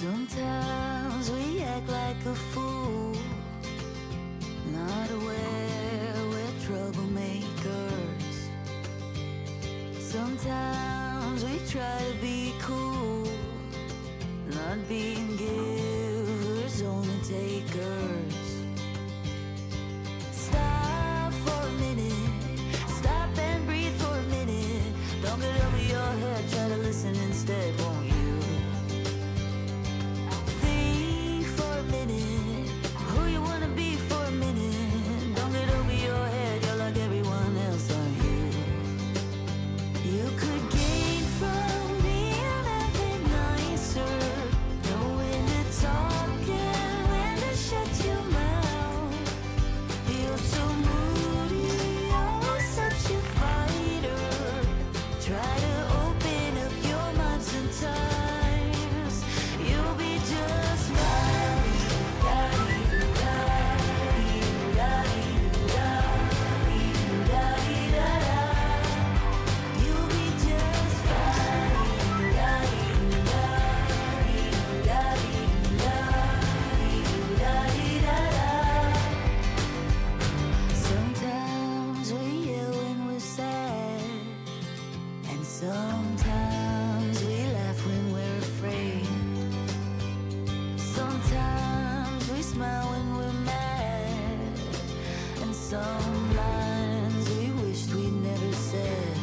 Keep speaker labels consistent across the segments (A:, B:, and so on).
A: Sometimes we act like a fool, not aware we're troublemakers. Sometimes we try to be cool, not being givers, only takers. Stop for a minute, stop and breathe for a minute. Don't get over your head, try to listen instead, won't you? Think for a minute, who you wanna be for a minute. Don't get over your head, you're like everyone else, aren't you? You could gain from being a bit nicer, know when to talk and when to shut your mouth. You're so moody, you're such a fighter. Try to open up your mind sometimes. You'll be just fine. You'll be just fine. Sometimes we yell when we're sad, and sometimes we laugh when we're afraid. Sometimes we smile when we're mad, and some lines we wished we'd never said.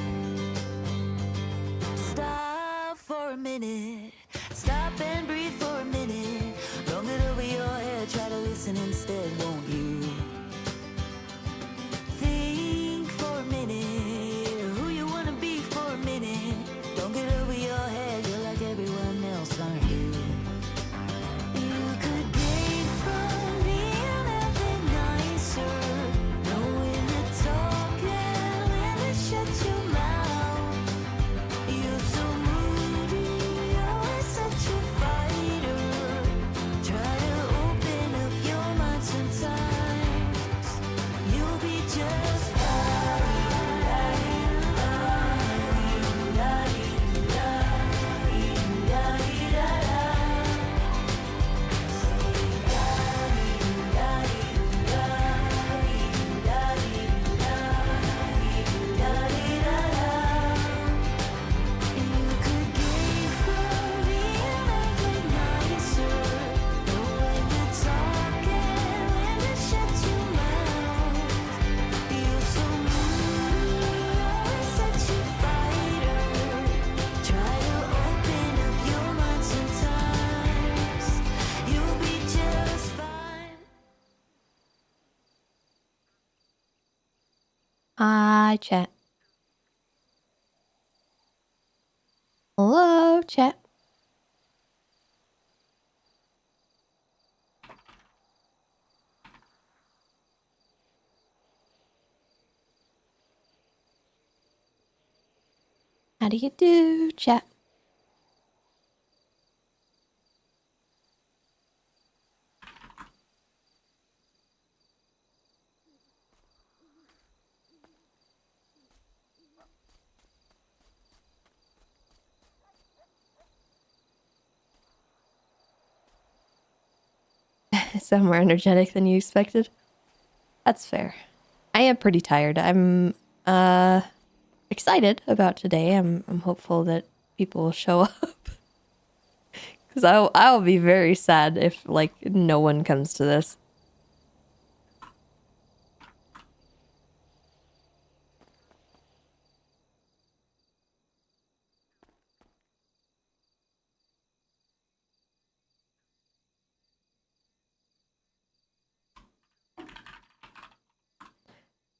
A: Stop for a minute, stop and breathe for a minute. Don't get over your head, try to listen instead, won't you? Think for a minute, who you wanna be for a minute. Don't get over your head, you're like everyone else, aren't you? You could gain from being a bit nicer, know when to talk and when to shut your mouth. You're so moody, you're such a fighter. Try to open up your mind sometimes. You'll be just
B: Hi, chat. Hello, chat. How do you do, chat? Sound more energetic than you expected. That's fair. I am pretty tired. I'm excited about today. I'm hopeful that people will show up. Cuz I'll be very sad if like no one comes to this.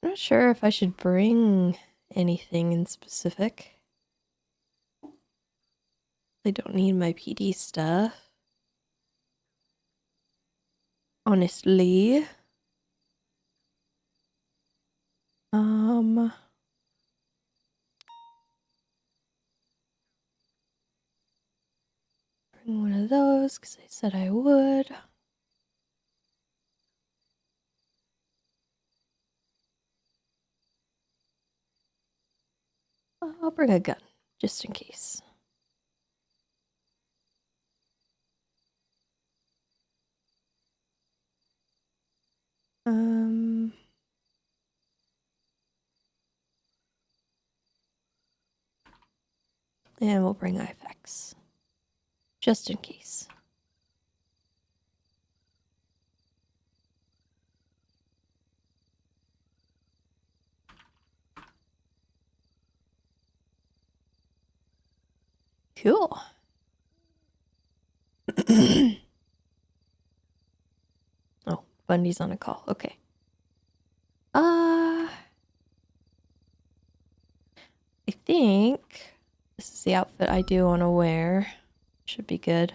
B: I'm not sure if I should bring anything in specific. I don't need my PD stuff. Honestly. Bring one of those because I said I would. I'll bring a gun just in case. And we'll bring IFX. Just in case. Cool. Oh, Bundy's on a call. Okay. I think this is the outfit I do want to wear. Should be good.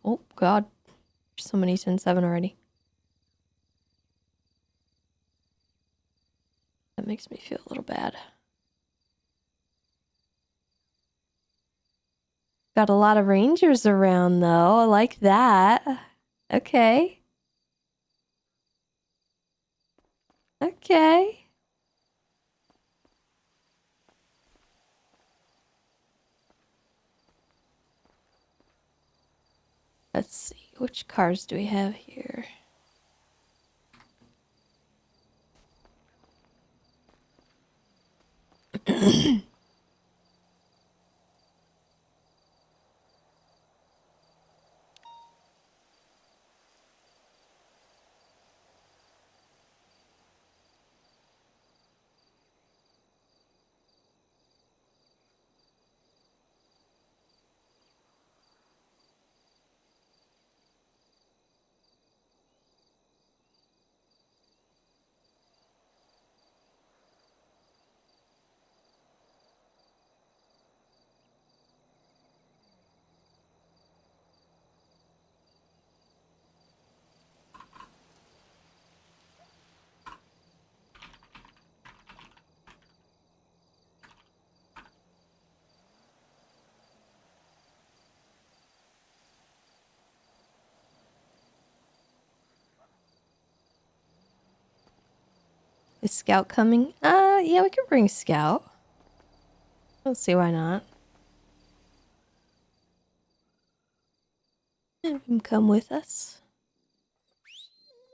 B: Oh, God. There's so many 10-7 already. That makes me feel a little bad. Got a lot of rangers around, though. I like that. Okay. Okay. Let's see. Which cars do we have here? Is Scout coming? Yeah, we could bring Scout. Let's see why not. Have him come with us.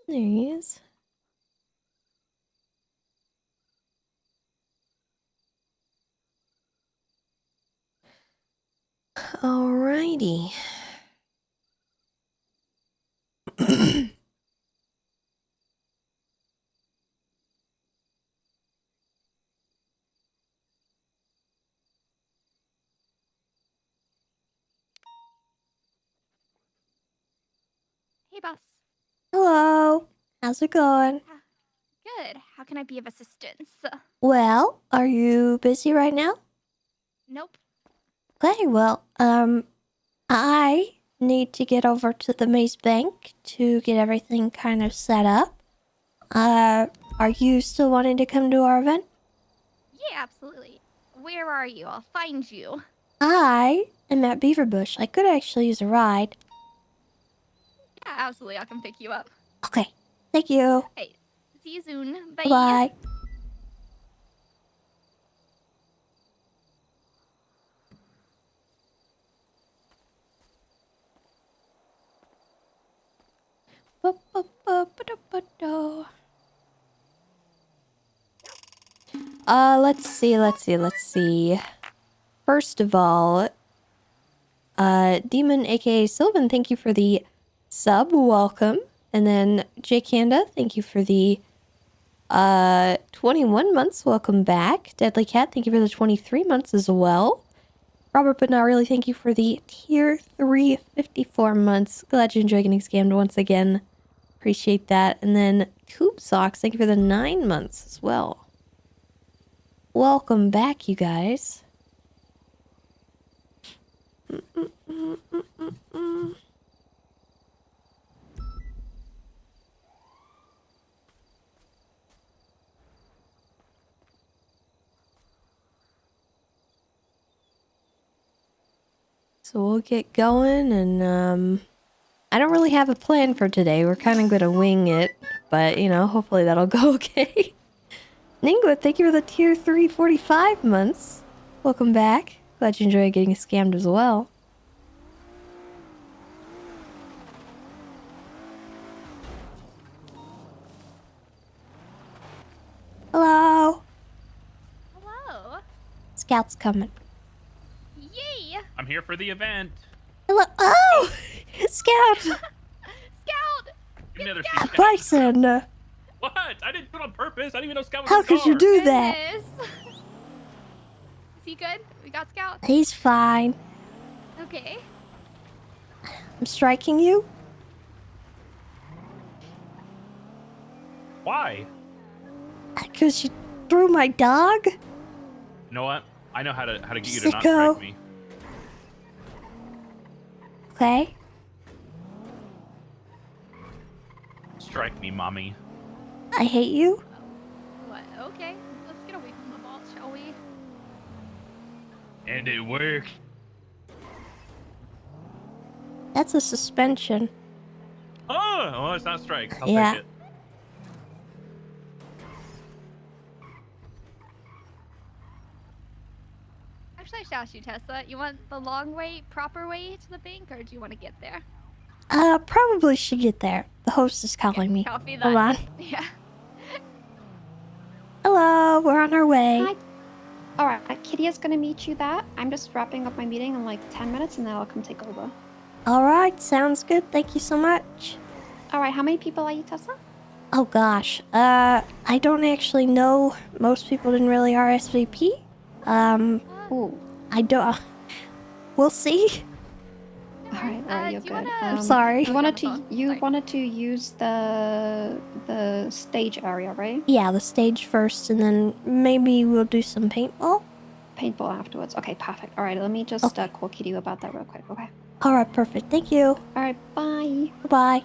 B: There he is. Alrighty.
C: Hey, boss.
B: Hello. How's it going?
C: Good. How can I be of assistance?
B: Well, are you busy right now?
C: Nope.
B: Okay, well, I need to get over to the Maze Bank to get everything kind of set up. Are you still wanting to come to our event?
C: Yeah, absolutely. Where are you? I'll find you.
B: I am at Beaverbush. I could actually use a ride.
C: Yeah, absolutely. I'll come pick you up.
B: Okay, thank you.
C: Hey, see you soon. Bye.
B: Bye. Let's see. First of all, Demon aka Sylvan, thank you for the sub, welcome. And then Jake Handa, thank you for the 21 months, welcome back. Deadly Cat, thank you for the 23 months as well. Robert but not really, thank you for the tier 3 54 months. Glad you enjoyed getting scammed once again. Appreciate that. And then Tube Socks, thank you for the 9 months as well. Welcome back, you guys. So we'll get going, and I don't really have a plan for today. We're kind of going to wing it, but, you know, hopefully that'll go okay. Ningwa, thank you for the tier 3 45 months. Welcome back. Glad you enjoyed getting scammed as well. Hello.
C: Hello.
B: Scout's coming.
C: Yay!
D: I'm here for the event.
B: Hello. Oh, Scout.
C: Scout!
D: Give me another
C: Scout!
D: seat.
B: Bison.
D: What? I didn't do it on purpose. I didn't even know Scout was
B: How
D: in the
B: could you
D: car.
B: do that?
C: Goodness. Is he good? We got Scout.
B: He's fine.
C: Okay.
B: I'm striking you.
D: Why?
B: Because you threw my dog?
D: You know what? I know how to get you to not
B: Sicko.
D: strike me.
B: Okay.
D: Strike me, mommy.
B: I hate you.
C: What? Okay. Let's get away from the ball, shall we?
D: And it worked.
B: That's a suspension.
D: Oh, well, it's not strike. I'll
B: Yeah.
D: take it.
C: Actually, I should ask you, Tessa. You want the long way, proper way to the bank, or do you want to get there?
B: Probably should get there. The host is calling me.
C: Copy that.
B: Hold on.
C: Yeah.
B: Hello, we're on our way.
E: Hi. All right, Kitty is gonna meet you there. I'm just wrapping up my meeting in like 10 minutes, and then I'll come take over.
B: All right, sounds good. Thank you so much.
E: All right, how many people are you, Tessa?
B: Oh gosh, I don't actually know. Most people didn't really RSVP.
E: Ooh.
B: I don't. We'll see.
C: No
E: All
C: worries.
E: right, you're
C: do you
E: good.
C: wanna...
B: I'm sorry.
E: You
C: Oh,
E: wanted
C: you're on
E: to
C: the phone. Sorry.
E: use the stage area, right?
B: Yeah, the stage first, and then maybe we'll do some paintball.
E: Paintball afterwards. Okay, perfect. All right, let me just
B: Okay.
E: call Kitty about that real quick. Okay.
B: All right, perfect. Thank you.
E: All right, bye.
B: Bye.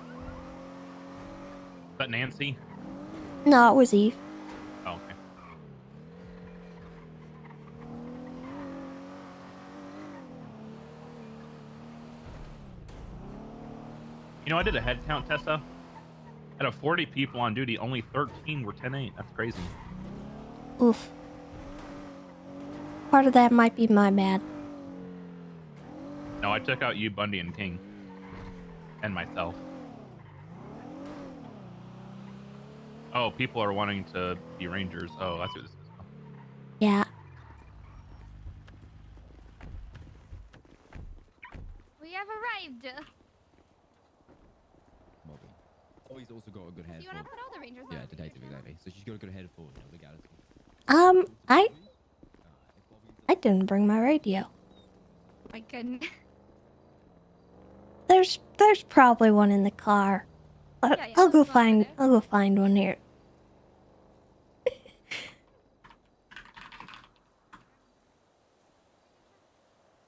D: Is that Nancy?
B: No, it was Eve.
D: Oh, okay. You know, I did a head count, Tessa. Out of 40 people on duty, only 13 were 10-8. That's crazy.
B: Oof. Part of that might be my bad.
D: No, I took out you, Bundy, and King. And myself. Oh, people are wanting to be rangers. Oh, that's what this is.
B: Yeah.
C: We have arrived.
F: Mobile. Oh, he's also got a good head
C: Do you
F: for.
C: want to put all the rangers on?
F: Yeah, detective, exactly. So she's got a good head for, you know, the galaxy.
B: I didn't bring my radio.
C: My goodness.
B: There's probably one in the car.
C: Yeah,
B: I'll go
C: let's go over
B: find
C: there.
B: I'll go find one here.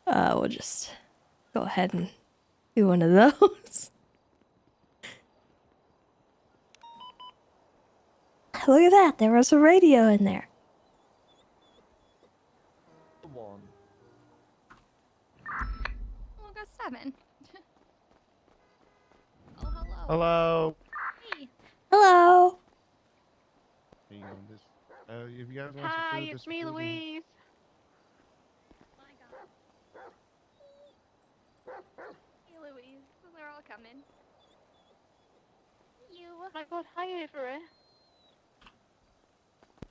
B: We'll just go ahead and do one of those. Look at that, there was a radio in there.
C: We'll go 7. Oh, hello.
G: Hello.
C: Hey.
B: Hello.
G: Hang on, if you guys want
H: Hi,
G: some food,
H: it's
G: there's some
H: me,
G: food in here.
H: Louise.
C: My God. Hey, Louise. They're all coming. You.
H: Oh my god, hi, Avery.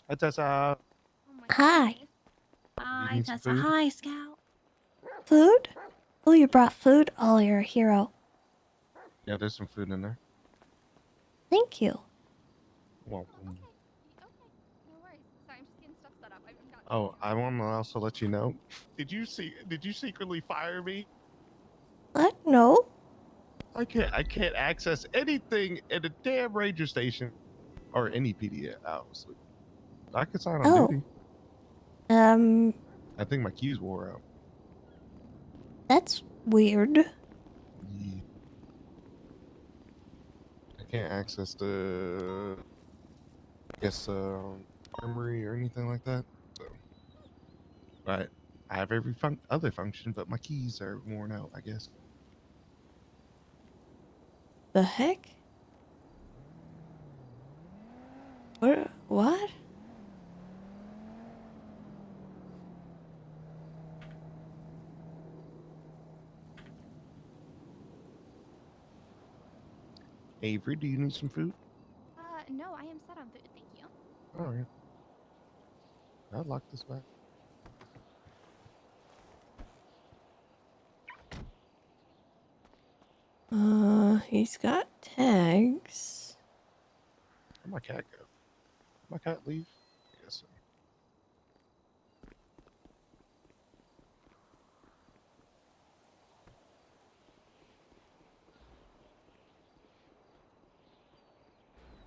G: Hi, Tessa.
C: Oh my
B: Hi.
C: goodness.
G: Hi, need some Tessa. food?
I: Hi, Scout.
B: Food? Oh, you brought food? Oh, you're a hero.
G: Yeah, there's some food in there.
B: Thank you.
G: Welcome.
C: Okay. No worries. Sorry, I'm just getting stuff set up. I've got
G: Oh, I want to also let you know. Did you secretly fire me?
B: What? No.
G: I can't access anything at a damn ranger station or any PD, obviously. I could sign on
B: Oh.
G: duty. I think my keys wore out.
B: That's weird.
G: Yeah. I can't access the, I guess, armory or anything like that. So, but I have every other function, but my keys are worn out, I guess.
B: The heck? What?
G: Avery, do you need some food?
C: No, I am set on food. Thank you.
G: All right. I'll lock this back.
B: He's got tags.
G: Where'd my cat go? Did my cat leave? I guess so.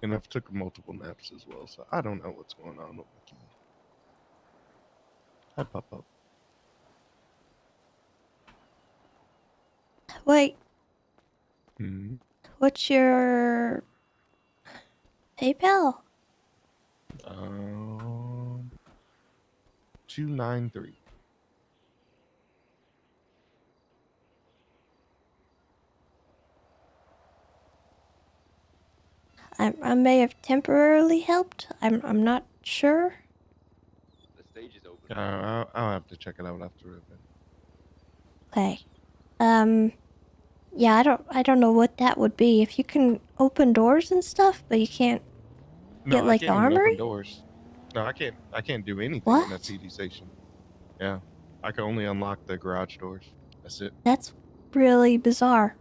G: And I've took multiple naps as well, so I don't know what's going on with my key. Hi, pop up.
B: Wait,
G: Hmm.
B: what's your PayPal?
G: 293.
B: I may have temporarily helped. I'm not sure.
H: The stage is open.
G: I'll have to check it out after it.
B: Okay. Yeah, I don't know what that would be. If you can open doors and stuff, but you can't
G: No,
B: get
G: I
B: like
G: can't even
B: armory?
G: open doors. No, I can't do anything in that
B: What?
G: PD station. Yeah, I can only unlock the garage doors. That's it.
B: That's really bizarre.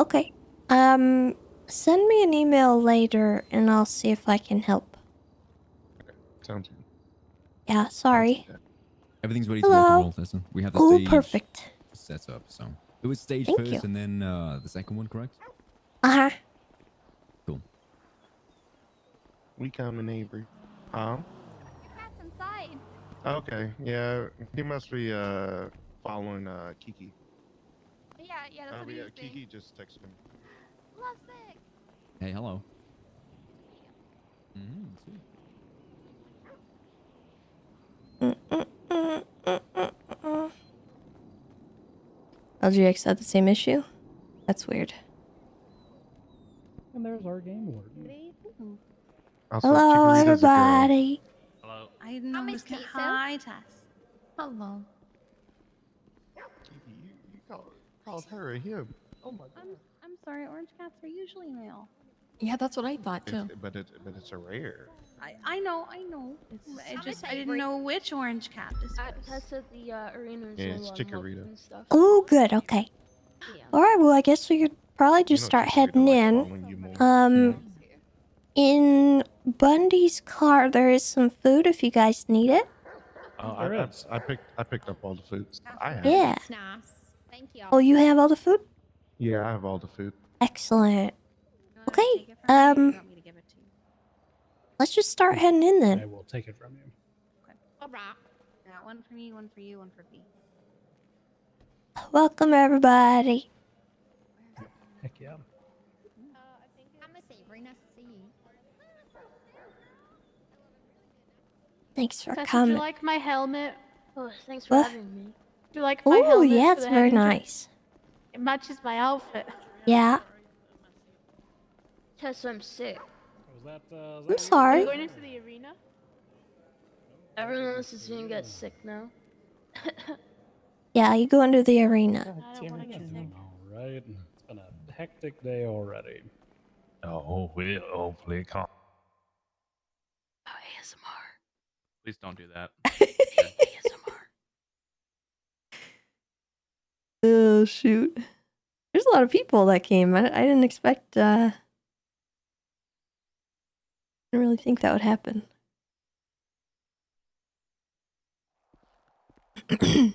B: Okay. Send me an email later and I'll see if I can help.
G: Sounds good.
B: Yeah,
G: I'll
B: sorry.
G: do that.
F: Everything's ready to rock and
B: Hello.
F: roll, Tessa. We have the
B: Oh,
F: stage
B: perfect.
F: set up, so it was stage
B: Thank
F: first
B: you.
F: and then the second one, correct?
B: Uh-huh.
F: Cool.
G: We coming, Avery. Huh?
C: Your cat's inside.
G: Okay. Yeah, he must be following Kiki.
C: Yeah, that's what
G: But
C: he
G: yeah,
C: was doing.
G: Kiki just texted him.
C: Lovesick.
F: Hey, hello. Sweet.
B: LGX had the same issue? That's weird.
I: And there's our game warden.
G: Also,
B: Hello,
G: Chikorita's a girl.
B: everybody.
D: Hello.
J: I didn't know
C: Miss
J: Miss Cat.
C: Queso.
J: Hi, Tess. Hello.
G: Kiki, you called her a him. Oh my god.
J: I'm sorry. Orange cats are usually male.
K: Yeah, that's what I thought too.
G: But it's a rare.
J: I know. I didn't know which orange cat this was.
A: Tessa, the arena is
G: Yeah,
A: low
G: it's
A: on health
G: Chikorita.
A: and stuff.
B: Oh, good. Okay.
A: Yeah.
B: All right. Well, I guess we could probably just
G: You know
B: start
G: Chikorita
B: heading
G: likes
B: in.
G: following you more.
B: In Bundy's car, there is some food if you guys need it.
G: I picked up all the foods. I have.
B: Yeah.
E: Nice. Thank you.
B: Oh, you have all the food?
G: Yeah, I have all the food.
B: Excellent.
J: You wanna
B: Okay,
J: take it from me, or you want me to give it to you?
B: let's just start heading in
I: I
B: then.
I: will take it from you.
E: All right.
J: Yeah, one for me, one for you, one for V.
B: Welcome, everybody.
I: Heck yeah.
E: I'm a Savory. Nice to see you.
B: Thanks for
C: Tessa, do
B: coming.
C: you like my helmet?
A: Oh, thanks for
B: What?
A: having me.
C: Do you like my
B: Oh,
C: helmet?
B: yeah,
C: for
B: it's
C: the
B: very
C: head injury?
B: nice.
C: It matches my outfit.
B: Yeah.
A: Tessa, I'm sick.
I: Was that,
B: I'm
C: Are you
B: sorry.
C: going into the arena?
A: Everyone else is gonna get sick now.
B: Yeah, you go into the arena.
C: I don't want to get sick.
I: All right. It's been a hectic day already.
D: Oh, we'll hopefully come.
A: Oh, ASMR.
D: Please don't do that.
A: ASMR.
B: Oh, shoot. There's a lot of people that came. I didn't expect, I didn't really think that would happen.
I: I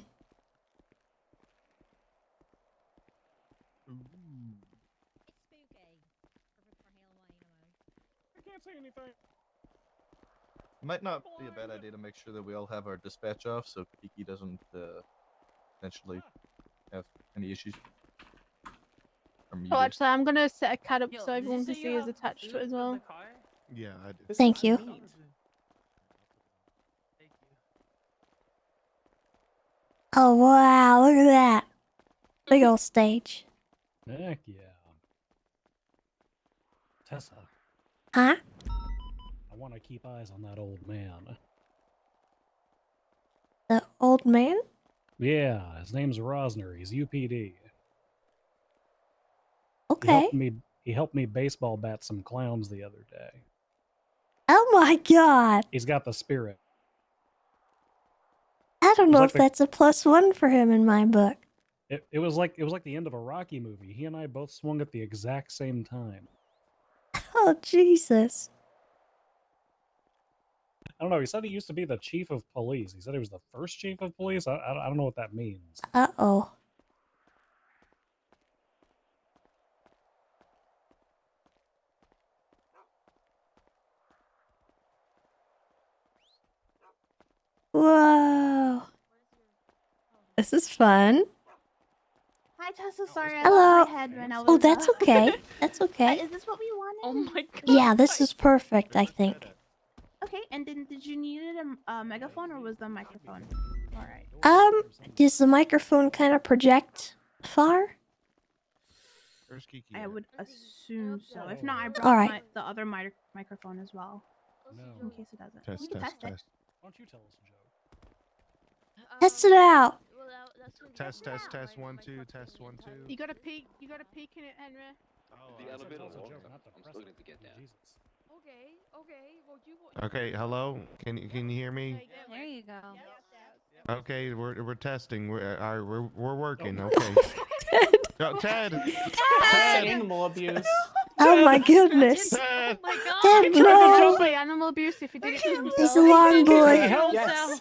I: can't say anything.
L: It might not be a bad idea to make sure that we all have our dispatch off so Kiki doesn't potentially have any issues.
C: Oh, actually, I'm gonna set a cat up so everyone can see is attached to it as well.
G: Yeah, I did.
B: Thank you. Oh, wow. Look at that. Big old stage.
I: Heck yeah. Tessa,
B: Huh?
I: I want to keep eyes on that old man.
B: The old man?
I: Yeah, his name's Rosner. He's UPD.
B: Okay.
I: He helped me baseball bat some clowns the other day.
B: Oh my god.
I: He's got the spirit.
B: I don't
I: It was
B: know
I: like
B: if
I: the-
B: that's a +1 for him in my book.
I: It was like the end of a Rocky movie. He and I both swung at the exact same time.
B: Oh, Jesus.
I: I don't know. He said he used to be the chief of police. He said he was the first chief of police. I don't know what that means.
B: Uh-oh. Whoa. This is fun.
J: Hi, Tessa. Sorry, I
B: Hello.
J: lost my head when I was.
B: Oh, that's okay. That's okay.
J: Is this what we wanted?
K: Oh my god.
B: Yeah, this is perfect, I think.
J: Okay, and then did you need a megaphone or was the microphone? All right.
B: Does the microphone kind of project far?
G: Where's Kiki?
J: I
G: at?
J: would assume so. If not, I
B: All
J: brought
B: right.
J: the other microphone as well,
I: No.
J: in case it doesn't.
G: Test,
J: We can
G: test,
J: test it.
G: test.
I: Why don't you tell us a joke?
B: Test it out.
G: Test, test, test, 1, 2, test, 1, 2.
J: You gotta peek in it, Henry.
H: The
I: Tell
H: elevator
I: us a
H: walks.
I: joke, not the
H: I'm
I: press
H: struggling
I: it.
H: to get down.
I: Jesus.
G: Okay, hello? Can you hear me?
C: There you go.
G: Okay, we're testing. We're working. Okay. No, Ted. Ted.
M: Animal abuse.
B: Oh my goodness.
G: Ted.
C: Oh my god.
B: Ted,
J: Tried to jump
B: no.
J: by animal abuse if he did it to himself.
B: He's alarm boy.
M: Yes.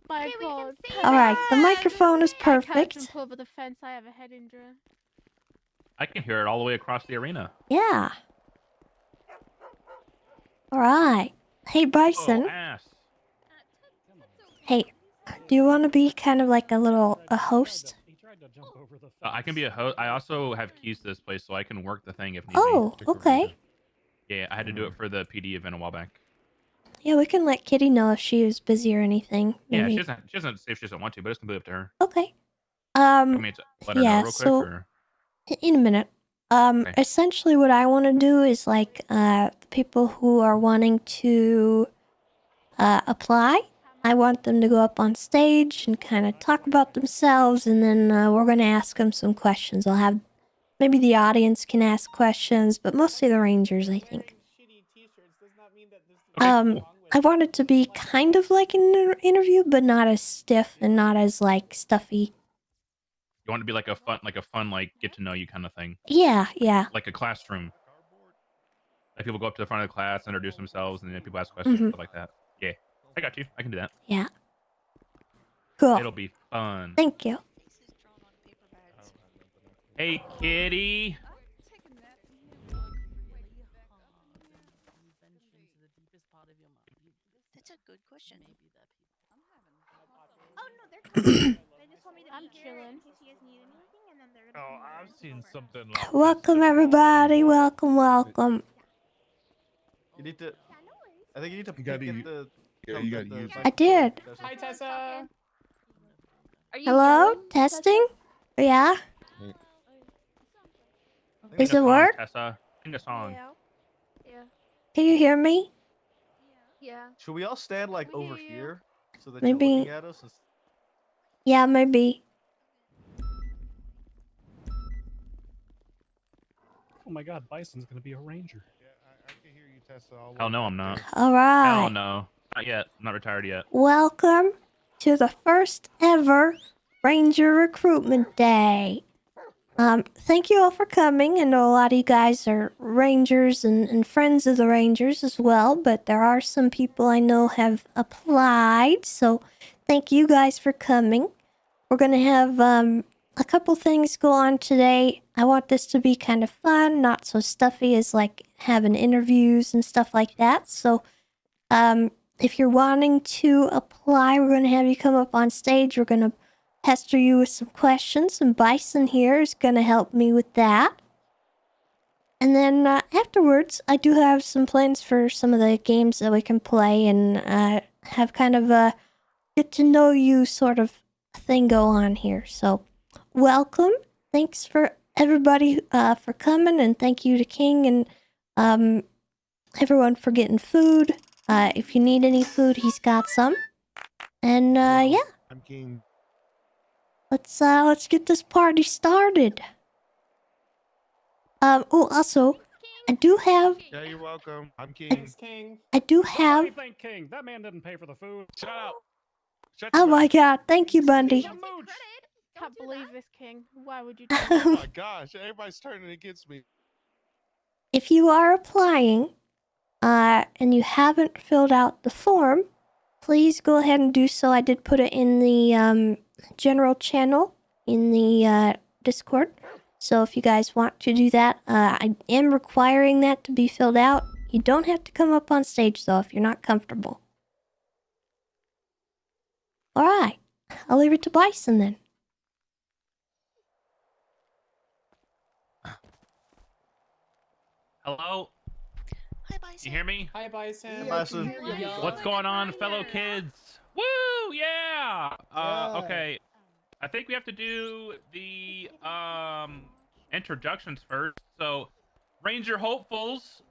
J: My
C: Okay, we
J: god.
C: can see
B: All right, the
C: that.
B: microphone is
J: I can't
B: perfect.
J: jump over the fence. I have a head injury.
D: I can hear it all the way across the arena.
B: Yeah. All right. Hey, Bison.
D: Oh, ass.
B: Hey, do you want to be kind of like a host?
I: He tried to jump over the fence.
D: I can be a host. I also have keys to this place, so I can work the thing if need
B: Oh, okay.
D: be. Yeah, I had to do it for the PD event a while back.
B: Yeah, we can let Kitty know if she was busy or anything.
D: Yeah,
B: Maybe.
D: she doesn't say if she doesn't want to, but it's completely up to her.
B: Okay.
D: Want me to let her know
B: Yeah,
D: real quick,
B: so
D: or?
B: in a minute.
D: Okay.
B: Essentially what I want to do is like the people who are wanting to apply, I want them to go up on stage and kind of talk about themselves, and then we're going to ask them some questions. I'll have maybe the audience can ask questions, but mostly the Rangers, I think.
D: Okay, cool.
B: I want it to be kind of like an interview, but not as stiff and not as like stuffy.
D: You want it to be like a fun, like get to know you kind of thing,
B: Yeah, yeah.
D: like a classroom. Like people go up to the front of the class, introduce themselves, and then people ask questions,
B: Mhm.
D: stuff like that. Yeah, I got you. I can do that.
B: Yeah. Cool.
D: It'll be fun.
B: Thank you.
D: Hey, kitty.
K: That's a good question.
J: Oh no, they're coming. They just told me to be here in case you guys need anything, and then they're gonna.
N: Oh, I've seen something like
B: Welcome, everybody. Welcome, welcome.
L: You need to. I think you need to
G: You gotta
L: pick
G: u-
L: at the.
G: yeah, you gotta use it.
B: I did.
M: Hi, Tessa.
B: Hello? Testing? Yeah? Does it work?
D: Tessa, sing a song.
C: Yeah.
B: Can you hear me?
C: Yeah.
L: Should we all stand like over here so that
B: Maybe-
L: you're looking at us?
B: Yeah, maybe.
I: Oh my god, Bison's gonna be a ranger.
G: I can hear you, Tessa. All
D: Hell no,
G: over
D: I'm not.
B: All right.
D: Hell no, not yet. I'm not retired yet.
B: Welcome to the first ever Ranger Recruitment Day. Thank you all for coming. I know a lot of you guys are Rangers and friends of the Rangers as well, but there are some people I know have applied, so thank you guys for coming. We're going to have a couple things go on today. I want this to be kind of fun, not so stuffy as like having interviews and stuff like that. So if you're wanting to apply, we're going to have you come up on stage. We're going to pester you with some questions, and Bison here is going to help me with that. And then afterwards, I do have some plans for some of the games that we can play and have kind of a get to know you sort of thing go on here. So welcome. Thanks for everybody for coming, and thank you to King and everyone for getting food. If you need any food, he's got some. And yeah,
G: I'm King.
B: let's get this party started. Oh, also, I do have.
G: Yeah, you're welcome. I'm King.
M: Thanks, King.
B: I do
I: Why
B: have.
I: do you think, King? That man didn't pay for the food.
N: Shut up. Shut
B: Oh
N: your
B: my
N: mouth.
B: God! Thank you, Bundy.
C: Don't take credit. Don't
M: Can't
C: do
M: believe
C: that.
M: this, King. Why would you do
G: Oh
M: that?
G: my gosh, everybody's turning against me.
B: If you are applying, and you haven't filled out the form, please go ahead and do so. I did put it in the general channel in the Discord. So if you guys want to do that, I am requiring that to be filled out. You don't have to come up on stage though if you're not comfortable. Alright, I'll leave it to Bison then.
D: Hello?
J: Hi, Bison.
D: You hear me?
M: Hi, Bison.
L: Hey, Bison.
D: What's going on, fellow kids? Woo! Yeah! Okay. I think we have to do the introductions first. So, Ranger hopefuls,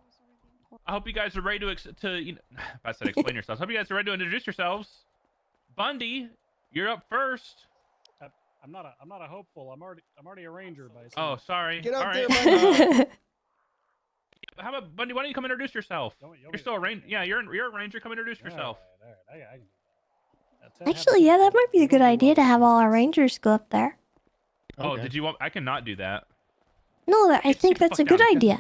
D: I hope you guys are ready to you know, I said explain yourselves. Hope you guys are ready to introduce yourselves. Bundy, you're up first.
I: I'm not a hopeful. I'm already a ranger, Bison.
D: Oh, sorry.
L: Get up
D: All
L: there,
D: right.
L: Bundy.
D: How about Bundy? Why don't you come introduce yourself? You're still a ranger. Yeah, you're a ranger. Come introduce yourself.
I: All right. I can do that.
B: Actually, yeah, that might be a good idea to have all our rangers go up there.
D: Oh,
G: Okay.
D: did you want? I cannot do that.
B: No, I
D: Get
B: think
D: the
B: that's a
D: fuck
B: good
D: down.
B: idea.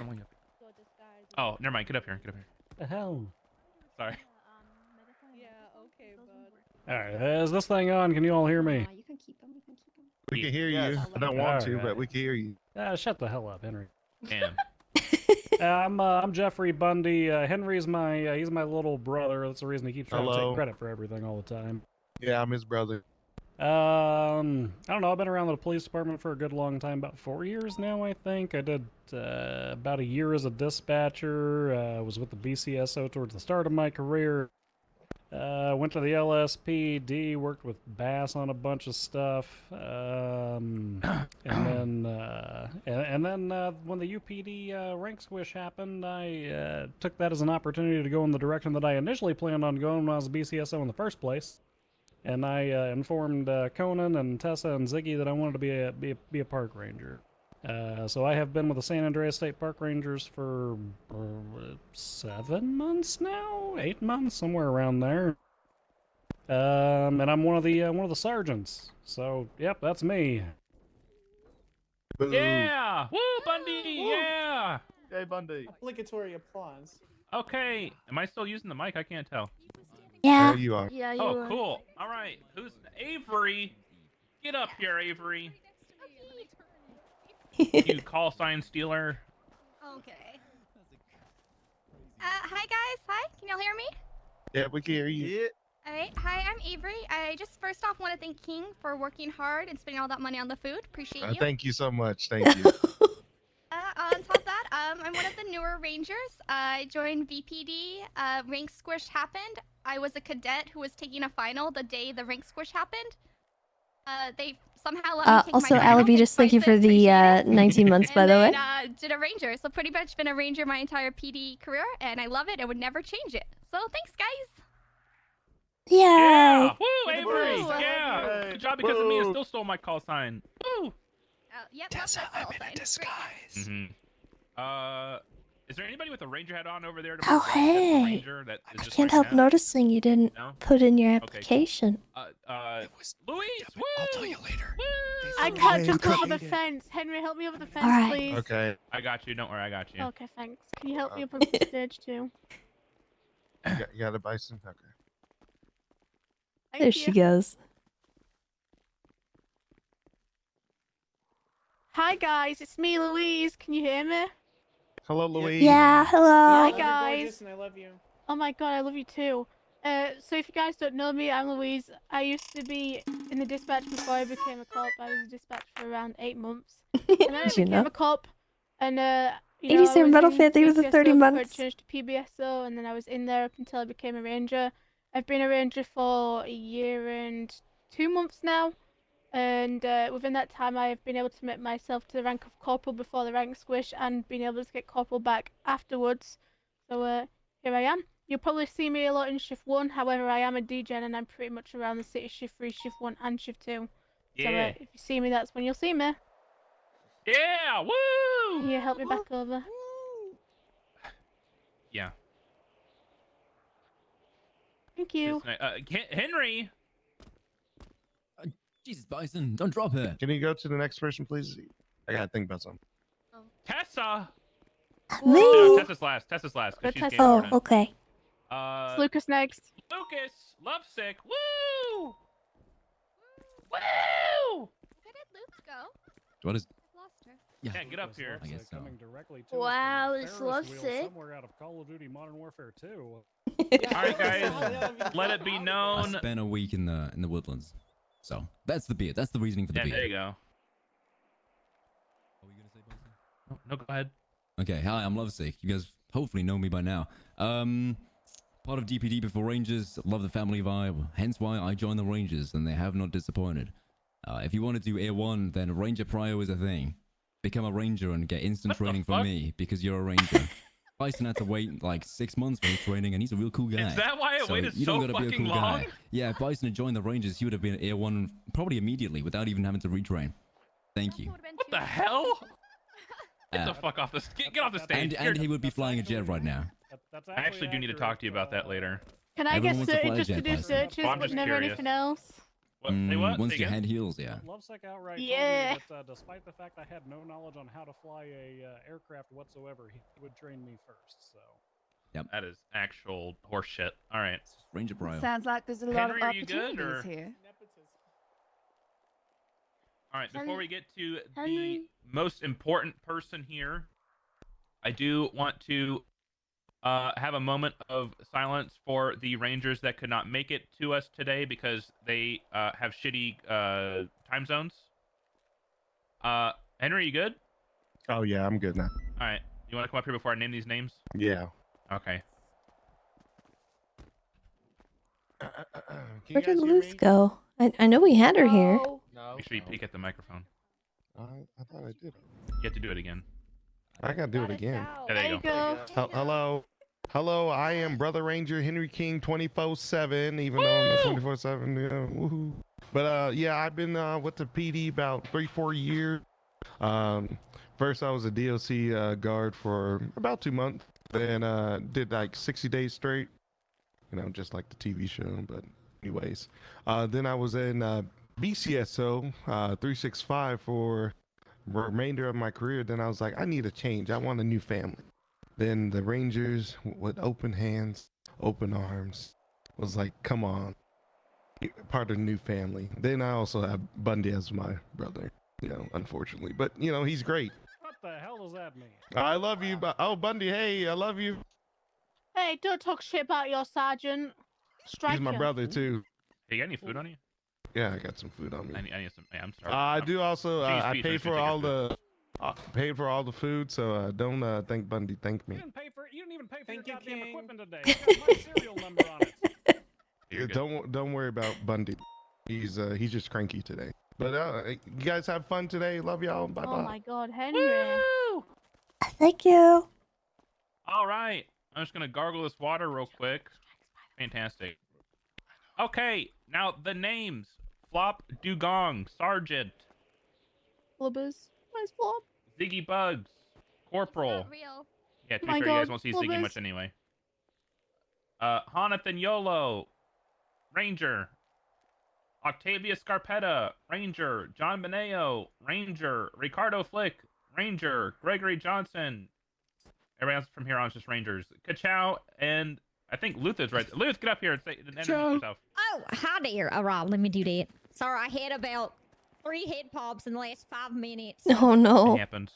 D: Oh, never mind. Get up here. Get up here.
I: The hell?
D: Sorry.
I: All right, is this thing on? Can you all hear me?
E: You can keep them. You can keep them.
G: We can hear you. I don't want to, but we can hear you.
I: Shut the hell up, Henry.
D: Damn.
I: I'm Jeffrey Bundy. Henry's he's my little brother. That's the reason he keeps trying to
G: Hello.
I: take credit for everything all the time.
G: Yeah, I'm his brother.
I: I don't know. I've been around the police department for a good long time, about 4 years now, I think. I did about a year as a dispatcher. Was with the BCSO towards the start of my career. Went to the LSPD, worked with Bass on a bunch of stuff, and then when the UPD rank squish happened, I took that as an opportunity to go in the direction that I initially planned on going when I was a BCSO in the first place. And I informed Conan and Tessa and Ziggy that I wanted to be a park ranger. So I have been with the San Andreas State Park Rangers for 7 months now, 8 months, somewhere around there. And I'm one of the sergeants. So yep, that's me.
G: Boo.
D: Yeah! Woo, Bundy! Yeah!
L: Hey, Bundy.
M: Obligatory applause.
D: Okay. Am I still using the mic? I can't tell.
B: Yeah.
G: There you are.
C: Yeah, you
D: Oh,
C: are.
D: cool. All right. Who's Avery? Get up here, Avery. You call sign stealer.
C: Okay. Hi guys. Hi. Can y'all hear me?
G: Yeah, we can hear you.
L: Yeah.
C: Alright. Hi, I'm Avery. I just first off want to thank King for working hard and spending all that money on the food. Appreciate you.
G: Thank you so much. Thank you.
C: On top of that, I'm one of the newer rangers. I joined VPD. Rank squish happened. I was a cadet who was taking a final the day the rank squish happened. They somehow let me take
B: also,
C: my final.
B: Alabitus, thank you for the 19 months, by the way.
C: And did a ranger. So pretty much been a ranger my entire PD career, and I love it. I would never change it. So thanks, guys.
B: Yay!
D: Yeah! Woo, Avery!
C: Woo.
D: Yeah! Good job because of me. I still stole my call sign. Woo!
C: Yep,
K: Tessa,
C: that's
K: I'm in a disguise.
D: Is there anybody with a ranger hat on over there? To
B: Oh,
D: represent the
B: hey.
D: ranger that is
B: I
D: just
B: can't
D: right
B: help
D: now?
B: noticing you didn't
D: No?
B: put in your
D: Okay.
B: application.
D: Louise! Woo!
K: I'll tell you later.
M: I can't
G: Hey,
M: jump
G: okay.
M: over the fence. Henry, help me over the fence,
B: Alright.
M: please.
G: Okay.
D: I got you. Don't worry. I got you.
M: Okay, thanks. Can you help me up on the stage too?
G: You got a bison? Okay.
M: Thank
B: There
M: you.
B: she goes.
M: Hi guys, it's me, Louise. Can you hear me?
G: Hello, Louise.
B: Yeah, hello.
M: Hi Hi guys. guys. Gorgeous and I love you. Oh my god, I love you too. So if you guys don't know me, I'm Louise. I used to be in the dispatch before I became a cop. I was a dispatch for around 8 months. And then I
B: Did you
M: became
B: know?
M: a cop. And you
B: Maybe
M: know,
B: Sarah
M: I was
B: Metal
M: in
B: Fan, thank you for the
M: BCSO
B: 30
M: before I
B: months.
M: changed to PBSO, and then I was in there up until I became a ranger. I've been a ranger for a year and 2 months now. And within that time, I have been able to make myself to the rank of corporal before the rank squish, and been able to get corporal back afterwards. So here I am. You'll probably see me a lot in shift 1. However, I am a degen, and I'm pretty much around the city shift 3, shift 1, and shift 2.
D: Yeah.
M: So if you see me, that's when you'll see me.
D: Yeah! Woo!
M: Can you help me back over?
D: Yeah.
M: Thank you.
D: Henry.
F: Jesus, Bison, don't drop her.
G: Can you go to the next person, please? I gotta think about something.
D: Tessa.
B: Me?
D: No, Tessa's last. Tessa's last. 'Cause
M: Go
D: she's
M: Tessa.
D: game
B: Oh,
D: warden.
B: okay.
M: It's Lucas next.
D: Lucas, lovesick. Woo! Woo!
C: Where did Luke go?
F: What is?
C: I've lost her.
F: Yeah.
D: Can't get up here.
F: I guess so.
I: Coming directly to
M: Wow,
I: us
M: this
I: from a
M: loves
I: Ferris wheel
M: it.
I: somewhere out of Call of Duty Modern Warfare 2.
D: All right, guys. Let it be
F: I
D: known.
F: spent a week in the woodlands, so that's the beer. That's the reasoning for the
D: Yeah,
F: beer.
D: there you go.
F: What were you gonna say, Bison?
D: Oh, no, go ahead.
F: Okay, hi, I'm Lovesick. You guys hopefully know me by now. Part of DPD before Rangers, love the family vibe, hence why I joined the Rangers, and they have not disappointed. If you want to do Air 1, then Ranger Prio is a thing. Become a Ranger and get instant
D: What the
F: training from
D: fuck?
F: me, because you're a Ranger. Bison had to wait like 6 months for his training, and he's a real cool guy.
D: Is that why I waited
F: you
D: so
F: don't gotta be a
D: fucking
F: cool
D: long?
F: guy. Yeah, if Bison had joined the Rangers, he would have been Air 1 probably immediately, without even having to retrain. Thank you.
D: What the hell? Get the fuck off this. Get off the stage.
F: And he would be flying a jet right now.
D: I actually do need to talk to you about that later.
M: Can I
F: Everyone
M: get
F: wants to fly
M: searched
F: a
M: just to
F: jet,
M: do
F: Bison.
M: searches
D: Well, I'm
M: but
D: just
M: never
D: curious.
M: anything else?
D: What? Say what?
F: Once
D: Say
F: your
D: again?
F: head heals, yeah.
I: Lovesick outright
M: Yeah.
I: told me that despite the fact I had no knowledge on how to fly a aircraft whatsoever, he would train me first. So.
F: Yep.
D: That is actual horseshit. All right.
F: Ranger Prio.
O: Sounds like there's a lot
D: Henry,
O: of
D: are you good,
O: opportunities
D: or-
O: here.
D: All right. Before we get to the
M: Henry.
D: most important person here, I do want to have a moment of silence for the Rangers that could not make it to us today because they have shitty time zones. Henry, you good?
G: Oh yeah, I'm good now.
D: All right. You want to come up here before I name these names?
G: Yeah.
D: Okay.
G: Can you
B: Where
G: guys
B: did
G: hear
B: Luce
G: me?
B: go? I know we had her here.
L: No.
D: Make sure you peek at the microphone.
G: I thought I did.
D: You have to do it again.
G: I gotta do it again.
D: Yeah, there you go.
G: Hello. Hello, I am Brother Ranger Henry King 24/7, even though I'm not 24/7. Yeah, woohoo. But yeah, I've been with the PD about 3-4 years. First I was a DLC guard for about 2 months. Then did like 60 days straight. You know, just like the TV show, but anyways. Then I was in BCSO 365 for the remainder of my career. Then I was like, I need a change. I want a new family. Then the Rangers with open hands, open arms was like, come on, you're part of the new family. Then I also have Bundy as my brother, you know, unfortunately, but you know, he's great.
I: What the hell does that mean?
G: I love you, but oh, Bundy, hey, I love you.
M: Hey, don't talk shit about your sergeant. Strike
G: He's my
M: him.
G: brother too.
D: Hey, you got any food on you?
G: Yeah, I got some food on me.
D: I need some. Yeah, I'm sorry.
G: I do also.
D: Jeez,
G: I
D: Pete,
G: paid
D: I'm just
G: for
D: gonna take
G: all
D: your
G: the. Paid for all the food, so don't thank Bundy. Thank me.
I: You didn't even pay for your goddamn equipment today. You got my serial number on it.
D: You're
G: Don't worry about Bundy. He's just cranky today. But you guys have fun today. Love y'all. Bye bye.
M: Oh my god, Henry.
B: Thank you.
D: All right. I'm just gonna gargle this water real quick. Fantastic. Okay, now the names: Flop Dugong, Sergeant,
M: Flubbers. Where's Flop?
D: Ziggy Bugs, Corporal.
C: Not real.
D: Yeah, to be
M: My
D: fair, you guys
M: God,
D: won't see
M: Flubbers.
D: Ziggy much anyway. Jonathan Yolo, Ranger. Octavia Scarpetta, Ranger. John Beneo, Ranger. Ricardo Flick, Ranger. Gregory Johnson. Everybody else from here on is just Rangers. Kachow, and I think Luther's right. Luther, get up here and introduce yourself.
P: Oh, hi there. All right, let me do that. Sorry, I had about 3 head pops in the last 5 minutes.
B: Oh no.
D: It happens.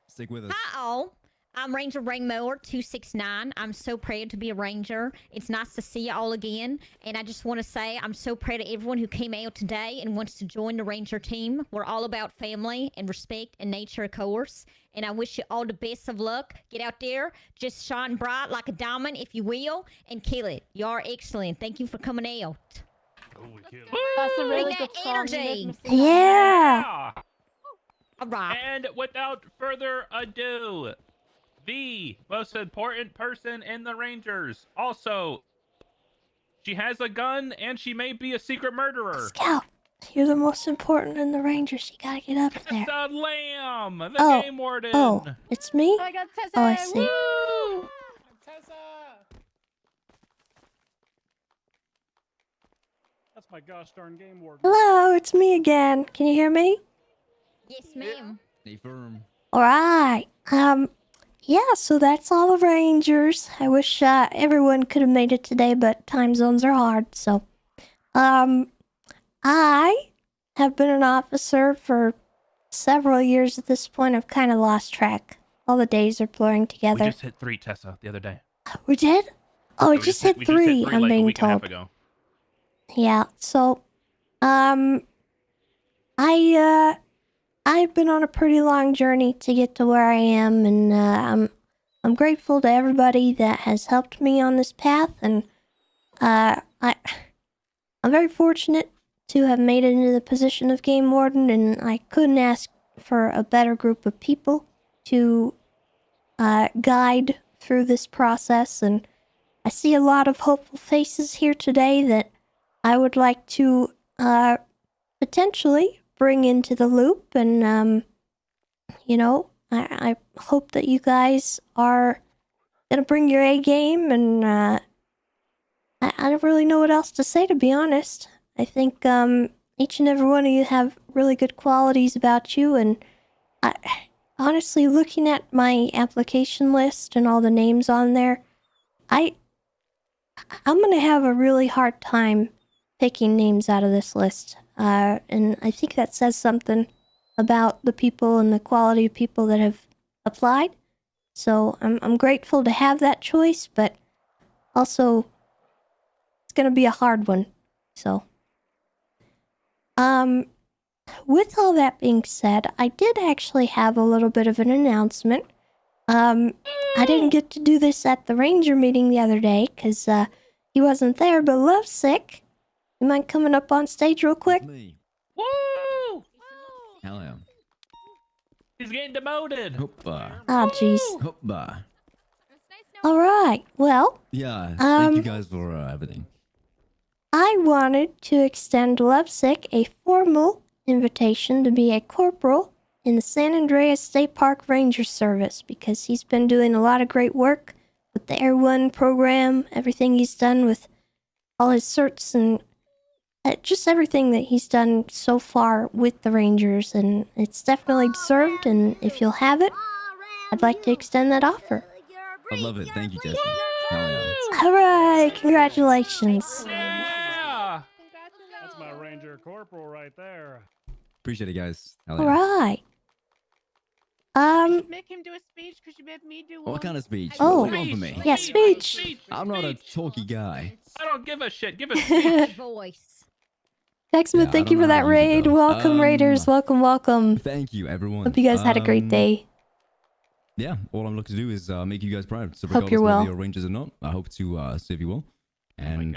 F: Stick with us.
P: Hi all. I'm Ranger Ringmower 269. I'm so proud to be a Ranger. It's nice to see you all again. And I just want to say I'm so proud of everyone who came out today and wants to join the Ranger team. We're all about family and respect and nature, of course. And I wish you all the best of luck. Get out there, just shine bright like a diamond, if you will, and kill it. You are excellent. Thank you for coming out.
M: That's a really
P: Bring
M: good
P: that
M: song. You made
P: energy.
M: me sing that.
B: Yeah.
P: All right.
D: And without further ado, the most important person in the Rangers. Also, she has a gun and she may be a secret murderer.
B: Scout, you're the most important in the Rangers. You gotta get up there.
D: Tessa Lamb, the
B: Oh,
D: game warden.
B: Oh, it's me?
M: I got Tessa.
B: Oh, I see.
M: Woo!
I: my gosh darn game warden.
B: Hello, it's me again. Can you hear me?
P: Yes, ma'am.
F: Stay firm.
B: All right. Yeah, so that's all the Rangers. I wish everyone could have made it today, but time zones are hard. So, I have been an officer for several years at this point. I've kind of lost track. All the days are blurring
D: We
B: together.
D: just hit 3, Tessa, the other day.
B: We did? Oh, we
D: We
B: just hit
D: we
B: three. I'm
D: like a
B: being
D: week and a half
B: told.
D: ago.
B: Yeah. So, I've been on a pretty long journey to get to where I am, and I'm grateful to everybody that has helped me on this path, and I'm very fortunate to have made it into the position of game warden, and I couldn't ask for a better group of people to guide through this process. And I see a lot of hopeful faces here today that I would like to potentially bring into the loop, and you know, I hope that you guys are gonna bring your A game, and I don't really know what else to say, to be honest. I think each and every one of you have really good qualities about you, and I honestly, looking at my application list and all the names on there, I'm gonna have a really hard time picking names out of this list. And I think that says something about the people and the quality of people that have applied. So I'm grateful to have that choice, but also it's gonna be a hard one. So, with all that being said, I did actually have a little bit of an announcement. I didn't get to do this at the Ranger meeting the other day because he wasn't there, but Lovesick, you mind coming up on stage real quick?
F: Me.
D: Woo!
F: Hell yeah.
D: He's getting demoted.
F: Hoppa.
B: Oh, jeez.
F: Hoppa.
B: All right. Well,
F: Yeah, thank you guys for everything.
B: I wanted to extend Lovesick a formal invitation to be a corporal in the San Andreas State Park Ranger Service because he's been doing a lot of great work with the Air One program, everything he's done with all his certs, and just everything that he's done so far with the Rangers, and it's definitely deserved, and if you'll have it, I'd like to extend that offer.
F: I love it. Thank you, Jesse. Hell yeah.
B: All right, congratulations.
D: Yeah.
I: That's my Ranger Corporal right there.
F: Appreciate it, guys. Hell
B: All
F: yeah.
B: right.
M: Make him do a speech because you made me do one.
F: What kind of speech?
B: Oh,
F: What do you want from me?
B: yeah, speech.
F: I'm not a talky guy.
D: I don't give a shit. Give a speech.
P: Voice.
B: Texman,
F: I
B: thank
F: don't
B: you for
F: know
B: that
F: how to use it,
B: raid.
F: though.
B: Welcome, Raiders. Welcome, welcome.
F: Thank you, everyone.
B: Hope you guys had a great day.
F: Yeah, all I'm looking to do is make you guys proud. So
B: Hope
F: regardless
B: you're
F: whether
B: well.
F: you're Rangers or not, I hope to serve you well. And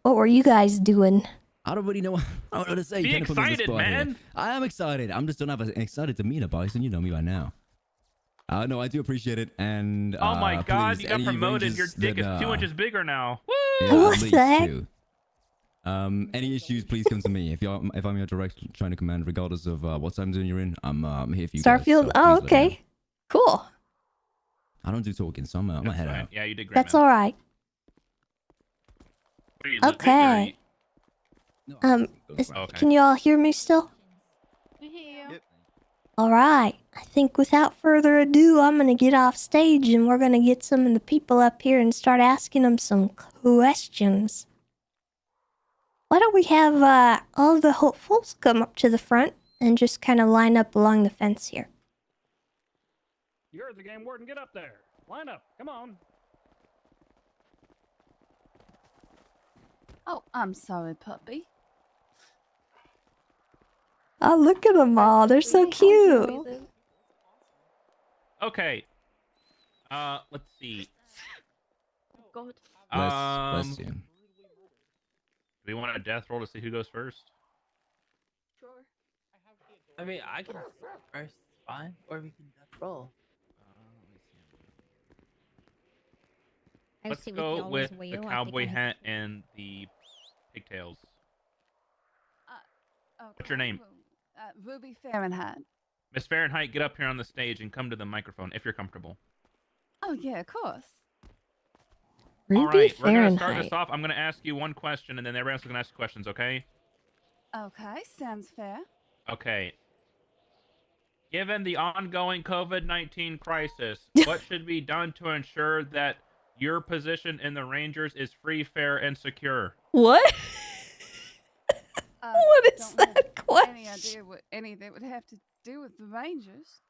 B: What were you guys doing?
F: I don't really know. I don't know what to say.
D: Be
F: You kinda put me on the
D: excited,
F: spot here.
D: man.
F: I am excited. I'm just don't have an excited demeanor, Bison. You know me by now. No, I do appreciate it. And
D: Oh my God,
F: please,
D: you got
F: any
D: promoted. Your
F: Rangers
D: dick
F: that,
D: is 2 inches bigger now. Woo!
F: Yeah,
B: What
F: at
B: the
F: least
B: heck?
F: 2. Any issues, please come to me. If I'm your direct trying to command, regardless of what time zone you're in, I'm here for you guys.
B: Starfield?
F: So
B: Oh,
F: please let me know.
B: okay. Cool.
F: I don't do talking, so I'm gonna head
D: Fine.
F: out.
D: Yeah, you did great.
B: That's
D: man.
B: all right.
D: What are you, lip syncing or
B: Okay.
D: Okay.
B: Can you all hear me still?
M: Yep.
B: All right. I think without further ado, I'm going to get off stage and we're going to get some of the people up here and start asking them some questions. Why don't we have all the hopefuls come up to the front and just kind of line up along the fence here?
I: You're the game warden. Get up there. Line up. Come on.
O: Oh, I'm sorry, puppy.
B: Oh, look at them all. They're so cute.
D: Okay. Let's see.
O: God.
F: Bless you.
D: Do we want a death roll to see who goes first?
O: Sure.
Q: I mean, I can first, fine, or we can death roll.
P: I'll
D: Let's
P: sit
D: go
P: y'all
D: with
P: as
D: the
P: well. I
D: cowboy
P: think I
D: hat and the pigtails. What's your name?
O: Ruby Fahrenheit.
D: Miss Fahrenheit, get up here on the stage and come to the microphone if you're comfortable.
O: Oh yeah, of course.
B: Ruby
D: All right, we're gonna start
B: Fahrenheit.
D: this off. I'm gonna ask you one question, and then everyone else is gonna ask questions. Okay?
O: Okay, sounds fair.
D: Okay. Given the ongoing COVID-19 crisis, what should be done to ensure that your position in the Rangers is free, fair, and secure?
B: What? What is
O: Don't have
B: that question?
O: any idea what any that would have to do with the Rangers.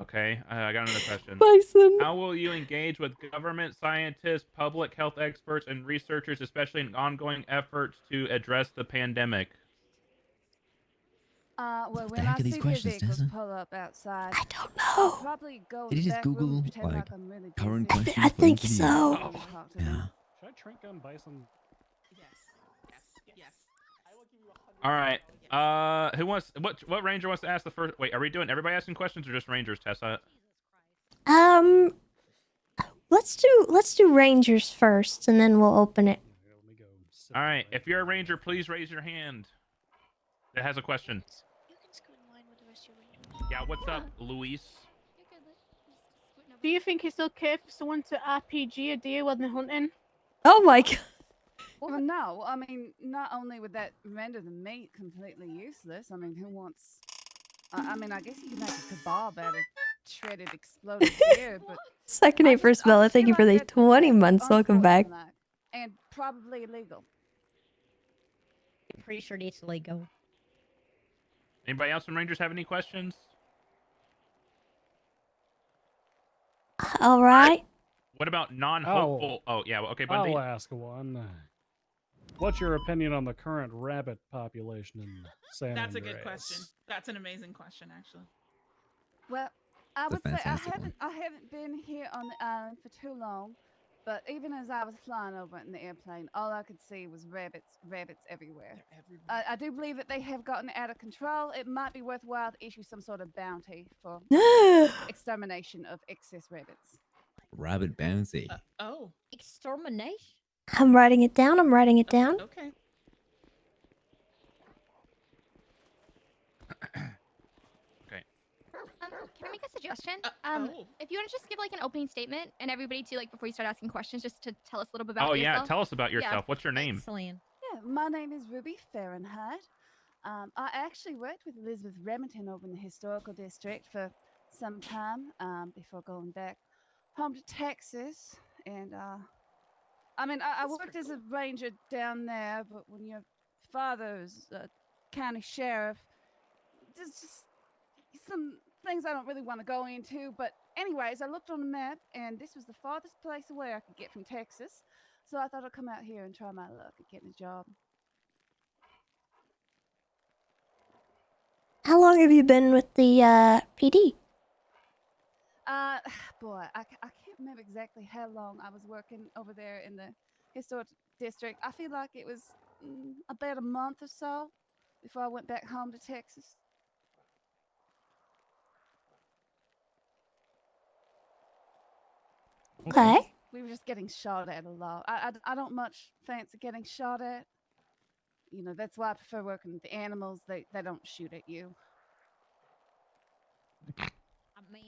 D: Okay, I got another question.
B: Bison.
D: How will you engage with government scientists, public health experts, and researchers, especially in ongoing efforts to address the pandemic?
O: Well,
F: the
O: when
F: heck
O: I
F: are these
O: see their
F: questions,
O: vehicles
F: Tessa?
O: pull up outside,
B: I don't
O: I'll
B: know.
O: probably go
F: Did
O: in
F: you
O: the
F: just
O: back room and
F: Google
O: pretend
F: like
O: I'm really
F: current
O: busy.
F: questions
B: I
F: for
B: think
F: interviews?
B: so.
O: and talk to
F: Yeah.
O: them.
I: Should I trink gun Bison?
Q: Yes.
D: All right. Who wants? What ranger wants to ask the first? Wait, are we doing everybody asking questions or just rangers, Tessa?
B: Let's do Rangers first, and then we'll open it.
D: All right. If you're a ranger, please raise your hand. That has a question.
C: You can scoot in line with the rest of your rangers.
D: Yeah. What's up, Luis?
C: You're good. Let's just scoot over.
M: Do you think it's okay for someone to RPG a deer when they're hunting?
B: Oh my god.
O: Well, no. I mean, not only would that render the meat completely useless. I mean, who wants? I mean, I guess you can make a kebab out of shredded, exploded deer, but
B: Second A first Bella, thank you for the 20 months. Welcome back.
O: unsportsmanlike and probably illegal.
P: I'm pretty sure it's illegal.
D: Anybody else from Rangers have any questions?
B: All right.
D: What about non-hopeful? Oh yeah. Okay, Bundy.
I: I'll ask one. What's your opinion on the current rabbit population in San
Q: That's a
I: Andreas?
Q: good question. That's an amazing question, actually.
O: Well, I
F: It's a
O: would say I
F: fantastic
O: haven't been here on the island for too long, but even as I was flying over in the airplane, all I could see was rabbits everywhere. I do believe that they have gotten out of control. It might be worthwhile to issue some sort of bounty for extermination of excess rabbits.
F: Rabbit bouncy.
Q: Oh.
P: Extermination?
B: I'm writing it down.
Q: Okay.
D: Okay.
C: Can I make a suggestion?
Q: Oh.
C: If you want to just give like an opening statement and everybody to like before you start asking questions, just to tell us a little bit about
D: Oh
C: yourself.
D: yeah. Tell us about
C: Yeah.
D: yourself. What's your name?
P: Excellent.
O: Yeah, my name is Ruby Fahrenheit. I actually worked with Elizabeth Remington over in the historical district for some time before going back home to Texas. And I mean, I worked as a ranger down there, but when your father's a county sheriff, there's just some things I don't really want to go into. But anyways, I looked on the map, and this was the farthest place away I could get from Texas. So I thought I'd come out here and try my luck at getting a job.
B: How long have you been with the PD?
O: Boy, I can't remember exactly how long I was working over there in the historic district. I feel like it was about a month or so before I went back home to Texas.
B: Okay.
O: We were just getting shot at a lot. I don't much fancy getting shot at. You know, that's why I prefer working with the animals. They don't shoot at you.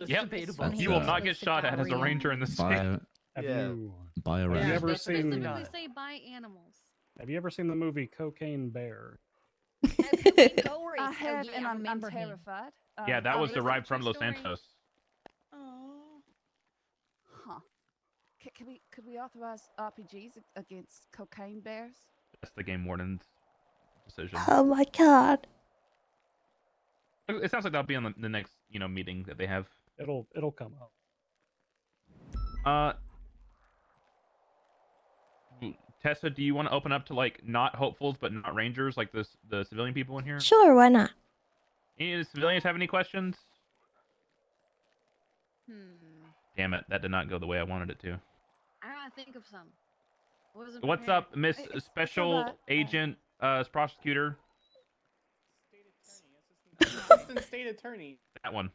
D: Yep. You will not get shot at as a ranger in the state.
I: Have
L: Yeah.
I: you
F: Have
I: you ever seen?
J: Specifically say by animals.
I: Have you ever seen the movie Cocaine Bear?
O: I have, and I'm terrified.
D: Yeah, that was
O: Is it a
D: derived from
O: true
D: Los
O: story?
D: Santos.
O: Huh. Could we authorize RPGs against cocaine bears?
D: That's the game warden's decision.
B: Oh my god.
D: It sounds like that'll be on the next, meeting that they have.
I: It'll come up.
D: Tessa, do you want to open up to like not hopefuls but not rangers, like the civilian people in here?
B: Sure, why not?
D: Any of the civilians have any questions? Damn it, that did not go the way I wanted it to.
J: I gotta think of some. Wasn't
D: What's
J: prepared.
D: up, Miss Special Agent Prosecutor?
R: Assistant State Attorney.
D: That one.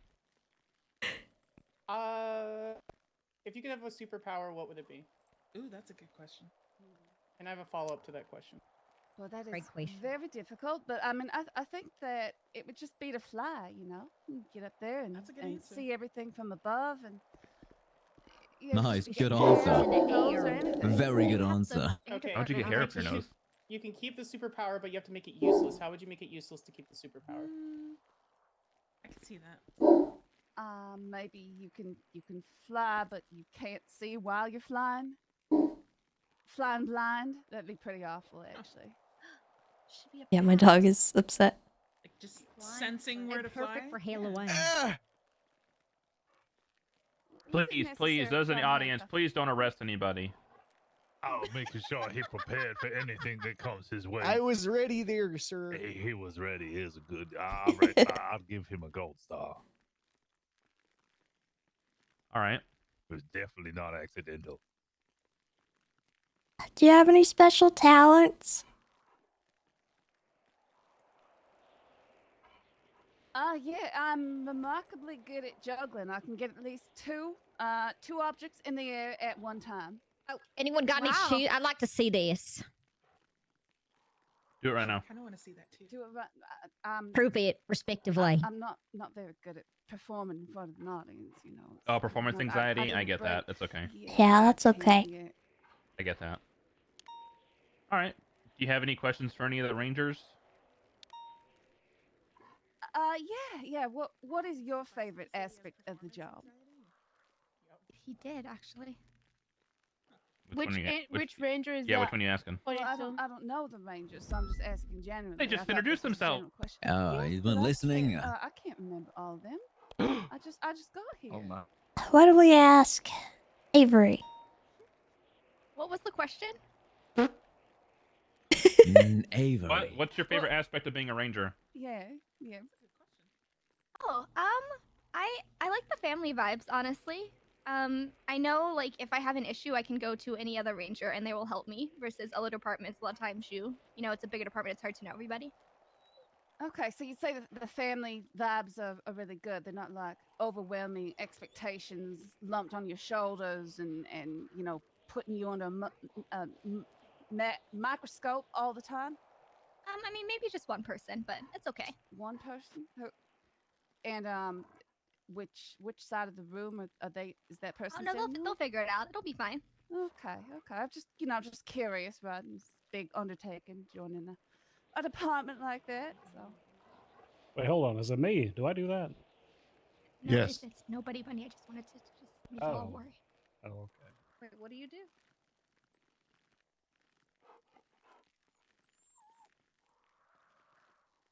R: If you could have a superpower, what would it be?
Q: Ooh, that's a good question.
R: And I have a follow-up to that question.
O: Well, that
P: Great
O: is
P: question.
O: very difficult, but I mean, I think that it would just be to fly, get up there and
Q: answer.
O: see everything from above and.
F: Nice,
O: just
F: good
O: shoot
F: answer.
O: arrows or anything.
F: Very good answer.
R: Okay.
D: How'd you get hair up your nose?
R: You can keep the superpower, but you have to make it useless. How would you make it useless to keep the superpower?
J: I can see that.
O: Maybe you can fly, but you can't see while you're flying. Flying blind. That'd be pretty awful, actually.
B: Yeah, my dog is upset.
J: Like just sensing where to fly.
P: Perfect for Halloween.
D: Please, those in the audience, please don't arrest anybody.
N: Oh, making sure he prepared for anything that comes his way.
S: I was ready there, sir.
N: Hey, he was ready. Here's a good. All right, I'll give him a gold star.
D: All right.
N: It was definitely not accidental.
B: Do you have any special talents?
O: Yeah, I'm remarkably good at juggling. I can get at least two objects in the air at one time.
P: Oh, anyone got any shoes? I'd like to see this.
D: Do it right now.
J: I kind of want to see that too.
O: Do it right.
P: Prove it, respectively.
O: I'm not very good at performing in front of an audience, you know.
D: Oh, performance anxiety. I
O: didn't
D: get
O: break-
D: that. It's okay.
B: Yeah, that's okay.
O: Yeah.
D: I get that. All right. Do you have any questions for any of the Rangers?
O: Yeah. What is your favorite aspect of the job?
C: He did actually.
D: Which
M: Which ranger is
D: Yeah,
M: that?
D: which one are you asking?
O: Well, I don't know the Rangers, so I'm just asking generally.
D: They just
O: I thought
D: introduced
O: this was a
D: themselves.
O: general question.
F: Oh,
O: Yes,
F: he's
O: but
F: been
O: I
F: listening.
O: can't, I can't remember all of them. I just got here.
L: Oh my.
B: Why don't we ask Avery?
C: What was the question?
F: Avery.
D: What's your favorite aspect of being a Ranger?
O: Yeah.
C: Oh, I like the family vibes, honestly. I know, like, if I have an issue, I can go to any other ranger and they will help me. Versus other departments, a lot of times you know, it's a bigger department, it's hard to know everybody.
O: Okay, so you'd say that the family vibes are really good. They're not like overwhelming expectations lumped on your shoulders and you know, putting you under a microscope all the time.
C: I mean, maybe just one person, but it's okay.
O: One person? And which side of the room are they? Is that person?
C: Oh no,
O: sitting
C: they'll figure it out. It'll be fine.
O: Okay. I'm just just curious, right? This big undertaking, joining a department like that. So.
I: Wait, hold on. Is it me? Do I do that?
C: No,
S: Yes.
C: it's nobody, Bunny. I just wanted to just make you all
I: Oh.
C: worry.
I: Oh, okay.
M: Wait, what do you do?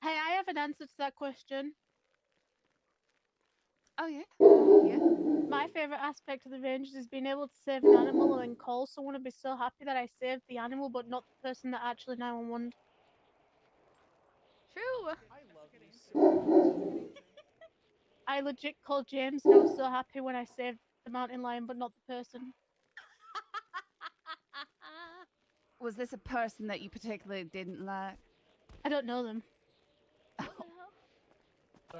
M: Hey, I have an answer to that question.
O: Oh yeah.
M: My favorite aspect of the Rangers is being able to save an animal or then call someone and be so happy that I saved the animal, but not the person that actually 911.
C: True.
M: I legit called James and I was so happy when I saved the mountain lion, but not the person.
O: Was this a person that you particularly didn't like?
M: I don't know them.
Q: I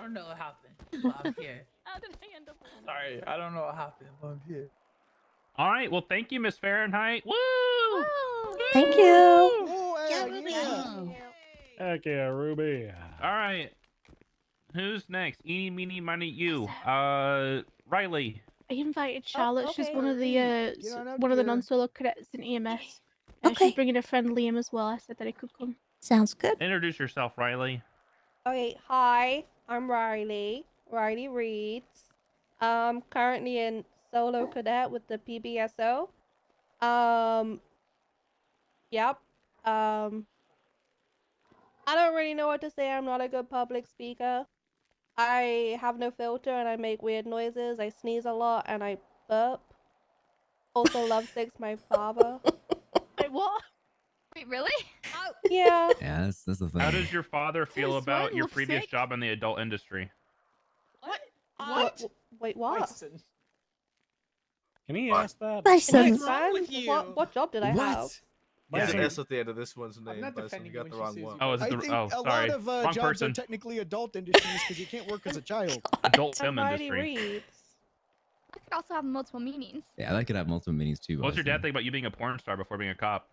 Q: don't know what happened. But I'm here.
C: How did I end up?
Q: Sorry, I don't know what happened, but I'm here.
D: All right. Well, thank you, Miss Fahrenheit. Woo!
B: Thank you.
S: Oh,
I: Heck yeah, Ruby.
D: All right. Who's next? Eeny, meeny, miny, you. Riley.
M: I invited Charlotte. She's
S: okay.
M: one of the
S: Get on up
M: one of the
S: here.
M: non-solo cadets in EMS. And
B: Okay.
M: she's bringing a friend Liam as well. I said that he could come.
B: Sounds good.
D: Introduce yourself, Riley.
T: Okay, hi, I'm Riley Reeds. Currently in solo cadet with the PBSO. Yep. I don't really know what to say. I'm not a good public speaker. I have no filter and I make weird noises. I sneeze a lot and I burp. Also, lovesick's my father.
M: Wait, what?
C: Wait, really?
T: Yeah.
F: Yeah, that's the thing.
D: How does your father feel
M: Yes,
D: about
M: right,
D: your
M: looks
D: previous
M: sick.
D: job in the adult industry?
T: Wait, what?
R: Bison.
I: Can he ask that?
B: Bison.
T: What's wrong with you? What job did I have?
L: There's an
I: Bison.
L: S at the end of this one's name.
R: not
L: Bison,
R: defending
L: you
R: you
L: got the
R: when she
L: wrong
R: sues
L: one.
R: you.
D: Oh, is
S: I
D: it the?
S: think
D: Oh,
S: a
D: sorry.
S: lot of
D: Wrong
S: jobs
D: person.
S: are technically adult industries because you can't work as a child.
D: Adult
T: I'm
D: film
T: Riley
D: industry.
T: Reeds.
C: That could also have multiple meanings.
F: Yeah, that could have multiple meanings too.
D: What's your
F: Bison.
D: dad think about you being a porn star before being a cop?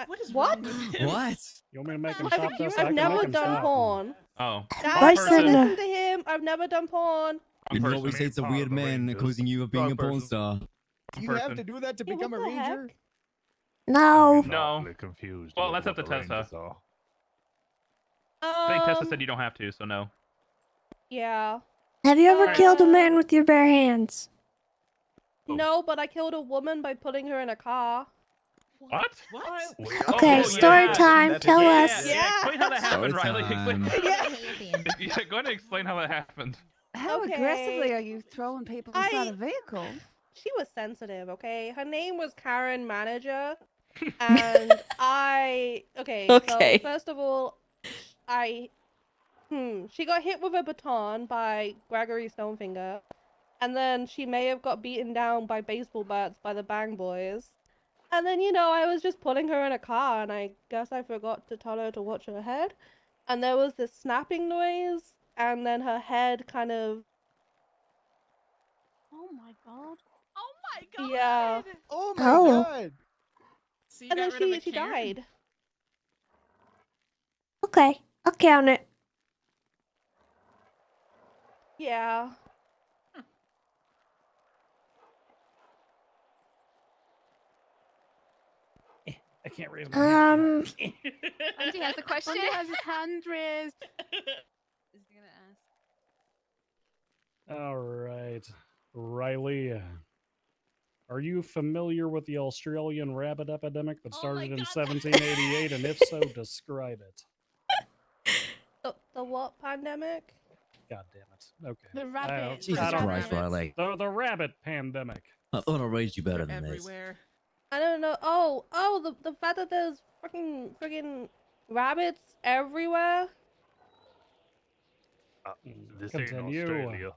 J: What is
T: What?
J: wrong with him?
F: What?
I: You want me to make him stop this? I
T: I've
I: can
T: never
I: make him
T: done
I: stop.
T: porn.
D: Oh.
T: Guys,
D: Wrong
B: Bison.
T: don't
D: person.
T: listen to him. I've never done porn.
F: You know what we
D: person.
F: say? It's a
N: Part of
F: weird
N: the
F: man
N: Rangers.
F: accusing you of being
L: Wrong
F: a porn
L: person.
F: star.
S: You
D: person.
S: have to do that to
T: Yeah,
S: become a
T: what the
S: ranger.
T: heck?
B: No.
N: I'm
D: No.
N: awfully confused.
D: Well,
N: about
D: that's up
N: what
D: to
N: the
D: Tessa.
N: Rangers are.
D: I think Tessa said you don't have to, so no.
M: Yeah.
B: Have you ever killed a man with your bare hands?
M: No, but I killed a woman by putting her in a car.
D: What?
J: What?
B: Okay, story time. Tell us.
D: Yeah, explain how that
F: Story
D: happened, Riley. Explain
F: time.
D: yeah, go ahead and explain how that happened.
O: How aggressively are you throwing people inside a vehicle?
M: She was sensitive, okay? Her name was Karen Manager. And okay,
B: Okay.
M: so first of all, she got hit with a baton by Gregory Stonefinger. And then she may have got beaten down by baseball bats by the Bang Boys. And then, I was just putting her in a car, and I guess I forgot to tell her to watch her head. And there was this snapping noise, and then her head kind of...
J: Oh my god.
C: Oh my god.
M: Yeah.
S: Oh my
B: Oh.
S: god.
J: So you
M: And
J: got
M: then
J: rid of a
M: she
J: Karen?
M: died.
B: Okay, I'll count it.
M: Yeah.
I: I can't raise my hand.
C: Bundy has a question.
E: Bundy has his hand raised.
J: Is he gonna ask?
I: All right, Riley. Are you familiar with the Australian rabbit epidemic that started in 1788? And if so, describe it.
M: The what pandemic?
I: God damn it. Okay.
E: The rabbit.
F: Jesus Christ, Riley.
I: The rabbit pandemic.
F: I thought I raised you better than this.
J: Everywhere.
M: I don't know. Oh, the fact that there's freaking rabbits everywhere.
N: This ain't
I: Continue.
N: Australia.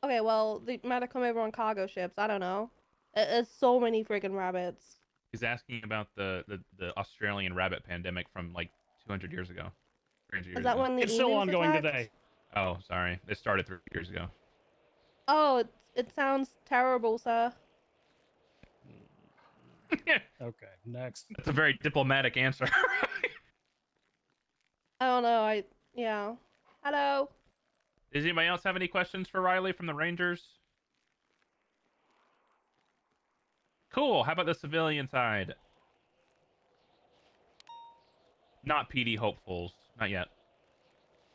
M: Okay, well, they might have come over on cargo ships. I don't know. There's so many freaking rabbits.
D: He's asking about the Australian rabbit pandemic from like 200 years ago. 300 years
M: Is that
D: ago.
M: when the
I: It's still
M: emus
I: ongoing
M: attacked?
I: today.
D: Oh, sorry. It started 3 years ago.
M: Oh, it sounds terrible, sir.
I: Okay, next.
D: That's a very diplomatic answer.
M: I don't know. Yeah. Hello.
D: Does anybody else have any questions for Riley from the Rangers? Cool. How about the civilian side? Not PD hopefuls. Not yet.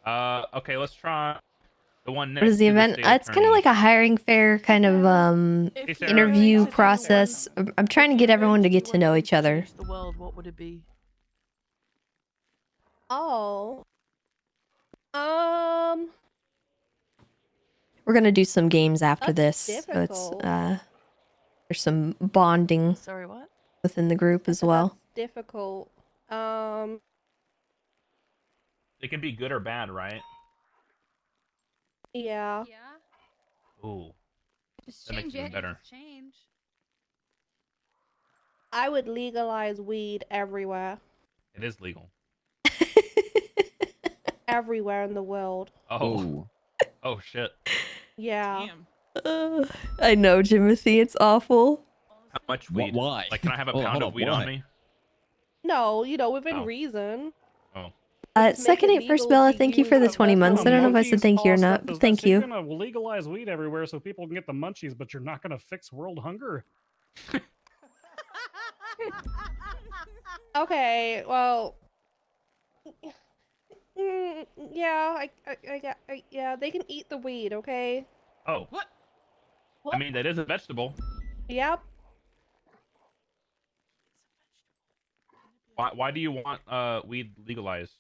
D: Okay, let's try the one next
B: What is the
D: to
B: event?
D: state
B: It's kind of
D: attorney.
B: like a hiring fair kind of
D: Hey, Sarah.
B: interview process. I'm trying to get everyone to get to know each other.
Q: The world, what would it be?
M: Oh.
B: We're gonna do some games after
M: That's
B: this, so it's
M: difficult.
B: there's some bonding
Q: Sorry, what?
B: within the group as well.
M: Difficult.
D: It can be good or bad, right?
M: Yeah.
D: Ooh.
C: Just
D: That makes
C: change
D: it even
C: it.
D: better.
C: Just change.
M: I would legalize weed everywhere.
D: It is legal.
M: Everywhere in the world.
D: Oh. Oh shit.
M: Yeah.
B: I know, Jimothy. It's awful.
D: How much weed?
F: Why?
D: Like, can I have a
F: Hold
D: pound
F: on,
D: of weed on
F: why?
D: me?
M: No, within
D: Oh.
M: reason.
D: Oh.
M: Just make
B: Second
M: it
B: Eight First
M: legal
B: Bella,
M: to
B: thank you for the
M: use.
B: 20 months. I don't know if I
I: Monkey's
B: said thank you or
I: paw
B: not,
I: stuff
B: but
I: is
B: thank
I: that. So
B: you.
I: you're gonna legalize weed everywhere so people can get the munchies, but you're not gonna fix world hunger.
M: Okay, well. Yeah, yeah, they can eat the weed, okay?
D: Oh.
Q: What?
D: I mean, that is a vegetable.
M: Yep.
D: Why do you want weed legalized?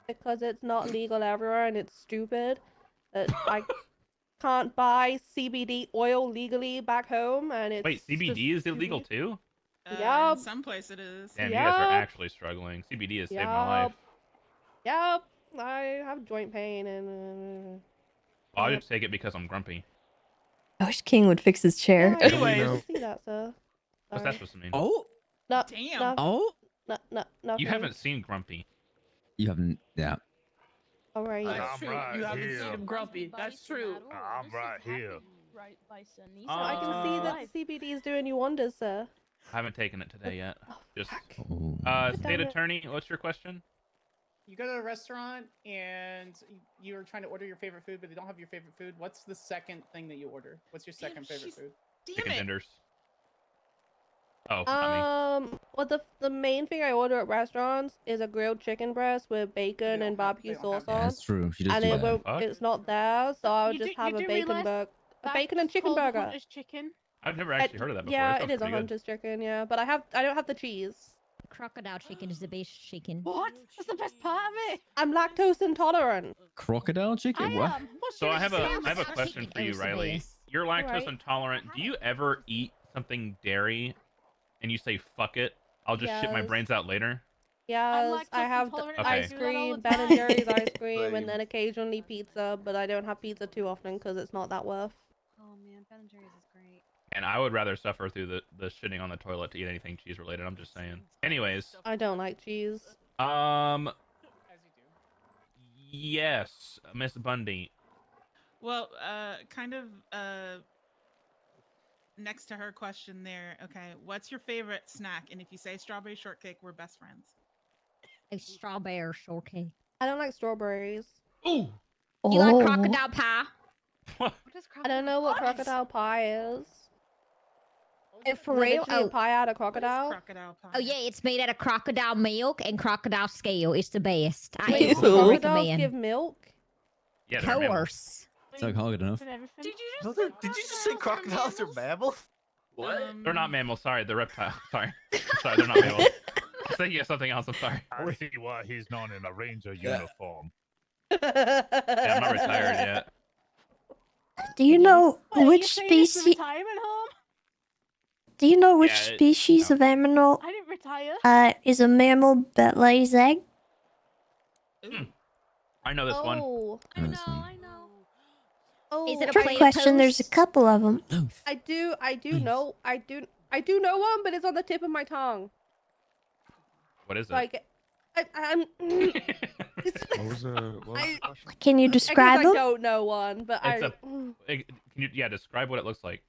M: Because it's not legal everywhere and it's stupid. I can't buy CBD oil legally back home, and it's
D: Wait, CBD is
M: just
D: illegal
M: stupid.
D: too?
M: Yup.
J: In some place it is.
D: Damn, you guys are
M: Yup.
D: actually struggling. CBD has saved my life.
M: Yep. I have joint pain and.
D: I'll just take it because I'm grumpy.
B: I wish King would fix his chair.
M: Yeah, I
D: Anyways.
M: didn't see that, sir.
D: What's
M: Sorry.
D: that supposed to mean?
F: Oh,
M: No,
J: Damn.
M: no,
F: oh,
M: no,
D: You haven't seen Grumpy.
F: you haven't. Yeah.
M: All right.
J: That's
N: I'm
J: true.
N: right
J: You haven't
N: here.
J: seen him grumpy. That's true.
N: I'm right here.
M: I can see that CBD is doing you wonders, sir.
D: I haven't taken it today yet. Just
F: Oh.
D: state
M: Damn it.
D: attorney, what's your question?
R: You go to a restaurant and you're trying to order your favorite food, but they don't have your favorite food. What's the second thing that you order? What's your second favorite food?
D: Chicken tenders. Oh, not me.
T: Well, the main thing I order at restaurants is a grilled chicken breast with bacon and barbecue sauce on.
F: That's true. She does
T: And
F: do
T: it
F: that.
T: won't, it's not there, so I'll
M: You
T: just
M: do-
T: have
M: you
T: a
M: do
T: bacon
M: realise
T: burger, a
M: that's
T: bacon and
M: just
T: chicken
M: called
T: burger.
M: Hunter's chicken.
D: I've never actually heard of that before.
T: Yeah,
D: That
T: it
D: sounds
T: is a
D: pretty good.
T: hunter's chicken. Yeah, but I don't have the cheese.
P: Crocodile chicken is the best chicken.
M: What? That's the best part of it.
T: I'm lactose intolerant.
F: Crocodile chicken? What?
D: So I have a question for you,
P: Chicken
D: Riley.
P: is
D: You're lactose
T: Right.
D: intolerant. Do you ever eat something dairy, and you say "fuck it"? I'll just shit my
T: Yes.
D: brains out later.
T: Yes, I
M: lactose
T: have
M: intolerant
D: and I
T: ice
D: do
M: that all
T: cream,
M: the
T: Ben and
M: time.
T: Jerry's ice cream, and
L: Same.
T: then occasionally pizza, but I don't have pizza too often because it's not that worth.
O: Oh man, Ben and Jerry's is great.
D: And I would rather suffer through the shitting on the toilet to eat anything cheese related. I'm just saying. Anyways,
T: I don't like cheese.
D: yes, Miss Bundy.
U: Well, kind of next to her question there. Okay, what's your favorite snack? And if you say strawberry shortcake, we're best friends.
P: A strawberry shortcake.
T: I don't like strawberries.
D: Ooh.
P: You like crocodile pie?
T: I don't know what crocodile pie is.
P: For
T: Is it
P: real?
T: literally a pie out of crocodile?
U: Crocodile pie.
P: Oh yeah, it's made out of crocodile milk and crocodile scale. It's the best. I
T: Wait,
P: absolutely
T: crocodiles
P: recommend.
T: give milk?
D: Yeah,
P: Of
D: they're mammals.
P: course.
F: It's like hard enough.
L: Did you just say crocodiles are mammals? What?
D: They're not mammals. Sorry, they're reptiles. Sorry, sorry, they're not mammals. I was thinking of something else. I'm sorry.
N: I see why he's not in a ranger uniform.
D: Yeah, I'm not retired yet.
B: Do you know
M: What,
B: which
M: you saying it's the
B: species?
M: retirement home?
B: Do you know which
D: Yeah,
B: species of animal
M: I didn't retire.
B: is a mammal that lays egg?
D: I know this one.
T: Oh,
B: I
T: know. Oh,
P: Is it a
B: Trick question. There's a couple of them.
T: I do know one, but it's on the tip of my tongue.
D: What is it?
T: Like, I'm.
G: What was the question?
B: Can you describe
T: I
B: them?
T: don't know one, but
D: It's can you describe what it looks like?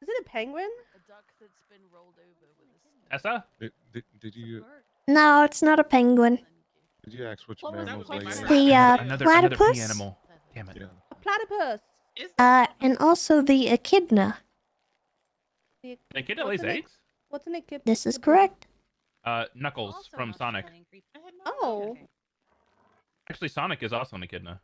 T: Is it a penguin?
O: A duck that's been rolled over with a
D: Tessa?
G: Did you
B: No, it's not a penguin.
G: ask which
M: What was
G: mammals
M: the
G: lay
M: question?
G: eggs?
B: The
D: another pea
B: platypus,
D: animal. Damn it.
T: A platypus.
B: and also the echidna.
D: Nakkida lays eggs?
T: What's an echidna?
B: This is correct.
D: Knuckles from Sonic.
T: Oh.
D: Actually, Sonic is also an echidna.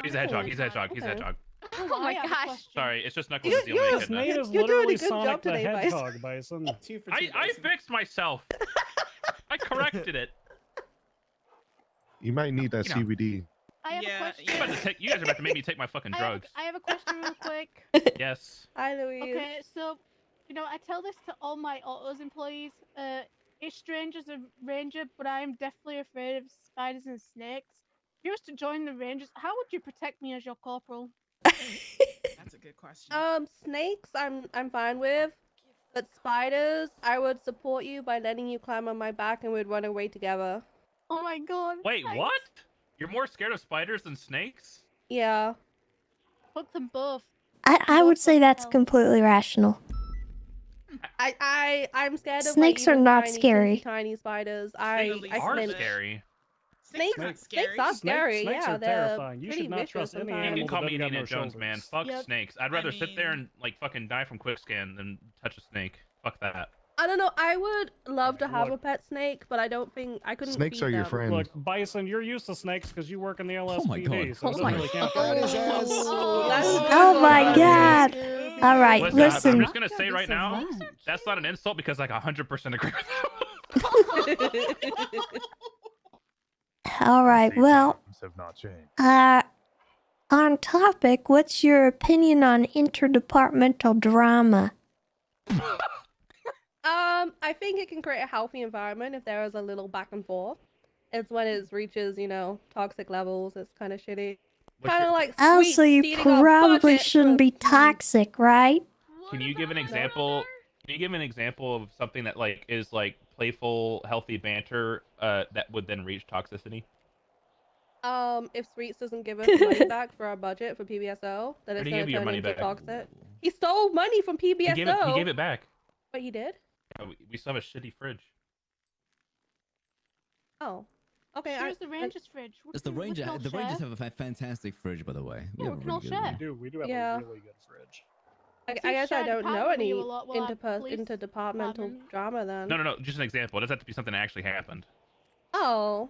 D: He's a hedgehog. He's a hedgehog. He's a
T: Okay.
D: hedgehog.
C: Oh my gosh.
D: Sorry, it's just Knuckles is the only
I: His
D: echidna.
I: name is
T: You're doing a
I: literally
T: good job
I: Sonic the
T: today, Bison.
I: Hedgehog, Bison.
D: I fixed myself. I corrected it.
G: You might need that
D: You know.
G: CBD.
M: I have a question.
D: You guys are about to make me take my fucking drugs.
M: I have a question real quick.
D: Yes.
T: Hi, Louise.
M: Okay, so, I tell this to all my autos employees. It's strange as a ranger, but I'm definitely afraid of spiders and snakes. If you was to join the rangers, how would you protect me as your corporal?
U: That's a good question.
T: Snakes, I'm fine with, but spiders, I would support you by letting you climb on my back, and we'd run away together.
M: Oh my god.
D: Wait,
M: thanks.
D: what? You're more scared of spiders than snakes?
T: Yeah.
M: Fuck them both.
B: I would say that's completely rational.
T: I'm scared of
B: Snakes
T: like,
B: are
T: even
B: not
T: tiny,
B: scary.
T: tiny spiders.
D: Snakes
T: I
D: are
T: flinch.
D: scary.
T: Snakes are scary.
I: Snakes
T: Yeah,
I: are
T: they're
I: terrifying. You
T: pretty
I: should not
T: vicious
I: trust any
T: sometimes.
D: You
I: animal
D: can call
I: that
D: me
I: doesn't got
D: Indiana
I: no
D: Jones, man.
I: shoulders.
D: Fuck
M: Yep.
D: snakes. I'd rather sit there and like fucking die from quickscan than touch a snake. Fuck that.
T: I don't know. I would love to have a pet snake, but I don't think I couldn't.
G: Snakes
T: feed
G: are your
T: them.
G: friend.
I: Look, Bison, you're used to snakes because you work in the LSPD,
F: my God.
I: so it doesn't really count.
B: Oh my god! All right,
D: I'm
B: listen.
D: just gonna say right now, that's not an insult because I 100% agree with that.
B: All right, well,
N: Times have not changed.
B: on topic, what's your opinion on interdepartmental drama?
T: I think it can create a healthy environment if there is a little back and forth. It's when it reaches, toxic levels. It's kind of shitty. Kind of like
B: Oh,
T: sweet
B: so you
T: stealing our
B: probably
T: budget
B: shouldn't be toxic, right?
D: Can you give an example? Can you give an example of something that like is like playful, healthy banter that would then reach toxicity?
T: If Sweets doesn't give us the money back for our budget for PBSO, then
D: Where
T: it's
D: did he
T: gonna
D: give you your
T: turn
D: money
T: into
D: back?
T: toxic. He stole money from PBSO.
D: He gave it back.
T: But he did?
D: Oh, we still have a shitty fridge.
T: Oh. Okay.
M: Here's the Rangers fridge.
F: Does the Rangers have a fantastic fridge, by the way. We have a
M: we can all
F: really good
M: share.
F: one.
I: We do have
T: Yeah.
I: a really good fridge.
T: I
M: Since
T: guess I
M: shared
T: don't know
M: apartment with
T: any
M: you a lot, we'll have police
T: interdepartmental
M: department.
T: drama then.
D: No. Just an example. It doesn't have to be something that actually happened.
T: Oh.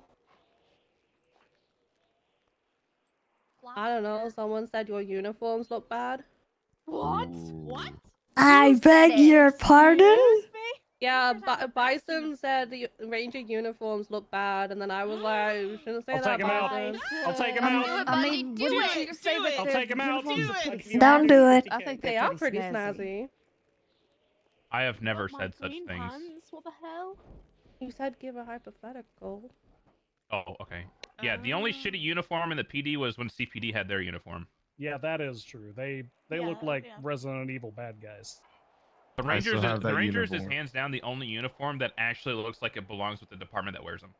T: I don't know. Someone said your uniforms look bad.
J: What? What?
B: I beg your pardon?
T: Yeah, Bison said the Ranger uniforms look bad, and then I was like, you shouldn't say
I: I'll
T: that,
I: take him out.
T: Bison.
I: I'll take him out.
O: I mean, wouldn't you say that
I: I'll
O: their
I: take him out.
O: uniforms are pretty snazzy?
B: Don't do it.
O: I think
T: They
O: they're
T: are pretty
O: snazzy.
T: snazzy.
D: I have never said such
M: Green
D: things.
M: pants? What the hell?
T: You said give a hypothetical.
D: Oh, okay. Yeah, the only shitty uniform in the PD was when CPD had their uniform.
I: Yeah, that is true. They look like Resident Evil bad guys.
D: The
G: I still have
D: The
G: that
D: Rangers is
G: uniform.
D: hands down the only uniform that actually looks like it belongs with the department that wears them.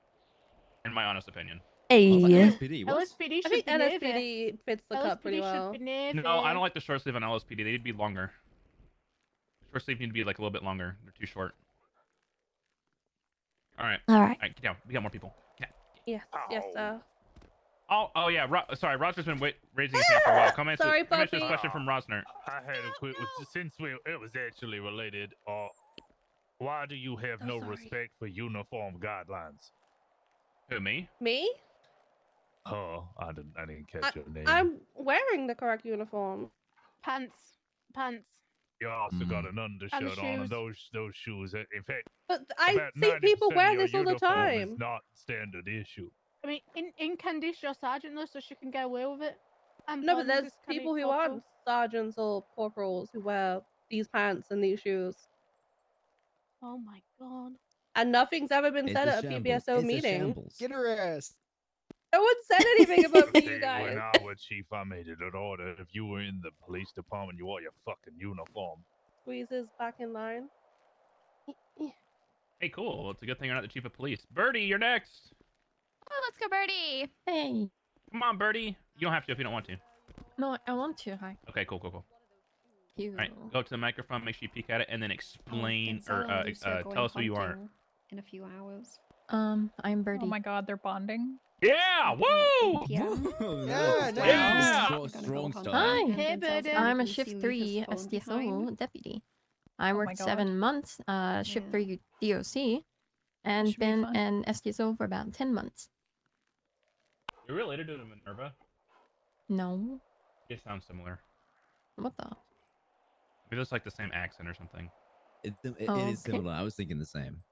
D: In my honest opinion.
B: Hey.
I: LSPD, what?
M: LSPD
T: I
M: should
T: think
M: be navy.
T: NSPD fits the cut pretty
M: LSPD
T: well.
M: should be navy.
D: No, I don't like the short sleeve on LSPD. They need to be longer. Short sleeve need to be like a little bit longer. They're too short. All right.
B: All right.
D: Get down. We got more people. Get down.
T: Yes, sir.
D: Oh yeah. Sorry, Roger's been raising his hand for a while. Come answer,
T: Sorry,
D: come answer this
T: puppy.
D: question from Rosner.
N: I had a quick. Since it was actually related. Why do you have no respect for uniform guidelines?
D: Who, me?
T: Me?
N: Oh, I didn't catch your name.
T: I'm wearing the correct uniform.
M: Pants.
N: You also got an undershirt on, and
M: shoes.
N: those shoes. In fact,
T: But I
N: about
T: see
N: 90%
T: people
N: of
T: wear
N: your
T: this all the
N: uniform
T: time.
N: Is not standard issue.
M: I mean, in Candice, your sergeant though, so she can get away with it.
T: No, but there's people who aren't sergeants or corporals who wear these pants and these shoes.
M: Oh my god.
T: And nothing's ever been
F: It's
T: said
F: a
T: at a
F: shambles.
T: PBSO
F: It's a
T: meeting.
F: shambles.
S: Get her ass.
T: No one said anything about
N: Hey,
T: you guys.
N: When I was chief, I made it an order. If you were in the police department, you wore your fucking uniform.
T: Squeezes back in line.
D: Hey, cool. Well, it's a good thing you're not the chief of police. Birdie, you're next.
C: Oh, let's go, Birdie.
B: Hey.
D: Come on, Birdie. You don't have to if you don't want to.
B: No, I want to. Hi.
D: Okay, cool.
B: You.
D: All right, go to the microphone, make sure you peek at it, and then explain or tell us who you are.
E: In a few hours.
B: I'm Birdie.
A: Oh my god, they're bonding.
D: Yeah! Woo!
E: Yeah.
D: Yeah!
F: Strong start.
B: Hi.
M: Hey, Birdie.
B: I'm a Shift 3 SDSO deputy. I
A: Oh my
B: worked
A: God.
B: 7 months, Shift 3 DOC, and
A: Should be
B: been
A: fun.
B: an SDSO for about 10 months.
D: You're related to Minerva?
B: No.
D: It sounds similar.
B: What the?
D: Maybe it's like the same accent or something.
F: It is
B: Okay.
F: similar. I was thinking the same.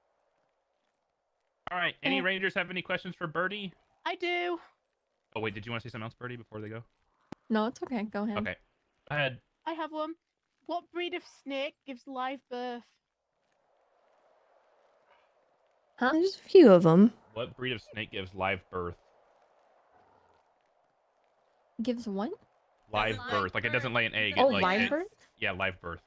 D: All right, any Rangers have any questions for Birdie?
M: I do.
D: Oh, wait, did you want to say something else, Birdie, before they go?
B: No, it's okay. Go ahead.
D: Okay. Go ahead.
M: I have one. What breed of snake gives live birth?
B: Huh? There's a few of them.
D: What breed of snake gives live birth?
B: Gives what?
D: Live birth. Like, it doesn't lay an egg.
B: Oh,
D: it, like,
B: live birth?
D: Yeah, live birth.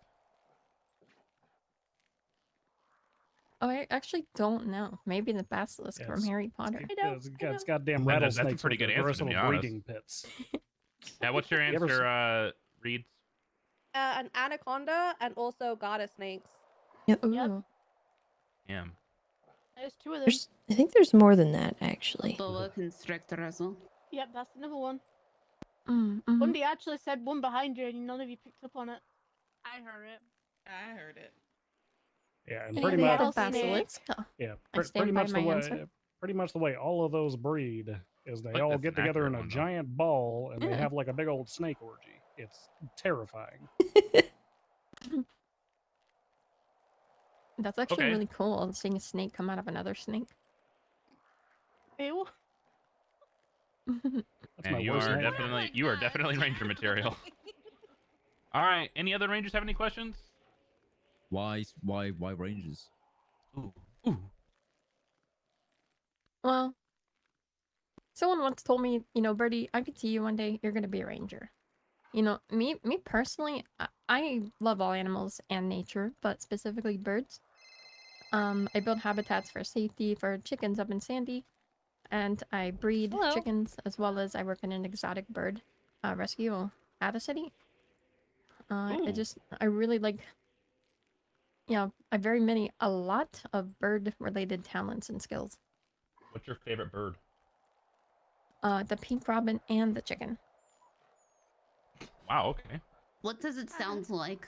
B: Oh, I actually don't know. Maybe the basilisk from
I: Yes.
B: Harry Potter.
I: It's goddamn
D: Well,
I: rattlesnakes.
D: that's a pretty
I: with
D: good
I: their
D: answer, to
I: versatile
D: be honest.
I: breeding pits.
D: Yeah, what's your
I: You ever
D: answer, Reed?
T: An anaconda and also goddess snakes.
B: Yeah, ooh.
D: Damn.
M: There's two of them.
B: I think there's more than that, actually.
O: Boa constrictor as well.
M: Yep, that's another one.
B: Mm-hmm.
M: Bundy actually said one behind you, and none of you picked up on it.
U: I heard it.
I: Yeah, and
B: Any
I: pretty much.
B: other basilisk?
I: Yeah,
B: I stand
I: pretty
B: by
I: much
B: my
I: the way.
B: answer.
I: Pretty much the way all of those breed is they
D: Like
I: all
D: that's
I: get
D: an
I: together
D: accurate
I: in a
D: one, though.
I: giant ball and they have like a big old snake orgy. It's terrifying.
B: That's actually
D: Okay.
B: really cool, seeing a snake come out of another snake.
M: Ew.
I: That's
D: And
I: my
D: you
I: worst
D: are
I: nightmare.
D: definitely Ranger material. All right. Any other Rangers have any questions?
F: Why Rangers?
D: Ooh.
B: Well, someone once told me, Birdie, I could see you one day. You're gonna be a ranger. Me personally, I love all animals and nature, but specifically birds. I build habitats for safety for chickens up in Sandy, and I breed
A: Hello.
B: chickens as well as I work in an exotic bird rescue at a city. I really like. A lot of bird-related talents and skills.
D: What's your favorite bird?
B: The pink robin and the chicken.
D: Wow. Okay.
O: What does it sound like?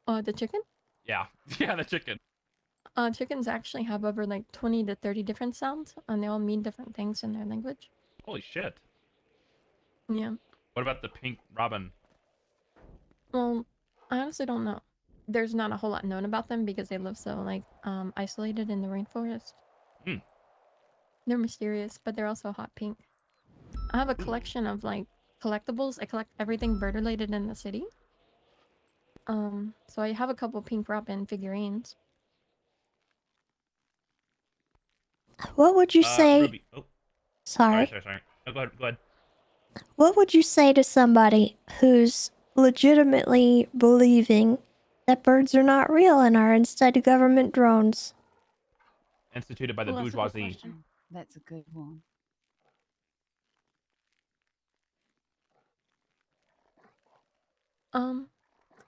A: The chicken?
D: Yeah, yeah, the chicken.
A: Chickens actually have over like 20 to 30 different sounds, and they all mean different things in their language.
D: Holy shit.
A: Yeah.
D: What about the pink robin?
A: Well, I honestly don't know. There's not a whole lot known about them because they live so like isolated in the rainforest.
D: Hmm.
A: They're mysterious, but they're also hot pink. I have a collection of like collectibles. I collect everything bird related in the city. So I have a couple pink robin figurines.
B: What would you say?
D: Ruby. Oh.
B: Sorry.
D: Sorry. Oh, go ahead.
B: What would you say to somebody who's legitimately believing that birds are not real and are instead government drones?
D: Instituted by the
O: Well, that's a good
D: bourgeoisie.
O: question. That's a good one.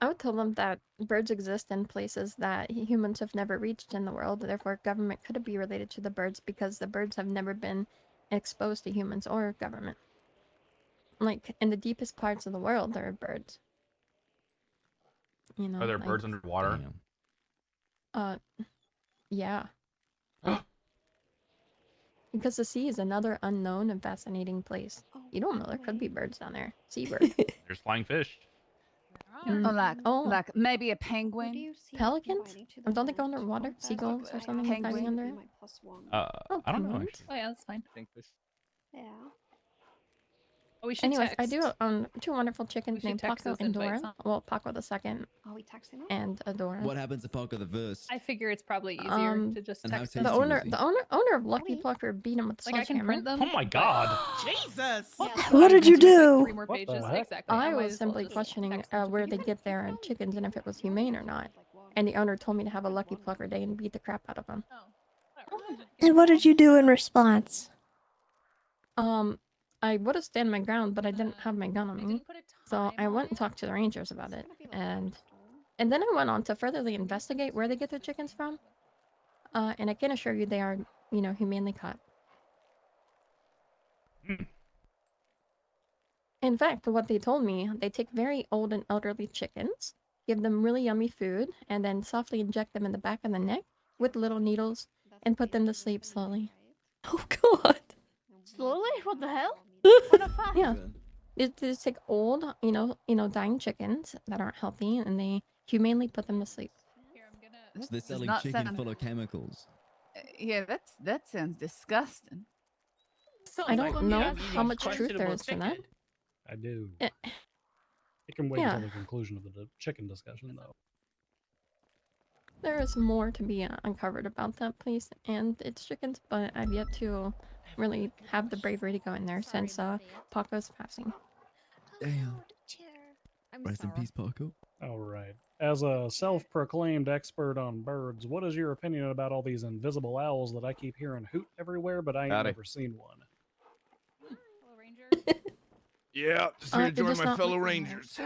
A: I would tell them that birds exist in places that humans have never reached in the world. Therefore, government could be related to the birds because the birds have never been exposed to humans or government. Like in the deepest parts of the world, there are birds. You know,
D: Are there
A: like,
D: birds underwater?
A: Yeah. Because the sea is another unknown and fascinating place. You don't know there could be birds down there. Seabird.
D: There's flying fish.
O: Like maybe a penguin.
A: Pelicans? Don't they go underwater? Seagulls or something diving under?
D: I don't know.
A: penguins?
D: Actually.
V: Oh yeah, that's fine.
O: Yeah.
V: Oh, we should
A: Anyways,
V: text.
A: I do two wonderful chickens
V: should
A: named
V: text
A: Paco
V: those
A: and
V: invites,
A: Dora.
V: huh?
A: Well, Paco the second.
O: Are we texting them?
A: And Adora.
F: What happens to Paco the first?
V: I figure it's probably easier to just
F: And how
V: text
F: tasty
A: The
V: them.
A: owner, owner of Lucky Plucker beat him with a
V: Like I can
A: sledgehammer.
V: print them.
D: Oh my god.
V: Jesus!
B: What did you do?
V: 3 more
I: What the
V: pages.
I: heck?
V: Exactly.
A: I
V: might
A: was
V: as well
A: simply
V: just
A: questioning
V: text them to
A: where
V: people.
A: they get their chickens and if it was humane or not. And the owner told me to have a Lucky Plucker day and beat the crap out of them.
B: And what did you do in response?
A: I would have stand my ground, but I didn't have my gun on me. So I went and talked to the rangers about it. And then I went on to furtherly investigate where they get their chickens from. And I can assure you they are, humanely caught. In fact, what they told me, they take very old and elderly chickens, give them really yummy food, and then softly inject them in the back of the neck with little needles and put them to sleep slowly.
B: Oh god.
M: Slowly? What the hell?
A: Yeah. They just take old, dying chickens that aren't healthy and they humanely put them to sleep.
F: So they're
O: does
F: selling
O: not
F: chicken
O: sound-
F: full of chemicals.
O: Yeah, that sounds disgusting.
A: I don't know how much truth there is to that.
I: I do.
A: Eh.
I: It can wait
A: Yeah.
I: until the conclusion of the chicken discussion, though.
A: There is more to be uncovered about that place and its chickens, but I've yet to really have the bravery to go in there since Paco's passing.
F: Damn. Rest in peace, Paco.
I: All right. As a self-proclaimed expert on birds, what is your opinion about all these invisible owls that I keep hearing hoot everywhere, but I ain't
L: Howdy.
I: never seen one?
K: Yeah, just here to
A: they're
K: join
A: just
K: my
A: not
K: fellow
A: looking
K: rangers.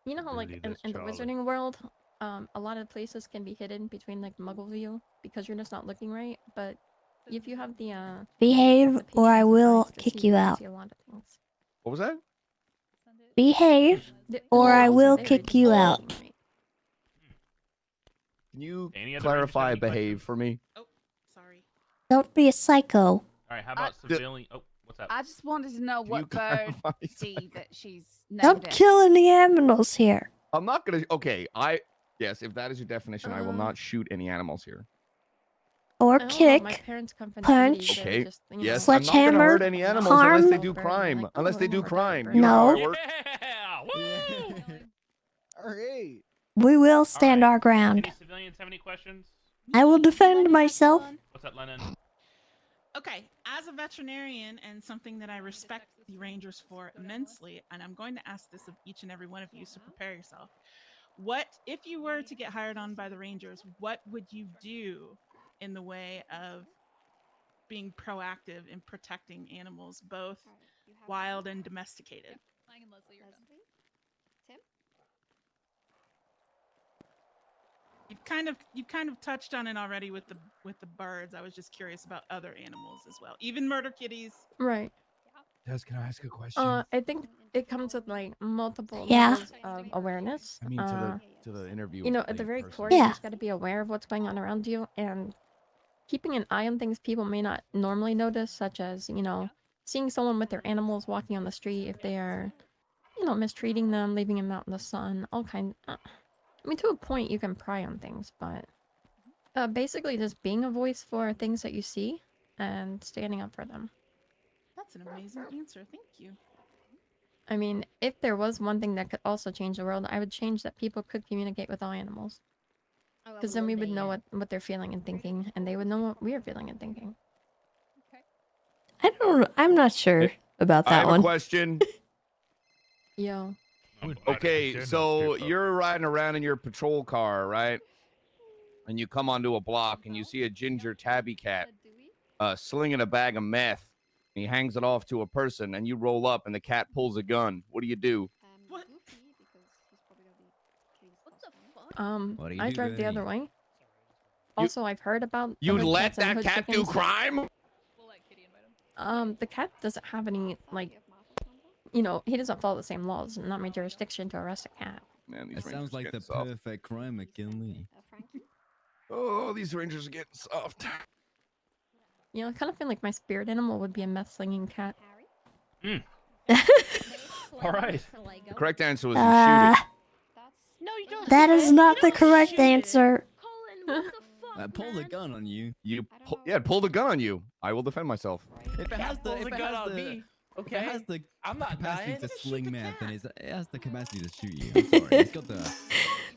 A: You know how, like,
N: Really,
A: in
N: that's
A: the
N: Charlie.
A: wizarding world, a lot of places can be hidden between, like, muggle view because you're just not looking right, but if you have the,
B: Behave or I will
A: to
B: kick
A: see,
B: you
A: can
B: out.
A: see a lot of things.
L: What was that?
B: Behave or I will kick you out.
L: Can you
D: Any other
L: clarify
D: rangers have any
L: behave for me?
B: Don't be a psycho.
D: All right, how about civilian? Oh, what's up?
O: I just wanted to know
L: you
O: what bird
L: clarify
O: that she's named
B: Don't
O: after.
B: kill any animals here.
L: I'm not gonna. Okay, yes, if that is your definition, I will not shoot any animals here.
B: Or
A: I don't know,
B: kick,
A: my parents come from the
B: punch,
A: 80s, they're
L: Okay.
A: just,
L: Yes, I'm not gonna
B: sledgehammer,
L: hurt any animals
B: harm.
L: unless they do crime. Unless they do crime. You know how
B: No.
L: it works.
S: Alright.
B: We will stand our ground.
D: Any civilians have any questions?
B: I will defend myself.
D: What's up, Lennon?
U: Okay, as a veterinarian and something that I respect the Rangers for immensely, and I'm going to ask this of each and every one of you, so prepare yourself. What, if you were to get hired on by the Rangers, what would you do in the way of being proactive in protecting animals, both wild and domesticated?
M: Tim?
U: You've kind of touched on it already with the birds. I was just curious about other animals as well, even murder kitties.
A: Right.
K: Tess, can I ask a question?
A: I think it comes with like multiple
B: Yeah.
A: levels of awareness.
K: I mean, to the interview.
A: You know,
K: with
A: at the very
K: person.
A: core, you
B: Yeah.
A: just got to be aware of what's going on around you and keeping an eye on things people may not normally notice, such as, you know, seeing someone with their animals walking on the street if they are, you know, mistreating them, leaving them out in the sun, all kinds. I mean, to a point, you can pry on things, but basically just being a voice for things that you see and standing up for them.
U: That's an amazing answer. Thank you.
A: I mean, if there was one thing that could also change the world, I would change that people could communicate with all animals. Because then we would know what they're feeling and thinking, and they would know what we are feeling and thinking.
B: I'm not sure about
K: I
B: that
K: have
B: one.
K: a question.
A: Yo.
K: Okay, so you're riding around in your patrol car, right? And you come onto a block and you see a ginger tabby cat slinging a bag of meth. And he hangs it off to a person, and you roll up, and the cat pulls a gun. What do you do?
U: What?
F: What do you
A: I
F: do,
A: drive the
F: Bernie?
A: other way. Also, I've heard about the
K: You
A: hood
K: let
A: cats and
K: that
A: hood
K: cat do
A: chickens.
K: crime?
A: The cat doesn't have any, like, you know, he doesn't follow the same laws. Not my jurisdiction to arrest a cat.
K: Man,
F: That sounds like the perfect crime, McKinley.
K: Oh, these rangers are getting soft.
A: You know, I kind of feel like my spirit animal would be a meth-slinging cat.
D: All right.
K: The correct answer was you shoot it.
C: No, you don't.
B: That is not the correct answer.
F: Pull the gun on you.
K: Pull the gun on you. I will defend myself.
F: If it has the,
H: Pull
F: if
H: the
F: it
H: gun
F: has
H: on
F: the,
H: me.
F: if
H: Okay.
F: it has the
H: I'm not
F: capacity
H: dying.
F: to
H: Just
F: sling
H: shoot the
F: meth, then
H: cat.
F: it has the capacity to shoot you. I'm sorry. It's got the.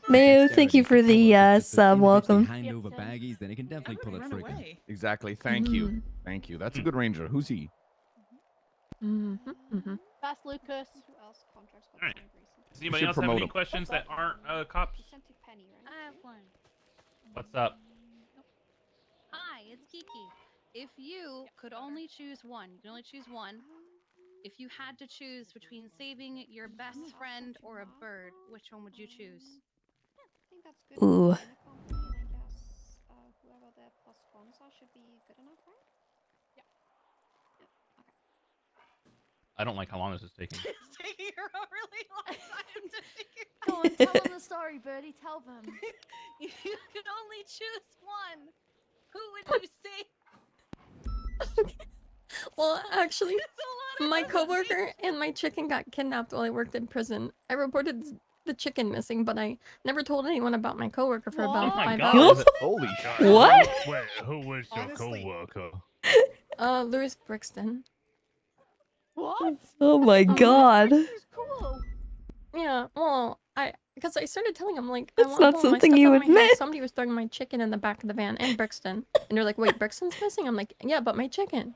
B: Mayo, thank you for the sub. Welcome.
F: Hand over baggies, then it can definitely pull a trigger.
K: Exactly. Thank you. Thank you. That's a good ranger. Who's he?
M: That's Lucas.
D: All right. Does anybody
K: should
D: else have
K: promote
D: any
K: him.
D: questions that aren't cops?
V: I have one.
D: What's up?
V: Hi, it's Kiki. If you could only choose one, you can only choose one. If you had to choose between saving your best friend or a bird, which one would you choose?
E: I think that's good.
B: Ooh.
E: In a company, and I guess whoever their plus ones are should be good enough, right?
D: I don't like how long this is taking.
V: It's taking her a really long time to figure
Q: Go on, tell them the story, Birdie. Tell them.
V: You could only choose one. Who would you save?
A: Well, actually, my coworker and my chicken got kidnapped while I worked in prison. I reported the chicken missing, but I never told anyone about my coworker for about 5 hours.
K: Holy
N: God,
K: shit.
B: What?
N: Wait, who was your
R: Honestly.
N: coworker?
A: Louis Brixton.
M: What?
B: Oh my god.
M: Cool.
A: Yeah, well, because I started telling him, like,
B: That's
A: I want
B: not
A: home. I
B: something
A: stepped
B: you
A: out of my house,
B: admit.
A: somebody was throwing my chicken in the back of the van, and Brixton. And they're like, wait, Brixton's missing? I'm like, yeah, but my chicken.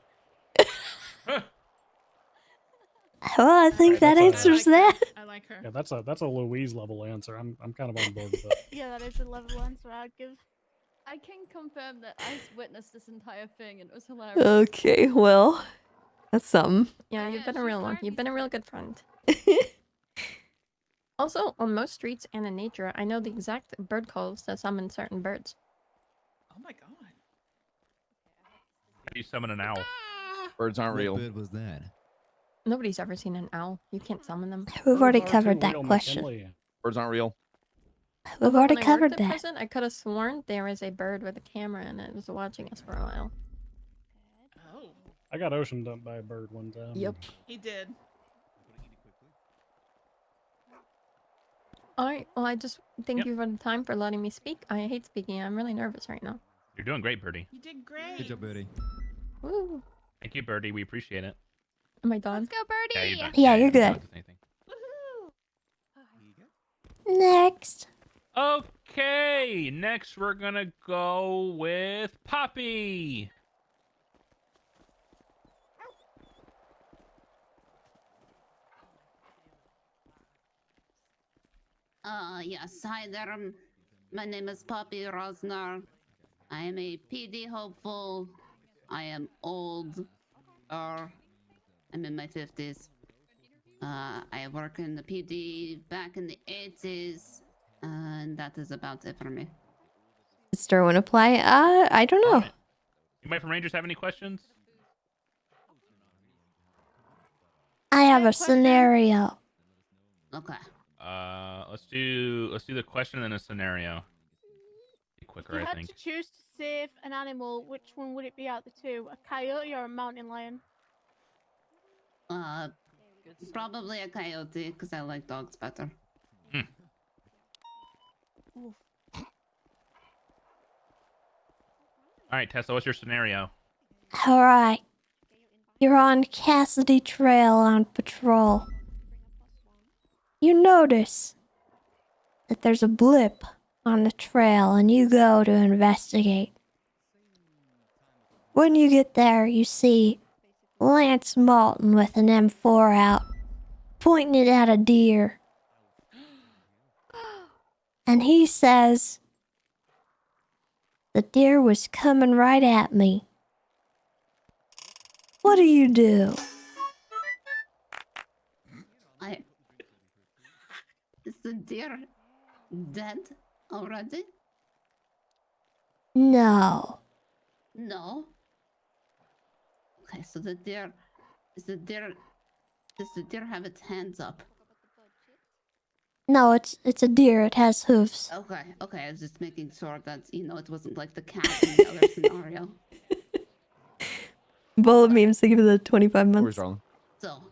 B: Well, I think that answers that.
U: I like her.
I: Yeah, that's a Louise level answer. I'm kind of on board with that.
M: Yeah, that is a level answer I'd give.
Q: I can confirm that I witnessed this entire thing and it was hilarious.
B: Okay, well, that's something.
A: Yeah, you've been a real one. You've been a real good friend. Also, on most streets and in nature, I know the exact bird calls that summon certain birds.
U: Oh my god.
D: You summon an owl.
K: Birds aren't
F: What
K: real.
F: bird was that?
A: Nobody's ever seen an owl. You can't summon them.
B: We've already
I: Birds are
B: covered
I: too
B: that
I: real,
B: question.
I: McKinley.
K: Birds aren't real.
B: We've
A: Although
B: already
A: when I
B: covered
A: worked at
B: that.
A: prison, I could have sworn there was a bird with a camera and it was watching us for a while.
U: Oh.
I: I got ocean dumped by a bird one time.
A: Yep.
U: He did.
A: Alright, well, I just thank you for the time for letting me speak. I hate speaking. I'm really nervous right now.
D: You're doing great, Birdie.
U: You did great.
F: Good job, Birdie.
A: Woo.
D: Thank you, Birdie. We appreciate it.
A: Am I done?
C: Let's go, Birdie.
D: Yeah, you're done.
B: Yeah, you're
D: you don't
B: good.
D: have to say anything.
B: Next.
D: Okay, next we're gonna go with Poppy.
W: Yes, hi there. My name is Poppy Rosnar. I am a PD hopeful. I am old. I'm in my 50s. I work in the PD back in the 80s. And that is about it for me.
B: Does Derwin apply? I don't know.
D: Anybody from Rangers have any questions?
B: have a scenario.
W: Okay.
D: Let's do the question and then a scenario. Be
M: If
D: quicker,
M: you
D: I
M: had
D: think.
M: to choose to save an animal, which one would it be out of the two? A coyote or a mountain lion?
W: Probably a coyote because I like dogs better.
M: Oof.
D: All right, Tessa, what's your scenario?
B: Alright. You're on Cassidy Trail on patrol. You notice that there's a blip on the trail and you go to investigate. When you get there, you see Lance Malton with an M4 out, pointing it at a deer. And he says, the deer was coming right at me. What do you do?
W: Is the deer dead already?
B: No.
W: No. Okay, so the deer does the deer have its hands up?
B: No, it's a deer. It has hooves.
W: Okay, I was just making sure that it wasn't like the cat in the other scenario.
B: Bullet memes, thank you for the 25 months.
W: So,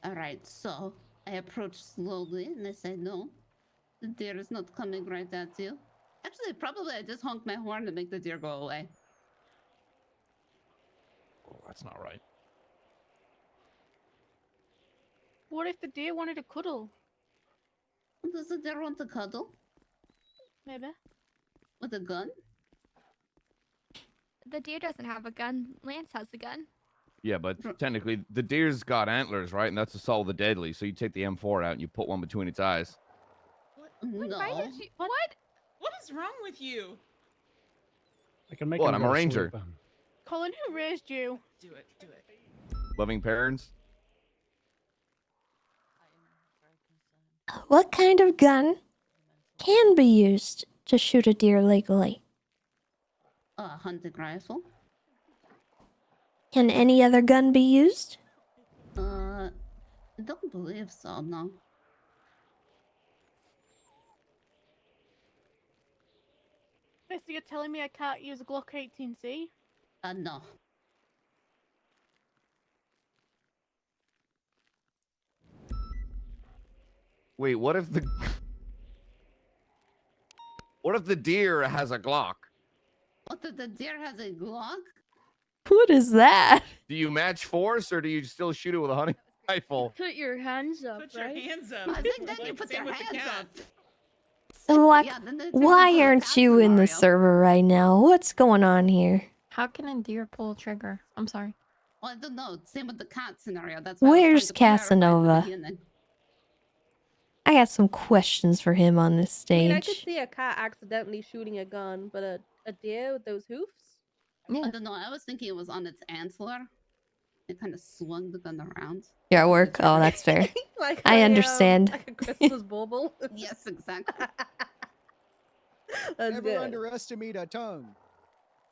W: alright, so I approach slowly and I say, no, the deer is not coming right at you. Actually, probably I just honk my horn to make the deer go away.
N: Oh, that's not right.
M: What if the deer wanted to cuddle?
W: Does the deer want to cuddle?
M: Maybe.
W: With a gun?
C: The deer doesn't have a gun. Lance has a gun.
K: Yeah, but technically the deer's got antlers, right? And that's assault of the deadly. So you take the M4 out and you put one between its eyes.
W: No.
C: Why would you? What?
U: What is wrong with you?
I: I can make
K: What?
I: him
K: I'm
I: go
K: a
I: to
K: ranger.
I: sleep.
M: Colin, who raised you?
U: Do it.
K: Loving parents.
B: What kind of gun can be used to shoot a deer legally?
W: A hunting rifle?
B: Can any other gun be used?
W: I don't believe so, no.
M: So you're telling me I can't use a Glock 18C?
W: No.
K: Wait, what if the deer has a Glock?
W: What if the deer has a Glock?
B: What is that?
K: Do you match force or do you still shoot it with a hunting rifle?
Q: Put your hands up,
U: Put
Q: right?
U: your hands up.
W: I think then you
U: Like,
W: put
U: same
W: your
U: with the
W: hands
U: cat.
W: up.
B: And like,
W: Yeah, then it turns
B: why
W: into a
B: aren't
W: cat
B: you in the
W: scenario.
B: server right now? What's going on here?
A: How can a deer pull a trigger? I'm sorry.
W: Well, I don't know. Same with the cat scenario. That's why I was
B: Where's
W: trying to clarify at the
B: Casanova?
W: beginning.
B: I got some questions for him on this
T: I mean, I could
B: stage.
T: see a cat accidentally shooting a gun, but a deer with those hoofs?
W: I don't know. I was thinking it was on its antler. It kind of swung the gun around.
B: You're at work? Oh, that's fair.
T: Like
B: I
T: a,
B: understand.
T: like a Christmas bauble.
W: Yes, exactly.
T: That's
S: Never
T: good.
S: underestimate a tongue.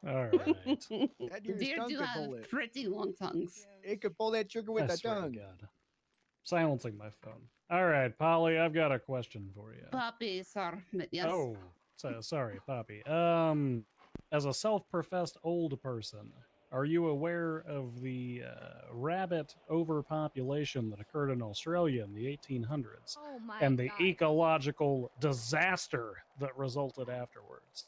I: All right.
S: That deer's
W: Deer
S: tongue
W: do
S: could
W: have
S: pull it.
W: pretty long tongues.
S: It could pull that trigger with
I: I
S: a
I: swear to
S: tongue.
I: God. Silencing my phone. All right, Polly, I've got a question for you.
W: Poppy, sir. Yes.
I: Oh, so, sorry, Poppy. As a self-professed old person, are you aware of the rabbit overpopulation that occurred in Australia in the 1800s
C: Oh my
I: and the
C: God.
I: ecological disaster that resulted afterwards?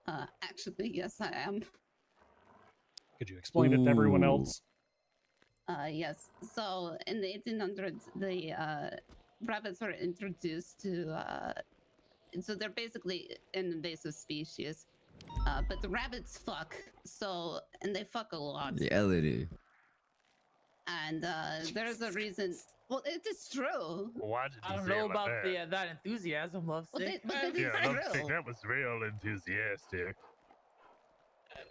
W: Actually, yes, I am.
I: Could you explain it to everyone
F: Ooh.
I: else?
W: Yes. So in the 1800s, the rabbits were introduced to. So they're basically an invasive species, but the rabbits fuck. So and they fuck a lot.
F: Yeah, they do.
W: And there's a reason. Well, it is true.
N: Why did you
H: I don't
N: say
H: know
N: it like
H: about
N: that?
H: that enthusiasm, love
W: But
H: sick.
W: it is
N: Yeah, I
W: true.
N: think that was real enthusiastic.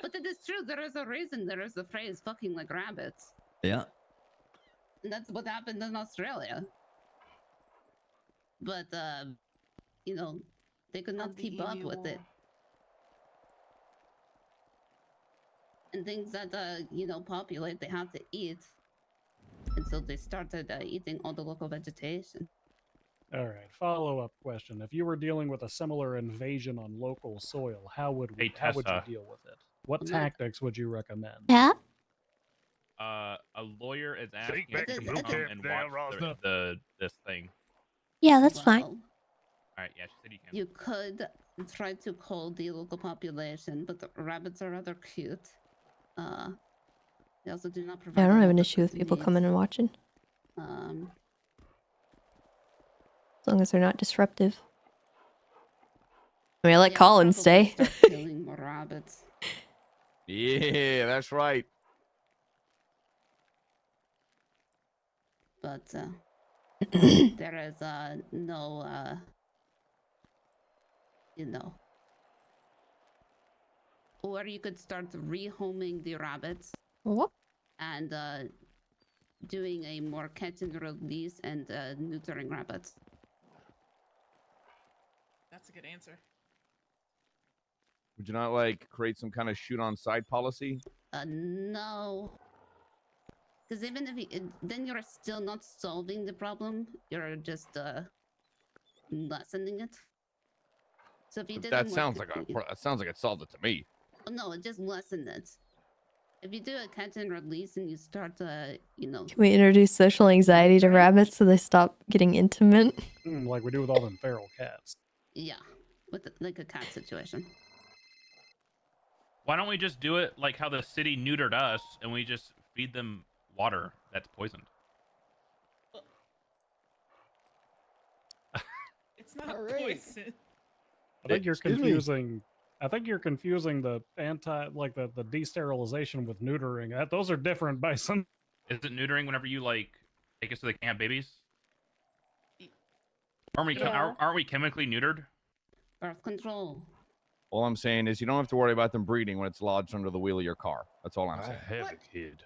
W: But it is true. There is a reason there is the phrase "fucking like rabbits."
F: Yeah.
W: And that's what happened in Australia. But they could not keep up with it. And things that populate, they have to eat. And so they started eating all the local vegetation.
I: All right. Follow-up question: if you were dealing with a similar invasion on local soil, how would you
D: Tessa.
I: deal with it? What
W: Look.
I: tactics would you recommend?
B: Yeah.
D: A lawyer is asking
N: back
D: if
N: to
D: you
N: boot
D: can come
N: camp
D: and
N: there,
D: watch
N: Rosner.
D: this thing.
B: Yeah, that's fine.
W: Well,
D: All right, yeah, she said you can.
W: you could try to call the local population, but the rabbits are rather cute. They also do not provide.
B: Yeah, I don't
W: all
B: have an
W: the
B: issue with people
W: meat.
B: coming and watching, as long as they're not disruptive. I mean, I let
W: yeah,
B: Colin
W: probably
B: stay.
W: start killing more rabbits.
K: Yeah, that's right.
W: But there is no, you know. Or you could start rehoming the rabbits.
B: What?
W: And doing a more catch and release and neutering rabbits.
U: That's a good answer.
K: Would you not like create some kind of shoot on sight policy?
W: No. Because even if then you're still not solving the problem, you're just lessening it. So if you did
K: That sounds like it solved it to me.
W: no, it just lessened it. If you do a catch and release and you start you know.
B: Can we introduce social anxiety to rabbits so they stop getting intimate?
I: Like we do with all them feral cats.
W: Yeah, with like a cat situation.
D: Why don't we just do it like how the city neutered us, and we just feed them water that's poisoned?
U: It's not
S: All right.
U: poison.
I: I think you're
K: Excuse me?
I: confusing. I think you're confusing the the de-sterilization with neutering. Those are different by some.
D: Is it neutering whenever you like take us so they can't have babies? Aren't we chemically neutered?
W: Birth control.
K: All I'm saying is you don't have to worry about them breeding when it's lodged under the wheel of your car. That's all I'm saying.
N: I have a kid.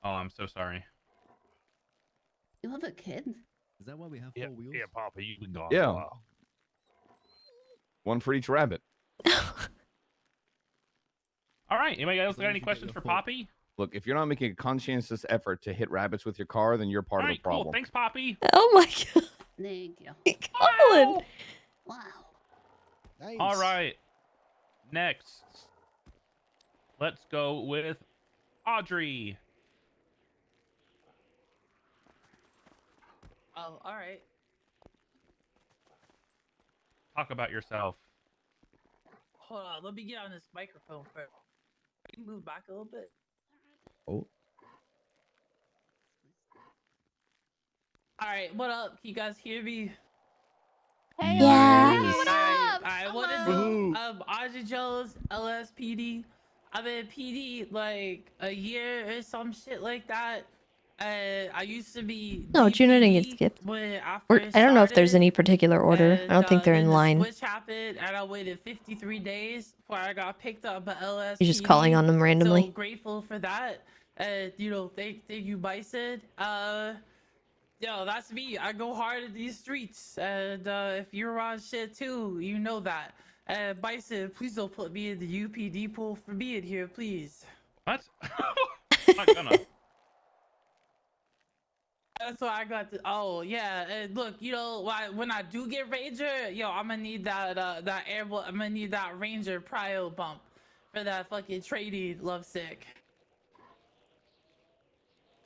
D: Oh, I'm so sorry.
W: You have a kid?
F: Is that why we have
N: Yeah,
F: 4 wheels?
N: yeah, Papa, you've been gone
K: Yeah.
N: for a while.
K: One for each rabbit.
D: All right. Anybody else got any questions for Poppy?
K: Look, if you're not making a conscientious effort to hit rabbits with your car, then you're part
D: All
K: of
D: right,
K: the problem.
D: cool. Thanks, Poppy.
B: Oh my god.
W: Thank you.
B: Colin!
W: Wow.
S: Nice.
D: All right. Next, let's go with Audrey.
H: Oh, all right.
D: Talk about yourself.
H: Hold on, let me get on this microphone first. Can you move back a little bit?
K: Oh.
H: All right, what up? Can you guys hear me?
C: Hey,
B: Yeah.
C: Audrey, what up?
H: I want to do Audrey Jones, LSPD. I've been PD like a year or some shit like that. I used to be
B: No, Juno didn't get skipped.
H: when I
B: Or,
H: first
B: I don't know if there's
H: started,
B: any particular order. I don't think they're in
H: then the
B: line.
H: switch happened, and I waited 53 days before I got picked up by LSPD.
B: You're just calling on them randomly.
H: So grateful for that. You know, thank you, Bison. Yo, that's me. I go hard in these streets, and if you're on shit too, you know that. Bison, please don't put me in the UPD pool for being here, please.
D: What? I'm not gonna.
H: That's why I got to. Oh yeah, and look, you know, when I do get Ranger, yo, I'm gonna need that I'm gonna need that Ranger prio bump for that fucking trading lovesick.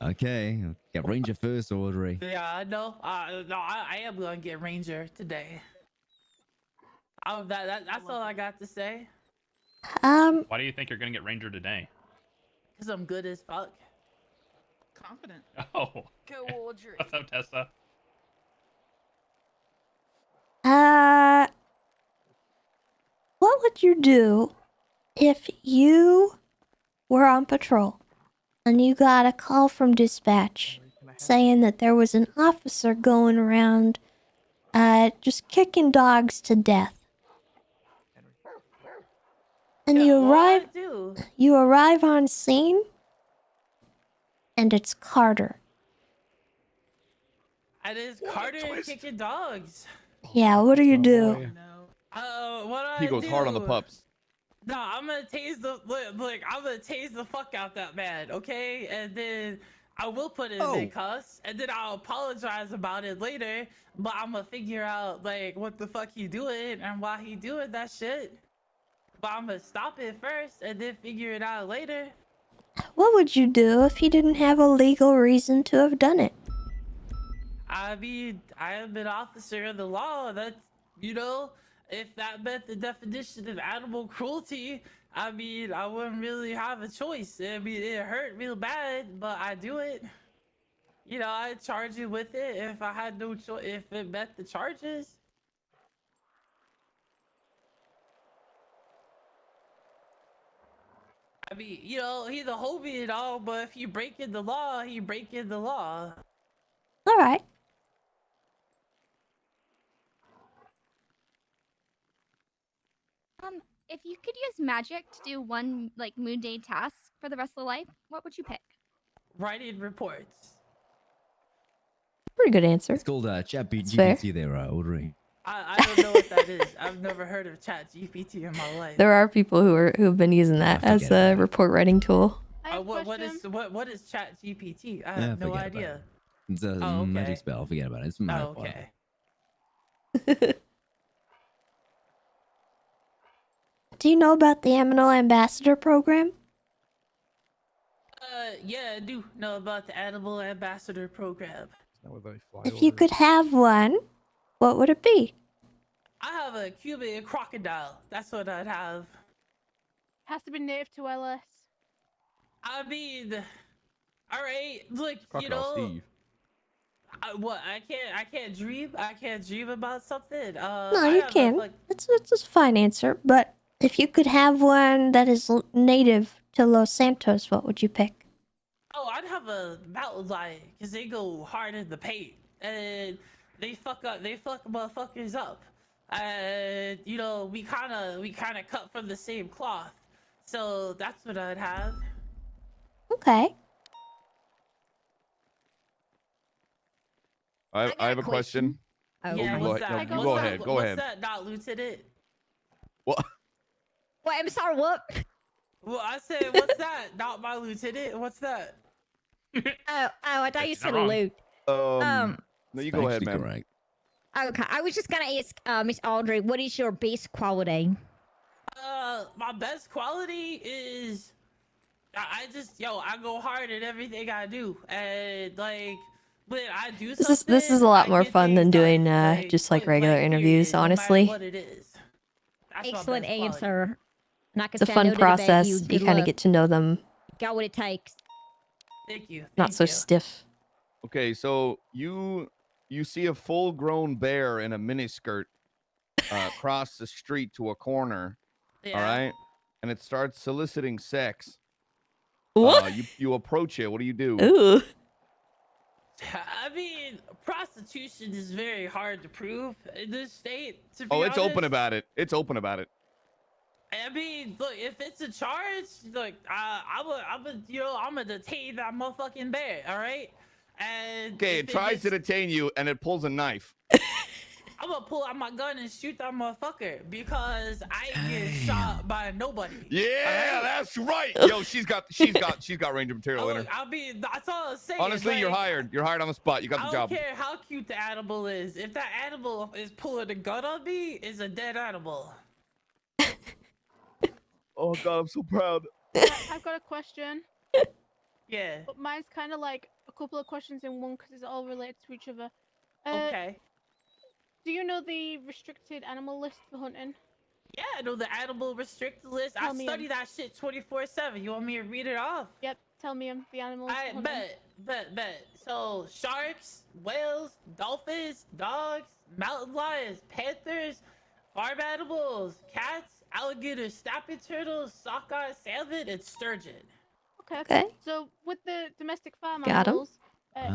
F: Okay, get Ranger first, Audrey.
H: Yeah, I know. No, I am gonna get Ranger today. Oh, that's all I got to say.
D: Why do you think you're gonna get Ranger today?
H: Cause I'm good as fuck.
U: Confident.
D: Oh.
Q: Go, Audrey.
D: What's up, Tessa?
B: What would you do if you were on patrol and you got a call from dispatch saying that there was an officer going around just kicking dogs to death? And you arrive on scene and it's Carter.
H: And it's Carter kicking dogs.
B: Yeah, what do you do?
H: What do
K: He
H: I
K: goes hard on the
H: do?
K: pups.
H: Nah, I'm gonna tase the look. I'm gonna tase the fuck out that man, okay? And then I will put him in cuffs, and then I'll apologize about it later. But I'm gonna figure out like what the fuck he doing and why he doing that shit. But I'm gonna stop it first and then figure it out later.
B: What would you do if you didn't have a legal reason to have done it?
H: I mean, I am an officer of the law. That's, you know, if that met the definition of animal cruelty, I mean, I wouldn't really have a choice. I mean, it hurt real bad, but I do it. You know, I'd charge you with it if I had no choice, if it met the charges. I mean, you know, he's a homie and all, but if you break in the law, you break in the law.
B: All right.
C: If you could use magic to do one like moon day task for the rest of life, what would you pick?
H: Writing reports.
B: Pretty good answer.
F: It's called Chat
B: That's fair.
F: GPT there, Audrey.
H: I don't know what that is. I've never heard of Chat GPT in my life.
B: There are people who have been using that as a report writing tool.
H: What is Chat GPT? I
F: Yeah,
H: have no
F: forget about
H: idea.
F: It's a
H: Oh, okay.
F: magic spell. Forget about it. It's my
H: Oh, okay.
B: Do you know about the Aminal Ambassador program?
H: Yeah, I do know about the Animal Ambassador program.
B: If you could have one, what would it be?
H: I have a Cuban crocodile. That's what I'd have.
M: Has to be native to LS.
H: I mean, all right, look, you
K: Crocodile
H: know,
K: Steve.
H: I can't dream. I can't dream about something.
B: No,
H: I
B: you
H: have
B: can. It's a fine answer. But if you could have one that is native to Los Santos, what would you pick?
H: Oh, I'd have a mountain lion because they go hard in the paint and they fuck motherfuckers up. And you know, we kind of cut from the same cloth, so that's what I'd have.
B: Okay.
K: I have a question.
H: Oh,
K: you
H: yeah,
K: go
H: what's
K: ahead.
H: that?
K: No, you go ahead. Go
H: What's
K: ahead.
H: that? Not Lieutenant?
K: What?
G: Wait, I'm sorry, what?
H: Well, I said, what's that? Not my lieutenant. What's that?
G: I thought you said
H: wrong.
G: loot.
K: No, you go ahead,
F: Factually
K: man.
F: correct.
G: Okay, I was just gonna ask Miss Audrey, what is your best quality?
H: My best quality is I go hard at everything I do, and like when I do something,
B: This is a lot
H: I
B: more
H: get
B: fun than
H: things
B: doing
H: done,
B: just like regular interviews, honestly.
H: what it is. That's my
G: Excellent
H: best quality.
G: answer. And I can
B: It's a
G: say I
B: fun
G: know that about
B: process.
G: You,
B: You
G: Good
B: kind of
G: luck.
B: get to know them.
G: Got what it takes.
H: Thank you.
B: Not so stiff.
K: Okay, so you see a full-grown bear in a miniskirt cross the street to a corner. All
H: Yeah.
K: right, and it starts soliciting sex.
B: What?
K: You approach it. What do you do?
B: Ooh.
H: I mean, prostitution is very hard to prove in this state. To be
K: Oh, it's open
H: honest.
K: about it. It's open about it.
H: I mean, look, if it's a charge, look, I'm gonna detain that motherfucking bear, all right? And
K: Okay,
H: if
K: it tries to detain you, and it pulls a knife.
H: I'm gonna pull out my gun and shoot that motherfucker because I ain't getting shot by nobody.
K: Yeah, that's right. Yo, she's got Ranger material in her.
H: I mean, that's all I'm saying.
K: Honestly, you're
H: like,
K: hired. You're hired on the spot. You got
H: I
K: the
H: don't
K: job.
H: care how cute the animal is. If that animal is pulling a gun on me, it's a dead animal.
K: Oh God, I'm so proud.
M: I've got a question.
H: Yeah.
M: But mine's kind of like a couple of questions in one because it's all related to each other.
H: Okay.
M: Do you know the restricted animal list for hunting?
H: Yeah, I know the animal restricted list.
M: Tell
H: I
M: me
H: study that shit 24/7. You want me to read it off?
M: Yep. Tell me the animals.
H: I
M: for hunting.
H: bet. So sharks, whales, dolphins, dogs, mountain lions, panthers, farm animals, cats, alligators, snapping turtles, sockeye, salmon, and sturgeon.
M: Okay. So with the domestic farm
B: Got 'em.
M: animals,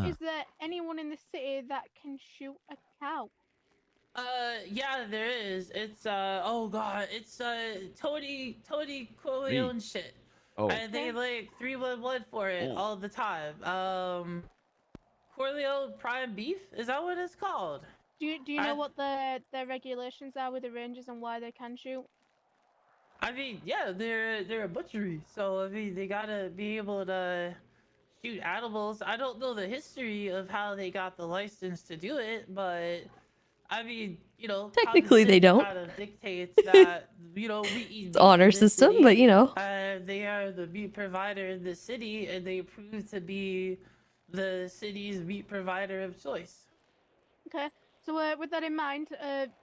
M: is there anyone in the city that can shoot a cow?
H: Yeah, there is. It's oh god, it's Tony Corleone shit.
K: Oh.
H: And they like 311 for it
K: Oh.
H: all the time. Corleone prime beef, is that what it's called?
M: Do you know what the regulations are with the rangers and why they can shoot?
H: I mean, yeah, they're a butchery, so I mean, they gotta be able to shoot animals. I don't know the history of how they got the license to do it, but I mean, you know, common
B: Technically, they
H: sense
B: don't.
H: kind of dictates that, you know, we eat
B: It's
H: meat
B: honor
H: in this
B: system,
H: city.
B: but you know.
H: They are the meat provider in the city, and they prove to be the city's meat provider of choice.
M: Okay. So with that in mind,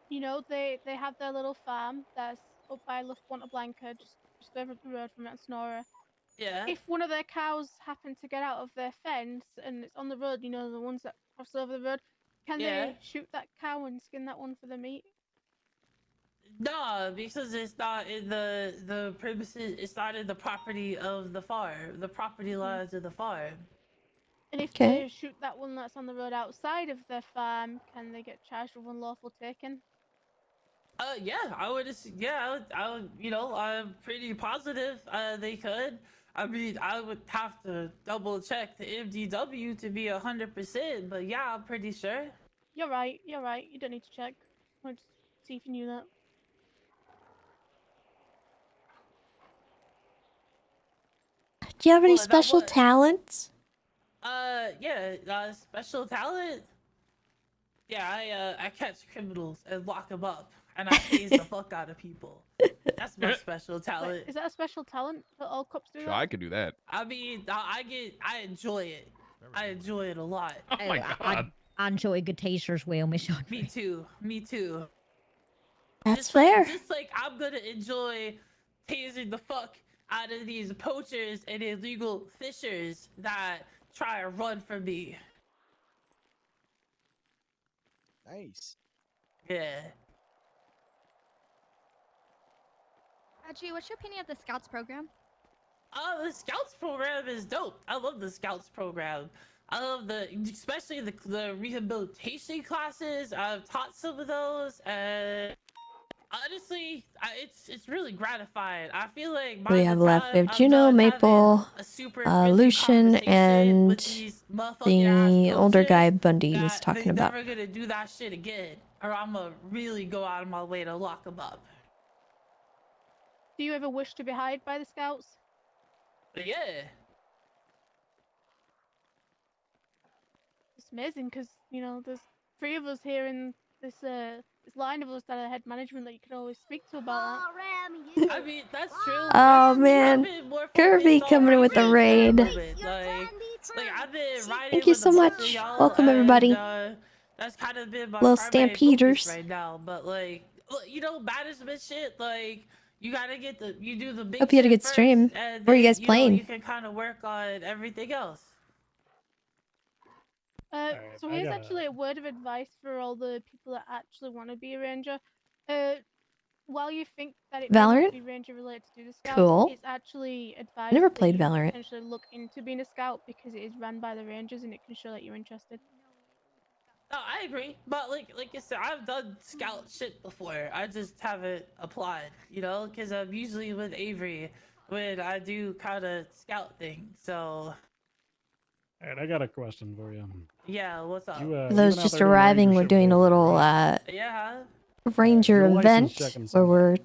M: you know, they have their little farm that's up by La Fuente Blanca, just over the road from Mount Sonora.
H: Yeah.
M: If one of their cows happen to get out of their fence and it's on the road, you know, the ones that cross over the road, can
H: Yeah.
M: they shoot that cow and skin that one for the meat?
H: No, because it's not in the premises. It's not in the property of the farm. The property lines of the farm.
M: And if
B: Okay.
M: they shoot that one that's on the road outside of their farm, can they get charged with unlawful taking?
H: Yeah, I would. Yeah, I would. You know, I'm pretty positive. They could. I mean, I would have to double check the MDW to be 100%, but yeah, I'm pretty sure.
M: You're right. You're right. You don't need to check. I'll just see if you knew that.
B: Do you have any
H: Well, that
B: special
H: what?
B: talents?
H: Yeah, special talent. Yeah, I catch criminals and lock them up, and I tase the fuck out of people. That's my special talent.
M: Wait, is that a special talent that all cops do?
K: Sure,
M: That?
K: I could do that.
H: I mean, I enjoy it. I enjoy it a lot.
D: Oh my god.
G: I enjoy a good taser as well, Miss Audrey.
H: Me too. Me too.
B: That's fair.
H: Just like I'm gonna enjoy tasing the fuck out of these poachers and illegal fishers that try to run from me.
S: Nice.
H: Yeah.
C: Reggie, what's your opinion of the Scouts program?
H: The Scouts program is dope. I love the Scouts program. I love especially the rehabilitation classes. I've taught some of those, and honestly, it's really gratifying. I feel like
B: What do we
H: by
B: have
H: the
B: left? We
H: time
B: have
H: I'm
B: Juno,
H: done
B: Maple,
H: having a super friendly
B: Lucian,
H: conversation
B: and
H: with these motherfucking
B: the
H: ass
B: older guy
H: poachers,
B: Bundy was
H: that
B: talking
H: they
B: about.
H: never gonna do that shit again, or I'm gonna really go out of my way to lock them up.
M: Do you ever wish to be hired by the Scouts?
H: But yeah.
M: It's amazing because you know there's 3 of us here in this this line of us that are head management that you can always speak to about that.
H: I mean, that's true.
B: Oh man, Kirby coming in with the raid.
H: Like I've been riding
B: Thank you
H: with
B: so
H: a bunch
B: much.
H: of y'all,
B: Welcome everybody.
H: and, that's kind of been my
B: Little
H: primary focus
B: stampeders.
H: right now. But like, you know, management shit. Like, you gotta you do the big.
B: Hope you had a
H: shit
B: good stream.
H: first, and
B: Where are you
H: then,
B: guys
H: know,
B: playing?
H: you can kind of work on everything else.
M: So
I: I
M: here's
I: gotta-
M: actually a word of advice for all the people that actually want to be a ranger. While you think that it may
B: Valorant?
M: not be ranger related to do the scouts,
B: Cool.
M: it's actually
B: I
M: advised
B: never
M: that
B: played
M: you
B: Valorant.
M: potentially look into being a scout because it is run by the rangers and it can show that you're interested.
H: No, I agree. But like I said, I've done scout shit before. I just haven't applied, you know, because I'm usually with Avery when I do kind of scout things. So
I: All right, I got a question for you.
H: yeah, what's up?
I: You,
B: For
I: you've
B: those
I: been out
B: just
I: there doing
B: arriving,
I: ranger
B: we're
I: shit
B: doing
I: with
B: a
I: Avery,
B: little
I: right?
H: Yeah.
B: ranger
I: Your license
B: event
I: checking
B: where
I: something.
B: we're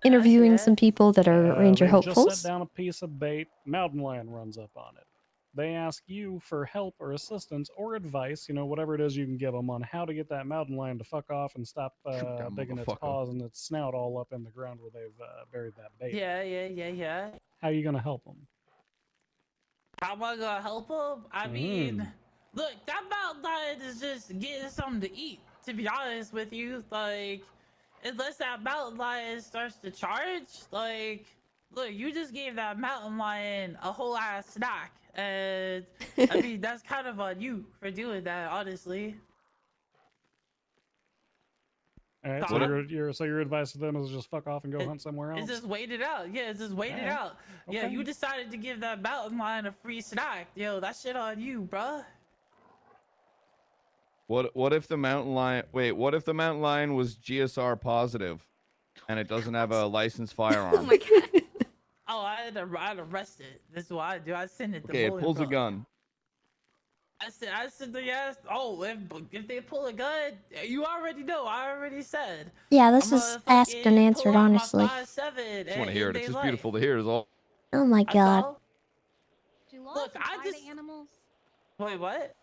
B: interviewing some people that are ranger
I: They've just
B: hopefuls.
I: set down a piece of bait. Mountain lion runs up on it. They ask you for help or assistance or advice, you know, whatever it is you can give them on how to get that mountain lion to fuck off and stop
K: that
I: digging its
K: motherfucker.
I: paws and its snout all up in the ground where they've buried that bait.
H: Yeah.
I: How are you gonna help them?
H: How am I gonna help him? I mean, look, that mountain lion is just getting something to eat. To be honest with you, like, unless that mountain lion starts to charge, like, look, you just gave that mountain lion a whole ass snack, and I mean that's kind of on you for doing that, honestly.
I: All right, so your advice to them is just fuck off and go hunt somewhere else.
H: It's just wait it out. Yeah, it's just wait it out. Yeah,
I: Okay.
H: you decided to give that mountain lion a free snack. Yo, that shit on you, bruh.
K: What if the mountain lion? Wait, what if the mountain lion was GSR positive, and it doesn't have a licensed firearm?
C: Oh my god.
H: Oh, I'd arrest it. This is what I do. I send it to
K: Okay, it pulls a
H: Bolingbroke.
K: gun.
H: I said, yes. Oh, if they pull a gun, you already know. I already said.
B: Yeah, this
H: I'm
B: is
H: gonna
B: asked and
H: fucking pull
B: answered
H: out my
B: honestly.
H: 5.7
K: Just want to hear it.
H: and
K: It's
H: they
K: just
H: like.
K: beautiful to hear. Is all.
B: Oh my
H: That's
B: god.
H: all.
V: Do laws
H: Look, I
V: apply
H: just.
V: to animals?
H: Wait, what?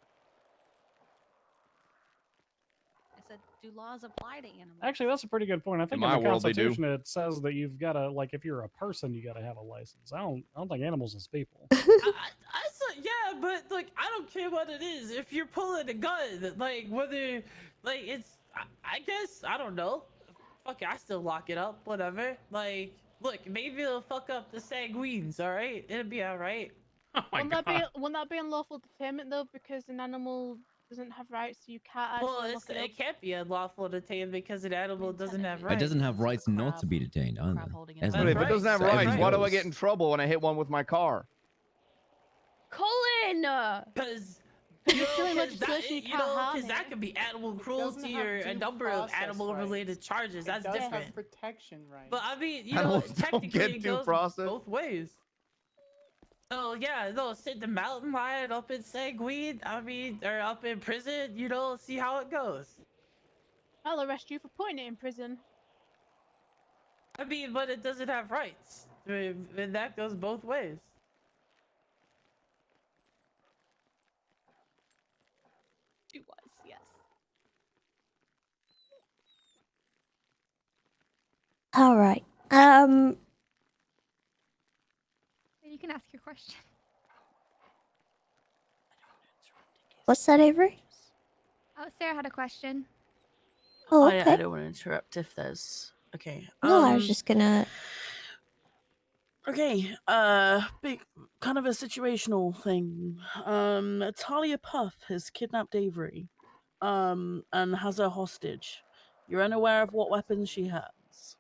V: I said, do laws apply to animals?
I: Actually, that's a pretty good point. I think in
K: my
I: the
K: world, they do.
I: Constitution it says that you've got to, like, if you're a person, you got to have a license. I don't think animals is people.
H: I said, yeah, but like, I don't care what it is. If you're pulling a gun, like whether, like it's, I guess I don't know. Fuck it, I still lock it up. Whatever. Like, look, maybe it'll fuck up the sanguines. All right, it'll be all right.
D: Oh my
M: Won't that be unlawful detainment though? Because an animal doesn't have rights, so you can't actually
H: Well,
M: lock it up.
H: it can't be unlawful to tame because an animal doesn't have rights.
F: It doesn't have rights not to be detained either. Has
K: But
F: no
K: if it doesn't have
F: So
K: rights,
F: everything
K: why do I
F: goes.
K: get in trouble when I hit one with my car?
Q: Colin!
H: Because
M: You're killing legislation, you can't harm
H: because that
M: it.
H: could be animal
R: It doesn't
H: cruelty
R: have
H: or a
R: due
H: number of
R: process
H: animal-related
R: rights.
H: charges.
R: It
H: That's
R: does
H: different.
R: have protection rights.
H: But I mean,
K: Animals don't
H: technically
K: get
H: it
K: due
H: goes
K: process.
H: both ways. Oh yeah, no, sit the mountain lion up in Sanguine. I mean, or up in prison. See how it goes.
M: I'll arrest you for putting it in prison.
H: I mean, but it doesn't have rights, and that goes both ways.
V: She was, yes.
B: All right.
C: You can ask your question.
B: What's that, Avery?
C: Oh, Sarah had a question.
B: Oh,
J: yeah,
B: okay.
J: I don't want to interrupt if there's okay.
B: No, I was just gonna.
J: Okay, big kind of a situational thing. Talia Puff has kidnapped Avery, and has her hostage. You're unaware of what weapons she has.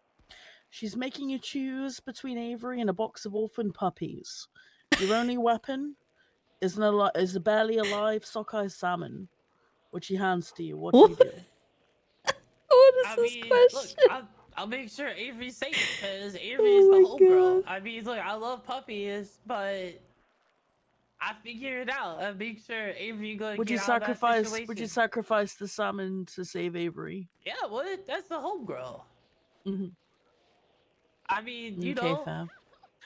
J: She's making you choose between Avery and a box of orphan puppies. Your only weapon is a barely alive sockeye salmon, which she hands to you. What do you do?
B: What is
H: I
B: this
H: mean,
B: question?
H: look, I'll make sure Avery's safe because Avery's the homegirl. I mean, look, I love puppies, but I figure it out. I make sure Avery gonna
J: Would
H: get
J: you
H: out of that
J: sacrifice?
H: situation.
J: Would you sacrifice the salmon to save Avery?
H: Yeah, well, that's the homegirl.
J: Mhm.
H: I mean, you
J: Okay,
H: know.
J: fam.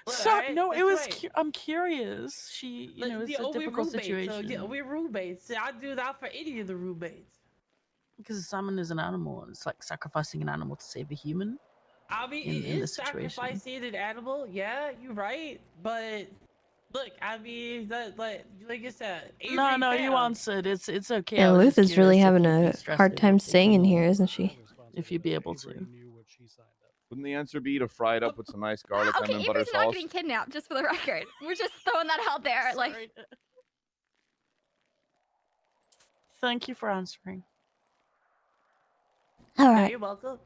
H: Look,
J: So,
H: alright,
J: no, it
H: that's
J: was.
H: right.
J: I'm curious. She,
H: Like,
J: it's
H: yeah,
J: a
H: we're
J: difficult
H: roommates,
J: situation.
H: so yeah, we're roommates. I do that for any of the roommates.
J: Because a salmon is an animal, and it's like sacrificing an animal to save a human.
H: I mean,
J: in
H: it is
J: this situation.
H: sacrificing an animal. Yeah, you're right. But look, I mean, that like I said, Avery
J: No, you
H: found-
J: answered. It's okay.
B: Yeah,
J: I was
B: Luth
J: just
B: is really
J: curious if
B: having
J: you'd be
B: a
J: stressing
B: hard time
J: or
B: staying in
J: taking
B: here,
J: more,
B: isn't she?
J: if you'd be able to.
K: Wouldn't the answer be to fry it up with some nice garlic,
C: Okay,
K: onion, butter
C: Avery's not
K: sauce?
C: getting kidnapped, just for the record. We're just throwing that out there. Like,
J: Thank you for answering.
B: All
H: Yeah,
B: right.
H: you're welcome.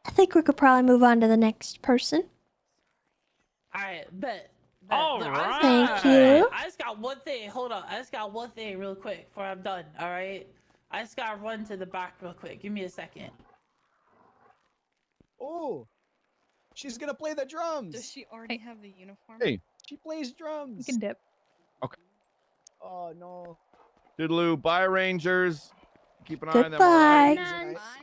B: I think we could probably move on to the next person.
H: All right, bet.
D: All
H: Look,
D: right.
B: Thank you.
H: I just got one thing. Hold on. I just got one thing real quick before I'm done. All right. I just gotta run to the back real quick. Give me a second.
S: Oh, she's gonna play the drums.
Q: Does she already have the uniform?
K: Hey.
S: She plays drums.
Q: You can dip.
K: Okay.
S: Oh no.
K: Toodaloo. Bye, Rangers. Keep an eye on them.
B: Goodbye.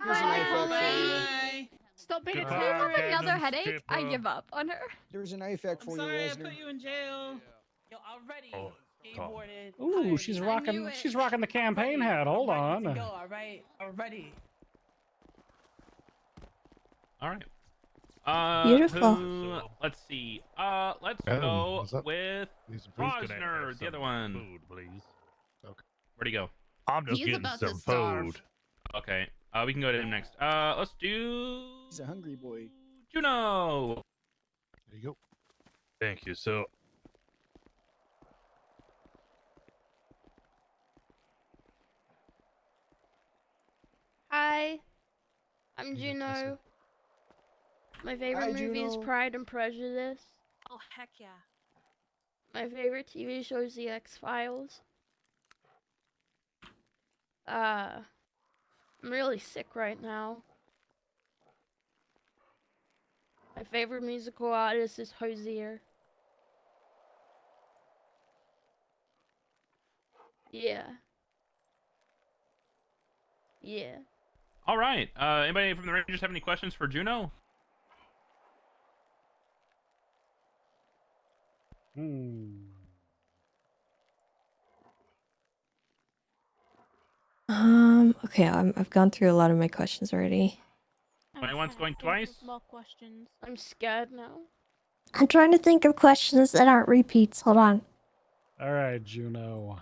S: Here's a knife act for you.
M: Stop being a
C: if you have
M: tyrant.
C: another headache, I give up on her.
S: There's a knife act for you,
U: Sorry, I
S: Lesnar.
U: put you in jail.
H: Yo, I'm ready. Skateboarded.
I: Ooh, she's rocking. She's rocking the campaign hat. Hold on.
H: Go. All right. I'm ready.
D: All right.
B: Beautiful.
D: Let's see. Let's
N: Oh,
D: go
N: what's up?
D: with
N: Who's gonna have
D: Rosner, the
N: some
D: other one.
N: Food, please. Okay.
D: Where'd he go?
N: I'm just
W: He's
N: getting
W: about to
N: some
W: starve.
N: food.
D: Okay. We can go to him next. Let's do
S: He's a hungry boy.
D: Juno.
N: There you go. Thank you. So,
O: Hi, I'm Juno. My favorite
S: Hi,
O: movie is
S: Juno.
O: Pride and Prejudice.
V: Oh, heck yeah.
O: My favorite TV show is The X-Files. I'm really sick right now. My favorite musical artist is Hosier. Yeah. Yeah.
D: All right. Anybody from the Rangers have any questions for Juno?
B: Okay, I've gone through a lot of my questions already.
D: Going once, going twice.
M: More questions.
O: I'm scared now.
B: I'm trying to think of questions that aren't repeats. Hold on.
I: All right, Juno.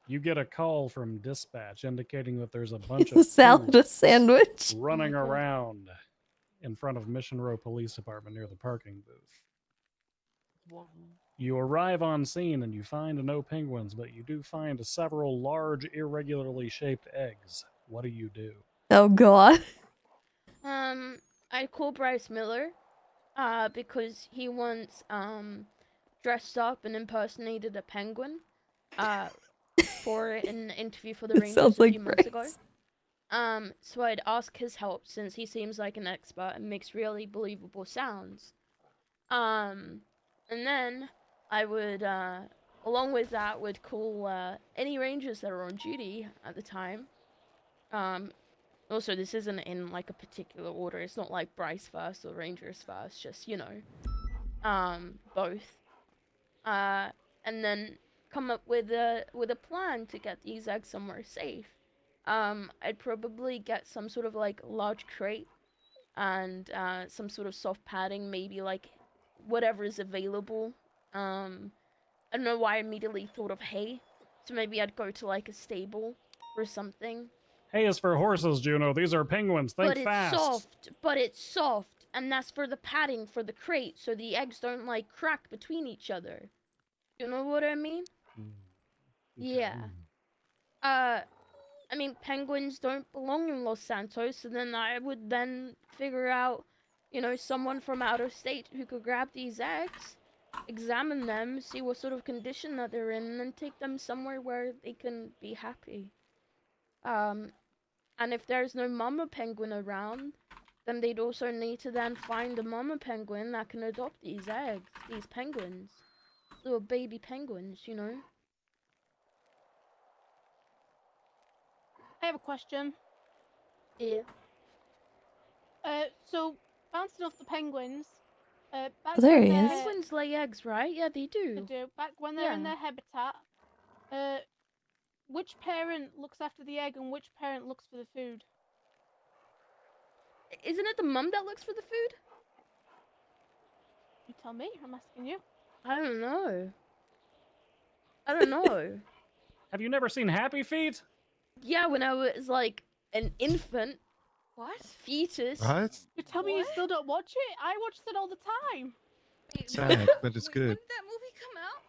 I: You get a call from dispatch indicating that there's a bunch of
B: Salad a
I: fools
B: sandwich.
I: running around in front of Mission Row Police Department near the parking booth. You arrive on scene and you find no penguins, but you do find several large, irregularly shaped eggs. What do?
B: Oh god.
O: I call Bryce Miller, because he once dressed up and impersonated a penguin, for an interview for the
B: It
O: Rangers
B: sounds
O: a
B: like
O: few months ago.
B: Bryce.
O: So I'd ask his help since he seems like an expert and makes really believable sounds. And then I would, along with that, would call any Rangers that are on duty at the time. Also, this isn't in like a particular order. It's not like Bryce first or Rangers first. Just both. And then come up with a plan to get these eggs somewhere safe. I'd probably get some sort of like large crate and some sort of soft padding, maybe like whatever is available. I don't know why I immediately thought of hay, so maybe I'd go to like a stable or something.
I: Hay is for horses, Juno. These are penguins. Think fast.
O: But it's soft, and that's for the padding for the crate, so the eggs don't like crack between each other. You know what I mean? Yeah. I mean, penguins don't belong in Los Santos, so then I would then figure out, someone from out of state who could grab these eggs, examine them, see what sort of condition that they're in, and then take them somewhere where they can be happy. And if there's no mama penguin around, then they'd also need to then find a mama penguin that can adopt these eggs, these penguins. Little baby penguins,
M: I have a question.
O: Yeah.
M: So bouncing off the penguins. Back
B: there
M: when
B: he
M: they're-
B: is.
O: Penguins lay eggs, right? Yeah, they do.
M: They do. Back when they're in
O: Yeah.
M: their habitat. Which parent looks after the egg and which parent looks for the food?
O: Isn't it the mum that looks for the food?
M: You tell me. I'm asking you.
O: I don't know. I don't know.
I: Have you never seen Happy Feet?
O: Yeah, when I was like an infant.
M: What?
O: Fetus.
E: What?
M: You tell me you still don't watch it? I watched it all the time.
E: Sad, but it's good.
Q: that movie come out?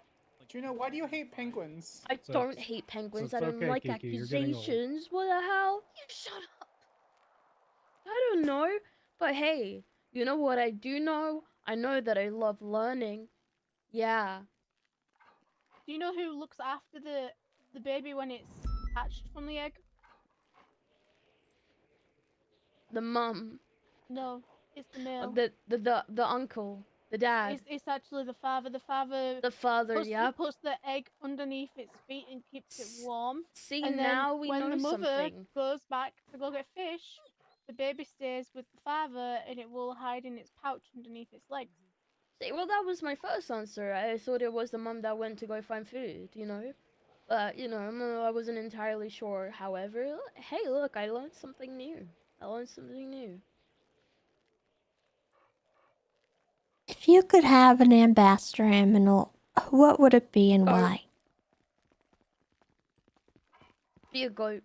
R: Juno, why do you hate penguins?
O: I don't hate penguins.
I: so
O: I
I: it's
O: don't
I: okay,
O: like
I: Kiki, you're getting old.
O: accusations. What the hell?
Q: You shut up.
O: I don't know. But hey, you know what I do know? I know that I love learning. Yeah.
M: Do you know who looks after the baby when it's hatched from the egg?
O: The mum.
M: No, it's the male.
O: The uncle. The dad.
M: It's actually the father. The father.
O: The father,
M: yep. Puts the egg underneath its feet and keeps it warm.
O: See,
M: and then
O: now we
M: when
O: know
M: the mother
O: something.
M: goes back to go get fish, the baby stays with the father and it will hide in its pouch underneath its legs.
O: See, well, that was my first answer. I thought it was the mum that went to go find food, But, I wasn't entirely sure. However, hey, look, I learned something new.
B: If you could have an ambassador animal, what would it be and why?
O: Be a goat.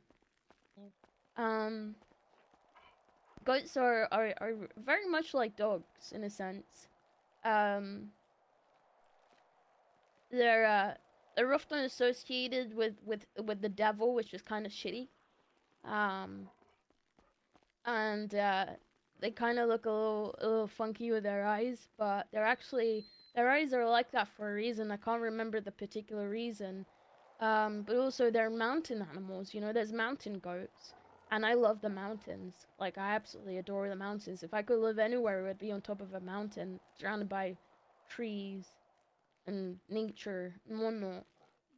O: Goats are very much like dogs in a sense. They're often associated with the devil, which is kind of shitty. And they kind of look a little funky with their eyes, but their eyes are like that for a reason. I can't remember the particular reason. But also they're mountain animals. There's mountain goats, and I love the mountains. Like, I absolutely adore the mountains. If I could live anywhere, it would be on top of a mountain, surrounded by trees and nature and whatnot.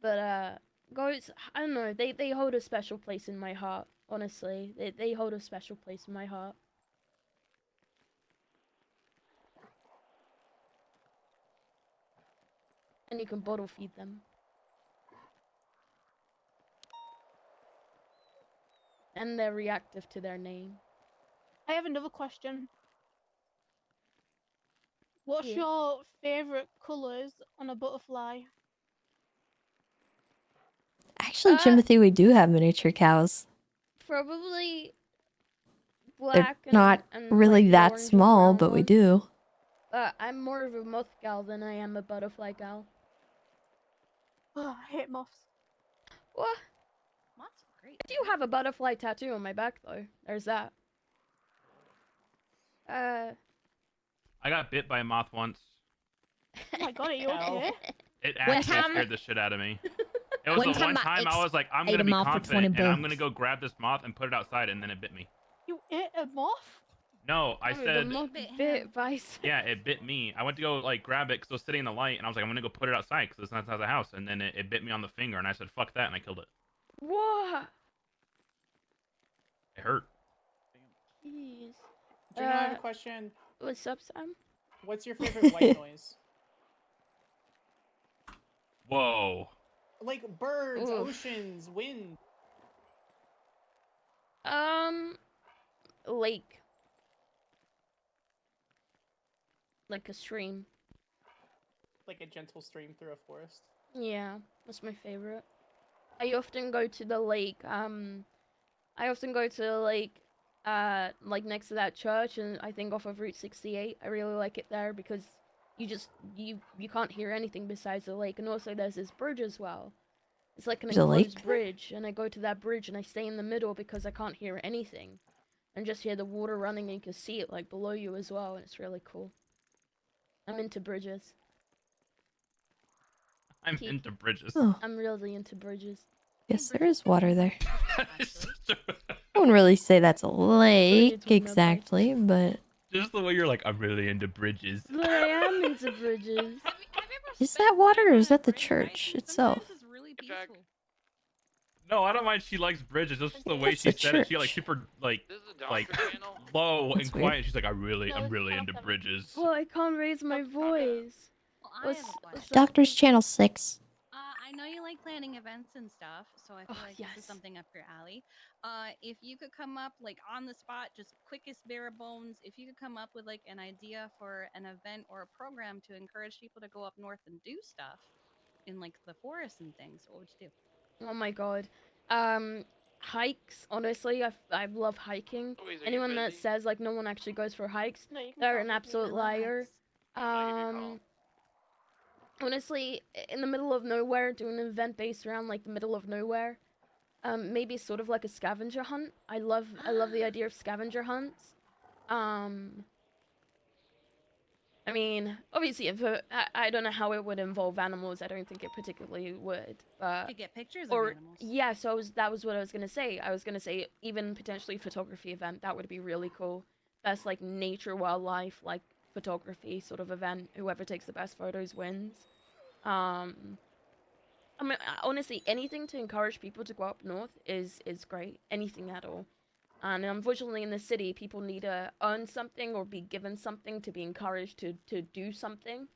O: But goats, I don't know, they hold a special place in my heart, honestly. They hold a special place in my heart. And you can bottle feed them. And they're reactive to their name.
M: I have another question. What's
O: Yeah.
M: your favorite colors on a butterfly?
B: Actually, Timothy, we do have miniature cows.
O: Probably
B: They're
O: black
B: not
O: and
B: really
O: like,
B: that
O: orange and
B: small,
O: brown
B: but we
O: ones.
B: do.
O: I'm more of a moth gal than I am a butterfly gal.
M: Oh, I hate moths.
O: What?
C: Moths are great.
O: I do have a butterfly tattoo on my back, though. There's that.
D: I got bit by a moth once.
M: Oh my god, are you okay?
D: It
G: One
D: actually
G: time-
D: scared the shit out of me. It was
G: One
D: the
G: time
D: one
G: my
D: time
G: ex
D: I was like, I'm
G: ate
D: gonna
G: a
D: be
G: moth for 20
D: confident and I'm
G: bucks.
D: gonna go grab this moth and put it outside, and then it bit me.
M: You ate a moth?
D: No, I
O: The
D: said,
O: moth bit Vice.
D: yeah, it bit me. I went to go like grab it because it was sitting in the light, and I was like, I'm gonna go put it outside because it's not outside the house, and then it bit me on the finger, and I said, fuck that, and I killed it.
O: What?
D: It hurt.
O: Jeez.
R: Juno, I have a question.
O: What's up, Sam?
R: What's your favorite white noise?
D: Whoa.
R: Like birds,
O: Oof.
R: oceans, wind.
O: Lake. Like a stream.
R: Like a gentle stream through a forest.
O: Yeah, that's my favorite. I often go to the lake. I often go to the lake, like next to that church, and I think off of Route 68. I really like it there because you can't hear anything besides the lake, and also there's this bridge as well. It's like an
B: There's a lake
O: enclosed bridge, and I go to that bridge and I stay in the middle because I can't hear anything, and just hear the water running, and you can see it like below you as well, and it's really cool. I'm into bridges.
D: I'm into bridges.
B: Oh.
O: I'm really into bridges.
B: Yes, there is water there. I wouldn't really say that's a lake exactly, but
D: Just the way you're like, I'm really into bridges.
O: But I am into bridges.
B: is that water or is that the church itself?
D: No, I don't mind. She likes bridges. It's just the way
B: That's
D: she
B: the
D: said it. She like
B: church.
D: super like low
B: That's
D: and
B: weird.
D: quiet. She's like, I'm really into bridges.
O: Well, I can't raise my voice.
C: Well, I have a question.
B: Doctor's Channel 6.
C: I know you like planning events and stuff, so I feel like this is something up your alley. If you could come up like on the spot, just quickest bare bones, if you could come up with like an idea for an event or a program to encourage people to go up north and do stuff in like the forest and things, what would you do?
O: Oh my god. Hikes. Honestly, I love hiking.
C: Always a good
O: Anyone that
C: busy.
O: says like no one actually goes for hikes,
M: No, you can
O: they're
M: call
O: an
M: me.
O: absolute
M: I love
O: liar. Honestly, in the middle of nowhere, doing an event based around like the middle of nowhere. Maybe sort of like a scavenger hunt. I love the idea of scavenger hunts. I mean, obviously, if I don't know how it would involve animals. I don't think it particularly would. But
C: You could get pictures of animals.
O: yeah, so that was what I was gonna say. I was gonna say even potentially photography event. That would be really cool. Best like nature, wildlife, like photography sort of event. Whoever takes the best photos wins. I mean, honestly, anything to encourage people to go up north is great. Anything at all. And unfortunately, in the city, people need to earn something or be given something to be encouraged to do something.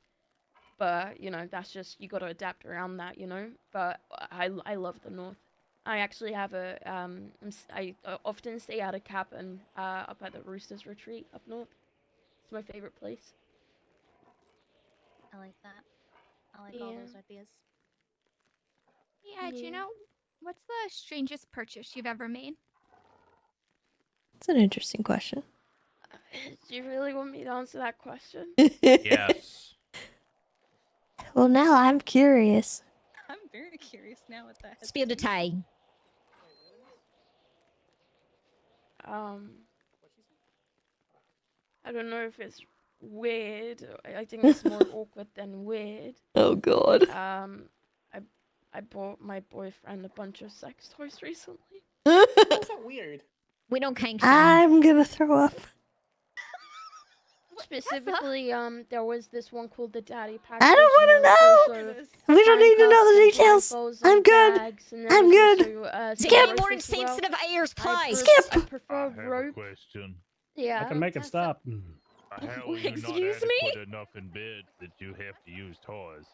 O: But, you know, that's just, you got to adapt around that, you know? But I love the north. I actually have I often stay at a cabin up at the Roosters Retreat up north. It's my favorite place.
C: I like that. I like all those
O: Yeah.
C: ideas.
A: Yeah, do you know what's the strangest purchase you've ever made?
B: It's an interesting question.
O: Do you really want me to answer that question?
D: Yes.
B: Well, now I'm curious.
C: I'm very curious now what that has
G: Spiel the tie.
O: I don't know if it's weird. I think it's more awkward than weird.
B: Oh, God.
O: I bought my boyfriend a bunch of sex toys recently.
R: That's not weird.
G: We don't kink shame.
B: I'm gonna throw up.
O: Specifically, there was this one called the Daddy Pack.
B: I don't want to know. We don't need to know the details. I'm good. I'm good. Skip.
G: More insensitive airs, please.
B: Skip.
O: I prefer
N: I have a
O: rope.
N: question.
O: Yeah.
I: I can make it stop.
N: How are you not
O: Excuse me?
N: adequate enough in bed that you have to use toys?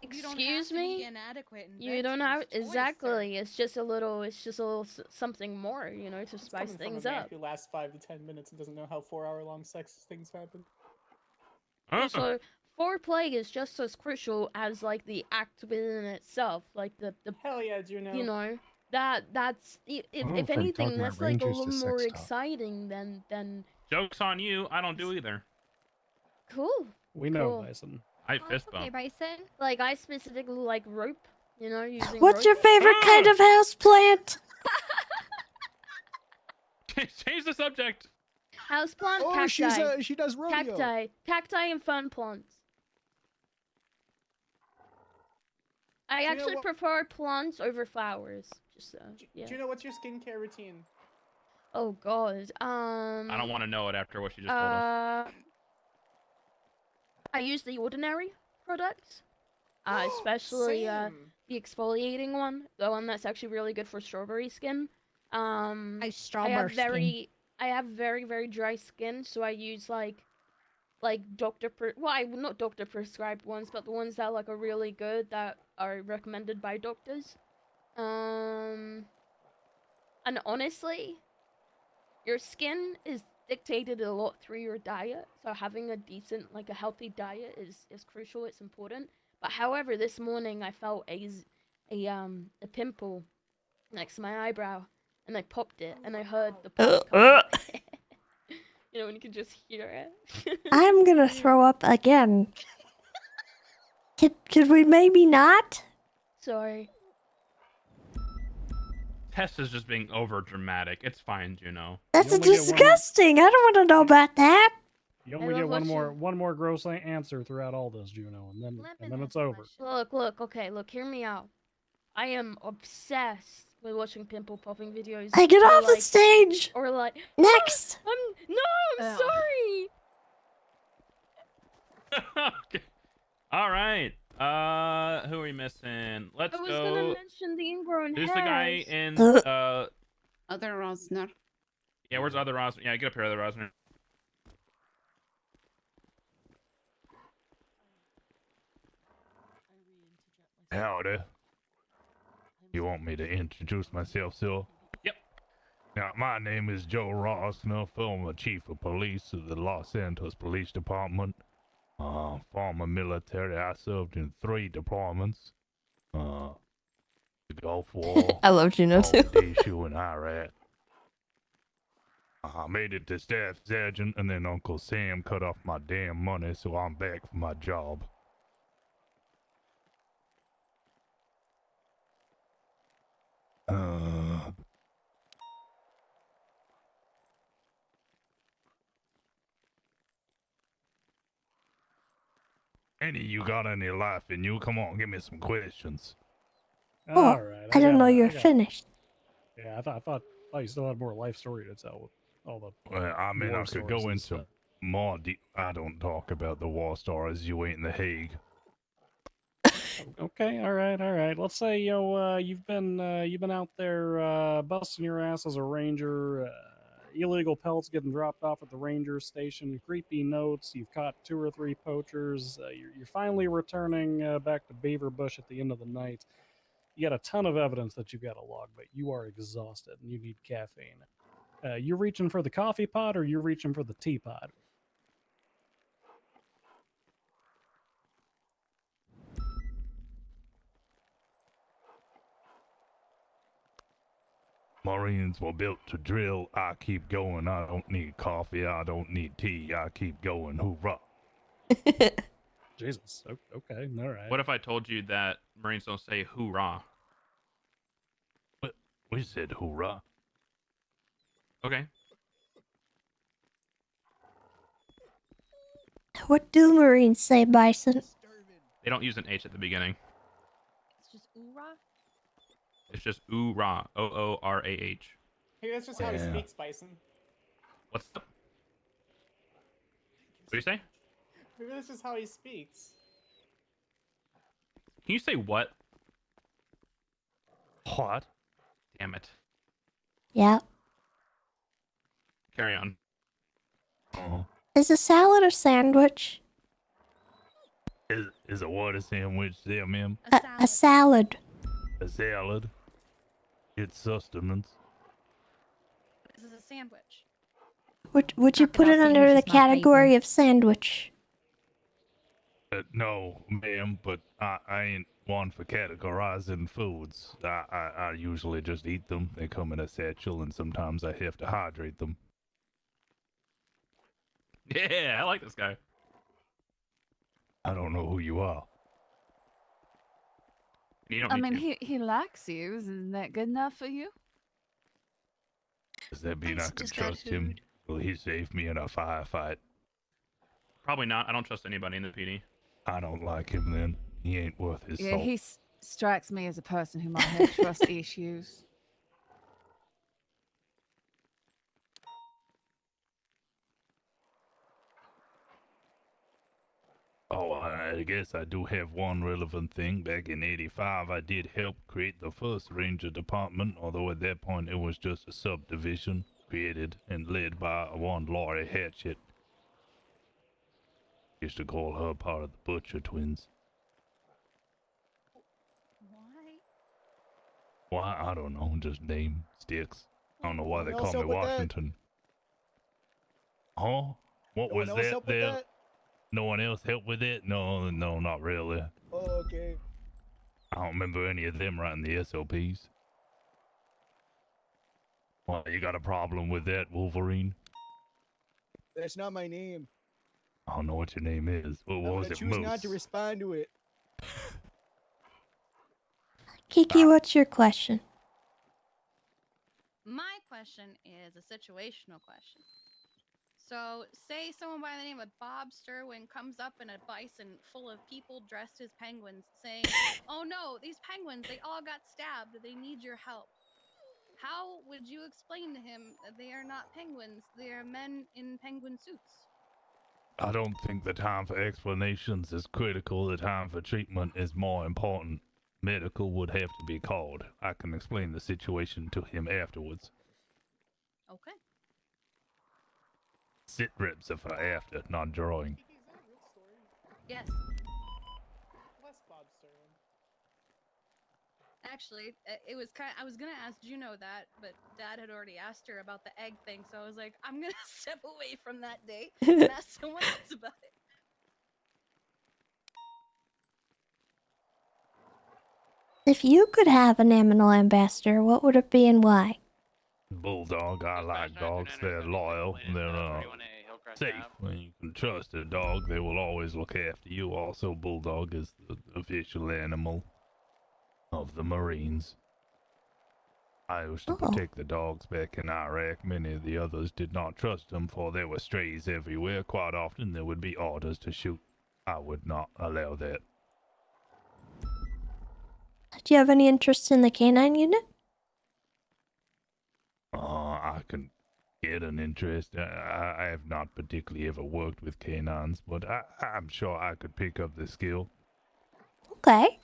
O: Excuse me.
V: Inadequate in
O: You
V: bed
O: don't
V: to
O: have
V: use toys,
O: exactly. It's just a little. It's just a little something more, to
R: It's
O: spice
R: coming from a
O: things
R: man
O: up.
R: who lasts 5 to 10 minutes and doesn't know how 4-hour-long sex things happen.
O: Yeah, so foreplay is just as crucial as like the act within itself, like the
R: Hell yeah, Juno.
O: you know that's if
E: I don't
O: if
E: think
O: anything
E: talking
O: that's
E: about
O: like a
E: Rangers
O: little
E: to
O: more
E: sex talk.
O: exciting than
D: Joke's on you. I don't do either.
O: cool.
I: We know,
O: Cool.
I: Bison.
D: I fist
A: Okay,
D: bump.
A: Bison.
O: Like I specifically like rope, using
B: What's
O: rope.
B: your favorite kind of house plant?
D: Change the subject.
O: Houseplant,
S: Oh,
O: cacti.
S: she does rodeo.
O: Cacti and fern plants. I
R: you know
O: actually
R: what-
O: prefer plants over flowers. Just so, yeah.
R: Juno, what's your skincare routine?
O: Oh God.
D: I don't want to know it after what you just told us.
O: I use the ordinary products, especially
R: Same.
O: the exfoliating one, the one that's actually really good for strawberry skin. I
G: strawberry skin.
O: I have very very dry skin, so I use like not doctor prescribed ones, but the ones that like are really good that are recommended by doctors. And honestly, your skin is dictated a lot through your diet, so having a decent, like a healthy diet is crucial. It's important. But however, this morning I felt a pimple next to my eyebrow, and I popped it, and I heard the pus come out. When you can just hear it.
B: I'm gonna throw up again. Could we maybe not?
O: Sorry.
D: Tessa's just being over dramatic. It's fine, Juno.
B: That's
I: You only get one-
B: disgusting. I don't want to know about that.
I: You only get one more gross answer throughout all this, Juno, and then it's over.
O: Look, hear me out. I am obsessed with watching pimple popping videos.
B: Hey, get
O: or
B: off the
O: like-
B: stage.
O: Or like
B: Next.
O: I'm sorry.
D: Okay. All right. Who are we missing? Let's
O: I was
D: go.
O: gonna mention the ingrown
D: Who's
O: hairs.
D: the guy in
W: Other Rosner.
D: Yeah, where's other Rosner? Yeah, get up here, other Rosner.
N: Howdy. You want me to introduce myself, sir?
D: Yep.
N: Now, my name is Joe Rosner, former chief of police of the Los Santos Police Department. Former military. I served in 3 deployments. The Gulf War.
B: I love Juno too.
N: Mogadishu and Iraq. I made it to staff sergeant, and then Uncle Sam cut off my damn money, so I'm back for my job. Any you got any life in you? Come on, give me some questions.
B: Oh,
I: All right.
B: I didn't know you were
I: got it.
B: finished.
I: Yeah, I thought you still had more life story to tell with all the.
N: Well, I mean,
I: war
N: I could
I: stories
N: go
I: and
N: into
I: stuff.
N: more deep. I don't talk about the war stories. You ain't in the Hague.
I: Okay, all right. Let's say you've been out there busting your ass as a ranger. Illegal pelts getting dropped off at the ranger station. Creepy notes. You've caught 2 or 3 poachers. You're finally returning back to Beaver Bush at the end of the night. You got a ton of evidence that you've got a log, but you are exhausted and you need caffeine. You reaching for the coffee pot or you reaching for the teapot?
N: Marines were built to drill. I keep going. I don't need coffee. I don't need tea. I keep going. Hoorah.
I: Jesus. Okay. All right.
D: What if I told you that Marines don't say hoorah?
N: We said hoorah.
D: Okay.
B: What do Marines say, Bison?
D: They don't use an H at the beginning.
V: It's just oorah.
D: It's just oorah. O-O-R-A-H.
R: Hey, that's just how he
D: Yeah.
R: speaks, Bison.
D: What's up? What do you say?
R: Maybe that's just how he speaks.
D: Can you say what?
N: What?
D: Damn it.
B: Yeah.
D: Carry on.
N: Oh.
B: Is a salad a sandwich?
N: Is a what a sandwich there, ma'am?
B: A salad.
N: A salad. It's sustenance.
V: This is a sandwich.
B: Would you put it
G: Crocodile
B: under
G: sandwich
B: the
G: is my favorite.
B: category of sandwich?
N: No, ma'am, but I ain't one for categorizing foods. I usually just eat them. They come in a satchel, and sometimes I have to hydrate them.
D: Yeah, I like this guy.
N: I don't know who you are.
D: You don't
L: I
D: need
L: mean,
D: to.
L: he likes you. Isn't that good enough for you?
N: Does that mean I can
L: just bad
N: trust him? Will he save me in a firefight?
D: Probably not. I don't trust anybody in the PD.
N: I don't like him then. He ain't worth his
L: Yeah,
N: salt.
L: he strikes me as a person who might have trust issues.
N: Oh, I guess I do have one relevant thing. Back in '85, I did help create the first Ranger Department, although at that point it was just a subdivision created and led by one Laurie Hatchet. Used to call her part of the Butcher Twins. Why? I don't know. Just name sticks. I don't know why they
S: Anyone else
N: call me
S: help with that?
N: Washington. Huh? What
S: No
N: was
S: one else
N: that
S: help with
N: there?
S: that?
N: No one else helped with it? No, not really.
S: Oh, okay.
N: I don't remember any of them writing the SOPs. Well, you got a problem with that, Wolverine?
S: That's not my name.
N: I don't know what your name is. What
S: I'm
N: was
S: gonna
N: it,
S: choose not
N: Moose?
S: to respond to it.
B: Kiki, what's your question?
V: My question is a situational question. So, say someone by the name of Bob Sterwin comes up in a bison full of people dressed as penguins saying, "Oh no, these penguins, they all got stabbed. They need your help." How would you explain to him that they are not penguins? They are men in penguin suits.
N: I don't think the time for explanations is critical. The time for treatment is more important. Medical would have to be called. I can explain the situation to him afterwards.
V: Okay.
N: Sit reps if I after, not drawing.
V: Yes.
R: Bless Bob Sterling.
V: Actually, it was kind of, I was gonna ask Juno that, but Dad had already asked her about the egg thing, so I was like, I'm gonna step away from that date and ask someone else about it.
B: If you could have an animal ambassador, what would it be and why?
N: Bulldog, I like dogs. They're loyal. They're safe. When you can trust a dog, they will always look after you. Also, Bulldog is the official animal of the Marines. I used to protect the dogs back in Iraq. Many of the others did not trust them, for there were strays everywhere. Quite often there would be orders to shoot. I would not allow that.
B: Do you have any interest in the canine unit?
N: I can get an interest. I have not particularly ever worked with canines, but I'm sure I could pick up the skill.
B: Okay.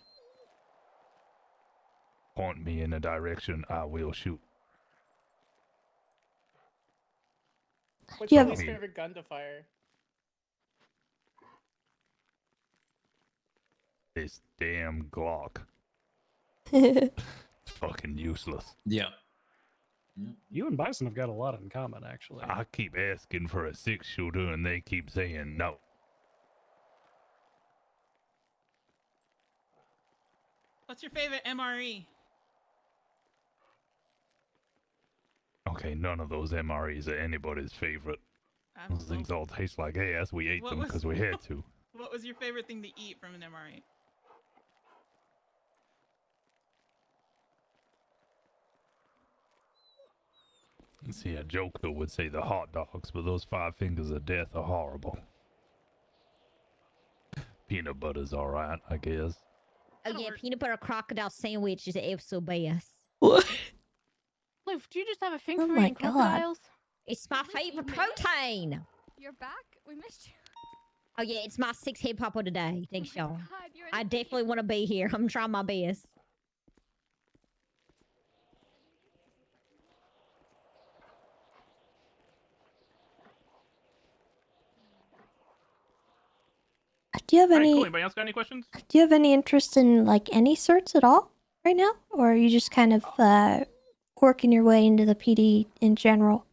N: Point me in a direction, I will shoot.
R: What's
B: Do you
R: your
B: have-
R: least favorite gun to fire?
N: This damn Glock. Fucking useless.
I: Yeah. You and Bison have got a lot in common, actually.
N: I keep asking for a 6-shooter and they keep saying no.
U: What's your favorite MRE?
N: Okay, none of those MREs are anybody's favorite. Those things all taste like ass. We ate
U: What
N: them
U: was-
N: because we had to.
U: What was your favorite thing to eat from an MRE?
N: See, a joker would say the hot dogs, but those 5 fingers of death are horrible. Peanut butter's alright, I guess.
G: Oh yeah, peanut butter crocodile sandwich is absolute best.
B: What?
M: Loof, do you just have a thing
B: Oh
M: for
B: my
M: eating
B: God.
M: crocodiles?
G: It's my favorite protein.
A: You're back? We missed you.
G: Oh yeah, it's my 6th hip hop of the day. Thanks, y'all.
A: God, you're
G: I
A: insane.
G: definitely want to be here. I'm trying my best.
B: Do you have
D: All right,
B: any?
D: cool. Anybody else got any questions?
B: Do you have any interest in like any certs at all right now, or are you just kind of working your way into the PD in general?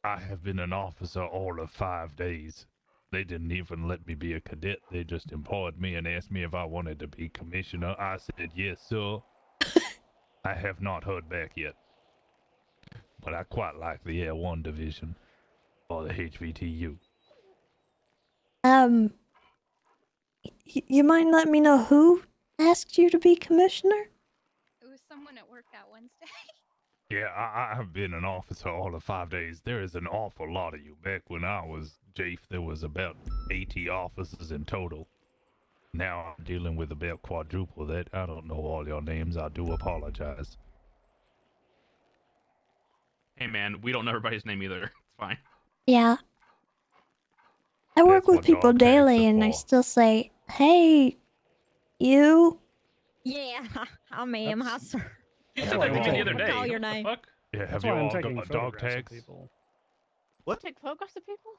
N: I have been an officer all of 5 days. They didn't even let me be a cadet. They just employed me and asked me if I wanted to be commissioner. I said, yes, sir. I have not heard back yet. But I quite like the Air 1 division, or the HVTU.
B: You mind letting me know who asked you to be commissioner?
A: It was someone at work that Wednesday.
N: Yeah, I've been an officer all of 5 days. There is an awful lot of you. Back when I was Jafe, there was about 80 officers in total. Now I'm dealing with about quadruple that. I don't know all your names. I do apologize.
D: Hey, man, we don't know everybody's name either. It's fine.
B: Yeah. I work
N: That's
B: with
N: what
B: people
N: dog tags are
B: daily, and I
N: for.
B: still say, "Hey, you."
G: Yeah, I am. Hi, sir.
D: You
I: That's
D: said
I: why
D: that to
I: I'm
D: me the other
I: taking-
D: day.
G: Call your
D: What the
G: name.
D: fuck?
N: Yeah, have
I: That's
N: you
I: why I'm
N: all
I: taking
N: got dog
I: photographs of
N: tags?
I: people.
E: What?
M: Take photographs of people?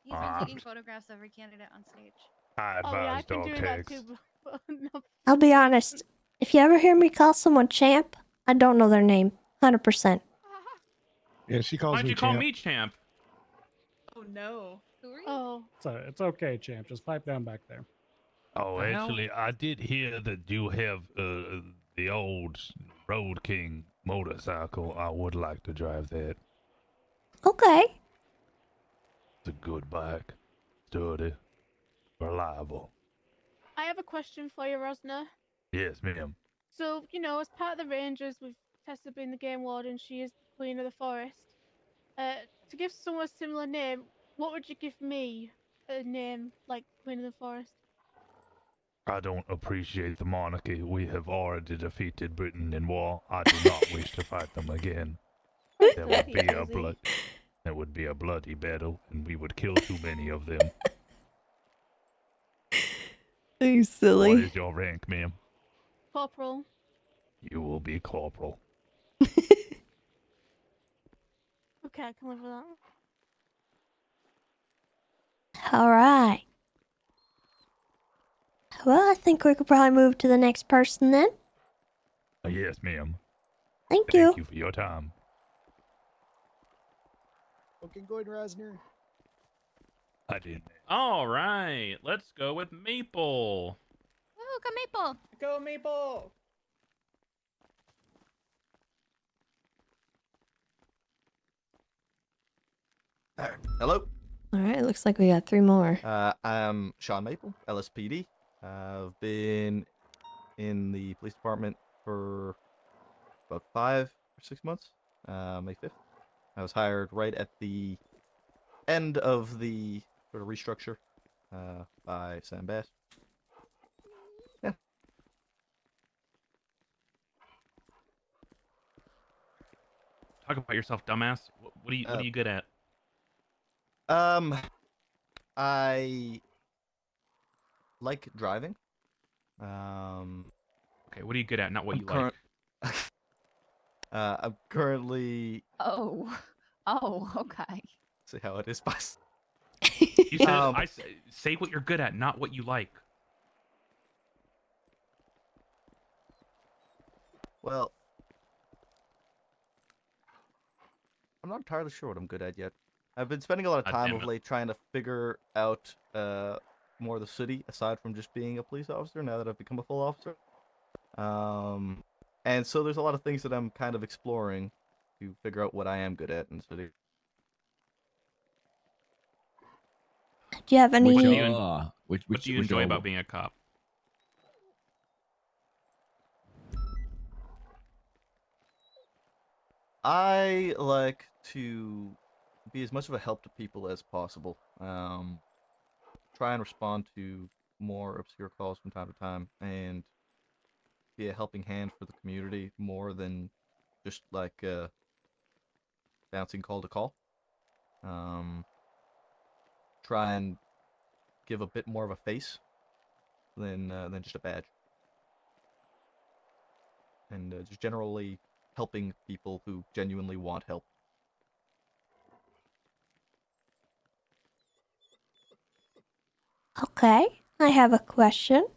V: He's been taking photographs of every candidate on stage.
N: I
M: Oh yeah,
N: advise
M: I've been
N: dog
M: doing
N: tags.
M: that too. But no.
B: I'll be honest. If you ever hear me call someone champ, I don't know their name. 100%.
E: Yeah, she calls
D: Why'd
E: me
D: you call
E: champ.
D: me champ?
R: Oh no.
Q: Who are you?
M: Oh.
I: It's okay, champ. Just pipe down back there.
N: Oh,
D: The hell?
N: actually, I did hear that you have the old Road King motorcycle. I would like to drive that.
B: Okay.
N: It's a good bike. Sturdy. Reliable.
M: I have a question for you, Rosna.
N: Yes, ma'am.
M: So, as part of the Rangers, with Tessa being the game warden, she is the Queen of the Forest. To give someone a similar name, what would you give me a name like Queen of the Forest?
N: I don't appreciate the monarchy. We have already defeated Britain in war. I do not wish to fight them again. That would be a That would be a bloody battle, and we would kill too many of them.
B: You silly.
N: What is your rank, ma'am?
M: Corporal.
N: You will be corporal.
M: Okay, I can live with that.
B: All right. Well, I think we could probably move to the next person then.
N: Yes, ma'am.
B: Thank you.
N: Thank you for your time.
S: Okay, go ahead, Rosner.
N: I didn't.
D: All right, let's go with Maple.
C: Ooh, go Maple.
R: Go Maple.
F: Hello.
B: All right, looks like we got 3 more.
F: I'm Sean Maple, LSPD. I've been in the police department for about 5 or 6 months. May 5th. I was hired right at the end of the sort of restructure by Sam Bass. Yeah.
D: Talk about yourself, dumbass. What are you good at?
F: I like driving.
D: Okay, what are you good at? Not what you like.
F: I'm currently.
L: Oh, okay.
F: See how it is, boss.
D: You said say what you're good at, not what you like.
F: Well, I'm not entirely sure what I'm good at yet. I've been spending a lot of time of late trying to figure out more of the city aside from just being a police officer. Now that I've become a full officer, and so there's a lot of things that I'm kind of exploring to figure out what I am good at in the city.
B: Do you have any?
D: What do you enjoy about being a cop?
F: I like to be as much of a help to people as possible. Try and respond to more obscure calls from time to time, and be a helping hand for the community more than just like bouncing call to call. Try and give a bit more of a face than just a badge. And just generally helping people who genuinely want help.
B: Okay, I have a question.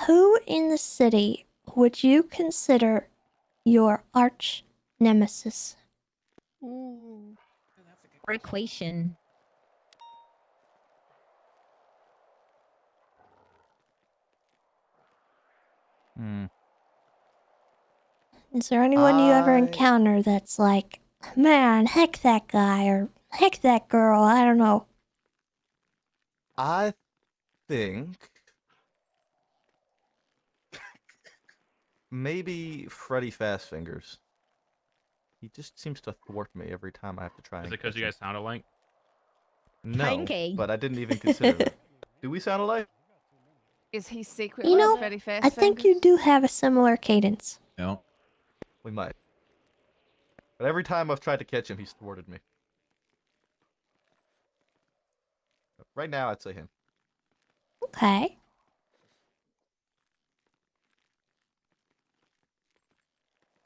B: Who in the city would you consider your arch nemesis?
M: Ooh.
G: Great question.
F: Hmm.
B: Is there anyone you ever encounter that's like, man, heck that guy, or heck that girl, I don't know.
F: I think maybe Freddy Fastfingers. He just seems to thwart me every time I have to try
D: Is
F: and
D: it because
F: catch
D: you
F: him.
D: guys sound alike?
F: No,
G: Frankie.
F: but I didn't even consider that. Do we sound alike?
L: Is he secretly
B: You know,
L: Freddy Fazbear?
B: I think you do have a similar cadence.
F: No. We might. But every time I've tried to catch him, he's thwarted me. Right now, I'd say him.
B: Okay.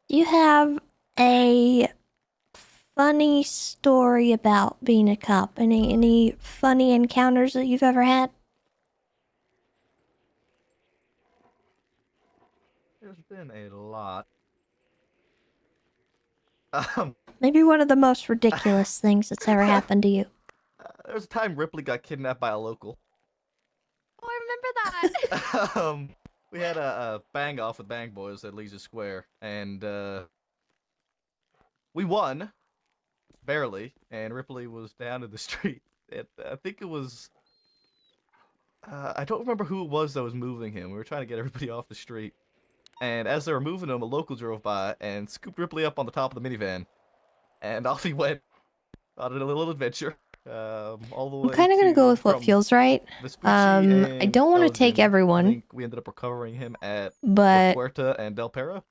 B: Do you have a funny story about being a cop? Any funny encounters that you've ever had?
F: There's been a lot.
B: Maybe one of the most ridiculous things that's ever happened to you.
F: There was a time Ripley got kidnapped by a local.
C: Oh, I remember that.
F: We had a bang off with Bang Boys at Leisure Square, and we won, barely, and Ripley was down in the street. I think it was, I don't remember who it was that was moving him. We were trying to get everybody off the street, and as they were moving him, a local drove by and scooped Ripley up on the top of the minivan, and off he went on a little adventure. All the way
B: I'm kind of gonna go with what
F: from
B: feels right.
F: Vespucci
B: I don't want to take
F: Elgin. I
B: everyone,
F: think we ended up recovering him at La
B: but
F: Puerta and Del Perro.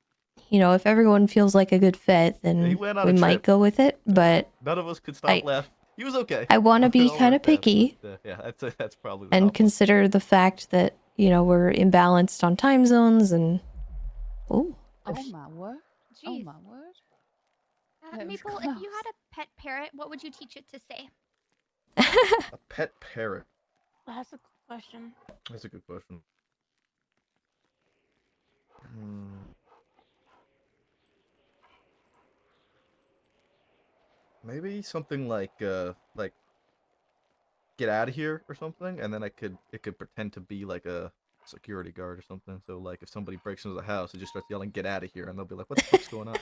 B: you know, if everyone feels like a good fit,
F: He
B: then
F: went on
B: we
F: a
B: might
F: trip.
B: go with it. But
F: None of us could stop laughing. He was okay.
B: I want to
F: We
B: be
F: all
B: kind of
F: worked that,
B: picky
F: but, yeah, that's probably the
B: and
F: top one.
B: consider the fact that, you know, we're imbalanced on time zones and. Ooh.
L: Oh my word. Oh
C: Jeez.
L: my word. That was
C: Maple, if you
L: close.
C: had a pet parrot, what would you teach it to say?
F: A pet parrot.
M: That's a good question.
F: That's a good question. Maybe something like get out of here or something, and then it could pretend to be like a security guard or something. So like if somebody breaks into the house, it just starts yelling, "Get out of here!" and they'll be like, "What the fuck's going on?"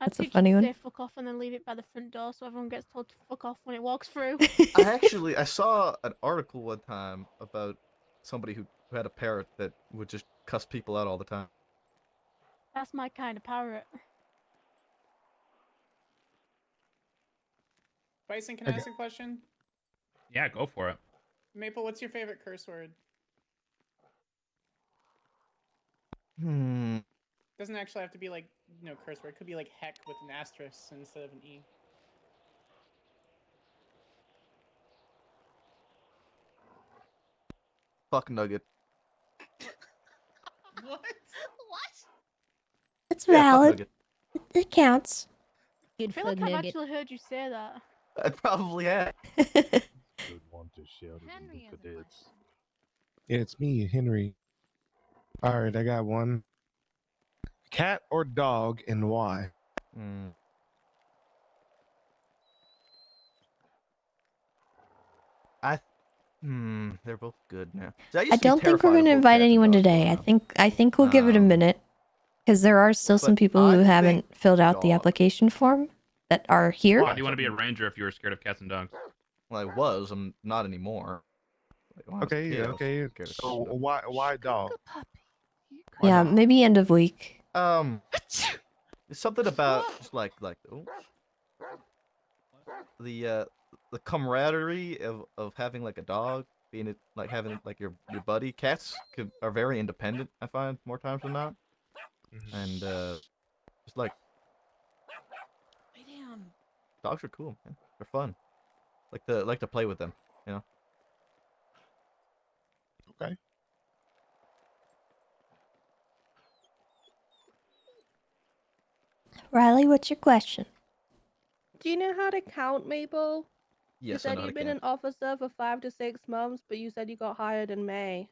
M: I'd
B: That's a
M: teach it
B: funny
M: to
B: one.
M: say fuck off and then leave it by the front door so everyone gets told to fuck off when it walks through.
F: I saw an article one time about somebody who had a parrot that would just cuss people out all the time.
M: That's my kind of parrot.
R: Bison, can I ask a question?
D: Yeah, go for it.
R: Maple, what's your favorite curse word? Doesn't actually have to be like curse word. It could be like heck with an asterisk instead of an E.
F: Fuck nugget.
R: What?
B: It's
F: Yeah, fuck
B: valid.
F: nugget.
B: It counts.
M: I feel like I've actually heard you say that.
F: I probably have.
N: Good one to shout it in the cadets.
E: Yeah, it's me, Henry. All right, I got one. Cat or dog, and why?
F: They're both good now. See,
B: I don't think we're going to invite anyone today. I think we'll give it a minute because there are still some people who haven't filled out the application form that are here.
D: Why do you want to be a ranger if you were scared of cats and dogs?
F: Well, I was. I'm not anymore. Like, when I was a
E: Okay,
F: kid, I was
E: okay.
F: scared of
E: So
F: dogs.
E: why dog?
B: Yeah, maybe end of week.
F: There's something about just like the camaraderie of having like a dog, being it like having like your buddy. Cats are very independent. I find more times than not, and just like
U: Lay down.
F: Dogs are cool, man. They're fun. Like to play with them, you know.
E: Okay.
B: Riley, what's your question?
J: Do you know how to count, Maple? You
F: Yes, I
J: said
F: know how
J: you've
F: to
J: been
F: count.
J: an officer for 5 to 6 months, but you said you got hired in May.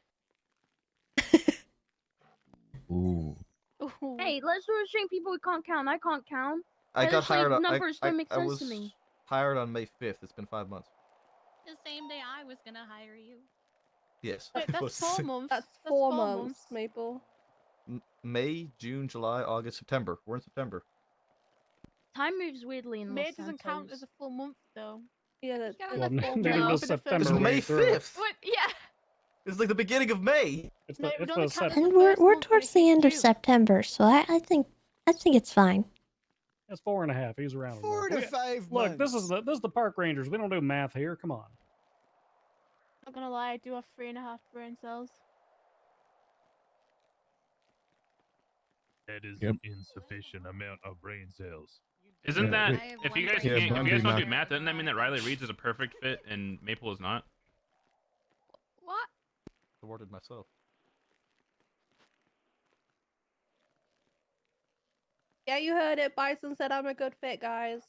P: Ooh.
O: Hey, let's sort of shame people who can't count. I can't count.
F: I got
O: Literally,
F: hired.
O: numbers don't make
F: I
O: sense
F: was
O: to me.
F: hired on May 5th. It's been 5 months.
C: The same day I was gonna hire you.
F: Yes.
M: Wait,
F: it
M: that's
F: was
M: 4 months.
J: That's
M: That's
J: 4
M: 4
J: months, Maple.
F: May, June, July, August, September. We're in September.
O: Time moves weirdly in
M: May
O: Los
M: doesn't count as
O: Santos.
M: a full month, though.
J: Yeah,
M: You gotta
I: Well,
M: have 4
I: neither
M: months
I: does
M: for the first
I: September.
F: It's May
I: when you threw it.
F: 5th.
C: What? Yeah.
F: It's like the beginning of May.
I: It's
M: No,
I: the,
M: it would
I: it's
M: only
I: the
M: count as
I: Sep-
M: the
B: And we're
M: first month when
B: towards
M: it
B: the
M: hit
B: end of
M: June.
B: September, so I think it's fine.
I: It's 4.5. He's around.
S: 4 to 5
I: Look, this
S: months.
I: is the park rangers. We don't do math here. Come on.
M: Not gonna lie, I do have 3.5 brain cells.
N: That is
E: Yep.
N: an insufficient amount of brain cells.
D: Isn't
E: Yeah,
D: that
E: wait.
D: if you guys
E: Yeah,
D: can't, if
E: Bundy
D: you guys don't do
E: not-
D: math, doesn't that mean that Riley Reed's is a perfect fit and Maple is not?
C: What?
F: Awarded myself.
J: Yeah, you heard it. Bison said I'm a good fit, guys.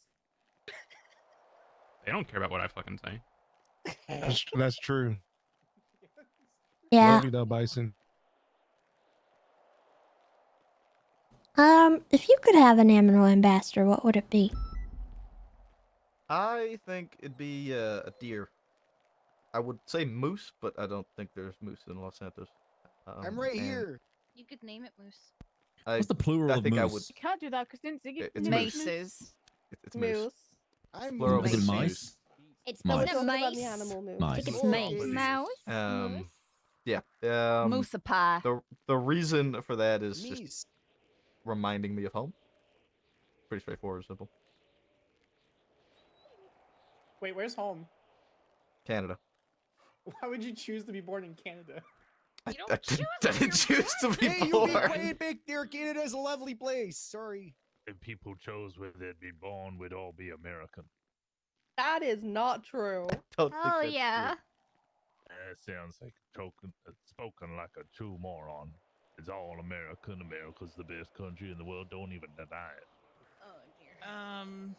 D: They don't care about what I fucking say.
E: That's true.
B: Yeah.
E: Love you though, Bison.
B: If you could have an animal ambassador, what would it be?
F: I think it'd be a deer. I would say moose, but I don't think there's moose in Los Santos.
S: I'm right
F: and
S: here.
C: You could name it Moose.
P: What's the plural
F: I
P: of
F: think I
P: moose?
F: would.
M: You can't do that because didn't Ziggy
F: It's
M: name it
F: moose.
L: Maces.
F: It's moose.
S: I'm
F: Plural
P: Is it
F: moose.
P: mice?
G: It's
P: Mice.
G: not
J: Talking about the
G: mice.
J: animal moose.
P: Mice.
G: I think it's
S: Oh,
G: mace.
S: okay.
C: Mouse.
F: Yeah.
L: Moose pie.
F: The reason for that is just
S: Meese.
F: reminding me of home. Pretty straightforward, simple.
R: Wait, where's home?
F: Canada.
R: Why would you choose to be born in Canada?
C: You don't
F: I didn't choose to be
S: Hey, you
F: born.
S: be quiet back there. Canada's a lovely place. Sorry.
N: If people chose where they'd be born, we'd all be American.
J: That is not true.
F: Don't think
C: Oh
F: that's
C: yeah.
F: true.
N: That sounds like spoken like a true moron. It's all American. America's the best country in the world. Don't even deny it.
C: Oh dear.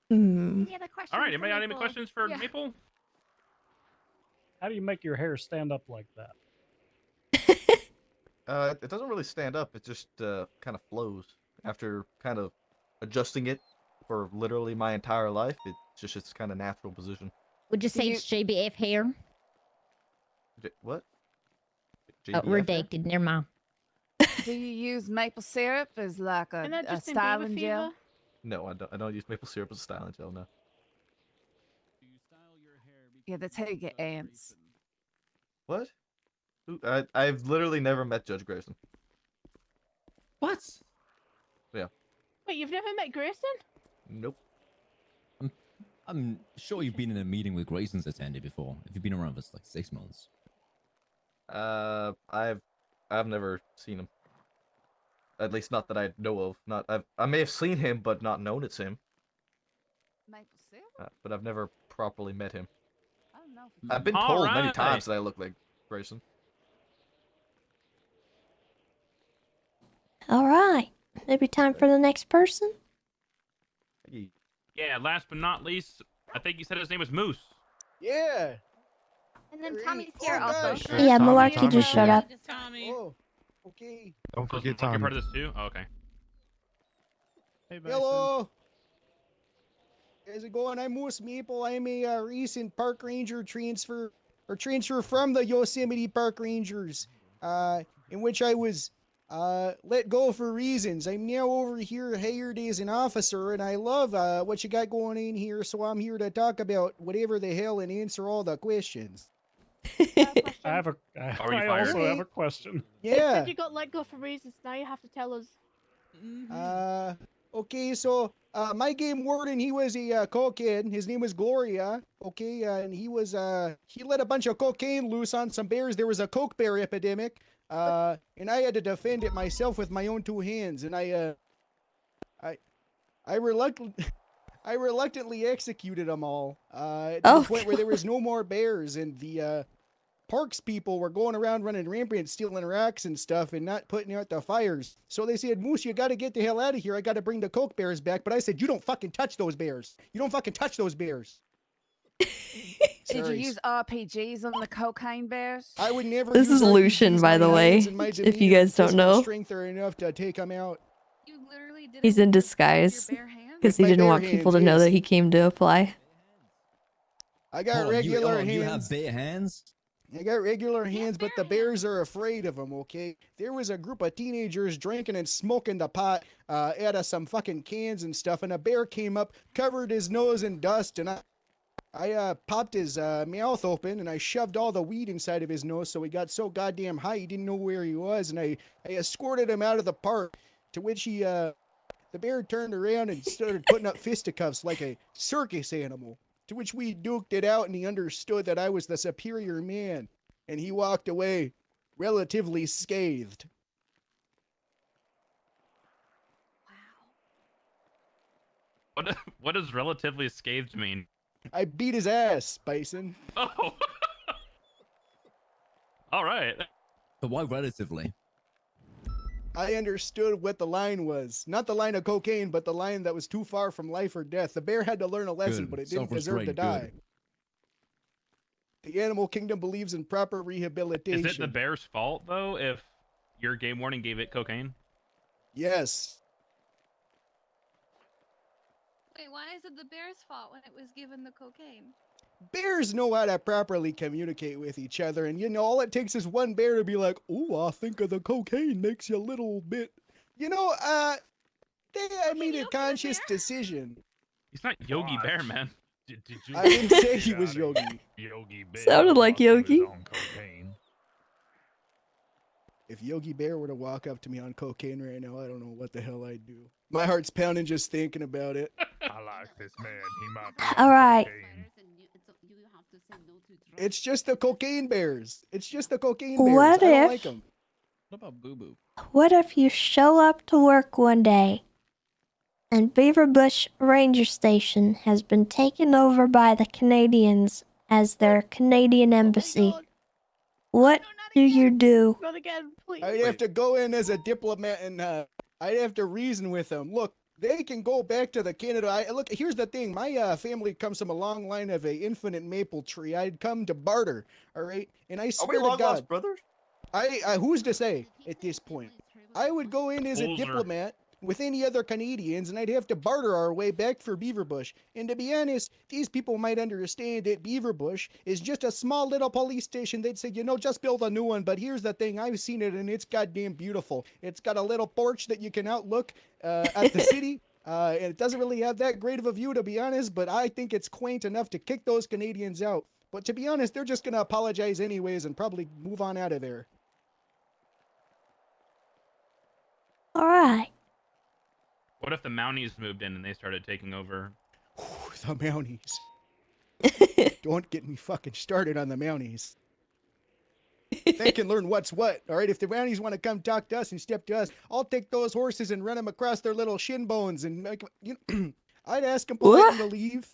B: Hmm.
C: Any other questions?
D: All right,
C: for
D: anybody got any
C: Maple?
D: questions for
C: Yeah.
D: Maple?
I: How do you make your hair stand up like that?
F: It doesn't really stand up. It just kind of flows. After kind of adjusting it for literally my entire life, it's just its kind of natural position.
G: Would you say it's JBF hair?
F: What?
G: Oh,
F: JBF hair?
G: redacted. Never mind.
L: Do you use maple syrup as like
M: Isn't that
L: a
M: just in Beaver
L: styling gel?
M: Fever?
F: No, I don't. I don't use maple syrup as a styling gel. No.
L: Yeah, that's how you get ants.
F: What? I've literally never met Judge Grayson.
P: What?
F: Yeah.
M: Wait, you've never met Grayson?
F: Nope.
P: I'm sure you've been in a meeting with Grayson's attended before. If you've been around for like 6 months.
F: I've never seen him. At least not that I know of. I may have seen him, but not known it's him.
L: Maple syrup?
F: But I've never properly met him.
L: I don't know.
F: I've been told many times that I look like Grayson.
B: All right. Maybe time for the next person.
D: Yeah. Last but not least, I think you said his name was Moose.
S: Yeah.
C: And then Tommy's here also.
S: guys.
B: Yeah,
D: Tommy.
B: Malarkey just showed up.
R: Tommy.
S: Oh, okay.
E: Don't forget
D: You're
E: Tommy.
D: part of this too. Oh, okay.
N: Hey,
S: Hello. How's it going? I'm Moose Maple. I'm a recent park ranger transfer from the Yosemite Park Rangers, in which I was let go for reasons. I'm now over here hired as an officer, and I love what you got going in here. So I'm here to talk about whatever the hell and answer all the questions.
I: I have a.
D: Are you
I: I
D: fired?
I: also have a question.
M: They
S: Yeah.
M: said you got let go for reasons. Now you have to tell us.
S: Okay, so my game warden, he was a cokehead. His name was Gloria. Okay, and he let a bunch of cocaine loose on some bears. There was a coke bear epidemic, and I had to defend it myself with my own 2 hands. And I reluctantly executed them all to the point where there was no more bears, and the parks people were going around running rampant, stealing racks and stuff, and not putting out the fires. So they said, Moose, you got to get the hell out of here. I got to bring the coke bears back. But I said, you don't fucking touch those bears. You don't fucking touch those bears.
L: Did you use RPGs on the cocaine bears?
S: I would never
B: This
S: use
B: is Lucian,
S: RPGs.
B: by the
S: My
B: way,
S: hands and my
B: if you
S: demeanor
B: guys
S: and
B: don't
S: physical
B: know.
S: strength are enough to take them out.
V: You literally did
B: He's in disguise because he
S: my
B: didn't
S: bare
B: want people to
S: hands,
B: know
S: yes.
B: that he came to apply.
S: I got
P: Hold on,
S: regular
P: you
S: hands.
P: have bare hands?
S: I got regular hands, but the bears are afraid of them, okay? There was a group of teenagers drinking and smoking the pot out of some fucking cans and stuff, and a bear came up, covered his nose in dust, and I popped his mouth open, and I shoved all the weed inside of his nose, so he got so goddamn high he didn't know where he was, and I escorted him out of the park, to which the bear turned around and started putting up fisticuffs like a circus animal. To which we duked it out, and he understood that I was the superior man, and he walked away relatively scathed.
D: What does relatively scathed mean?
S: I beat his ass, Bison.
D: Oh. All right.
P: But why relatively?
S: I understood what the line was. Not the line of cocaine, but the line that was too far from life or death. The bear had to learn a lesson,
P: Good.
S: but it didn't deserve to
P: Self-restraint,
S: die.
P: good.
S: The animal kingdom believes in proper
D: Is
S: rehabilitation.
D: it the bear's fault though if your game warning gave it cocaine?
S: Yes.
V: Wait, why is it the bear's fault when it was given the cocaine?
S: Bears know how to properly communicate with each other, and you know, all it takes is one bear to be like, "Oh, I think of the cocaine makes you a little bit," you know. I made a conscious decision.
D: He's not Yogi Bear, man.
N: Did you
S: I didn't say he was Yogi.
N: Yogi Bear
B: Sounded like
N: while he was
B: Yogi.
N: on cocaine?
S: If Yogi Bear were to walk up to me on cocaine right now, I don't know what the hell I'd do. My heart's pounding just thinking about it.
N: I like this man. He might be
B: All
N: on
B: right.
N: cocaine.
S: It's just the cocaine bears. It's just the cocaine bears.
B: What
S: I don't
B: if-
S: like them.
P: What about Boo Boo?
B: What if you show up to work one day and Beaverbush Ranger Station has been taken over by the Canadians as their Canadian embassy? What do you do?
M: Not again, please.
S: I'd have to go in as a diplomat, and I'd have to reason with them. Look, they can go back to the Canada. Look, here's the thing. My family comes from a long line of a infinite maple tree. I'd come to barter, all right? And I swear to
F: long
S: God,
F: lost brothers?
S: I who's to say at this point? I would go in as a
D: Poser.
S: diplomat with any other Canadians, and I'd have to barter our way back for Beaverbush. And to be honest, these people might understand that Beaverbush is just a small little police station. They'd say, you know, just build a new one. But here's the thing, I've seen it, and it's goddamn beautiful. It's got a little porch that you can outlook at the city. And it doesn't really have that great of a view, to be honest, but I think it's quaint enough to kick those Canadians out. But to be honest, they're just going to apologize anyways and probably move on out of there.
B: All right.
D: What if the Mounties moved in and they started taking over?
S: The Mounties. Don't get me fucking started on the Mounties. They can learn what's what, all right? If the Mounties want to come talk to us and step to us, I'll take those horses and run them across their little shin bones and make, you know, I'd ask them politely to leave.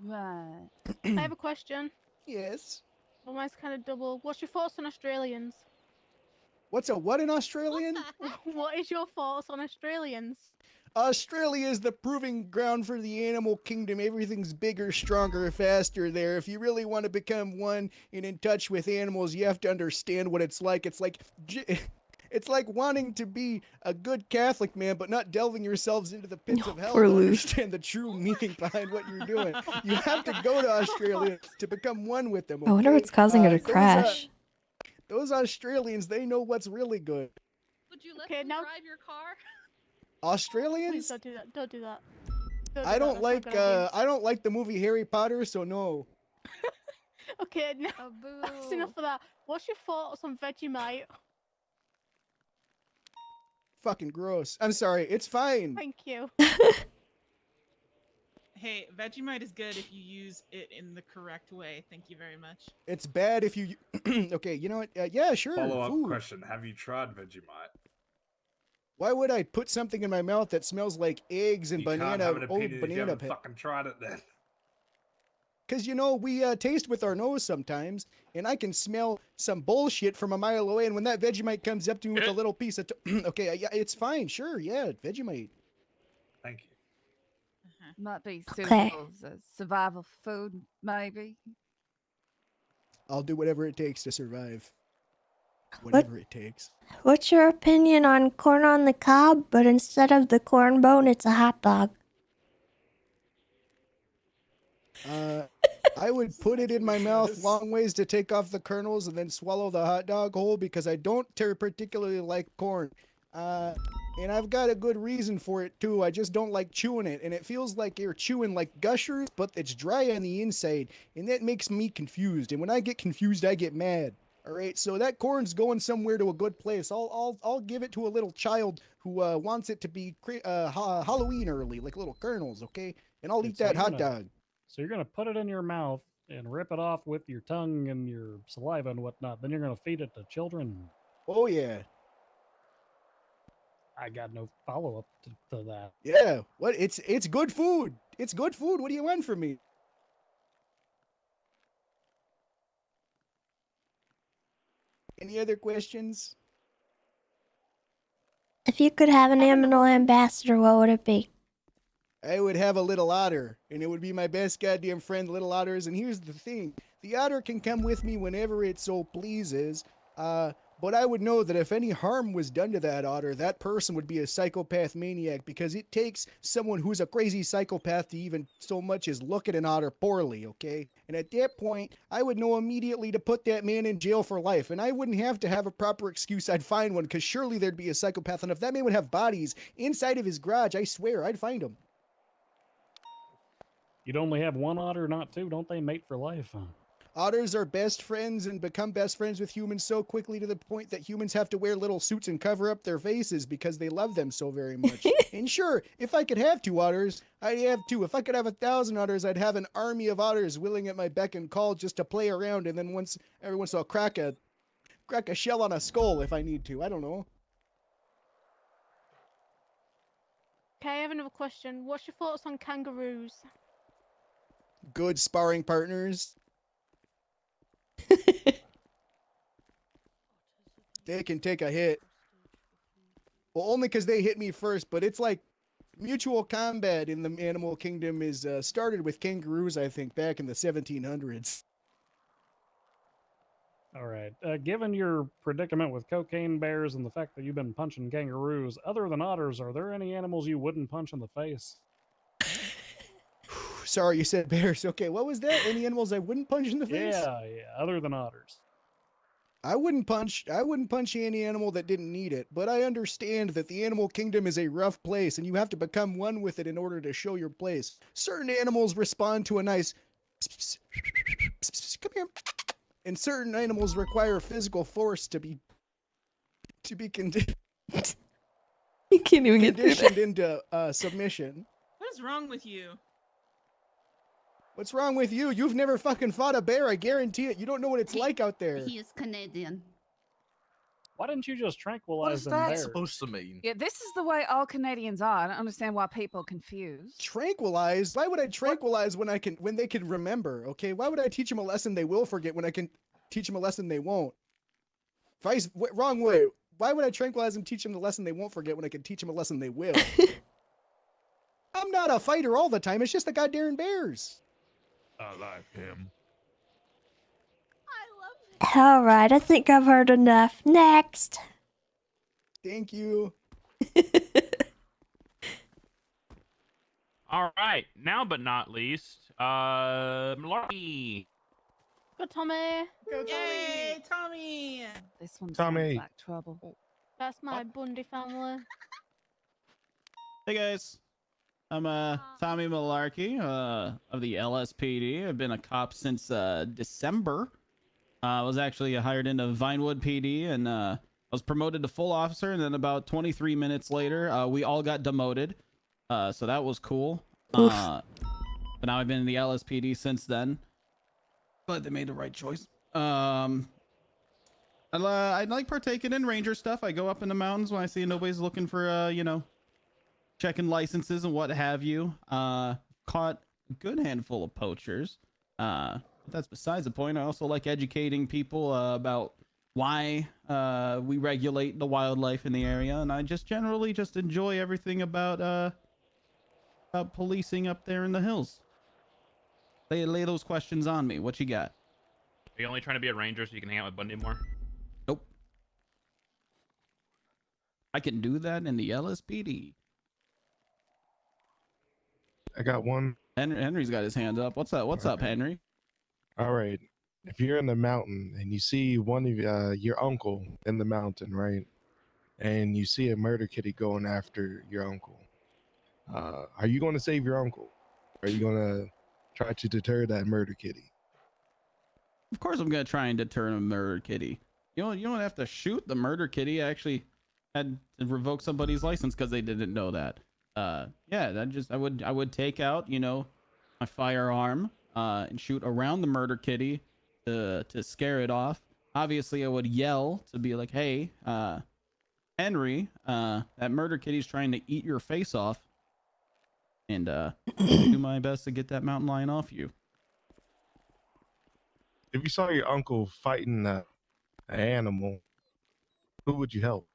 L: Right.
M: I have a question.
S: Yes.
M: Well, mine's kind of double. What's your thoughts on Australians?
S: What's a what in Australian?
M: What is your thoughts on Australians?
S: Australia is the proving ground for the animal kingdom. Everything's bigger, stronger, faster there. If you really want to become one and in touch with animals, you have to understand what it's like. It's like wanting to be a good Catholic man, but not delving yourselves into the pits of hell
B: poor
S: to
B: Lou.
S: understand the true meaning behind what you're doing. You have to go to Australia to become one with them.
B: I wonder
S: okay?
B: what's causing her to crash.
S: Those Australians, they know what's really good.
V: Would you let them drive your car?
S: Australians?
M: Please don't do that. Don't do that.
S: I don't like the movie Harry Potter, so no.
M: Okay, now that's enough of that. What's your thoughts on Vegemite?
S: fucking gross. I'm sorry. It's fine.
M: Thank you.
U: Hey, Vegemite is good if you use it in the correct way. Thank you very much.
S: It's bad if you. Okay, you know what? Yeah, sure.
H: Follow-up
S: Food.
H: question: have you tried Vegemite?
S: Why would I put something in my mouth that smells like eggs and
H: You can't
S: banana?
H: have an
S: Old
H: opinion if you
S: banana
H: haven't
S: pit.
H: fucking tried it then.
S: Because, you know, we taste with our nose sometimes, and I can smell some bullshit from a mile away. And when that Vegemite comes up to me with a little piece of. Okay, yeah, it's fine. Sure, yeah, Vegemite.
H: Thank you.
L: Might be
B: Okay.
L: suitable as a survival food, maybe.
S: I'll do whatever it takes to survive.
B: What-
S: Whatever it takes.
B: What's your opinion on corn on the cob, but instead of the corn bone, it's a hot dog?
S: I would put it in my mouth long ways to take off the kernels and then swallow the hot dog whole because I don't particularly like corn. And I've got a good reason for it too. I just don't like chewing it, and it feels like you're chewing like Gushers, but it's dry on the inside, and that makes me confused. And when I get confused, I get mad. All right, so that corn's going somewhere to a good place. I'll give it to a little child who wants it to be Halloween early, like little kernels, okay? And I'll eat
I: So
S: that
I: you're
S: hot
I: gonna-
S: dog.
I: So you're gonna put it in your mouth and rip it off with your tongue and your saliva and whatnot. Then you're gonna feed it to children.
S: Oh yeah.
I: I got no follow up to that.
S: Yeah, what? It's good food. It's good food. What do you want from me? Any other questions?
B: If you could have an animal ambassador, what would it be?
S: I would have a little otter, and it would be my best goddamn friend, little otters. And here's the thing: the otter can come with me whenever it so pleases. But I would know that if any harm was done to that otter, that person would be a psychopath maniac because it takes someone who's a crazy psychopath to even so much as look at an otter poorly, okay? And at that point, I would know immediately to put that man in jail for life. And I wouldn't have to have a proper excuse. I'd find one because surely there'd be a psychopath. And if that man would have bodies inside of his garage, I swear I'd find them.
I: You'd only have one otter, not two. Don't they mate for life? Huh?
S: Otters are best friends and become best friends with humans so quickly to the point that humans have to wear little suits and cover up their faces because they love them so very much. And sure, if I could have 2 otters, I'd have 2. If I could have 1,000 otters, I'd have an army of otters willing at my beck and call just to play around. And then every once in a while, crack a shell on a skull if I need to. I don't know.
M: Okay, I have another question. What's your thoughts on kangaroos?
S: Good sparring partners. They can take a hit. Well, only because they hit me first, but it's like mutual combat in the animal kingdom is started with kangaroos, I think, back in the 1700s.
I: All right. Given your predicament with cocaine bears and the fact that you've been punching kangaroos, other than otters, are there any animals you wouldn't punch in the face?
S: Sorry, you said bears. Okay, what was that? Any animals I wouldn't punch in the face?
I: Yeah, other than otters.
S: I wouldn't punch any animal that didn't need it, but I understand that the animal kingdom is a rough place and you have to become one with it in order to show your place. Certain animals respond to a nice come here. And certain animals require physical force to be conditioned
B: You can't even get through that.
S: into submission.
U: What is wrong with you?
S: What's wrong with you? You've never fucking fought a bear, I guarantee it. You don't know what it's like out there.
W: He is Canadian.
I: Why didn't you just
L: What
I: tranquilize
L: is
I: them
L: that
I: bears?
H: Supposed to mean?
L: Yeah, this is the way all Canadians are. I don't understand why people are confused.
S: Tranquilize? Why would I tranquilize when they can remember? Okay, why would I teach them a lesson they will forget when I can teach them a lesson they won't? Wrong way. Why would I tranquilize and teach them the lesson they won't forget when I can teach them a lesson they will? I'm not a fighter all the time. It's just the goddamn bears.
N: I like him.
B: All right, I think I've heard enough. Next.
S: Thank you.
D: All right, now but not least, Malarkey.
M: Go, Tommy.
U: Go, Tommy. Yay, Tommy.
L: This one's
E: Tommy.
L: black trouble.
M: That's my Bundy family.
K: Hey guys, I'm Tommy Malarkey of the LSPD. I've been a cop since December. I was actually hired into Vinewood PD, and I was promoted to full officer, and then about 23 minutes later, we all got demoted. So that was cool. But now I've been in the LSPD since then. But they made the right choice. I like partaking in ranger stuff. I go up in the mountains when I see nobody's looking for, checking licenses and what have you. Caught a good handful of poachers. But that's besides the point. I also like educating people about why we regulate the wildlife in the area, and I just generally just enjoy everything about policing up there in the hills. Lay those questions on me. What you got?
D: Are you only trying to be a ranger so you can hang out with Bundy more?
K: Nope. I can do that in the LSPD.
E: I got one.
K: Henry's got his hand up. What's up? What's up, Henry?
E: All right. If you're in the mountain and you see one of your uncle in the mountain, right, and you see a murder kitty going after your uncle, are you going to save your uncle? Are you going to try to deter that murder kitty?
K: Of course, I'm gonna try and deter a murder kitty. You don't have to shoot the murder kitty. I actually had to revoke somebody's license because they didn't know that. Yeah, I would take out, my firearm, and shoot around the murder kitty to scare it off. Obviously, I would yell to be like, "Hey, Henry, that murder kitty's trying to eat your face off," and do my best to get that mountain lion off you.
E: If you saw your uncle fighting an animal, who would you help?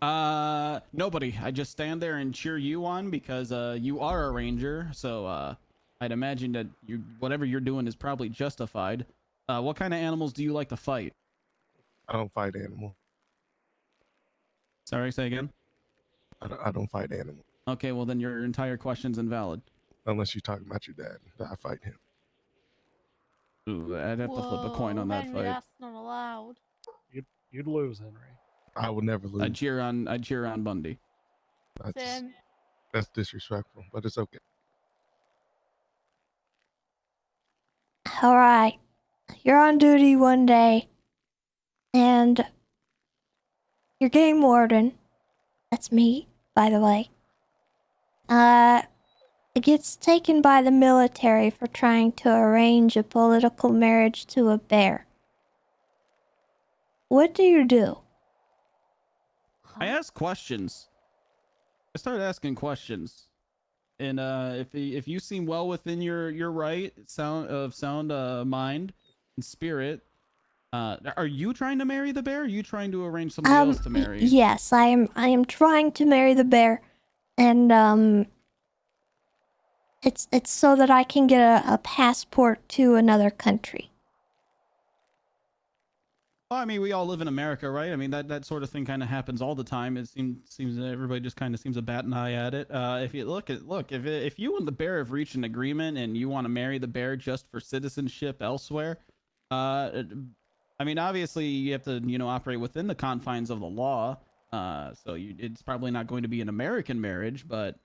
K: Nobody. I just stand there and cheer you on because you are a ranger. So I'd imagine that whatever you're doing is probably justified. What kind of animals do you like to fight?
E: I don't fight animals.
K: Sorry, say again.
E: I don't fight animals.
K: Okay, well then your entire question's invalid.
E: Unless you're talking about your dad, I fight him.
K: Ooh, I'd have to flip a coin on that
M: Henry,
K: fight.
M: that's not allowed.
I: You'd lose, Henry.
E: I would never lose.
K: I'd cheer on Bundy.
M: Same.
E: That's disrespectful, but it's okay.
B: All right. You're on duty one day, and your game warden, that's me, by the way, gets taken by the military for trying to arrange a political marriage to a bear. What do you do?
K: I ask questions. I start asking questions, and if you seem well within your right sound mind and spirit, are you trying to marry the bear? Or are you trying to arrange somebody else to marry?
B: Yes, I am trying to marry the bear, and it's so that I can get a passport to another country.
K: Well, I mean, we all live in America, right? I mean, that sort of thing kind of happens all the time. It seems that everybody just kind of seems to bat an eye at it. If you look, if you and the bear have reached an agreement and you want to marry the bear just for citizenship elsewhere, I mean, obviously you have to, operate within the confines of the law. So it's probably not going to be an American marriage, but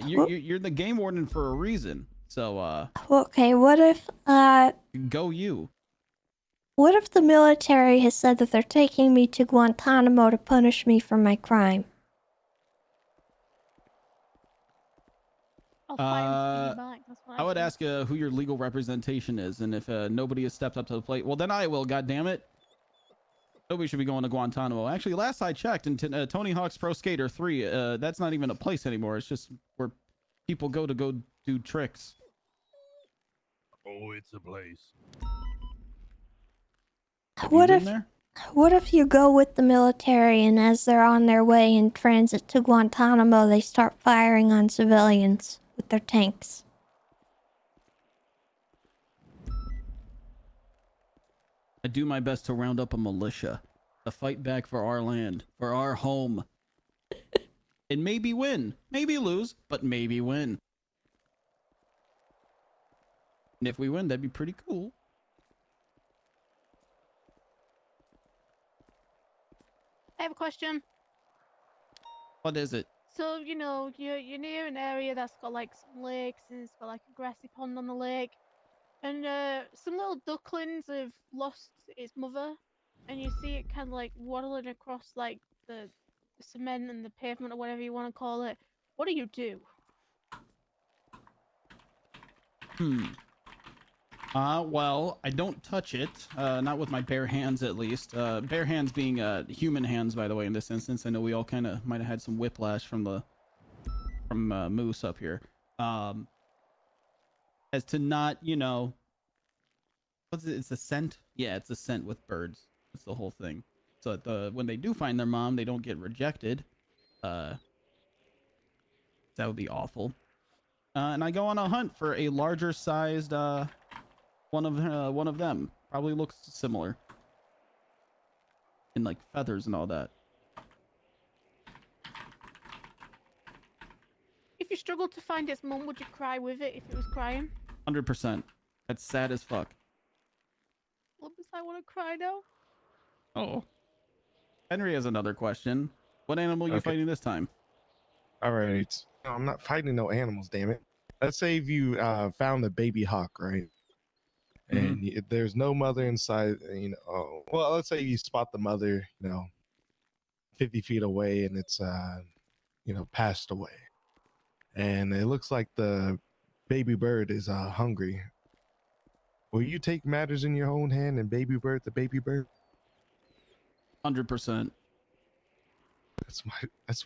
K: you're the game warden for a reason. So
B: Okay, what if
K: go you.
B: what if the military has said that they're taking me to Guantanamo to punish me for my crime?
M: I'll fight him to get you back. That's what
K: I would
M: do.
K: ask who your legal representation is, and if nobody has stepped up to the plate, well, then I will. God damn it! Nobody should be going to Guantanamo. Actually, last I checked, in Tony Hawk's Pro Skater 3, that's not even a place anymore. It's just where people go to do tricks.
N: Oh, it's a place.
B: What if you go with the military and as they're on their way in transit to Guantanamo, they start firing on civilians with their tanks?
K: I do my best to round up a militia, to fight back for our land, for our home. And maybe win. Maybe lose, but maybe win. And if we win, that'd be pretty cool.
M: I have a question.
K: What is it?
M: So, you're near an area that's got like some lakes and it's got like a grassy pond on the lake. And some little ducklings have lost its mother. and you see it kind of like waddling across like the cement and the pavement or whatever you want to call it, what do you do?
K: Well, I don't touch it. Not with my bare hands, at least. Bare hands being human hands, by the way. In this instance, I know we all kind of might have had some whiplash from Moose up here. As to not, you know, what's it? It's a scent. Yeah, it's a scent with birds. That's the whole thing. So that when they do find their mom, they don't get rejected. That would be awful. And I go on a hunt for a larger sized one of them. Probably looks similar. And like feathers and all that.
M: If you struggled to find its mum, would you cry with it if it was crying?
K: 100%. That's sad as fuck.
M: Lumpus, I want to cry now.
K: Oh. Henry has another question. What animal are you fighting this time?
E: All right. No, I'm not fighting no animals, damn it. Let's say if you found a baby hawk, right? And there's no mother inside, you know. Oh, well, let's say you spot the mother, you know, 50 feet away, and it's, you know, passed away. And it looks like the baby bird is hungry. Will you take matters in your own hand and baby bird the baby bird?
K: 100%.
E: That's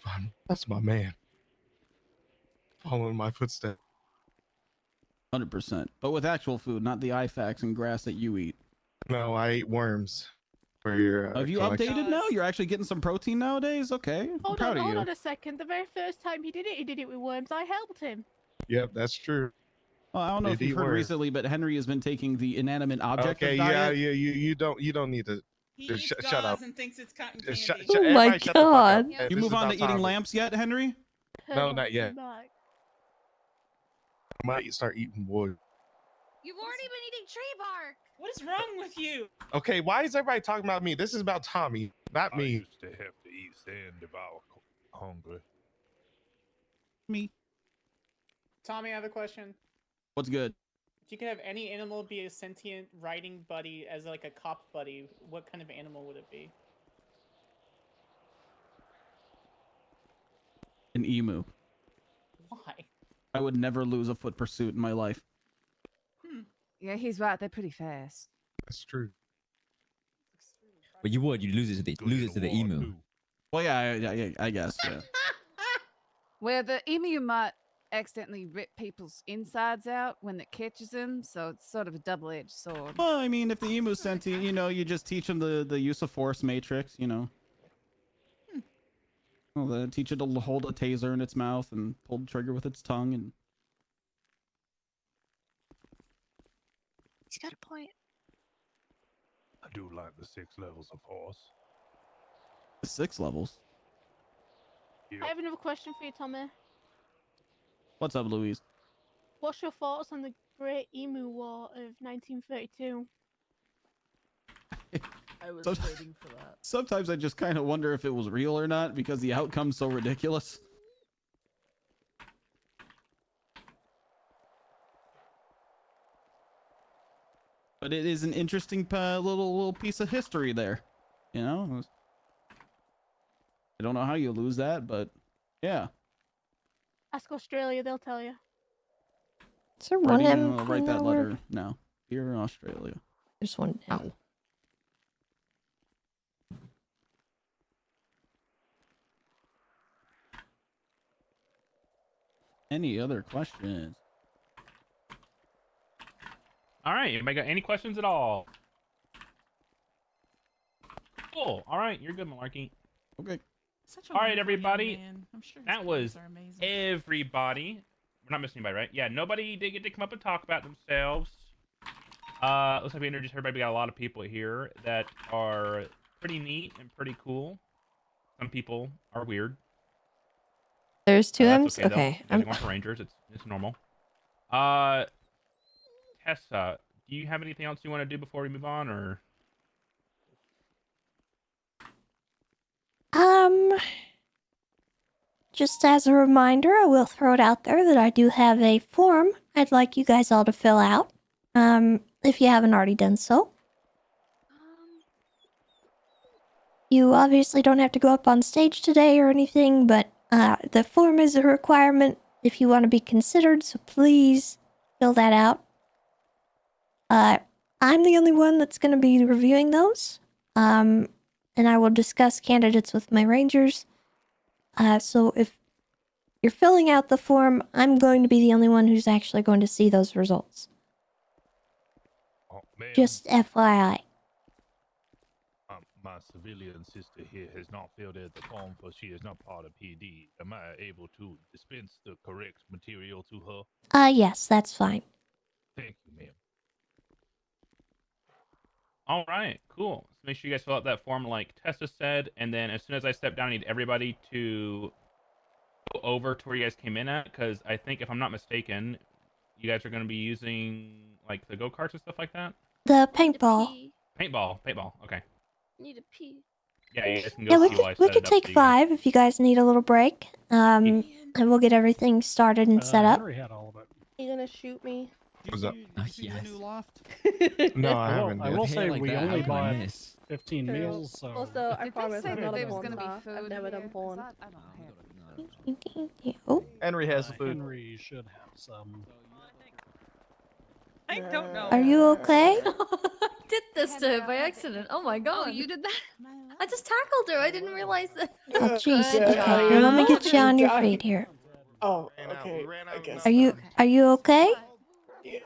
E: my man. Following my footsteps.
K: 100%. But with actual food, not the IFAX and grass that you eat.
E: No, I ate worms for your
K: Have you
E: collection.
K: updated now? You're actually getting some protein nowadays? Okay. I'm proud of you.
M: Hold on a second. The very first time he did it with worms. I helped him.
E: Yep, that's true.
K: Well, I don't know if you've heard recently, but Henry has been taking the inanimate object of diet.
E: You don't need to.
R: He
E: Just
R: eats
E: shut up.
R: gauze and thinks it's cotton
E: Just
R: candy.
B: Oh my
E: everybody shut the fuck up.
B: God.
E: This
K: You
E: is
K: move on
E: about
K: to eating
E: Tommy.
K: lamps yet, Henry?
E: No, not yet. I might start eating wood.
C: You've already been eating tree bark.
R: What is wrong with you?
E: Okay, why is everybody talking about me? This is about Tommy, not
N: I
E: me.
N: used to have to eat sand if I was hungry.
K: Me.
R: Tommy, I have a question.
K: What's good?
R: If you could have any animal be a sentient riding buddy as like a cop buddy, what kind of animal would it be?
K: An emu.
R: Why?
K: I would never lose a foot pursuit in my life.
L: Yeah, he's right. They're pretty fast.
E: That's true.
P: But you would, you lose it to the emu.
K: Well, yeah, I guess. Yeah.
L: Well, the emu might accidentally rip people's insides out when it catches them, so it's sort of a double-edged sword.
K: Well, I mean, if the emu's sentient, you know, you just teach them the use of force matrix, you know. Well, teach it to hold a taser in its mouth and pull the trigger with its tongue, and
L: He's got a point.
N: I do like the 6 levels of force.
K: 6 levels.
M: I have another question for you, Tommy.
K: What's up, Louise?
M: What's your thoughts on the Great Emu War of 1932?
L: I was
K: Some-
L: waiting for that.
K: Sometimes I just kind of wonder if it was real or not because the outcome's so ridiculous. But it is an interesting little piece of history there, you know. I don't know how you lose that, but yeah.
M: Ask Australia, they'll tell you.
B: Is there one M
K: I'll
B: in
K: write that letter
B: word?
K: now. Here in Australia.
B: There's one M.
K: Any other questions?
D: All right, anybody got any questions at all? Cool. All right, you're good, Malarkey.
K: Okay.
R: Such a
D: All right,
R: wonderful young
D: everybody.
R: man. I'm sure his
D: That
R: parents
D: was
R: are amazing.
D: everybody. We're not missing anybody, right? Yeah, nobody did get to come up and talk about themselves. Looks like we introduced everybody. We got a lot of people here that are pretty neat and pretty cool. Some people are weird.
B: There's two
D: That's
B: M's?
D: okay, though.
B: Okay.
D: You guys are going for Rangers. It's normal. Tessa, do you have anything else you want to do before we move on, or?
B: Just as a reminder, I will throw it out there that I do have a form I'd like you guys all to fill out. If you haven't already done so. You obviously don't have to go up on stage today or anything, but the form is a requirement if you want to be considered, so please fill that out. I'm the only one that's going to be reviewing those, and I will discuss candidates with my rangers. So if you're filling out the form, I'm going to be the only one who's actually going to see those results.
N: Oh, ma'am,
B: Just FYI.
N: my civilian sister here has not filled out the form, for she is not part of PD. Am I able to dispense the correct material to her?
B: Yes, that's fine.
N: Thank you, ma'am.
D: All right, cool. So make sure you guys fill out that form like Tessa said, and then as soon as I step down, I need everybody to go over to where you guys came in at, because I think, if I'm not mistaken, you guys are going to be using like the go-karts and stuff like that?
B: The paintball.
D: Paintball, okay.
O: Need to pee.
D: Yeah, you guys can go
B: Yeah, we
D: see while I
B: could
D: set it up.
B: take
D: so you guys-
B: 5 if you guys need a little break. And we'll get everything started and set up.
I: Henry had all of it.
J: You gonna shoot me?
E: What's up?
K: See the new loft?
E: No, I haven't.
I: I
E: yet.
I: will say
P: like
I: we
P: that,
I: only
P: how can I
I: bought
P: miss?
I: 15
J: True.
I: meals, so...
J: Also, I
L: Did they
J: promise
L: say
J: I'm
L: that
J: not a
L: there was
J: porn
L: gonna be
J: star.
L: food
J: I've never
L: here?
J: done
L: 'Cause
J: porn.
L: I don't have.
B: Oh.
F: Henry has the food.
I: Henry should have some.
A: I don't know.
B: Are you okay?
A: Did this to her by accident. Oh my god.
C: Oh, you did that?
A: I just tackled her. I didn't realize that.
B: Oh, jeez.
A: Good
B: Okay,
A: job.
B: here, let me get you on your feet here.
R: Oh, okay. I guess.
B: Are you okay?
R: Yeah.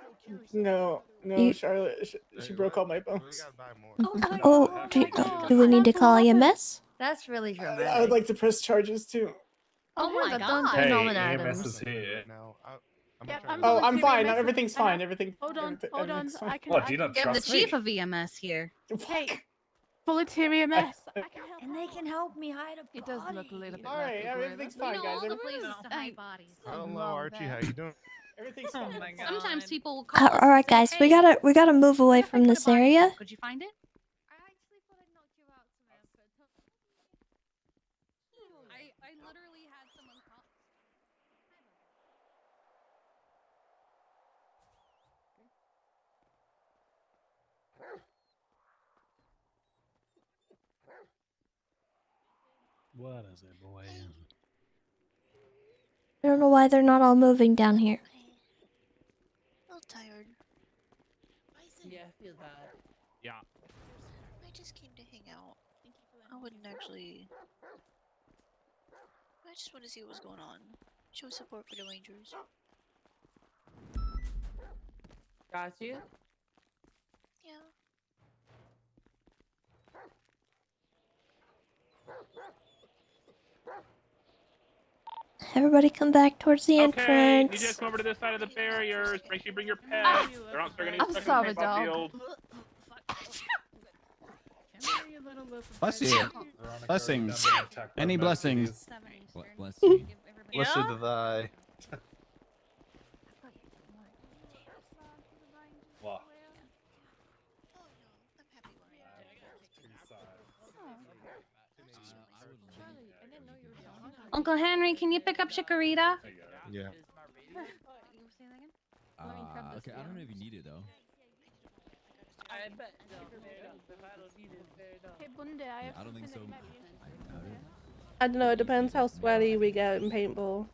R: No,
B: You-
R: Charlotte. She broke all my bones.
B: Oh, do we need to call EMS?
A: That's really dramatic.
R: I would like to press charges too.
A: Oh my god.
H: Hey,
A: Norman
H: EMS
A: Adams.
H: is here.
R: Oh, I'm fine.
M: EMS.
R: Everything's fine. Everything.
M: Hold on,
R: everything's fine.
M: I can.
H: What,
M: I
H: do you
M: can
H: not
M: get
C: The
H: trust
C: chief
H: me?
C: of EMS here.
M: Hey, volunteer EMS. I can help.
A: And they can help me hide a body.
L: It does look a little bit
R: All right,
L: like
R: everything's fine,
C: You know,
R: guys.
C: all the
R: Everything's
C: places to hide bodies.
E: Hello, Archie. How you doing?
R: everything's
A: Oh
R: fine.
A: my god.
C: Sometimes people will call us
B: All right,
C: and say,
B: guys, we
C: "Hey,
B: gotta move away
C: what if I
B: from
C: put a
B: this
C: body
B: area.
C: here? Could you find it?" I literally had someone call.
I: What is it, boy?
B: I don't know why they're not all moving down here.
Q: A little tired.
R: Yeah, I feel that.
D: Yeah.
Q: I just came to hang out. I wouldn't actually. I just want to see what was going on. Show support for the Rangers.
R: Got you.
Q: Yeah.
B: Everybody come back towards the
D: Okay, you
B: entrance.
D: just come over to this side of the barriers. Make sure you bring your pets. They're not starting any
L: I'm
D: stuck
L: sorry,
D: in the paintball
L: dog.
D: field.
K: Bless you. Blessings. Any blessings?
P: Bless you.
F: Blessed are thy.
H: What?
C: Uncle Henry, can you pick up Chikorita?
E: Yeah.
P: Okay, I don't know if you need it though.
R: I bet.
M: Hey, Bundy, I have
P: I don't think so.
M: something that you might be
P: I doubt it.
J: I don't know. It depends how sweaty we get in paintball.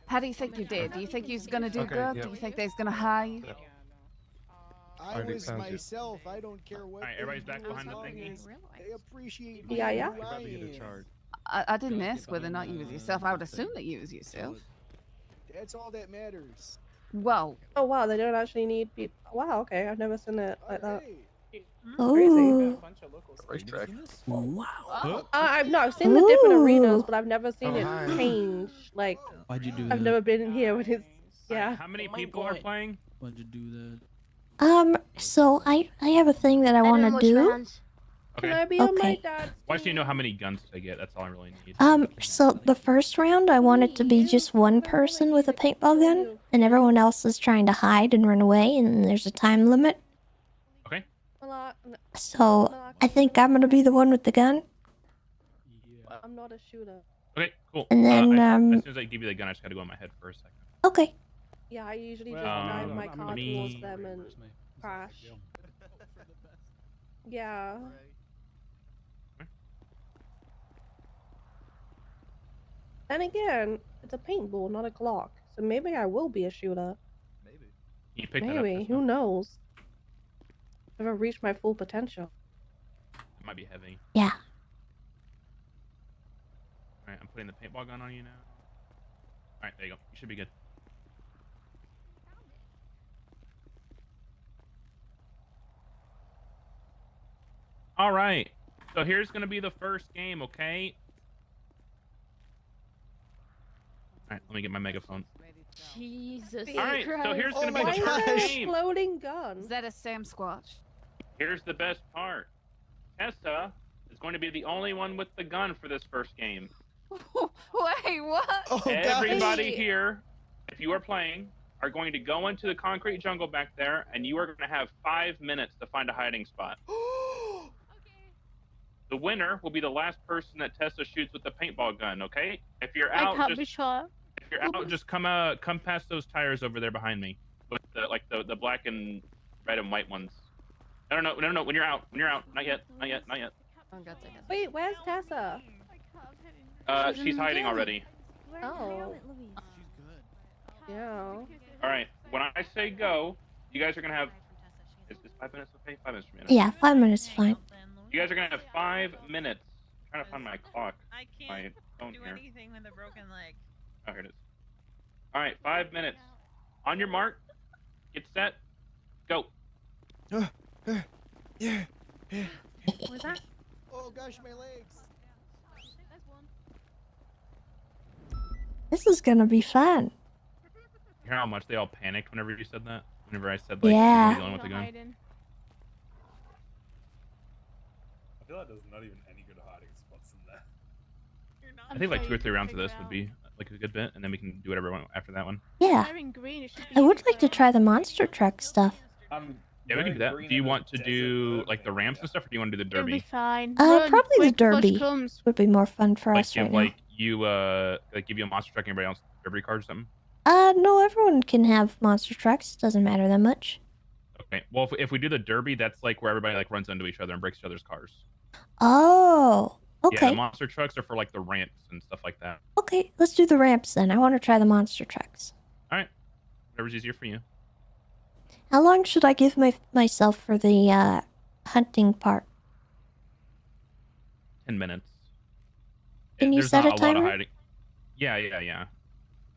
L: How do you think you did? Do you think you's gonna do
E: Okay,
L: good?
E: yep.
L: Do you think they's gonna hire you?
S: I
E: Alright,
S: was
E: sounds good.
S: myself. I don't care what.
D: Alright, everybody's
S: they
D: back
S: do
D: behind
S: as
D: the
S: long
D: thingy.
S: as They appreciate me
J: Yeah, yeah.
S: who
E: You're
S: I
E: about to get a
S: am.
E: charge.
L: I didn't ask whether or not you was yourself. I would assume that you was yourself.
S: That's all that matters.
L: Well,
J: Oh wow, they don't actually need people. Wow, okay, I've never seen it like that.
B: Oh.
F: Racetrack.
J: I've seen the different arenas,
B: Ooh.
J: but I've never seen
E: Oh,
J: it
E: hi.
J: change. Like
K: Why'd you do
J: I've
K: that?
J: never been in here when it's
D: Alright,
J: yeah.
D: how many people are playing?
K: Why'd you do that?
B: So I have a thing that I want to do.
J: Can
D: Okay.
J: I be on my
B: Okay.
J: dad's
D: Why should you know how many guns to get? That's all I really need.
B: So the first round, I want it to be just one person with a paintball gun, and everyone else is trying to hide and run away, and there's a time limit.
D: Okay.
B: So I think I'm gonna be the one with the gun.
J: I'm not a shooter.
D: Okay, cool.
B: And then,
D: as soon as I give you the gun, I just gotta go in my head for a second.
B: Okay.
J: Yeah, I usually just
D: Well,
J: drive my
D: let
J: car
D: me-
J: towards them and crash. Yeah. Then again, it's a paintball, not a Glock. So maybe I will be a shooter.
F: Maybe.
D: You pick that up.
J: Maybe. Who knows? I haven't reached my full potential.
D: It might be heavy.
B: Yeah.
D: All right, I'm putting the paintball gun on you now. All right, there you go. You should be good. All right. So here's going to be the first game, okay? All right, let me get my megaphone.
O: Jesus
D: All right, so here's
J: Oh
D: going to be
J: my
D: the first
J: gosh.
D: game.
J: Exploding gun.
L: Is that a Sam Squatch?
D: Here's the best part. Tessa is going to be the only one with the gun for this first game.
L: Wait, what?
S: Oh,
D: Everybody
L: gosh.
D: here, if you are playing, are going to go into the concrete jungle back there, and you are going to have 5 minutes to find a hiding spot. The winner will be the last person that Tessa shoots with the paintball gun. Okay? If you're
M: I
D: out,
M: can't
D: just
M: be sure.
D: if you're out, just come past those tires over there behind me, with the black and red and white ones. No. When you're out, not yet.
C: Oh, God, take it.
J: Wait, where's Tessa?
D: She's hiding already.
J: Oh. Yeah.
D: All right. When I say go, you guys are gonna have. Is 5 minutes okay? 5 minutes for me.
B: Yeah, 5 minutes is fine.
D: You guys are gonna have 5 minutes. I'm trying to find my clock.
G: I
D: My
G: can't
D: phone
G: do
D: here.
G: anything with a broken leg.
D: Oh, here it is. All right, 5 minutes. On your mark, get set, go.
S: Yeah.
J: What was that?
S: Oh gosh, my legs.
B: This is gonna be fun.
D: You hear how much they all panicked whenever you said that? Whenever I said like
B: Yeah.
D: you're the only one with the gun.
H: I feel like there's not even any good hiding spots in there.
D: I think like 2 or 3 rounds of this would be like a good bit, and then we can do whatever we want after that one.
B: Yeah. I would like to try the monster truck stuff.
D: Yeah, we can do that. Do you want to do like the ramps and stuff, or do you want to do the
M: It'll be
D: derby?
M: fine.
B: Probably the
M: wait till Fudge
B: derby
M: comes.
B: would be more fun for
D: Like
B: us
D: give
B: right now.
D: like you like give you a monster truck and everybody else derby card or something.
B: No, everyone can have monster trucks. Doesn't matter that much.
D: Okay. Well, if we do the derby, that's like where everybody like runs into each other and breaks each other's cars.
B: Oh,
D: Yeah,
B: okay.
D: the monster trucks are for like the ramps and stuff like that.
B: Okay, let's do the ramps then. I want to try the monster trucks.
D: All right. Whatever's easier for you.
B: How long should I give myself for the hunting part?
D: 10 minutes.
B: Can you
D: There's
B: set a
D: not a lot of
B: timer?
D: hiding. Yeah.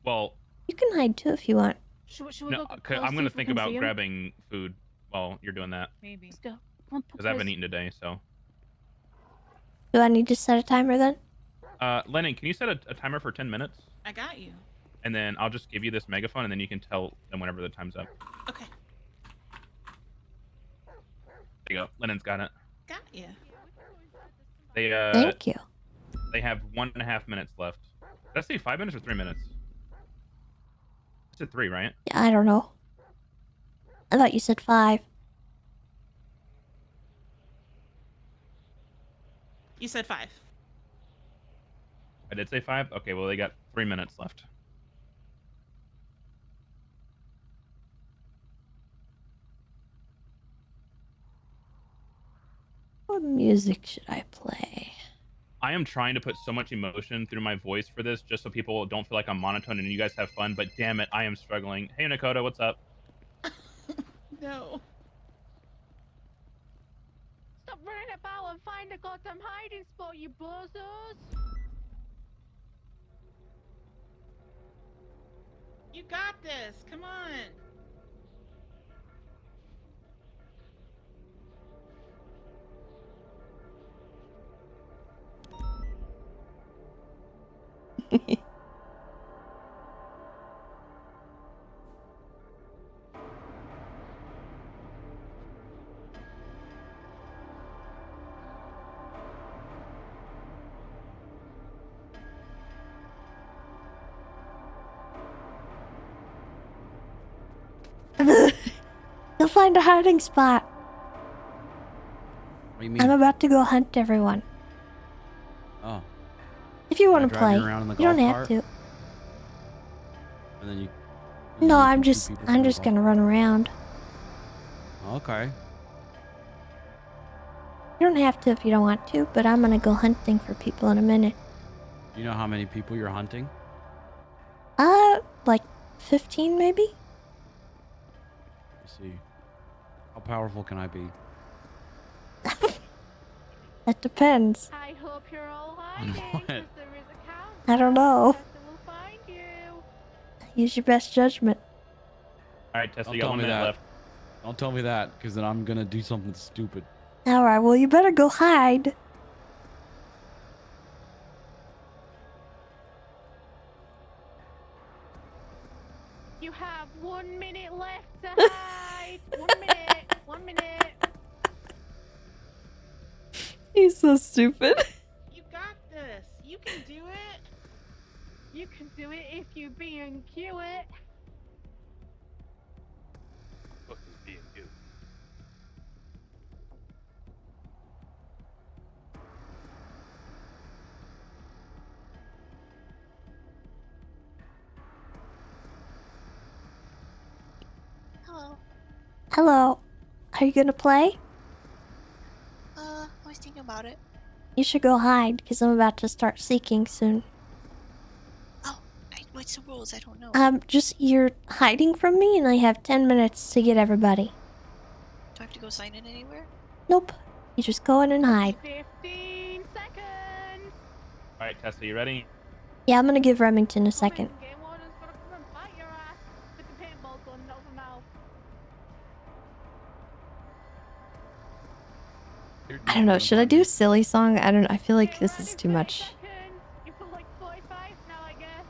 D: Well,
B: You can hide too if you want.
M: Should we
D: no,
M: go
D: okay, I'm
M: see
D: gonna
M: if we
D: think
M: can
D: about
M: see him?
D: grabbing food while you're doing that.
G: Maybe.
M: Let's go. Come on,
D: Because I haven't
M: Puppers.
D: eaten today, so.
B: Do I need to set a timer then?
D: Lennon, can you set a timer for 10 minutes?
G: I got you.
D: And then I'll just give you this megaphone, and then you can tell them whenever the time's up.
G: Okay.
D: There you go. Lennon's got it.
G: Got you.
D: They
B: Thank you.
D: They have 1.5 minutes left. Did I say 5 minutes or 3 minutes? I said 3, right?
B: Yeah, I don't know. I thought you said 5.
G: You said 5.
D: I did say 5? Okay, well, they got 3 minutes left.
B: What music should I play?
D: I am trying to put so much emotion through my voice for this just so people don't feel like I'm monotone and you guys have fun, but damn it, I am struggling. Hey, Nakkida, what's up?
G: No.
M: Stop running about and find a goddamn hiding spot, you bozos!
G: You got this. Come on.
B: You'll find a hiding spot.
K: What do you mean?
B: I'm about to go hunt everyone.
K: Oh.
B: If you
K: Can I
B: want to
K: drive
B: play,
K: you around in the
B: you don't
K: golf
B: have
K: cart?
B: to.
K: And then you.
B: No,
K: you
B: I'm
K: can shoot
B: just
K: people
B: I'm
K: from the
B: just
K: golf-
B: gonna run around.
K: Okay.
B: You don't have to if you don't want to, but I'm gonna go hunting for people in a minute.
T: You know how many people you're hunting?
B: Like 15 maybe?
T: Let's see. How powerful can I be?
B: That depends.
M: I hope you're all hiding,
T: What?
M: 'cause there is a count.
B: I don't know.
M: Tessa will find you.
B: Use your best judgment.
D: All right, Tessa,
T: Don't
D: you got
T: tell
D: 1
T: me
D: minute
T: that.
D: left.
T: Don't tell me that, because then I'm gonna do something stupid.
B: Alright, well, you better go hide.
M: You have 1 minute left to hide. 1 minute. 1 minute.
B: He's so stupid.
G: You got this. You can do it.
M: You can do it if you're being cute.
N: Fuck is being you?
Q: Hello.
B: Hello. Are you gonna play?
Q: I was thinking about it.
B: You should go hide, because I'm about to start seeking soon.
Q: What's the rules? I don't know.
B: Just you're hiding from me, and I have 10 minutes to get everybody.
Q: Do I have to go sign in anywhere?
B: Nope. You just go in and hide.
M: 15 seconds.
D: All right, Tessa, you ready?
B: Yeah, I'm gonna give Remington a second.
M: Game warden's gonna come and bite your ass with the paintball gun over mouth.
B: I don't know. Should I do a silly song? I don't. I feel like this is too much.
M: You've got like 45 now, I guess.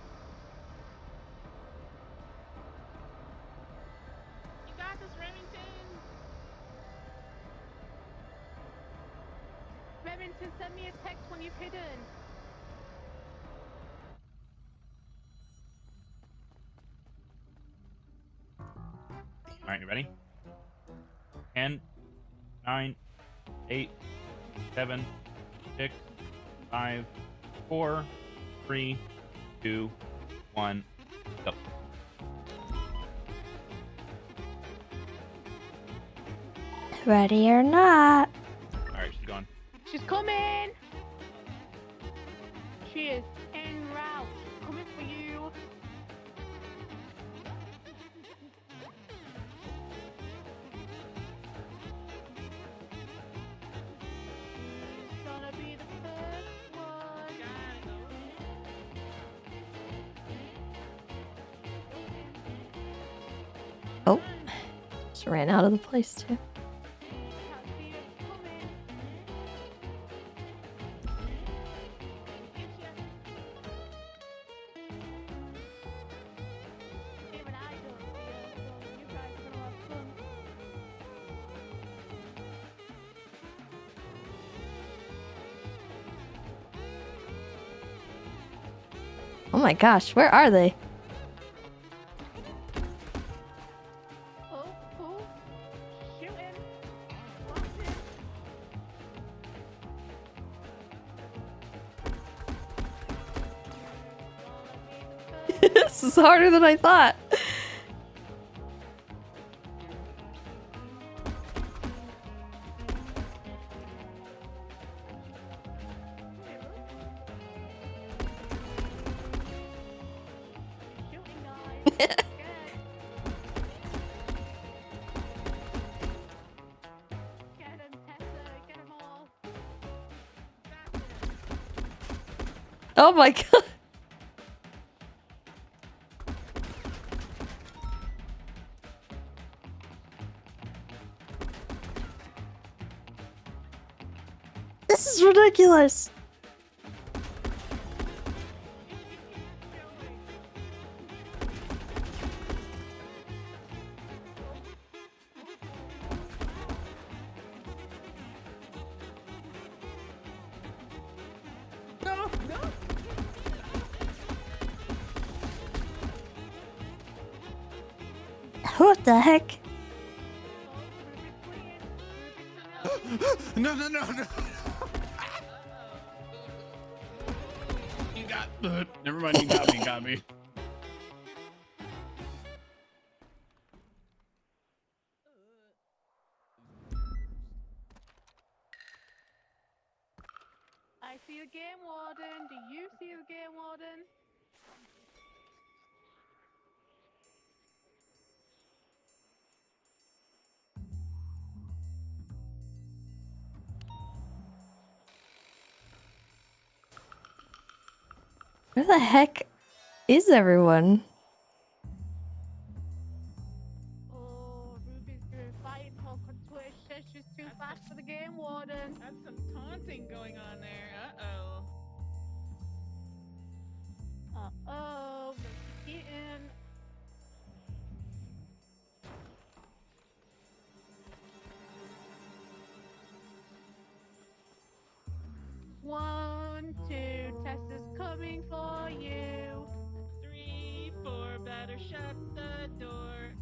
G: You got this, Remington.
M: Remington, send me a text when you've hidden.
D: All right, you ready? 10, 9, 8, 7, 6, 5, 4, 3, 2, 1, go.
B: Ready or not.
D: All right, she's gone.
M: She's coming. She is en route. Coming for you. She's gonna be the first one.
B: Oh, just ran out of the place too. Oh my gosh, where are they? This is harder than I thought. Oh my god. This is ridiculous.
K: No, no.
B: What the heck?
K: No, no, no, no. You got. Never mind. You got me. Got me.
M: I see the game warden. Do you see the game
B: Where the heck is everyone?
M: Oh, Ruby's doing fighting talk on Twitch. Says she's too fast for the game warden.
G: That's some taunting going on there. Uh-oh.
M: Uh-oh, Ruby's eating. One, two, Tessa's coming for you.
G: 3, 4, better shut the door.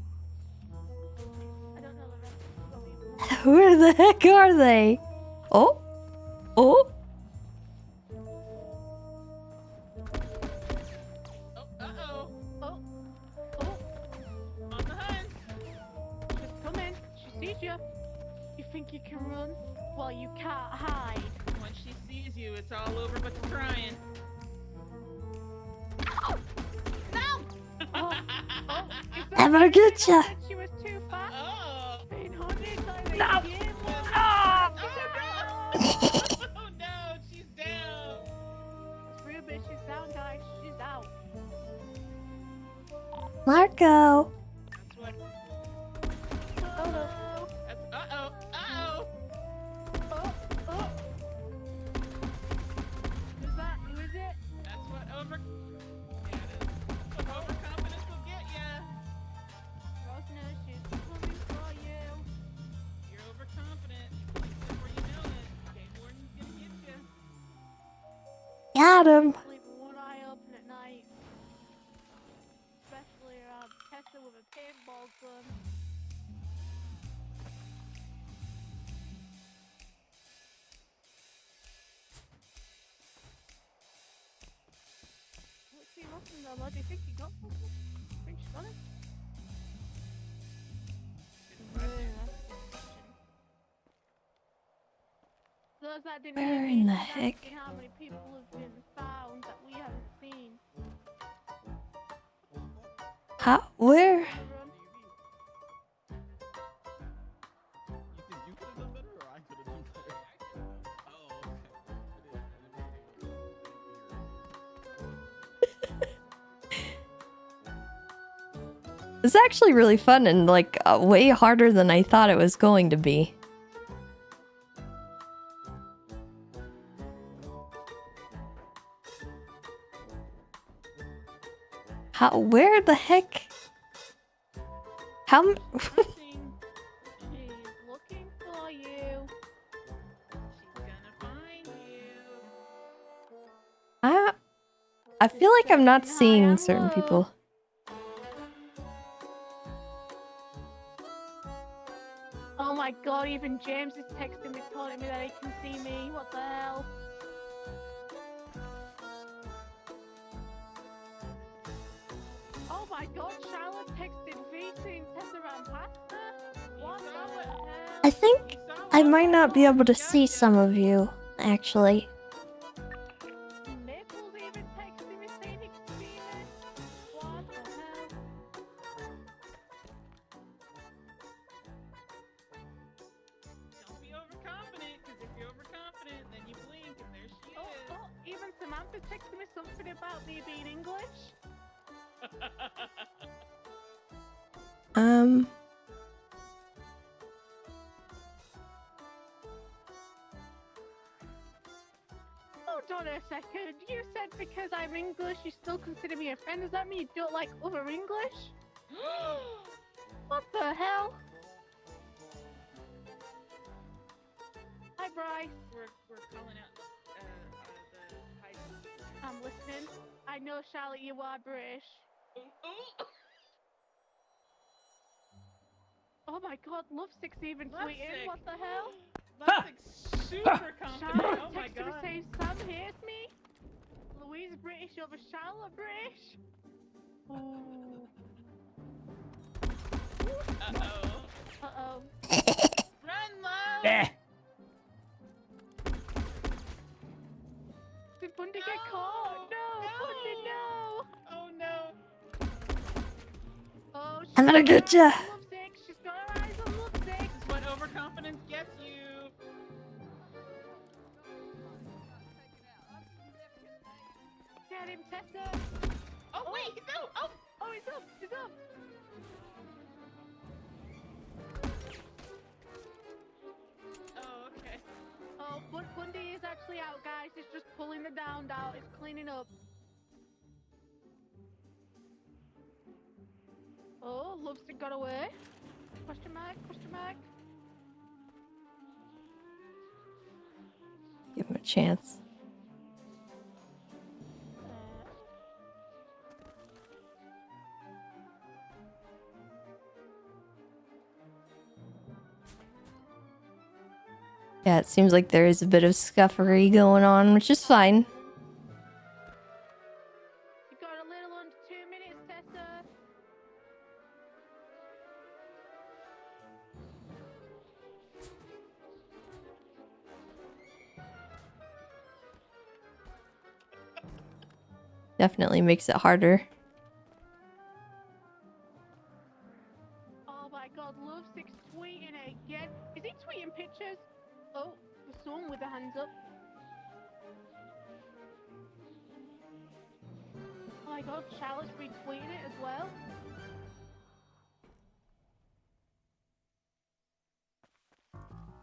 M: I don't know the rest of the story.
B: Where the heck are they? Oh? Oh?
G: Uh-oh.
M: Oh, oh,
G: On the hunt.
M: she's coming. She sees you. You think you can run? Well, you can't hide.
G: Once she sees you, it's all over but the crying.
M: Oh, no! Oh, is that
B: I'm gonna get ya!
M: she was too fast?
G: Oh.
M: Being hunted by the
B: No!
M: game warden.
G: Oh no, she's down.
M: It's Ruby, she's down, guys. She's out.
B: Marco!
G: That's what.
M: Oh,
G: That's uh-oh. Uh-oh.
M: oh, oh. Who's that? Who is it?
G: That's what that's what overconfidence will get ya.
M: Rosna, she's coming for you.
G: You're overconfident. Before you know it, game warden's gonna get you.
B: Got him!
M: Leaving one eye open at night. Especially around Tessa with a paintball gun. What's he looking though? What do you think he got something? Think she got it? Those that didn't hear
B: Where
M: me,
B: in the
M: she's
B: heck?
M: asking how many people have been found that we haven't seen.
B: How? Where?
F: You think you could have done better, or I could have done better? Oh,
B: It's actually really fun and like way harder than I thought it was going to be. How? Where the heck? How?
M: She's looking for you.
G: She's gonna find you.
B: I feel like I'm not seeing certain people.
M: Oh my god, even James is texting me telling me that he can see me. What the hell? Oh my god, Charlotte texted V saying Tessa ran past her? What the hell?
B: I think I might not be able to see some of you, actually.
M: Maple's even texting me saying he can see me. What the hell?
G: Don't be overconfident, because if you're overconfident, then you blink and there she is.
M: Oh, even Samantha texted me something about me being English. Hold on a second. You said because I'm English, you still consider me a friend. Does that mean you don't like other English? What the hell? Hi, Bryce.
G: We're calling out the high school.
M: I'm listening. I know, Charlotte, you are British. Oh my god, Lovesick's even tweeting. What the hell?
G: Lovesick's super confident.
M: Charlotte
G: Oh my
M: texted me
G: god.
M: saying Sam hates me. Louise British over Charlotte British. Ooh.
G: Uh-oh.
M: Uh-oh.
G: Run, Love!
M: Did Bundy get caught? No! Bundy, no!
G: Oh no!
M: Oh,
B: I'm gonna get ya!
M: Lovesick. She's got her eyes on Lovesick.
G: This is what overconfidence gets you.
M: Get Get him, Tessa.
G: Oh wait, he's out.
M: Oh, he's up. He's up.
G: Oh, okay.
M: Oh, Bundy is actually out, guys. He's just pulling the down out. He's cleaning up. Oh, Lovesick got away. Question mark? Question mark?
B: Give him a chance. Yeah, it seems like there is a bit of scuffery going on, which is fine.
M: You got a little under 2 minutes, Tessa.
B: Definitely makes it harder.
M: Oh my god, Lovesick's tweeting again. Is he tweeting pictures? Oh, there's someone with their hands up. Oh my god, Charlotte's retweeting it as well.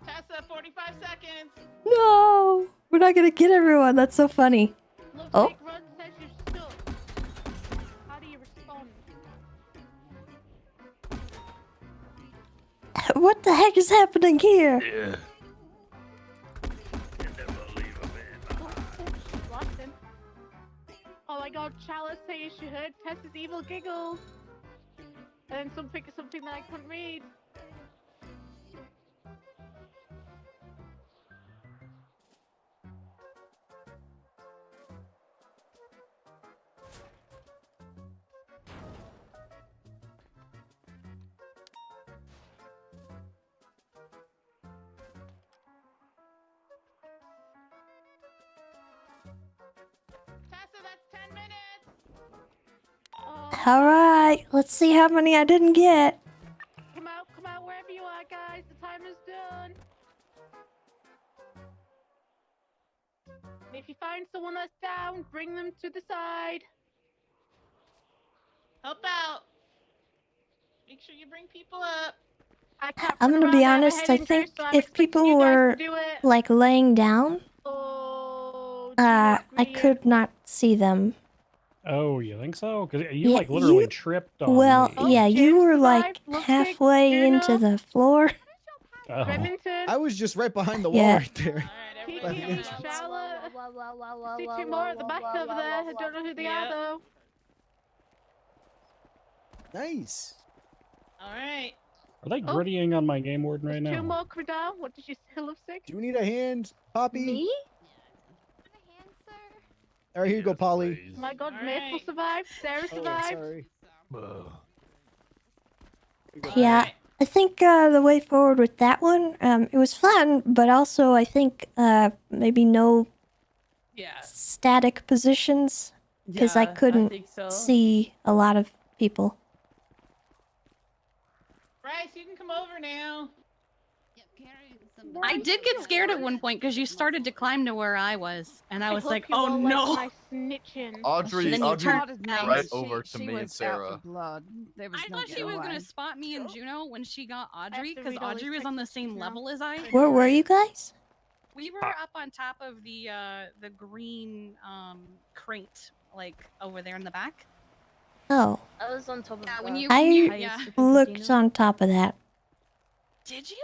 G: Tessa, 45 seconds.
B: No! We're not gonna get everyone. That's so funny. Oh.
M: Lovesick Run says you're stuck. How do you respond?
B: What the heck is happening here?
N: Yeah.
M: Lost him. Oh my god, Chalice says she heard Tessa's evil giggle. And then something that I couldn't read.
G: Tessa, that's 10 minutes.
B: Alright, let's see how many I didn't get.
M: Come out wherever you are, guys. The timer's done. And if you find someone that's down, bring them to the side.
G: Help out. Make sure you bring people up.
M: I can't
B: I'm
M: run
B: gonna be
M: around, I have a
B: honest,
M: head
B: I
M: injury,
B: think
M: so I'm
B: if
M: expecting
B: people
M: you guys to
B: were
M: do it.
B: like laying down,
M: Oh,
B: I could not see them.
I: Oh, you think so? Because you
B: Yeah,
I: like literally
B: you-
I: tripped on
B: Well,
I: me.
B: yeah, you were like
M: Looks
B: halfway into the floor.
I: Oh.
M: Remington,
S: I was just right behind the wall
B: Yeah.
S: right there. By the
M: Kiki,
S: entrance.
M: Charlotte. See two more at the back over there. I don't know who they are though.
S: Nice.
G: All right.
I: Are they grittying on my game warden right
M: Two
I: now?
M: more come down. What did you say, Lovesick?
S: Do you need a hand, Poppy?
C: Me?
S: All right, here you go, Polly.
M: Oh my god, Maple survived. Sarah
S: Oh,
M: survived.
S: sorry.
B: Yeah, I think the way forward with that one, it was fun, but also I think maybe no static positions because I
O: Yeah, I
B: couldn't
O: think so.
B: see a lot of people.
G: Bryce, you can come over now.
C: I did get scared at one point because you started to climb to where I was, and I was
M: hope
C: like,
M: you
C: "Oh
M: all
C: no!"
M: like my snitching.
F: Audrey,
C: And then you
F: Audrey
C: turned
F: right over to me and Sarah.
L: There was
C: I
L: no
C: thought she
L: getting
C: was gonna
L: away.
C: spot me and Juno when she got Audrey
M: to
C: because
M: read all
C: Audrey
M: these
C: was on the
M: text
C: same
M: messages now.
C: level as I.
B: Where were you guys?
C: We were up on top of the green crate, like over there in the back.
B: Oh,
O: I was on top of
C: Yeah,
O: that.
C: when you
B: I looked on top of that.
C: Did you?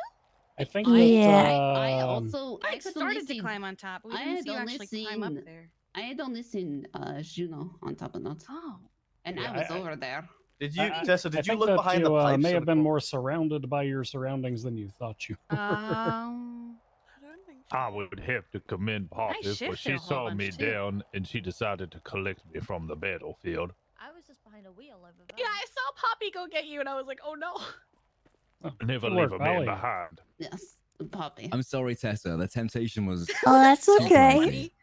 I: I think
B: Yeah.
I: that,
C: I started to climb on top. But we didn't see you actually climb up there.
U: I had only seen Juno on top of that.
C: Oh.
U: And
I: Yeah,
U: I was
I: I-
U: over there.
F: Did you,
I: I-
F: Tessa?
I: I
F: Did you
I: think
F: look
I: that
F: behind the
I: you,
F: pipes?
I: may
F: in
I: have
F: the
I: been
F: cor-
I: more surrounded by your surroundings than you thought you were.
N: I would have to commend Poppy, for
C: shifted
N: she
C: a whole
N: saw
C: bunch,
N: me
C: too.
N: down and she decided to collect me from the battlefield.
A: I was just behind a wheel over there.
C: Yeah, I saw Poppy go get you, and I was like, "Oh no!"
N: Never
T: Good
N: leave
T: work,
N: a man
T: Polly.
N: behind.
U: Yes, Poppy.
P: I'm sorry, Tessa. The temptation was.
B: Oh, that's
P: super
B: okay.
P: mighty.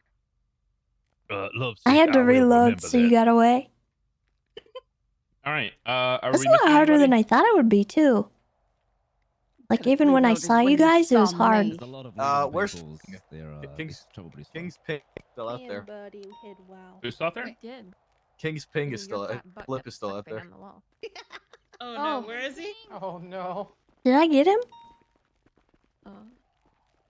N: Love
B: I had to
N: will
B: reload,
N: remember
B: so you
N: that.
B: got away.
D: All right. Are
B: That's
D: we
B: a lot
D: missing
B: harder
D: anybody?
B: than I thought it would be, too. Like even when I saw you guys, it was hard.
P: There's a lot of
F: Where's
P: peoples.
F: King's
P: probably
F: King's Ping still out there.
D: Who's still out there?
A: Did.
F: King's Ping is still Blip is still out there.
G: Oh no, where is he?
R: Oh no.
B: Did I get him?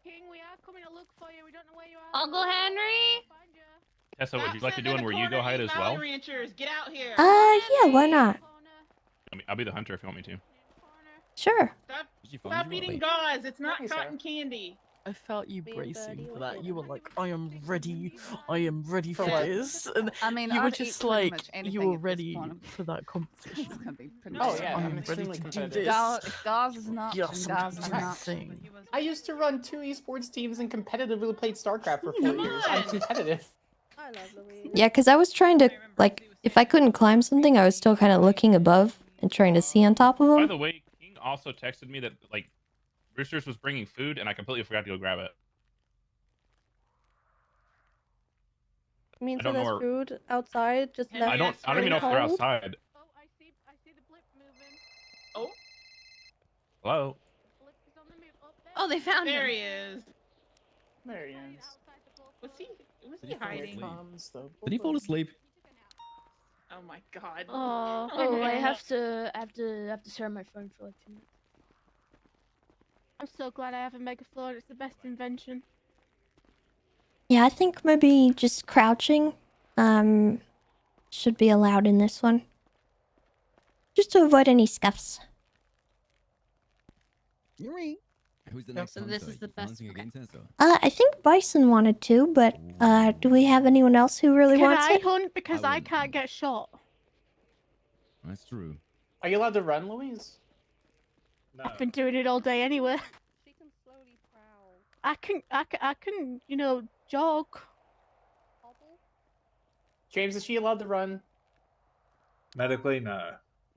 M: King, we are coming to look for you. We don't know where you are.
C: Uncle Henry.
D: Tessa, would you like to do one where you go hide as well?
G: Ranchers, get out here.
B: Yeah, why not?
D: I mean, I'll be the hunter if you want me to.
B: Sure.
G: Stop eating gauze. It's not cotton candy.
V: I felt you bracing for that. You were like, I am ready. I am ready for
G: what?
V: this. And
L: I mean,
V: you were
L: I'd
V: just
L: eat pretty
V: like,
L: much
V: you
L: anything
V: were
L: at this
V: ready
L: point.
V: for that competition.
L: It's gonna be pretty
R: Oh
L: much
R: yeah,
V: I'm
R: I'm
V: ready
R: extremely
V: to do
R: competitive.
V: this.
L: If gauze is an option,
V: Yes,
L: gauze is an
V: I'm
L: option.
V: thing.
R: I used to run 2 esports teams and competitively played StarCraft for 4 years. I'm competitive.
M: I love Louise.
B: Yeah, because I was trying to, like, if I couldn't climb something, I was still kind of looking above and trying to see on top of
D: By
B: them.
D: the way, King also texted me that like Roosters was bringing food, and I completely forgot to go grab it.
J: I mean,
D: I
J: so
D: don't know
J: there's
D: where-
J: food outside, just left.
D: I don't even know if they're outside.
M: I see the blip moving.
G: Oh.
D: Hello.
A: Oh, they found
G: There
A: him.
G: he is.
R: There he is.
G: Was he
P: Did he fall
G: hiding?
P: asleep? Did he fall asleep?
G: Oh my god.
A: Oh, I have to share my phone for like 2 minutes.
M: I'm so glad I have a megaphone. It's the best invention.
B: Yeah, I think maybe just crouching should be allowed in this one. Just to avoid any scuffs.
P: You're right. Who's the next
A: So
P: hunter?
A: this is the
P: You
A: best-
P: hunting again, Tessa?
B: I think Bison wanted to, but do we have anyone else who really
M: Can
B: wants
M: I
B: it?
M: hunt because I
P: will.
M: can't get shot?
P: That's true.
R: Are you allowed to run, Louise?
M: I've been doing it all day anyway.
J: She can slowly prowl.
M: I can, you know, jog.
R: James, is she allowed to run?
H: Medically, no.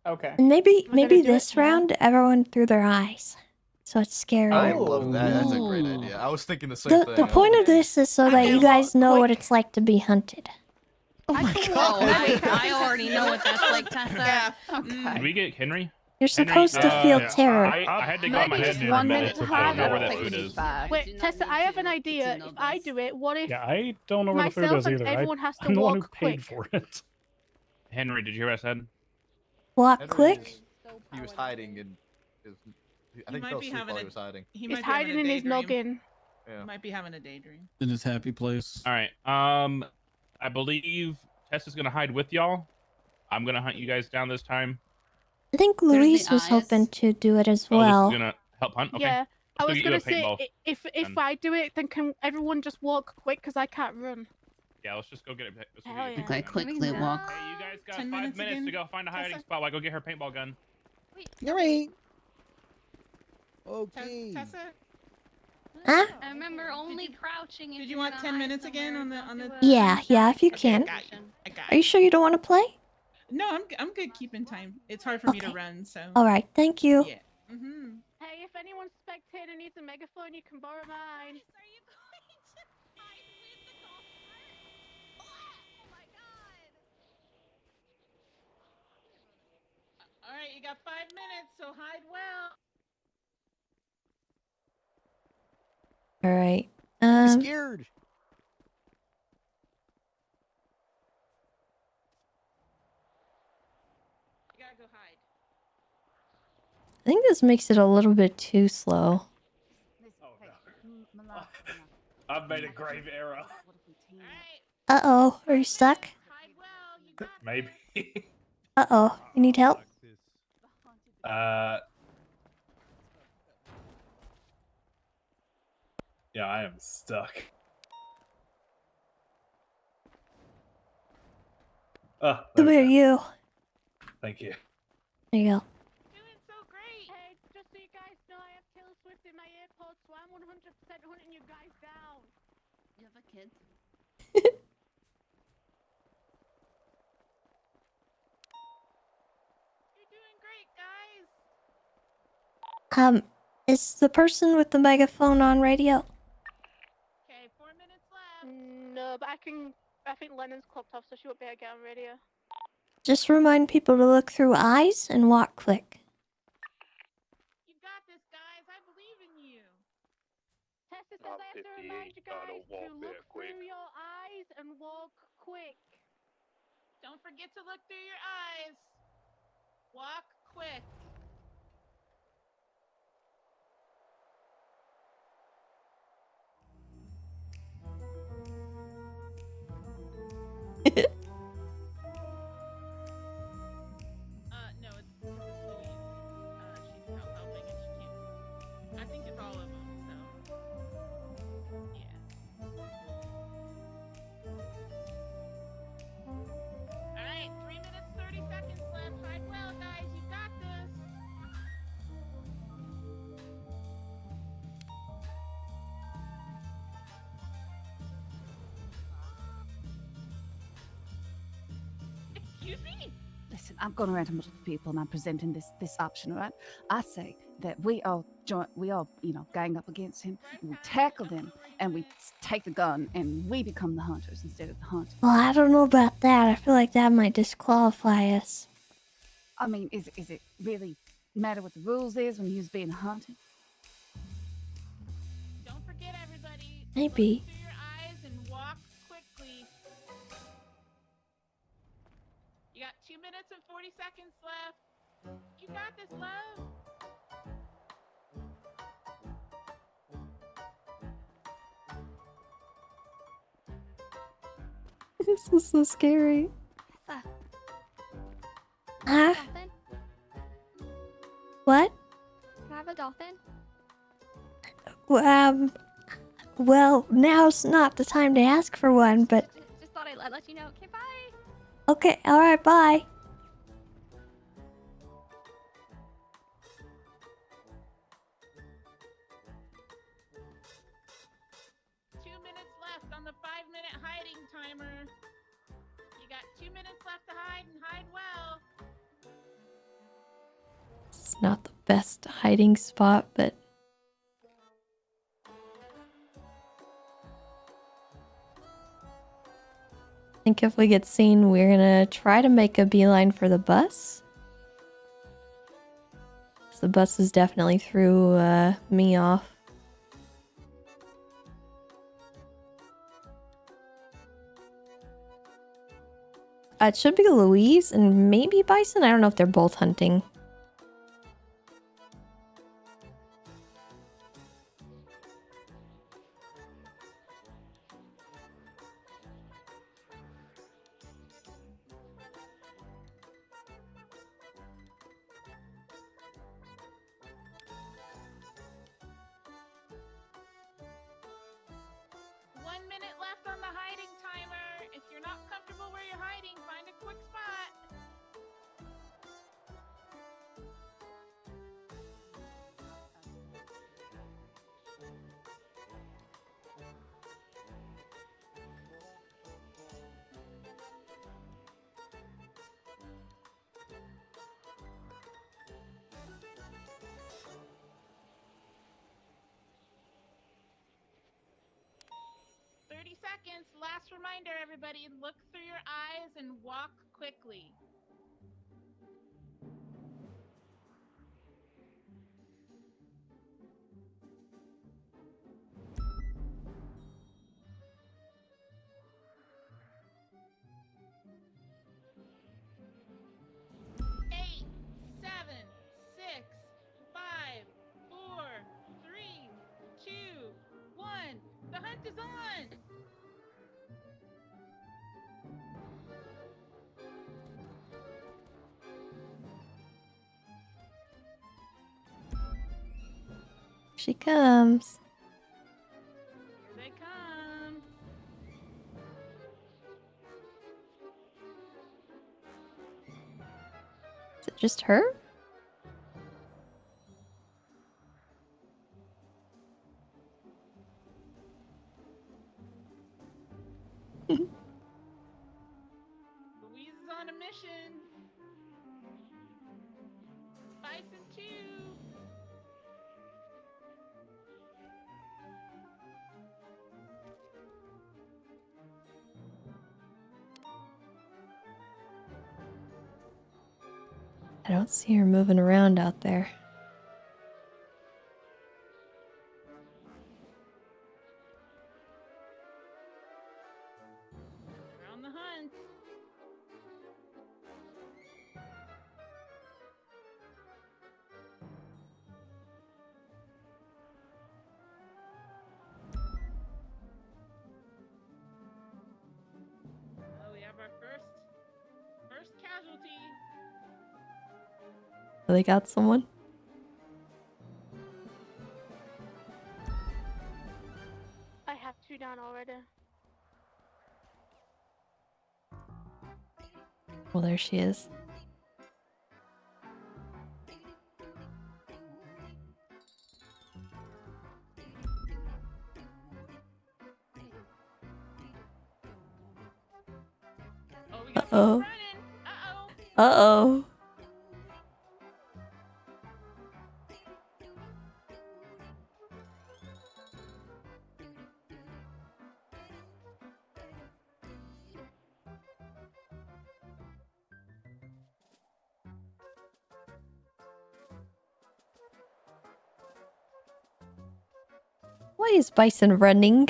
R: Okay.
B: And maybe
M: We're gonna do
B: this
M: it now.
B: round everyone threw their eyes, so it's scary.
F: I love that. That's a great idea. I was thinking the same
B: The
F: thing.
B: point of this is so that you guys know what it's like to be hunted.
A: Oh, I already know what that's like, Tessa.
D: Did we get Henry?
B: You're supposed to feel terror.
D: I had to go on my
L: Maybe
D: head
L: just
D: for a
L: 1
D: minute.
L: minute to
D: I don't
L: hide.
D: know
L: I
D: where
L: don't
D: that
L: think
D: food
L: we
D: is.
L: need back.
M: Wait, Tessa, I have an idea. If I do it, what if
I: Yeah, I don't know where the food
M: myself
I: is
M: and
I: either.
M: everyone has to
I: I'm the one who
M: walk
I: paid
M: quick?
I: for it.
D: Henry, did you hear what I said?
B: Walk
F: Henry
B: quick.
F: He was hiding and I think he
G: might
F: fell
G: be
F: asleep
G: having
F: while
G: a-
F: he was hiding.
G: He
M: He's
G: might be having
M: hiding
G: a
M: in his
G: daydream.
M: noggin.
F: Yeah.
G: He might be having a daydream.
K: In his happy place.
D: All right. I believe Tessa's gonna hide with y'all. I'm gonna hunt you guys down this time.
B: I think
U: There's the
B: Luis was
U: eyes.
B: hoping to do it as
D: Oh, Luis
B: well.
D: is gonna help hunt. Okay.
M: Yeah, I
D: Let's
M: was
D: go get you
M: gonna
D: a
M: say
D: paintball.
M: if
D: then.
M: I do it, then can everyone just walk quick because I can't run.
D: Yeah, let's just go get it. Let's go
M: Hell
D: get it.
M: yeah.
U: Okay, quickly walk.
D: Hey, you guys got
G: 10
D: 5
G: minutes
D: minutes
G: again,
D: to go find a hiding
G: Tessa?
D: spot while I go get her paintball gun.
S: You're right. Okay.
G: Tessa,
B: Huh?
C: I remember only crouching.
G: did you want 10 minutes again on the
B: Yeah, if you
G: Okay,
B: can.
G: I got you. I got
B: Are you sure you don't want to play?
G: No, I'm good keeping time. It's hard for me to
B: Okay.
G: run, so.
B: All right, thank you.
G: Yeah. Mhm.
M: Hey, if anyone's spectator needs a megaphone, you can borrow mine.
G: All right, you got 5 minutes, so hide well.
B: All right.
S: I'm scared.
G: You gotta go hide.
B: I think this makes it a little bit too slow.
H: I've made a grave error.
B: Uh-oh, are you stuck?
H: Maybe.
B: Uh-oh, you need help?
H: Yeah, I am stuck. Oh,
B: Come
H: there
B: here,
H: we go.
B: you.
H: Thank you.
B: There you go.
M: Doing so great. Hey, just so you guys know, I have Taylor Swift in my AirPods, so I'm 100% hunting you guys down.
U: You have a kid?
M: You're doing great, guys.
B: Is the person with the megaphone on radio?
M: Okay, 4 minutes left. No, but I think Lennon's clocked off, so she won't be able to get on radio.
B: Just remind people to look through eyes and walk quick.
M: You got this, guys. I says I have to remind you guys to look through your eyes and walk quick.
G: Don't forget to look through your eyes. Walk quick. No, it's Louise. She's helping and she can't. I think it's all of them, so. Yeah. Alright, 3 minutes, 30 seconds left. Hide well, guys. You got this. Excuse me?
L: Listen, I'm going around to multiple people and I'm presenting this option, right? I say that we all gang up against him, we tackle them, and we take the gun and we become the hunters instead of the hunters.
B: Well, I don't know about that. I feel like that might disqualify us.
L: I mean, is it really matter what the rules is when you's being hunted?
G: Don't forget, everybody.
B: Maybe.
G: Look through your eyes and walk quickly. You got 2 minutes and 40 seconds left. You got this, love.
B: This is so scary.
C: Tessa.
B: Huh?
C: Dolphin?
B: What?
C: Can I have a dolphin?
B: Well, now's not the time to ask for one, but
C: Just thought I'd let you know. Okay, bye.
B: okay, alright, bye.
G: Left on the 5-minute hiding timer. You got 2 minutes left to hide and hide well.
B: It's not the best hiding spot, but I think if we get seen, we're gonna try to make a beeline for the bus. The bus is definitely threw me off. It should be Louise and maybe Bison. I don't know if they're both hunting.
G: Left on the hiding timer. If you're not comfortable where you're hiding, find a quick spot. Seconds. Last reminder, everybody, look through your eyes and walk quickly. Eight, 7, 6, 5, 4, 3, 2, 1. The hunt is on.
B: She comes.
G: Here they come.
B: Is it just her?
G: Louise is on a mission. Bison 2.
B: I don't see her moving around out there. Oh, they got someone?
M: I have 2 down already.
B: Well, there she is.
G: Oh, we got people
B: Uh-oh.
G: running. Uh-oh.
B: Uh-oh. Why is Bison running?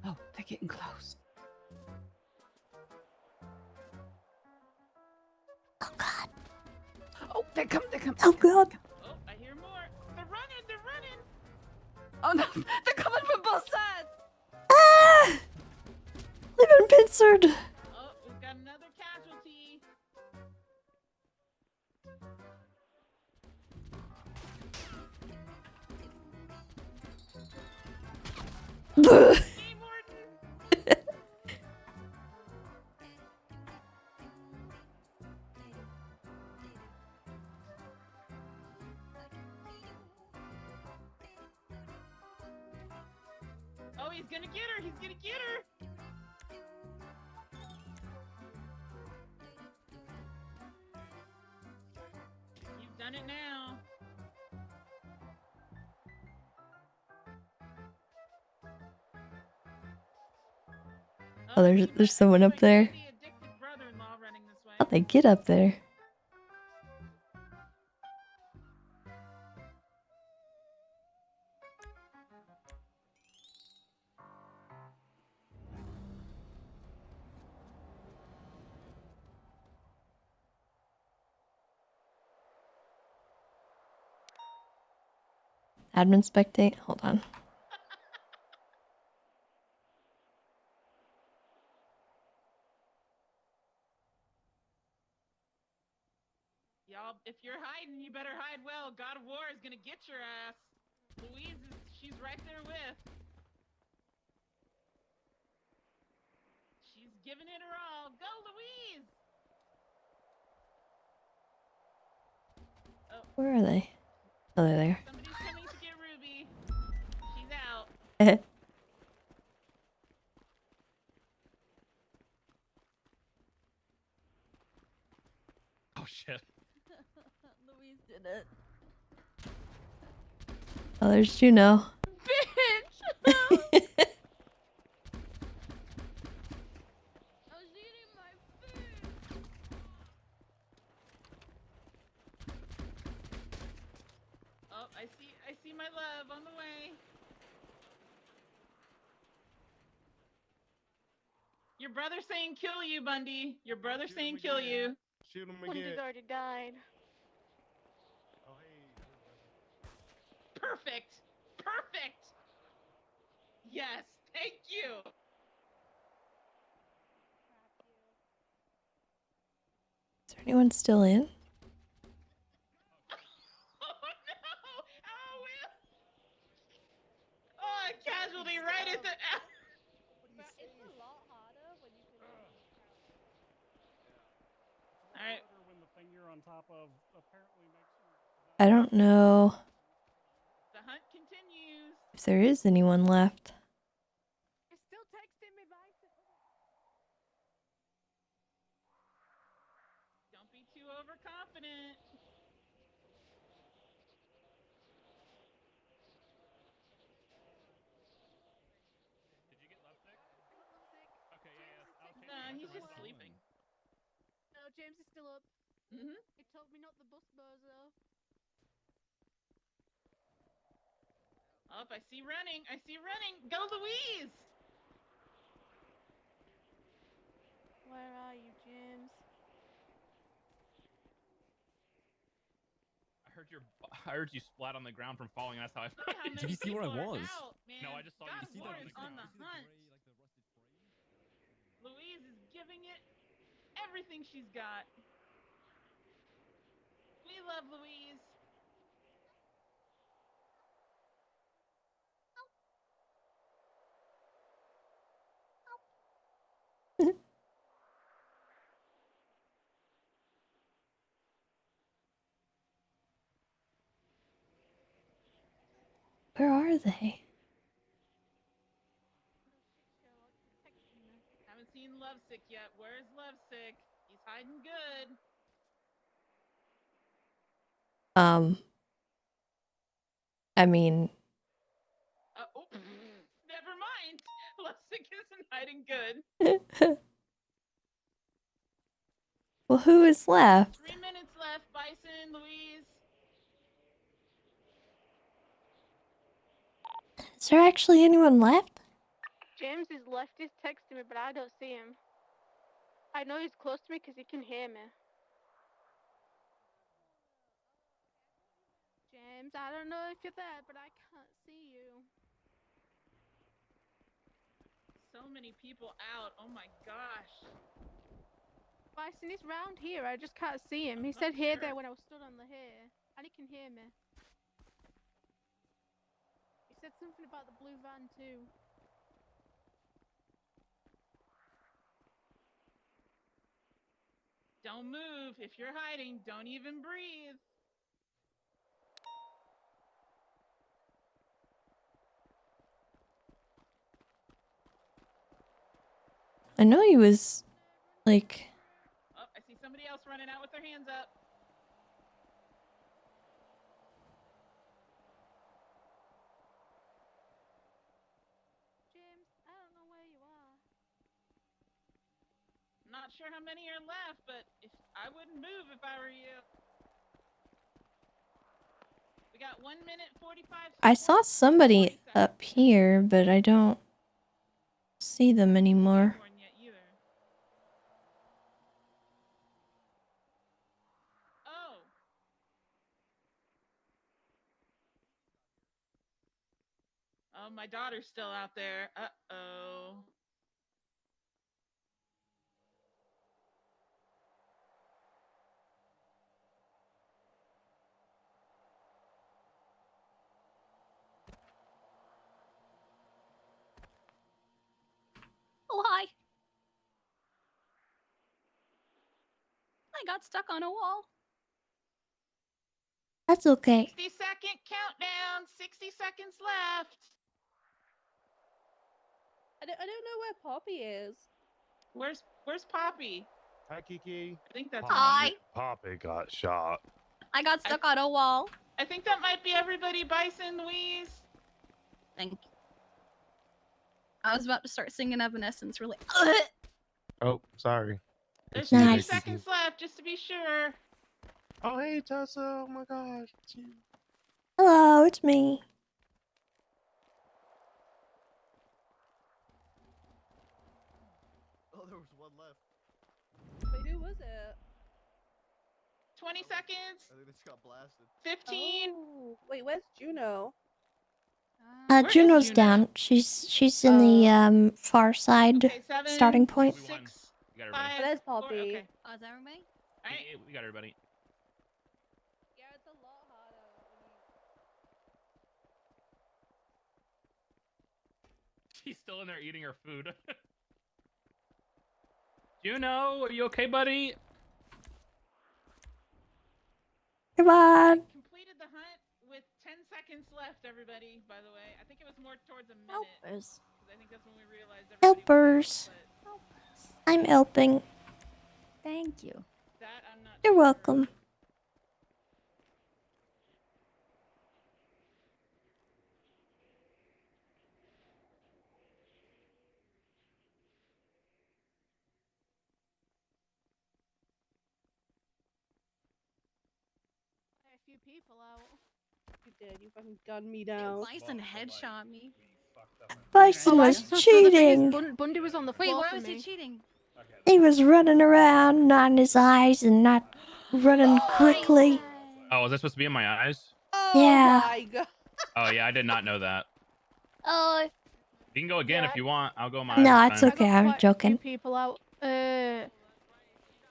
L: Oh, they're getting close.
B: Oh god.
L: Oh, they're coming, they're coming.
B: Oh god.
G: Oh, I hear more. They're running, they're running.
L: Oh no, they're coming from both sides.
B: Ah! They've been pincered.
G: Oh, we've got another casualty. Game warden. Oh, he's gonna get her. He's gonna get her. You've done it now.
B: Oh, there's someone up there.
G: The addicted brother-in-law running this way.
B: How'd they get up there? Admin spectate? Hold on.
G: Y'all, if you're hiding, you better hide well. God of War is gonna get your ass. Louise she's right there with. She's giving it her all. Go, Louise! Oh,
B: Where are they? Oh, they're there.
G: somebody's coming to get Ruby. She's out.
D: Oh shit.
O: Louise did it.
B: Oh, there's Juno.
O: Bitch! I was eating my food.
G: Oh, I see my love on the way. Your brother's saying kill you, Bundy. Your brother's saying kill you.
H: Shoot him
M: Bundy's
H: again.
M: already died.
H: Oh, hey.
G: Perfect. Perfect. Yes, thank you.
B: Is there anyone still in?
G: Oh no! Oh, Will! Oh, a casualty right at the.
J: It's a lot harder when you can.
G: All right.
I: When the thing you're on top of apparently makes you.
B: I don't know
G: The hunt continues.
B: if there is anyone left.
M: You're still texting me, Bison.
G: Don't be too overconfident.
D: Did you get lovesick? Okay, yeah. I'll change
G: No,
D: it
G: he's
D: to
G: just
D: myself.
G: sleeping.
M: No, James is still up.
G: Mm-hmm.
M: He told me not the bus bozo.
G: Up, I see running. I see running. Go, Louise!
M: Where are you, James?
D: I heard you splat on the ground from falling. That's how I.
G: Look at how
P: Did
G: many
P: you see where I
G: people are
P: was?
G: out, man.
D: No, I just saw
G: God
D: you
G: of
D: see
G: War
D: that
G: is on the hunt. Louise is giving it everything she's got. We love, Louise.
B: Where are they?
G: Haven't seen Lovesick yet. Where's Lovesick? He's hiding good.
B: I mean,
G: Oh, never mind. Lovesick isn't hiding good.
B: well, who is left?
G: 3 minutes left. Bison, Louise.
B: Is there actually anyone left?
M: James is left. He's texting me, but I don't see him. I know he's close to me because he can hear me. James, I don't know if you're there, but I can't see you.
G: So many people out. Oh my gosh.
M: Bison, he's round here. I just can't see him. He said here there when I was stood on the here, and he can hear me. He said something about the blue van too.
G: Don't move. If you're hiding, don't even breathe.
B: I know he was, like,
G: Oh, I see somebody else running out with their hands up.
M: James, I don't know where you are.
G: Not sure how many are left, but if I wouldn't move if I were you. We got 1 minute 45
B: I saw somebody up here, but I don't see them anymore.
G: Oh. Oh, my daughter's still out there. Uh-oh.
A: Oh, hi. I got stuck on a wall.
B: That's okay.
G: 60-second countdown. 60 seconds left.
J: I don't know where Poppy is.
G: Where's Poppy?
N: Hi, Kiki.
G: I think that's
A: Hi.
N: Poppy got shot.
A: I got stuck on a wall.
G: I think that might be everybody. Bison, Louise.
A: Thank you. I was about to start singing Evanescence really.
N: Oh, sorry.
G: There's
N: It's
G: 30
N: Kiki.
G: seconds left, just to be sure.
N: Oh, hey, Tessa. Oh my gosh. It's you.
B: Hello, it's me.
F: Oh, there was one left.
J: Wait, who was it?
G: 20 seconds.
F: I think they just got blasted.
G: 15.
J: Oh, wait, where's Juno?
G: Where is
B: Juno's
G: Juno?
B: down. She's in the far side
G: Okay, 7,
B: starting point.
G: 6,
D: We got
G: 5,
D: everybody.
J: Oh, there's
G: 4,
J: Poppy.
G: okay.
A: Oh, is that everybody?
G: All right.
D: We got everybody.
J: Yeah, it's a lot harder.
D: She's still in there eating her food. Juno, are you okay, buddy?
B: Come on.
G: Completed the hunt with 10 seconds left, everybody, by the way. I think it was more towards a minute.
L: Helpers.
G: Because I think that's when we realized everybody
B: Helpers. I'm helping.
L: Thank you.
G: that I'm not
B: You're welcome.
M: A few people out.
J: You did. You fucking gunned me down.
A: Bison headshot me.
B: Bison was
M: So the thing is,
B: cheating.
M: Bundy was on the
A: Wait,
M: floor
A: why
M: for
A: was
M: me.
A: he cheating?
B: He was running around, nodding his eyes and not running quickly.
D: Oh, was that supposed to be in my eyes?
J: Oh
B: Yeah.
J: my god.
D: Oh, yeah, I did not know that.
A: Oh.
D: You can go again if you want. I'll go my
B: No,
D: eyes.
B: it's
D: Fine.
B: okay. I'm
M: Quite a few
B: joking.
M: people out. I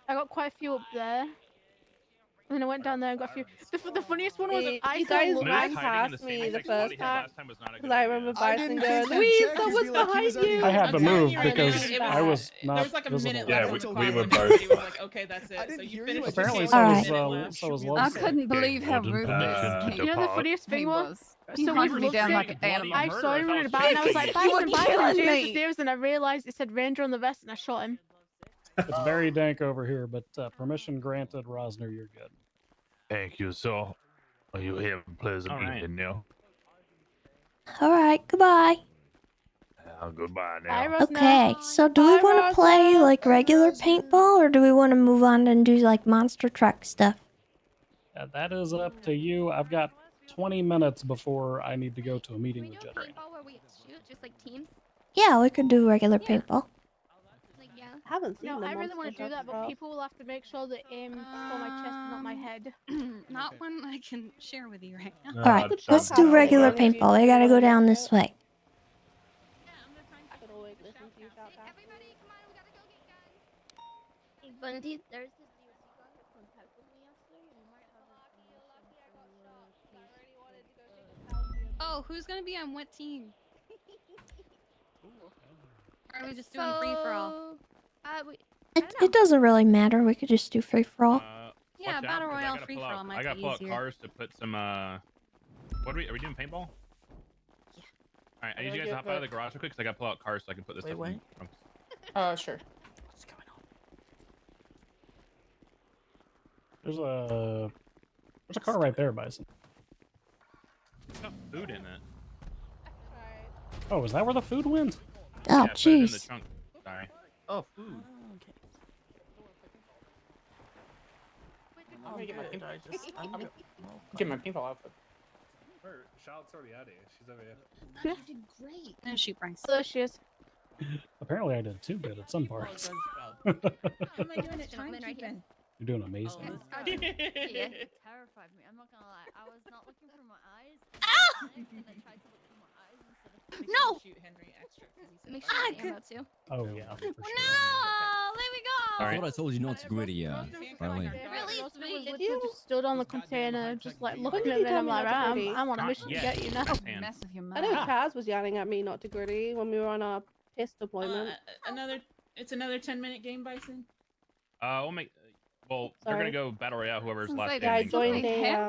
M: got quite a few up there. And then I went down there and got a few. The funniest one was
J: Hey,
M: I
J: you
M: saw
J: guys
M: Louise
J: ran
D: hiding in
J: past
D: the same
J: me the
D: exact spot
J: first
D: he had
J: time.
D: last time was not a good
J: Because I
D: idea.
J: remember
S: I
J: Bison
S: didn't
J: going,
S: think you'd
J: Louise,
S: check 'cause
J: someone's
S: you like, he
J: behind
S: was already
J: you.
I: I had to
G: Okay,
I: move
G: you're right,
I: because
G: it
I: I
G: was-
I: was not
G: There was like a
I: visible.
G: minute
H: Yeah,
G: left on
H: we
G: the
H: were
G: clock, and
H: both
G: everybody was
H: fine.
G: like, "Okay, that's it."
S: I
G: So
S: didn't
G: you
S: hear
G: finished.
S: you. I just
I: Apparently,
S: saw
I: so
S: you.
I: was
M: Alright.
I: so was
J: I
I: Love's.
J: couldn't believe how
N: Warden
J: ruthless
N: permission to
M: You know the
N: depart.
M: funniest thing
J: he
M: was?
J: was.
M: So
J: He
M: with
J: hunted me down like
M: Love's
J: an animal.
M: I saw him running about and I was like,
J: You were
M: Bison, Bison,
J: killing
M: James
J: me.
M: is yours, and I realized it said Ranger on the vest and I shot him.
I: It's very dank over here, but permission granted. Rosner, you're good.
N: Thank you, sir. You have a pleasant
D: All right.
N: evening now.
B: All right, goodbye.
N: Goodbye now.
M: Bye, Rosna.
B: Okay, so do we
J: Bye,
B: want to play
J: Rosna.
B: like regular paintball, or do we want to move on and do like monster truck stuff?
I: That is up to you. I've got 20 minutes before I need to go to a meeting
C: We
I: with
C: do a
I: Jen.
C: paintball where we shoot just like teams.
B: Yeah, we could do regular paintball.
C: Like yeah.
J: I haven't seen
M: No,
J: the
M: I really
J: monster
M: want to do
J: truck
M: that, but
J: stuff.
M: people will have to make sure that aim for my chest and not my head.
A: Not one I can share with you right now.
B: All right, let's do regular paintball. I gotta go down this way.
J: I could always listen to you shout back.
C: Everybody, come on, we gotta go get guns.
O: Hey, Bundy, there's this DOC guy that contacted me yesterday, and he might have
A: Oh, who's gonna be on what team? Or are we just doing free for all?
B: It doesn't really matter. We could just do free for all.
A: Yeah,
D: Watch out,
A: battle
D: 'cause I
A: royale
D: gotta
A: free
D: pull
A: for
D: out-
A: all might
D: I gotta
A: be
D: pull out
A: easier.
D: cars to put some. What are we doing? Paintball? Yeah. All right, I need you guys to hop out of the garage real quick because I gotta pull out cars so I can put this stuff in the trunks.
R: Sure.
I: There's a car right there, Bison.
D: There's no food in it.
I: Oh, is that where the food went?
B: Oh,
D: Yeah, put it in the
B: jeez.
D: trunk. Sorry.
F: Oh, food.
R: I'm gonna get my paintball. I'm gonna get my paintball outfit.
H: Charlotte's already out of here. She's over here.
A: You did great. No, shoot, Bryce.
M: There she is.
I: Apparently, I did too good at some parts.
A: How am I doing at timekeeping?
I: You're doing amazing.
E: It terrified me. I'm not gonna lie. I was not looking through my eyes. And I tried to look through my eyes instead of.
A: No!
G: Shoot Henry extra.
C: Make sure you ammo too.
I: Oh yeah. For sure.
A: No! There we go!
P: I thought I told you not to greedy, Marlene.
M: Release me! Did you just stood on the container, just like looking at me, and I'm like, I'm on a mission to get you now.
J: Mess with your I know Chaz was yelling at me not to gritty when we were on our test deployment.
G: It's another 10-minute game, Bison.
D: We'll make. Well, they're
J: Sorry.
D: gonna go battle royale. Whoever's
J: Sounds
D: last
J: like
D: standing.
J: I joined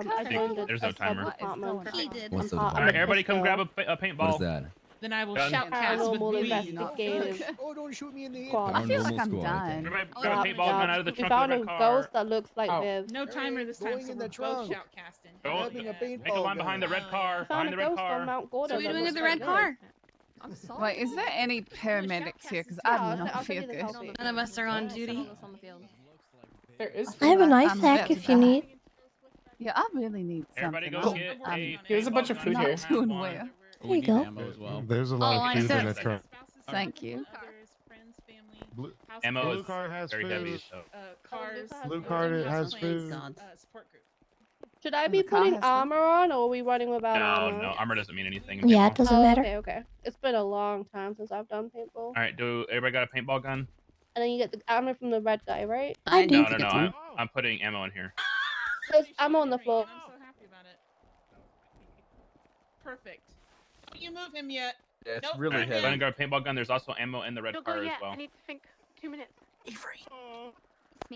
J: I
D: Think-
J: joined
D: There's no timer.
J: department.
A: He did.
P: What's the
D: All right, everybody, come grab a paintball.
P: What is that?
G: Then I will
D: Done.
G: shoutcast with
J: Paranormal
G: me.
J: investigative.
S: Oh, don't shoot me in the head.
J: Squad.
P: I feel like I'm
J: done.
D: Everybody, grab a paintball gun out of the
J: We
D: trunk
J: found
D: of
J: a
D: the red
J: ghost
D: car.
J: that looks like Viv.
G: No timer this time,
S: Going
G: so
S: in
G: we're
S: the
G: both
S: trunk.
G: shoutcasting.
D: Go,
S: Grabbing a
D: make a
S: paintball
D: line behind the
S: gun.
D: red car.
J: Found
D: Behind
J: a
D: the red
J: ghost on
D: car.
J: Mount Gordon.
A: What are we
J: that
A: doing with
J: looks
A: the red
J: like
A: car?
J: Viv.
L: Wait, is there any paramedics here? Because
J: Yeah,
L: I
J: I'll
L: do not
J: send
L: feel
J: you the
L: good.
J: selfie.
A: None of us are on duty.
R: There is.
B: I have a knife
L: I'm
B: hack
L: about
B: if
L: to
B: you
L: die.
B: need.
L: Yeah, I really need
D: Everybody
L: something.
D: go get a.
R: There's a bunch of
D: paintball
R: food
D: gun.
R: here.
L: Not doing well.
B: There you go.
K: Ammo as well.
N: There's a
A: Oh,
N: lot
A: I
N: of food in
A: said-
N: the trunk.
L: Thank you.
G: Friends, family,
N: Blue,
D: Ammo
N: blue
D: is
N: car has
D: very
N: food.
D: heavy. So.
G: cars.
N: Blue card it has
G: house
N: food.
G: plans, support group.
J: Should I be
L: The car
J: putting
L: has some-
J: armor on, or are we running without
D: No,
J: armor?
D: no, armor doesn't mean anything. in
B: Yeah, it
D: paintball.
B: doesn't
J: Oh,
B: matter.
J: okay, okay. It's been a long time since I've done paintball.
D: All right, do everybody got a paintball gun?
J: And then you get the armor from the red guy, right?
B: I do.
D: No. I'm putting ammo in here.
J: There's ammo on the floor.
G: I'm so happy about it. Perfect. Don't you move him yet?
F: Yeah, it's
G: Nope,
F: really
D: All right,
F: heavy.
D: go ahead and grab a paintball gun. There's also ammo in the red
M: Don't go
D: car as
M: yet.
D: well.
M: I need to think 2 minutes.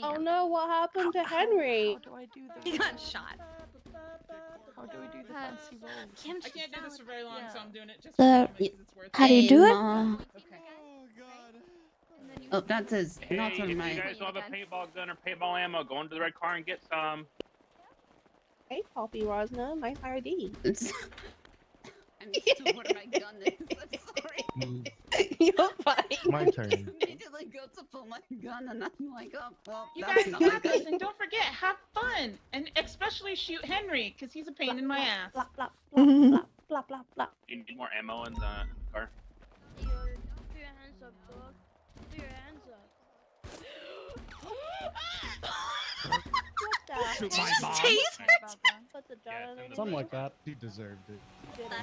J: Oh no, what happened to Henry?
A: do I do this? He got shot.
M: How do we do the fancy roll?
G: I can't do this for very long, so I'm doing it just
B: The-
G: for a moment 'cause it's worth
B: How do you do it?
E: Oh, that says
D: Hey,
E: not
D: if
E: on
D: you
E: my.
D: guys don't have a paintball gun or paintball ammo, go into the red car and get some.
J: Hey, Poppy Rosna, nice ID.
E: I'm still what my gun is. I'm sorry.
J: You're fine.
N: My turn.
E: I did like go to pull my gun and I'm like, oh well,
G: You
E: that's
G: guys
E: not my
G: practice
E: gun.
G: and don't forget, have fun, and especially shoot Henry, cause he's a pain in my ass.
J: Blah blah blah blah blah blah blah.
D: You need more ammo in the car.
O: Put your hands up, dog. Put your hands up.
J: What the?
K: Shoot my mom.
J: Put the jar in there.
I: Something like that.
N: He deserved it.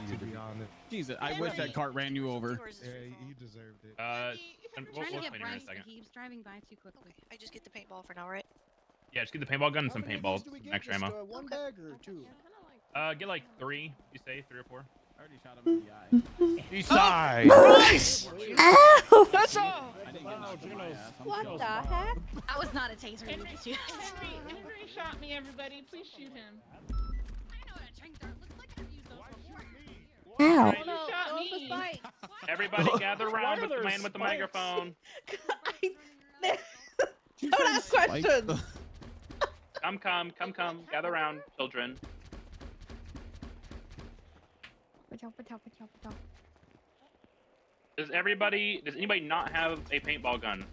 N: To be honest.
K: Jesus, I wish that cart ran you over.
N: Yeah, he deserved it.
D: And
A: I'm
D: we'll
A: trying to get
D: clean her in a
A: Bryce, but
D: second.
A: he keeps driving by too quickly.
Q: I just get the paintball for now, right?
D: Yeah, just get the paintball gun and some
S: How many of
D: paintballs,
S: these do we
D: some
S: get?
D: extra
S: Just,
D: ammo.
S: one bag or two?
D: Get like 3. You say 3 or 4?
K: I already shot him in the eye.
N: East side.
B: Ow!
G: That's
K: I didn't get knocked in my ass. I'm
J: What
K: chill.
J: the heck?
A: That was not a taser.
G: Henry shot me, everybody. Please shoot him.
B: Ow.
G: You shot me.
D: Everybody gather around with the man with the microphone.
J: Don't ask questions.
D: Come. Gather around, children. Does anybody not have a paintball gun?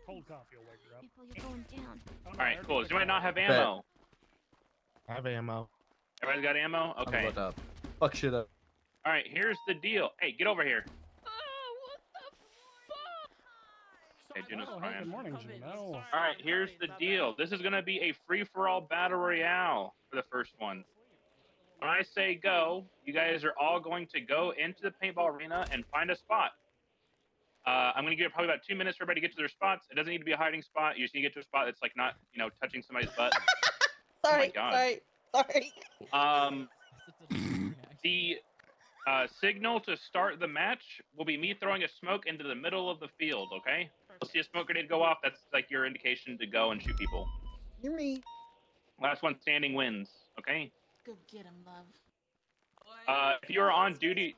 I: Cold coffee will wake her up.
C: People, you're going down.
D: Alright, cool. Does anybody not have ammo?
N: Have ammo.
D: Everybody's got ammo?
F: I'm
D: Okay.
F: about to fuck shit up.
D: Alright, here's the deal. Hey, get over here. Hey, Juno's
I: Oh, hey,
D: fine.
I: good morning, Juno.
D: Alright, here's the deal. This is gonna be a free-for-all battle royale for the first one. When I say go, you guys are all going to go into the paintball arena and find a spot. I'm gonna give it probably about 2 minutes for everybody to get to their spots. It doesn't need to be a hiding spot. You just need to get to a spot that's like not, touching somebody's butt.
J: Sorry,
D: Oh my God.
J: sorry.
D: The signal to start the match will be me throwing a smoke into the middle of the field. Okay? You'll see a smoke grenade go off. That's like your indication to go and shoot people.
S: Hear me.
D: Last one standing wins. Okay?
G: Go get him, love.
D: If you're on duty,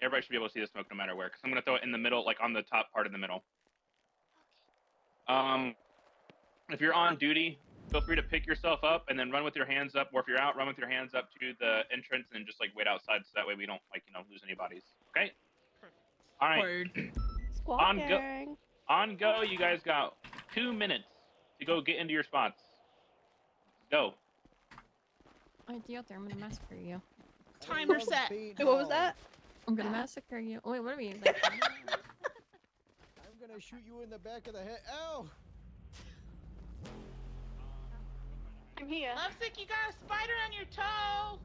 D: everybody should be able to see the smoke no matter where, because I'm going to throw it in the middle, like on the top part in the middle. If you're on duty, feel free to pick yourself up and then run with your hands up, or if you're out, run with your hands up to the entrance and just like wait outside so that way we don't lose any bodies. Okay? All right.
J: Squawking.
D: On go, you guys got 2 minutes to go get into your spots. Go.
A: I'm gonna massacre you.
G: Timer set.
J: What was that?
A: I'm gonna massacre you. Oh, wait, what do you mean? Like,
S: I'm gonna shoot you in the back of the head. Ow!
J: I'm here.
G: Lovesick, you got a spider on your toe.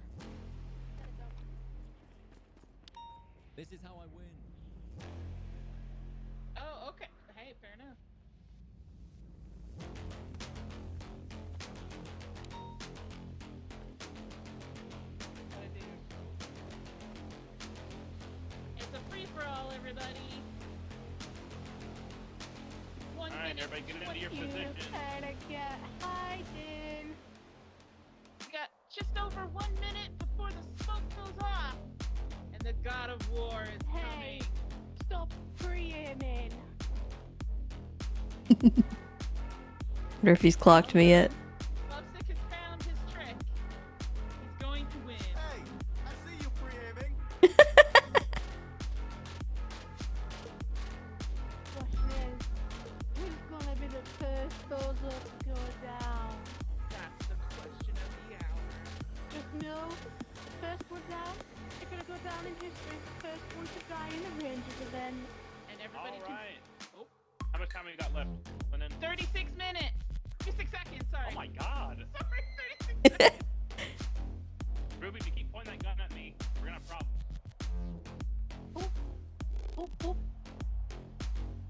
P: This is how I win.
G: Oh, okay. Hey, fair enough. It's a free-for-all, everybody.
D: All right, everybody get into your position.
M: Get hiding.
G: We got just over 1 minute before the smoke goes off. And the God of War is
M: Hey,
G: coming.
M: stop pre-aiming.
B: Wonder if he's clocked me yet.
G: Lovesick has found his trick. He's going to win.
F: Hey, I see you pre-aiming.
M: Question is, who's gonna be the first soldier to go down?
G: That's the question of the hour.
M: Just know, the first one down, they're gonna go down in history. First one to die in the Rangers event.
G: And everybody
D: All right.
G: Oh,
D: How much time we got left, Lennon?
G: 36 minutes. 36 seconds, sorry.
D: Oh my God.
G: Sorry, 36 seconds.
D: Ruby, if you keep pointing that gun at me, we're gonna have problems.
M: Oh, oh.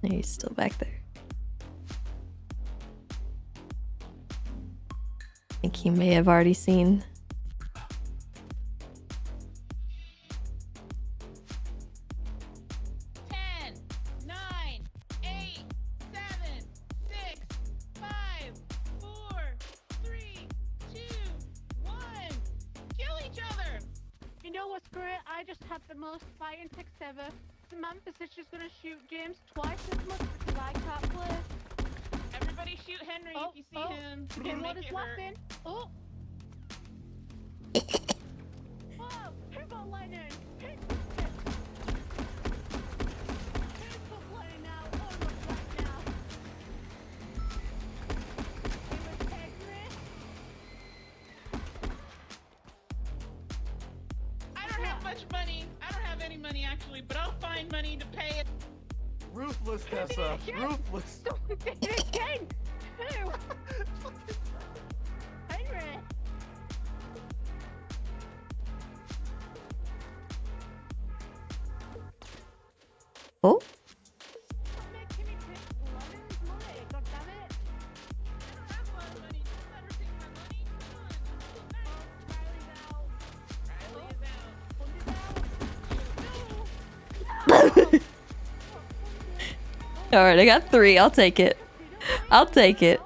B: No, he's still back there. I think he may have already seen.
G: 10, 9, 8, 7, 6, 5, 4, 3, 2, 1. Kill each other.
M: You know what's great? I just had the most fighting text ever. Samantha's just gonna shoot James twice as much because I can't play.
G: Everybody shoot Henry
M: Oh,
G: if you see him.
M: Okay,
G: Make
M: what is
G: it hurt.
M: laughing? Oh! Whoa! Who got Lennon? Who's got Lennon now? Oh, look right now. It was Henry.
G: I don't have much money. I don't have any money actually, but I'll find money to pay it.
F: Ruthless, Tessa. Ruthless.
M: Don't do it again! Who? Henry!
B: Oh,
M: Stop making me take Lennon's money, goddammit!
B: All right, I got 3. I'll take it. I'll take it.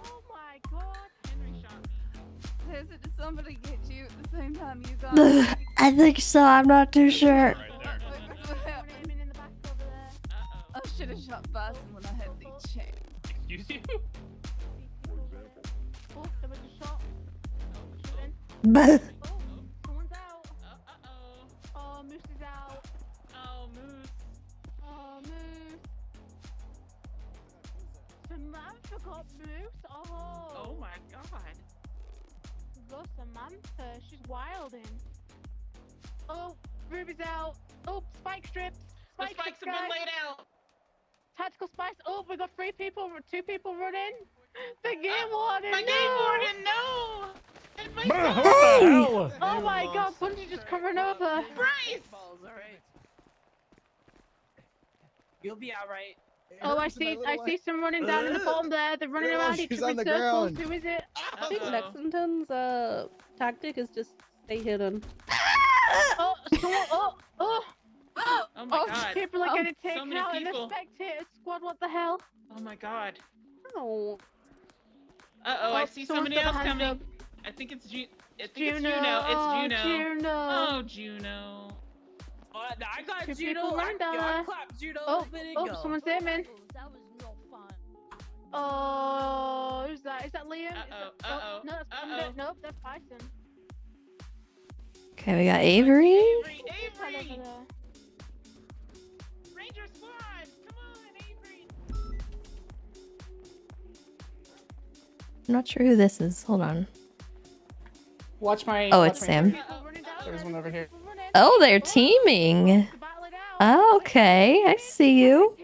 L: Tessa, did somebody get you at the same time you got me?
B: I think so. I'm not too sure.
L: I should have shot Bison when I had the chance.
D: Excuse you?
M: Oh, there was a shot. Shooting.
B: But
M: Someone's out. Oh, Moose is out.
G: Oh, Moose.
M: Oh, Moose. Samantha got Moose.
G: Oh my god.
M: Go Samantha. She's wilding. Oh, Ruby's out. Oh, spike strips.
G: The spikes have been laid out.
M: Tactical spikes. Oh, we got 2 people running. The game warden.
G: My game warden, no. And my
I: What
G: son.
I: the hell?
M: Oh my god, Bungie just covering over.
G: Bryce.
V: You'll be alright.
M: Oh, I see some running down in the bottom there. They're running around each
S: she's
M: other
S: on
M: in
S: the
M: circles.
S: ground.
M: Who is it?
J: I think Lexington's tactic is just stay hidden.
M: Oh, someone, oh,
G: Oh my god.
M: people are getting
G: so
M: taken
G: many
M: out in the
G: people.
M: spectator squad. What the hell?
G: Oh my god.
J: Oh.
G: Uh-oh, I see
M: someone's
G: somebody
M: got
G: else
M: their hands
G: coming.
M: up.
G: I think it's Juno. It's
M: Juno.
G: Juno. It's
M: Oh,
G: Juno.
M: Juno.
G: Oh, Juno.
V: I got
M: 2
V: judo.
M: people running down
V: I
M: there.
V: clapped judo.
M: Oh,
V: There you
M: oh,
V: go.
M: someone's aiming.
E: That was no fun.
M: Oh, who's that? Is that Liam?
G: Uh-oh,
M: Oh,
G: uh-oh,
M: no, that's
G: uh-oh.
M: nope, that's Bison.
B: okay, we got Avery.
G: Avery,
M: Right over
G: Avery.
M: there.
G: Ranger squad. Come on, Avery.
B: I'm not sure who this is. Hold on.
R: Watch my.
B: Oh,
R: watch
B: it's
R: my
B: Sam.
R: Avery. There's one over here.
B: Oh, they're teaming. Okay, I see you.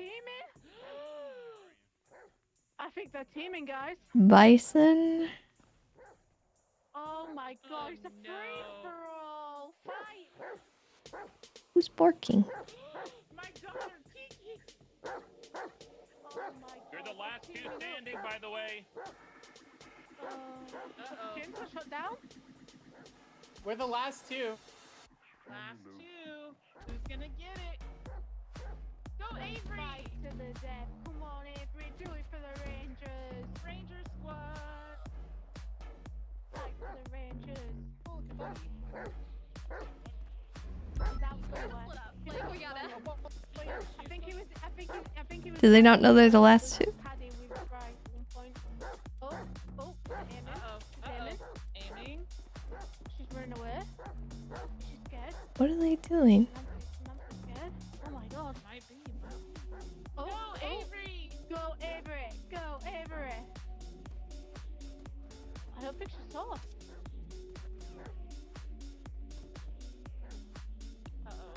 M: I think they're teaming, guys.
B: Bison.
M: Oh my god, it's a free-for-all. Fight!
B: Who's barking?
M: My god, Kiki! Oh my
D: You're the last 2 standing, by the way.
M: James was shut down?
R: We're the last 2.
G: Last 2. Who's gonna get it? Go, Avery.
M: Fight to the death. Come on, Avery, do it for the Rangers.
G: Ranger squad.
M: Fight for the Rangers.
C: We got it.
M: I think he was.
B: Do they not know they're the last 2?
M: Paddy with Bryce at one point. Oh, aiming.
G: Uh-oh. Aiming.
M: She's running away. She's scared.
B: What are they doing?
M: Samantha's scared. Oh my god.
G: Might be.
M: Oh,
G: Go, Avery.
M: Go, Avery. Go, Avery. I don't think she saw.
G: Uh-oh.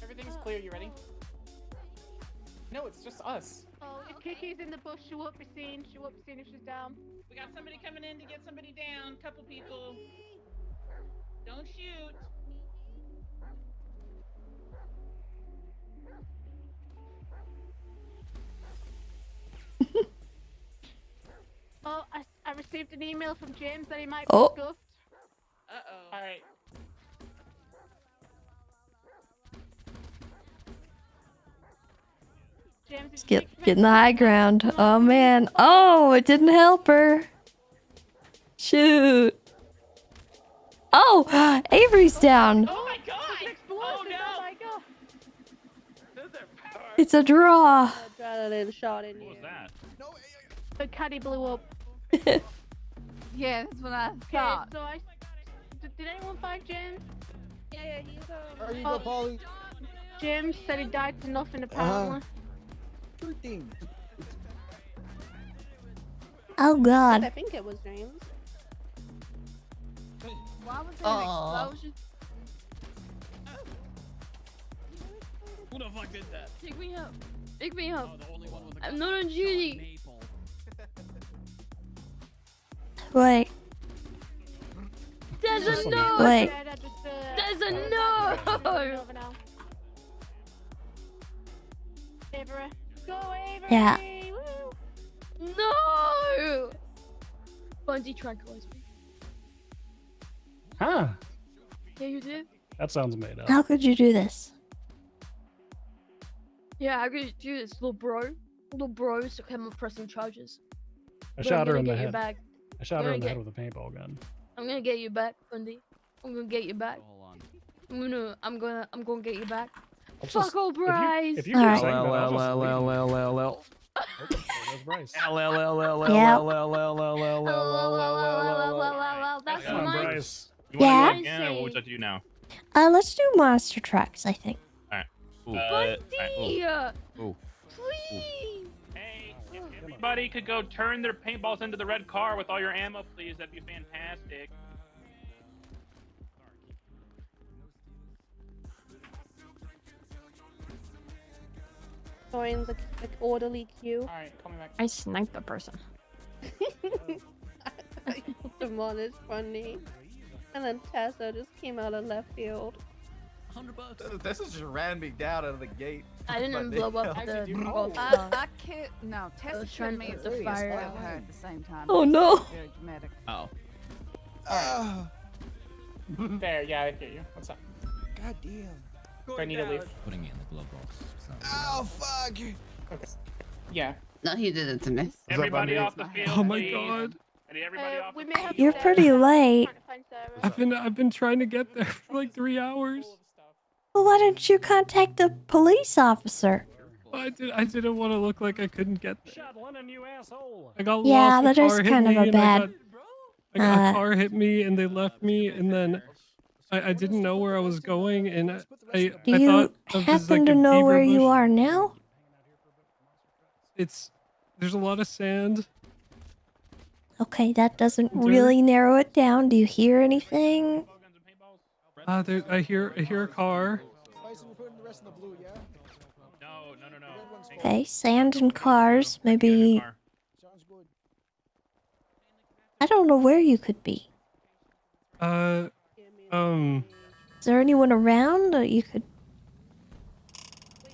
R: Everything's clear. You ready? No, it's just us.
M: Oh, if Kiki's in the bush, she won't be seen. She won't be seen if she's down.
G: We got somebody coming in to get somebody down. Couple people. Don't shoot.
M: Oh, I received an email from James that he might be
B: Oh.
M: scuffed.
G: Uh-oh.
R: All right.
M: James is
B: Getting the high ground. Oh man. Oh, it didn't help her. Shoot. Oh, Avery's down.
G: Oh my god! Oh no!
M: Oh my god.
G: Those are power.
B: It's a draw.
J: Adrenaline shot in you.
D: What was that?
M: The caddy blew up.
L: Yeah, that's what I
M: Okay,
L: thought.
M: so did anyone find James?
J: Yeah, he's
S: There you go, Polly.
M: James said he died to nothing apparently.
S: 13.
B: Oh
J: I
B: god.
J: think it was James.
L: Why was there an explosion?
K: Who the fuck did that?
O: Pick me up. Pick me up.
K: Oh, the only one with a
O: I'm not on duty.
B: Wait.
O: There's
B: Just
O: a
B: a
O: no.
B: Wait.
O: There's a no.
M: Over now. Avery. Go, Avery!
B: Yeah.
M: Woo!
O: No. Bungie tranquilized me.
I: Huh.
O: Yeah, you did.
I: That sounds made up.
B: How could you do this?
O: Yeah, I could do this, little bro. little bros to come up pressing charges.
I: I shot her in the
O: Get you
I: head.
O: back.
I: I shot her in the
O: Gonna
I: head with a paintball gun.
O: I'm gonna get you back, Bundy. I'm gonna get you back.
K: Hold on.
O: I'm gonna get you back.
I: I'll
O: Fuck
I: just-
O: old Bryce.
I: If you keep saying that, I'll just leave.
K: L.
I: Oh, there goes Bryce.
O: That's
D: Come on,
O: nice.
D: Bryce. You want to
B: Yeah?
D: go again, or what would you do now?
B: Let's do monster trucks, I think.
D: Alright.
O: Bundy!
K: Ooh.
O: Please!
D: Hey, if everybody could go turn their paintballs into the red car with all your ammo, please, that'd be fantastic.
J: Joins like orderly queue.
G: Alright, call me back.
A: I sniped the person.
J: Demon is funny. And then Tessa just came out of left field.
F: $100. This just ran me down out of the gate.
O: I didn't blow up the
L: I killed. No, Tessa
O: was trying
L: killed me
O: to
L: at
O: put the fire
L: killed
O: out.
L: her at the same time.
B: Oh, no.
L: Very dramatic.
K: Oh.
G: There, yeah, I hear you. What's up?
S: God damn.
G: Do I need to leave?
P: Putting it in the glove box. So.
S: Oh, fuck.
G: Okay. Yeah.
U: No, he did it to me.
D: Everybody off the field,
I: Oh my
D: please.
I: god.
D: Everybody off
M: We
D: the
M: may have
B: You're
M: to
B: pretty late.
M: find Sarah.
I: I've been trying to get there for like 3 hours.
B: Well, why didn't you contact the police officer?
I: I didn't want to look like I couldn't get there.
Q: Shot Lennon, you asshole.
I: I got
B: Yeah,
I: lost.
B: that
I: The
B: is
I: car hit
B: kind of
I: me,
B: a
I: and
B: bad.
I: a car hit me and they left me, and then I didn't know where I was going, and I
B: Do
I: I
B: you
I: thought of this
B: happen
I: like
B: to
I: a
B: know
I: beaver
B: where you
I: bush.
B: are now?
I: There's a lot of sand.
B: Okay, that doesn't really narrow it down. Do you hear anything?
I: I hear a car.
S: Spicy, we're putting the rest in the blue, yeah?
D: No.
B: Okay, sand and cars. Maybe.
S: Sounds good.
B: I don't know where you could be.
I: Is
B: Is there anyone around that you could?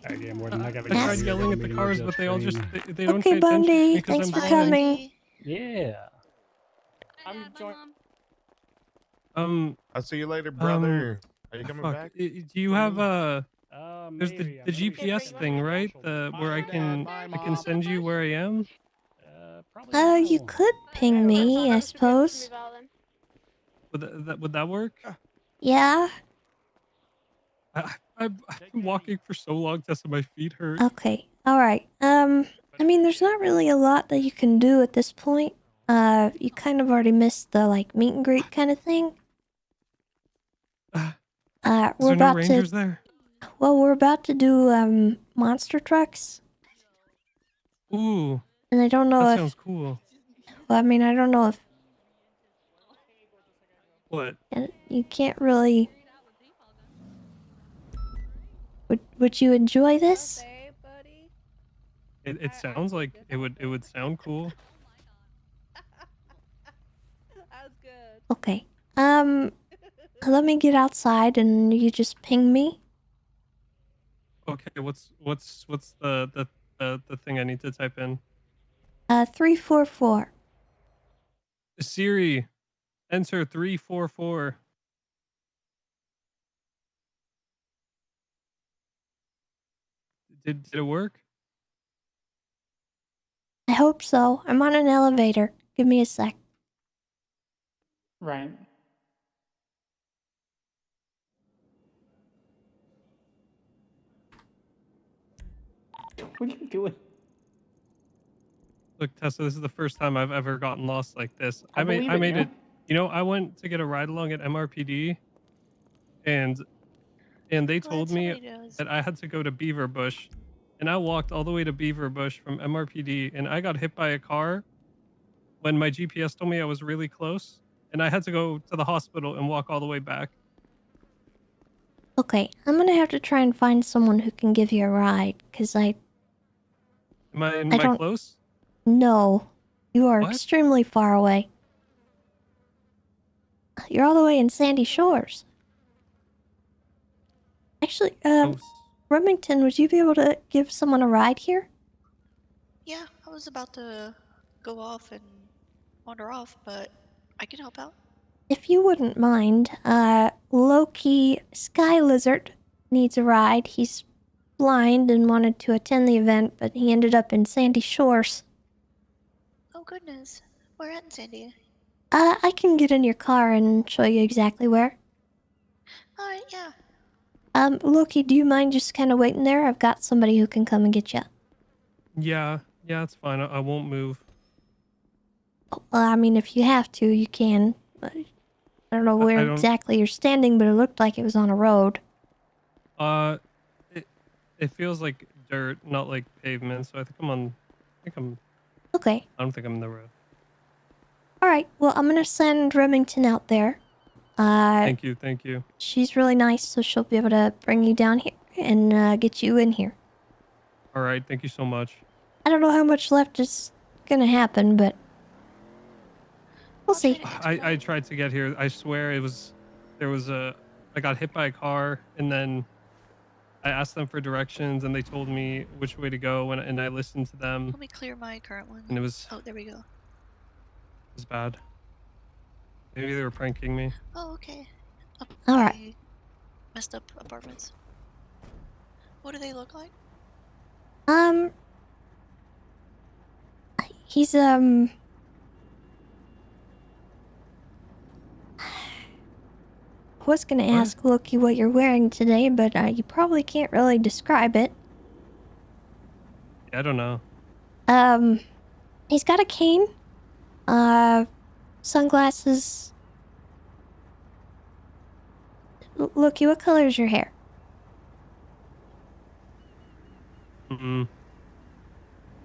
I: I tried yelling at the cars, but they all just they don't
B: Okay,
I: pay attention to me
B: Bundy.
I: 'cause
B: Thanks
I: I'm
B: for
I: driving.
B: coming.
Q: Yeah.
G: I'm joining.
H: I'll see you later, brother. Are you coming back?
I: Do you have there's the GPS thing, right? Where I can send you where I am.
B: You could ping me, I suppose.
I: Would that work?
B: Yeah.
I: I've been walking for so long, Tessa. My feet hurt.
B: Okay. All right. I mean, there's not really a lot that you can do at this point. You kind of already missed the like meet and greet kind of thing.
I: Is
B: We're
I: there no
B: about
I: rangers
B: to.
I: there?
B: Well, we're about to do monster trucks,
I: Ooh,
B: and I don't know
I: that
B: if.
I: sounds cool.
B: Well, I mean, I don't know if
I: What?
B: you can't really. Would you enjoy this?
I: It sounds like it would sound cool.
B: Okay. Let me get outside, and you just ping me.
I: Okay, what's the thing I need to type in?
B: 344.
I: Siri, enter 344. Did it work?
B: I hope so. I'm on an elevator. Give me a sec.
G: Right. What are you doing?
I: Look, Tessa, this is the first time I've ever gotten lost like this.
G: I believe it,
I: made
G: yeah.
I: it. You know, I went to get a ride along at MRPD, and they told me that I had to go to Beaver Bush, and I walked all the way to Beaver Bush from MRPD, and I got hit by a car when my GPS told me I was really close, and I had to go to the hospital and walk all the way back.
B: Okay, I'm gonna have to try and find someone who can give you a ride, because
I: Am I
B: don't-
I: close?
B: No, you are
I: What?
B: extremely far away. You're all the way in Sandy Shores. Actually, Remington, would you be able to give someone a ride here?
T: Yeah, I was about to go off and wander off, but I can help out.
B: If you wouldn't mind, Loki Sky Lizard needs a ride. He's blind and wanted to attend the event, but he ended up in Sandy Shores.
T: Oh goodness. Where at in Sandy?
B: I can get in your car and show you exactly where.
T: Alright, yeah.
B: Loki, do you mind just kind of waiting there? I've got somebody who can come and get you.
N: Yeah, it's fine. I won't move.
B: Well, I mean, if you have to, you can. I don't know where
N: don't-
B: exactly you're standing, but it looked like it was on a road.
N: It feels like dirt, not like pavement. So I think I'm.
B: Okay.
N: I don't think I'm in the road.
B: All right. Well, I'm gonna send Remington out there.
N: Thank you.
B: She's really nice, so she'll be able to bring you down here and get you in here.
N: All right, thank you so much.
B: I don't know how much left is gonna happen, but we'll see.
N: I tried to get here. I swear I got hit by a car, and then I asked them for directions, and they told me which way to go, and I listened to them.
T: Let me clear my current one.
N: And it was
T: Oh, there we go.
N: bad. Maybe they were pranking me.
T: Oh, okay.
B: All right.
T: Messed up apartments. What do they look like?
B: He's I was gonna ask Loki what you're wearing today, but you probably can't really describe it.
N: I don't know.
B: He's got a cane, sunglasses. Loki, what color is your hair?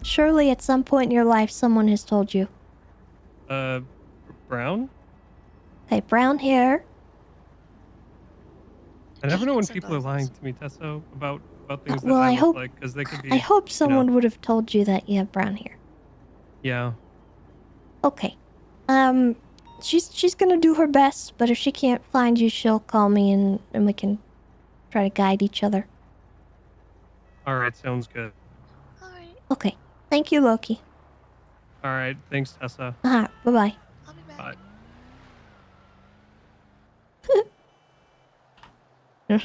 B: Surely at some point in your life someone has told you.
N: Brown?
B: Okay, brown hair.
N: I never know when people are lying to me, Tessa, about things
B: well,
N: that
B: I
N: look
B: hope
N: like, because they could be.
B: I hope
N: you know.
B: someone would have told you that you have brown hair.
N: Yeah.
B: Okay. She's gonna do her best, but if she can't find you, she'll call me and we can try to guide each other.
N: All right, sounds good.
B: Okay. Thank you, Loki.
N: All right, thanks, Tessa.
B: Bye-bye.
N: Bye.
B: I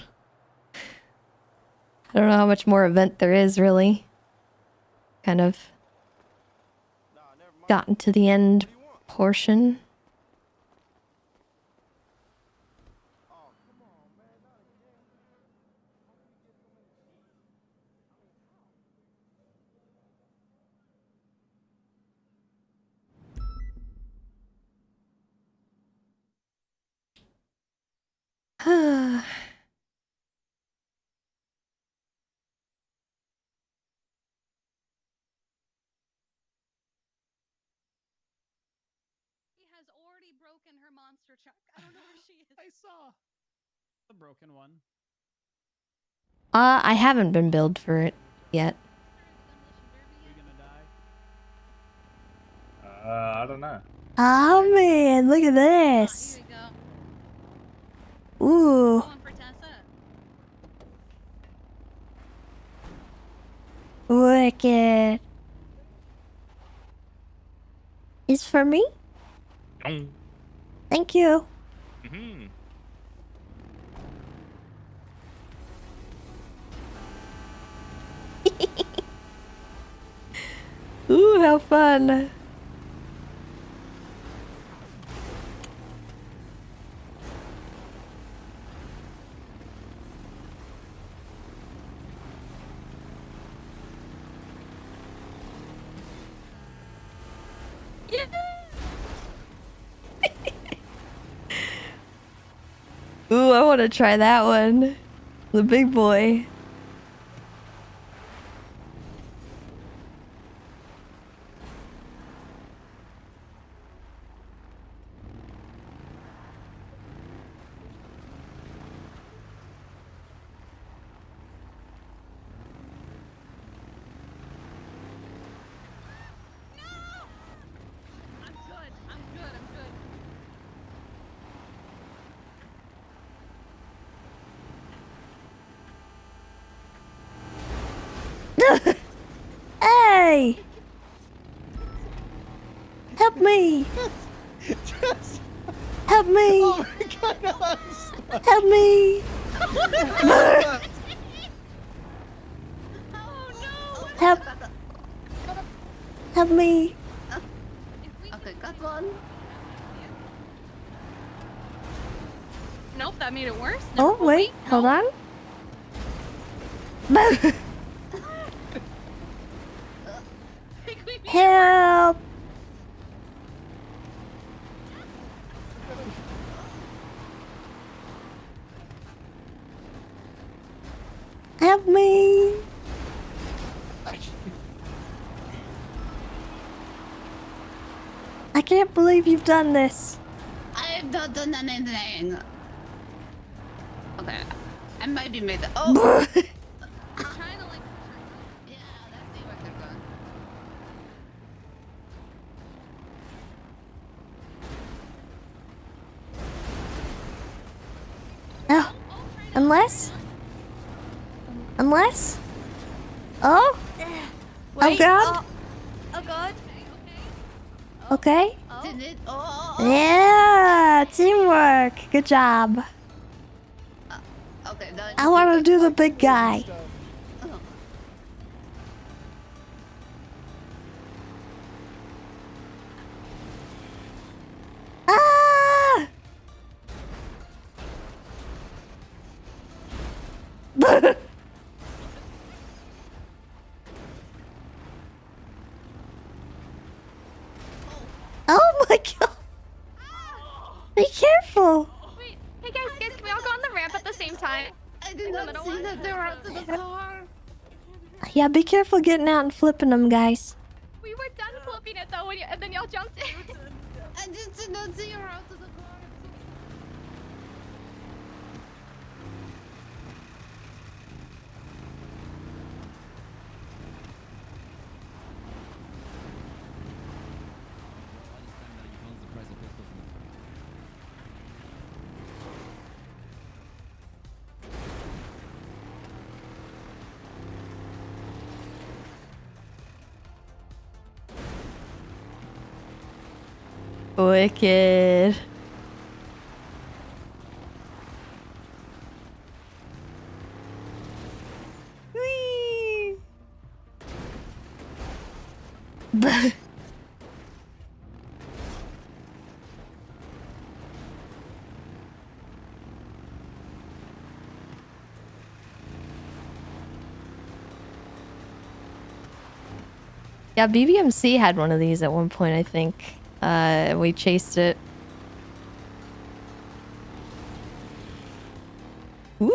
B: don't know how much more event there is, really. Kind of gotten to the end portion.
A: Has already broken her monster truck. I don't know where she is.
K: I saw the broken one.
B: I haven't been billed for it yet.
H: I don't know.
B: Oh man, look at this. Ooh. Wicked. Is for me? Thank you. Ooh, how fun. Ooh, I want to try that one. The big boy. Hey! Help me! Help me!
S: Oh my god, no,
B: Help me! Help me.
U: Okay, got one.
A: Nope, that made it worse.
B: Oh, wait. Hold on. Help. Help me. I can't believe you've done this.
U: I've not done anything. Okay, I might be made. Oh. I'm trying to like. Yeah, let's see where they're going.
B: Oh, unless. Oh.
C: Wait,
B: Oh God.
C: Oh god.
B: Okay.
U: Did it? Oh.
B: Yeah, teamwork. Good job.
U: Okay, now
B: I want to do the big guy. Ah! Oh my god! Be careful!
C: Wait, hey guys, can we all go on the ramp at the same time?
U: I did not see that they were out to the car.
B: Yeah, be careful getting out and flipping them, guys.
C: We were done flipping it though, and then y'all jumped in.
U: I just did not see her out to the car.
B: Wicked. Whee! Yeah, BBMC had one of these at one point, I think. We chased it. Whee!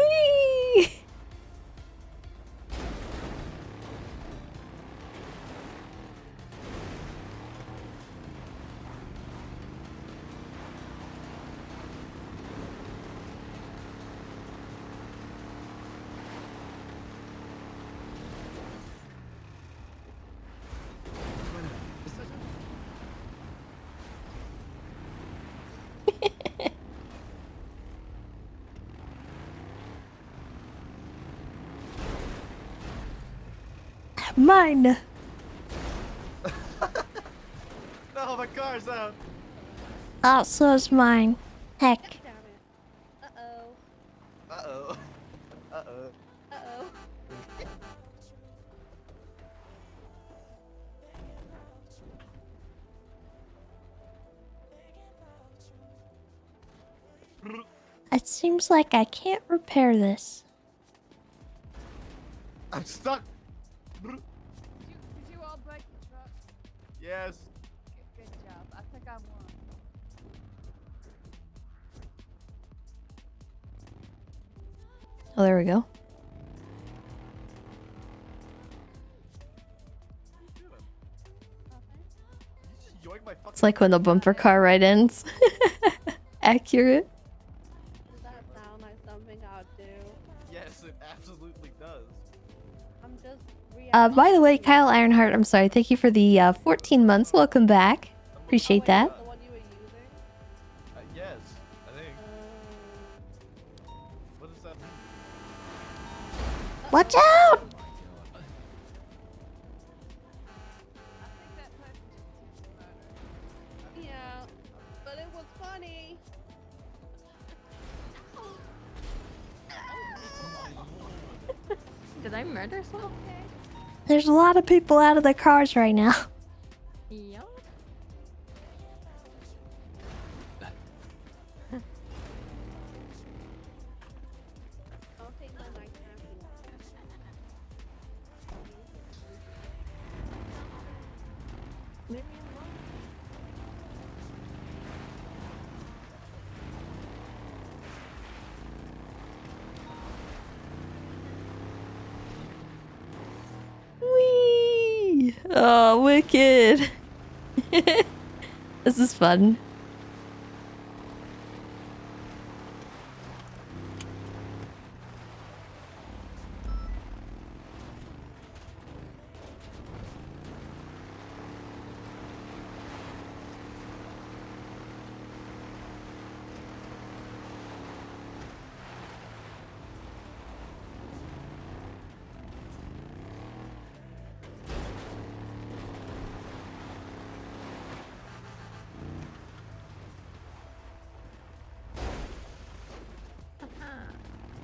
B: Mine.
F: No, my car's out.
B: Oh, so is mine. Heck.
J: Uh-oh.
F: Uh-oh. Uh-oh.
J: Uh-oh.
B: It seems like I can't repair this.
F: I'm stuck.
C: Did you all break the truck?
F: Yes.
C: Good job. I think I won.
B: Oh, there we go. It's like when the bumper car ride ends. Accurate.
J: Does that sound like something I'll do?
F: Yes, it absolutely does.
J: I'm just
B: By the way, Kyle Ironheart, I'm sorry. Thank you for the 14 months. Welcome back. Appreciate that.
J: the one you were using.
F: Yes, I think. What does that mean?
B: Watch out!
J: Yeah, but it was funny.
O: Did I murder someone?
B: There's a lot of people out of their cars right now. Oh, wicked. This is fun.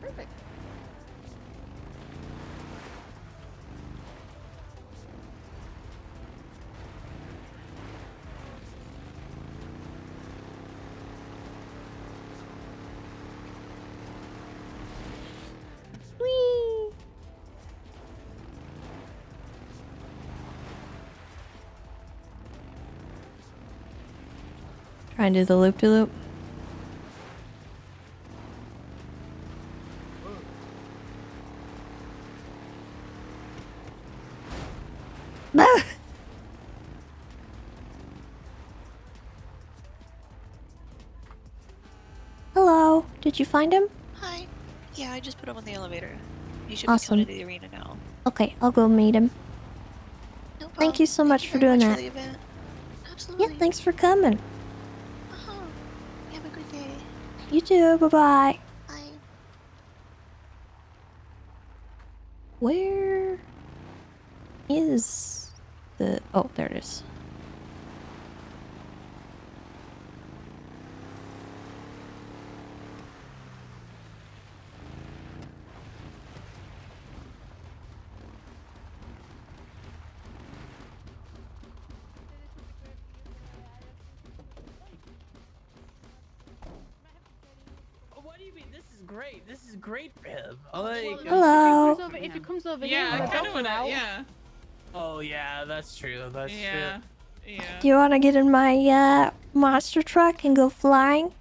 E: Perfect.
B: Whee! Try and do the loop-de-loop. Hello. Did you find him?
T: Hi. Yeah, I just put him on the elevator. He should
B: Awesome.
T: be coming to the arena now.
B: Okay, I'll go meet him.
T: No
B: Thank you so much for doing that.
T: For the event.
B: Yeah,
T: Absolutely.
B: thanks for coming.
T: Uh-huh. Have a good day.
B: You too. Bye-bye.
T: Bye.
B: Where is the... Oh, there it is.
G: What do you mean? This is great. This is great for him. Like,
B: Hello.
M: If he comes over
G: Yeah,
M: here,
G: I kind of
M: want to.
G: yeah. Oh yeah, that's true. That's true. Yeah.
B: Do you want to get in my monster truck and go flying?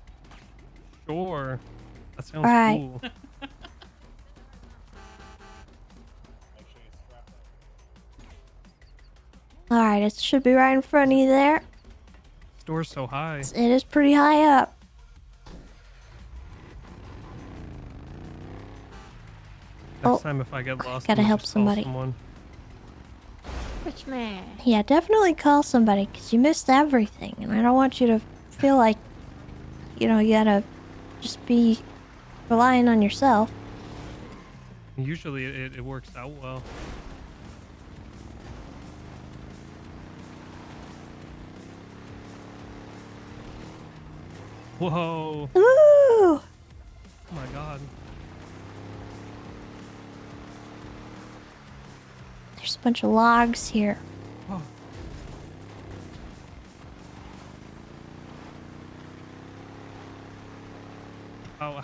N: Sure. That sounds
B: Alright.
N: cool.
B: Alright, it should be right in front of you there.
N: Door's so high.
B: It is pretty high up.
N: Next time if I get lost,
B: gotta
N: I'm
B: help
N: just call
B: somebody.
N: someone.
M: Rich man.
B: Yeah, definitely call somebody because you missed everything. And I don't want you to feel like, you know, you gotta just be relying on yourself.
N: Usually it works out well. Whoa.
B: Ooh!
N: Oh my god.
B: There's a bunch of logs here.
N: Oh.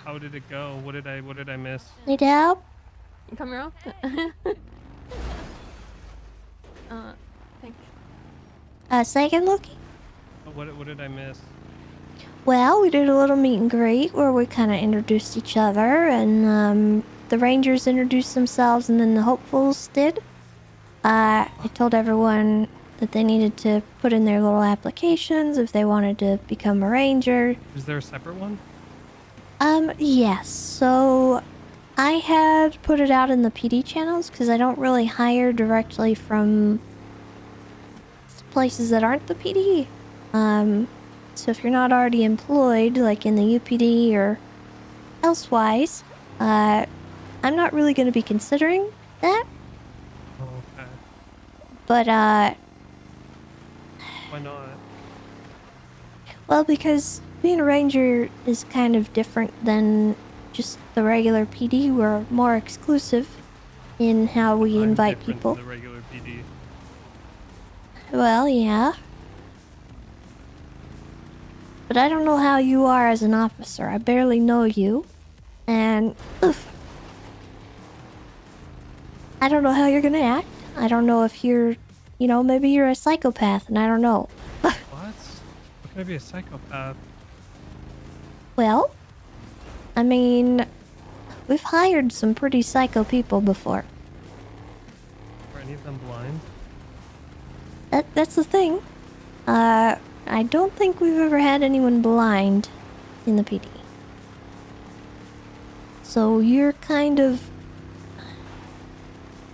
N: How did it go? What did I miss?
B: Need help?
E: You come around? Thanks.
B: Second looking?
N: What did I miss?
B: Well, we did a little meet and greet where we kind of introduced each other, and the Rangers introduced themselves, and then the hopefuls did. I told everyone that they needed to put in their little applications if they wanted to become a Ranger.
N: Is there a separate one?
B: Yes. So I had put it out in the PD channels because I don't really hire directly from places that aren't the PD. So if you're not already employed, like in the UPD or elsewise, I'm not really going to be considering that.
N: Oh, okay.
B: But,
N: Why not?
B: well, because being a Ranger is kind of different than just the regular PD. We're more exclusive in how we
N: I'm
B: invite
N: different
B: people.
N: than the regular PD.
B: Well, yeah. But I don't know how you are as an officer. I barely know you. And, oof. I don't know how you're gonna act. I don't know if you're, you know, maybe you're a psychopath, and I don't know.
N: What? How can I be a psychopath?
B: Well, I mean, we've hired some pretty psycho people before.
N: Are any of them blind?
B: That's the thing. I don't think we've ever had anyone blind in the PD. So you're kind of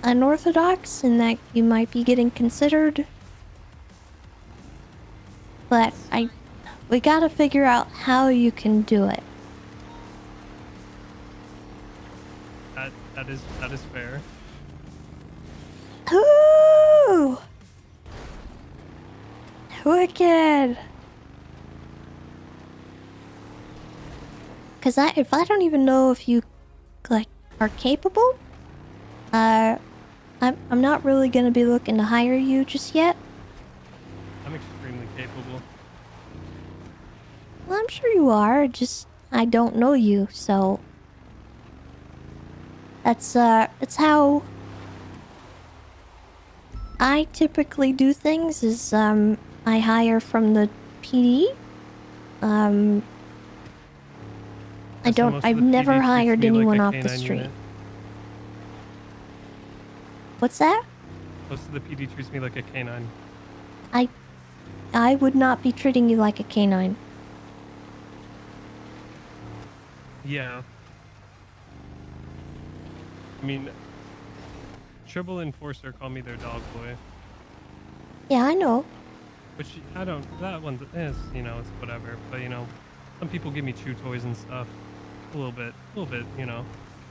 B: unorthodox in that you might be getting considered. But we gotta figure out how you can do it.
N: That is fair.
B: Ooh! Wicked! Cause if I don't even know if you like are capable, I'm not really gonna be looking to hire you just yet.
N: I'm extremely capable.
B: Well, I'm sure you are. Just I don't know you, so that's how I typically do things. Is I hire from the PD. I've never hired anyone off the street. What's that?
N: Most of the PD treats me like a canine.
B: I would not be treating you like a canine.
N: Yeah. I mean, Triple Enforcer call me their dog boy.
B: Yeah, I know.
N: Which I don't. That one is, it's whatever. But some people give me chew toys and stuff. A little bit, a little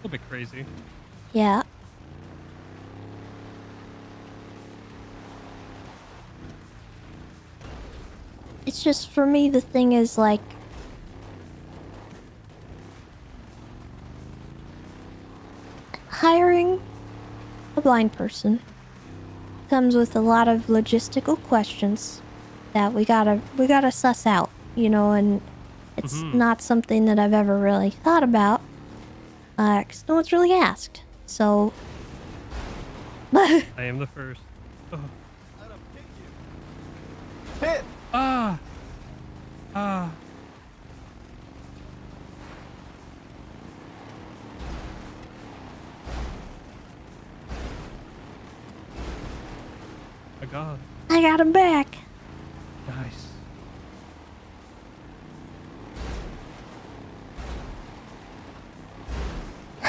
N: bit crazy.
B: Yeah. It's just for me, the thing is like, hiring a blind person comes with a lot of logistical questions that we gotta suss out, and it's not something that I've ever really thought about, 'cause no one's really asked, so...
N: I am the first. Oh.
F: Hit!
N: Ah! My God.
B: I got him back!
N: Nice.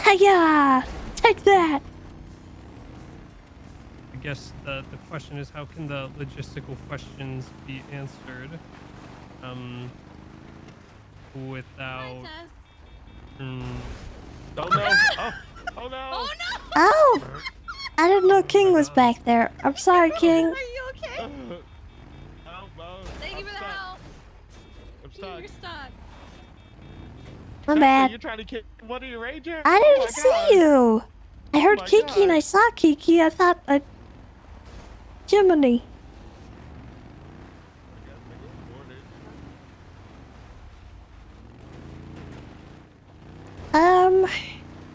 B: Hiya! Take that!
N: I guess the question is, how can the logistical questions be answered without
G: Oh no! Oh no!
U: Oh no!
B: Oh! I didn't know King was back there. I'm sorry, King.
U: Are you okay?
G: Help, no.
U: Thank you for the help.
G: I'm stuck.
U: You're stuck.
B: My
G: Tessa,
B: bad.
G: You're trying to kill one of your rangers?
B: I
G: Oh
B: didn't
G: my
B: see
G: God.
B: you. I heard
G: my
B: Kiki and
G: God.
B: I saw Kiki. I thought, Jiminy.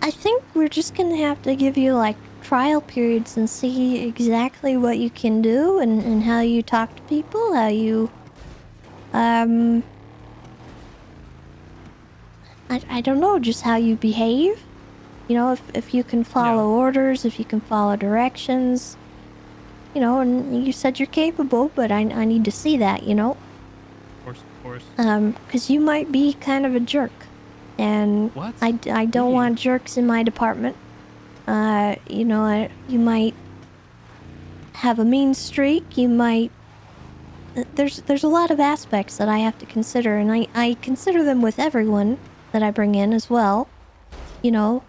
B: I think we're just gonna have to give you like trial periods and see exactly what you can do and how you talk to people, how you, I don't know, just how you behave. If you can follow orders, if you can follow directions, and you said you're capable, but I need to see that,
N: Of course.
B: Because you might be kind of a jerk. And
N: What?
B: I don't want jerks in my department. You might have a mean streak, you might... There's a lot of aspects that I have to consider, and I consider them with everyone that I bring in as well, And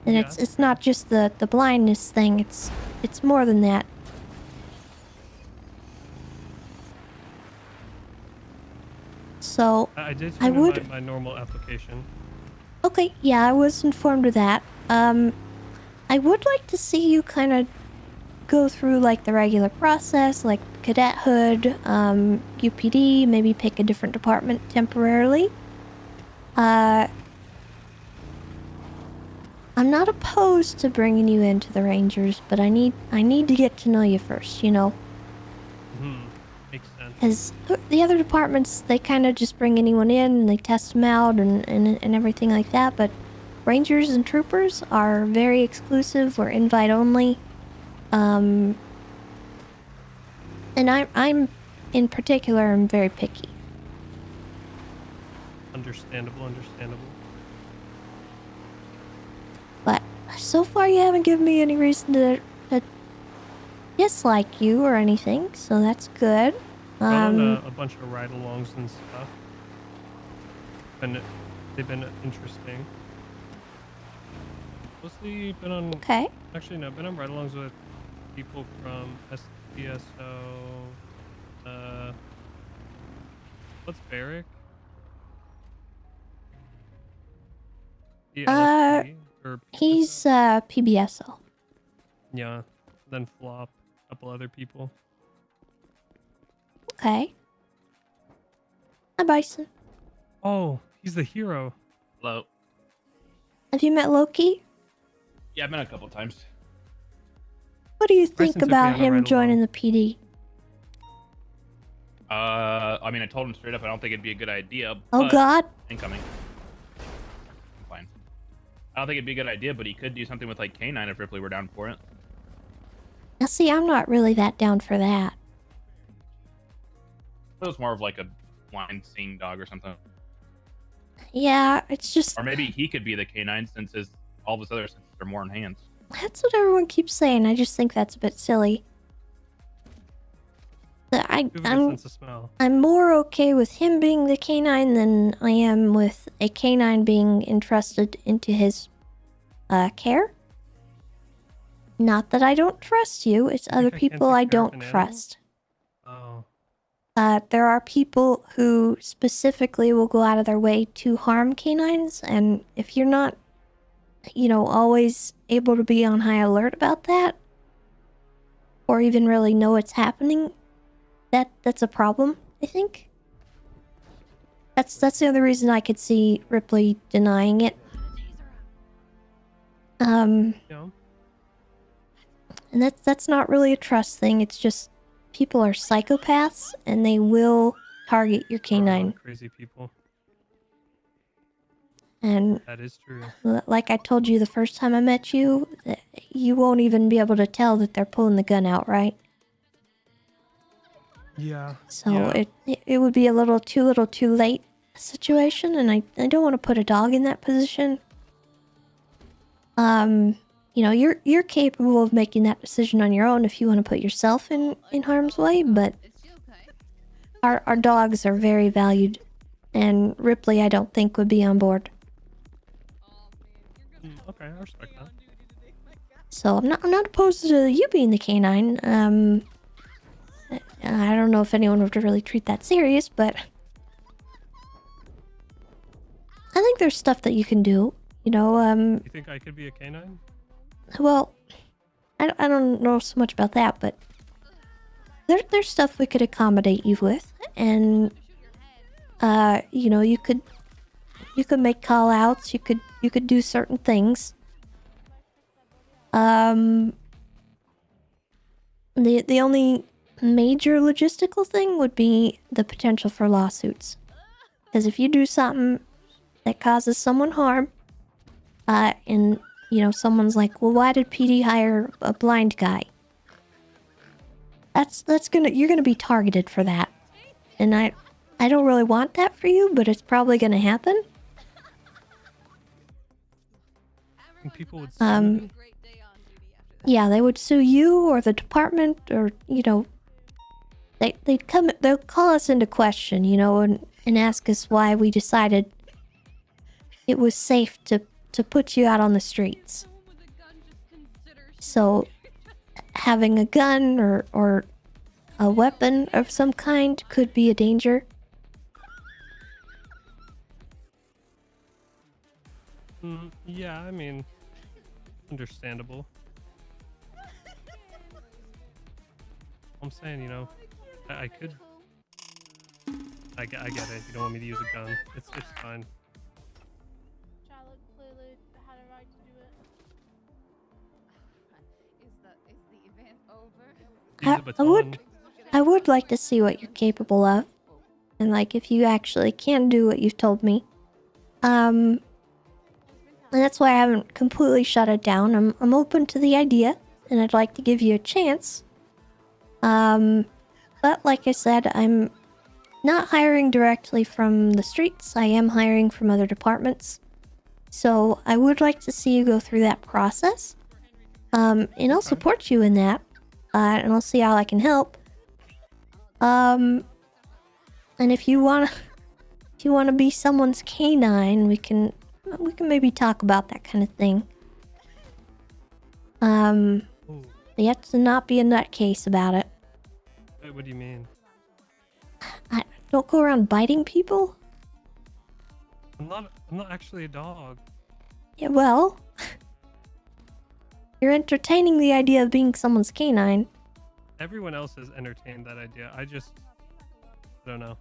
B: it's not just the blindness thing, it's more than that. So,
N: I did
B: I
N: turn
B: would...
N: in my normal application.
B: Okay, yeah, I was informed of that. I would like to see you kind of go through, like, the regular process, like cadethood, UPD, maybe pick a different department temporarily. I'm not opposed to bringing you into the Rangers, but I need to get to know you first,
N: Makes sense.
B: Because the other departments, they kind of just bring anyone in and they test them out and everything like that. But Rangers and Troopers are very exclusive. We're invite only. And I'm in particular, I'm very picky.
N: Understandable, understandable.
B: But so far, you haven't given me any reason to dislike you or anything, so that's good.
N: Gone on a bunch of ride-alongs and stuff. And they've been interesting. Mostly been on.
B: Okay.
N: Actually, no, been on ride-alongs with people from SDSO. What's Barrick? LSP, or
B: He's PBSO.
N: yeah. Then Flop, a couple other people.
B: Okay. Hi, Bison.
N: Oh, he's the hero.
D: Hello.
B: Have you met Loki?
D: Yeah, I've been a couple times.
B: What do you
N: Bryson
B: think
N: took me
B: about
N: on a
B: him
N: ride
B: joining the PD?
D: I mean, I told him straight up I don't think it'd be a good idea.
B: Oh,
D: but...
B: God.
D: Incoming. I'm fine. I don't think it'd be a good idea, but he could do something with like K9 if Ripley were down for it.
B: Now, see, I'm not really that down for that.
D: It was more of like a blind seeing dog or something.
B: Yeah, it's just...
D: Or maybe he could be the K9 since all of his other senses are more enhanced.
B: That's what everyone keeps saying. I just think that's a bit silly. I'm more okay with him being the K9 than I am with a K9 being entrusted into his care. Not that I don't trust you, it's other people I don't trust.
N: Oh.
B: There are people who specifically will go out of their way to harm K9s, and if you're not, always able to be on high alert about that, or even really know what's happening, that's a problem, I think. That's the other reason I could see Ripley denying it. And that's not really a trust thing, it's just people are psychopaths and they will target your K9.
N: Crazy people.
B: And
N: that is true.
B: Like I told you the first time I met you, you won't even be able to tell that they're pulling the gun out, right?
N: Yeah.
B: So it would be a little too late situation, and I don't want to put a dog in that position. You're capable of making that decision on your own if you want to put yourself in harm's way, but our dogs are very valued, and Ripley I don't think would be on board.
N: Okay, I respect that.
B: So I'm not opposed to you being the K9. I don't know if anyone would really treat that serious, but I think there's stuff that you can do.
N: You think I could be a K9?
B: Well, I don't know so much about that, but there's stuff we could accommodate you with, and you could make call outs, you could do certain things. The only major logistical thing would be the potential for lawsuits. Because if you do something that causes someone harm, and someone's like, well, why did PD hire a blind guy? You're gonna be targeted for that. And I don't really want that for you, but it's probably gonna happen.
N: And people would sue
B: yeah, they would sue you or the department, or they'll call us into question, and ask us why we decided it was safe to put you out on the streets. So having a gun or a weapon of some kind could be a danger.
N: Yeah, I mean, understandable. I'm saying, I could. I get it. You don't want me to use a gun. It's fine.
M: Charlotte clearly had a right to do it.
L: Is the event over?
B: I would like to see what you're capable of, and like if you actually can do what you've told me. And that's why I haven't completely shut it down. I'm open to the idea, and I'd like to give you a chance. But like I said, I'm not hiring directly from the streets. I am hiring from other departments. So I would like to see you go through that process. And I'll support you in that. And I'll see how I can help. And if you wanna be someone's canine, we can maybe talk about that kind of thing. You have to not be a nutcase about it.
N: Wait, what do you mean?
B: Don't go around biting people.
N: I'm not actually a dog.
B: Yeah, well, you're entertaining the idea of being someone's canine.
N: Everyone else has entertained that idea. I don't know.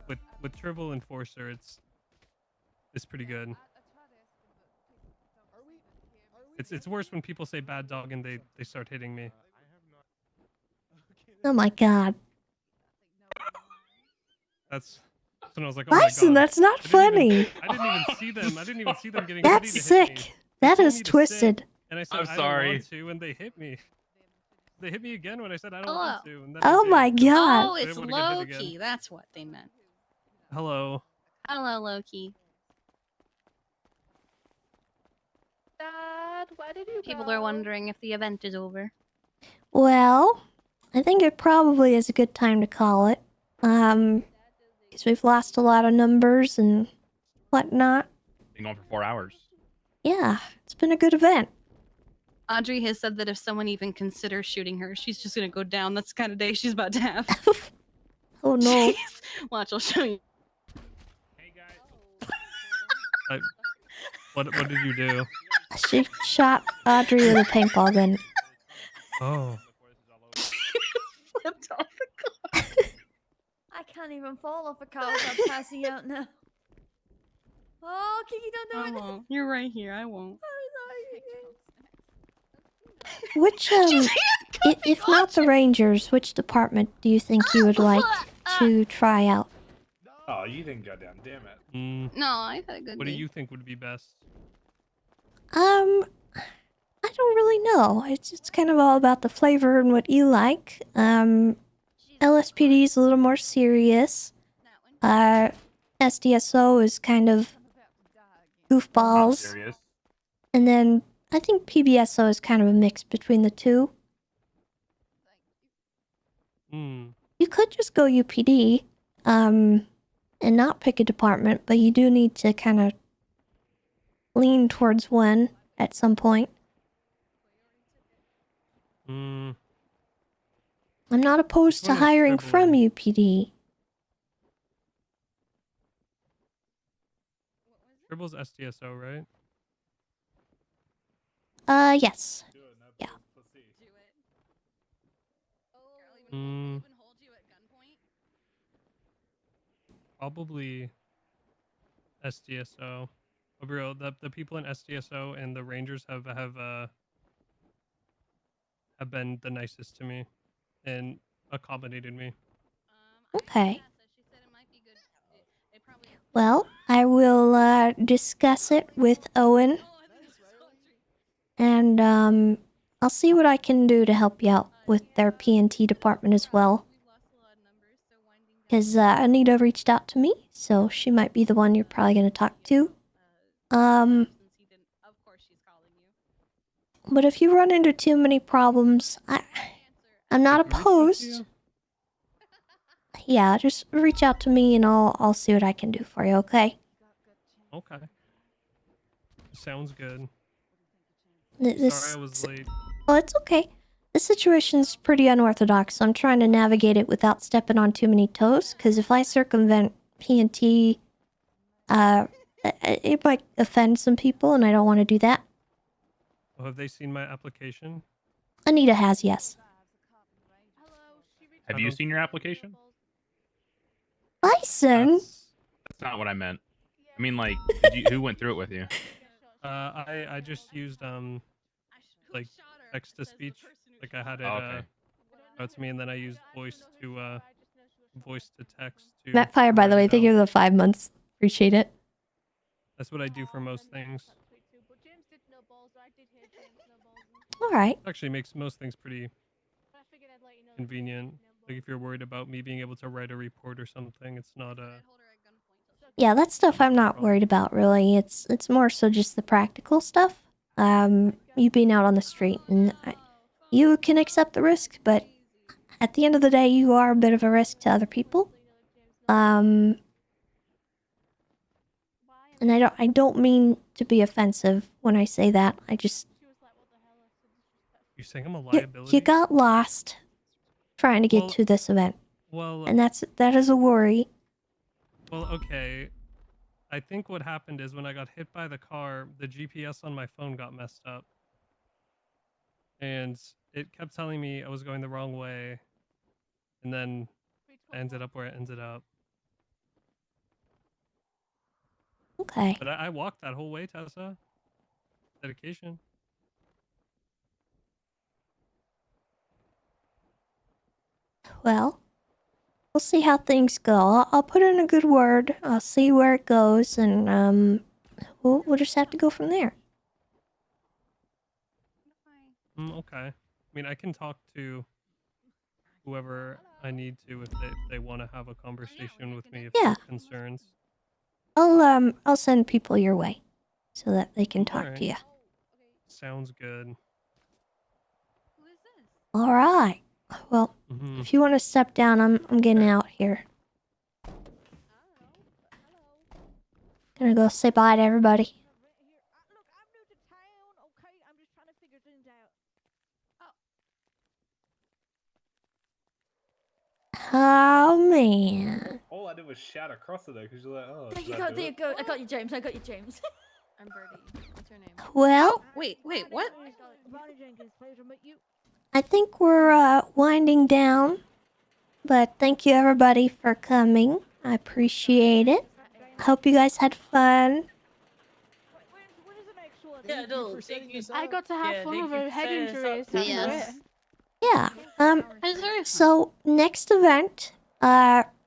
N: With Triple Enforcer, it's pretty good. It's worse when people say bad dog and they start hitting me.
B: Oh my god.
N: That's when I was like, oh my
B: Bison,
N: god.
B: that's not funny.
N: I didn't even see them. I didn't even see them getting
B: That's
N: ready to hit me.
B: sick.
N: They
B: That
N: told
B: is
N: me to sit,
B: twisted.
N: and I said,
D: I'm
N: I
D: sorry.
N: don't want to, and they hit me. They hit me again when I said I don't want to. And then
B: Oh my god.
A: Oh,
N: I
A: it's
N: didn't wanna get hit
A: Loki.
N: again.
A: That's what they meant.
N: Hello.
A: Hello, Loki.
J: Dad, why did you
A: People
J: go?
A: are wondering if the event is over.
B: Well, I think it probably is a good time to call it. Because we've lost a lot of numbers and whatnot.
D: Been going for 4 hours.
B: Yeah, it's been a good event.
A: Audrey has said that if someone even considers shooting her, she's just gonna go down. That's the kind of day she's about to have.
B: Oh no.
A: Jeez. Watch, I'll show you.
N: What did you do?
B: She shot Audrey with a paintball gun.
N: Oh.
A: Flipped off the car.
E: I can't even fall off a car without passing out now. Oh, Kiki, don't
A: I
E: do it.
A: won't. You're right here. I won't.
B: Which, if not the Rangers, which department do you think you would like to try out?
H: Oh, you didn't go down, damn it.
A: No, I've had a good
N: What
A: day.
N: do you think would be best?
B: I don't really know. It's kind of all about the flavor and what you like. LSPD is a little more serious. SDSO is kind of goofballs.
D: Serious.
B: And then I think PBSO is kind of a mix between the two. You could just go UPD, and not pick a department, but you do need to kind of lean towards one at some point. I'm not opposed to
N: one is
B: hiring
N: Scribbler.
B: from UPD.
N: Tribble's SDSO, right?
B: Yes. Yeah.
N: Probably SDSO. Oh, bro, the people in SDSO and the Rangers have been the nicest to me and accommodated me.
B: Okay. Well, I will discuss it with Owen. And I'll see what I can do to help you out with their P&T department as well. Because Anita reached out to me, so she might be the one you're probably going to talk to. But if you run into too many problems, I'm not opposed. Yeah, just reach out to me and I'll see what I can do for you, okay?
N: Okay. Sounds good.
B: This,
N: Sorry I was late.
B: Oh, it's okay. This situation's pretty unorthodox, so I'm trying to navigate it without stepping on too many toes, because if I circumvent P&T, it might offend some people, and I don't want to do that.
N: Oh, have they seen my application?
B: Anita has, yes.
D: Have you seen your application?
B: Bison?
D: That's not what I meant. I mean, like, who went through it with you?
N: I just used like text to speech. Like I had it out to me, and then I used voice to text to.
B: Matt Fire, by the
N: write
B: way,
N: it
B: thank you
N: out.
B: for the 5 months. Appreciate it.
N: That's what I do for most things.
B: Alright.
N: Actually makes most things pretty convenient. Like if you're worried about me being able to write a report or something, it's not a.
B: Yeah, that stuff I'm not worried about really. It's more so just the practical stuff. You being out on the street, and you can accept the risk, but at the end of the day, you are a bit of a risk to other people. And I don't mean to be offensive when I say that. I just
N: You're saying I'm a
B: you
N: liability?
B: got lost trying to get to this event,
N: Well,
B: and that is a worry.
N: Well, okay. I think what happened is when I got hit by the car, the GPS on my phone got messed up. And it kept telling me I was going the wrong way. And then I ended up where I ended up.
B: Okay.
N: But I walked that whole way, Tessa. Dedication.
B: Well, we'll see how things go. I'll put in a good word. I'll see where it goes, and we'll just have to go from there.
N: Okay. I mean, I can talk to whoever I need to if they want to have a conversation with me if
B: Yeah.
N: there's concerns.
B: I'll send people your way so that they can talk
N: Alright.
B: to you.
N: Sounds good.
B: All right. Well, if you want to step down, I'm getting out here. Gonna go say bye to everybody. Oh man.
H: All I did was shout across it though, because you're like, oh.
E: There
H: should
E: you
H: I
E: go,
H: do
E: there you
H: it?
E: go. I got you, James. I got you, James.
A: I'm Birdie. What's your name?
B: Well,
A: Wait, what?
B: I think we're winding down, but thank you everybody for coming. I appreciate it. Hope you guys had fun.
G: Yeah, no, thank you.
M: I got to have fun with her head injuries. That's
U: Yes.
B: Yeah. So next event,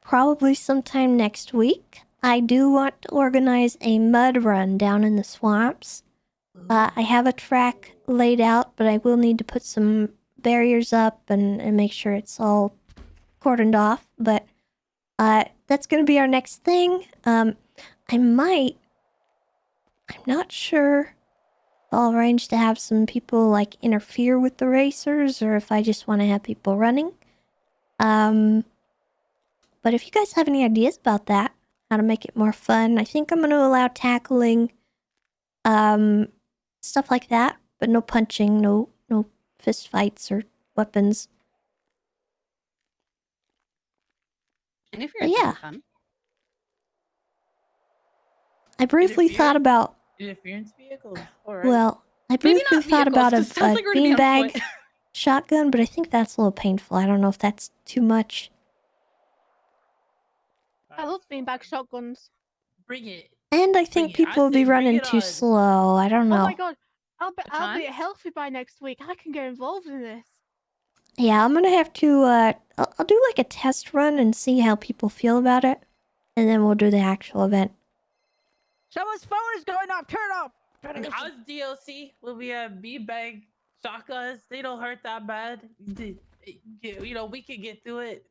B: probably sometime next week, I do want to organize a mud run down in the swamps. I have a track laid out, but I will need to put some barriers up and make sure it's all cordoned off. But that's gonna be our next thing. I'm not sure. I'll arrange to have some people like interfere with the racers, or if I just want to have people running. But if you guys have any ideas about that, how to make it more fun, I think I'm going to allow tackling, stuff like that, but no punching, no fist fights or weapons.
A: Interference
B: yeah.
A: is fun.
B: I briefly thought about,
G: Interference vehicles. All right.
B: well, I
A: Maybe
B: briefly
A: not
B: thought
A: vehicles,
B: about a
A: 'cause it sounds like we're gonna be on
B: beanbag
A: foot.
B: shotgun, but I think that's a little painful. I don't know if that's too much.
M: I love beanbag shotguns.
G: Bring it.
B: And I think people will be running too slow. I don't know.
M: Oh my god. I'll be healthy by next week. I can get involved in this.
B: Yeah, I'm gonna have to, I'll do like a test run and see how people feel about it. And then we'll do the actual event.
E: Someone's phone is going off. Turn it off.
G: How's DLC? Will we have beanbag shotguns? They don't hurt that bad. You know, we can get through it.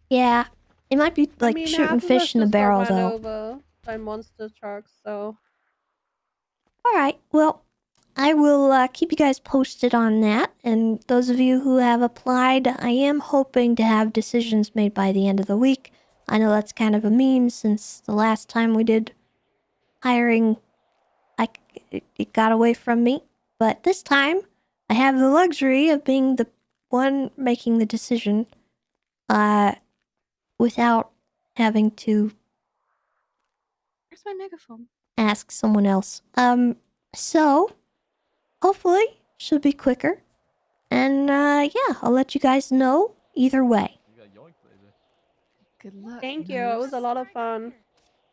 B: Yeah, it might be like
J: I mean,
B: shooting
J: half of
B: fish
J: us
B: in the
J: just got
B: barrel,
J: run
B: though.
J: over by monster trucks, so.
B: Alright, well, I will keep you guys posted on that. And those of you who have applied, I am hoping to have decisions made by the end of the week. I know that's kind of a meme since the last time we did hiring, it got away from me. But this time, I have the luxury of being the one making the decision without having to
A: Where's my megaphone?
B: ask someone else. So hopefully should be quicker. And yeah, I'll let you guys know either way.
J: Good luck. Thank you. It was a lot of fun.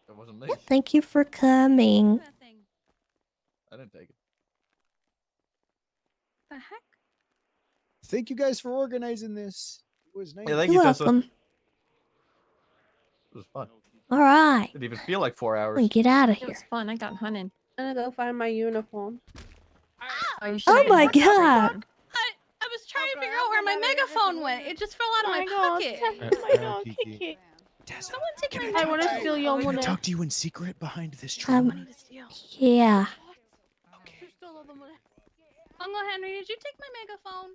F: That wasn't me.
B: Yeah, thank you for coming.
F: I didn't take it.
A: The heck?
S: Thank you guys for organizing this. It was nice.
F: Yeah, thank
B: You're
F: you, Tessa.
B: welcome.
F: It was fun.
B: All right.
F: Didn't even feel like 4 hours.
B: We get out of
E: It
B: here.
E: was fun. I got hunted.
J: I'm gonna go find my uniform.
A: Oh
B: Oh my god.
A: I was trying trying to figure out where my megaphone went. It just fell out of my pocket.
S: Kiki.
A: Someone take my
M: I want to
A: megaphone.
M: steal your
S: Can I
M: money.
S: talk to you in secret behind this tree?
B: Yeah.
A: Uncle Henry, did you take my megaphone?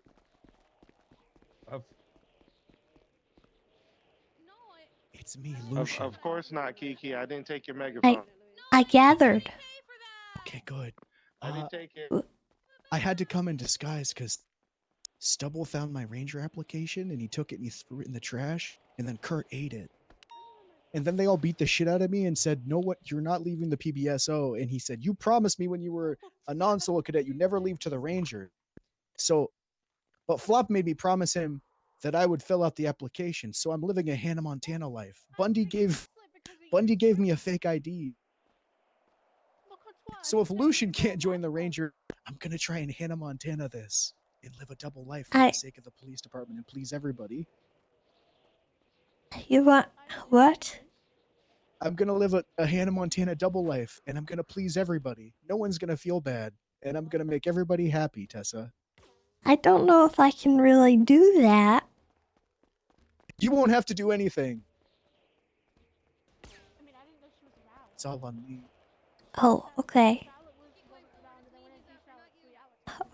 S: It's me,
R: Of,
S: Lucian.
R: of course not, Kiki. I didn't take your
B: I
R: megaphone.
B: I gathered.
S: Okay, good.
R: I didn't take it.
S: I had to come in disguise because Stubble found my ranger application and he took it and he threw it in the trash, and then Kurt ate it. And then they all beat the shit out of me and said, "No, what? You're not leaving the PBSO." And he said, "You promised me when you were a non-solo cadet you never leave to the ranger." So, but Flop made me promise him that I would fill out the application. So I'm living a Hannah Montana life. Bundy gave me a fake ID. So if Lucian can't join the ranger, I'm gonna try and Hannah Montana this and live a double life for the sake of the police department and please everybody.
B: You want what?
S: I'm gonna live a Hannah Montana double life, and I'm gonna please everybody. No one's gonna feel bad, and I'm gonna make everybody happy, Tessa.
B: I don't know if I can really do that.
S: You won't have to do anything. It's all on me.
B: Oh, okay.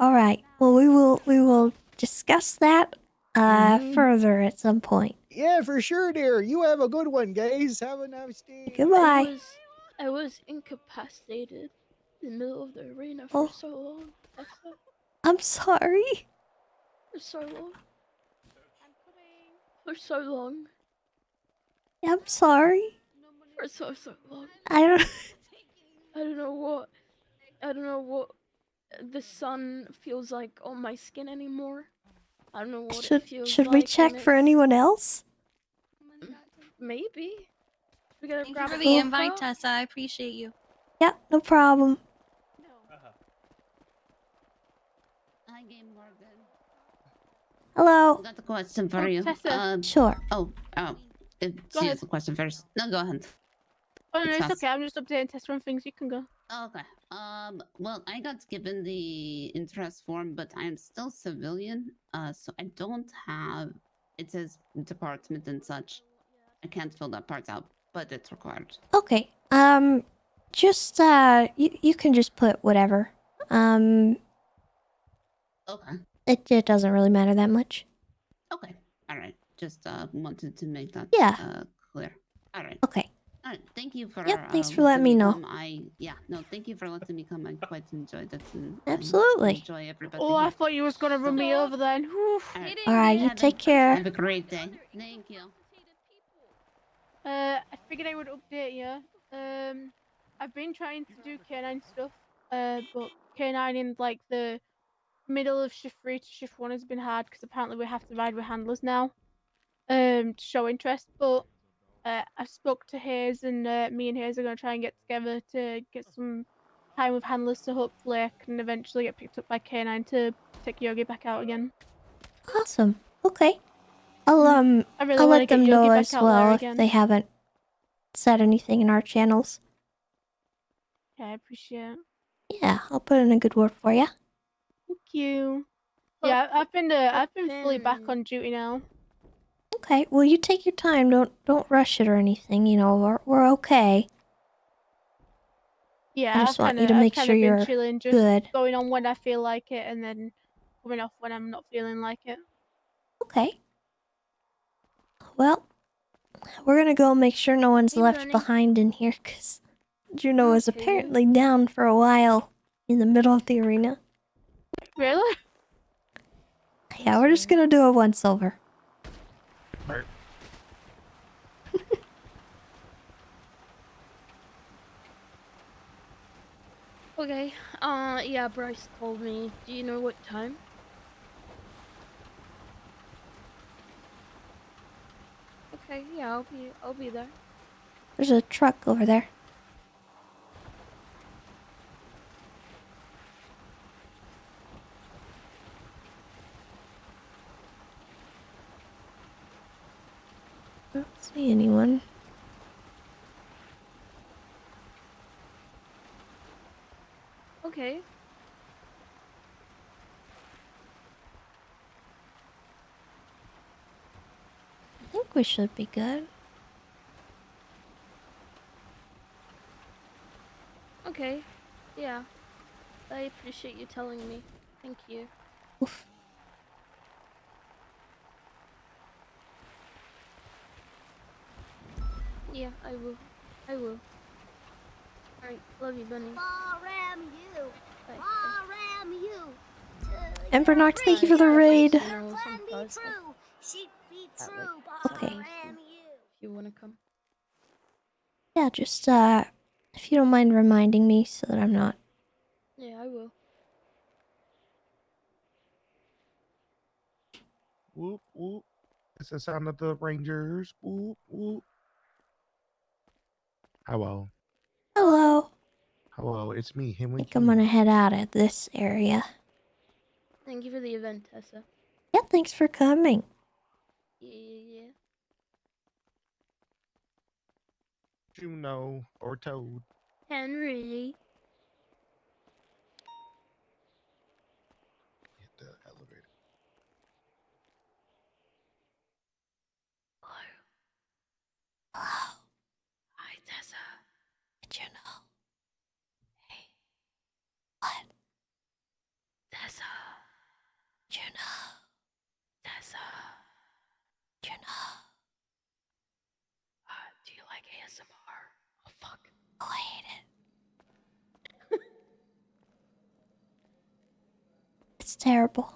B: All right. Well, we will discuss that further at some point.
S: Yeah, for sure, dear. You have a good one, guys. Have a nice day.
B: Goodbye.
O: I was incapacitated in the middle of the arena
B: Oh.
O: for so long.
B: I'm sorry.
O: For so long. For so long.
B: I'm sorry.
O: For so long.
B: I don't.
O: I don't know what the sun feels like on my skin anymore. I don't know what it feels
B: Should
O: like.
B: we check
O: and
B: for
O: it's-
B: anyone else?
O: Maybe. We gotta
A: Thank you
O: grab
A: for
O: a
A: the
O: coffee.
A: invite, Tessa. I appreciate you.
B: Yeah, no problem.
U: Hi, Game Morgan.
B: Hello.
U: I got a question for
M: Oh,
U: you.
M: Tessa.
B: Sure.
U: Oh.
M: Go
U: She
M: ahead.
U: has a question first. No, go ahead.
M: Oh, no, it's
U: fast.
M: okay. I'm just updating Tessa on things. You can go.
U: Okay. Well, I got given the interest form, but I am still civilian. So I don't have. It says department and such. I can't fill that part out, but it's required.
B: Okay. Just you can just put whatever.
U: Okay.
B: It doesn't really matter that much.
U: Okay. All right. Just wanted to make that clear. All right.
B: Okay.
U: All right. Thank you for
B: Thanks for letting me know.
U: Thank you for letting me come. I quite enjoyed it. And
B: Absolutely.
U: enjoy everybody.
M: Oh, I thought you was gonna run me over then. Whew.
B: All right, you take care.
U: Have a great day. Thank you.
M: I figured I would update you. I've been trying to do K9 stuff. But K9 in like the middle of shift 3 to shift 1 has been hard because apparently we have to ride with handlers now. To show interest, but I spoke to Hayes and me and Hayes are gonna try and get together to get some time with handlers to hopefully I can eventually get picked up by K9 to take Yogi back out again.
B: Awesome. Okay. I'll
M: I really
B: I'll
M: wanna
B: let
M: get
B: them
M: Yogi
B: know
M: back
B: as
M: out there
B: well if
M: again.
B: they haven't said anything in our channels.
M: Yeah, I appreciate it.
B: Yeah, I'll put in a good word for you.
M: Thank you. Yeah, I've been fully back on duty now.
B: Okay. Well, you take your time. Don't rush it or anything. You know, we're okay.
M: Yeah,
B: I just want you
M: kinda,
B: to
M: I've
B: make
M: kinda
B: sure
M: been
B: you're
M: chilling, just
B: good.
M: going on when I feel like it, and then coming off when I'm not feeling like it.
B: Okay. Well, we're gonna go make sure no one's
M: Hey,
B: left
M: Ronnie.
B: behind in here, cause Juno was
M: Okay.
B: apparently down for a while in the middle of the arena.
M: Really?
B: Yeah, we're just gonna do a once over.
O: Okay. Yeah, Bryce told me. Do you know what time? Okay, yeah, I'll be there.
B: There's a truck over there. I don't see anyone.
O: Okay.
B: we should be good.
O: Okay. Yeah. I appreciate you telling me. Thank you.
B: Oof.
O: Yeah, I will. I will. Alright, love you, Bunny. Bye.
B: Ember Nox, thank you for the
O: Bye.
B: raid.
O: Funerals on Thursday. At, like,
B: Okay.
O: 7 Eastern, if you wanna come.
B: Yeah, just if you don't mind reminding me so that I'm not.
O: Yeah, I will.
P: Whoop whoop. It's the sound of the Rangers. Whoop whoop. Hello.
B: Hello.
P: Hello, it's me,
B: I
P: Henry
B: think I'm gonna
P: King.
B: head out of this area.
O: Thank you for the event, Tessa.
B: Yeah, thanks for coming.
O: Yeah.
P: Juno or Toad.
O: Henry.
P: Hit the elevator.
B: Hello.
O: Hi, Tessa.
B: Did you know? Hey. What?
O: Tessa.
B: Did you know?
O: Tessa.
B: Did you know?
O: Do you like ASMR? Oh, fuck.
B: Oh, I hate it. It's terrible.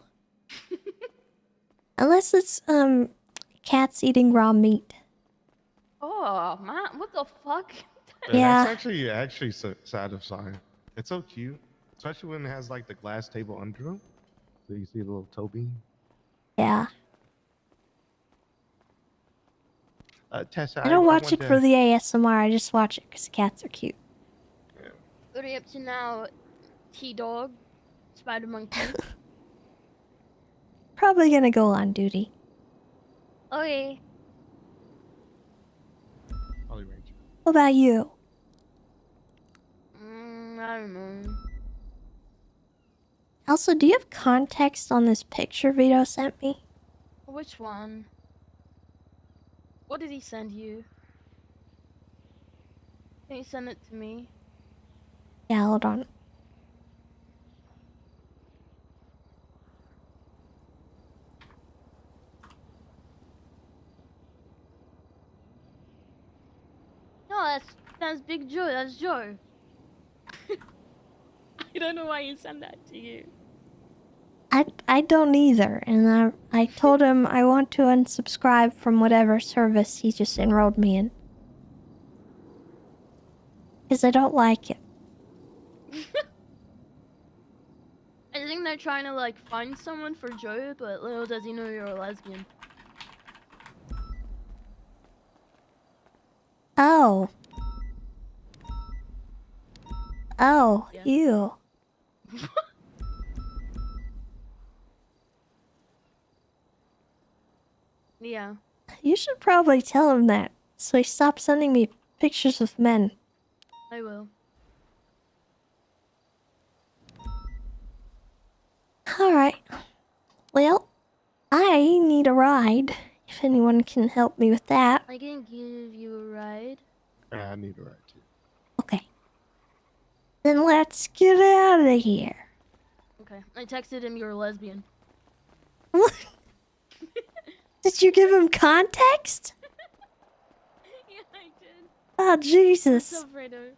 B: Unless it's cats eating raw meat.
O: Oh, man, what the fuck?
B: Yeah.
P: That's actually satisfying. It's so cute, especially when it has like the glass table under them, so you see the little toe beam.
B: Yeah.
P: Tessa,
B: I don't watch
P: want
B: it for the ASMR. I just watch it because cats are cute.
O: What are you up to now, T-Dog? Spider Monkey?
B: Probably gonna go on duty.
O: Okay.
P: Holly Ranger.
B: What about you?
O: I don't know.
B: Also, do you have context on this picture Vito sent me?
O: Which one? What did he send you? Can you send it to me?
B: Yeah, hold on.
O: No, that's Big Joe. That's Joe. I don't know why he sent that to you.
B: I don't either, and I told him I want to unsubscribe from whatever service he just enrolled me in. Because I don't like it.
O: I think they're trying to like find someone for Joe, but little does he know you're a lesbian.
B: Oh. Oh,
O: Yeah.
B: ew.
O: Yeah.
B: You should probably tell him that, so he stops sending me pictures of men.
O: I will.
B: Alright. Well, I need a ride. If anyone can help me with that.
O: I can give you a ride.
P: Yeah, I need a ride too.
B: Okay. Then let's get out of here.
O: Okay. I texted him you're a lesbian.
B: What? Did you give him context?
O: Yeah, I did.
B: Oh, Jesus.
O: What's up, Fredo?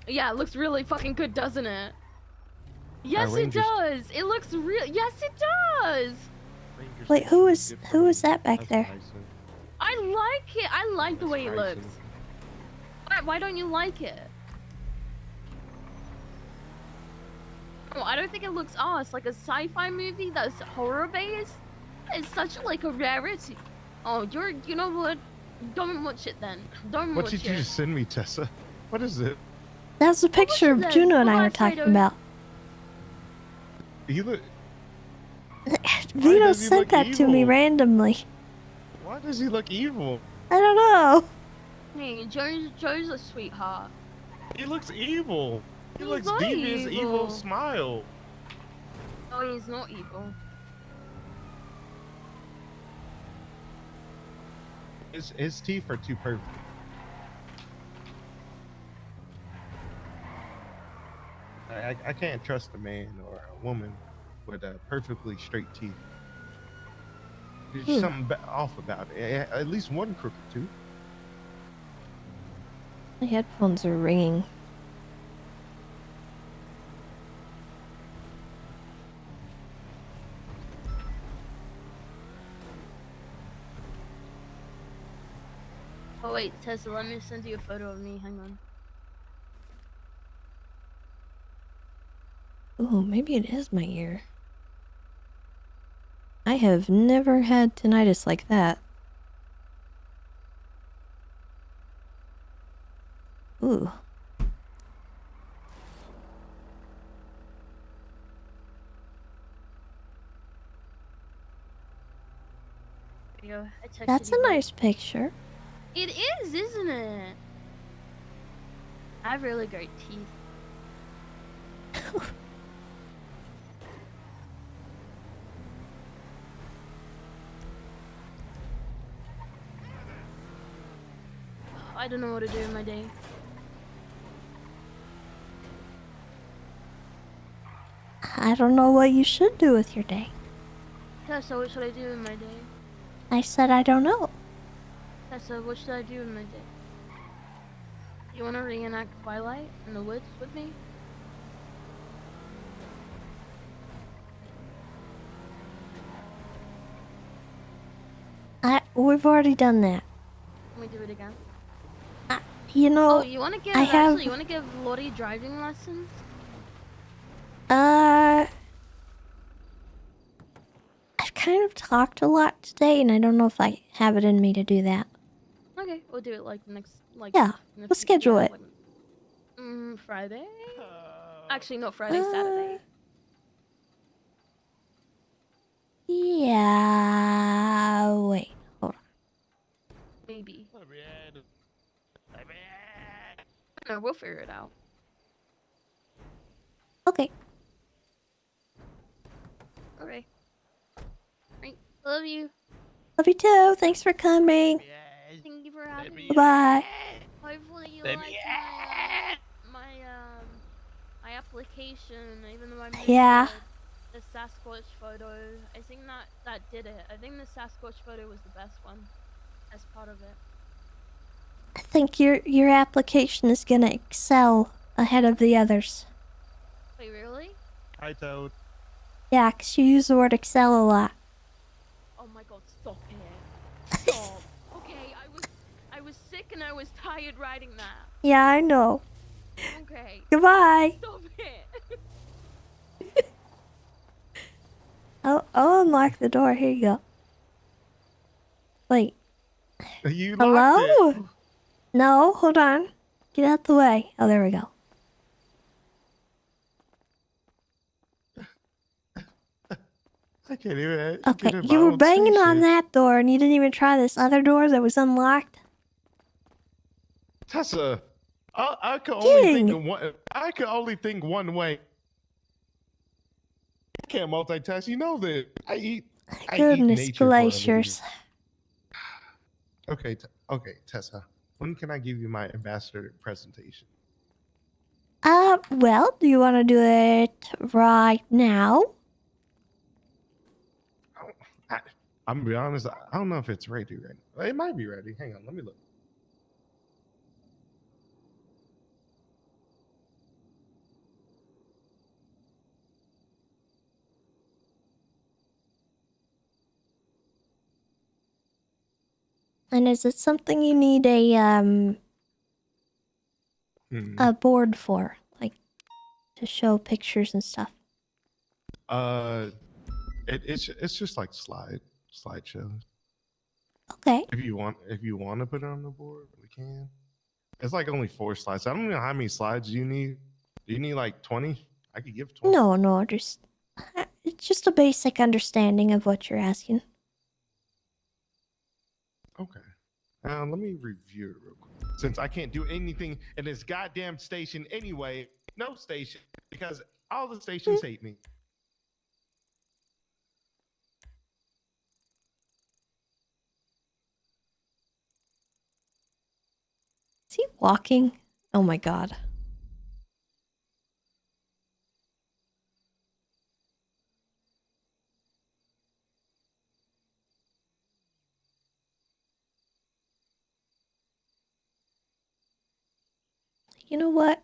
O: Yeah, it looks really fucking good, doesn't it? Yes, it does. It looks real. Yes, it does.
B: Wait, who is that back there?
O: I like it. I like the way it looks. Why don't you like it? Oh, I don't think it looks ass. Like a sci-fi movie that's horror based is such like a rarity. Oh, you know what? Don't watch it then. Don't
P: What
O: watch
P: did
O: it.
P: you just send me, Tessa? What is it?
B: That's the picture of Juno and I were talking about.
P: You look.
B: Vito
P: does he
B: sent
P: look
B: that to me
P: evil?
B: randomly.
P: Why does he look evil?
B: I don't know.
O: Hey, Joe's a sweetheart.
P: He looks evil. He
O: He's
P: looks
O: not
P: devious, evil
O: evil.
P: smile.
O: Oh, he's not evil.
P: His teeth are too perfect. I can't trust a man or a woman with perfectly straight teeth. There's something off about it. At least one crooked tooth.
B: My headphones are ringing.
O: Oh wait, Tessa, let me send you a photo of me. Hang on.
B: Ooh, maybe it is my ear. I have never had tinnitus like that. Ooh.
O: There you go. I texted
B: That's
O: you
B: a
O: both.
B: nice picture.
O: It is, isn't it? I have really great teeth. I don't know what to do in my day.
B: I don't know what you should do with your day.
O: Tessa, what should I do in my day?
B: I said I don't know.
O: Tessa, what should I do in my day? You want to reenact Twilight in the woods with me?
B: We've already done that.
O: Can we do it again?
B: You know,
O: Oh, you want to give
B: I have...
O: you want to give Lori driving lessons?
B: I've kind of talked a lot today, and I don't know if I have it in me to do that.
O: Okay, we'll do it like next, like
B: Yeah,
O: in a
B: we'll
O: few-
B: schedule
O: yeah,
B: it.
O: like, Friday. Actually, no, Friday, Saturday.
B: Yeah. Wait, hold on.
O: Maybe. No, we'll figure it out.
B: Okay.
O: Okay. Right. Love you.
B: Love you too. Thanks for coming.
O: Thank you for having me.
B: Bye-bye.
O: Hopefully you
P: Let
O: liked my application, even though I missed
B: Yeah.
O: the Sasquatch photo. I think that did it. I think the Sasquatch photo was the best one as part of it.
B: I think your application is gonna excel ahead of the others.
O: Wait, really?
P: Hi, Toad.
B: Yeah, 'cause you use the word excel a lot.
O: Oh my god, stop it. Stop. Okay, I was sick and I was tired writing that.
B: Yeah, I know.
O: Okay.
B: Goodbye.
O: Stop it.
B: I'll unlock the door. Here you go. Wait.
P: You
B: Hello?
P: locked it.
B: No, hold on. Get out the way. Oh, there we go.
P: I can't even.
B: Okay,
P: get in
B: you
P: my
B: were
P: own
B: banging on
P: station.
B: that door and you didn't even try this other door that was unlocked?
P: Tessa, I could only think
B: Dang.
P: of one. I could only think one way. I can't multitask. You know that. I eat
B: Goodness
P: nature for a living.
B: glaciers.
P: Okay, okay, Tessa. When can I give you my ambassador presentation?
B: Well, do you want to do it right now?
P: I'm gonna be honest. I don't know if it's ready right now. It might be ready. Hang on, let me look.
B: And is it something you need a board for? Like, to show pictures and stuff?
P: It's just like slideshows.
B: Okay.
P: If you want to put it on the board, we can. It's like only 4 slides. I don't know how many slides you need. Do you need like 20? I could give 20.
B: No, it's just a basic understanding of what you're asking.
P: Okay. Let me review it real quick. Since I can't do anything in this goddamn station anyway, no station, because all the stations hate me.
B: Is he walking? Oh my god. You know what?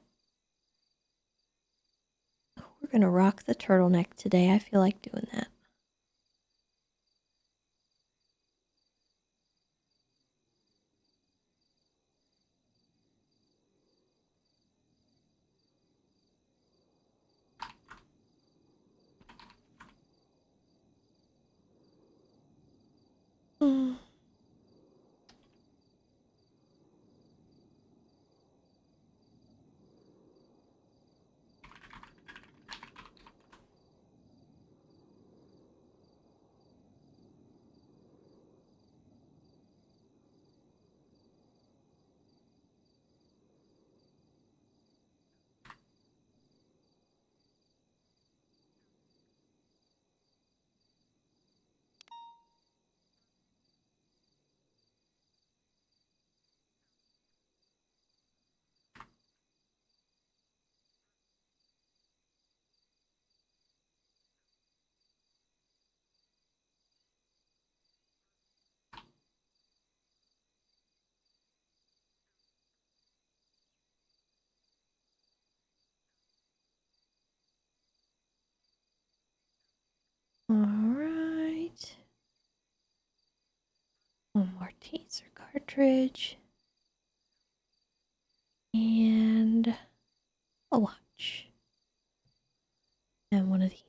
B: We're gonna rock the turtleneck today. I feel like doing that. Hmm. Alright. One more teaser cartridge. And a watch. And one of these.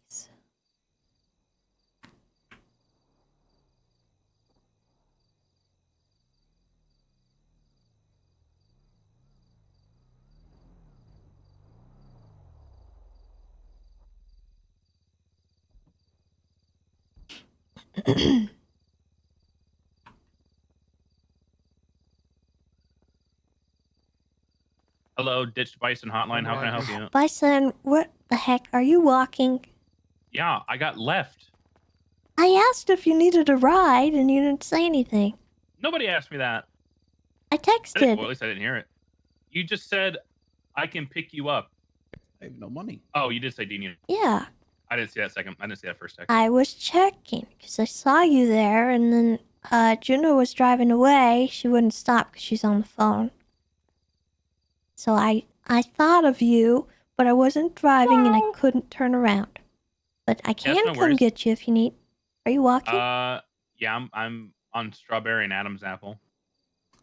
D: Hello, Ditched Bison Hotline. How can I help you?
B: Bison, what the heck? Are you walking?
D: Yeah, I got left.
B: I asked if you needed a ride and you didn't say anything.
D: Nobody asked me that.
B: I texted.
D: Well, at least I didn't hear it. You just said, I can pick you up.
K: I have no money.
D: Oh, you did say, do you need...
B: Yeah,
D: I didn't see that second. I didn't see that first text.
B: I was checking because I saw you there and then Juno was driving away. She wouldn't stop because she's on the phone. So I thought of you, but I wasn't driving and I couldn't turn around. But I can
D: no
B: come
D: worries.
B: get you if you need. Are you walking?
D: Yeah, I'm on Strawberry and Adam's Apple.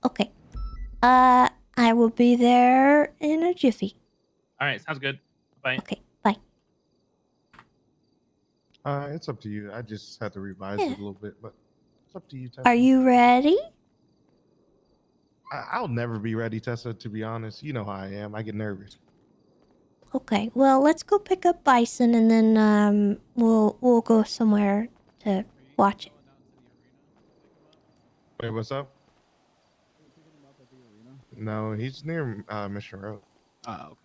B: Okay. I will be there in a jiffy.
D: All right, sounds good. Bye.
B: Okay, bye.
P: It's up to you. I just had to revise
B: Yeah.
P: it a little bit, but it's up to you, Tessa.
B: Are you ready?
P: I'll never be ready, Tessa, to be honest. You know how I am. I get nervous.
B: Okay, well, let's go pick up Bison and then we'll go somewhere to watch it.
P: Wait, what's up? No, he's near Mission Road.
K: Oh, okay.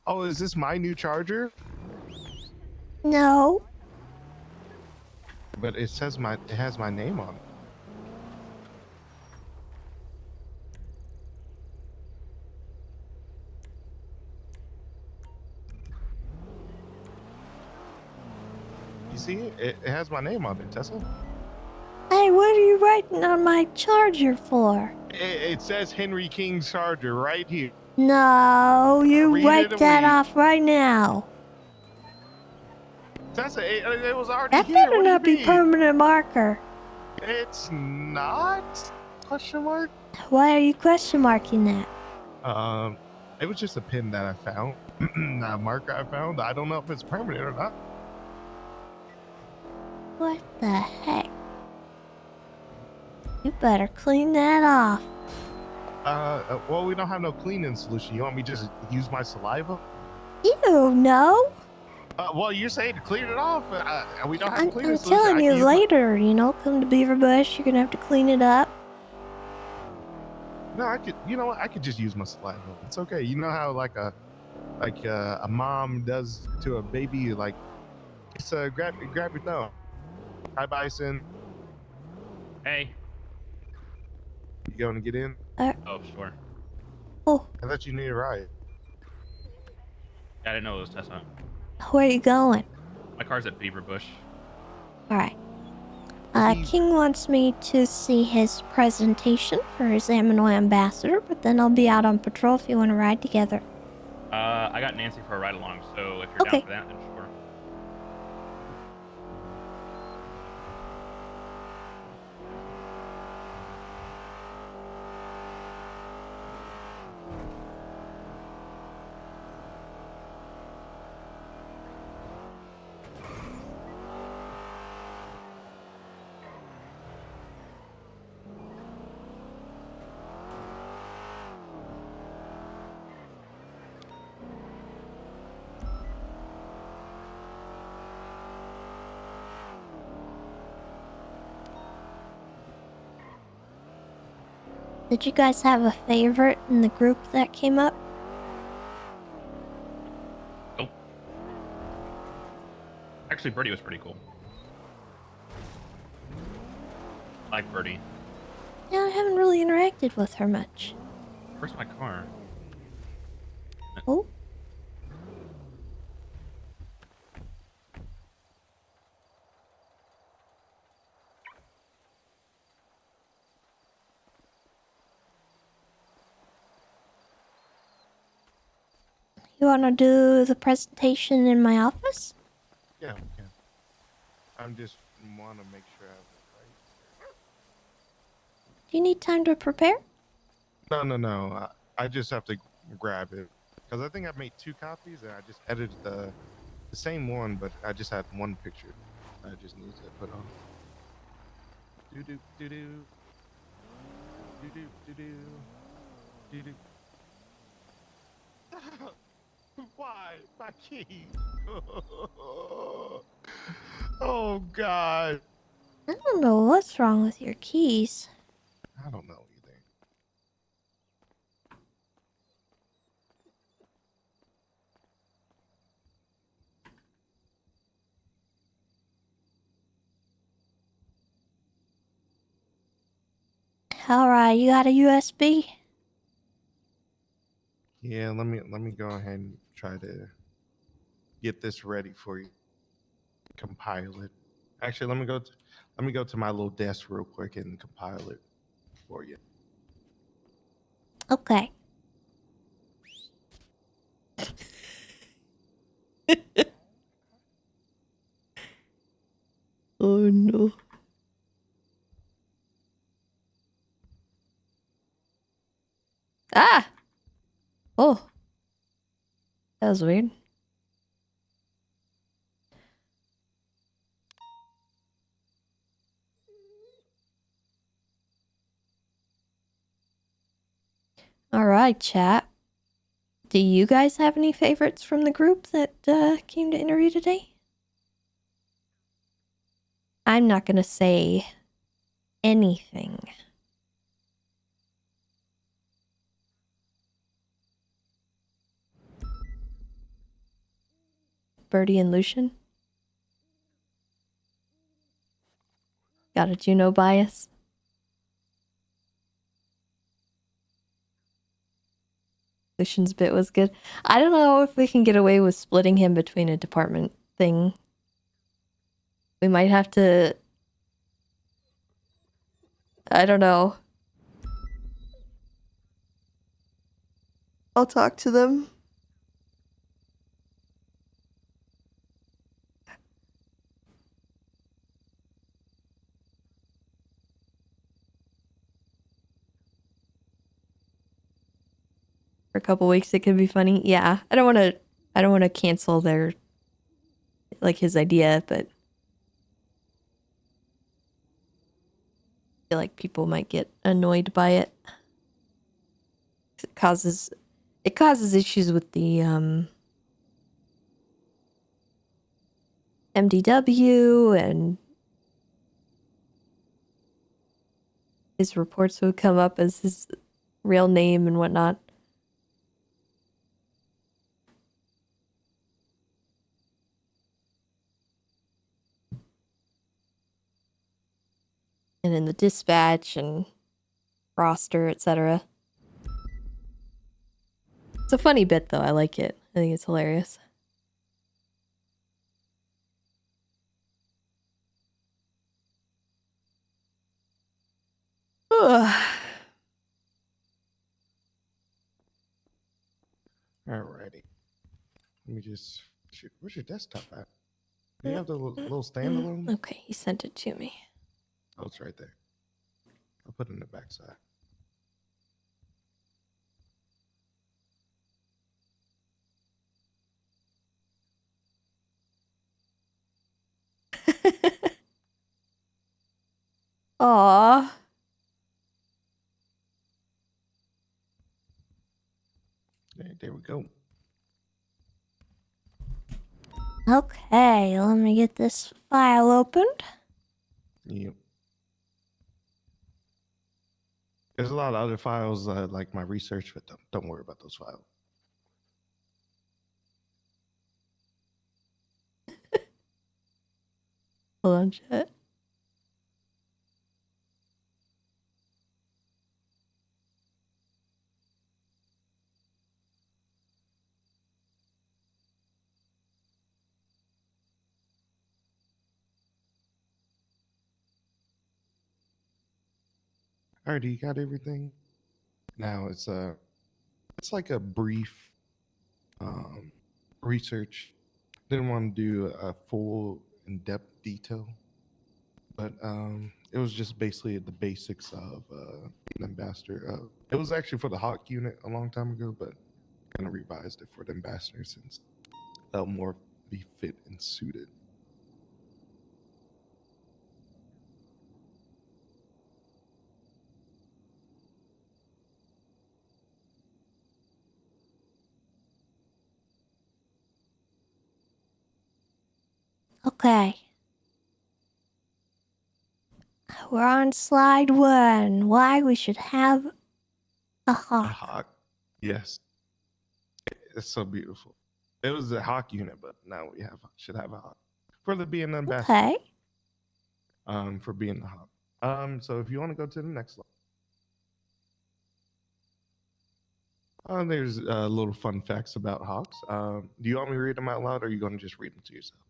P: Oh, is this my new charger?
B: No.
P: But it says it has my name on it. You see it? It has my name on it, Tessa.
B: Hey, what are you writing on my charger for?
P: It says Henry King's charger right here.
B: No, you
P: Read
B: write
P: it
B: that
P: away.
B: off right now.
P: Tessa, it was already
B: That
P: here.
B: better
P: What do you
B: not be
P: mean?
B: permanent marker.
P: It's not? Question mark?
B: Why are you question marking that?
P: It was just a pin that I found. A marker I found. I don't know if it's permanent or not.
B: What the heck? You better clean that off.
P: Well, we don't have no cleaning solution. You want me to just use my saliva?
B: Ew, no.
P: Well, you're saying to clean it off. We don't have a
B: I'm
P: cleaning solution.
B: telling
P: I
B: you
P: can use my-
B: later, you know, come to Beaver Bush, you're gonna have to clean it up.
P: No, I could. You know what? I could just use my saliva. It's okay. You know how like a like a mom does to a baby. Like it's grab your thumb. Hi, Bison.
D: Hey.
P: You going to get in?
D: Oh, sure.
B: Oh,
P: I thought you need a ride.
D: I didn't know it was Tessa.
B: where are you going?
D: My car's at Beaver Bush.
B: Alright. King wants me to see his presentation for his Aminoy ambassador, but then I'll be out on patrol if you want to ride together.
D: I got Nancy for a ride along, so if you're down for that, then sure.
B: Did you guys have a favorite in the group that came up?
D: Nope. Actually, Birdie was pretty cool. I like Birdie.
B: Yeah, I haven't really interacted with her much.
D: Where's my car?
B: Oh. You want to do the presentation in my office?
P: Yeah, we can. I'm just want to make sure I have it right.
B: Do you need time to prepare?
P: No. I just have to grab it because I think I made 2 copies and I just edited the same one, but I just had one picture. I just need to put on. Do do do do do do do do do. Why my keys? Oh God!
B: I don't know what's wrong with your keys.
P: I don't know either.
B: Alright, you got a USB?
P: Yeah, let me go ahead and try to get this ready for you. Compile it. Actually, let me go to my little desk real quick and compile it for you.
B: Okay. Oh no. Ah! Oh. That was weird. Alright, chat. Do you guys have any favorites from the group that came to interview today? I'm not gonna say anything. Birdie and Lucian? Got a Juno bias? Lucian's bit was good. I don't know if we can get away with splitting him between a department thing. We might have to... I don't know. I'll talk to them. For a couple weeks it could be funny. Yeah. I don't want to cancel their like his idea, but I feel like people might get annoyed by it. It causes issues with the MDW, and his reports would come up as his real name and whatnot. and in the dispatch and roster, etc. It's a funny bit though. I like it. I think it's hilarious. Ugh.
P: Alrighty. Let me just shoot. Where's your desktop at? Do you have the little standalone?
B: Okay, he sent it to me.
P: Oh, it's right there. I'll put it in the backside.
B: Aww.
P: There we go.
B: Okay, let me get this file opened.
P: Yep. There's a lot of other files like my research, but don't worry about those files.
B: Hold on, chat.
P: Alright, you got everything? Now it's like a brief research. Didn't want to do a full in-depth detail, but it was just basically the basics of an ambassador. It was actually for the Hawk unit a long time ago, but kind of revised it for the ambassador since that'll more be fit and suited.
B: Okay. We're on slide 1. Why we should have a
P: A
B: hawk.
P: Hawk, yes, it's so beautiful. It was a Hawk unit, but now we should have a Hawk for the being an ambassador.
B: Okay.
P: For being the Hawk. So if you want to go to the next slide. There's little fun facts about hawks. Do you want me to read them out loud, or are you going to just read them to yourself?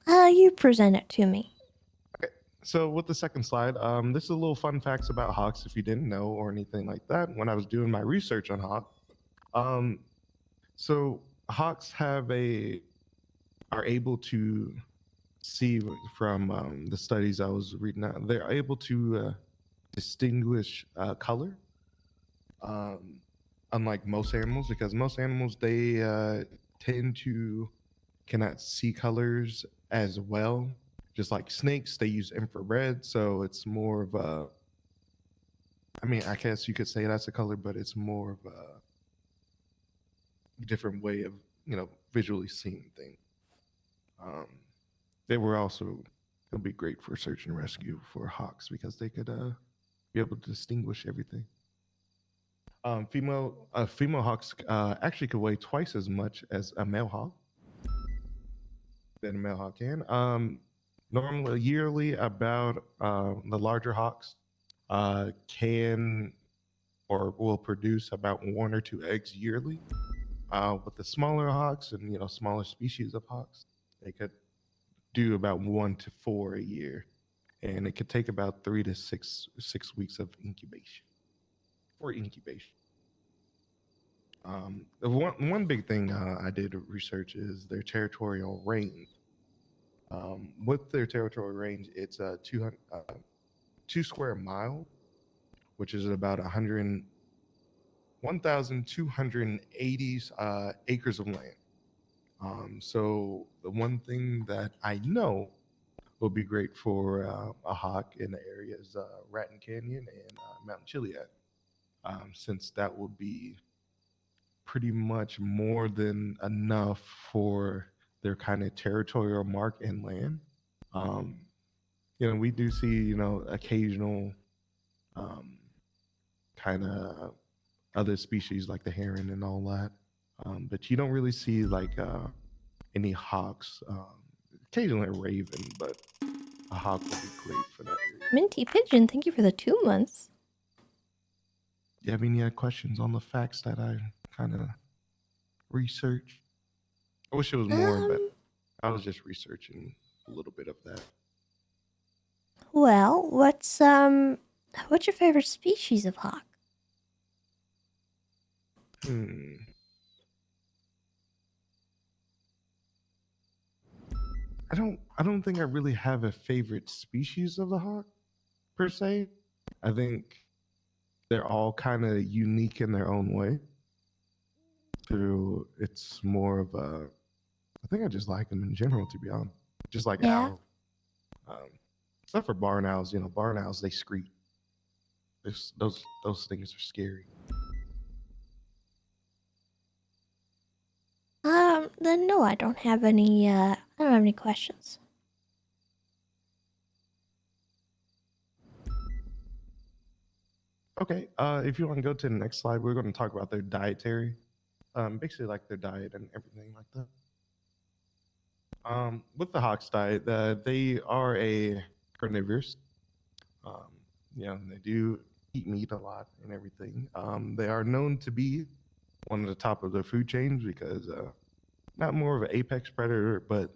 B: You present it to me.
P: So with the second slide, this is a little fun facts about hawks if you didn't know or anything like that. When I was doing my research on hawk, so hawks are able to see from the studies I was reading out. They're able to distinguish color. Unlike most animals, because most animals they tend to cannot see colors as well. Just like snakes, they use infrared, so it's more of a. I mean, I guess you could say that's a color, but it's more of a different way of visually seeing things. They were also it'll be great for search and rescue for hawks because they could be able to distinguish everything. Female hawks actually could weigh twice as much as a male hawk than a male hawk can. Normally, yearly, about the larger hawks can or will produce about 1 or 2 eggs yearly. With the smaller hawks and smaller species of hawks, they could do about 1 to 4 a year, and it could take about 3 to 6 weeks of incubation. The one big thing I did research is their territorial range. With their territorial range, it's 2 square mile, which is about 1,280 acres of land. So the one thing that I know will be great for a hawk in the area is Raton Canyon and Mount Chiliad, since that will be pretty much more than enough for their kind of territorial mark and land. We do see, occasional kind of other species like the heron and all that, but you don't really see like any hawks. Occasionally a raven, but a hawk would be great for that area.
B: Minty Pigeon, thank you for the 2 months.
P: Do you have any questions on the facts that I kind of researched? I wish it was more, but I was just researching a little bit of that.
B: Well, what's your favorite species of hawk?
P: I don't think I really have a favorite species of the hawk per se. I think they're all kind of unique in their own way. So it's more of a, I think I just like them in general, to be honest. Just like
B: Yeah.
P: owl. Except for barn owls, barn owls, they screech. Those things are scary.
B: Then no, I don't have any questions.
P: Okay, if you want to go to the next slide, we're going to talk about their dietary, basically like their diet and everything like that. With the hawk's diet, they are a carnivorous. They do eat meat a lot and everything. They are known to be one of the top of their food chains because not more of an apex predator, but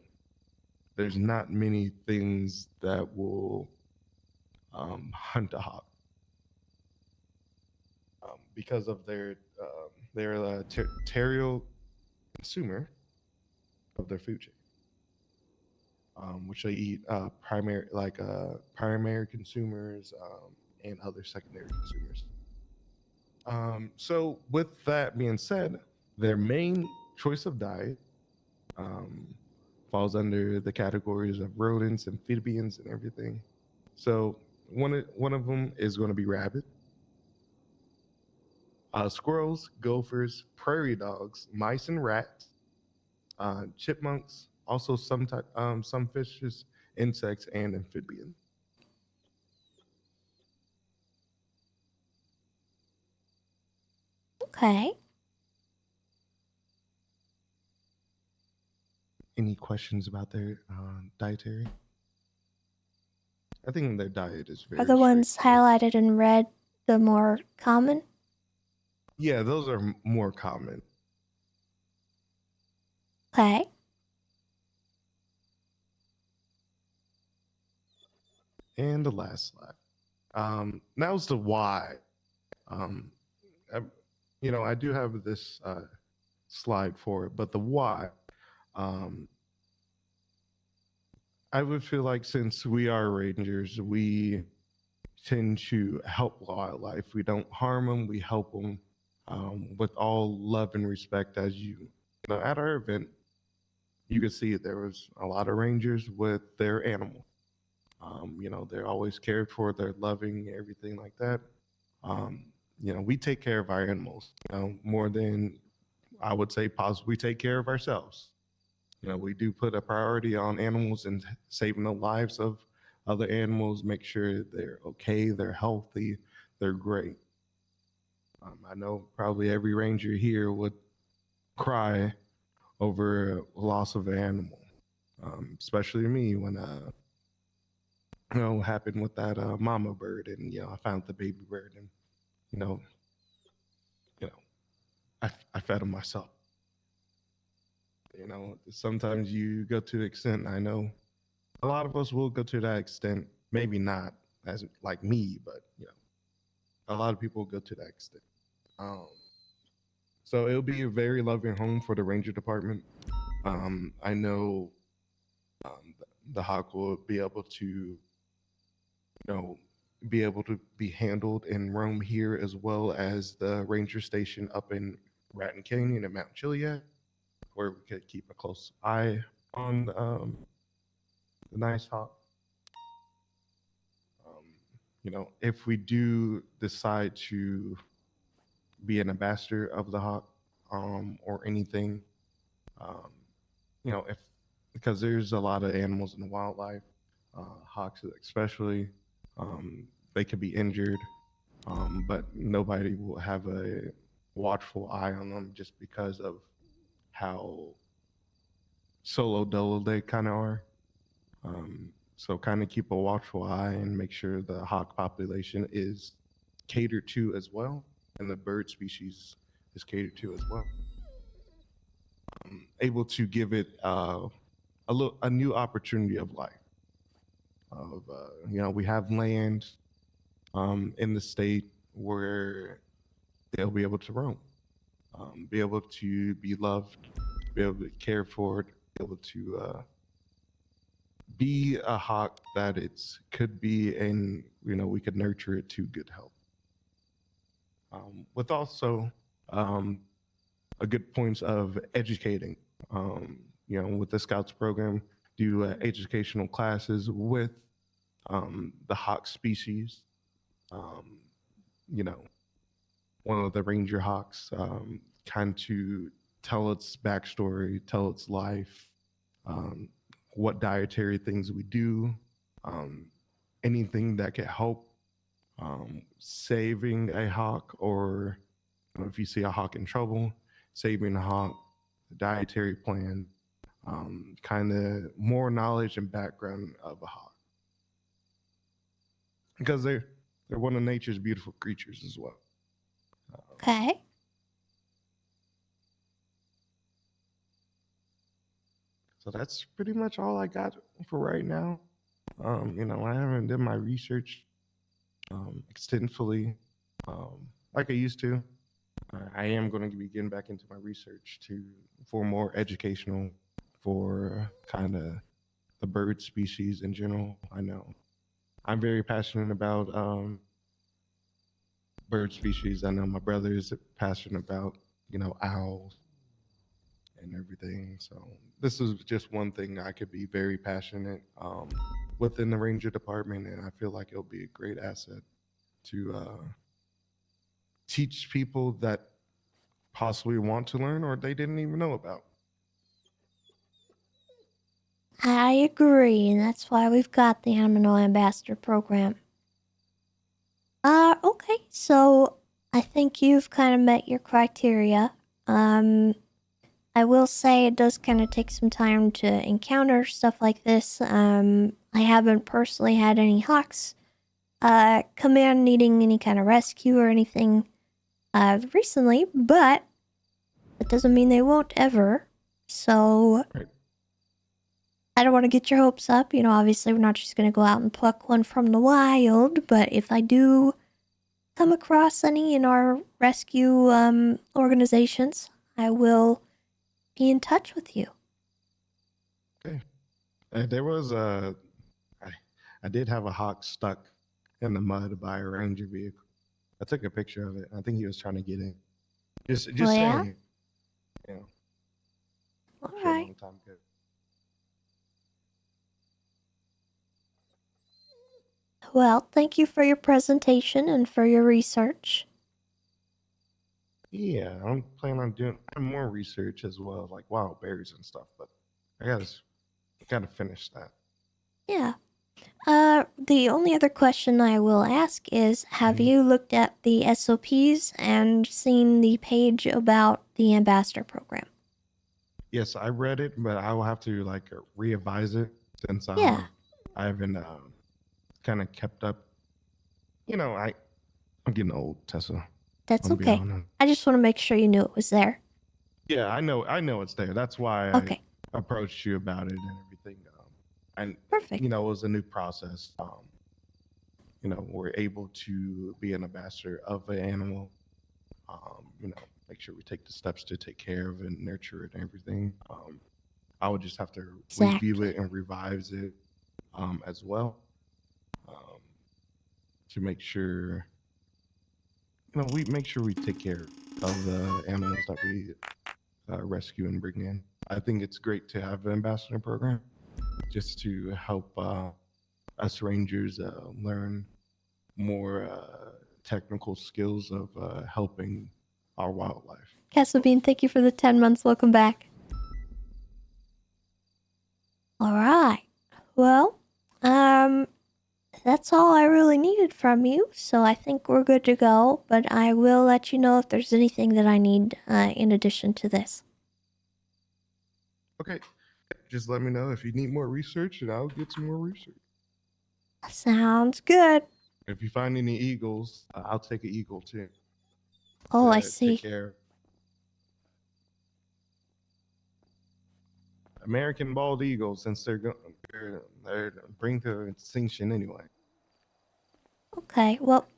P: there's not many things that will hunt a hawk because of their territorial consumer of their food chain, which they eat primary consumers and other secondary consumers. So with that being said, their main choice of diet falls under the categories of rodents, amphibians, and everything. So one of them is going to be rabbit, squirrels, gophers, prairie dogs, mice and rats, chipmunks, also some fishes, insects, and amphibians.
B: Okay.
P: Any questions about their dietary? I think their diet is very
B: Are the ones highlighted in red the more common?
P: Yeah, those are more common.
B: Okay.
P: And the last slide. Now's the why. I do have this slide for it, but the why. I would feel like since we are rangers, we tend to help wildlife. We don't harm them. We help them with all love and respect. As at our event, you could see there was a lot of rangers with their animal. They're always cared for. They're loving, everything like that. We take care of our animals, more than I would say possibly take care of ourselves. We do put a priority on animals and saving the lives of other animals, make sure they're okay, they're healthy, they're great. I know probably every ranger here would cry over loss of an animal, especially me when what happened with that mama bird, and I found the baby bird, and I fed him myself. Sometimes you go to the extent. I know a lot of us will go to that extent. Maybe not as like me, but a lot of people go to that extent. So it'll be a very loving home for the ranger department. I know the hawk will be able to, be handled and roam here, as well as the ranger station up in Raton Canyon and Mount Chiliad, where we could keep a close eye on the nice hawk. If we do decide to be an ambassador of the hawk, or anything, if because there's a lot of animals in the wildlife, hawks especially, they could be injured, but nobody will have a watchful eye on them just because of how solo dolo they kind of are. So kind of keep a watchful eye and make sure the hawk population is catered to as well, and the bird species is catered to as well. Able to give it a new opportunity of life. Of we have land in the state where they'll be able to roam, be able to be loved, be able to care for it, be able to be a hawk that it's could be, and we could nurture it to good health. With also a good points of educating. With the Scouts program, do educational classes with the hawk species. One of the ranger hawks, kind to tell its backstory, tell its life, what dietary things we do, anything that could help saving a hawk, or if you see a hawk in trouble, saving a hawk, the dietary plan, kind of more knowledge and background of a hawk, because they're one of nature's beautiful creatures as well.
B: Okay.
P: So that's pretty much all I got for right now. I haven't done my research extensively like I used to. I am going to be getting back into my research for more educational, for kind of the bird species in general. I know I'm very passionate about bird species. I know my brother is passionate about owls and everything. So this is just one thing I could be very passionate within the ranger department, and I feel like it'll be a great asset to teach people that possibly want to learn or they didn't even know about.
B: I agree, and that's why we've got the Animal Ambassador program. Okay, so I think you've kind of met your criteria. I will say it does kind of take some time to encounter stuff like this. I haven't personally had any hawks come in needing any kind of rescue or anything recently, but that doesn't mean they won't ever. So I don't want to get your hopes up. Obviously we're not just going to go out and pluck one from the wild, but if I do come across any in our rescue organizations, I will be in touch with you.
P: Okay. There was I did have a hawk stuck in the mud by a ranger vehicle. I took a picture of it. I think he was trying to get in. Just
B: Oh, yeah?
P: saying.
B: All
P: For a
B: right.
P: long time ago.
B: Well, thank you for your presentation and for your research.
P: Yeah, I'm planning on doing more research as well, like wild berries and stuff. But I gotta finish that.
B: Yeah. The only other question I will ask is, have you looked at the SOPs and seen the page about the ambassador program?
P: Yes, I read it, but I will have to re-advise it since
B: Yeah.
P: I haven't kind of kept up. I'm getting old, Tessa.
B: That's
P: I'll be
B: okay.
P: honest.
B: I just want to make sure you knew it was there.
P: Yeah, I know it's there. That's why
B: Okay.
P: I approached you about it and everything. And
B: Perfect.
P: it was a new process. We're able to be an ambassador of an animal. Make sure we take the steps to take care of and nurture it and everything. I would just have to review it and revise it as well, to make sure we take care of the animals that we rescue and bring in. I think it's great to have an ambassador program just to help us rangers learn more technical skills of helping our wildlife.
B: Castle Bean, thank you for the 10 months. Welcome back. All right. Well, that's all I really needed from you, so I think we're good to go, but I will let you know if there's anything that I need in addition to this.
P: Okay. Just let me know if you need more research, and I'll get some more research.
B: Sounds good.
P: If you find any eagles, I'll take an eagle too.
B: Oh, I
P: to
B: see.
P: Take care. American bald eagles, since they're bring to extinction anyway.
B: Okay, well,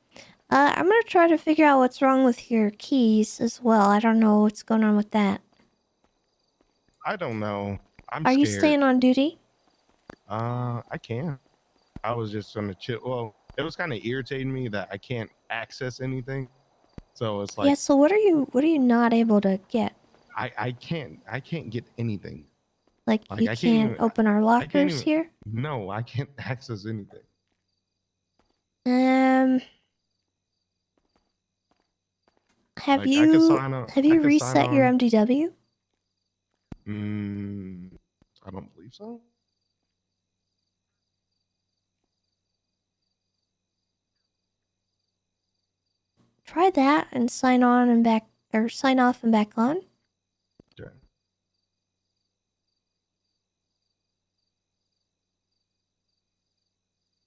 B: I'm gonna try to figure out what's wrong with your keys as well. I don't know what's going on with that.
P: I don't know. I'm
B: Are you
P: scared.
B: staying on duty?
P: I can. I was just gonna chill. Well, it was kind of irritating me that I can't access anything. So it's
B: Yeah,
P: like
B: so what are you not able to get?
P: I can't get anything.
B: Like,
P: Like
B: you
P: I
B: can't open our
P: I can't
B: lockers
P: even.
B: here?
P: No, I can't access anything.
B: Have
P: Like I could
B: you
P: sign up.
B: have
P: I
B: you
P: could sign
B: reset your
P: on.
B: MDW?
P: I don't believe so.
B: Try that and sign on and back, or sign off and back on.
P: Okay.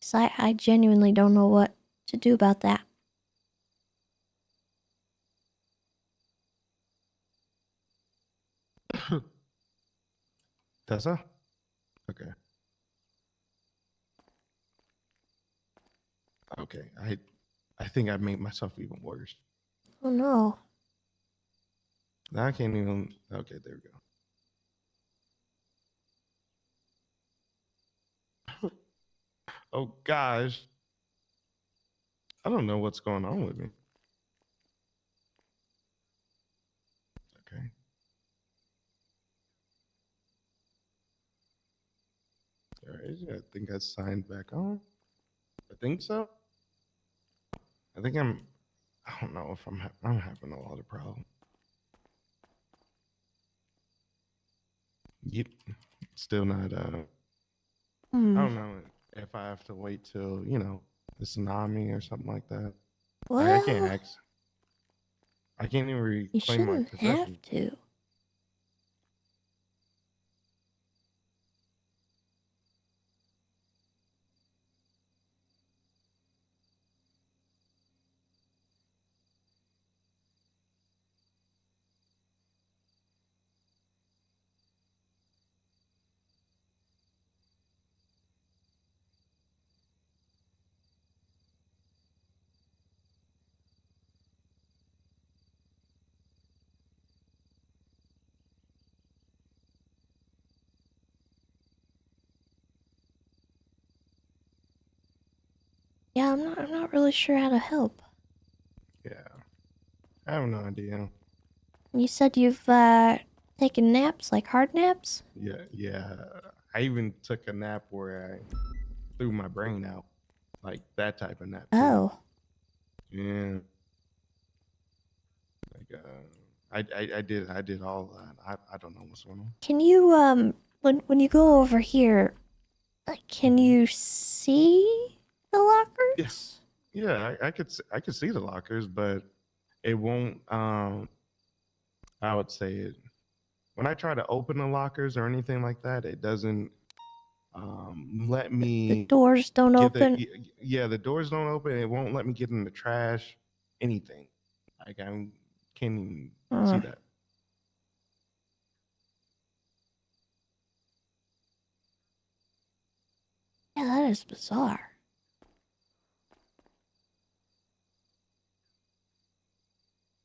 B: So I genuinely don't know what to do about that.
P: Tessa? Okay. Okay. I think I made myself even worse.
B: Oh no.
P: Now I can't even. Okay, there we go. Oh gosh. I don't know what's going on with me. Okay. All right. I think I signed back on. I think so. I think I don't know if I'm having a lot of problems. Yep. Still not. I don't know if I have to wait till the tsunami or something like that. Like, I can't
B: Well,
P: I can't even
B: you
P: reclaim my
B: shouldn't
P: possession.
B: have to. Yeah, I'm not really sure how to help.
P: Yeah. I have no idea.
B: You said you've taken naps, like hard naps?
P: Yeah. I even took a nap where I threw my brain out, like that type of nap too.
B: Oh.
P: Yeah. Like I did all that. I don't know what's going on.
B: Can you when you go over here, can you see the lockers?
P: Yes. Yeah, I could see the lockers, but it won't. I would say it when I try to open the lockers or anything like that, it doesn't let me.
B: The doors don't open.
P: Yeah, the doors don't open. It won't let me get in the trash. Anything. Like I can't even see that.
B: Yeah, that is bizarre.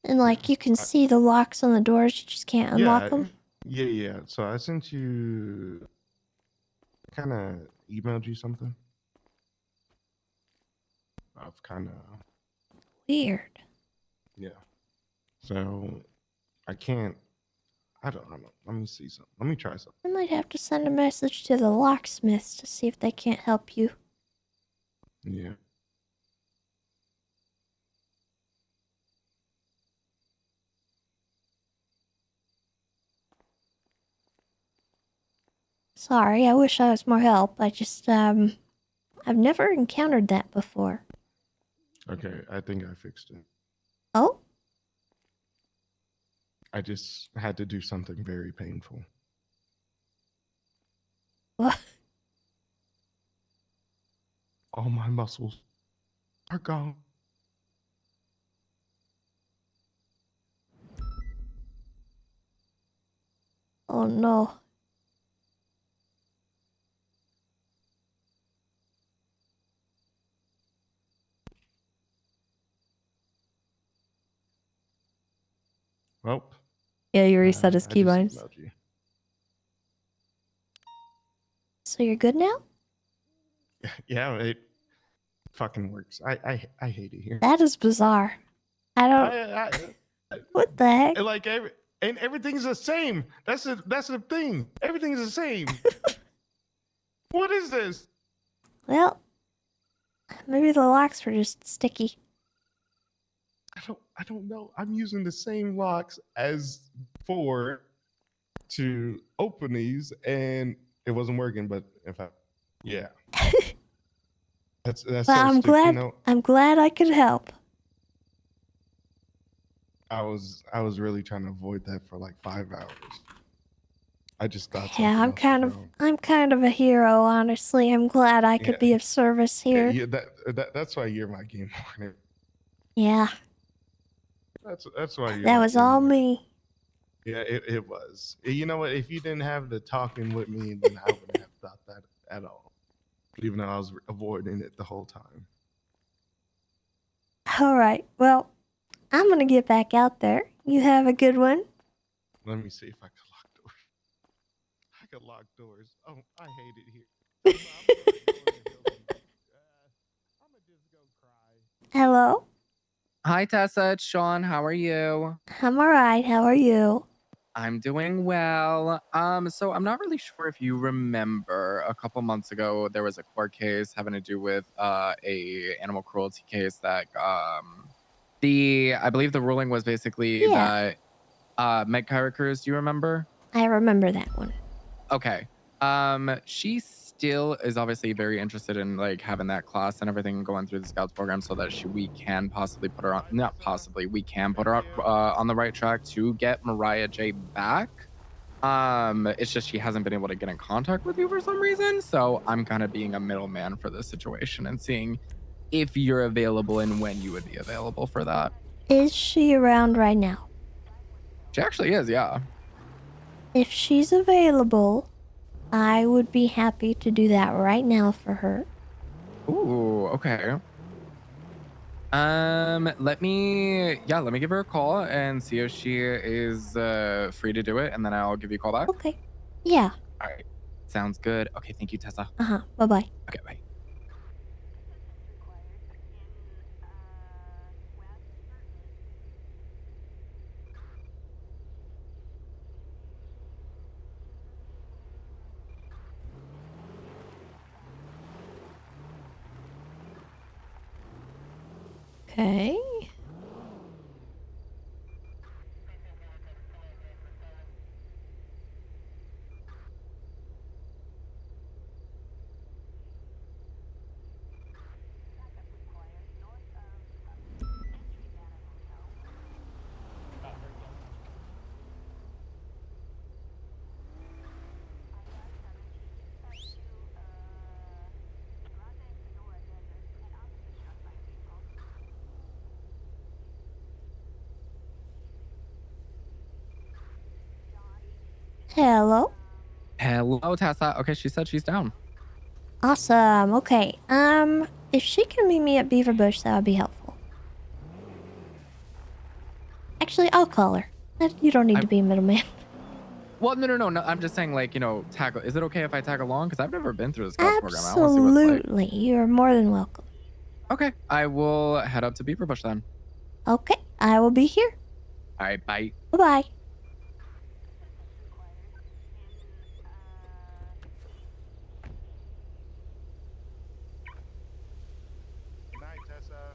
B: And like you can see the locks on the doors, you just can't unlock them.
P: Yeah. So I sent you. Kind of emailed you something. I've kind of
B: Weird.
P: Yeah. So I can't. I don't know. Let me see something. Let me try something.
B: I might have to send a message to the locksmiths to see if they can't help you.
P: Yeah.
B: Sorry, I wish I was more help. I just I've never encountered that before.
P: Okay, I think I fixed it.
B: Oh?
P: I just had to do something very painful.
B: What?
P: Oh All my muscles are gone.
B: Oh no.
P: Well.
B: Yeah, you reset his
P: I just
B: keybinds.
P: emailed you.
B: So you're good now?
P: Yeah, it fucking works. I hate it here.
B: That is bizarre. I don't. What the heck?
P: Like and everything's the same. That's the thing. Everything's the same. What is this?
B: Well, maybe the locks were just sticky.
P: I don't know. I'm using the same locks as before to open these, and it wasn't working. But yeah, that's
B: Well,
P: so
B: I'm
P: stupid.
B: glad.
P: You know,
B: I'm glad I could help.
P: I was really trying to avoid that for like 5 hours. I just thought
B: Yeah,
P: something else was wrong.
B: I'm kind of a hero, honestly. I'm glad I could be of service here.
P: Yeah, that's why you're my game partner.
B: Yeah,
P: That's why you're
B: that
P: my
B: was
P: game
B: all
P: partner.
B: me.
P: Yeah, it was. You know what? If you didn't have the talking with me, then I wouldn't have thought that at all. Even though I was avoiding it the whole time.
B: All right. Well, I'm gonna get back out there. You have a good one.
P: Let me see if I can lock doors. I can lock doors. Oh, I hate it here.
B: Hello.
Q: Hi, Tessa. It's Sean. How are you?
B: I'm all right. How are you?
Q: I'm doing well. So I'm not really sure if you remember a couple months ago there was a court case having to do with a animal cruelty case that I believe the ruling was basically
B: Yeah.
Q: that Meg Cruz, do you remember?
B: I remember that one.
Q: Okay. She still is obviously very interested in like having that class and everything going through the scouts program so that we can possibly put her on, not possibly, we can put her on the right track to get Mariah J back. It's just she hasn't been able to get in contact with you for some reason. So I'm kind of being a middleman for this situation and seeing if you're available and when you would be available for that.
B: Is she around right now?
Q: She actually is, yeah.
B: If she's available, I would be happy to do that right now for her.
Q: Ooh, okay. Let me give her a call and see if she is free to do it, and then I'll give you a call back.
B: Okay. Yeah.
Q: All right. Sounds good. Okay, thank you, Tessa.
B: Uh-huh. Bye-bye.
Q: Okay, bye.
B: Okay. Hello.
Q: Hello, Tessa. Okay, she said she's down.
B: Awesome. Okay. If she can meet me at Beaver Bush, that would be helpful. Actually, I'll call her. You don't need to be a middleman.
Q: Well, no. I'm just saying, like, tag. Is it okay if I tag along? Because I've never been through the Scouts program. I want to see what it's like.
B: Absolutely. You're more than welcome.
Q: Okay, I will head up to Beaver Bush then.
B: Okay. I will be here.
Q: All right, bye.
B: Bye-bye.
P: Good night, Tessa.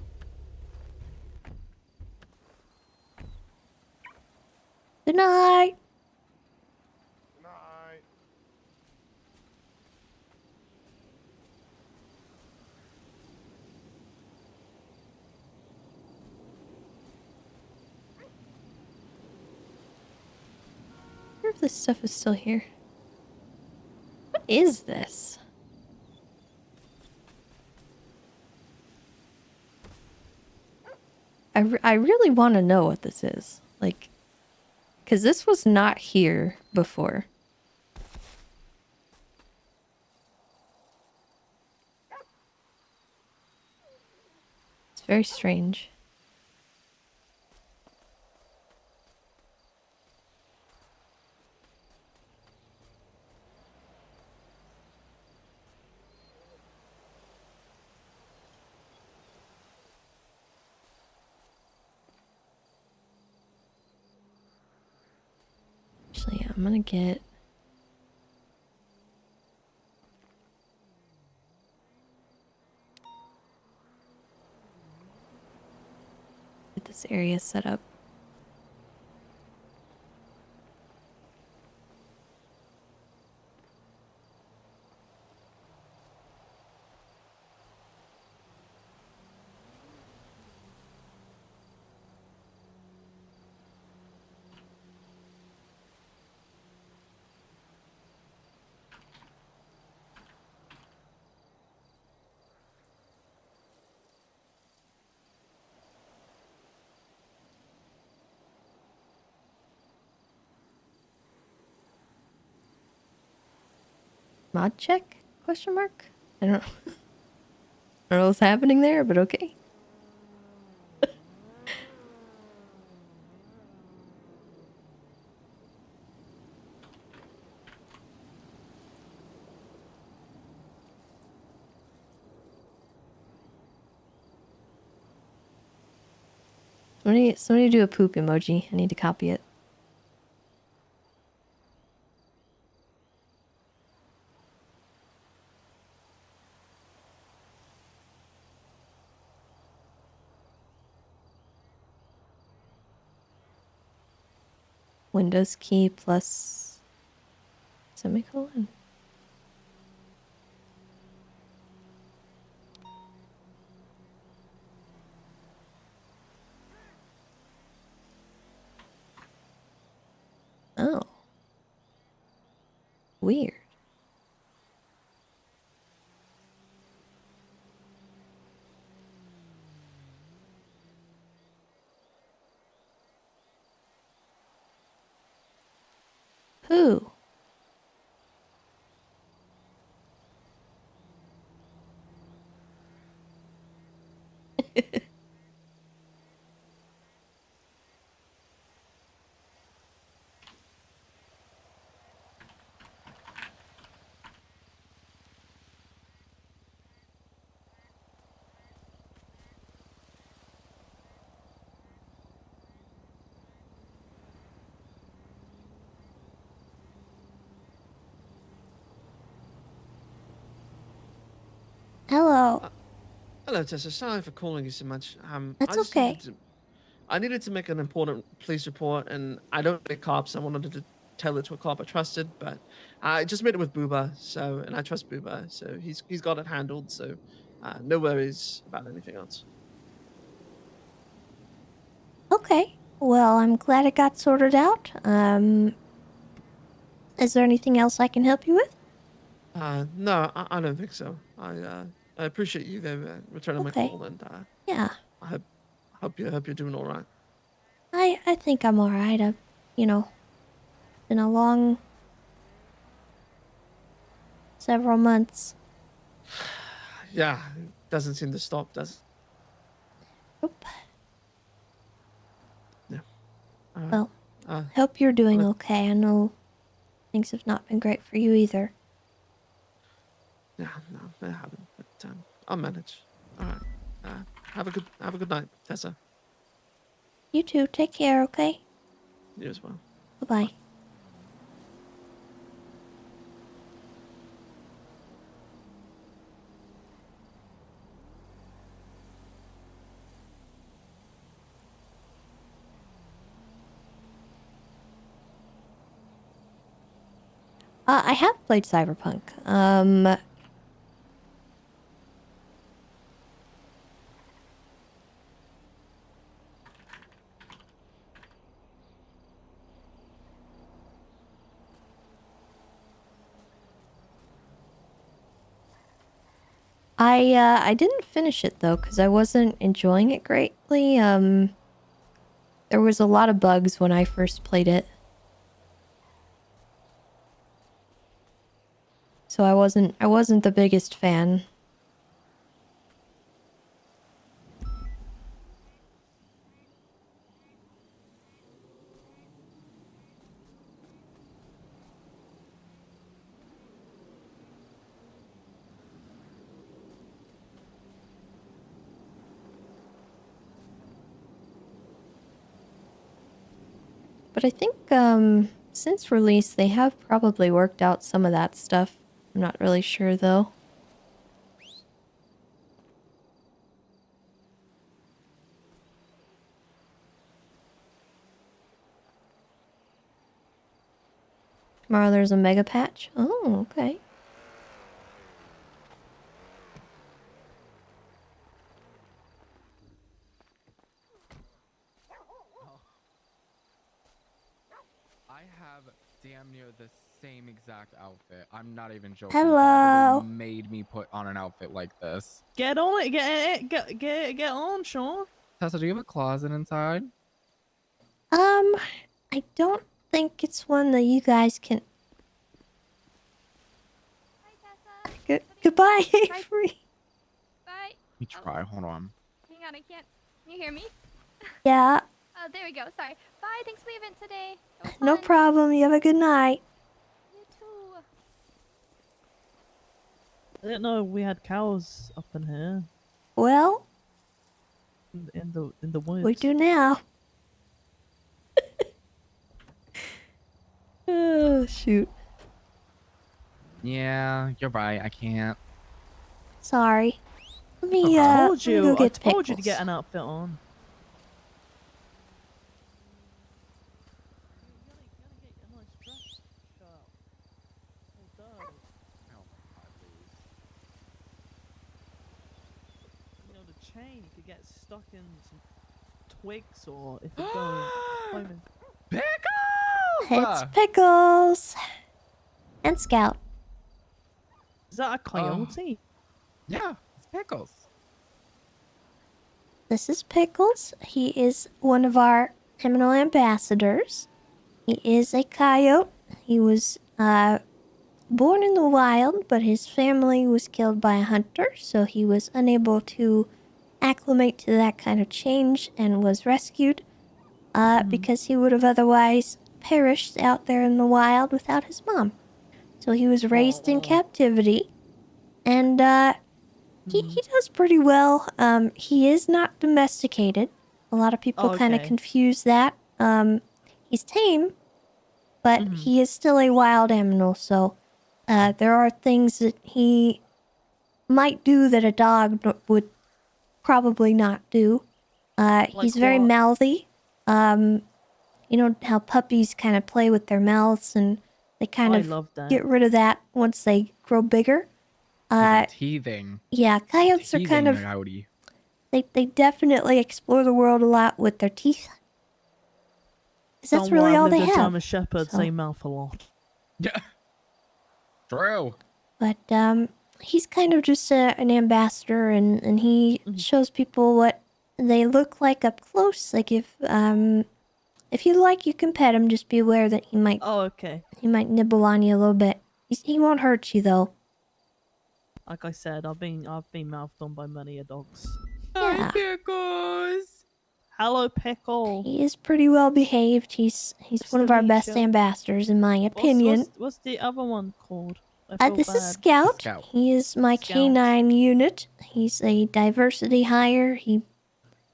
B: Good night.
P: Good night.
B: I wonder if this stuff is still here. What is this? I really want to know what this is. Like, because this was not here before. It's very strange. Actually, yeah, I'm gonna get this area set up. Mod check? Question mark? I don't I don't know what's happening there, but okay. Somebody do a poop emoji. I need to copy it. Windows key plus semicolon. Oh. Weird. Who? Hello.
I: Hello, Tessa. Sorry for calling you so much.
B: That's
I: I just
B: okay.
I: needed to make an important police report, and I don't like cops. I wanted to tell it to a cop I trusted, but I just made it with Booba, and I trust Booba, so he's got it handled. So, no worries about anything else.
B: Okay. Well, I'm glad it got sorted out. Is there anything else I can help you with?
I: No, I don't think so. I appreciate you though returning my
B: Okay.
I: call, and
B: Yeah.
I: I hope you're doing all right.
B: I think I'm alright. I've, been a long several months.
I: Yeah, it doesn't seem to stop, does it?
B: Nope.
I: Yeah.
B: Well,
I: Uh,
B: hope you're doing
I: well,
B: okay. I know things have not been great for you either.
I: yeah, no, they haven't, but I'll manage. All right. Have a good night, Tessa.
B: You too. Take care, okay?
I: You as well.
B: Bye-bye. I have played Cyberpunk. I didn't finish it though because I wasn't enjoying it greatly. There was a lot of bugs when I first played it. So I wasn't the biggest fan. But I think since release they have probably worked out some of that stuff. I'm not really sure though. Tomorrow there's a mega patch. Oh, okay.
Q: I have damn near the same exact outfit. I'm not even joking.
B: Hello.
Q: Bobby made me put on an outfit like this.
C: Get on it, get on, Sean.
Q: Tessa, do you have a closet inside?
B: I don't think it's one that you guys can. Goodbye, Avery.
V: Bye.
Q: Let me try. Hold on.
V: Hang on, I can't. Can you hear me?
B: Yeah,
V: Oh, there we go. Sorry. Bye. Thanks for the event today. It was
B: no
V: fun.
B: problem. You have a good night.
V: You too.
C: I didn't know we had cows up in here.
B: Well,
C: In the woods.
B: we do now. Oh, shoot.
Q: Yeah, you're right. I can't.
B: Sorry. Let me,
C: I told
B: let me
C: you.
B: go
C: I
B: get
C: told you to
B: pickles.
C: get an outfit on. You know, the chain you could get stuck in some twigs or if you're going climbing.
B: It's Pickles. And Scout.
C: Is that a coyote?
Q: Yeah, it's Pickles.
B: This is Pickles. He is one of our criminal ambassadors. He is a coyote. He was born in the wild, but his family was killed by a hunter, so he was unable to acclimate to that kind of change and was rescued because he would have otherwise perished out there in the wild without his mom. So he was raised in captivity, and he does pretty well. He is not domesticated. A lot of people kind of
C: Okay.
B: confuse that. He's tame, but he is still a wild animal, so there are things that he might do that a dog would probably not do. He's very
C: what?
B: mouthy. You know how puppies kind of play with their mouths and they kind
C: I
B: of
C: love that.
B: get rid of that once they grow bigger.
Q: Teething.
B: Yeah, coyotes are kind of
Q: Coyote.
B: they definitely explore the world a lot with their teeth. 'Cause that's
C: Don't
B: really
C: worry,
B: all
C: I've
B: they
C: lived a
B: have.
C: German Shepherd,
B: So-
C: they mouth a lot.
Q: Yeah. True.
B: But he's kind of just an ambassador, and he shows people what they look like up close. Like if you like, you can pet him. Just be aware that he might.
C: Oh, okay.
B: He might nibble on you a little bit. He won't hurt you though.
C: Like I said, I've been mouthed on by many a dogs.
B: Yeah.
Q: Pickles.
C: Hello, Pickle.
B: He is pretty well behaved. He's one of
C: to
B: our
C: meet
B: best
C: you.
B: ambassadors, in my opinion.
C: What's the other one called? I feel
B: This
C: bad.
B: is Scout. He is my canine unit. He's a diversity hire. He.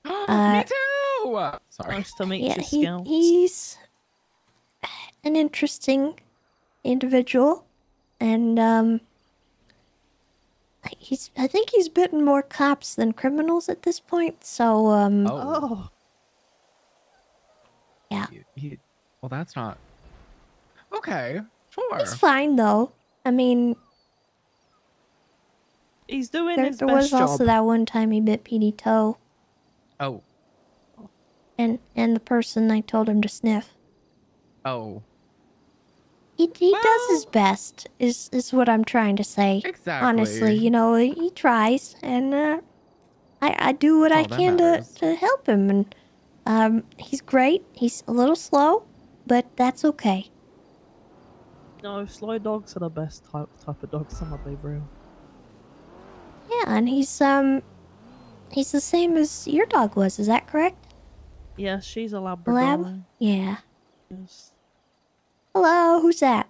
Q: Me too. Sorry.
C: Nice to meet
B: Yeah,
C: you, Scout.
B: he's an interesting individual, and I think he's bitten more cops than criminals at this point. So
C: Oh.
B: yeah,
Q: Well, that's not. Okay. Sure.
B: he's fine though. I mean,
C: He's doing
B: there
C: his
B: was
C: best
B: also
C: job.
B: that one time he bit Petey Toe,
Q: Oh.
B: and the person I told him to sniff.
Q: Oh.
B: he does his best, is what I'm trying to say. Honestly,
Q: Exactly.
B: he tries, and I do what
Q: That's
B: I
Q: all that
B: can
Q: matters.
B: to help him, and he's great. He's a little slow, but that's okay.
C: No, slow dogs are the best type of dogs in my baby room.
B: Yeah, and he's the same as your dog was. Is that correct?
C: Yeah, she's a
B: Lab?
C: Labrador.
B: Yeah.
C: Yes.
B: Hello, who's that?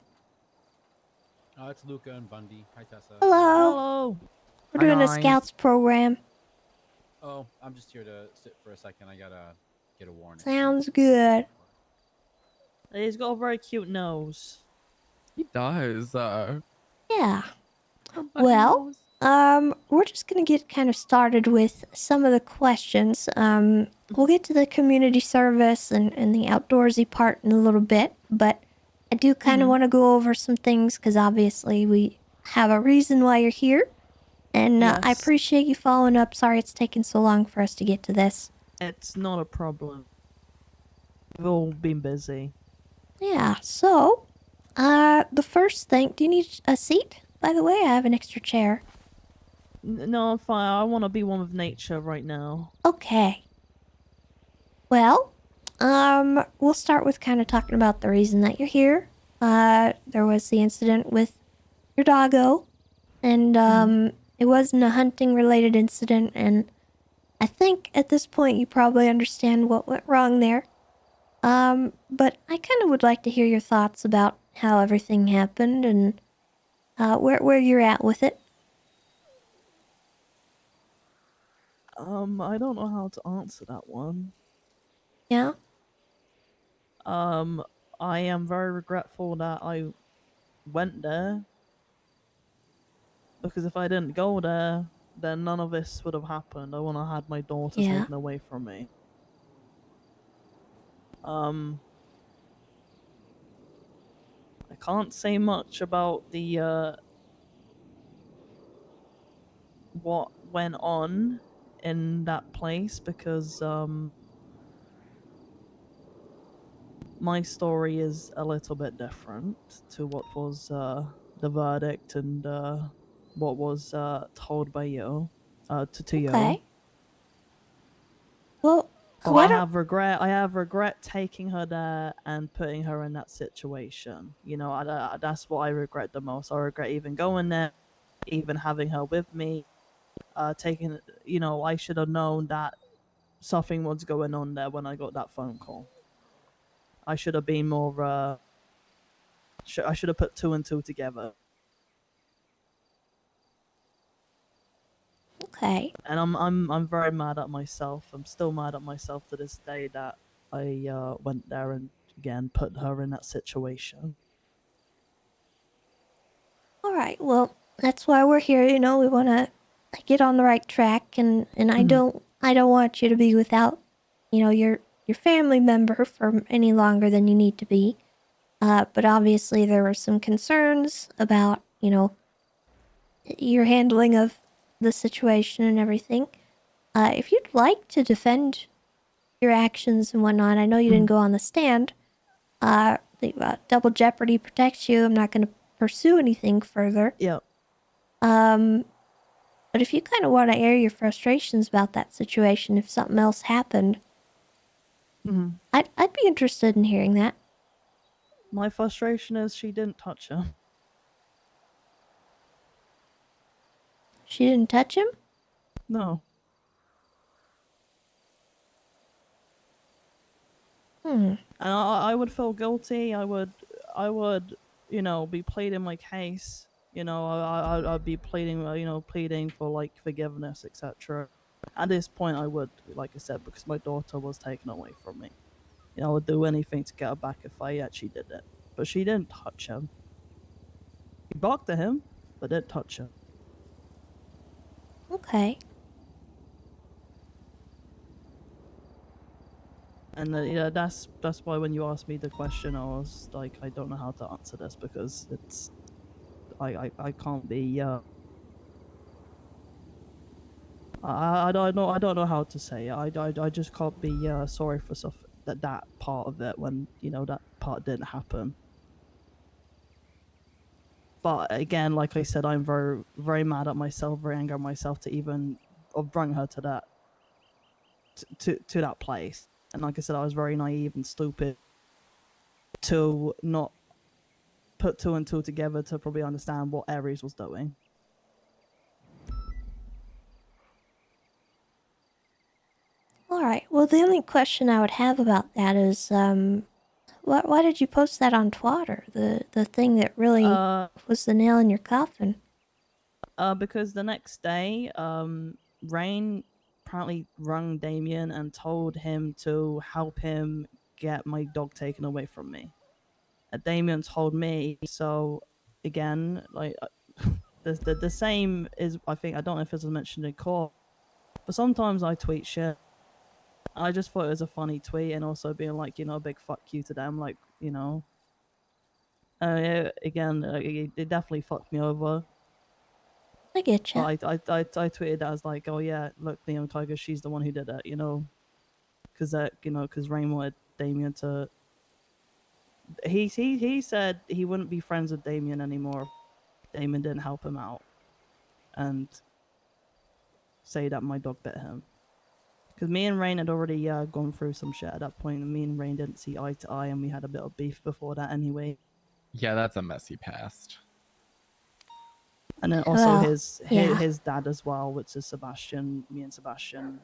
L: It's Luca and Bundy. Hi, Tessa.
B: Hello.
C: Hello.
B: We're doing a scouts program.
L: Oh, I'm just here to sit for a second. I gotta get a warrant.
B: Sounds good.
C: He's got a very cute nose.
Q: He does.
B: Yeah. Well, we're just gonna get kind of started with some of the questions. We'll get to the community service and the outdoorsy part in a little bit, but I do kind of want to go over some things because obviously we have a reason why you're here, and I
C: Yes.
B: appreciate you following up. Sorry it's taken so long for us to get to this.
C: It's not a problem. We've all been busy.
B: Yeah. So, the first thing. Do you need a seat? By the way, I have an extra chair.
C: No, I'm fine. I want to be one with nature right now.
B: Okay. Well, we'll start with kind of talking about the reason that you're here. There was the incident with your doggo, and it wasn't a hunting related incident, and I think at this point you probably understand what went wrong there. But I kind of would like to hear your thoughts about how everything happened and where you're at with it.
C: I don't know how to answer that one.
B: Yeah.
C: I am very regretful that I went there. Because if I didn't go there, then none of this would have happened. I wouldn't have had my daughter
B: Yeah.
C: taken away from me. I can't say much about the what went on in that place because my story is a little bit different to what was the verdict and what was told by you to you.
B: Okay. Well,
C: So
B: why
C: I
B: don't...
C: have regret. I have regret taking her there and putting her in that situation. You know, that's what I regret the most. I regret even going there, even having her with me. Taking, you know, I should have known that something was going on there when I got that phone call. I should have been more. I should have put two and two together.
B: Okay.
C: And I'm very mad at myself. I'm still mad at myself to this day that I went there and again put her in that situation.
B: All right. Well, that's why we're here. You know, we want to get on the right track, and I don't want you to be without, you know, your family member for any longer than you need to be. But obviously there were some concerns about, you know, your handling of the situation and everything. If you'd like to defend your actions and whatnot, I know you didn't go on the stand. The double jeopardy protects you. I'm not going to pursue anything further.
C: Yep.
B: But if you kind of want to air your frustrations about that situation, if something else happened, I'd be interested in hearing that.
C: My frustration is she didn't touch him.
B: She didn't touch him?
C: No. And I would feel guilty. I would, you know, be pleading my case. You know, I'd be pleading, you know, pleading for like forgiveness, etc. At this point, I would, like I said, because my daughter was taken away from me. You know, I would do anything to get her back if I actually did it. But she didn't touch him. He barked at him, but didn't touch him.
B: Okay.
C: And yeah, that's why when you asked me the question, I was like, I don't know how to answer this because it's, I can't be. I don't know how to say it. I just can't be sorry for stuff that part of it when you know that part didn't happen. But again, like I said, I'm very, very mad at myself, very angry at myself to even have brought her to that to that place. And like I said, I was very naive and stupid to not put two and two together to probably understand what Ares was doing.
B: All right. Well, the only question I would have about that is, why did you post that on Twitter? The thing that really was the nail in your coffin.
C: Because the next day, Rain apparently rang Damien and told him to help him get my dog taken away from me. Damien told me, so again, like the same is, I think, I don't know if this was mentioned in court, but sometimes I tweet shit. I just thought it was a funny tweet, and also being like, a big fuck you to them, like, again, it definitely fucked me over.
B: I get you.
C: I tweeted as like, oh yeah, look, Neon Tiger, she's the one who did it, because Rain wanted Damien to. He said he wouldn't be friends with Damien anymore. Damien didn't help him out, and say that my dog bit him. Because me and Rain had already gone through some shit at that point, and me and Rain didn't see eye to eye, and we had a bit of beef before that anyway.
Q: Yeah, that's a messy past.
C: And then also
B: Well,
C: his dad as well, which is Sebastian. Me and Sebastian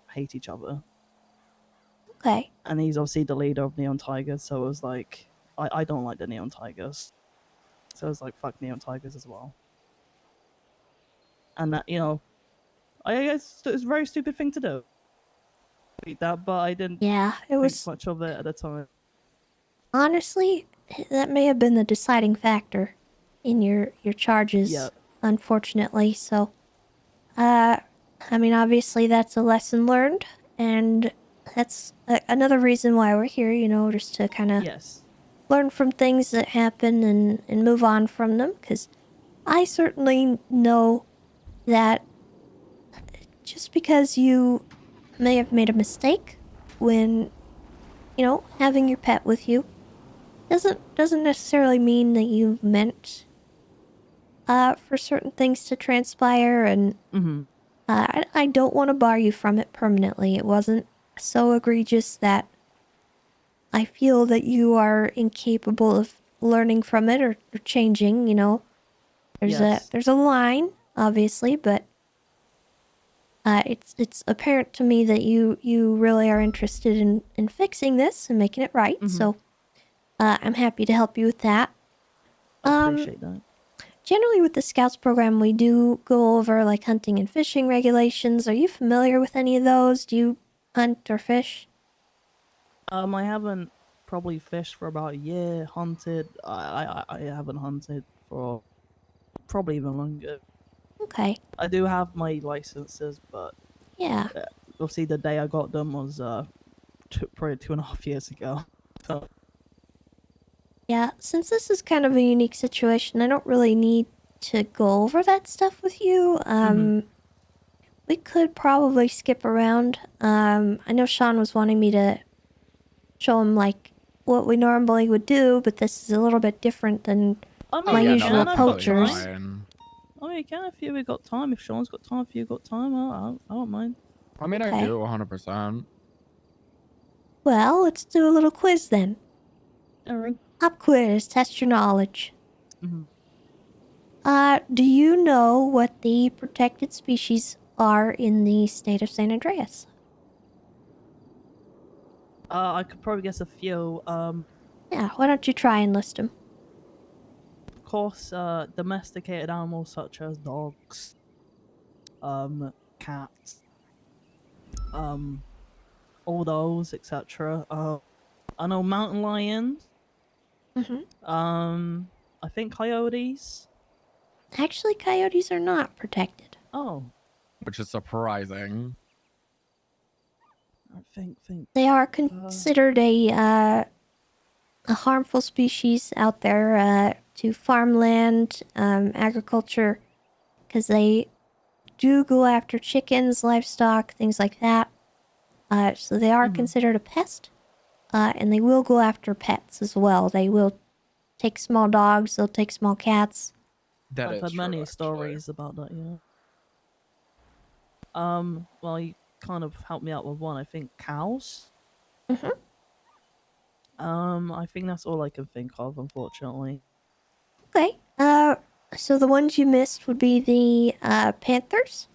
C: hate each other.
B: Okay.
C: And he's obviously the leader of Neon Tigers, so it was like, I don't like the Neon Tigers. So it was like, fuck Neon Tigers as well. And that, I guess it's a very stupid thing to do. That, but I didn't think much of it at the time.
B: Honestly, that may have been the deciding factor in your charges,
C: Yeah.
B: unfortunately. So, I mean, obviously that's a lesson learned, and that's another reason why we're here, just to kind of learn from things that happen and move on from them, because I certainly know that just because you may have made a mistake when, having your pet with you doesn't necessarily mean that you meant for certain things to transpire, and I don't want to bar you from it permanently. It wasn't so egregious that I feel that you are incapable of learning from it or changing, there's a line, obviously, but it's apparent to me that you really are interested in fixing this and making it right. So I'm happy to help you with that.
C: I appreciate that.
B: Generally, with the Scouts program, we do go over like hunting and fishing regulations. Are you familiar with any of those? Do you hunt or fish?
C: I haven't probably fished for about a year. Hunted, I haven't hunted for probably even longer.
B: Okay.
C: I do have my licenses, but
B: Yeah.
C: Obviously the day I got them was probably 2.5 years ago. So
B: Yeah, since this is kind of a unique situation, I don't really need to go over that stuff with you. We could probably skip around. I know Sean was wanting me to show him like what we normally would do, but this is a little bit different than my usual poachers.
C: I mean, you can if you've got time. If Sean's got time, if you've got time, I don't mind.
Q: I mean, I
B: Okay.
Q: do 100%.
B: Well, let's do a little quiz then.
C: Alright.
B: Pop quiz, test your knowledge. Do you know what the protected species are in the state of San Andreas?
C: I could probably guess a few.
B: Yeah, why don't you try and list them?
C: Of course, domesticated animals such as dogs, cats, all those, etc. I know mountain lions. I think coyotes.
B: Actually, coyotes are not protected.
C: Oh.
Q: Which is surprising.
C: I think.
B: They are considered a harmful species out there to farmland, agriculture, because they do go after chickens, livestock, things like that. So they are considered a pest, and they will go after pets as well. They will take small dogs, they'll take small cats.
Q: That
C: I've
Q: is
C: heard
Q: true,
C: many
Q: actually.
C: stories about that. Yeah. Well, you kind of helped me out with one. I think cows.
B: Mhm.
C: I think that's all I can think of, unfortunately.
B: Okay. So the ones you missed would be the panthers,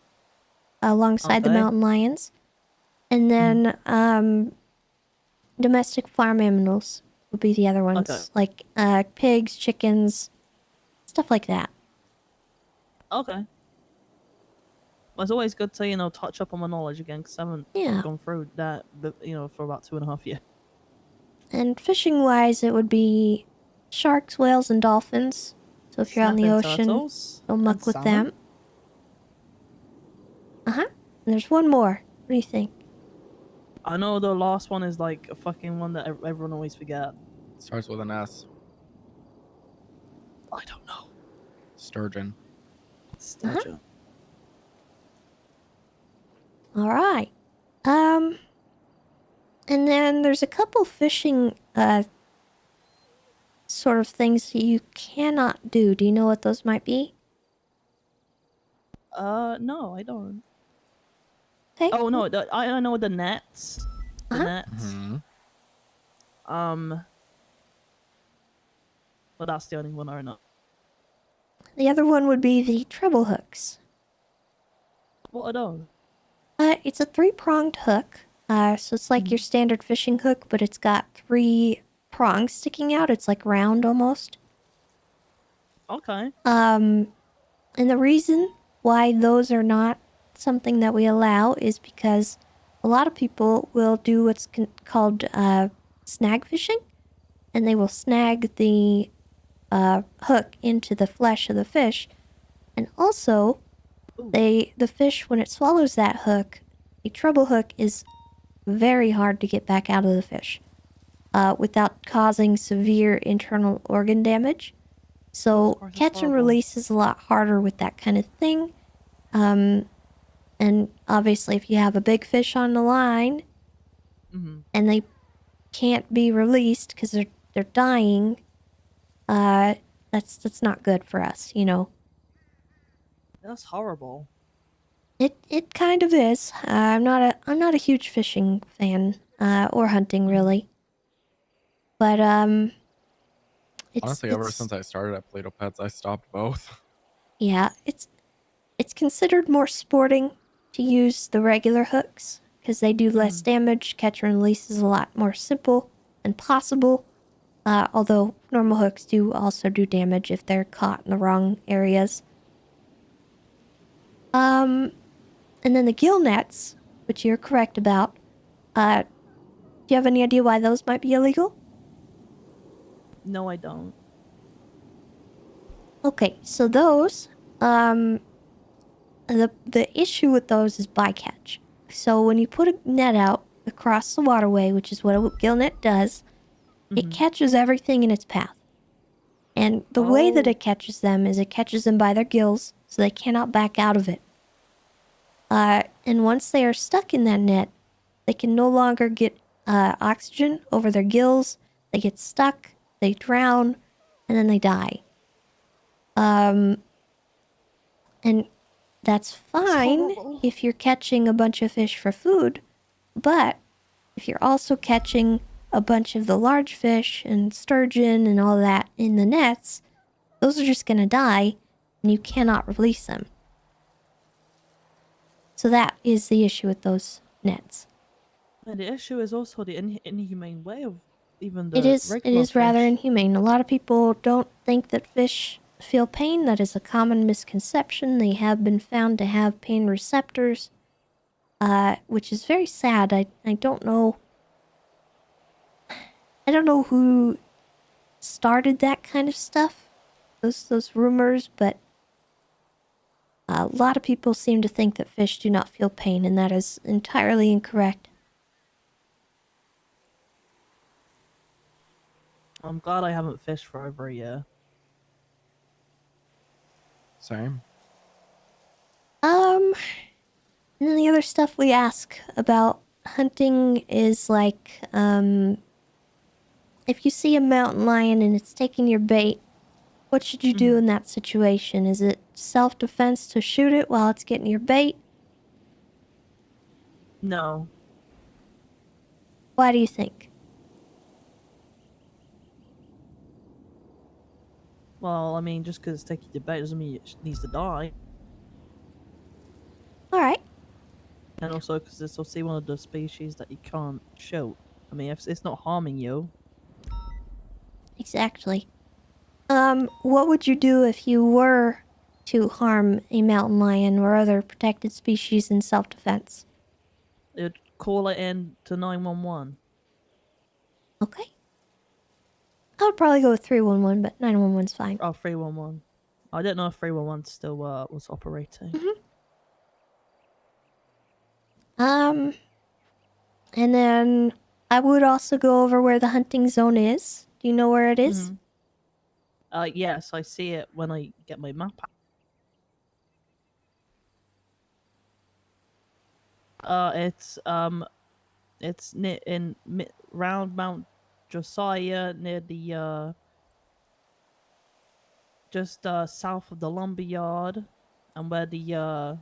B: alongside the
C: Okay.
B: mountain lions, and then domestic farm animals would be the other ones,
C: Okay.
B: like pigs, chickens, stuff like that.
C: Okay. Well, it's always good to touch up on my knowledge again because I haven't
B: Yeah.
C: gone through that for about 2.5 years.
B: And fishing wise, it would be sharks, whales, and dolphins. So if you're out in the
C: Snapping
B: ocean,
C: turtles
B: don't
C: and
B: muck with
C: salmon.
B: them. And there's one more. What do you think?
C: I know the last one is like a fucking one that everyone always forget.
Q: Starts with an S.
C: I don't know.
Q: Sturgeon.
C: Sturgeon.
B: All right. And then there's a couple fishing sort of things that you cannot do. Do you know what those might be?
C: No, I don't.
B: Okay.
C: Oh no, I know the nets. The nets. But that's the only one I know.
B: The other one would be the treble hooks.
C: What are those?
B: It's a 3-pronged hook. So it's like your standard fishing hook, but it's got 3 prongs sticking out. It's like round almost.
C: Okay.
B: And the reason why those are not something that we allow is because a lot of people will do what's called snag fishing, and they will snag the hook into the flesh of the fish, and also the fish, when it swallows that hook, a treble hook is very hard to get back out of the fish without causing severe internal organ damage. So catch and release is a lot harder with that kind of thing. And obviously, if you have a big fish on the line and they can't be released because they're dying, that's not good for us, you know.
C: That's horrible.
B: It kind of is. I'm not a huge fishing fan or hunting really, but
Q: Honestly, ever since I started at Play-Doh Pets, I stopped both.
B: Yeah, it's considered more sporting to use the regular hooks because they do less damage. Catch and release is a lot more simple and possible. Although normal hooks do also do damage if they're caught in the wrong areas. And then the gill nets, which you're correct about. Do you have any idea why those might be illegal?
C: No, I don't.
B: Okay, so those, the issue with those is bycatch. So when you put a net out across the waterway, which is what a gill net does, it catches everything in its path. And the way that it catches them is it catches them by their gills, so they cannot back out of it. And once they are stuck in that net, they can no longer get oxygen over their gills. They get stuck, they drown, and then they die. And that's fine if you're catching a bunch of fish for food, but if you're also catching a bunch of the large fish and sturgeon and all that in the nets, those are just going to die and you cannot release them. So that is the issue with those nets.
C: And the issue is also the inhumane way of even the
B: It is
C: regular
B: rather
C: fish.
B: inhumane. A lot of people don't think that fish feel pain. That is a common misconception. They have been found to have pain receptors, which is very sad. I don't know. I don't know who started that kind of stuff, those rumors, but a lot of people seem to think that fish do not feel pain, and that is entirely incorrect.
C: I'm glad I haven't fished for over a year.
Q: Same.
B: And then the other stuff we ask about hunting is like, if you see a mountain lion and it's taking your bait, What should you do in that situation? Is it self-defense to shoot it while it's getting your bait?
C: No.
B: Why do you think?
C: Well, I mean, just because it's taking your bait doesn't mean it needs to die.
B: Alright.
C: And also because it's obviously one of the species that you can't shoot. I mean, if it's not harming you.
B: Exactly. What would you do if you were to harm a mountain lion or other protected species in self-defense?
C: It'd call it in to 911.
B: Okay. I would probably go with 311, but 911's fine.
C: Oh, 311. I don't know if 311 still was operating.
B: And then I would also go over where the hunting zone is. Do you know where it is?
C: Yes, I see it when I get my map out. It's near round Mount Josiah near the just south of the lumberyard, and where the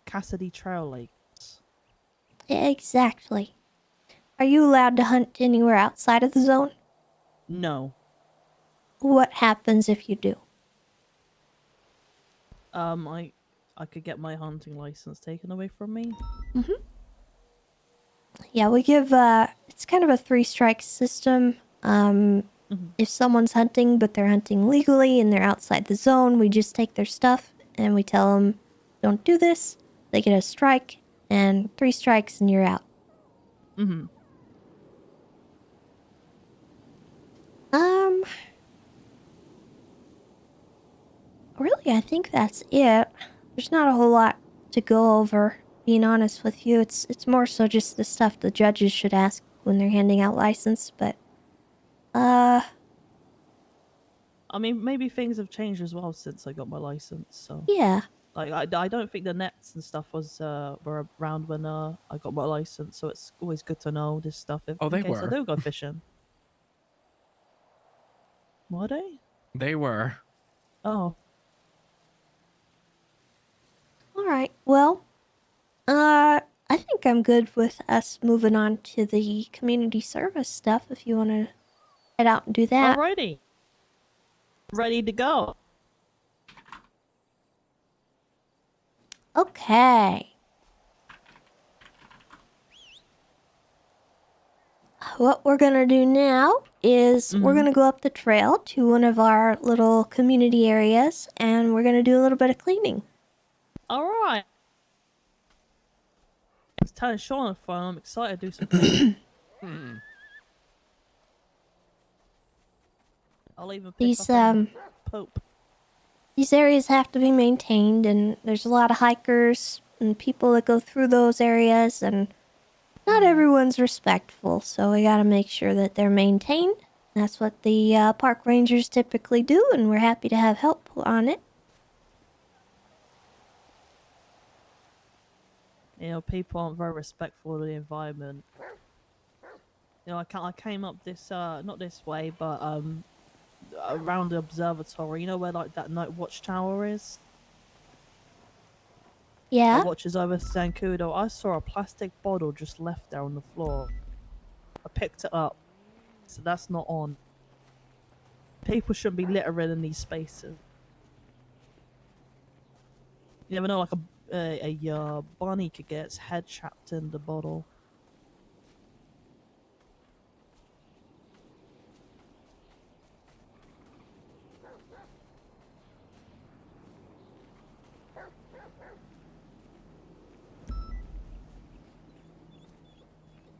C: Cassidy Trail Lakes.
B: Exactly. Are you allowed to hunt anywhere outside of the zone?
C: No.
B: What happens if you do?
C: I could get my hunting license taken away from me.
B: Yeah, we give, it's kind of a 3-strike system. If someone's hunting, but they're hunting legally and they're outside the zone, we just take their stuff and we tell them, don't do this. They get a strike, and 3 strikes and you're out. Really, I think that's it. There's not a whole lot to go over, being honest with you. It's more so just the stuff the judges should ask when they're handing out license, but
C: I mean, maybe things have changed as well since I got my license. So
B: yeah.
C: like, I don't think the nets and stuff were around when I got my license. So it's always good to know this stuff in
Q: they
C: case I
Q: were.
C: do go fishing. Were they?
Q: They were.
C: Oh.
B: Alright, well, I think I'm good with us moving on to the community service stuff if you want to head out and do that.
C: Alrighty. Ready to go.
B: Okay. What we're gonna do now is we're gonna go up the trail to one of our little community areas and we're gonna do a little bit of cleaning.
C: Alright. It's telling Sean fun. I'm excited to do some cleaning. I'll even pick
B: These,
C: up on the Pope.
B: These areas have to be maintained, and there's a lot of hikers and people that go through those areas, and not everyone's respectful, so we gotta make sure that they're maintained. That's what the park rangers typically do, and we're happy to have help on it.
C: You know, people aren't very respectful of the environment. You know, I came up this not this way, but around the observatory. You know where like that night watchtower is?
B: Yeah.
C: That watches over Zancudo. I saw a plastic bottle just left there on the floor. I picked it up, so that's not on. People shouldn't be littering in these spaces. You never know, like a bunny could get its head trapped in the bottle.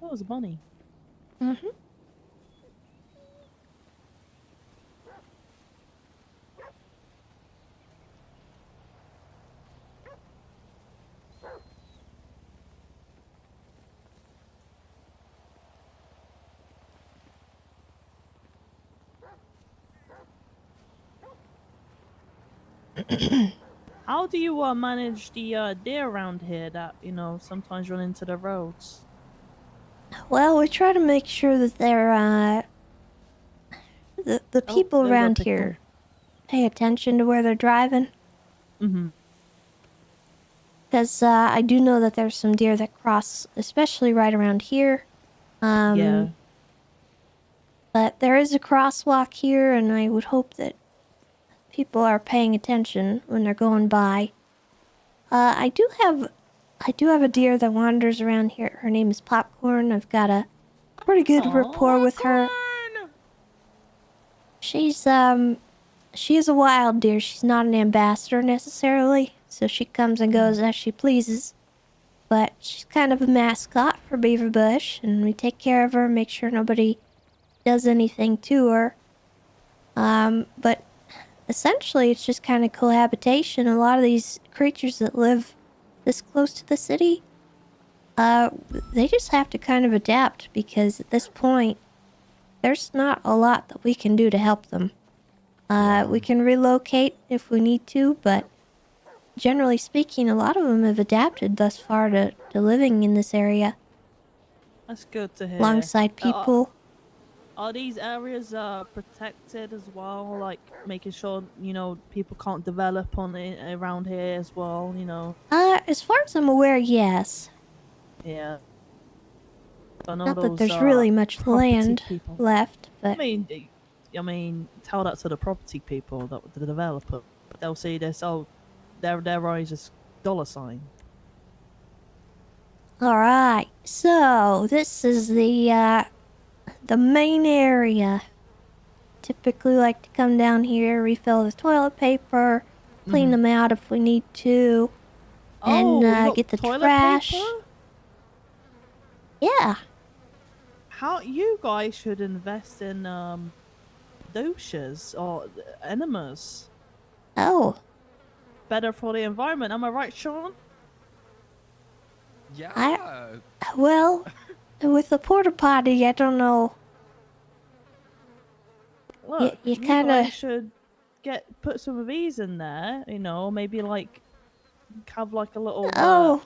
C: That was a bunny. How do you manage the deer around here that, you know, sometimes run into the roads?
B: Well, we try to make sure that they're, the people
C: there you go,
B: around
C: Pickle.
B: here pay attention to where they're driving.
C: Mm-hmm.
B: Because I do know that there's some deer that cross, especially right around here.
C: Yeah.
B: But there is a crosswalk here, and I would hope that people are paying attention when they're going by. I do have a deer that wanders around here. Her name is Popcorn. I've got a pretty good rapport with her. She's she is a wild deer. She's not an ambassador necessarily, so she comes and goes as she pleases. But she's kind of a mascot for Beaver Bush, and we take care of her, make sure nobody does anything to her. But essentially, it's just kind of cohabitation. A lot of these creatures that live this close to the city, they just have to kind of adapt because at this point, there's not a lot that we can do to help them. We can relocate if we need to, but generally speaking, a lot of them have adapted thus far to living in this area
C: That's good to hear.
B: alongside people.
C: Are these areas protected as well? Like making sure people can't develop on it around here as well.
B: As far as I'm aware, yes.
C: Yeah. I know
B: Not that
C: those,
B: there's really much
C: property
B: land
C: people.
B: left, but
C: I mean, tell that to the property people, the developer. They'll see this. Oh, their eyes just $sign.
B: all right. So this is the main area. Typically like to come down here, refill the toilet paper, clean them out if we need to, and
C: you got
B: get the
C: toilet
B: trash.
C: paper?
B: Yeah.
C: How you guys should invest in douches or enemas.
B: Oh.
C: Better for the environment. Am I right, Sean?
Q: Yeah.
B: Well, with the porta potty, I don't know.
C: Look,
B: you
C: you
B: kind
C: guys
B: of.
C: should put some of these in there. Maybe like have like a little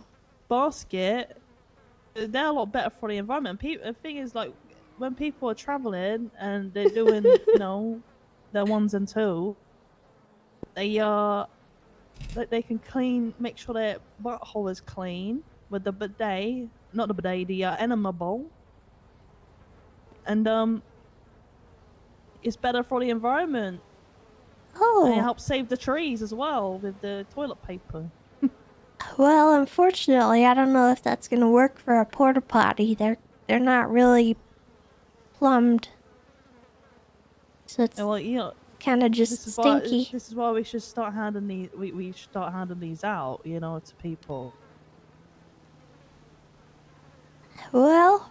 C: basket. They're a lot better for the environment. The thing is, like, when people are traveling and they're doing, their ones and two, they can make sure their butthole is clean with the bidet, not the bidet, the enema bowl, and it's better for the environment. And it helps save the trees as well with the toilet paper.
B: Well, unfortunately, I don't know if that's gonna work for a porta potty. They're not really plumbed, so it's kind of just stinky.
C: This is why we should start handing these. We should start handing these out, to people.
B: Well,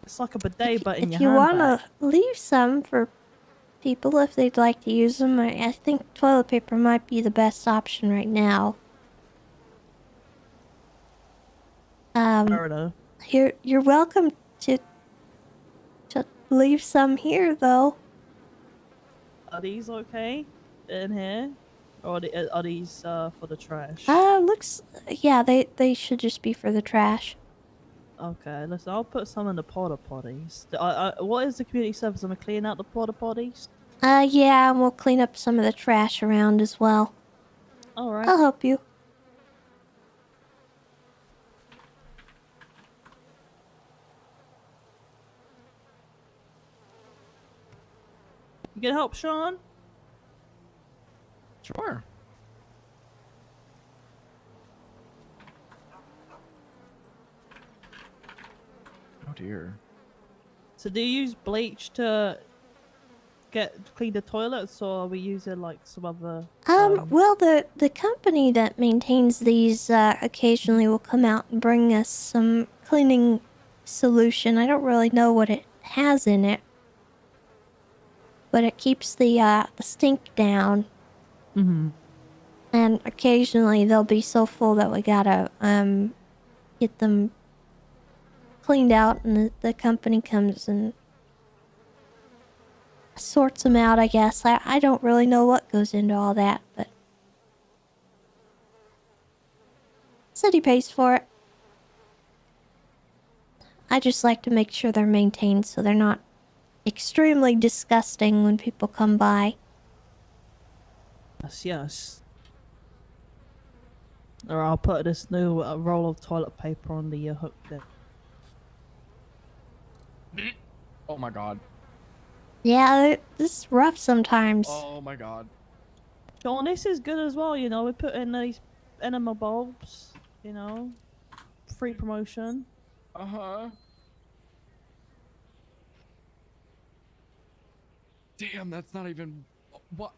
C: it's like a bidet, but in
B: if
C: your
B: you
C: handbag.
B: wanna leave some for people if they'd like to use them, I think toilet paper might be the best option right now.
C: Fair enough.
B: You're welcome to leave some here though.
C: Are these okay in here, or are these for the trash?
B: Yeah, they should just be for the trash.
C: Okay, listen, I'll put some in the porta potties. What is the community service? I'm gonna clean out the porta potties.
B: Yeah, and we'll clean up some of the trash around as well.
C: All right.
B: I'll help you.
C: You can help, Sean.
Q: Sure. Oh dear.
C: So do you use bleach to clean the toilets, or are we using like some other?
B: Well, the company that maintains these occasionally will come out and bring us some cleaning solution. I don't really know what it has in it, but it keeps the stink down.
C: Mm-hmm.
B: And occasionally they'll be so full that we gotta get them cleaned out, and the company comes and sorts them out, I guess. I don't really know what goes into all that, but city pays for it. I just like to make sure they're maintained so they're not extremely disgusting when people come by.
C: Yes, yes. Or I'll put this new roll of toilet paper on the hook there.
Q: Oh my god.
B: Yeah, this is rough sometimes.
Q: Oh my god.
C: Sean, this is good as well, you know. We put in these enema bulbs, you know. Free promotion.
Q: Uh-huh. Damn, that's not even... What?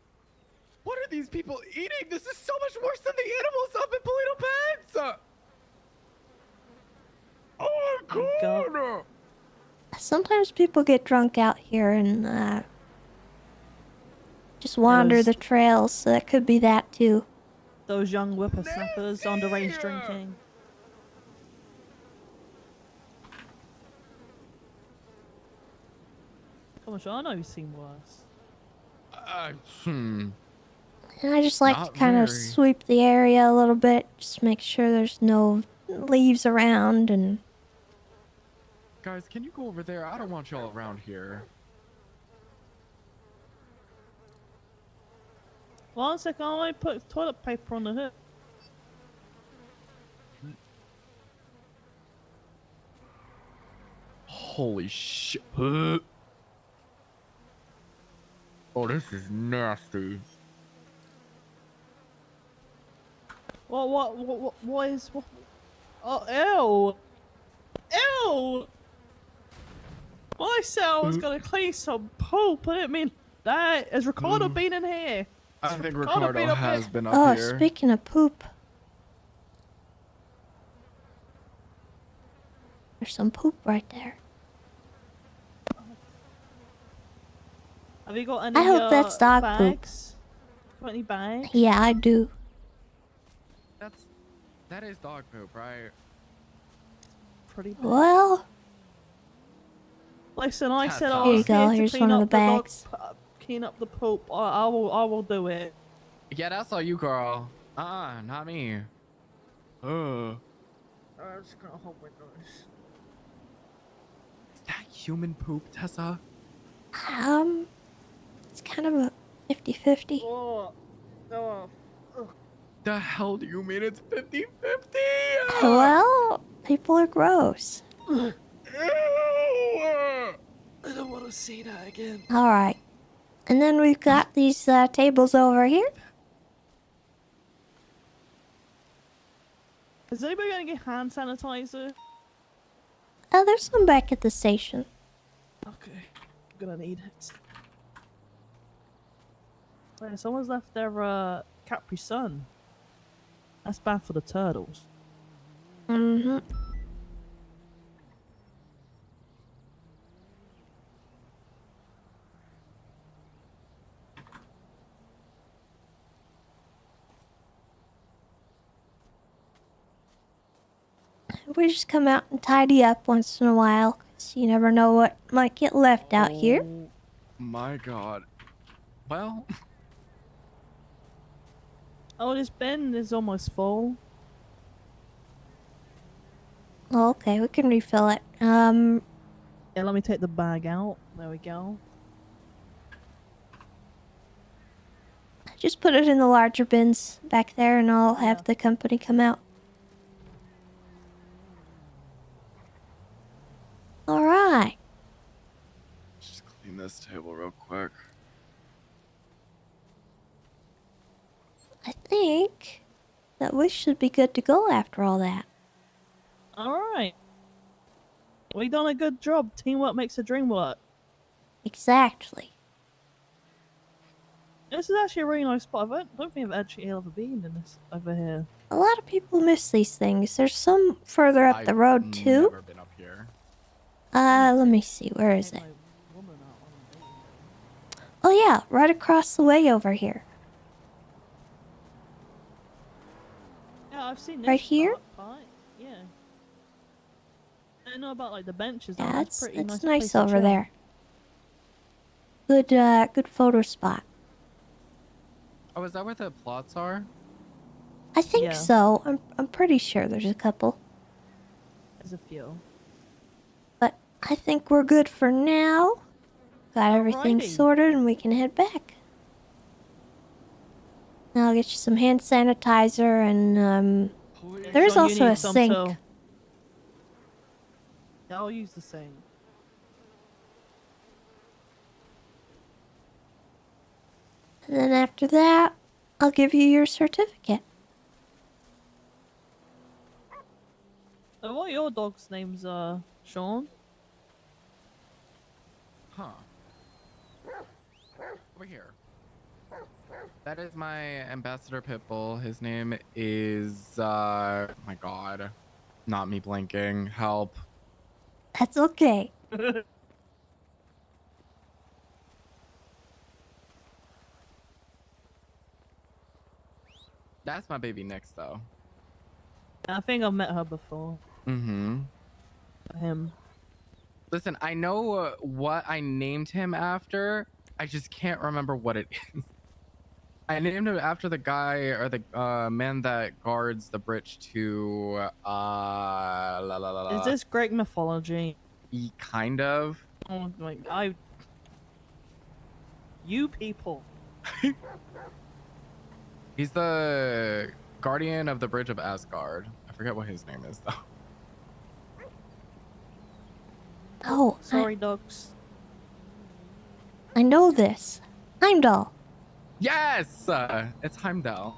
Q: What are these people eating? This is so much worse than the animals up in Polito Pets! Oh my god!
B: Sometimes people get drunk out here and just wander the trails, so that could be that too.
C: Those young whippersnappers underage drinking. Come on, Sean, I know you've seen worse.
B: And I just like
Q: Not
B: to kind of
Q: very.
B: sweep the area a little bit, just make sure there's no leaves around and...
Q: Guys, can you go over there? I don't want y'all around here.
C: One second, I only put toilet paper on the hook.
Q: Holy shit. Oh, this is nasty.
C: What is... What? Oh, ew! Ew! Well, I said I was gonna clean some poop. I didn't mean that. Has Ricardo been in here?
Q: I think
C: Ricardo
Q: Ricardo
C: up
Q: has
C: here?
Q: been up
B: Oh,
Q: here.
B: speaking of poop. There's some poop right there.
C: Have you got any
B: I hope that's dog poop.
C: bags? Got any bags?
B: Yeah, I do.
Q: That is dog poop, right?
C: Pretty bad.
B: Well,
C: Listen, I said I
B: here
C: was
B: you go.
C: here to
B: Here's
C: clean
B: one of
C: up
B: the
C: the dog,
B: bags.
C: clean up the poop. I will do it.
Q: Yeah, that's all you, girl. Not me.
C: I'm just gonna hold my nose.
Q: Is that human poop, Tessa?
B: It's kind of a 50-50.
C: Oh,
Q: The hell do you mean it's 50-50?
B: Well, people are gross.
C: I don't want to see that again.
B: Alright. And then we've got these tables over here.
C: Is anybody gonna get hand sanitizer?
B: There's some back at the station.
C: Okay, I'm gonna need it. Wait, someone's left their Capri Sun. That's bad for the turtles.
B: Mm-hmm. We just come out and tidy up once in a while, 'cause you never know what might get left out here.
Q: My god. Well...
C: Oh, this bin is almost full.
B: Oh, okay, we can refill it.
C: Yeah, let me take the bag out. There we go.
B: Just put it in the larger bins back there and I'll have the company come out. Alright.
Q: Just clean this table real quick.
B: I think that we should be good to go after all that.
C: Alright. We done a good job. Teamwork makes the dream work.
B: Exactly.
C: This is actually a really nice spot. I don't think I've actually ever been in this over here.
B: A lot of people miss these things. There's some further up the road too.
Q: Never been up here.
B: Let me see. Where is it? Oh yeah, right across the way over here.
C: Yeah, I've seen this
B: Right here?
C: part. Yeah. I don't know about like the benches. Though.
B: Yeah,
C: That's
B: it's
C: pretty
B: nice
C: place to
B: over
C: chill.
B: there. Good photo spot.
Q: Oh, is that where the plots are?
B: I think
C: Yeah.
B: so. I'm pretty sure there's a couple.
C: There's a few.
B: But I think we're good for now. got everything
C: Alrighty.
B: sorted and we can head back. I'll get you some hand sanitizer and there's
C: Sean, you
B: also
C: need
B: a
C: some
B: sink.
C: too. Yeah, I'll use the sink.
B: And then after that, I'll give you your certificate.
C: What are your dog's names, Sean?
Q: Huh. Over here. That is my ambassador pit bull. His name is oh my god. Not me blinking. Help.
B: That's okay.
Q: That's my baby Nyx though.
C: I think I've met her before.
Q: Mm-hmm.
C: Him.
Q: Listen, I know what I named him after. I just can't remember what it is. I named him after the guy or the man that guards the bridge to
C: Is this Greek mythology?
Q: Kind of.
C: Oh my, you people.
Q: He's the guardian of the bridge of Asgard. I forget what his name is though.
B: Oh,
C: Sorry, dogs.
B: I know this. Heimdall.
Q: Yes! It's Heimdall.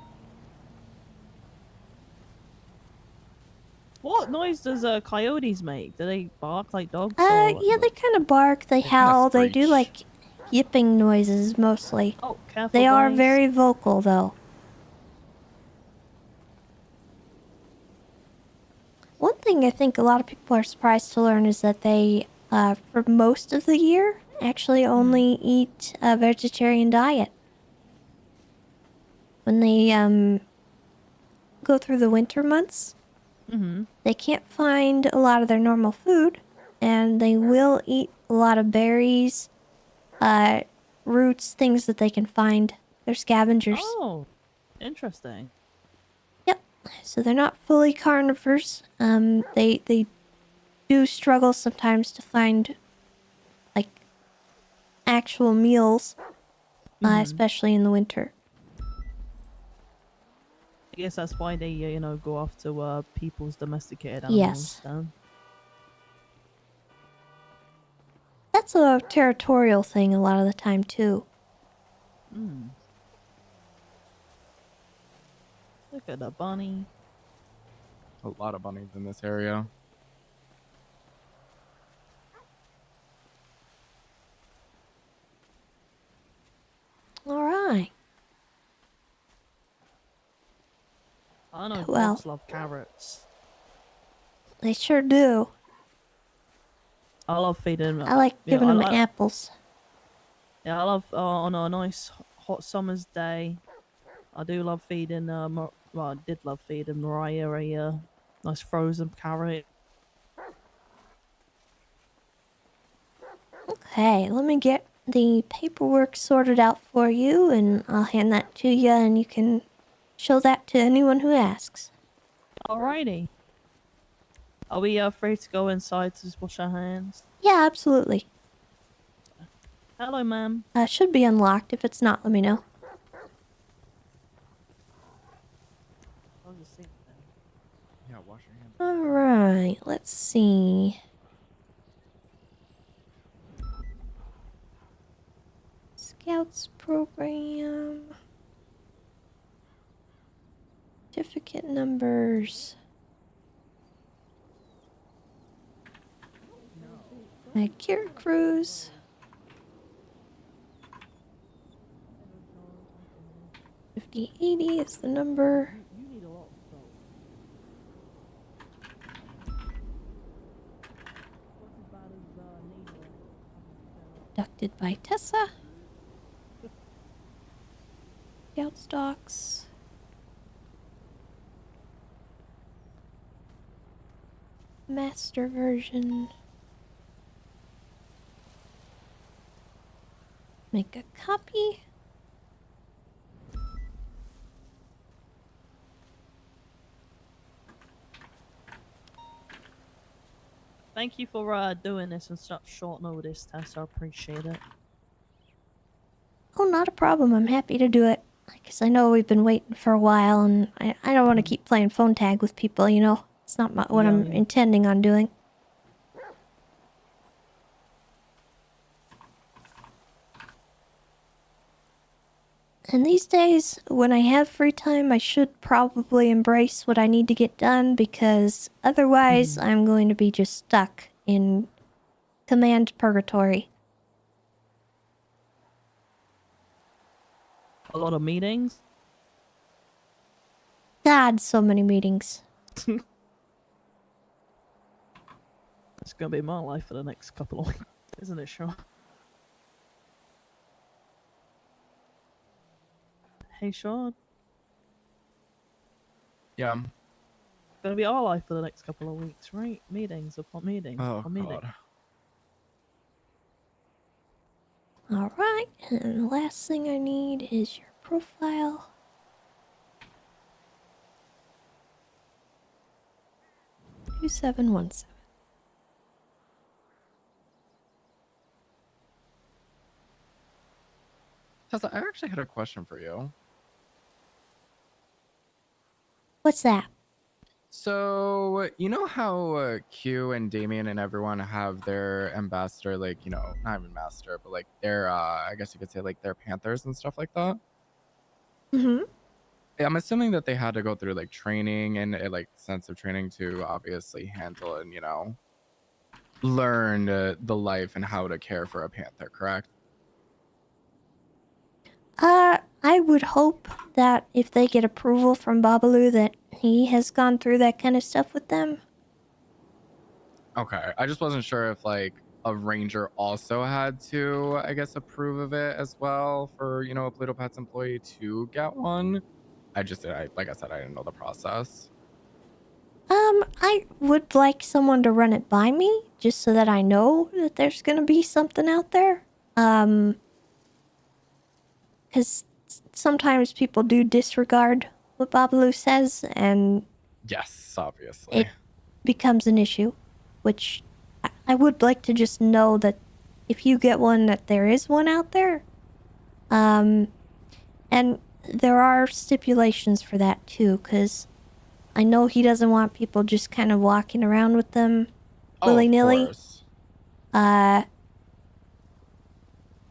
C: What noise does coyotes make? Do they bark like dogs?
B: Yeah, they kind of bark, they howl, they do like yipping noises mostly.
C: Oh, careful,
B: They are
C: guys.
B: very vocal though. One thing I think a lot of people are surprised to learn is that they, for most of the year, actually only eat a vegetarian diet. When they go through the winter months, they can't find a lot of their normal food, and they will eat a lot of berries, roots, things that they can find. They're scavengers.
C: Oh, interesting.
B: So they're not fully carnivores. They do struggle sometimes to find like actual meals, especially in the winter.
C: I guess that's why they, go off to people's domesticated animals.
B: Yes.
C: Then.
B: That's a territorial thing a lot of the time too.
C: Look at the bunny.
Q: A lot of bunnies in this area.
B: All right.
C: I know
B: Well.
C: dogs love carrots.
B: They sure do.
C: I love feeding them.
B: I like giving them
C: I
B: apples.
C: Yeah, I love on a nice hot summer's day. I do love feeding. Well, I did love feeding Mariah a nice frozen carrot.
B: Okay, let me get the paperwork sorted out for you, and I'll hand that to you, and you can show that to anyone who asks.
C: Alrighty. Are we free to go inside to just wash our hands?
B: Yeah, absolutely.
C: Hello, ma'am.
B: Should be unlocked. If it's not, let me know.
C: I'll just see then.
Q: Yeah, wash your hands.
B: Alright, let's see. Scouts program. Certificate numbers. My Cure Cruise. 5080 is the number. Conducted by Tessa. Scout stocks. Master version. Make a copy.
C: Thank you for doing this in such short notice, Tess. I appreciate it.
B: Oh, not a problem. I'm happy to do it. Because I know we've been waiting for a while, and I don't want to keep playing phone tag with people, you know? It's not what I'm intending on doing. And these days, when I have free time, I should probably embrace what I need to get done, because otherwise I'm going to be just stuck in command purgatory.
C: A lot of meetings.
B: God, so many meetings.
C: It's gonna be my life for the next couple of weeks, isn't it, Sean? Hey, Sean.
Q: Yeah.
C: Gonna be our life for the next couple of weeks, right? Meetings upon meetings
Q: Oh,
C: upon meetings.
Q: God.
B: Alright, and the last thing I need is your profile. Two 717.
Q: Tessa, I actually had a question for you.
B: What's that?
Q: So, you know how Q and Damien and everyone have their ambassador, like, you know, not even master, but like their, I guess you could say like their panthers and stuff like that?
B: Mm-hmm.
Q: I'm assuming that they had to go through like training and like sensitive training to obviously handle and, you know, learn the life and how to care for a panther, correct?
B: I would hope that if they get approval from Babalu that he has gone through that kind of stuff with them.
Q: Okay, I just wasn't sure if like a ranger also had to, I guess, approve of it as well for, you know, a Pluto Pets employee to get one. Like I said, I didn't know the process.
B: I would like someone to run it by me, just so that I know that there's gonna be something out there. Because sometimes people do disregard what Babalu says, and
Q: Yes, obviously.
B: it becomes an issue, which I would like to just know that if you get one, that there is one out there. And there are stipulations for that too, because I know he doesn't want people just kind of walking around with them willy-nilly.
Q: Of course.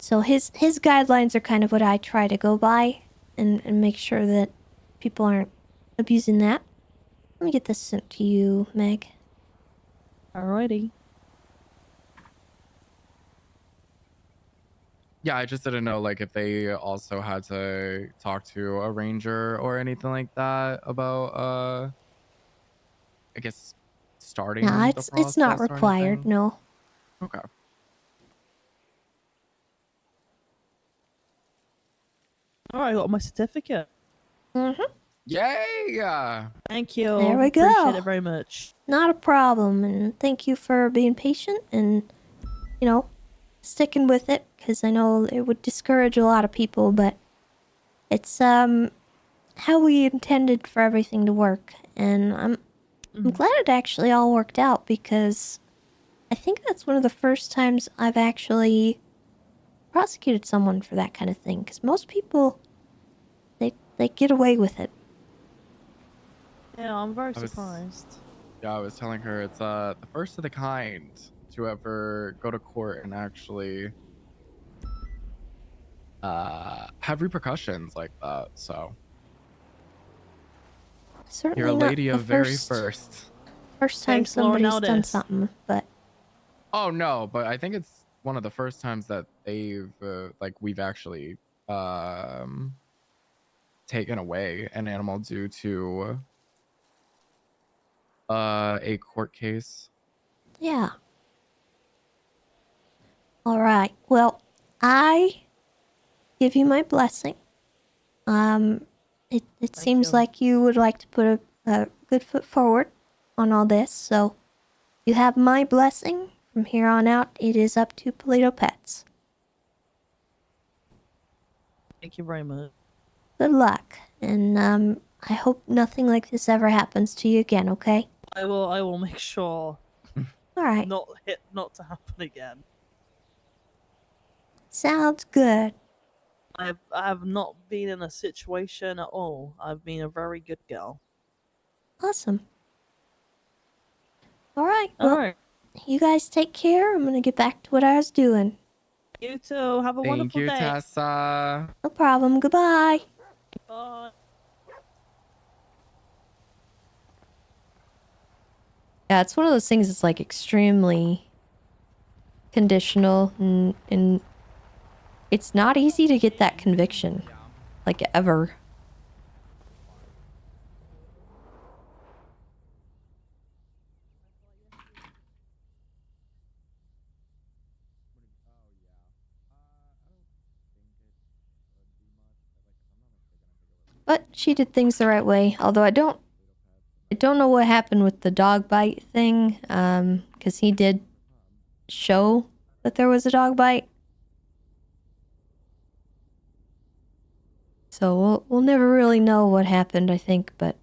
B: So his guidelines are kind of what I try to go by, and make sure that people aren't abusing that. Let me get this sent to you, Meg.
C: Alrighty.
Q: Yeah, I just didn't know like if they also had to talk to a ranger or anything like that about I guess starting
B: Nah,
Q: the
B: it's not
Q: process or
B: required,
Q: anything.
B: no.
Q: Okay.
C: All right, I got my certificate.
B: Mm-hmm.
Q: Yay!
C: Thank you.
B: There we go.
C: Appreciate it very much.
B: Not a problem, and thank you for being patient and, you know, sticking with it, because I know it would discourage a lot of people, but it's how we intended for everything to work, and I'm glad it actually all worked out, because I think that's one of the first times I've actually prosecuted someone for that kind of thing, because most people they get away with it.
C: Yeah, I'm very
Q: I was-
C: surprised.
Q: Yeah, I was telling her it's the first of the kind to ever go to court and actually have repercussions like that. So
B: Certainly
Q: you're a
B: not
Q: lady
B: the
Q: of very
B: first
Q: first.
B: time
C: Thanks, Lauren,
B: somebody's done
C: nowadays.
B: something, but
Q: Oh no, but I think it's one of the first times that they've like we've actually taken away an animal due to a court case.
B: yeah. All right. Well, I give you my blessing. It seems like you would like to put a good foot forward on all this, so you have my blessing. From here on out, it is up to Polito Pets.
C: Thank you very much.
B: Good luck, and I hope nothing like this ever happens to you again, okay?
C: I will make sure
B: All right.
C: not to happen again.
B: Sounds good.
C: I have not been in a situation at all. I've been a very good girl.
B: Awesome. All right.
C: All
B: Well,
C: right.
B: you guys take care. I'm gonna get back to what I was doing.
C: You too. Have a
Q: Thank
C: wonderful
Q: you,
C: day.
Q: Tessa.
B: No problem. Goodbye.
C: Bye.
B: Yeah, it's one of those things that's like extremely conditional, and it's not easy to get that conviction, like ever. But she did things the right way, although I don't know what happened with the dog bite thing, because he did show that there was a dog bite. So we'll never really know what happened, I think, but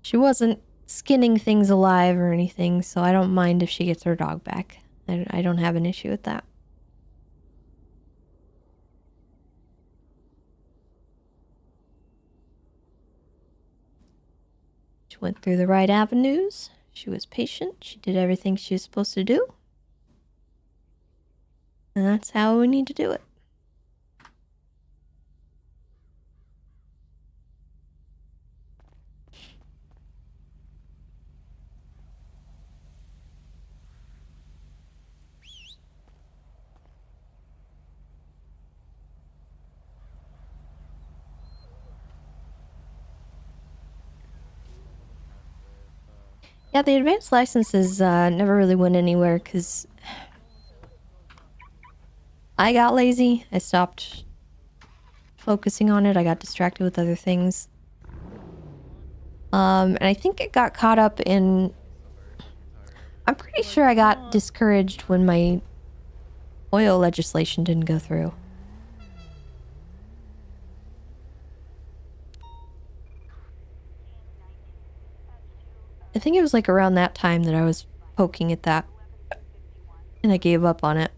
B: she wasn't skinning things alive or anything, so I don't mind if she gets her dog back. I don't have an issue with that. She went through the right avenues. She was patient. She did everything she was supposed to do. And that's how we need to do it. Yeah, the advanced licenses never really went anywhere because I got lazy. I stopped focusing on it. I got distracted with other things. And I think it got caught up in... I'm pretty sure I got discouraged when my oil legislation didn't go through. I think it was like around that time that I was poking at that. And I gave up on it.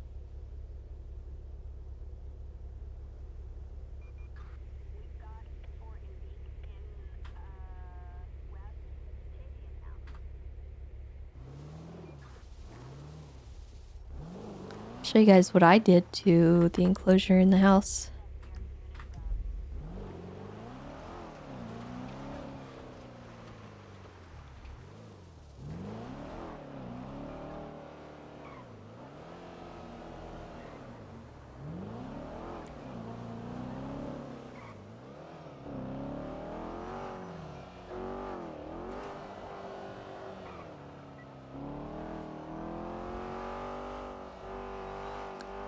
B: Show you guys what I did to the enclosure in the house.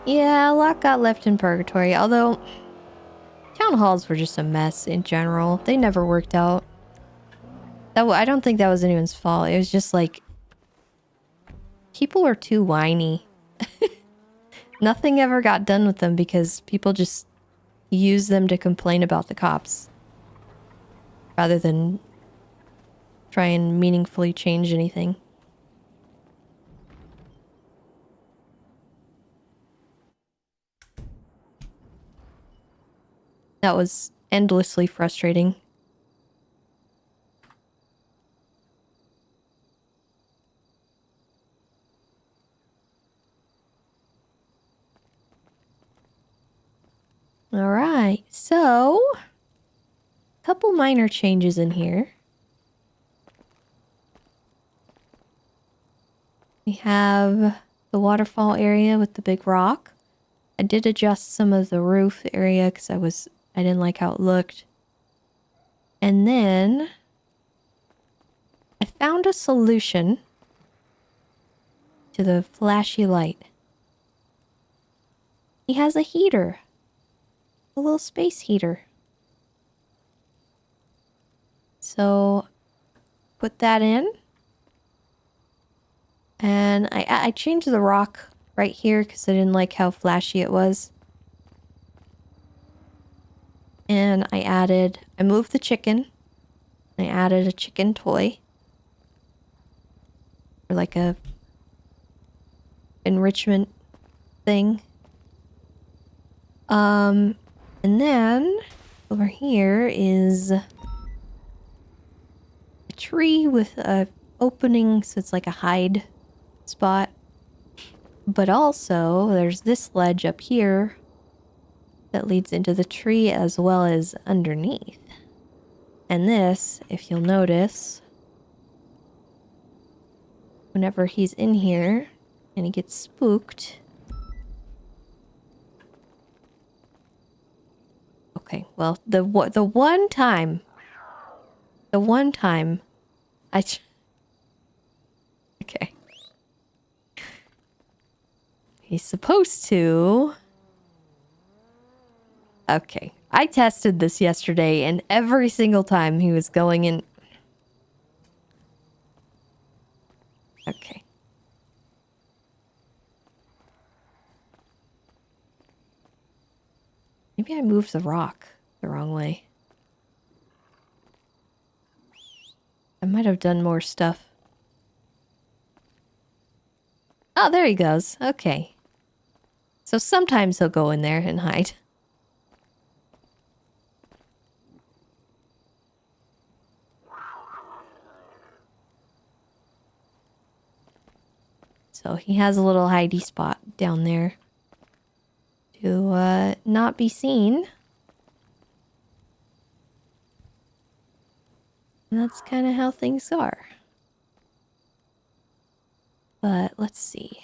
B: Yeah, a lot got left in purgatory, although town halls were just a mess in general. They never worked out. I don't think that was anyone's fault. It was just like people were too whiny. Nothing ever got done with them because people just used them to complain about the cops rather than try and meaningfully change anything. That was endlessly frustrating. Alright, so... couple minor changes in here. We have the waterfall area with the big rock. I did adjust some of the roof area because I didn't like how it looked. And then I found a solution to the flashy light. He has a heater. A little space heater. So put that in. And I changed the rock right here because I didn't like how flashy it was. And I moved the chicken. I added a chicken toy. Or like a enrichment thing. And then over here is a tree with a opening, so it's like a hide spot. But also, there's this ledge up here that leads into the tree as well as underneath. And this, if you'll notice, whenever he's in here and he gets spooked. Okay, well, the one time I okay. He's supposed to. Okay. I tested this yesterday, and every single time he was going in. Okay. Maybe I moved the rock the wrong way. I might have done more stuff. Oh, there he goes. Okay. So sometimes he'll go in there and hide. So he has a little hidey spot down there to not be seen. And that's kind of how things are. But let's see.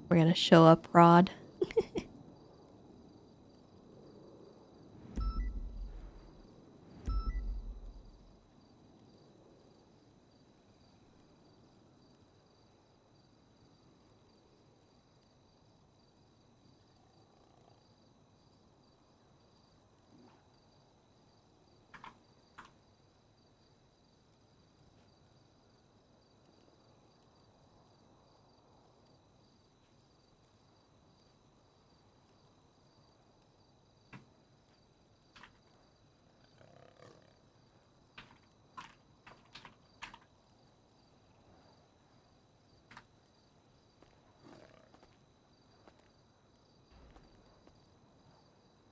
B: We're gonna show up Rod.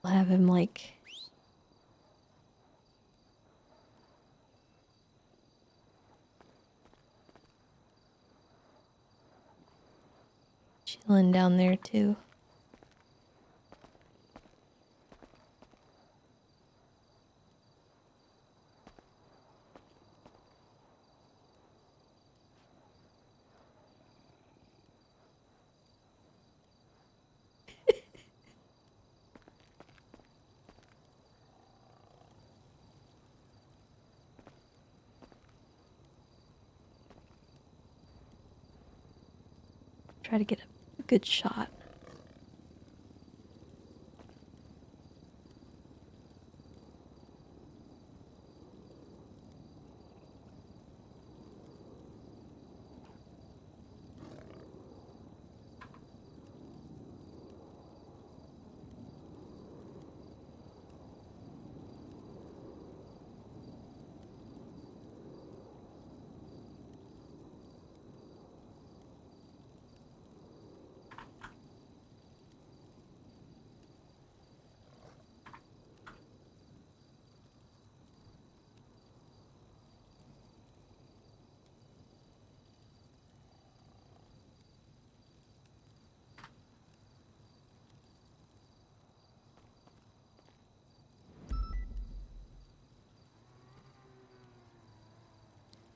B: We'll have him like chilling down there too. Try to get a good shot.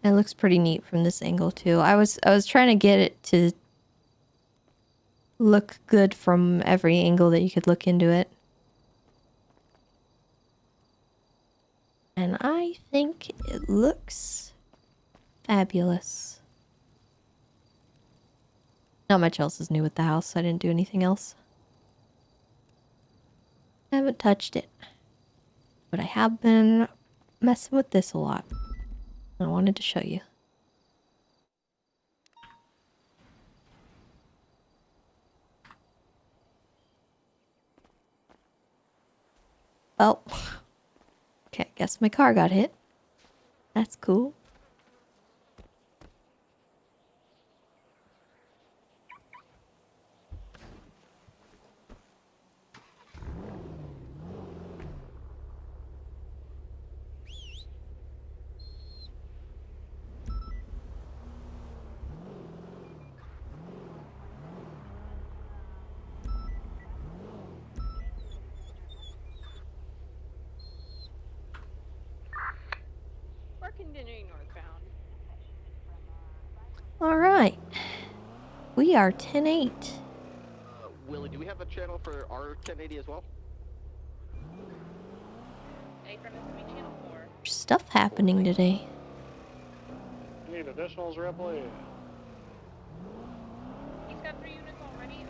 B: It looks pretty neat from this angle too. I was trying to get it to look good from every angle that you could look into it. And I think it looks Fabulous. Not much else is new with the house. I didn't do anything else. I haven't touched it. But I have been messing with this a lot. I wanted to show you. Oh. Okay, I guess my car got hit. That's cool.
J: We're continuing northbound.
B: Alright. We are 10-8.
N: Willie, do we have a channel for our 1080 as well?
G: Channel 4.
B: There's stuff happening today.
T: Need additionals, Ripley.
G: He's got 3 units already.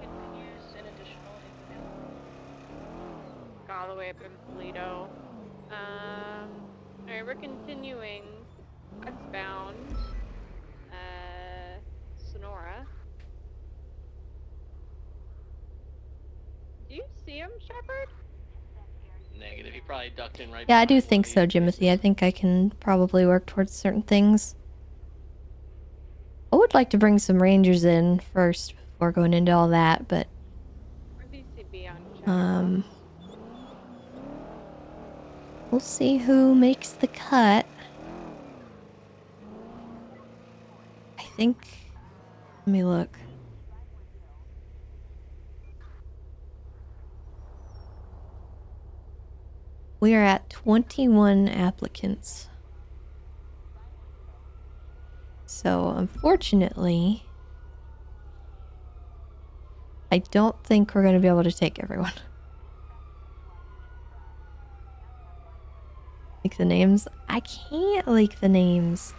G: Can use an additional if available.
J: All the way up in Polito. Alright, we're continuing westbound. Sonora. Do you see him, Shepard?
N: Negative. He probably ducked in right.
B: Yeah, I do think so, Jimothy. I think I can probably work towards certain things. I would like to bring some rangers in first before going into all that, but we'll see who makes the cut. I think. Let me look. We are at 21 applicants. So, unfortunately, I don't think we're going to be able to take everyone. Leak the names? I can't leak the names.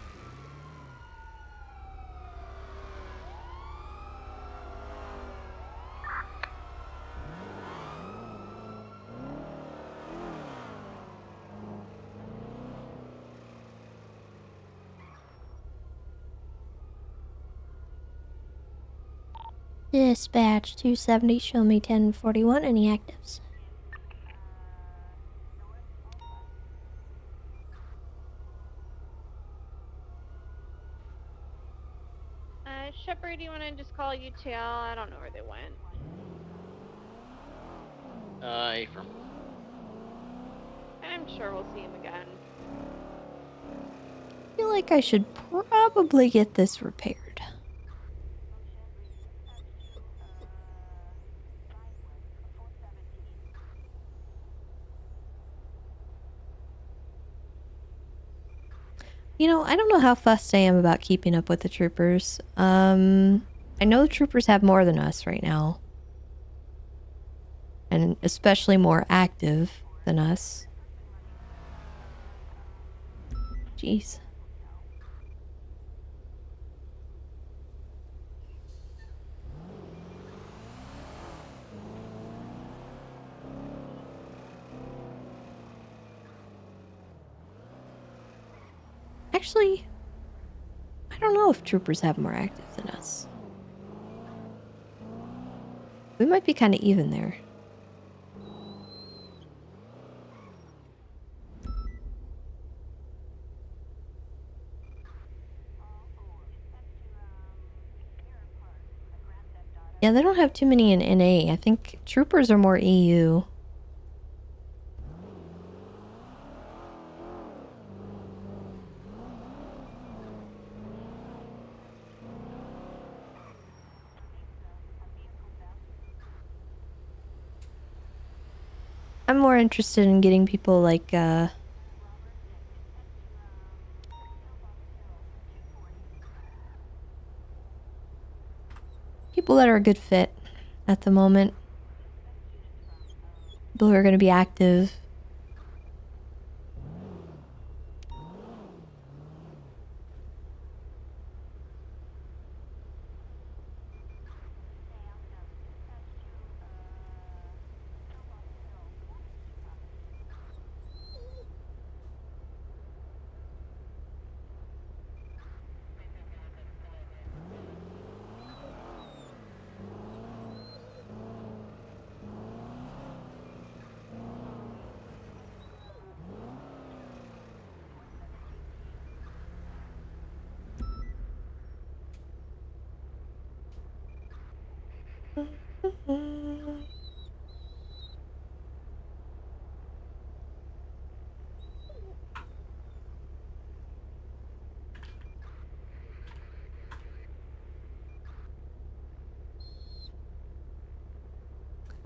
B: Dispatch 270, show me 1041, any actives?
J: Shepard, do you want to just call UTL? I don't know where they went.
N: Affirm.
J: I'm sure we'll see him again.
B: I feel like I should probably get this repaired. You know, I don't know how fussed I am about keeping up with the troopers. I know the troopers have more than us right now. And especially more active than us. Jeez. Actually, I don't know if troopers have more active than us. We might be kind of even there. Yeah, they don't have too many in NA. I think troopers are more EU. I'm more interested in getting people like, people that are a good fit at the moment. People who are going to be active.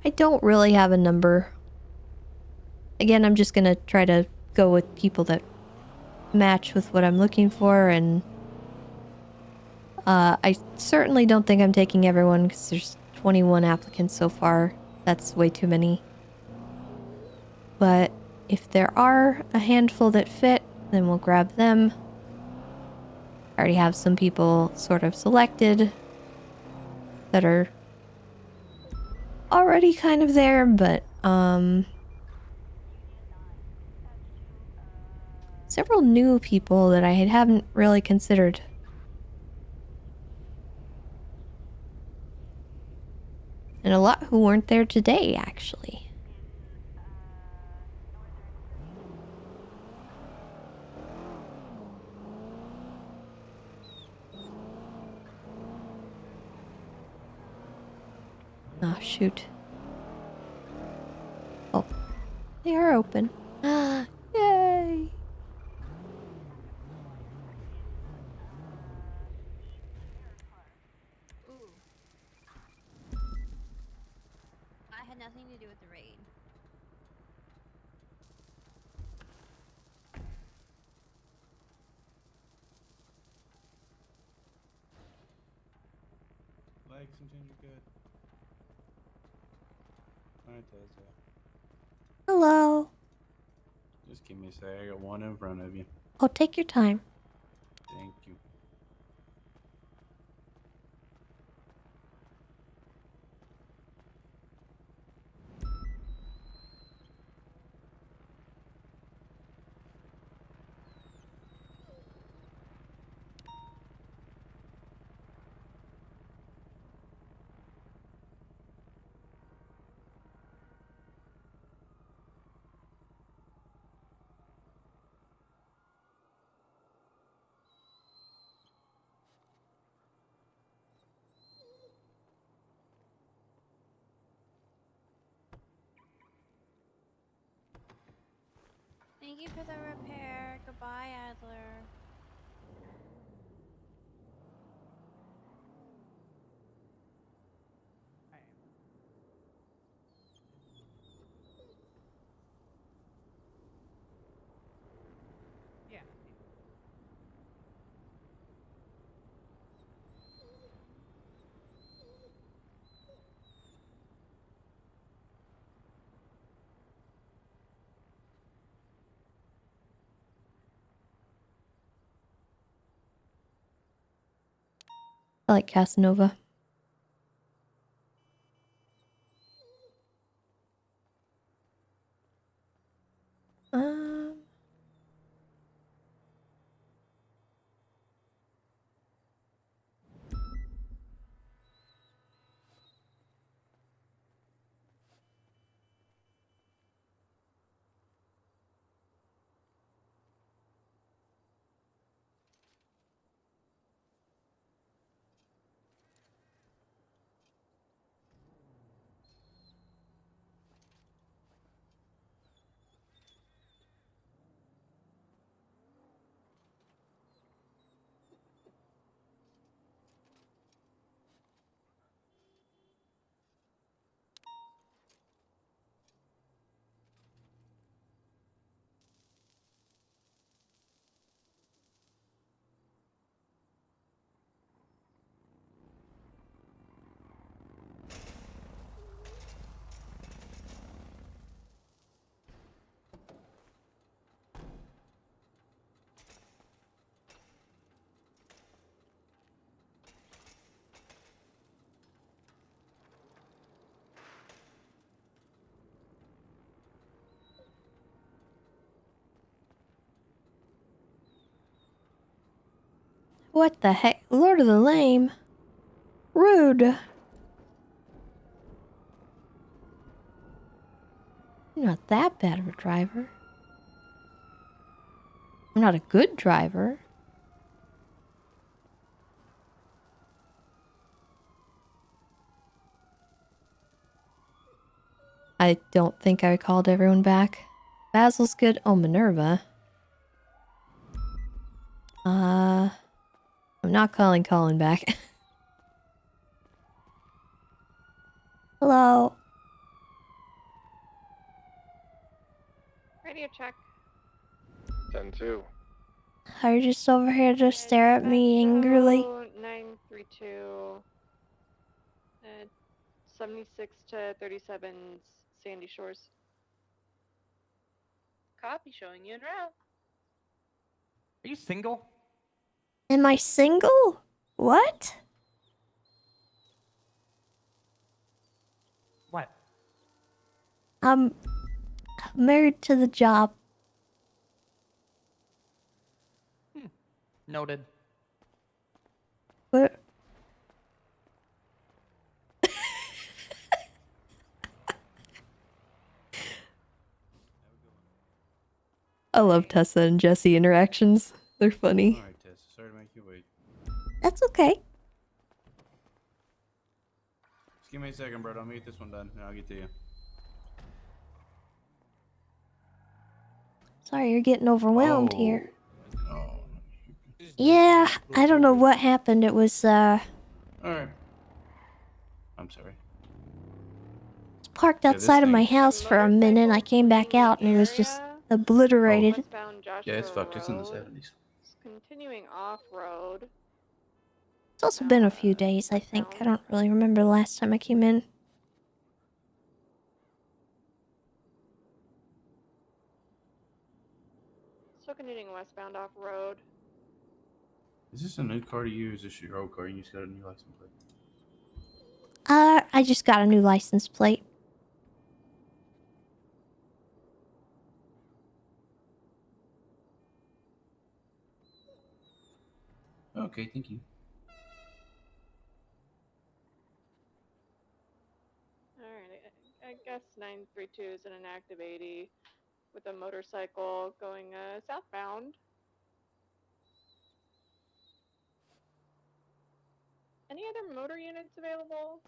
B: I don't really have a number. Again, I'm just gonna try to go with people that match with what I'm looking for, and I certainly don't think I'm taking everyone because there's 21 applicants so far. That's way too many. But if there are a handful that fit, then we'll grab them. I already have some people sort of selected that are already kind of there, but several new people that I haven't really considered. And a lot who weren't there today, actually. Oh, shoot. Oh, they are open. Yay!
V: I had nothing to do with the raid.
F: Like some ginger good. Alright, Tessa.
B: Hello.
F: Just give me a sec. I got one in front of you.
B: Oh, take your time.
F: Thank you.
V: Thank you for the repair. Goodbye, Adler.
G: Yeah.
B: I like Casanova. Um, what the heck? Lord of the Lame. Rude. I'm not that bad of a driver. I'm not a good driver. I don't think I called everyone back. Basil's good. Oh, Minerva. I'm not calling Colin back. Hello.
J: Radio check.
N: 10-2.
B: Are you just over here to stare at me angrily?
J: 932. 76 to 37 Sandy Shores.
G: Copy, showing you en route.
E: Are you single?
B: Am I single? What?
E: What?
B: I'm married to the job.
E: Noted.
B: What? I love Tessa and Jesse interactions. They're funny.
F: Alright, Tess. Sorry to make you wait.
B: That's okay.
F: Just give me a second, bro. I'll get this one done, and I'll get to you.
B: Sorry, you're getting overwhelmed here.
F: Oh.
B: Yeah, I don't know what happened. It was,
F: Alright. I'm sorry.
B: parked
F: Yeah, this
B: outside of my
F: thing-
B: house for a minute. I came back out and it was just obliterated.
J: Westbound Joshua
F: Yeah, it's fucked. It's in the
J: Road.
F: 70s.
J: It's continuing off-road.
B: It's also been a few days, I think. I don't really remember the last time I came in.
J: Still continuing westbound off-road.
F: Is this a new car to you, or is this your old car and you just got a new license plate?
B: I just got a new license plate.
F: Okay, thank you.
J: Alright, I guess 932 is in an active 80 with a motorcycle going southbound. Any other motor units available?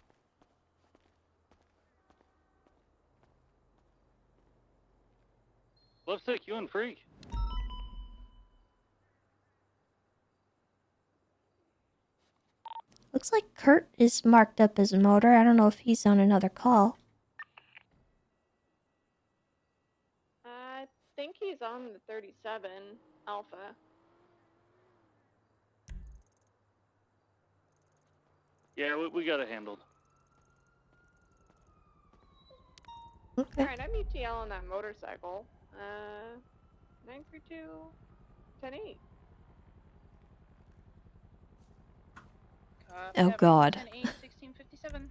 T: Lipstick, you and Freak.
B: Looks like Kurt is marked up as a motor. I don't know if he's on another call.
J: I think he's on the 37 Alpha.
T: Yeah, we got it handled.
B: Okay.
J: Alright, I'm ETL on that motorcycle. 932 10-8.
B: Oh, God.
G: 10-8, 1657.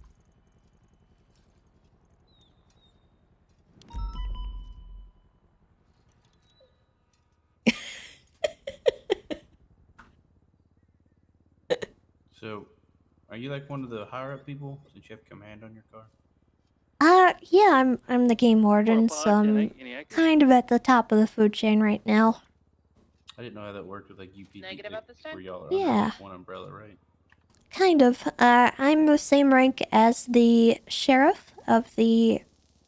F: So, are you like one of the higher up people since you have command on your car?
B: Yeah, I'm the game warden, so I'm kind of at the top of the food chain right now.
F: I didn't know how that worked with like UPD.
G: Negative
F: like,
G: up this time?
F: where y'all are
B: Yeah.
F: under like, one umbrella, right?
B: Kind of. I'm the same rank as the sheriff of the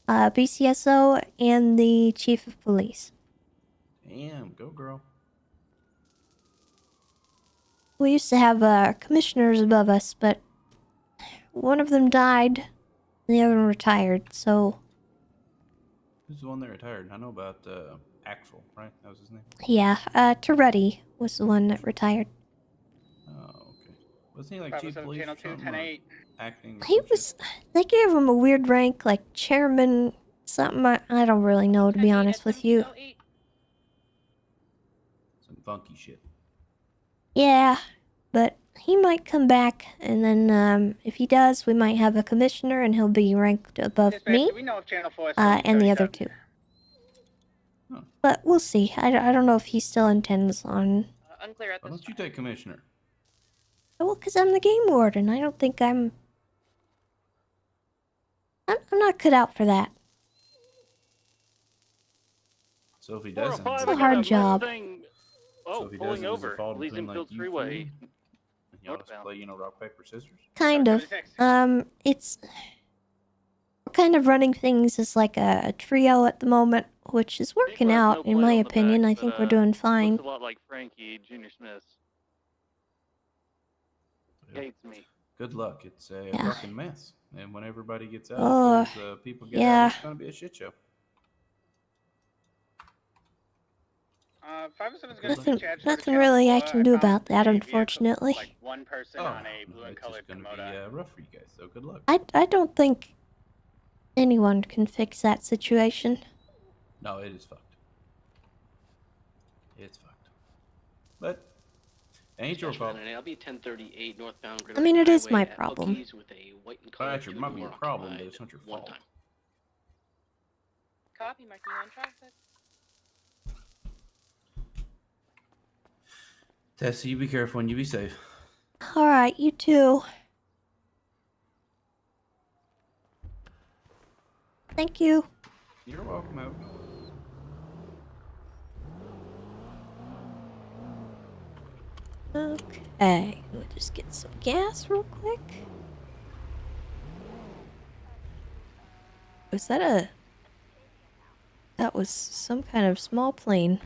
B: BCSO and the chief of police.
F: Damn, go girl.
B: We used to have commissioners above us, but one of them died, and the other one retired, so
F: Who's the one that retired? I know about Axel, right? That was his name.
B: yeah, Toretti was the one that retired.
F: Oh, okay. Wasn't he like
E: Bravo
F: chief
E: 7,
F: police
E: Channel
F: or
E: 2,
F: something?
E: 10-8.
F: Acting. Or
B: He
F: some shit?
B: was, they gave him a weird rank, like chairman, something, I don't really know, to be honest with you.
F: Some funky shit.
B: Yeah, but he might come back, and then if he does, we might have a commissioner, and he'll be ranked above
E: Dispatch,
B: me,
E: do we know if Channel 4 is
B: and the other two. But we'll see. I don't know if he still intends on...
G: Unclear at
F: Why
G: this
F: don't you take commissioner?
B: Well, because I'm the game warden. I don't think I'm not cut out for that.
F: So if he
T: 405,
F: doesn't,
B: It's a hard job.
T: Oh,
F: so if he
T: pulling
F: doesn't, does it
T: over.
F: fall
T: Lee's
F: between like
T: Infield
F: you
T: Freeway.
F: two? And y'all just play, rock paper scissors.
B: Kind of. It's... We're kind of running things as like a trio at the moment, which is working out, in my opinion. I think we're doing fine.
T: Looks a lot like Frankie Junior Smith. Hates me.
F: Good luck. It's a
B: Yeah.
F: fucking mess. And when everybody gets out,
B: Oh,
F: those people get
B: yeah.
F: out, it's gonna be a shit show.
E: 507's gonna
B: Nothing,
E: discharge to
B: nothing
E: Channel
B: really I
E: 4.
B: can do
E: found
B: about that,
E: 3 vehicles,
B: unfortunately.
E: like one person on a blue and
F: It's
E: colored
F: just gonna
E: Komoda.
F: be rough for you guys. So good luck.
B: I don't think anyone can fix that situation.
F: No, it is fucked. It's fucked. But ain't your fault.
H: I'll be 1038 northbound.
B: I mean, it is my
H: Highway at
B: problem.
H: Buc-ee's with a white and
F: Well,
H: colored
F: actually, it might be your
H: two-door
F: problem, but
H: occupied
F: it's not your
H: one
F: fault.
H: time.
G: Copy, Marky on traffic.
F: Tessa, you be careful and you be safe.
B: Alright, you too. Thank you.
F: You're welcome out.
B: Okay, we'll just get some gas real quick. Was that a... That was some kind of small plane.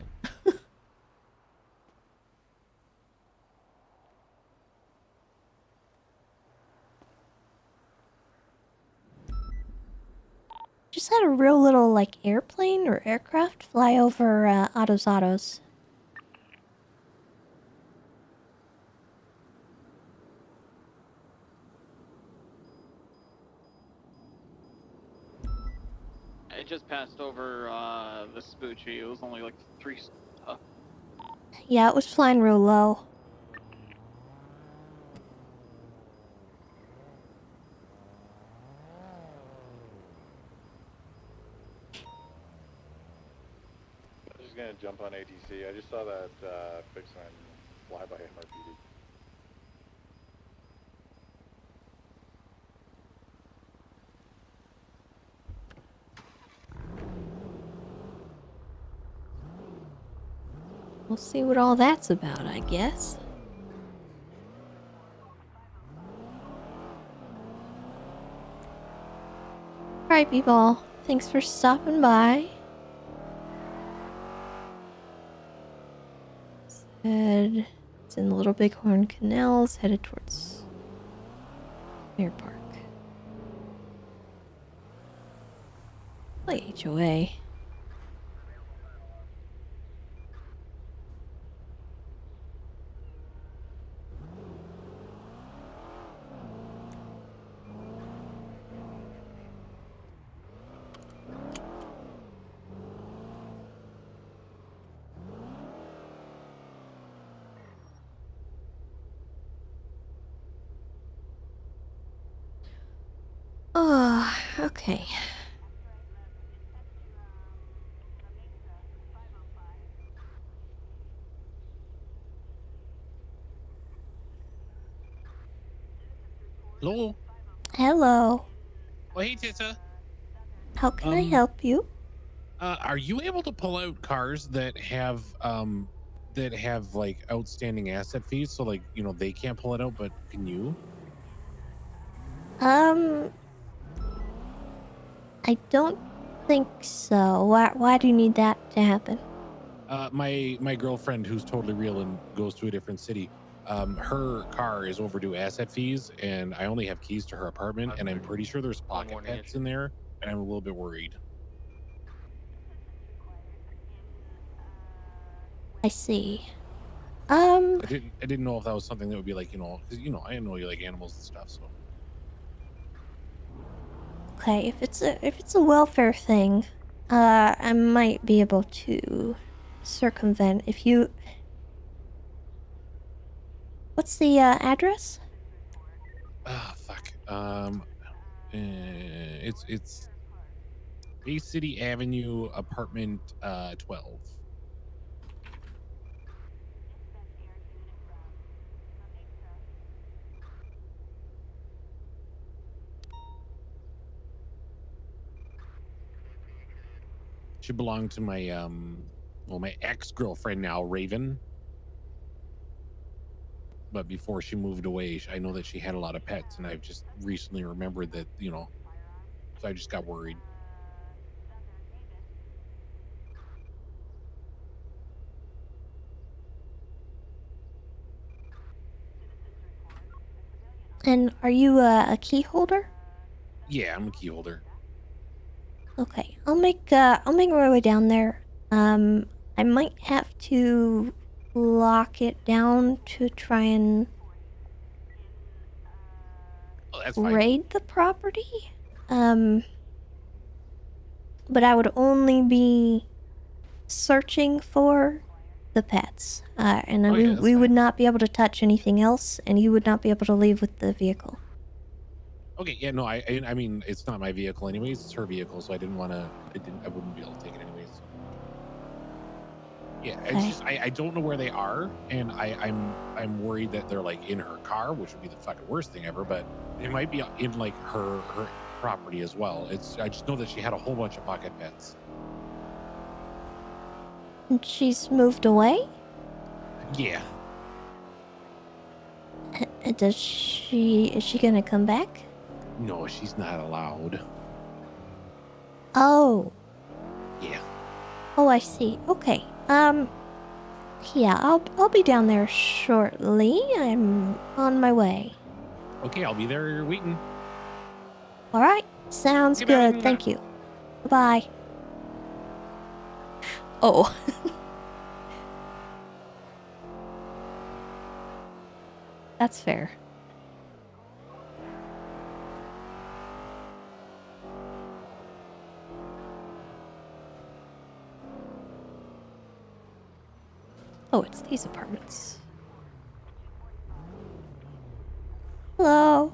B: Just had a real little, like, airplane or aircraft fly over Otto's Autos.
E: It just passed over the Spoochie. It was only like 3.
B: Yeah, it was flying real low.
R: I'm just gonna jump on ATC. I just saw that fix sign fly by MRPD.
B: We'll see what all that's about, I guess. Alright, people. Thanks for stopping by. It's in the Little Bighorn Canals, headed towards Fair Park. Play HOA. Oh, okay.
W: Hello.
B: Hello.
W: Oh, hey, Tessa.
B: How can I help you?
W: Are you able to pull out cars that have like outstanding asset fees? So like, you know, they can't pull it out, but can you?
B: I don't think so. Why do you need that to happen?
W: My girlfriend, who's totally real and goes to a different city, her car is overdue asset fees, and I only have keys to her apartment, and I'm pretty sure there's pocket pets in there, and I'm a little bit worried.
B: I see.
W: I didn't know if that was something that would be like, you know, because you know I know you like animals and stuff, so.
B: Okay, if it's a welfare thing, I might be able to circumvent if you... What's the address?
W: Ah, fuck. It's Bay City Avenue, apartment 12. She belonged to my well, my ex-girlfriend now, Raven. But before she moved away, I know that she had a lot of pets, and I've just recently remembered that, you know, so I just got worried.
B: And are you a key holder?
W: Yeah, I'm a key holder.
B: Okay, I'll make my way down there. I might have to lock it down to try and
W: Oh, that's fine.
B: raid the property. But I would only be searching for the pets. And
W: Oh,
B: we,
W: yeah, that's
B: we would
W: fine.
B: not be able to touch anything else, and you would not be able to leave with the vehicle.
W: Okay, yeah, no, I mean, it's not my vehicle anyways. It's her vehicle, so I didn't want to. I wouldn't be able to take it anyways. So. Yeah, it's
B: Okay.
W: just I don't know where they are, and I'm worried that they're like in her car, which would be the fucking worst thing ever. But they might be in like her property as well. I just know that she had a whole bunch of pocket pets.
B: And she's moved away?
W: Yeah.
B: Is she gonna come back?
W: No, she's not allowed.
B: Oh.
W: Yeah.
B: Oh, I see. Okay. Yeah, I'll be down there shortly. I'm on my way.
W: Okay, I'll be there waiting.
B: All right. Sounds
W: Okay,
B: good.
W: bye.
B: Thank you. Bye. Oh. That's fair. Oh, it's these apartments. Hello.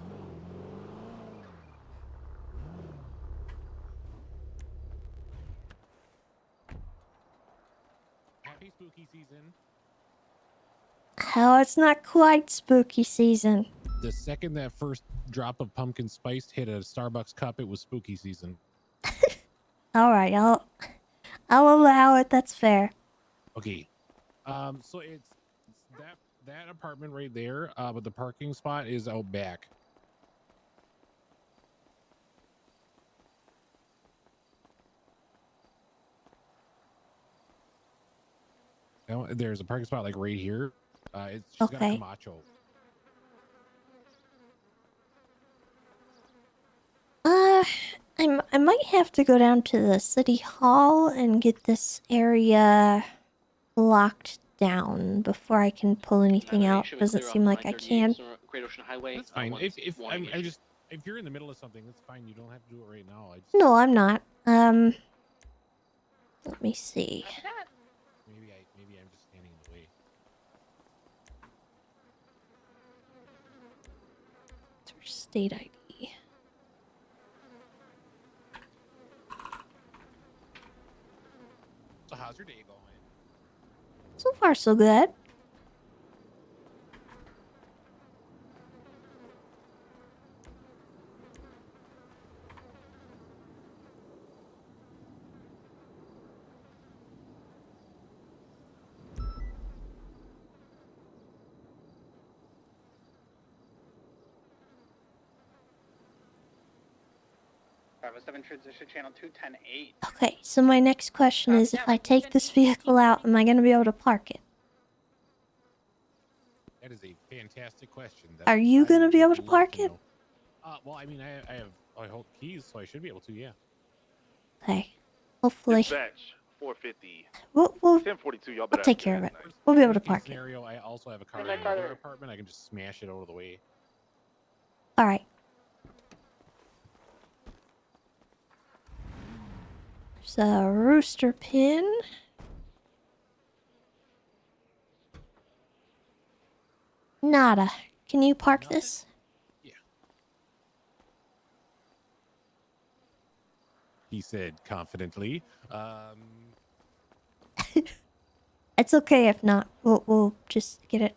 W: Happy spooky season.
B: Oh, it's not quite spooky season.
W: The second that first drop of pumpkin spice hit a Starbucks cup, it was spooky season.
B: All right, I'll allow it. That's fair.
W: Okay. So it's that apartment right there, but the parking spot is out back. Now, there's a parking spot like right here. She's got a
B: Okay.
W: Camacho.
B: I might have to go down to the city hall and get this area locked down before I can pull anything out.
H: Should we
B: Doesn't
H: clear off
B: seem like I
H: 938
B: can.
H: Great Ocean Highway?
W: That's fine.
H: once
W: If
H: warning
W: I
H: issued.
W: just if you're in the middle of something, that's fine. You don't have to do it right now.
B: No, I'm not. Let me see.
W: Maybe I'm just standing in the way.
B: It's her state ID.
W: So how's your day going?
B: So far, so good.
A: Bravo 7 transition channel 2108.
B: Okay, so my next question is, if I take this vehicle out, am I going to be able to park it?
W: That is a fantastic question.
B: Are you going to be able to park it?
W: Well, I mean, I hold keys, so I should be able to. Yeah.
B: Okay. Hopefully.
R: Dispatch 450.
B: We'll
R: 1042. Y'all
B: I'll
R: better
B: take care of it. We'll be able to
W: Worst case
B: park it.
W: scenario, I also have a car
J: And
W: in
J: I got
W: another
J: her.
W: apartment. I can just smash it out of the way.
B: All right. There's a rooster pin. Nada. Can you park this?
W: He said confidently.
B: It's okay if not. We'll just get it.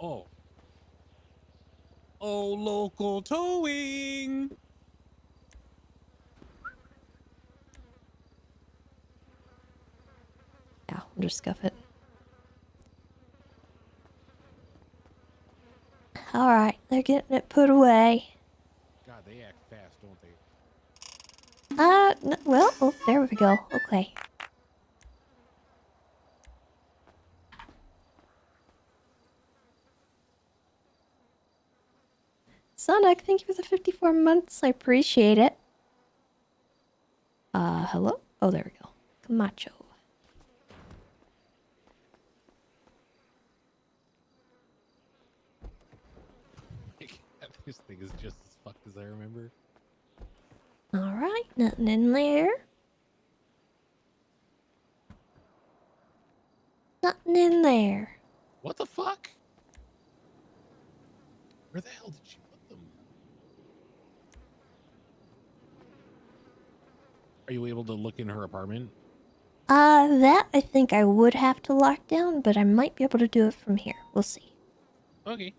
W: Oh, local towing.
B: Yeah, we'll just scuff it. All right, they're getting it put away.
W: God, they act fast, don't they?
B: Well, oh, there we go. Okay. Sonic, thank you for the 54 months. I appreciate it. Hello? Oh, there we go. Camacho.
W: This thing is just as fucked as I remember.
B: Alright, nothing in there. Nothing in there.
W: What the fuck? Where the hell did she put them? Are you able to look in her apartment?
B: That I think I would have to lock down, but I might be able to do it from here. We'll see.
W: Okay.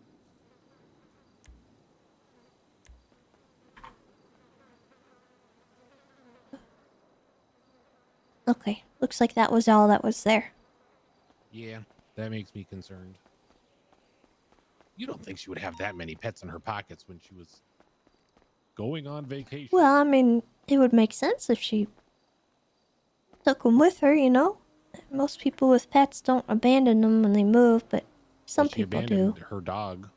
B: Okay, looks like that was all that was there.
W: Yeah, that makes me concerned. You don't think she would have that many pets in her pockets when she was going on vacation?
B: Well, I mean, it would make sense if she took them with her, you know? Most people with pets don't abandon them when they move, but some
W: Well, she
B: people
W: abandoned
B: do.
W: her dog.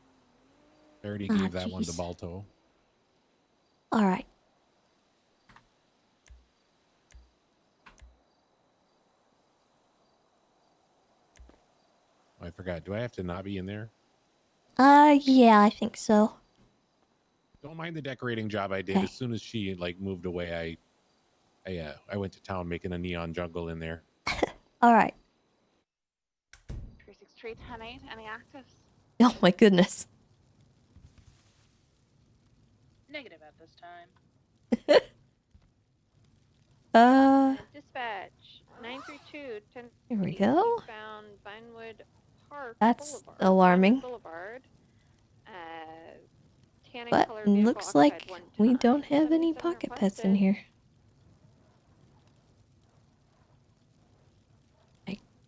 W: I already
B: Ah,
W: gave that one to
B: jeez.
W: Balto.
B: Alright.
W: Oh, I forgot. Do I have to not be in there?
B: Yeah, I think so.
W: Don't mind the decorating job I did.
B: Okay.
W: As soon as she like moved away, I went to town making a neon jungle in there.
B: Alright.
J: 363 10-8, any actives?
B: Oh my goodness.
G: Negative at this time.
J: Dispatch 932 10.
B: Here we go.
J: Found Vinewood Park
B: That's
J: Boulevard,
B: alarming.
J: Boulevard. Tanning
B: But
J: color vehicle
B: looks
J: occupied
B: like
J: one
B: we
J: time.
B: don't have any
J: 77
B: pocket pets in
J: requested.
B: here.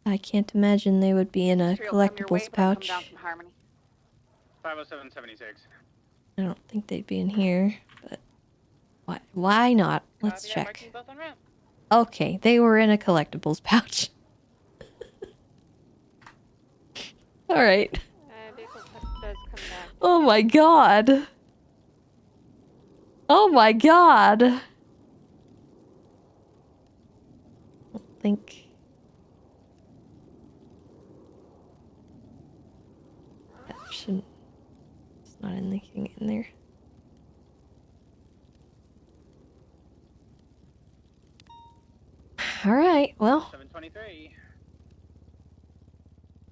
B: I can't imagine they would be in a collectibles pouch.
A: 50776.
B: I don't think they'd be in here, but why not? Let's
G: Copy that,
B: check.
G: marking both en route.
B: Okay, they were in a collectibles pouch. All right.
J: Vehicle does come back.
B: Oh my god. Oh my god. I don't think. That shouldn't. It's not anything in there. All right. Well.
A: 723.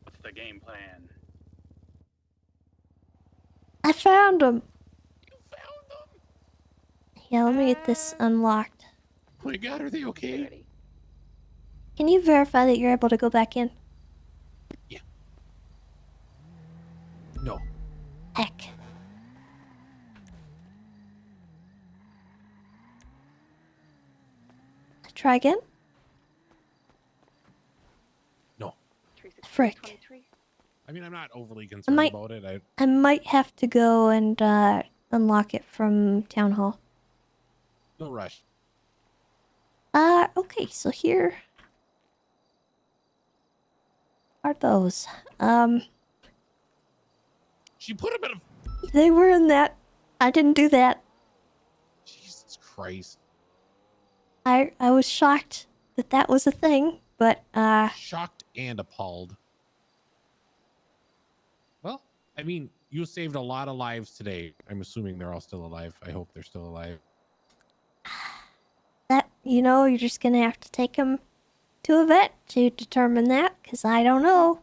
A: What's the game plan?
B: I found them. You found them? Yeah, let me get this unlocked.
W: Oh my god, are they okay?
B: Can you verify that you're able to go back in?
W: Yeah. No.
B: Heck. Try again?
W: No.
B: Frick.
W: I mean, I'm not overly concerned
B: might-
W: about it.
B: I might have to go and unlock it from Town Hall.
W: No rush.
B: Okay, so here are those.
W: She put them in a...
B: They were in that. I didn't do that.
W: Jesus Christ.
B: I was shocked that that was a thing, but
W: Shocked and appalled. Well, I mean, you saved a lot of lives today. I'm assuming they're all still alive. I hope they're still alive.
B: that, you know, you're just gonna have to take them to a vet to determine that, because I don't know.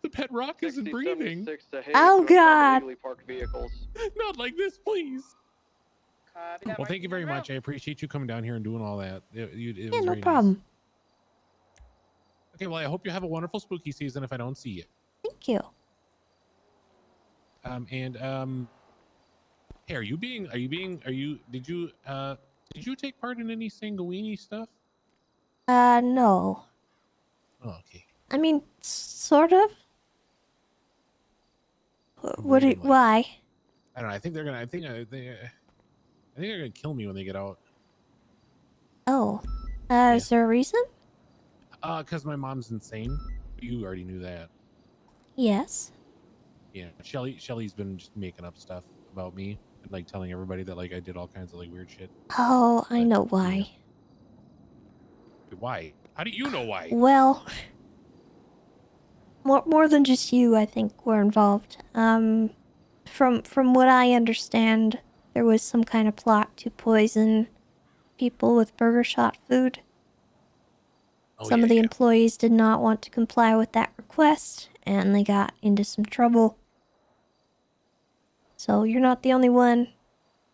W: The pet rock isn't breathing.
B: Oh, God.
N: Parked vehicles.
W: Not like this, please.
G: Copy that,
W: Well, thank you
G: marking
W: very
G: en
W: much.
G: route.
W: I appreciate you coming down here and doing all that. It
B: Yeah,
W: was
B: no
W: very nice.
B: problem.
W: Okay, well, I hope you have a wonderful spooky season if I don't see you.
B: Thank you.
W: Hey, did you take part in any Sanguini stuff?
B: No.
W: Oh, okay.
B: I mean, sort of. What?
W: Really, like-
B: Why?
W: I don't know. I think they're gonna kill me when they get out.
B: Oh. Is there a reason?
W: Because my mom's insane. You already knew that.
B: Yes.
W: Yeah, Shelly's been just making up stuff about me and like telling everybody that like I did all kinds of like weird shit.
B: Oh, I know why.
W: Why? How do you know why?
B: Well, more than just you, I think, were involved. From what I understand, there was some kind of plot to poison people with burger shot food. Some of the employees did not want to comply with that request, and they got into some trouble. So you're not the only one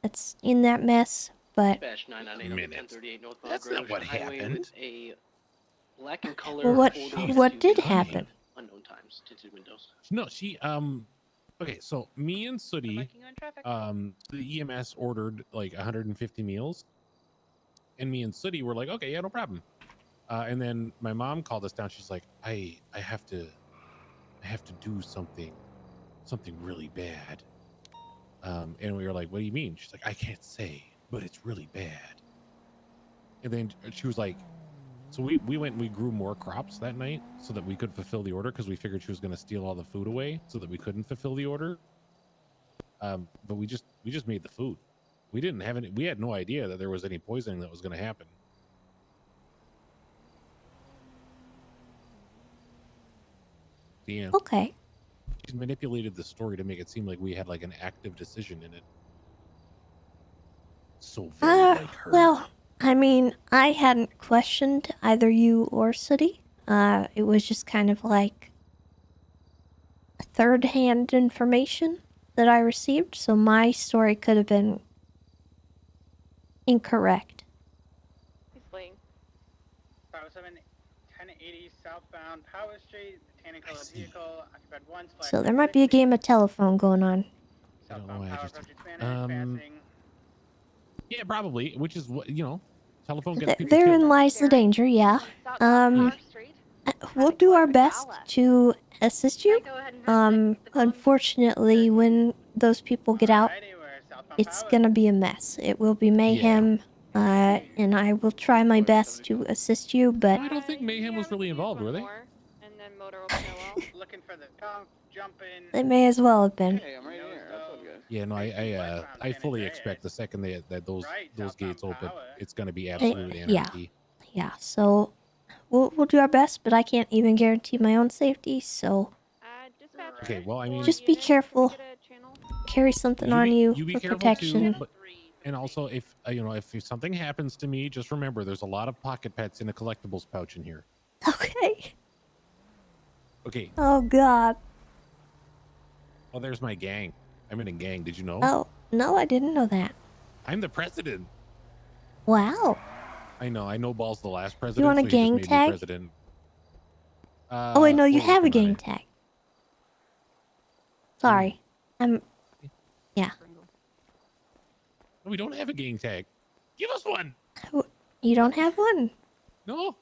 B: that's in that mess, but...
H: Dispatch 998 on the 1038 northbound
W: That's not what
H: Highway
W: happened.
H: with a black and color
B: Well, what
H: Ford
B: did
H: SUV,
B: happen?
H: unknown times, tinted windows.
W: No, she okay, so me and Sooty, the EMS ordered like 150 meals, and me and Sooty were like, okay, yeah, no problem. And then my mom called us down. She's like, I have to do something really bad. And we were like, what do you mean? She's like, I can't say, but it's really bad. And then she was like, so we went and we grew more crops that night so that we could fulfill the order, because we figured she was going to steal all the food away so that we couldn't fulfill the order. But we just made the food. We didn't have any. We had no idea that there was any poisoning that was going to happen. Yeah.
B: Okay.
W: She's manipulated the story to make it seem like we had like an active decision in it. So very like her.
B: Well, I mean, I hadn't questioned either you or Sooty. It was just kind of like third-hand information that I received, so my story could have been incorrect.
J: He's fleeing.
A: 507 1080 southbound Power Street, tanning colored vehicle, occupied 1 /
B: So there might be a game of telephone going on.
W: I don't know why I just yeah, probably, which is what, you know, telephone gets people
B: Therein
W: killed.
B: lies the danger, yeah. We'll do our best to assist you. Unfortunately, when those people get out, it's gonna be a mess. It will be mayhem, and I will try my best to assist you, but...
W: I don't think mayhem was really involved, were they?
J: And then motor will KOL.
A: Looking for the jumping.
B: They may as well have been.
E: Hey, I'm right here. That's all good.
W: Yeah, no, I fully expect the second that those gates open, it's gonna be absolute anarchy.
B: Yeah, so we'll do our best, but I can't even guarantee my own safety, so...
W: Okay, well, I mean,
B: Just be careful. Carry something on you
W: be
B: for
W: careful
B: protection.
W: too, and also, if you know, if something happens to me, just remember there's a lot of pocket pets in a collectibles pouch in here.
B: Okay.
W: Okay.
B: Oh, God.
W: Oh, there's my gang. I'm in a gang. Did you know?
B: Oh, no, I didn't know that.
W: I'm the president.
B: Wow.
W: I know. Ball's the last president.
B: You want a
W: so he just
B: gang
W: made me
B: tag?
W: president.
B: Oh, wait, no, you
W: we're
B: have a
W: working on
B: gang
W: it.
B: tag. Sorry. Yeah.
W: No, we don't have a gang tag. Give us one.
B: You don't have one?
W: No.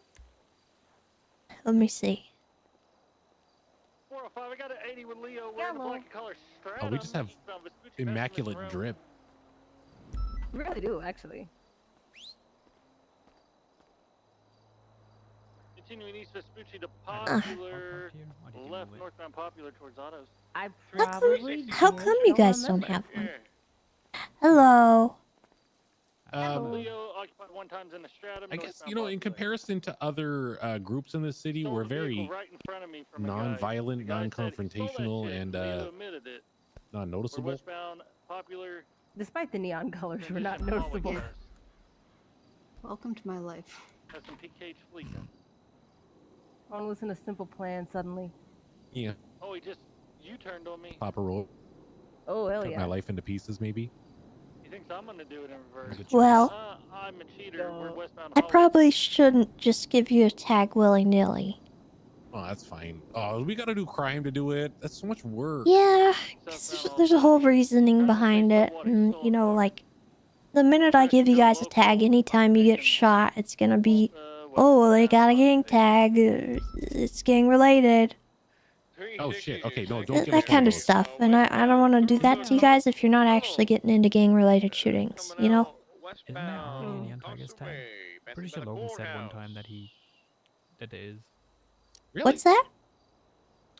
B: Let me see.
R: 405, I got an 80 with Leo wearing a black and color
W: Oh, we just have immaculate drip.
M: We really do, actually.
R: Continuing east Vespucci to Popular, left northbound Popular towards Autos.
M: I
B: How come you guys don't have one? Hello.
R: Leo occupied 1 times in the stratum.
W: I guess, you know, in comparison to other groups in this city, we're very
R: right in front of me from
W: non-violent, non-confrontational, and non-noticeable.
R: Westbound Popular.
M: Despite the neon colors, we're not noticeable.
S: Welcome to my life.
R: Has some PK fleet.
M: One was in a simple plan suddenly.
W: Yeah.
R: Oh, he just U-turned on me.
W: Pop a roll.
M: Oh, hell
W: Cut
M: yeah.
W: my life into pieces, maybe.
R: He thinks I'm gonna do it in reverse.
B: Well,
R: I'm a cheater. We're westbound.
B: I probably shouldn't just give you a tag willy-nilly.
W: Oh, that's fine. Oh, we gotta do crime to do it. That's so much work.
B: Yeah, 'cause there's a whole reasoning behind it. And, you know, like, the minute I give you guys a tag, anytime you get shot, it's gonna be, oh, well, they got a gang tag. It's gang related.
W: Oh, shit. Okay, no, don't give us
B: That kind of stuff. And I don't want to do that to you guys if you're not actually getting into gang-related shootings, you know?
U: Isn't there already a Neon Tigers tag? Pretty sure Logan said one time that there is.
W: Really?
B: What's that?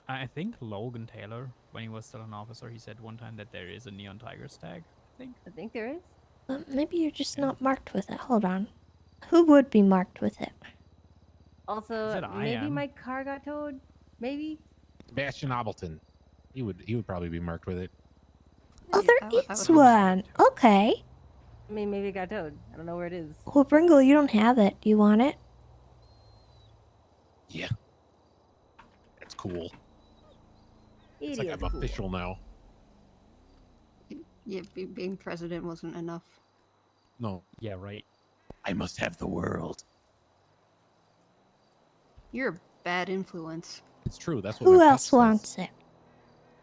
U: I think Logan Taylor, when he was still an officer, he said one time that there is a Neon Tigers tag.
M: I think there is.
B: Maybe you're just not marked with it. Hold on. Who would be marked with it?
M: Also,
W: Said I
M: maybe
W: am.
M: my car got towed. Maybe.
W: Sebastian Obbleton. He would probably be marked with it.
B: Oh, there
S: I would
B: is
S: hope so.
B: one. Okay.
M: I mean, maybe it got towed. I don't know where it is.
B: Well, Bringle, you don't have it. Do you want it?
W: Yeah. That's cool.
M: It
W: It's like
M: is
W: I'm
M: cool.
W: official now.
S: Yeah, being president wasn't enough.
W: No.
U: Yeah, right.
W: I must have the world.
S: You're a bad influence.
W: It's true. That's what
B: Who
W: my
B: else
W: pet
B: wants
W: says.
B: it?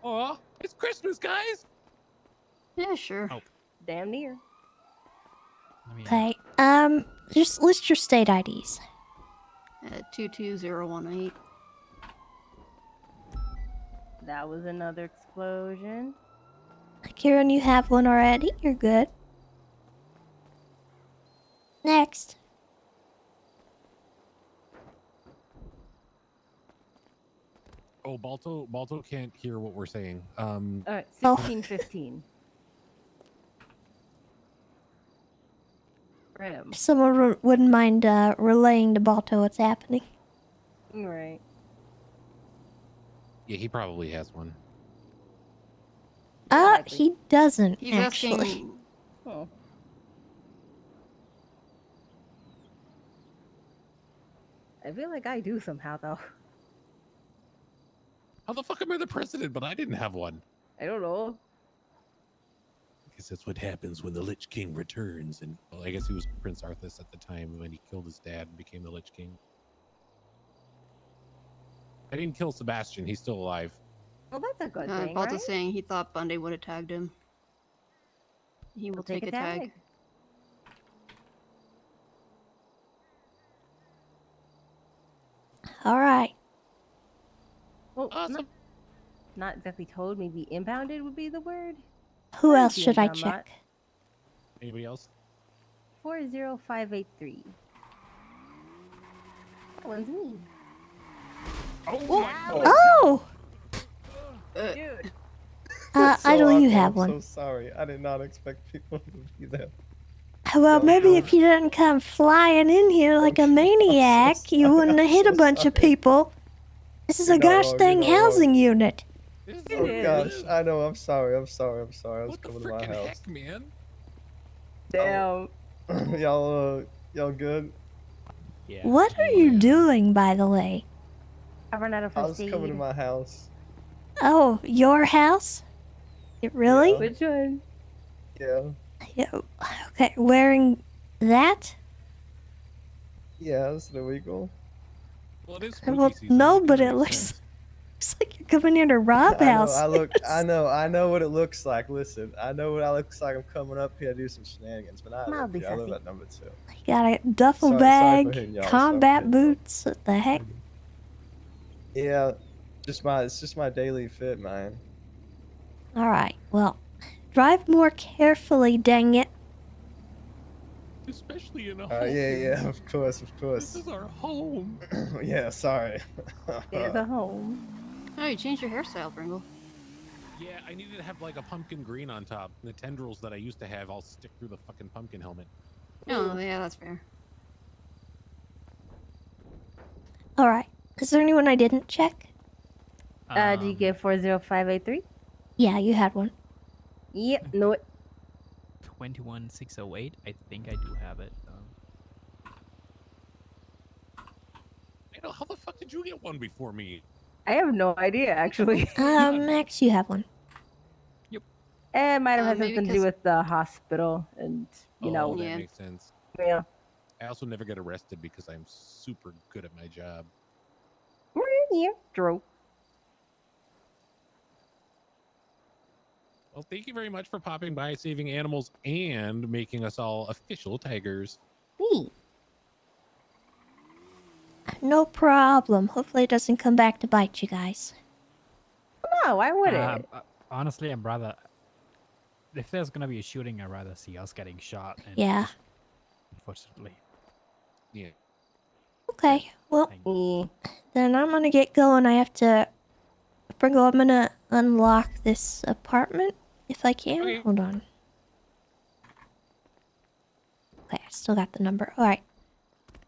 W: Oh, it's Christmas, guys.
S: Yeah, sure.
U: Oh.
M: Damn near.
U: I mean,
B: Okay. Just list your state IDs.
S: 22018.
M: That was another explosion.
B: Kieran, you have one already. You're good. Next.
W: Oh, Balto can't hear what we're saying.
M: All right,
B: Oh.
M: 1615. Rim.
B: If someone wouldn't mind relaying to Balto what's happening.
M: Right.
W: Yeah, he probably has one.
B: He doesn't,
S: He's
B: actually.
S: asking.
M: Oh. I feel like I do somehow, though.
W: How the fuck am I the president, but I didn't have one?
M: I don't know.
W: I guess that's what happens when the Lich King returns. And well, I guess he was Prince Arthas at the time when he killed his dad and became the Lich King. I didn't kill Sebastian. He's still alive.
M: Well, that's a good thing,
S: Balto's
M: right?
S: saying he thought Bundy would have tagged him. He will
M: We'll
S: take a tag.
B: All right.
M: Well,
W: awesome.
M: Not exactly towed. Maybe impounded would be the word.
B: Who
M: What
B: else
M: is the
B: should I
M: impound lot?
B: check?
W: Anybody else?
M: 40583. That one's me.
W: Oh,
B: Oh!
M: Dude.
B: Idle, you have one.
D: I'm so sorry. I did not expect people to be there.
B: Well, maybe if you didn't come flying in here like a maniac, you wouldn't have hit a bunch of people. This is a
D: You're not
B: gosh
D: wrong,
B: dang
D: you're not wrong.
B: housing unit.
D: Oh gosh, I know. I'm sorry. I was coming to my house.
W: Heck, man.
M: Damn.
D: y'all good?
U: Yeah.
B: What are you doing, by the way?
M: I run out of
D: I
M: first
D: was coming to
M: aid.
D: my house.
B: Oh, your house? It really?
M: Which one?
D: Yeah.
B: Yeah. Okay, wearing that?
D: Yeah, is it illegal?
W: Well, it is
B: Well,
W: spooky season.
B: no,
W: It
B: but
W: kinda
B: it
W: makes
B: looks
W: sense.
B: like you're coming here to rob houses.
D: I know what it looks like. Listen, I know what I look like. I'm coming up here to do some shenanigans, but I live
M: Mildly
D: here. I live
M: sassy.
D: at number 2.
B: You got a duffel
D: Sorry for
B: bag,
D: hitting y'all,
B: combat
D: sorry.
B: boots. What the heck?
D: Yeah, it's just my daily fit, man.
B: All right. Well, drive more carefully, dang it.
W: Especially in a home.
D: Yeah, of course.
W: This is our home.
D: Yeah, sorry.
M: There's a home.
S: Oh, you changed your hairstyle, Bringle.
W: Yeah, I needed to have like a pumpkin green on top. The tendrils that I used to have all stick through the fucking pumpkin helmet.
S: Oh, yeah, that's fair.
B: All right. Is there anyone I didn't check?
M: Did you get 40583?
B: Yeah, you had one.
M: Yep, know it.
U: 21608. I think I do have it.
W: I know, how the fuck did you get one before me?
M: I have no idea, actually.
B: Max, you have one.
M: It might have had
S: maybe
M: something to do with the hospital and, you know.
W: That makes sense.
M: Yeah.
W: I also never get arrested because I'm super good at my job.
M: Yeah, true.
W: Well, thank you very much for popping by, saving animals, and making us all official tigers.
B: No problem. Hopefully it doesn't come back to bite you guys.
M: No, why would it?
U: Honestly, I'm rather. If there's gonna be a shooting, I'd rather see us getting shot. And
B: Yeah.
U: Unfortunately.
W: Yeah.
B: Okay, well, then I'm gonna get going. I have to... Bringo, I'm gonna unlock this apartment, if I can.
W: Okay.
B: Hold on. Okay, I still got the number. Alright.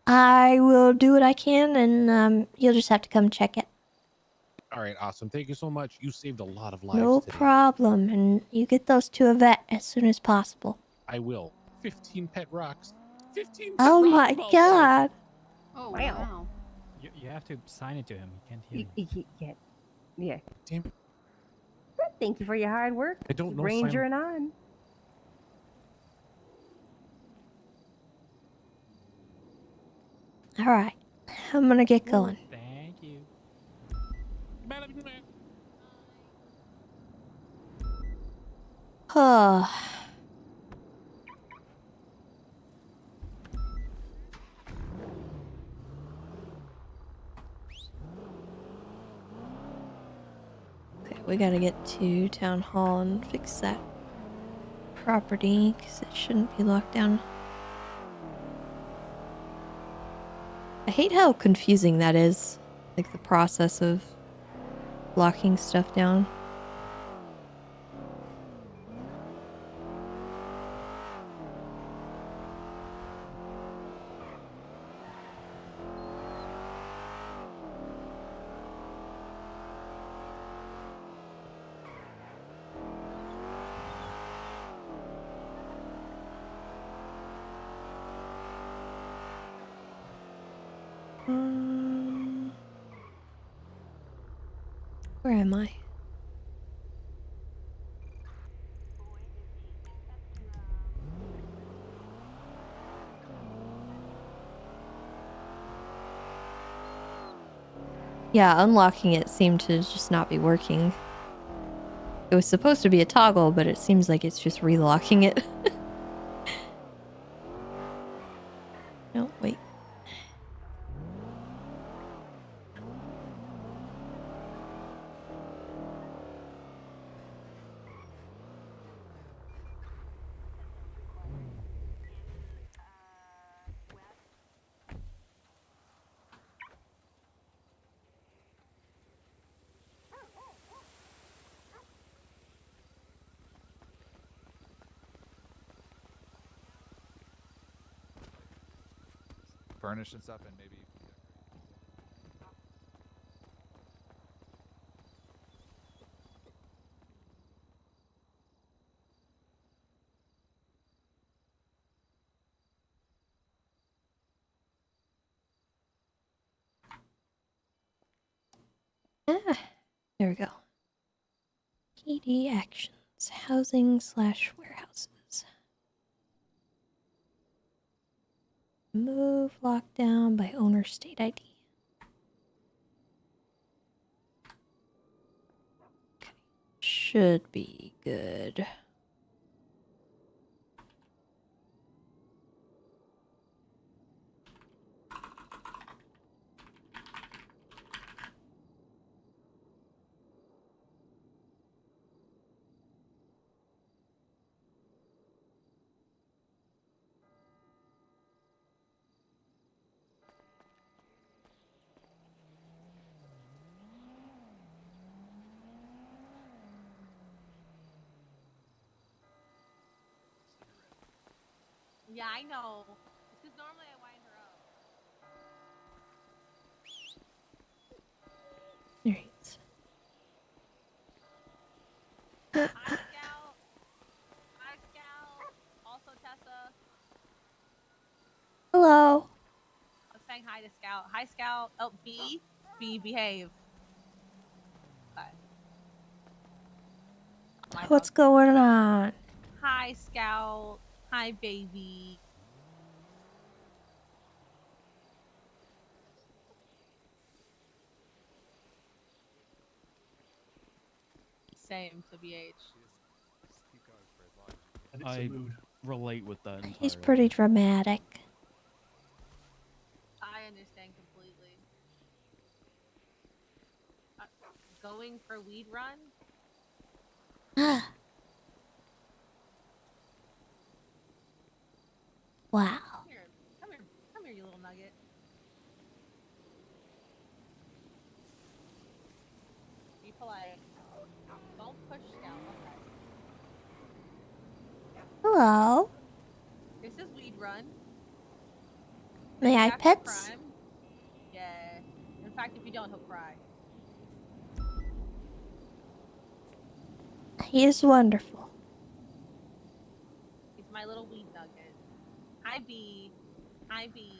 B: I will do what I can, and you'll just have to come check it.
W: All right, awesome. Thank you so much. You saved a lot of lives
B: No
W: today.
B: problem, and you get those to a vet as soon as possible.
W: I will. 15 pet rocks. 15 pet
B: Oh
W: rock
B: my
W: balls.
B: god!
S: Oh,
M: Wow.
S: wow.
U: You have to sign it to him. He can't hear
M: You,
U: me.
M: yeah.
W: Damn.
M: Thank you for your hard work.
W: I don't know
M: Ranger
W: sign.
M: and on.
B: All right, I'm gonna get going.
U: Thank you.
B: Oh. Okay, we gotta get to town hall and fix that property because it shouldn't be locked down. I hate how confusing that is, like the process of locking stuff down. Where am I? Yeah, unlocking it seemed to just not be working. It was supposed to be a toggle, but it seems like it's just relocking it. No, wait.
K: Furnish and stuff, and maybe.
B: Ah, there we go. PD actions, housing/warehouses. Move lockdown by owner state ID. Okay, should be good.
O: Yeah, I know. It's because normally I wind her up.
B: Alright.
O: Hi, Scout. Hi, Scout. Also, Tessa.
B: Hello.
O: I'm saying hi to Scout. Hi, Scout. Oh, B, behave. Okay. My
B: What's
O: dog.
B: going on?
O: Hi, Scout. Hi, baby. Same to BH.
K: Just keep going for as long as you can.
L: I relate with that entirely.
B: He's pretty dramatic.
O: I understand completely. Going for weed run?
B: Wow.
O: Come here. Come here. Come here, you little nugget. Be polite. Don't push Scout. Okay.
B: Hello.
O: This is weed run.
B: May I
O: After
B: pets?
O: crime. Yeah. In fact, if you don't, he'll cry.
B: He is wonderful.
O: He's my little weed nugget. Hi, B. Hi, B.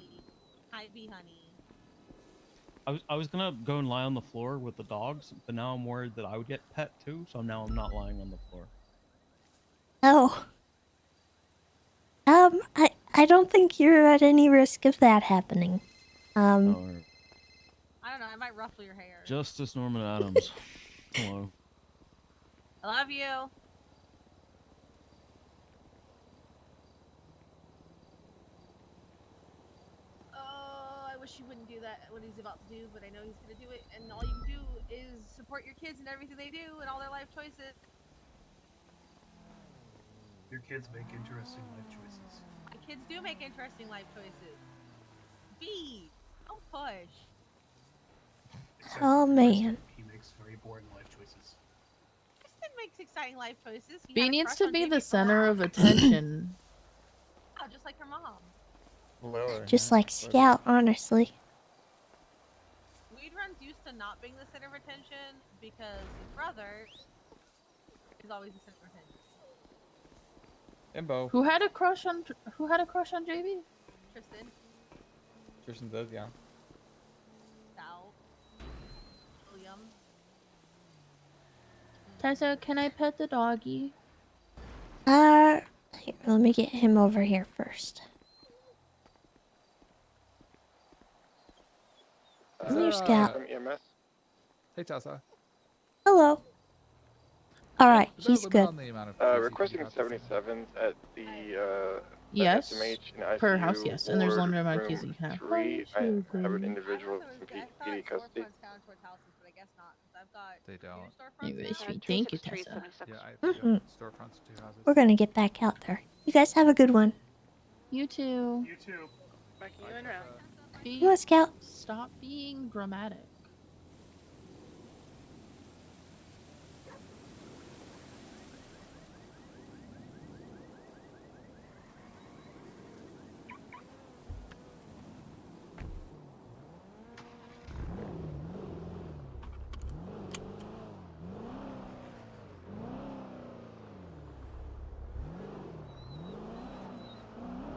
O: Hi, B, honey.
I: I was gonna go and lie on the floor with the dogs, but now I'm worried that I would get pet too, so now I'm not lying on the floor.
B: Oh. I don't think you're at any risk of that happening.
O: I don't know. I might ruffle your hair.
I: Justice Norman Adams. Hello.
O: I love you. Oh, I wish he wouldn't do that. What he's about to do, but I know he's gonna do it. And all you can do is support your kids and everything they do and all their life choices.
P: Your kids make interesting life choices.
O: My kids do make interesting life choices. B, don't push.
P: Except
B: Oh,
P: for
B: man.
P: Kristen, he makes very boring life choices.
O: Kristen makes exciting life choices. He
J: B
O: had a
J: needs
O: crush
J: to
O: on
J: be
O: Jamie
J: the
O: for
J: center
O: her
J: of
O: mom.
J: attention.
O: Oh, just like her mom.
B: Just like Scout, honestly.
O: Weed Run's used to not being the center of attention because his brother is always the center of attention.
L: Imbo.
J: Who had a crush on JB?
O: Tristan,
L: Tristan does, yeah.
O: Stout, William.
J: Tessa, can I pet the doggy?
B: Here, let me get him over here first. Come here, Scout.
N: From EMS.
K: Hey, Tessa.
B: Hello. Alright,
K: Is there a
B: he's
K: limit
B: good.
K: on the amount of keys you
N: Requesting
K: can give out to
N: 77s at the
J: Yes.
N: SMH and ICU.
J: Per house, yes. And there's a
N: ward
J: limited amount of
N: room
J: keys you can have.
N: 3. I
J: Thank
N: have
J: you,
N: an
J: baby.
N: individual in PD custody.
O: Storefronts counted towards houses, but I guess not because I've got
K: They don't.
O: two storefronts
J: You're very
O: now.
J: sweet. Thank you, Tessa.
K: Yeah, I
B: Mhm.
K: storefronts, 2 houses.
B: We're gonna get back out there. You guys have a good one.
J: You too.
P: You too.
G: Making you in round.
B: You want Scout?
J: Stop being dramatic.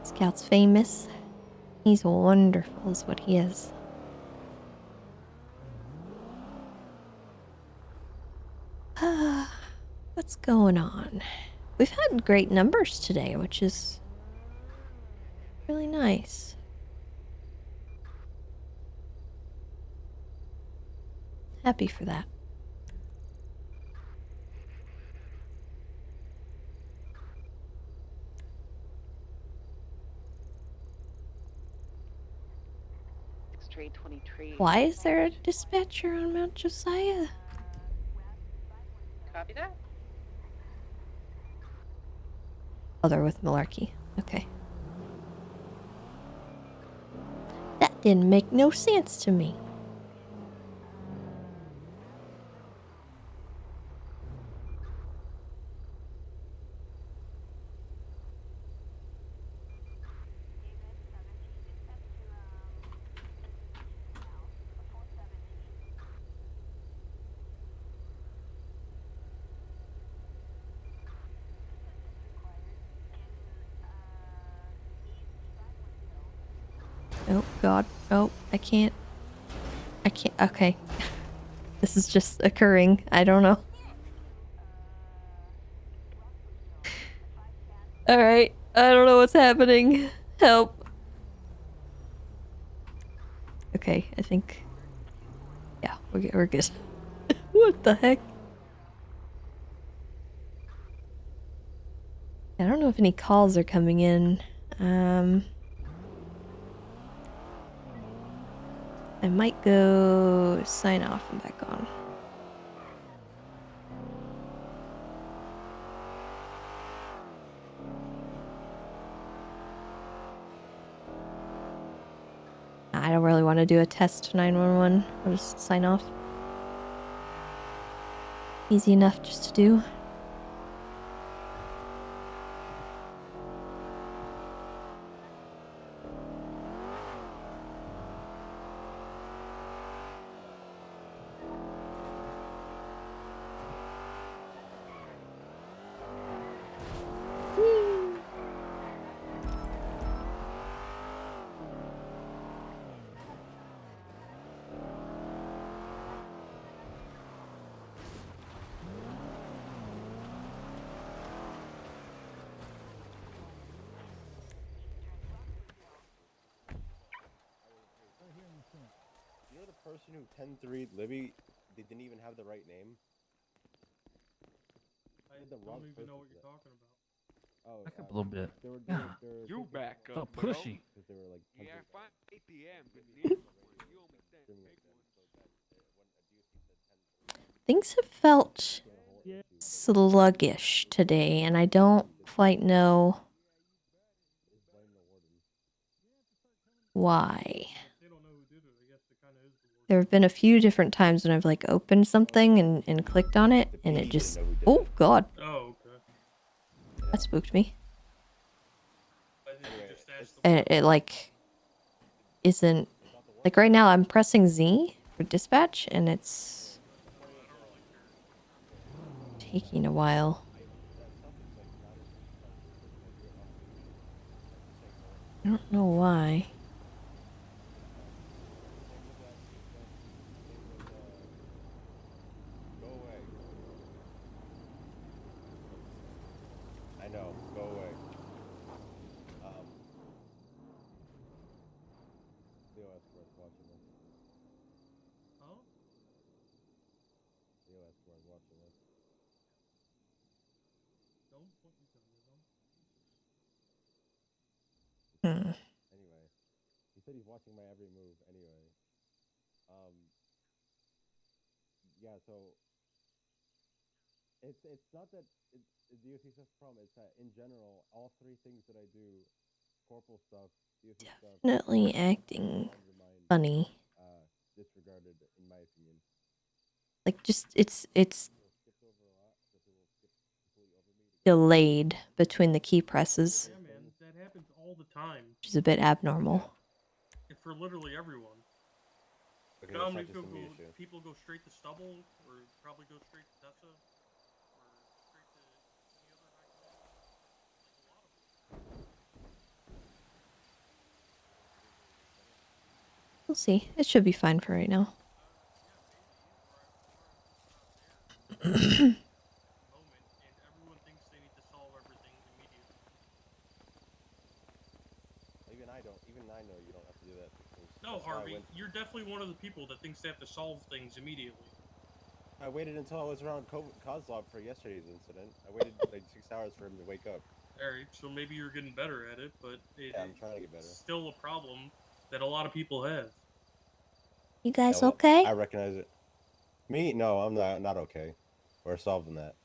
B: Scout's famous. He's wonderful is what he is. What's going on? We've had great numbers today, which is really nice. Happy for that.
Q: Trade 23.
B: Why is there a dispatcher on Mount Josiah?
G: Copy that.
B: Oh, they're with Malarkey. Okay. That didn't make no sense to me. Oh, God. Oh, I can't. Okay. This is just occurring. I don't know. Alright. I don't know what's happening. Help. Okay, I think... Yeah, we're good. What the heck? I don't know if any calls are coming in. I might go sign off and back on. I don't really want to do a test 911. I'll just sign off. Easy enough just to do.
C: person who 10-3'd Libby, they didn't even have the right name.
U: I
C: The wrong
U: don't even know
C: person
U: what
C: for
U: you're
C: that.
U: talking about.
C: Oh,
U: Back up a little bit.
C: They were,
U: Yeah.
C: you
U: back
C: so
U: up, bro. pushy.
C: Because they were like,
T: Yeah,
C: 10-3.
T: 5 ATM, but you owe me 10 big ones.
B: Things have felt sluggish today, and I don't quite know why. There have been a few different times when I've like opened something and clicked on it, and it just oh god,
U: Oh, okay.
B: that spooked me.
U: I think you just asked the
B: And it like isn't like right now I'm pressing Z for dispatch, and it's taking a while. I don't know why.
C: Go away. I know. Go away. Leo Escobar's watching this.
U: Huh?
C: Leo Escobar's watching this.
U: Don't point your gun at him.
C: Anyway, he said he's watching my every move. Anyway, yeah. So it's not that DOC stuff's problem. It's that in general, all three things that I do, corporal stuff, DOC stuff,
B: Definitely acting funny.
C: disregarded in my opinion.
B: Like just it's delayed between the key presses,
U: Yeah, man, that happens all the time.
B: which is a bit abnormal.
U: And for literally everyone.
C: Okay,
U: You know how
C: that's
U: many
C: not just a me issue.
U: people go straight to stubble, or probably go straight to Tessa, or straight to any other high command? Like a lot of them.
B: We'll see. It should be fine for right now.
U: Moment, and everyone thinks they need to solve everything immediately.
C: Even I don't. Even I know you don't have to do that.
U: No, Harvey, you're definitely one of the people that thinks they have to solve things immediately.
C: I waited until I was around Kozlov for yesterday's incident. I waited like 6 hours for him to wake up.
U: Alright, so maybe you're getting better at it, but
C: I'm trying to get better.
U: It's still a problem that a lot of people have.
B: You guys
C: well,
B: okay?
C: I recognize it. Me? No, I'm not okay. We're solving that.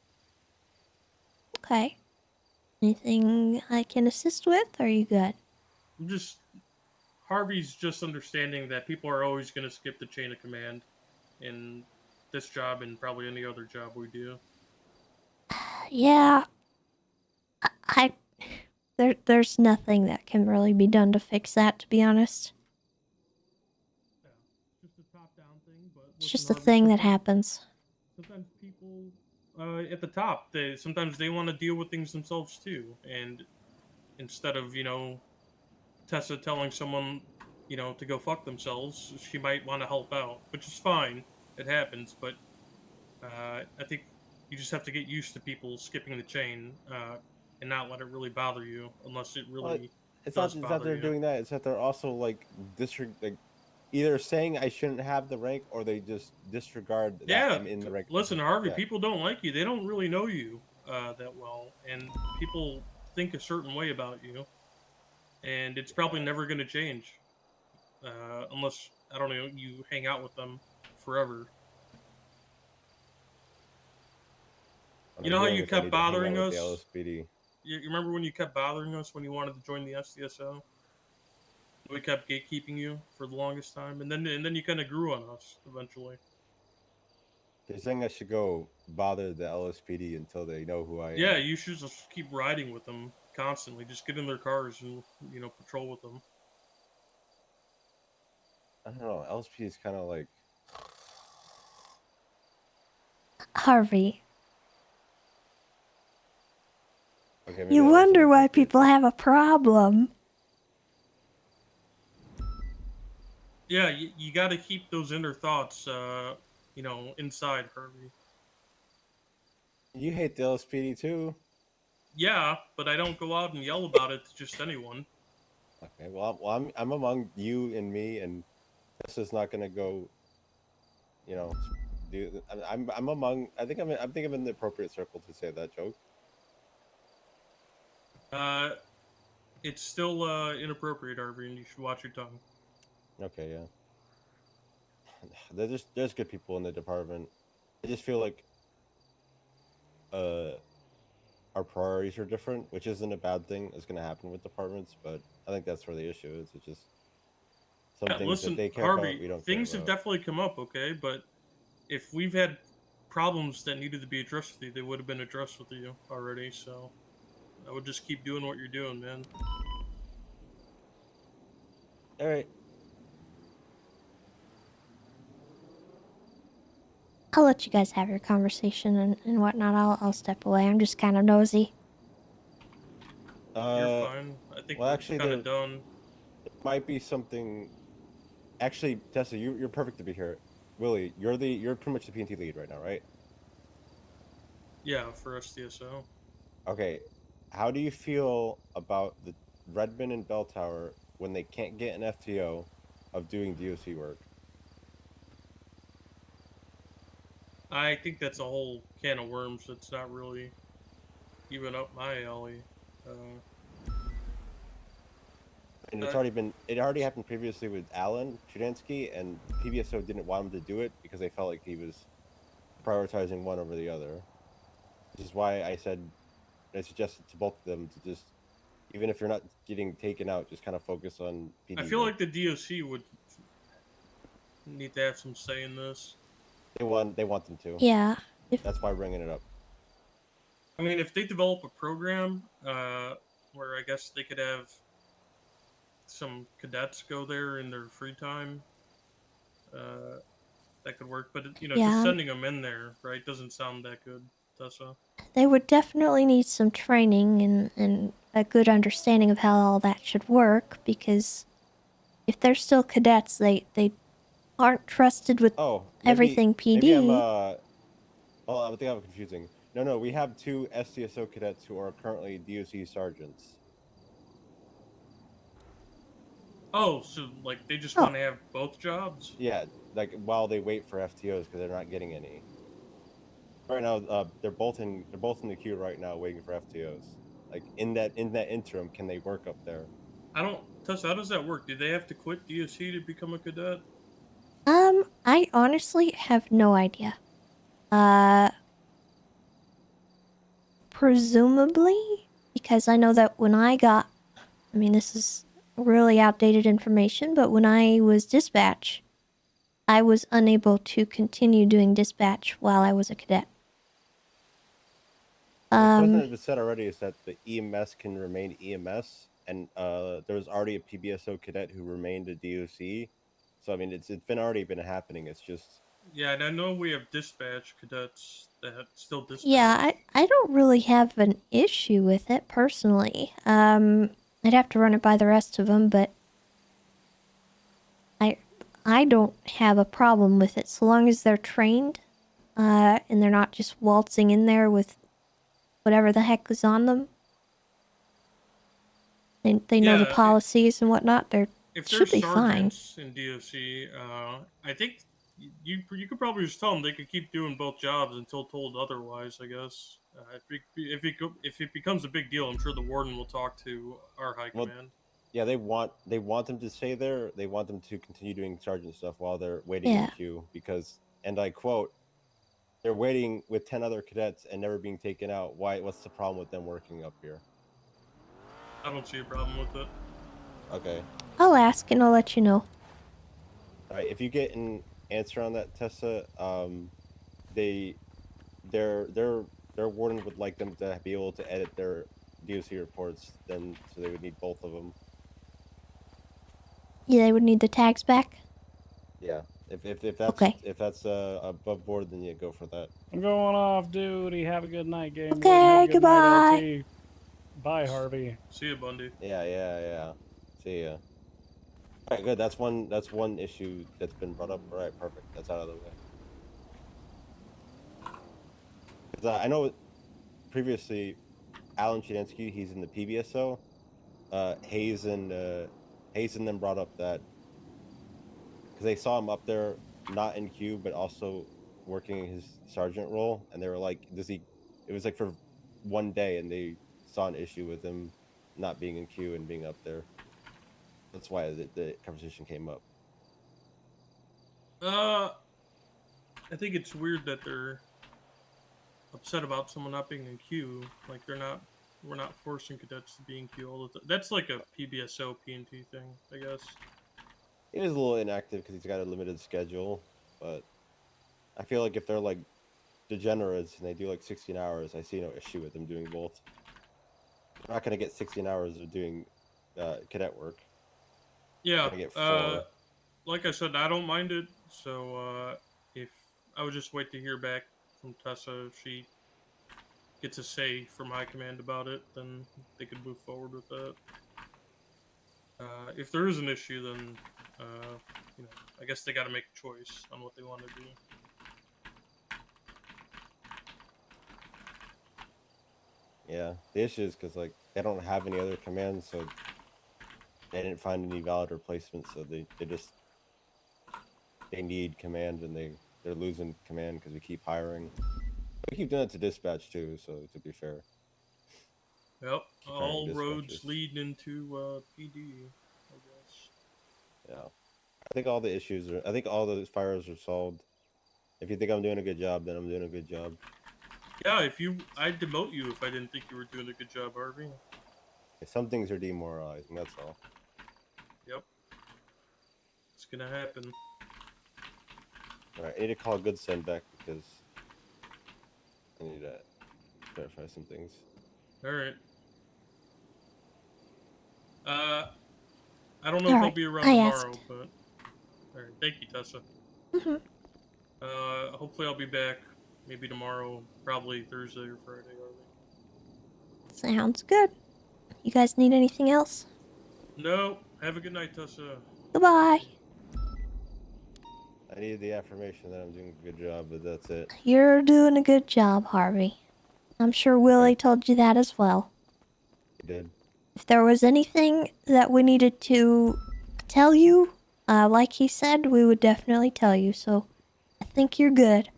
B: Okay. Anything I can assist with? Or are you good?
U: I'm just Harvey's just understanding that people are always going to skip the chain of command in this job and probably any other job we do.
B: Yeah. There's nothing that can really be done to fix that, to be honest.
U: Yeah, just a top-down thing, but
B: It's just a thing that happens.
U: Sometimes people at the top, sometimes they want to deal with things themselves too, and instead of Tessa telling someone to go fuck themselves, she might want to help out, which is fine. It happens, but I think you just have to get used to people skipping the chain and not let it really bother you, unless it really
C: It's
U: does
C: not
U: bother
C: they're
U: you.
C: doing that. It's that they're also like either saying I shouldn't have the rank, or they just disregard that I'm in the rank.
U: Listen, Harvey,
C: Yeah.
U: people don't like you. They don't really know you that well, and people think a certain way about you, and it's probably never going to change unless, I don't know, you hang out with them forever. You know how you kept bothering us? You remember when you kept bothering us when you wanted to join the SDSO? We kept gatekeeping you for the longest time, and then you kind of grew on us eventually.
C: They're saying I should go bother the LSPD until they know who I am.
U: Yeah, you should just keep riding with them constantly. Just get in their cars and patrol with them.
C: I don't know. LSPD is kind of like
B: Harvey.
C: okay.
B: You wonder why people have a problem.
U: Yeah, you got to keep those inner thoughts, inside, Harvey.
C: You hate the LSPD too.
U: Yeah, but I don't go out and yell about it to just anyone.
C: Okay, well, I'm among you and me, and Tessa's not gonna go you know, I'm among. I think I'm in the appropriate circle to say that joke.
U: It's still inappropriate, Harvey, and you should watch your tongue.
C: Okay, yeah. There's good people in the department. I just feel like our priorities are different, which isn't a bad thing. It's going to happen with departments, but I think that's where the issue is. It's just some things
U: Listen,
C: that they care
U: Harvey,
C: about, we don't
U: things
C: care
U: have
C: about.
U: definitely come up, okay? But if we've had problems that needed to be addressed with you, they would have been addressed with you already. So I would just keep doing what you're doing, man.
C: All right.
B: I'll let you guys have your conversation and whatnot. I'll step away. I'm just kind of nosy.
U: You're fine. I think
C: Well,
U: we're
C: actually,
U: kind of done.
C: there might be something. Actually, Tessa, you're perfect to be here. Willie, you're pretty much the PNT lead right now, right?
U: Yeah, for SDSO.
C: Okay. How do you feel about the Redmond and Bell Tower when they can't get an FTO of doing DOC work?
U: I think that's a whole can of worms that's not really even up my alley.
C: And it already happened previously with Alan Chudansky, and PBSO didn't want him to do it because they felt like he was prioritizing one over the other. Which is why I suggested to both of them to just, even if you're not getting taken out, just kind of focus on PD.
U: I feel like the DOC would need to have some say in this.
C: They want them to.
B: Yeah.
C: That's why I'm bringing it up.
U: I mean, if they develop a program where I guess they could have some cadets go there in their free time, that could work. But you know, just
B: Yeah.
U: sending them in there, right, doesn't sound that good, Tessa.
B: They would definitely need some training and a good understanding of how all that should work, because if they're still cadets, they aren't trusted with everything PD.
C: Maybe I'm I think I'm confusing. No, we have 2 SDSO cadets who are currently DOC sergeants.
U: Oh, so like they just want to have both jobs?
C: Yeah, like while they wait for FTOs because they're not getting any. Right now, they're both in the queue right now waiting for FTOs. Like in that interim, can they work up there?
U: Tessa, how does that work? Do they have to quit DOC to become a cadet?
B: I honestly have no idea. Presumably, because I know that when I mean, this is really outdated information, but when I was dispatch, I was unable to continue doing dispatch while I was a cadet.
C: Something that's said already is that the EMS can remain EMS, and there was already a PBSO cadet who remained a DOC. So I mean, it's already been happening. It's just
U: Yeah, and I know we have dispatch cadets that still dispatch.
B: Yeah, I don't really have an issue with it personally. I'd have to run it by the rest of them, but I don't have a problem with it so long as they're trained, and they're not just waltzing in there with whatever the heck is on them. They know the policies and whatnot.
U: If
B: should
U: they're
B: be fine.
U: sergeants in DOC, I think you could probably just tell them they could keep doing both jobs until told otherwise. I guess if it becomes a big deal, I'm sure the warden will talk to our high command.
C: Yeah, they want them to stay there. They want them to continue doing sergeant stuff while they're waiting in queue because, and I quote, they're waiting with 10 other cadets and never being taken out. What's the problem with them working up here?
U: I don't see a problem with it.
C: Okay.
B: I'll ask and I'll let you know.
C: All right. If you get an answer on that, Tessa, their warden would like them to be able to edit their DOC reports. Then, so they would need both of them.
B: Yeah, they would need the tags back.
C: Yeah. If that's above board, then you go for that.
F: I'm going off duty. Have a good night, game.
B: Okay,
F: Have a good
B: goodbye.
F: night, LT. Bye, Harvey.
U: See you, Bundy.
C: Yeah. See ya. All right, good. That's one issue that's been brought up. All right, perfect. That's out of the way. Because I know previously, Alan Chudansky, he's in the PBSO. Hayes and them brought up that because they saw him up there not in queue, but also working his sergeant role, and they were like, "Does he?" It was like for one day, and they saw an issue with him not being in queue and being up there. That's why the conversation came up.
U: I think it's weird that they're upset about someone not being in queue. Like we're not forcing cadets to be in queue all the time. That's like a PBSO PNT thing, I guess.
C: He is a little inactive because he's got a limited schedule, but I feel like if they're like degenerates and they do like 16 hours, I see no issue with them doing both. They're not going to get 16 hours of doing cadet work.
U: Yeah.
C: They're going to get 4.
U: Like I said, I don't mind it. So if I would just wait to hear back from Tessa, if she gets a say from high command about it, then they could move forward with that. If there is an issue, then you know, I guess they got to make a choice on what they want to do.
C: Yeah, the issue is because like they don't have any other commands, so they didn't find any valid replacements. So they need command, and they're losing command because we keep hiring. We keep doing it to dispatch too. So to be fair.
U: Yep,
C: Keep hiring
U: all roads
C: dispatchers.
U: lead into PD, I guess.
C: Yeah, I think all the issues are. I think all those fires are solved. If you think I'm doing a good job, then I'm doing a good job.
U: Yeah, I'd demote you if I didn't think you were doing a good job, Harvey.
C: Some things are demoralizing. That's all.
U: Yep, it's gonna happen.
C: All right, I need to call Goodson back because I need to clarify some things.
U: All right. I don't know if I'll be around tomorrow, but all right. Thank you, Tessa. Hopefully I'll be back maybe tomorrow, probably Thursday or Friday.
B: Sounds good. You guys need anything else?
U: No. Have a good night, Tessa.
B: Goodbye.
C: I need the affirmation that I'm doing a good job, but that's it.
B: You're doing a good job, Harvey. I'm sure Willie told you that as well.
C: He did.
B: If there was anything that we needed to tell you, like he said, we would definitely tell you. So I think you're good.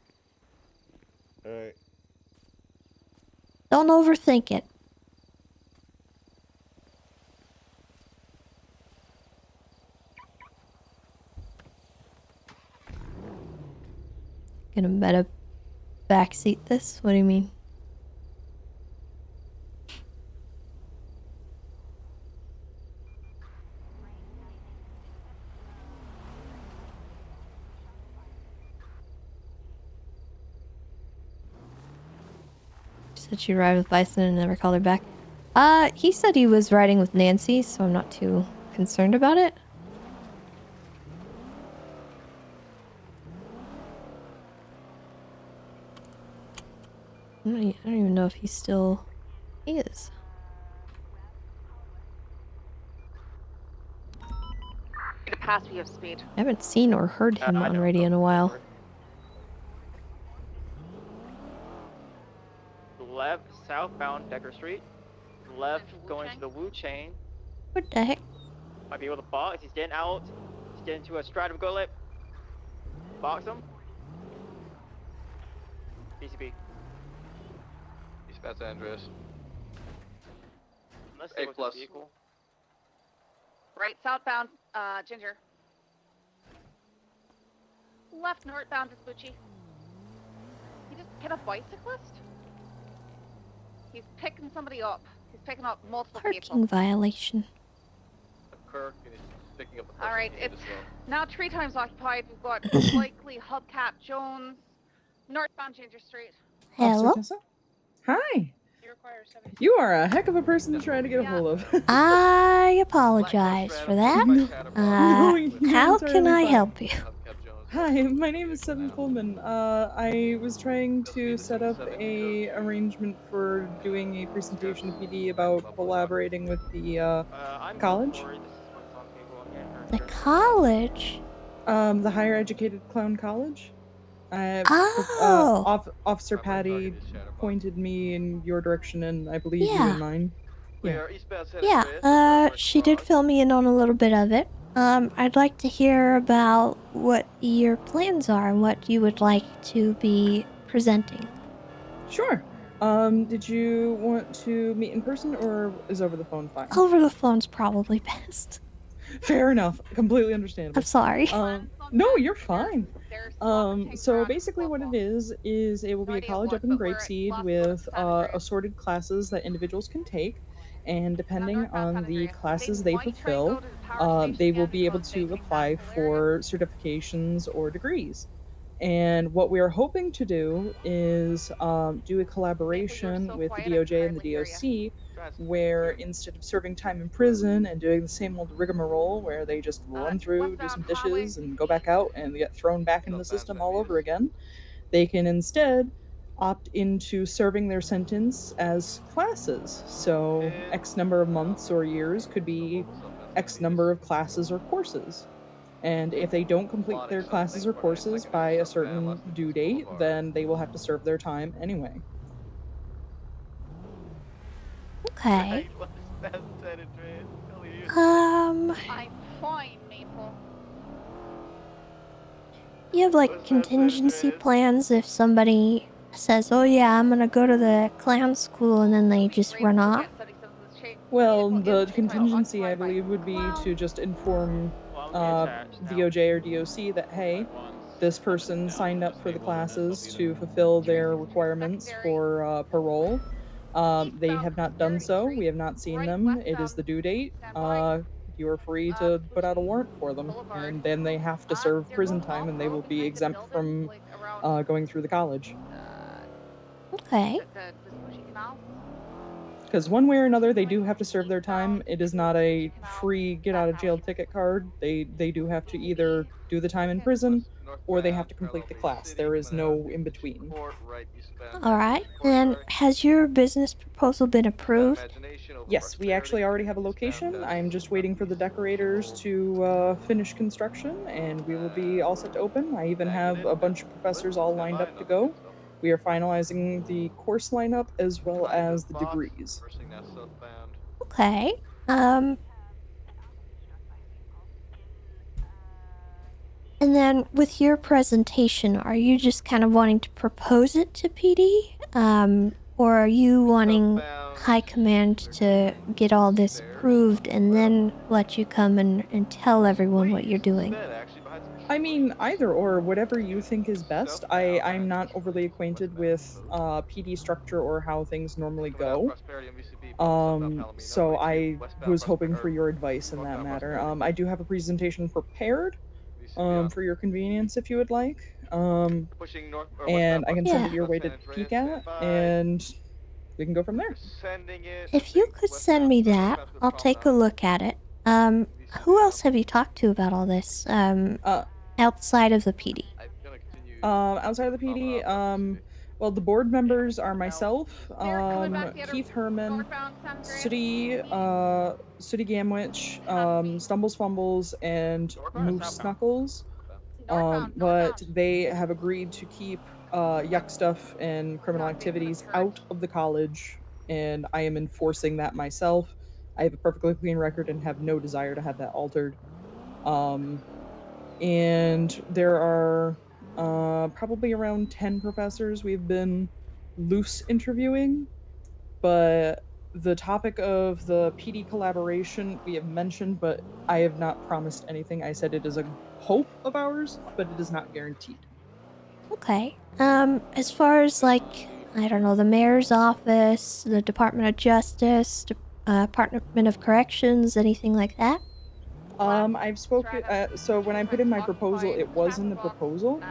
C: All right.
B: Don't overthink it. Gonna meta backseat this? What do you mean? She said she'd ride with Bison and never called her back. He said he was riding with Nancy, so I'm not too concerned about it. I don't even know if he still is.
Q: To pass, we have speed.
B: I haven't seen or heard him on radio in a while.
E: Left, southbound Decker Street. Left, going to the Wu Chain.
B: What the heck?
E: Might be able to box. He's getting out. He's getting to a stratum go lip. Box him. PCB.
N: East Los Andreas.
E: Let's
N: A
E: see what's
N: plus.
E: vehicle.
Q: Right, southbound, Ginger. Left, northbound is Bucci. He just hit a bicyclist? He's picking somebody up. He's picking up multiple
B: Parking
Q: people.
B: violation.
N: Kirk is picking up the
Q: All right, it's now 3 times occupied. We've got likely Hubcap Jones, northbound Ginger Street.
B: Hello?
A: Hi. You are a heck of a person to try to get a hold of.
B: I apologize for that. How can I help you?
A: Hi, my name is Seven Coleman. I was trying to set up a arrangement for doing a presentation to PD about collaborating with the college.
B: The college?
A: The higher educated clown college.
B: Oh.
A: Officer Patty pointed me in your direction, and I believe you in mine. Yeah.
B: Yeah, she did fill me in on a little bit of it. I'd like to hear about what your plans are and what you would like to be presenting.
A: Sure. Did you want to meet in person or is over the phone fine?
B: Over the phone's probably best.
A: Fair enough. Completely understandable.
B: I'm sorry.
A: No, you're fine. So basically what it is it will be a college up in Grapeseed with assorted classes that individuals can take. And depending on the classes they fulfill, they will be able to apply for certifications or degrees. And what we are hoping to do is do a collaboration with the DOJ and the DOC, where instead of serving time in prison and doing the same old rigmarole where they just run through, do some dishes, and go back out and get thrown back in the system all over again, they can instead opt into serving their sentence as classes. So, X number of months or years could be X number of classes or courses. And if they don't complete their classes or courses by a certain due date, then they will have to serve their time anyway.
B: Okay.
Q: I'm fine, Maple.
B: You have like contingency plans if somebody says, "Oh yeah, I'm gonna go to the clown school," and then they just run off.
A: Well, the contingency, I believe, would be to just inform DOJ or DOC that, hey, this person signed up for the classes to fulfill their requirements for parole. They have not done so. We have not seen them. It is the due date. You are free to put out a warrant for them, and then they have to serve prison time, and they will be exempt from going through the college.
B: Okay.
Q: The Smooshy Canal.
A: Because one way or another, they do have to serve their time. It is not a free get out of jail ticket card. They do have to either do the time in prison or they have to complete the class. There is no in between.
B: All right. And has your business proposal been approved?
A: Yes, we actually already have a location. I'm just waiting for the decorators to finish construction, and we will be all set to open. I even have a bunch of professors all lined up to go. We are finalizing the course lineup as well as the degrees.
B: Okay. And then with your presentation, are you just kind of wanting to propose it to PD? Or are you wanting High Command to get all this approved and then let you come and tell everyone what you're doing?
A: I mean, either or, whatever you think is best. I'm not overly acquainted with PD structure or how things normally go. So I was hoping for your advice in that matter. I do have a presentation prepared for your convenience if you would like. And I can send it your way to peek at, and we can go from there.
B: If you could send me that, I'll take a look at it. Who else have you talked to about all this? Outside of the PD?
A: Outside of the PD, well, the board members are myself, Keith Herman, Sooty Gamwich, Stumbles Fumbles, and Moose Snuckles. But they have agreed to keep yuck stuff and criminal activities out of the college, and I am enforcing that myself. I have a perfectly clean record and have no desire to have that altered. And there are probably around 10 professors we've been loose interviewing, but the topic of the PD collaboration we have mentioned, but I have not promised anything. I said it is a hope of ours, but it is not guaranteed.
B: Okay. As far as like, I don't know, the mayor's office, the Department of Justice, Department of Corrections, anything like that?
A: I've spoken. So when I put in my proposal, it was in the proposal,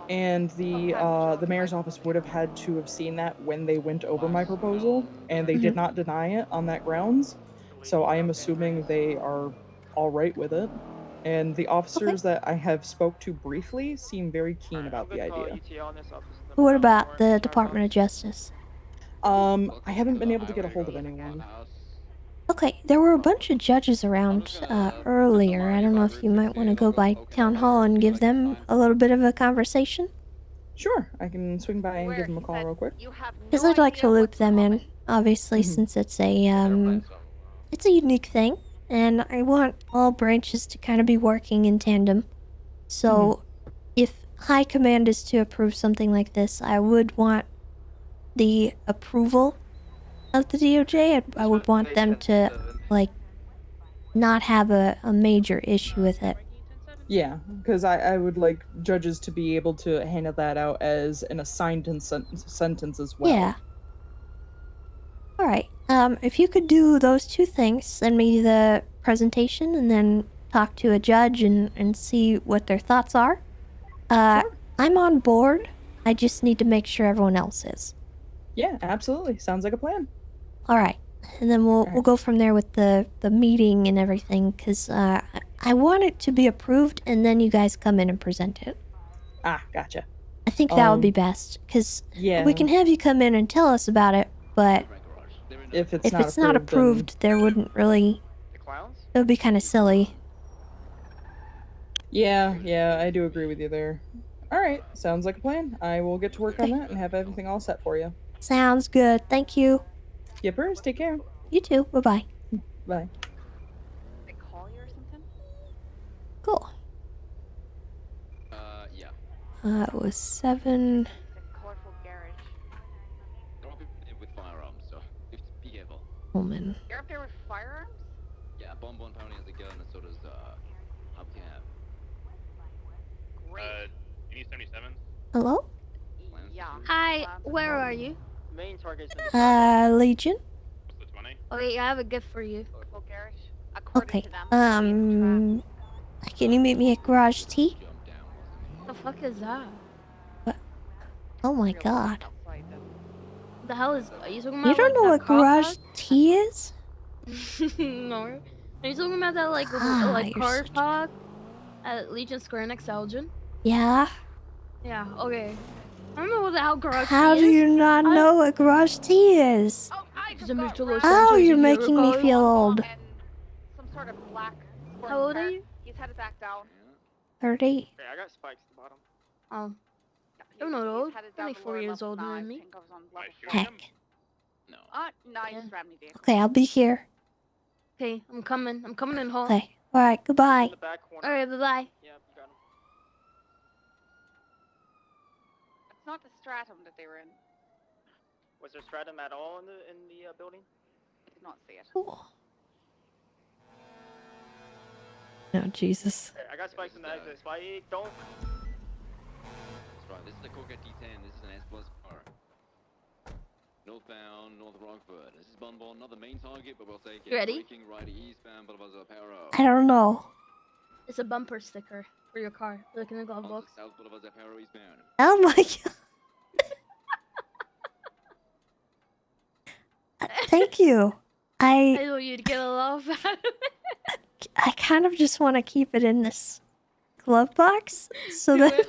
A: and the mayor's office would have had to have seen that when they went over my proposal, and they did not deny it on that grounds. So I am assuming they are all right with it. And the officers that I have spoke to briefly seem very keen about the idea.
B: What about the Department of Justice?
A: I haven't been able to get a hold of anyone.
B: Okay, there were a bunch of judges around earlier. I don't know if you might want to go by town hall and give them a little bit of a conversation.
A: Sure, I can swing by and give them a call real quick.
B: Because I'd like to loop them in, obviously, since it's a unique thing, and I want all branches to kind of be working in tandem. So, if High Command is to approve something like this, I would want the approval of the DOJ. I would want them to, like, not have a major issue with it.
A: Yeah, because I would like judges to be able to handle that out as an assigned sentence as well.
B: Yeah. Alright, if you could do those two things, send me the presentation and then talk to a judge and see what their thoughts are. I'm on board. I just need to make sure everyone else is.
A: Yeah, absolutely. Sounds like a plan.
B: Alright, and then we'll go from there with the meeting and everything, because I want it to be approved and then you guys come in and present it.
A: Ah, gotcha.
B: I think that would be best, because
A: yeah.
B: we can have you come in and tell us about it, but
A: if
B: if it's not approved, there wouldn't really... It would be kind of silly.
A: Yeah, I do agree with you there. Alright, sounds like a plan. I will get to work on that and have everything all set for you.
B: Sounds good. Thank you.
A: Yippers, take care.
B: You too. Bye-bye.
A: Bye.
Q: They call you or something?
B: Cool.
N: Yeah.
B: It was 7...
Q: Colorful garage.
N: With firearms, so you have to be careful.
B: Woman.
Q: You're up there with firearms?
N: Yeah, Bon apparently has a gun, and so does Hubcap.
Q: Great.
T: You need 77?
B: Hello?
Q: Yeah.
H: Hi, where are you?
E: Main target is
B: Legion?
H: Okay, I have a gift for you.
Q: Colorful garage. According
B: Okay,
Q: to them.
B: can you meet me at Garage T?
H: The fuck is that?
B: Oh my god.
H: The hell is? Are you talking about?
B: You don't
H: like,
B: know
H: that
B: what
H: car
B: Garage
H: park?
B: T is?
H: No. Are you talking about that like
B: You're
H: car
B: such a-
H: park at Legion Square next to Elgin?
B: Yeah?
H: Yeah. Okay. I don't know what the hell Garage
B: How
H: T
B: do
H: is.
B: you not know what Garage T is? Oh, you're making me feel old.
Q: Some sort of black.
H: How old are you?
Q: He's headed back down.
B: 30.
E: Hey, I got spikes at the bottom.
H: Oh. I'm not old.
Q: Headed
H: Only
Q: down to
H: 4
Q: lower
H: years
Q: level
H: older
Q: now.
H: than
Q: I
H: me.
Q: think I was on level
B: Heck.
Q: nice Ramney vehicle.
B: Okay, I'll be here.
H: Okay, I'm coming. I'm coming in hot.
B: Okay. Alright, goodbye.
H: Alright, bye bye.
E: Yep, you got him.
Q: It's not the stratum that they were in.
E: Was there stratum at all in the building?
Q: I did not see it.
B: Cool. Oh, Jesus.
E: Hey, I got spikes in the exit. Spike, don't.
N: That's right, this is the Corvette D10, this is an S-Plus car. Northbound, North Rockford. This is Bon, not the main target, but we'll take it.
H: You ready?
N: Braking right eastbound, but Paro.
B: I don't know.
H: It's a bumper sticker for your car. Look in the glove box.
N: South Boulevard, Paro eastbound.
B: Oh my god. Thank you.
H: I know you'd get a laugh out of it.
B: I kind of just want to keep it in this glove box so that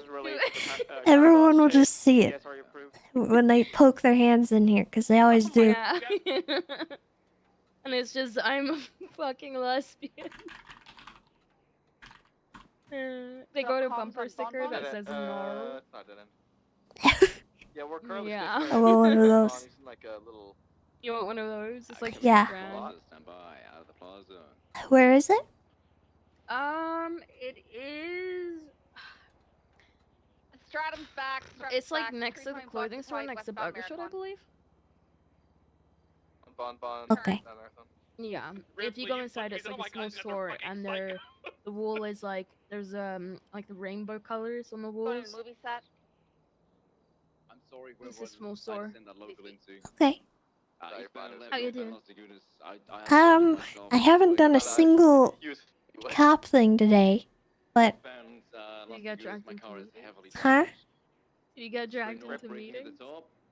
B: everyone will just see it when they poke their hands in here, because they always do.
H: Yeah. And it's just, I'm a fucking lesbian. They got a bumper sticker that says no.
N: No, I didn't. Yeah, we're currently
H: Yeah.
B: I want one of those.
N: like a little...
H: You want one of those? It's like
B: Yeah.
H: $2,000.
N: Stand by, out of the plaza.
B: Where is it?
H: It is.
Q: Stratum's back.
H: It's like next to the clothing store, next to Burger Shot, I believe.
N: Bon.
B: Okay.
H: Yeah. If you go inside, it's like a small store, and the wall is like there's like the rainbow colors on the walls.
Q: Movie set.
N: I'm sorry, where
H: It's a
N: was
H: small
N: it?
H: store.
N: I send that local into.
B: Okay.
H: How you doing?
B: I haven't done a single cop thing today, but...
H: You got dragged into meetings?
B: Huh?
H: You got dragged into meetings?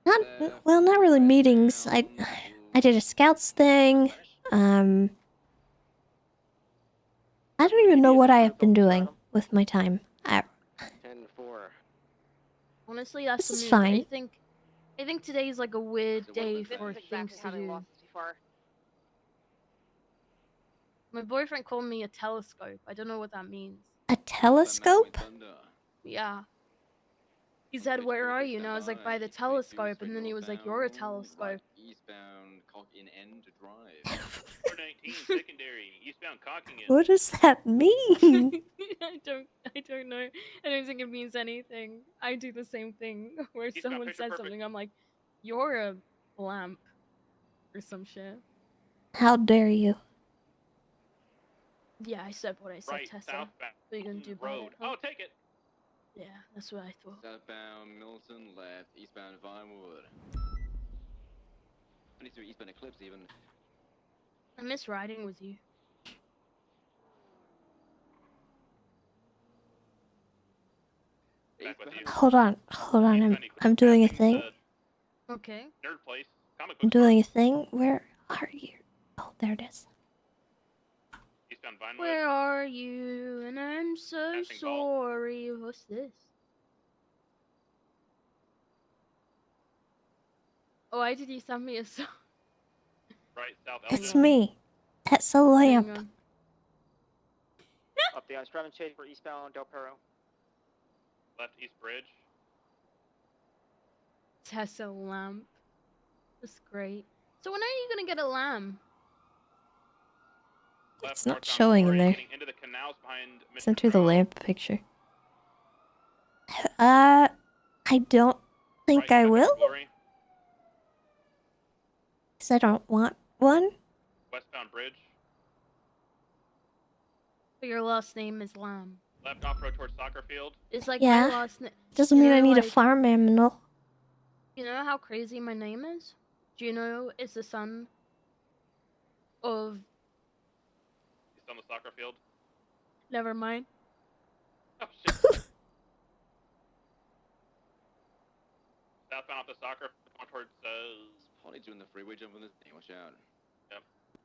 B: Not really meetings. I did a scouts thing. I don't even know what I have been doing with my time.
N: 10-4.
H: Honestly, that's
B: This is
H: for me.
B: fine.
H: I think today is like a weird day for things to do. My boyfriend called me a telescope. I don't know what that means.
B: A telescope?
H: Yeah. He said, "Where are you?" And I was like, "By the telescope." And then he was like, "You're a telescope."
N: lock in N to drive.
D: 419 secondary, eastbound Cockingen.
B: What does that mean?
H: I don't know. I don't think it means anything. I do the same thing where
D: He's got
H: someone
D: picture
H: says
D: perfect.
H: something, I'm like, you're a lamp or some shit.
B: How dare you?
H: Yeah, I said what I said,
D: Right,
H: Tessa.
D: southbound
H: What are you gonna do about
D: road.
H: it? Huh?
D: Oh, take it.
H: Yeah, that's what I thought.
N: Southbound Milton, left, eastbound Vinewood. 23 eastbound Eclipse even.
H: I miss riding with you.
D: Back with you.
B: Hold on. I'm doing a thing.
H: Okay.
D: Nerd place. Comic
B: I'm
D: book store.
B: doing a thing. Where are you? Oh, there it is.
D: Eastbound Vinewood.
H: Where are you? And I'm so
D: Passing ball.
H: sorry. What's this? Oh, why did you send me a song?
D: Right, south
B: It's
D: Elgin.
B: me, Tessa Lamb.
H: Hang on.
E: Up the Striving Chase for eastbound Del Perro.
D: Left East Bridge.
H: Tessa Lamb. That's great. So when are you gonna get a lamb?
D: Left
B: It's not
D: northbound
B: showing in
D: Glory,
B: there.
D: getting into the canals behind Mission
B: Center the
D: Primo.
B: lamp picture. I don't think I will.
D: Glory.
B: Because I don't want one.
D: Westbound Bridge.
H: But your last name is Lamb.
D: Left off road towards soccer field.
H: It's like
B: Yeah.
H: my last name.
B: Doesn't mean I need a farm animal.
H: You know how crazy my name is? Juno is the son of.
D: He's on the soccer field.
H: Never mind.
D: Oh shit. Southbound off the soccer going towards
N: Probably doing the freeway jump on this thing. Watch out.
D: Yep.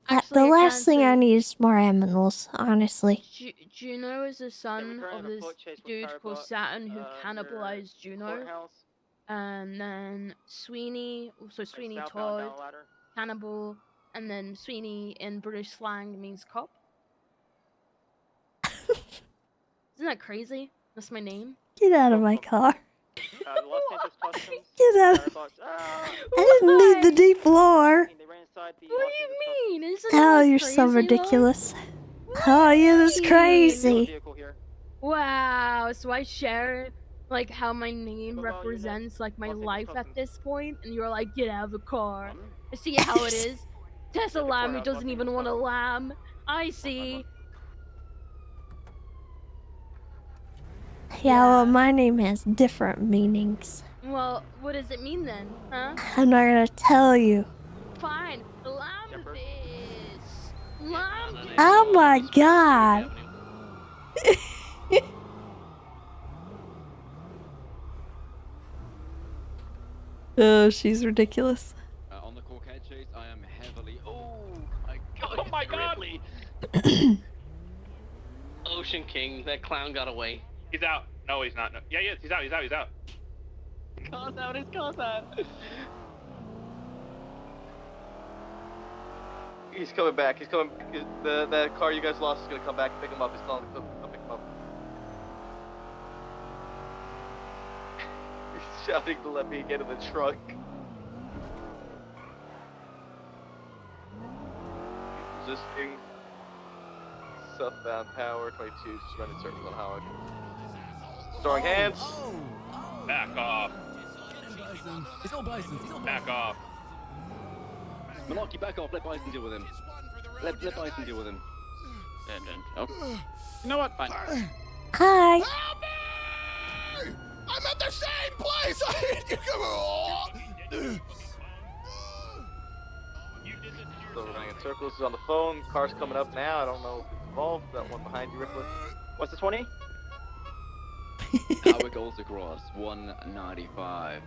H: Actually,
B: The
H: I
B: last
H: can't
B: thing I
H: say-
B: need is more animals, honestly.
H: Juno is the son
E: returning
H: of
E: to
H: this
E: foot chase with
H: dude called
E: Firebox,
H: Saturn who
E: near
H: cannibalized Juno.
E: Courthouse.
H: And then Sweeney, so Sweeney
E: southbound
H: Todd,
E: down the ladder.
H: cannibal, and then Sweeney in British slang means cop. Isn't that crazy? That's my name.
B: Get out of my car.
E: Los Santos Customs.
B: Get out.
E: Firebox.
B: I didn't need the deep floor.
E: They ran inside the
H: What do you mean? Isn't
B: Oh,
H: that
B: you're so
H: crazy,
B: ridiculous. Oh, yeah, that's crazy.
H: Wow, so I share like how my name represents like my life at this point, and you're like, get out of the car. I see how it is. Tessa Lamb who doesn't even want a lamb. I see.
B: Yeah, well, my name has different meanings.
H: Well, what does it mean then, huh?
B: I'm not gonna tell you.
H: Fine, lamb this. Lamb this.
B: Oh my god. Oh, she's ridiculous.
N: On the Corkhead chase, I am heavily. Oh my god!
D: Oh my god!
R: Ocean King, that clown got away.
D: He's out. No, he's not. No. Yeah, he is. He's out. He's out. He's out.
R: Car's out, his car's out.
V: He's coming back. He's coming. The car you guys lost is gonna come back and pick him up. He's calling to come pick him up. He's shouting to let me get in the truck. He's resisting. Southbound Power 22, just running circles on Howard. Throwing hands.
D: Back off.
L: He's all Bison. He's all
D: Back off.
N: Malaki, back off. Let Bison deal with him. Let Bison deal with him. Oh. You know what? Fine.
B: Hi.
X: I'm at the same place! I need you come on!
V: So we're running in circles. He's on the phone. Car's coming up now. I don't know if it's involved. That one behind you, Ripley.
E: What's the 20?
N: Howard goes across 195.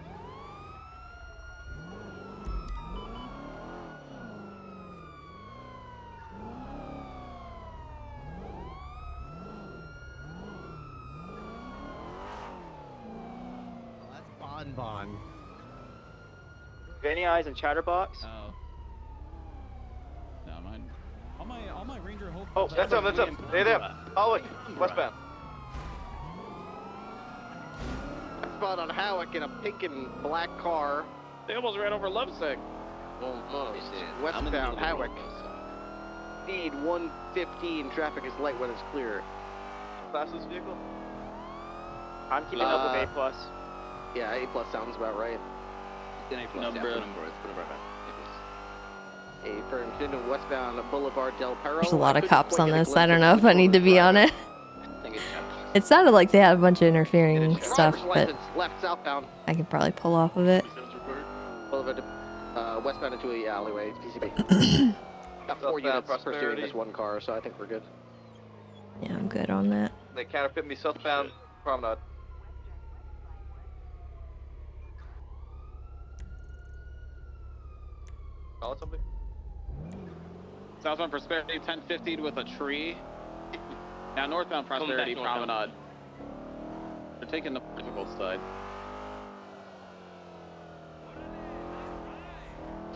L: That's Bon.
E: Any eyes in Chatterbox?
L: Oh. No, mine. All my Ranger Hope.
V: Oh, that's him. That's him. Hey there. Oh, wait. Westbound.
X: I spot on Howick in a pink and black car.
N: They almost ran over Lovesick. Almost.
L: Westbound Highway. Speed 115. Traffic is light when it's clear.
V: Fastest vehicle?
E: I'm keeping up with A+.
L: Yeah, A+ sounds about right.
N: It's an A+.
L: Number.
N: Yeah, number. It's put it right back.
L: A for Infinito westbound Boulevard Del Perro.
B: There's a lot
L: I
B: of
L: couldn't
B: cops
L: quite
B: on
L: get a
B: this. I
L: glimpse
B: don't
L: of
B: know if
L: which
B: I
L: one
B: need
L: was
B: to be on
L: driving.
B: it. It sounded like they had a bunch of interfering stuff,
L: Driver's
B: but
L: license, left southbound.
B: I can probably pull off of it.
L: Boulevard, westbound into a alleyway. It's PCB. Got 4 units pursuing this one car, so I think we're good.
B: Yeah, I'm good on that.
V: They counterfeit me southbound promenade. Call it something?
I: Southbound Prosperity 1050 with a tree. Now northbound Prosperity Promenade. They're taking the difficult side.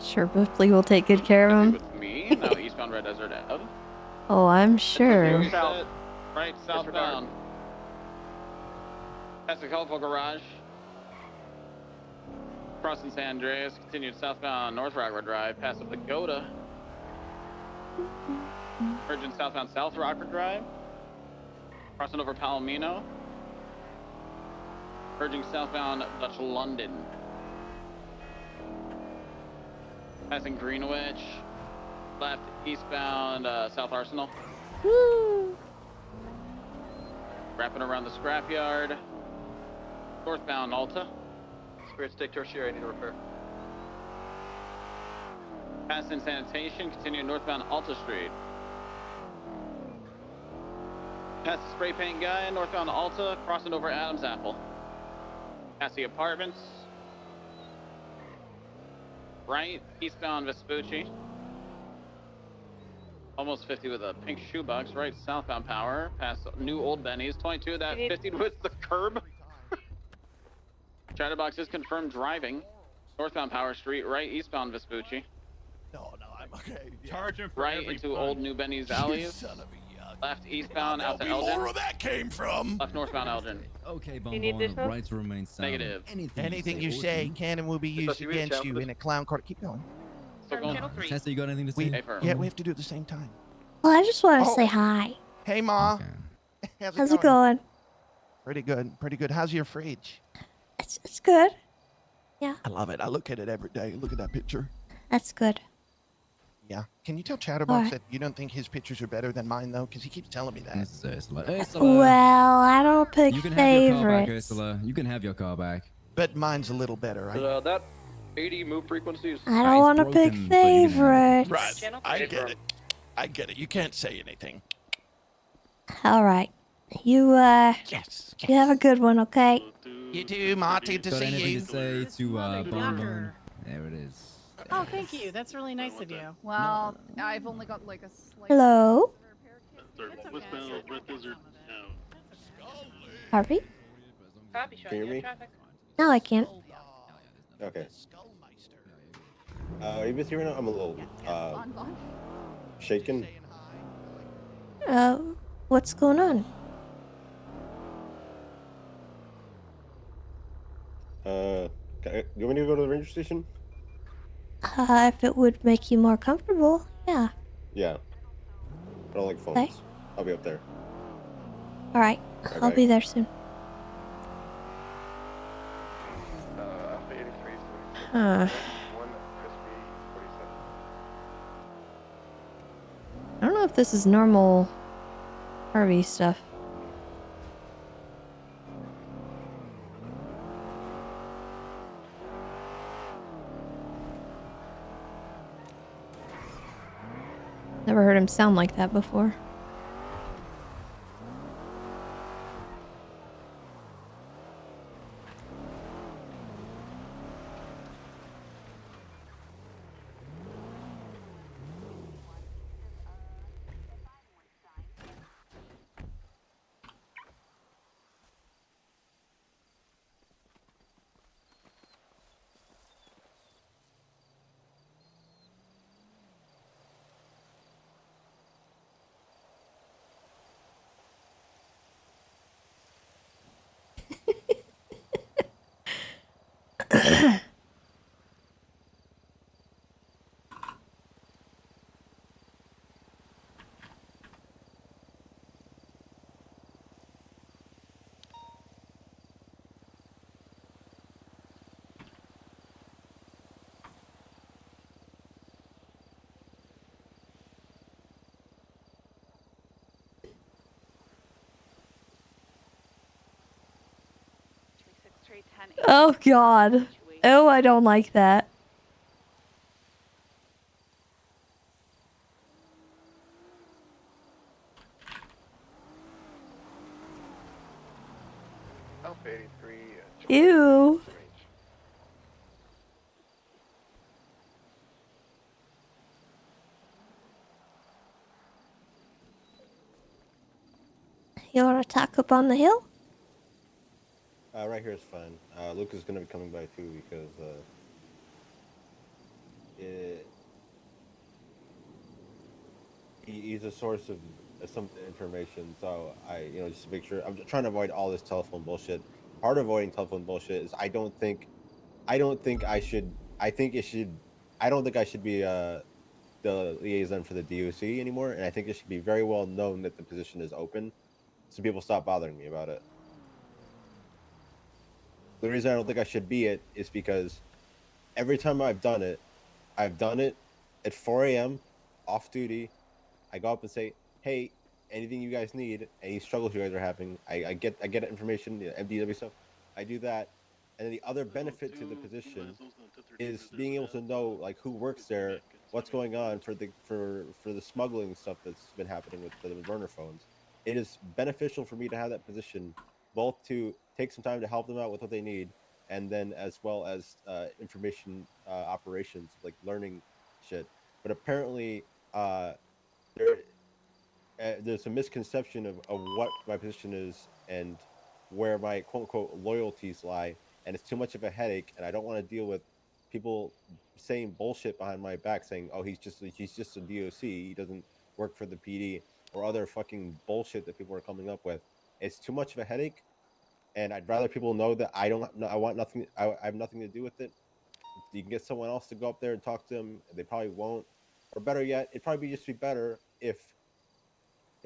B: Sure, Bipley will take good care of him.
I: With me. Now eastbound Red Desert Ave.
B: Oh, I'm sure.
I: Right, southbound. Past the Colorful Garage. Crossing San Andreas. Continued southbound North Rockford Drive. Past the Pagoda. Virgin southbound South Rockford Drive. Crossing over Palomino. Merging southbound Dutch London. Passing Greenwich. Left eastbound South Arsenal.
B: Woo!
I: Wrapping around the scrapyard. Northbound Alta.
V: Spirit Stick Tertiary, I need a repair.
I: Passing Sanitation, continuing northbound Alta Street. Past the spray paint guy, northbound Alta, crossing over Adams Apple. Past the apartments. Right, eastbound Vespucci. Almost 50 with a pink shoebox. Right, southbound Power. Past New Old Benny's. 22, that 50 with the curb. Chatterbox is confirmed driving. Northbound Power Street, right, eastbound Vespucci.
X: No, I'm okay.
I: Charging for right into Old New Benny's alleys.
X: Son of a yuck.
I: Left eastbound out to
X: There'll be
I: Elgin.
X: more where that came from.
I: Left northbound Elgin.
M: Okay,
J: You need this
M: Bonbon, right to remain silent.
I: Negative.
X: Anything you say can and will be used against you in a clown court. Keep going.
J: Channel 3.
M: Tessa, you got anything to say?
X: Yeah, we have to do it at the same time.
B: Well, I just want to
X: Oh.
B: say hi.
X: Hey, Ma.
B: How's it going?
X: Pretty good. Pretty good. How's your fridge?
B: It's good. Yeah,
X: I love it. I look at it every day. Look at that picture.
B: that's good.
X: Yeah. Can you tell Chatterbox
B: Alright.
X: that you don't think his pictures are better than mine, though? Because he keeps telling me that.
B: Well, I don't pick
M: You can have your car back,
B: favorites.
M: Ursula. You can have your car back.
X: But mine's a little better, right?
V: That 80 move frequencies.
B: I don't want to pick favorites.
X: Right. I get it. I get it. You can't say anything.
B: All right. You you have a good one, okay?
X: You too, Marty. Good to
M: Got
X: see
M: anything
X: you.
M: to say to Bonbon?
O: Yucker.
M: There it is.
O: Oh, thank you. That's really nice of you. Well, I've only got like a slight.
B: Hello,
O: Westbound
D: Red Desert.
B: Harvey?
Q: Copy,
C: Can you hear me?
B: No, I can't.
C: Okay. Are you busy right now? I'm a little shaken.
B: What's going on?
C: You want me to go to the ranger station?
B: If it would make you more comfortable, yeah.
C: Yeah. I don't like phones.
B: Okay.
C: I'll be up there.
B: All right, I'll
C: Okay.
B: be there soon. Huh. I don't know if this is normal Harvey stuff. Never heard him sound like that before.
Q: very 10
B: Oh god. Oh, I don't like that.
L: Alpha 83.
B: Ew. You wanna talk up on the hill?
C: Right here is fine. Luke is gonna be coming by too because he's a source of some information. So just to make sure, I'm trying to avoid all this telephone bullshit. Part of avoiding telephone bullshit is I don't think I should. I think it should. I don't think I should be the liaison for the DOC anymore, and I think it should be very well known that the position is open, so people stop bothering me about it. The reason I don't think I should be it is because every time I've done it at 4 a.m. off duty. I go up and say, "Hey, anything you guys need, any struggles you guys are having, I get information, MDW stuff. I do that, and then the other benefit to the position is being able to know like who works there, what's going on for the smuggling stuff that's been happening with the burner phones. It is beneficial for me to have that position, both to take some time to help them out with what they need, and then as well as information operations like learning shit. But apparently, there there's a misconception of what my position is and where my quote unquote loyalties lie, and it's too much of a headache, and I don't want to deal with people saying bullshit behind my back, saying, "Oh, he's just a DOC, he doesn't work for the PD," or other fucking bullshit that people are coming up with. It's too much of a headache, and I'd rather people know that I don't. I want nothing. I have nothing to do with it. You can get someone else to go up there and talk to them. They probably won't. Or better yet, it'd probably just be better if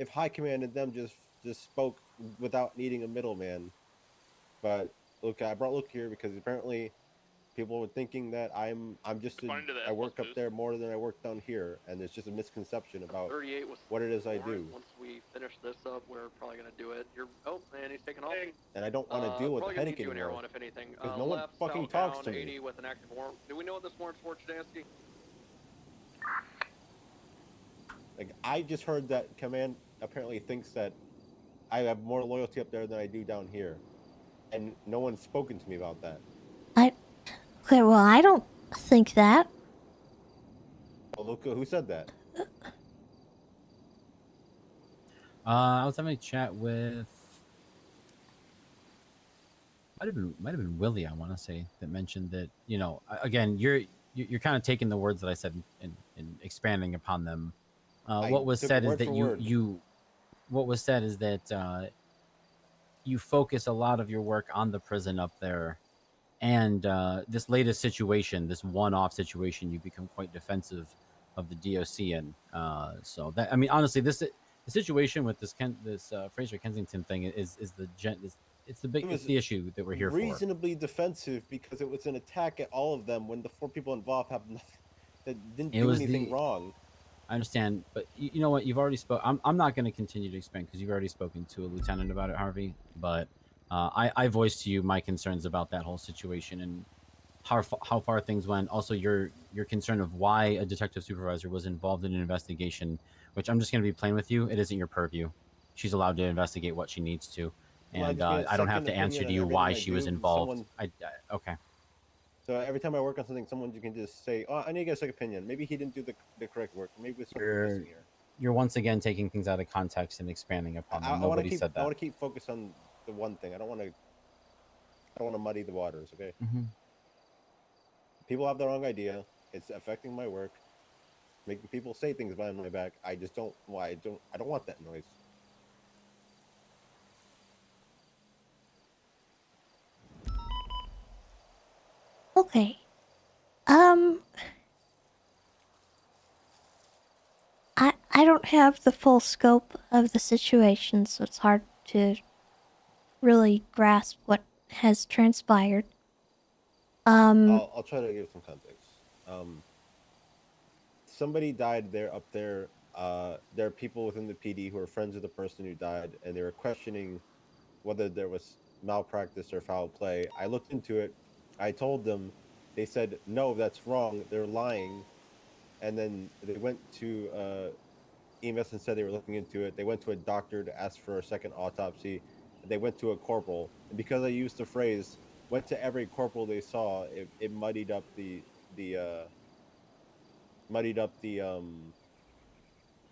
C: high command and them just spoke without needing a middleman. But look, I brought Luke here because apparently people were thinking that I work up there more than I work down here, and there's just a misconception about
L: 38 was
C: what it is I
L: Warren.
C: do.
L: Once we finish this up, we're probably gonna do it. And he's taking off.
C: And I don't want to deal with the
L: Probably gonna
C: headache
L: need you in
C: anymore
L: Air 1 if anything.
C: because no one
L: Left,
C: fucking talks to
L: southbound,
C: me.
L: 80 with an active warrant. Do we know what this warrant's for, Chadansky?
C: Like I just heard that command apparently thinks that I have more loyalty up there than I do down here, and no one's spoken to me about that.
B: Okay, well, I don't think that.
C: Well, look, who said that?
K: I was having a chat with might have been Willie, I want to say, that mentioned that again you're kind of taking the words that I said and expanding upon them. What was said is that what was said is that you focus a lot of your work on the prison up there, and this latest situation, this one-off situation, you become quite defensive of the DOC, and so that honestly, the situation with this Fraser Kensington thing is it's the issue that we're here for.
C: Reasonably defensive because it was an attack at all of them when the 4 people involved have nothing that didn't do anything wrong.
K: I understand, but you know what? You've already spoken. I'm not going to continue to expand because you've already spoken to a lieutenant about it, Harvey. But I voiced to you my concerns about that whole situation and how far things went. Also, your concern of why a detective supervisor was involved in an investigation, which I'm just going to be plain with you. It isn't your purview. She's allowed to investigate what she needs to, and I don't have to answer to you why she was involved. Okay.
C: So every time I work on something, someone can just say, "Oh, I need to get a second opinion. Maybe he didn't do the correct work. Maybe there's something missing here."
K: You're once again taking things out of context and expanding upon them. Nobody said that.
C: I want to keep focused on the one thing. I don't want to muddy the waters. Okay.
K: Mm-hmm.
C: People have the wrong idea. It's affecting my work, making people say things behind my back. I just don't. Why? I don't want that noise.
B: Okay. I don't have the full scope of the situation, so it's hard to really grasp what has transpired.
C: I'll try to give some context. Somebody died up there. There are people within the PD who are friends of the person who died, and they were questioning whether there was malpractice or foul play. I looked into it. I told them. They said no, that's wrong. They're lying. And then they went to EMS and said they were looking into it. They went to a doctor to ask for a second autopsy. They went to a corporal, and because I used the phrase "went to every corporal they saw," it the uh, muddied up the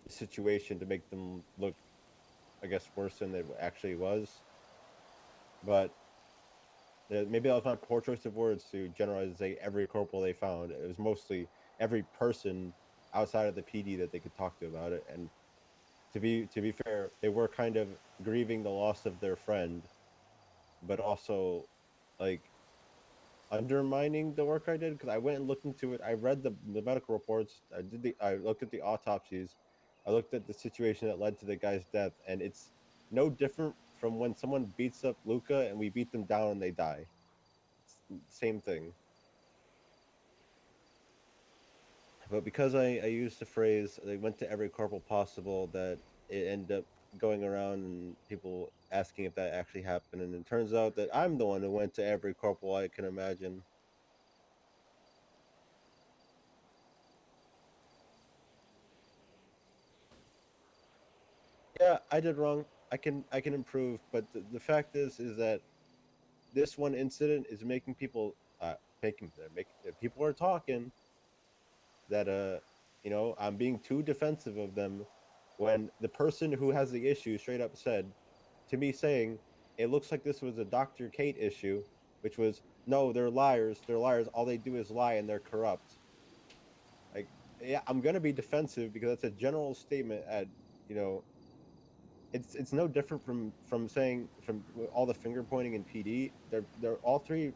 C: situation to make them look, I guess, worse than it actually was. But maybe that was not poor choice of words to generalize and say every corporal they found. It was mostly every person outside of the PD that they could talk to about it. And to be fair, they were kind of grieving the loss of their friend, but also like undermining the work I did because I went and looked into it. I read the medical reports. I looked at the autopsies. I looked at the situation that led to the guy's death, and it's no different from when someone beats up Luca and we beat them down and they die. It's same thing. But because I used the phrase they went to every corporal possible, that it ended up going around and people asking if that actually happened, and it turns out that I'm the one who went to every corporal I can imagine. Yeah, I did wrong. I can improve, but the fact is that this one incident is making people people are talking that I'm being too defensive of them when the person who has the issue straight up said to me saying it looks like this was a Dr. Kate issue, which was no, they're liars, all they do is lie and they're corrupt. Like, yeah, I'm gonna be defensive because that's a general statement at you know it's no different from saying from all the finger pointing in PD. They're all three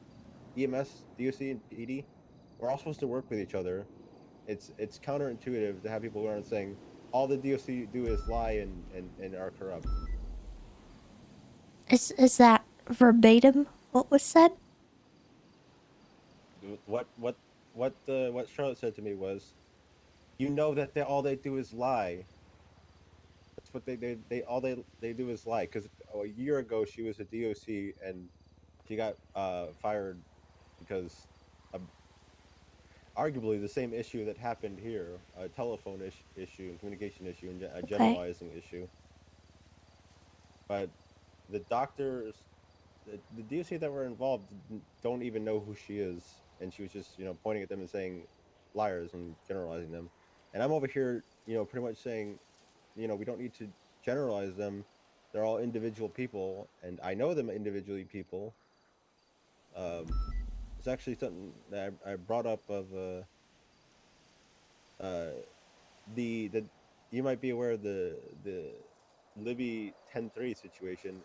C: EMS, DOC, and PD. We're all supposed to work with each other. It's counterintuitive to have people go around saying all the DOC do is lie and are corrupt.
B: Is that verbatim what was said?
C: What Charlotte said to me was, you know that all they do is lie. That's what they do is lie. Because a year ago she was a DOC and she got fired because arguably the same issue that happened here, a telephone issue and communication issue and a generalizing issue. But the doctors, the DOC that were involved don't even know who she is, and she was just pointing at them and saying liars and generalizing them. And I'm over here pretty much saying we don't need to generalize them. They're all individual people, and I know them individually people. It's actually something that I brought up of the you might be aware of the Libby 10-3 situation.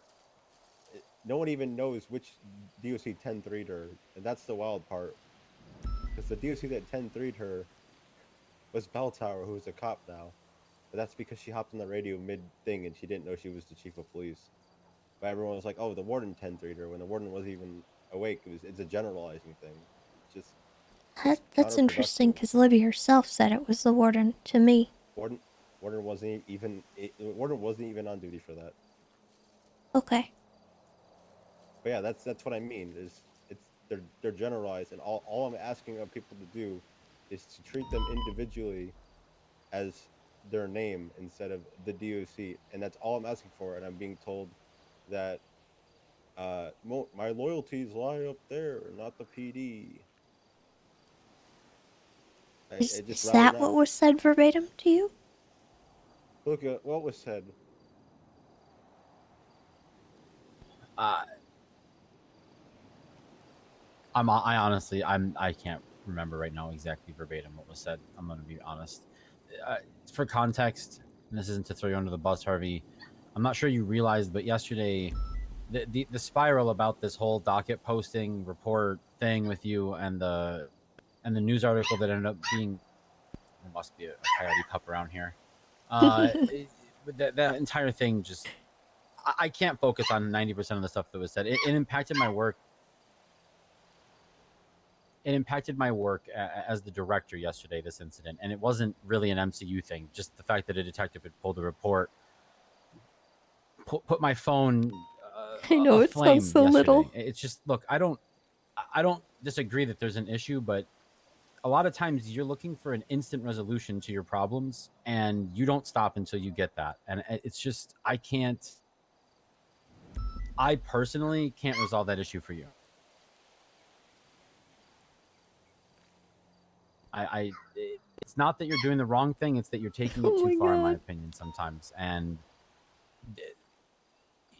C: No one even knows which DOC 10-3'd her, and that's the wild part. Because the DOC that 10-3'd her was Bell Tower, who's a cop now. But that's because she hopped on the radio mid thing and she didn't know she was the chief of police. But everyone was like, "Oh, the warden 10-3'd her," when the warden wasn't even awake. It's a generalizing thing. It's just
B: That's interesting because Libby herself said it was the warden to me.
C: Warden wasn't even on duty for that.
B: Okay.
C: But yeah, that's what I mean. They're generalized, and all I'm asking of people to do is to treat them individually as their name instead of the DOC, and that's all I'm asking for. And I'm being told that my loyalties lie up there, not the PD.
B: Is that what was said verbatim to you?
C: Look at what was said.
K: I honestly, I can't remember right now exactly verbatim what was said. I'm gonna be honest. For context, and this isn't to throw you under the bus, Harvey. I'm not sure you realized, but yesterday, the spiral about this whole docket posting report thing with you and the news article that ended up being, there must be a coyote pup around here. That entire thing just, I can't focus on 90% of the stuff that was said. It impacted my work. It impacted my work as the director yesterday, this incident, and it wasn't really an MCU thing. Just the fact that a detective had pulled a report, put my phone
B: I know,
K: a
B: it sounds
K: flame
B: so
K: yesterday.
B: little.
K: It's just, look, I don't disagree that there's an issue, but a lot of times you're looking for an instant resolution to your problems, and you don't stop until you get that. And it's just, I personally can't resolve that issue for you. It's not that you're doing the wrong thing, it's that you're taking it too far, in my opinion, sometimes. And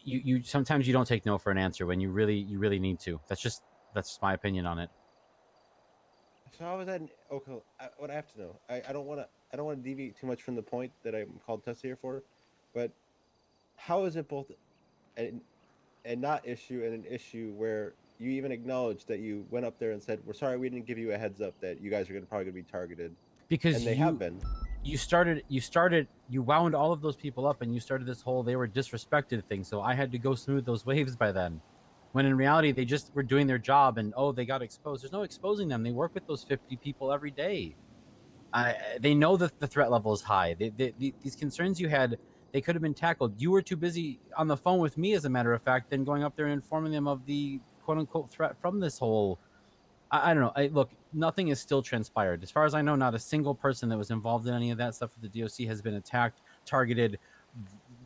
K: you sometimes you don't take no for an answer when you really need to. That's just my opinion on it.
C: So how is that? Okay, what I have to know. I don't want to deviate too much from the point that I'm called Tessa here for, but how is it both a not issue and an issue where you even acknowledge that you went up there and said, "We're sorry, we didn't give you a heads up that you guys are probably going to be targeted,"
K: because
C: and they have been.
K: You wound all of those people up, and you started this whole they were disrespected thing. So I had to go smooth those waves by then, when in reality they just were doing their job, and they got exposed. There's no exposing them. They work with those 50 people every day. They know that the threat level is high. These concerns you had, they could have been tackled. You were too busy on the phone with me, as a matter of fact, than going up there and informing them of the quote-unquote threat from this whole... I don't know. Look, nothing is still transpired. As far as I know, not a single person that was involved in any of that stuff with the DOC has been attacked, targeted,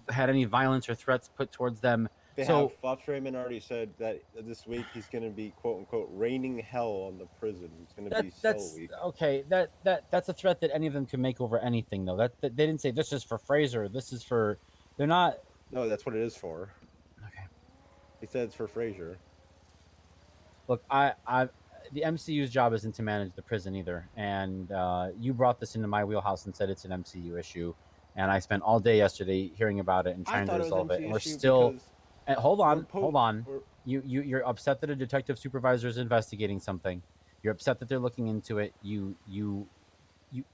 K: had any violence or threats put towards them.
C: They have. Fox Raymond already said that this week he's going to be quote unquote raining hell on the prison. It's going to be cell week.
K: Okay. That's a threat that any of them can make over anything, though. That they didn't say this is for Fraser. This is for. They're not.
C: No, that's what it is for.
K: Okay.
C: He said it's for Fraser.
K: Look, the MCU's job isn't to manage the prison either, and you brought this into my wheelhouse and said it's an MCU issue, and I spent all day yesterday hearing about it and trying to resolve it, and we're still. And hold on. You're upset that a detective supervisor is investigating something. You're upset that they're looking into it. You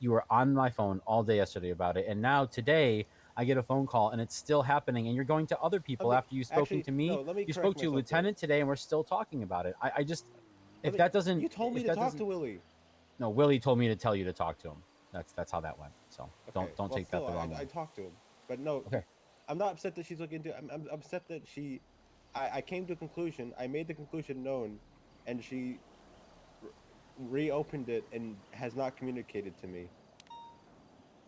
K: were on my phone all day yesterday about it, and now today I get a phone call and it's still happening, and you're going to other people after you've spoken to me.
C: No,
K: you spoke to a lieutenant today, and we're still talking about it. I just, if that doesn't,
C: you told me to talk to Willie.
K: No, Willie told me to tell you to talk to him. That's how that went. So don't take that the wrong way.
C: I talked to him, but no, I'm not upset that she's looking into. I'm upset that she. I came to a conclusion. I made the conclusion known, and she reopened it and has not communicated to me.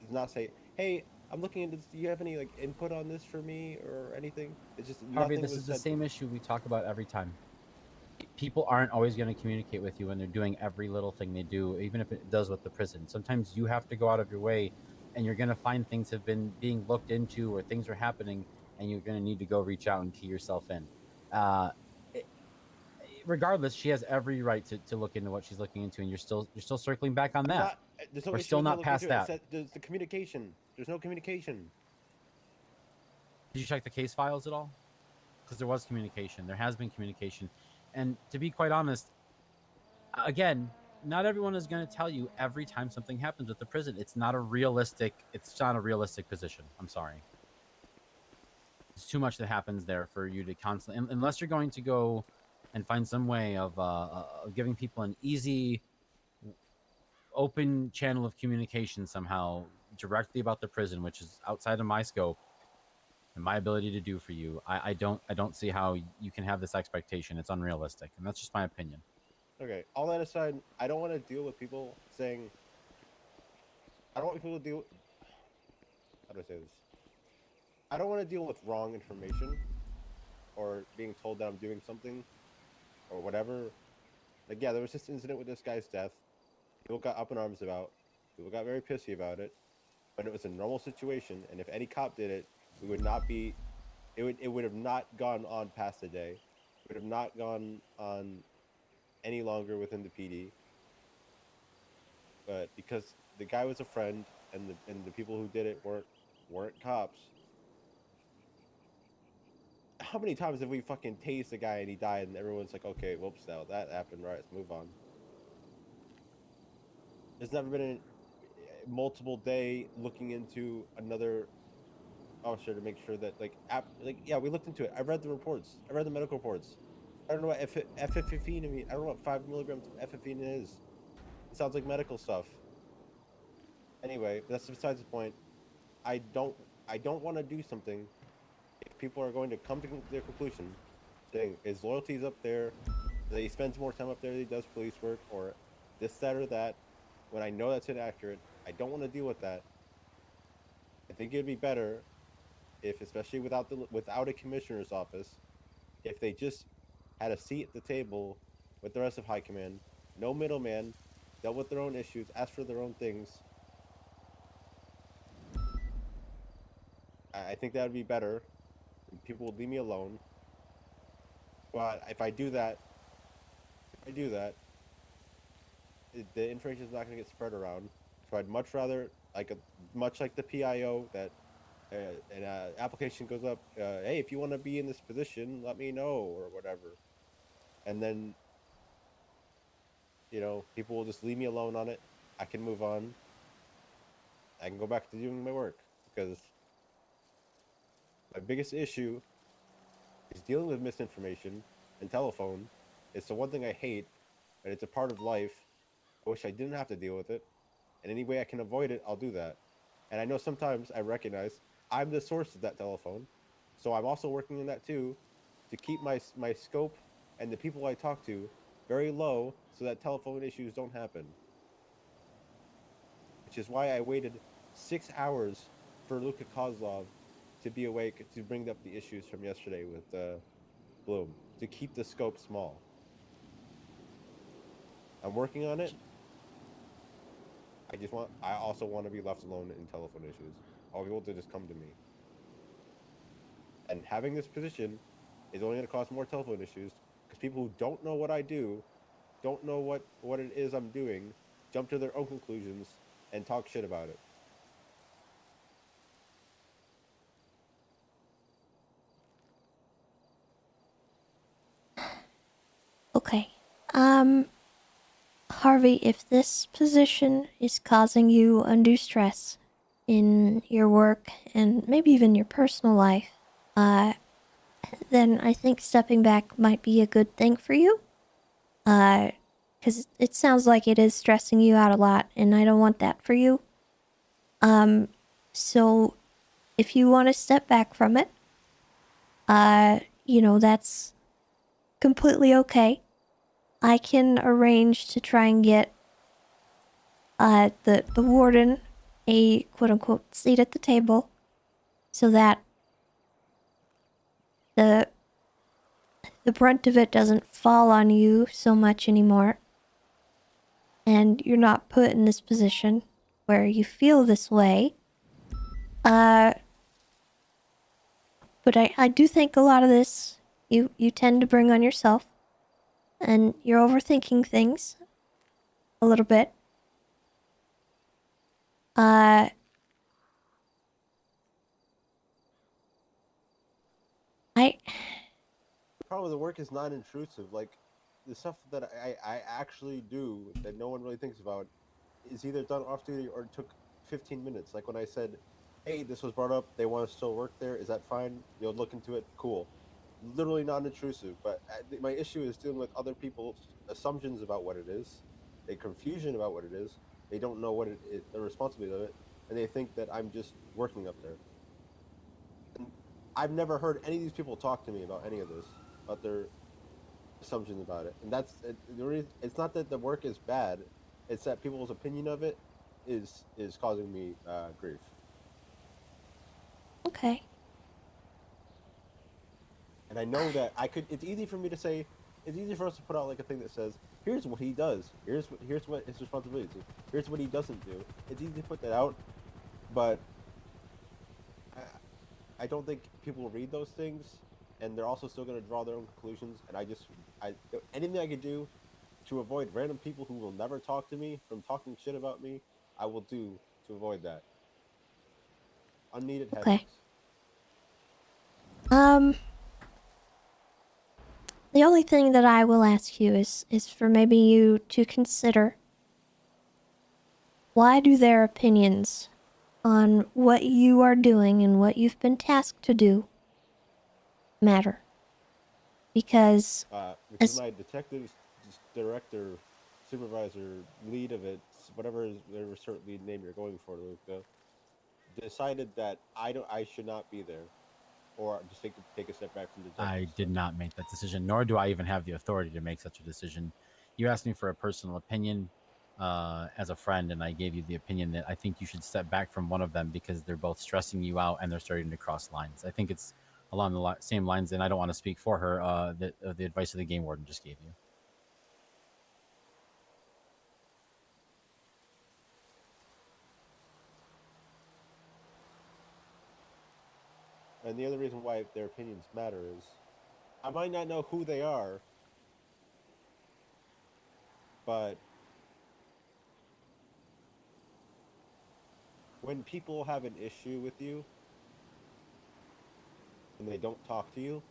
C: Does not say, "Hey, I'm looking into this. Do you have any input on this for me or anything?" It's just
K: Harvey, this is the same issue we talk about every time. People aren't always going to communicate with you when they're doing every little thing they do, even if it does with the prison. Sometimes you have to go out of your way, and you're going to find things have been being looked into or things are happening, and you're going to need to go reach out and key yourself in. Regardless, she has every right to look into what she's looking into, and you're still circling back on that. We're still not past that.
C: There's the communication. There's no communication.
K: Did you check the case files at all? Because there was communication. There has been communication. And to be quite honest, again, not everyone is going to tell you every time something happens with the prison. It's not a realistic position. I'm sorry. There's too much that happens there for you to constantly, unless you're going to go and find some way of giving people an easy, open channel of communication somehow directly about the prison, which is outside of my scope and my ability to do for you. I don't see how you can have this expectation. It's unrealistic, and that's just my opinion.
C: Okay, all that aside, I don't want to deal with people saying... I don't want people to deal... How do I say this? I don't want to deal with wrong information or being told that I'm doing something or whatever. Like, yeah, there was this incident with this guy's death. People got up in arms about. People got very pissy about it. But it was a normal situation, and if any cop did it, we would not be... It would have not gone on past a day. It would have not gone on any longer within the PD. But because the guy was a friend, and the people who did it weren't cops. How many times have we fucking tased a guy and he died, and everyone's like, okay, whoops, now that happened, right? Let's move on. There's never been a multiple day looking into another officer to make sure that yeah, we looked into it. I read the reports. I read the medical reports. I don't know what F15 I mean. I don't know what 5 milligrams of F15 is. It sounds like medical stuff. Anyway, that's besides the point. I don't want to do something if people are going to come to their conclusion thing. His loyalty's up there. That he spends more time up there than he does police work, or this, that, or that. When I know that's inaccurate, I don't want to deal with that. I think it'd be better if, especially without a commissioner's office, if they just had a seat at the table with the rest of high command, no middleman, dealt with their own issues, asked for their own things. I think that would be better. People would leave me alone. But if I do that, the information is not going to get spread around. So I'd much rather, much like the PIO, that an application goes up, hey, if you want to be in this position, let me know, or whatever. And then, people will just leave me alone on it. I can move on. I can go back to doing my work, because my biggest issue is dealing with misinformation and telephone. It's the one thing I hate, and it's a part of life. I wish I didn't have to deal with it. And any way I can avoid it, I'll do that. And I know sometimes I recognize I'm the source of that telephone. So I'm also working on that too, to keep my scope and the people I talk to very low so that telephone issues don't happen. Which is why I waited 6 hours for Luka Kozlov to be awake to bring up the issues from yesterday with Bloom, to keep the scope small. I'm working on it. I also want to be left alone in telephone issues. I want people to just come to me. And having this position is only going to cause more telephone issues, because people who don't know what I do, don't know what it is I'm doing, jump to their own conclusions and talk shit about it.
B: Okay. Harvey, if this position is causing you undue stress in your work and maybe even your personal life, then I think stepping back might be a good thing for you. Because it sounds like it is stressing you out a lot, and I don't want that for you. So if you want to step back from it, that's completely okay. I can arrange to try and get the warden a quote-unquote seat at the table so that the brunt of it doesn't fall on you so much anymore, and you're not put in this position where you feel this way. But I do think a lot of this you tend to bring on yourself, and you're overthinking things a little bit.
C: The problem with the work is non-intrusive. Like, the stuff that I actually do that no one really thinks about is either done off duty or it took 15 minutes. Like when I said, hey, this was brought up, they want to still work there, is that fine? You'll look into it? Cool. Literally non-intrusive. But my issue is dealing with other people's assumptions about what it is, a confusion about what it is. They don't know what it is, the responsibility of it, and they think that I'm just working up there. And I've never heard any of these people talk to me about any of this, about their assumptions about it. And that's it's not that the work is bad, it's that people's opinion of it is causing me grief.
B: Okay.
C: And I know that it's easy for me to say, it's easy for us to put out like a thing that says, here's what he does, here's what his responsibilities is, here's what he doesn't do. It's easy to put that out, but I don't think people will read those things, and they're also still going to draw their own conclusions. And anything I could do to avoid random people who will never talk to me from talking shit about me, I will do to avoid that. Unneeded headaches.
B: The only thing that I will ask you is for maybe you to consider, why do their opinions on what you are doing and what you've been tasked to do matter? Because
C: my detective director, supervisor, lead of it, whatever certain name you're going for, Luca, decided that I should not be there, or just take a step back from the.
K: I did not make that decision, nor do I even have the authority to make such a decision. You asked me for a personal opinion as a friend, and I gave you the opinion that I think you should step back from one of them because they're both stressing you out and they're starting to cross lines. I think it's along the same lines, and I don't want to speak for her, the advice that the game warden just gave you.
C: And the other reason why their opinions matter is I might not know who they are, but when people have an issue with you and they don't talk to you,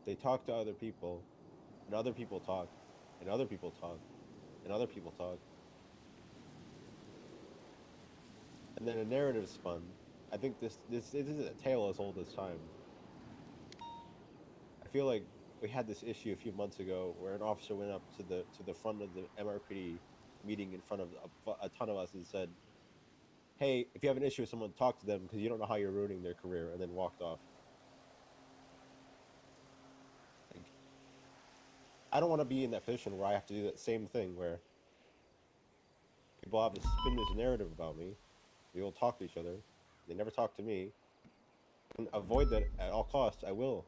C: they talk to other people, and other people talk, and other people talk, and other people talk. And then a narrative spun. I think this is a tale as old as time. I feel like we had this issue a few months ago where an officer went up to the front of the MRPD meeting in front of a ton of us and said, "Hey, if you have an issue with someone, talk to them because you don't know how you're ruining their career," and then walked off. Like, I don't want to be in that position where I have to do that same thing where people have to spin this narrative about me. We will talk to each other. They never talk to me. And avoid that at all costs. I will.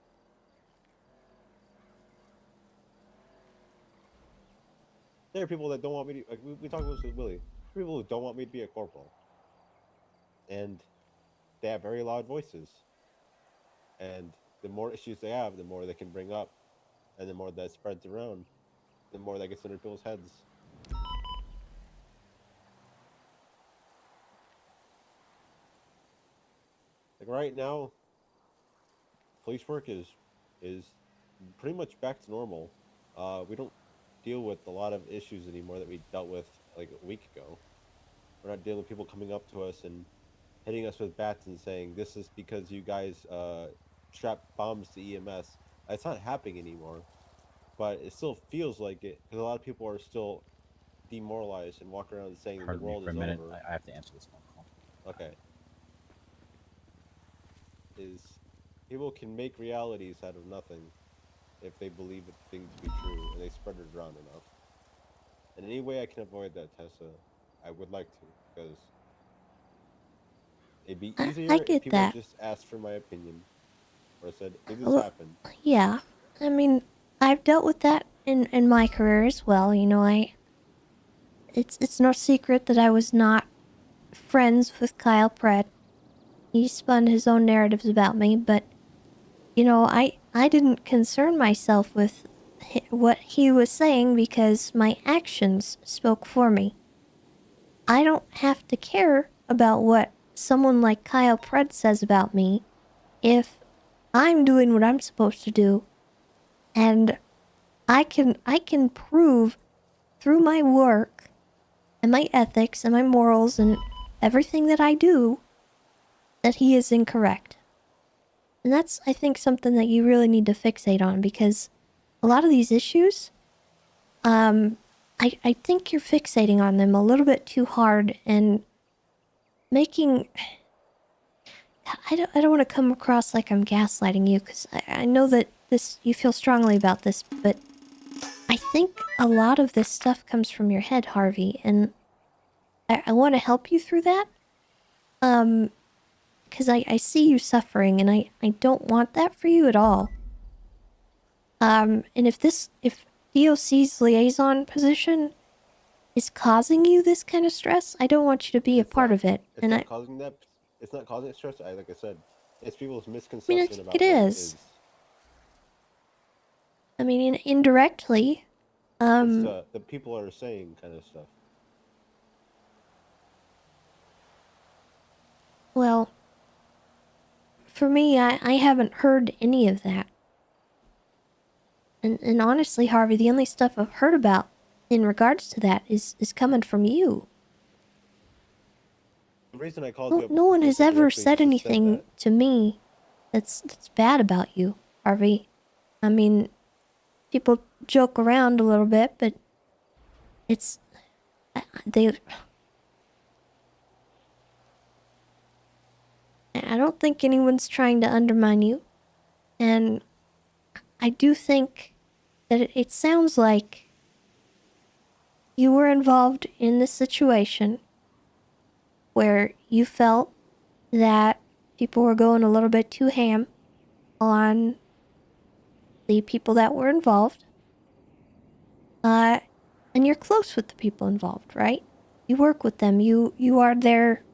C: There are people that don't want me to, like we talked about this with Willie. There are people who don't want me to be a corporal. And they have very loud voices. And the more issues they have, the more they can bring up. And the more that spreads around, the more that gets under people's heads. Like right now, police work is pretty much back to normal. We don't deal with a lot of issues anymore that we dealt with like a week ago. We're not dealing with people coming up to us and hitting us with bats and saying this is because you guys strap bombs to EMS. It's not happening anymore, but it still feels like it because a lot of people are still demoralized and walk around saying
K: Pardon
C: the
K: me
C: world
K: for a
C: is
K: minute.
C: over.
K: I have to answer this phone call.
C: Okay. Is people can make realities out of nothing if they believe a thing to be true and they spread it around enough. And any way I can avoid that, Tessa, I would like to, because it'd be easier
B: I
C: if
B: get
C: people
B: that.
C: just asked for my opinion or said, "Hey, this
B: Well,
C: happened."
B: yeah. I mean, I've dealt with that in my career as well. You know, it's no secret that I was not friends with Kyle Pratt. He spun his own narratives about me, but you know, I didn't concern myself with what he was saying because my actions spoke for me. I don't have to care about what someone like Kyle Pratt says about me if I'm doing what I'm supposed to do, and I can prove through my work and my ethics and my morals and everything that I do that he is incorrect. And that's, I think, something that you really need to fixate on because a lot of these issues, I think you're fixating on them a little bit too hard and making... I don't want to come across like I'm gaslighting you because I know that you feel strongly about this, but I think a lot of this stuff comes from your head, Harvey, and I want to help you through that. Because I see you suffering, and I don't want that for you at all. And if DOC's liaison position is causing you this kind of stress, I don't want you to be a part of it.
C: It's not causing that. It's not causing stress. Like I said, it's people's misconception
B: I think
C: about
B: it
C: what
B: is. I mean, indirectly.
C: It's the people are saying kind of stuff.
B: Well, for me, I haven't heard any of that. And honestly, Harvey, the only stuff I've heard about in regards to that is coming from you.
C: The reason I called you up
B: No one has ever
C: directly
B: said
C: just
B: anything
C: that.
B: to me that's bad about you, Harvey. I mean, people joke around a little bit, but it's... I don't think anyone's trying to undermine you. And I do think that it sounds like you were involved in this situation where you felt that people were going a little bit too ham on the people that were involved. And you're close with the people involved, right? You work with them. You are their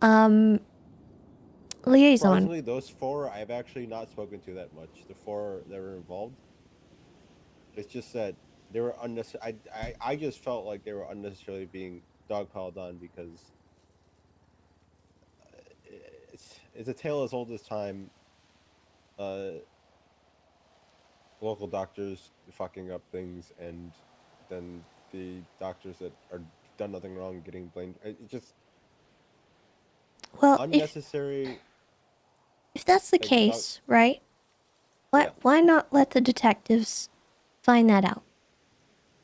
B: liaison.
C: Surprisingly, those 4 I've actually not spoken to that much. The 4 that were involved. It's just that they were unnecessary. I just felt like they were unnecessarily being dogpiled on because it's a tale as old as time. Local doctors fucking up things, and then the doctors that are done nothing wrong getting blamed. It just unnecessary.
B: If that's the case, right? Why not let the detectives find that out?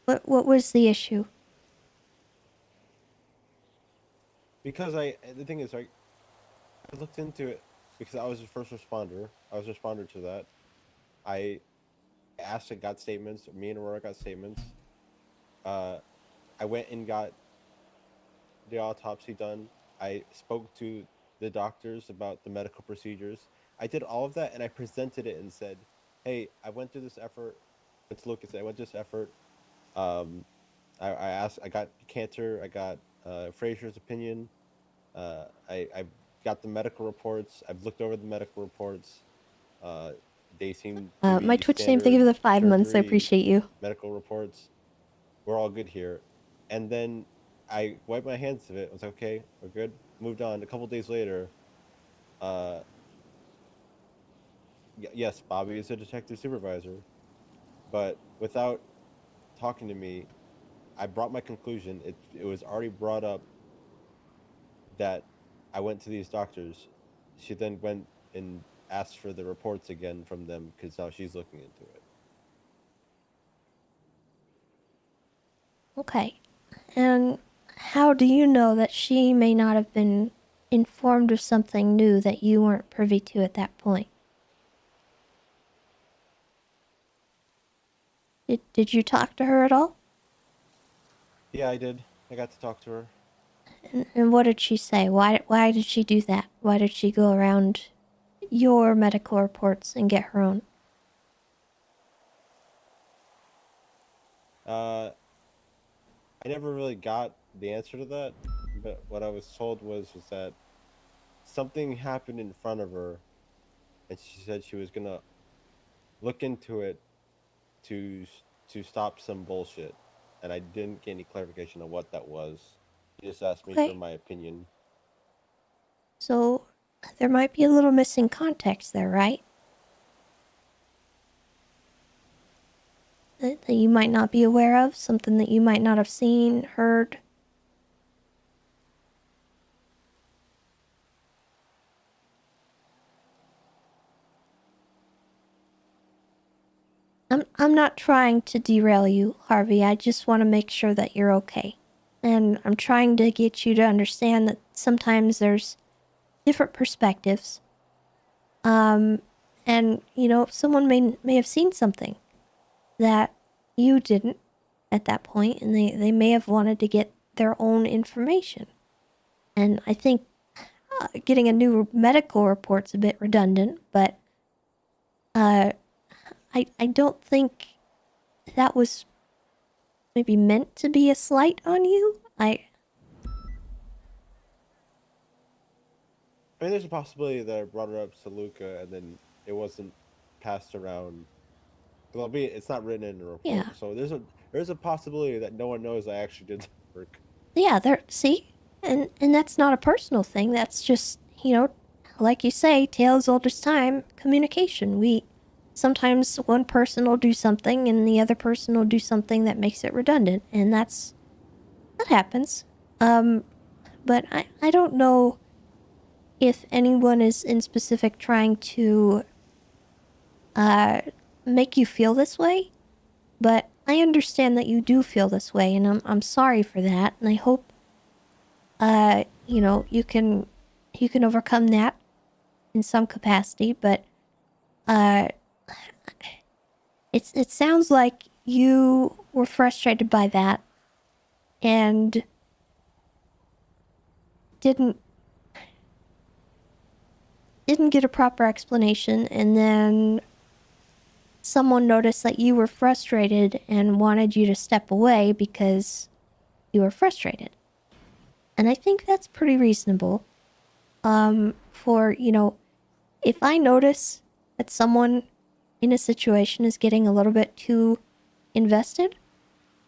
B: What was the issue?
C: Because the thing is, I looked into it because I was a first responder. I was a responder to that. I asked and got statements. Me and Aurora got statements. I went and got the autopsy done. I spoke to the doctors about the medical procedures. I did all of that, and I presented it and said, "Hey, I went through this effort." It's Lucas. I went through this effort. I got Cantor. I got Fraser's opinion. I got the medical reports. I've looked over the medical reports. They seem to be
B: My Twitch name, thank you for the 5 months. I appreciate you.
C: Medical reports. We're all good here. And then I wiped my hands of it. I was like, okay, we're good. Moved on. A couple days later, yes, Bobby is a detective supervisor, but without talking to me, I brought my conclusion. It was already brought up that I went to these doctors. She then went and asked for the reports again from them because now she's looking into it.
B: Okay. And how do you know that she may not have been informed of something new that you weren't privy to at that point? Did you talk to her at all?
C: Yeah, I did. I got to talk to her.
B: And what did she say? Why did she do that? Why did she go around your medical reports and get her own?
C: I never really got the answer to that, but what I was told was that something happened in front of her, and she said she was gonna look into it to stop some bullshit, and I didn't get any clarification on what that was. She just asked me for my opinion.
B: So there might be a little missing context there, right? That you might not be aware of, something that you might not have seen, heard. I'm not trying to derail you, Harvey. I just want to make sure that you're okay. And I'm trying to get you to understand that sometimes there's different perspectives. And, you know, someone may have seen something that you didn't at that point, and they may have wanted to get their own information. And I think getting a new medical report's a bit redundant, but I don't think that was maybe meant to be a slight on you.
C: I mean, there's a possibility that I brought it up to Luca and then it wasn't passed around. Well, albeit it's not written in the report,
B: Yeah.
C: so there's a possibility that no one knows I actually did the work.
B: Yeah, see? And that's not a personal thing. That's just, you know, like you say, tale as old as time, communication. Sometimes one person will do something and the other person will do something that makes it redundant, and that happens. But I don't know if anyone is in specific trying to make you feel this way, but I understand that you do feel this way, and I'm sorry for that, and I hope you know, you can overcome that in some capacity, but it sounds like you were frustrated by that and didn't get a proper explanation, and then someone noticed that you were frustrated and wanted you to step away because you were frustrated. And I think that's pretty reasonable. For, you know, if I notice that someone in a situation is getting a little bit too invested,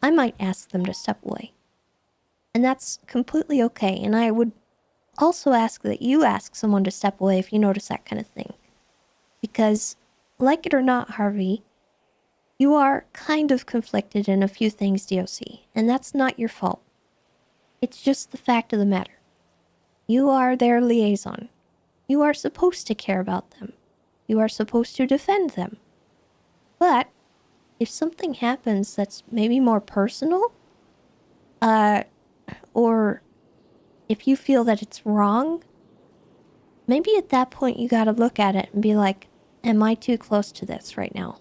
B: I might ask them to step away. And that's completely okay. And I would also ask that you ask someone to step away if you notice that kind of thing. Because, like it or not, Harvey, you are kind of conflicted in a few things, DOC, and that's not your fault. It's just the fact of the matter. You are their liaison. You are supposed to care about them. You are supposed to defend them. But if something happens that's maybe more personal, or if you feel that it's wrong, maybe at that point you gotta look at it and be like, am I too close to this right now?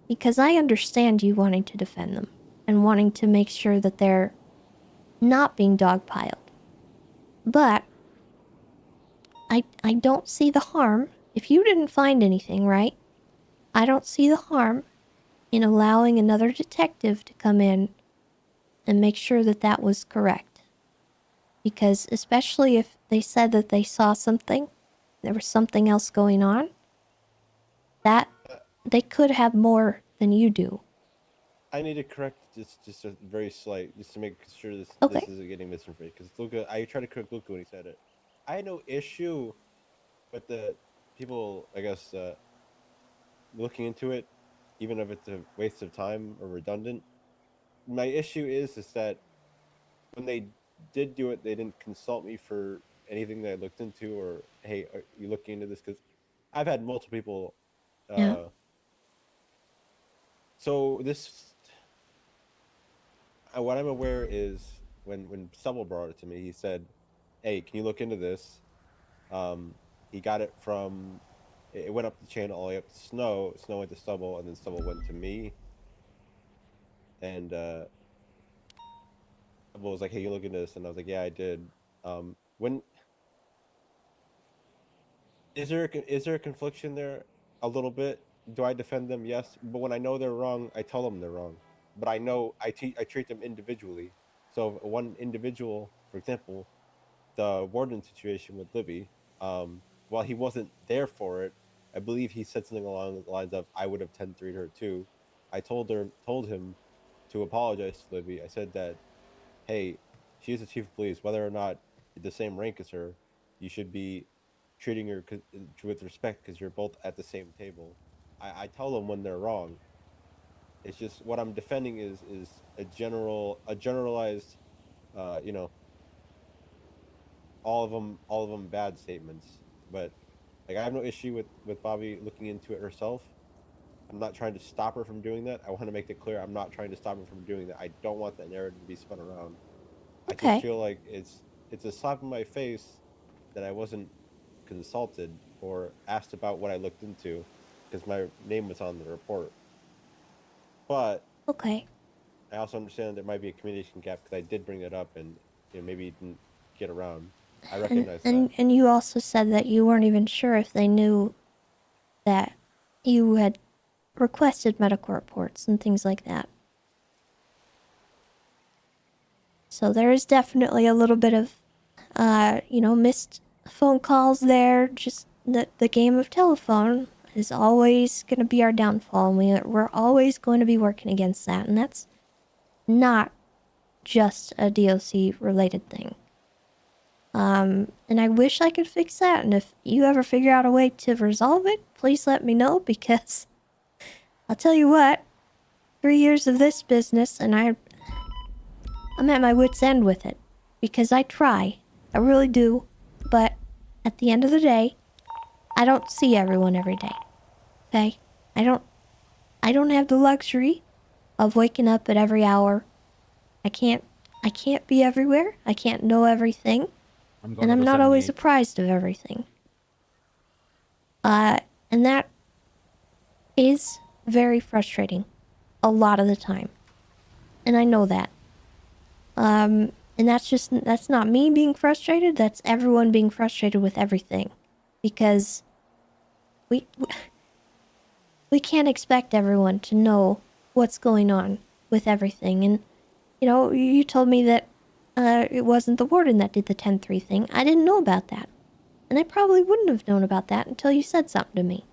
B: Because I understand you wanting to defend them and wanting to make sure that they're not being dogpiled. But I don't see the harm. If you didn't find anything, right? I don't see the harm in allowing another detective to come in and make sure that that was correct. Because especially if they said that they saw something, there was something else going on, that they could have more than you do.
C: I need to correct just a very slight, just to make sure this isn't getting misinformed. Because Luca, I tried to correct Luca when he said it. I had no issue with the people, I guess, looking into it, even if it's a waste of time or redundant. My issue is that when they did do it, they didn't consult me for anything that I looked into, or hey, are you looking into this? Because I've had multiple people. So this, what I'm aware is when Stubble brought it to me, he said, "Hey, can you look into this?" He got it from. It went up the chain all the way up to Snow. Snow went to Stubble, and then Stubble went to me. And Stubble was like, "Hey, you look into this?" And I was like, "Yeah, I did." When is there a confliction there? A little bit. Do I defend them? Yes, but when I know they're wrong, I tell them they're wrong. But I know I treat them individually. So one individual, for example, the warden situation with Libby, while he wasn't there for it, I believe he said something along the lines of, "I would have 10-3'd her too." I told him to apologize to Libby. I said that, hey, she is the chief of police. Whether or not the same rank as her, you should be treating her with respect because you're both at the same table. I tell them when they're wrong. It's just what I'm defending is a generalized, you know, all of them bad statements. But like I have no issue with Bobby looking into it herself. I'm not trying to stop her from doing that. I want to make it clear I'm not trying to stop her from doing that. I don't want that narrative to be spun around.
B: Okay.
C: I just feel like it's a slap in my face that I wasn't consulted or asked about what I looked into because my name was on the report. But
B: okay,
C: I also understand there might be a communication gap because I did bring it up and maybe it didn't get around. I recognize that.
B: And you also said that you weren't even sure if they knew that you had requested medical reports and things like that. So there is definitely a little bit of, you know, missed phone calls there. Just the game of telephone is always going to be our downfall, and we're always going to be working against that. And that's not just a DOC-related thing. And I wish I could fix that. And if you ever figure out a way to resolve it, please let me know, because I'll tell you what, 3 years of this business, and I'm at my wit's end with it, because I try. I really do. But at the end of the day, I don't see everyone every day. Okay? I don't have the luxury of waking up at every hour. I can't be everywhere. I can't know everything. And I'm not always apprised of everything. And that is very frustrating a lot of the time. And I know that. And that's not me being frustrated, that's everyone being frustrated with everything. Because we can't expect everyone to know what's going on with everything. And, you know, you told me that it wasn't the warden that did the 10-3 thing. I didn't know about that. And I probably wouldn't have known about that until you said something to me.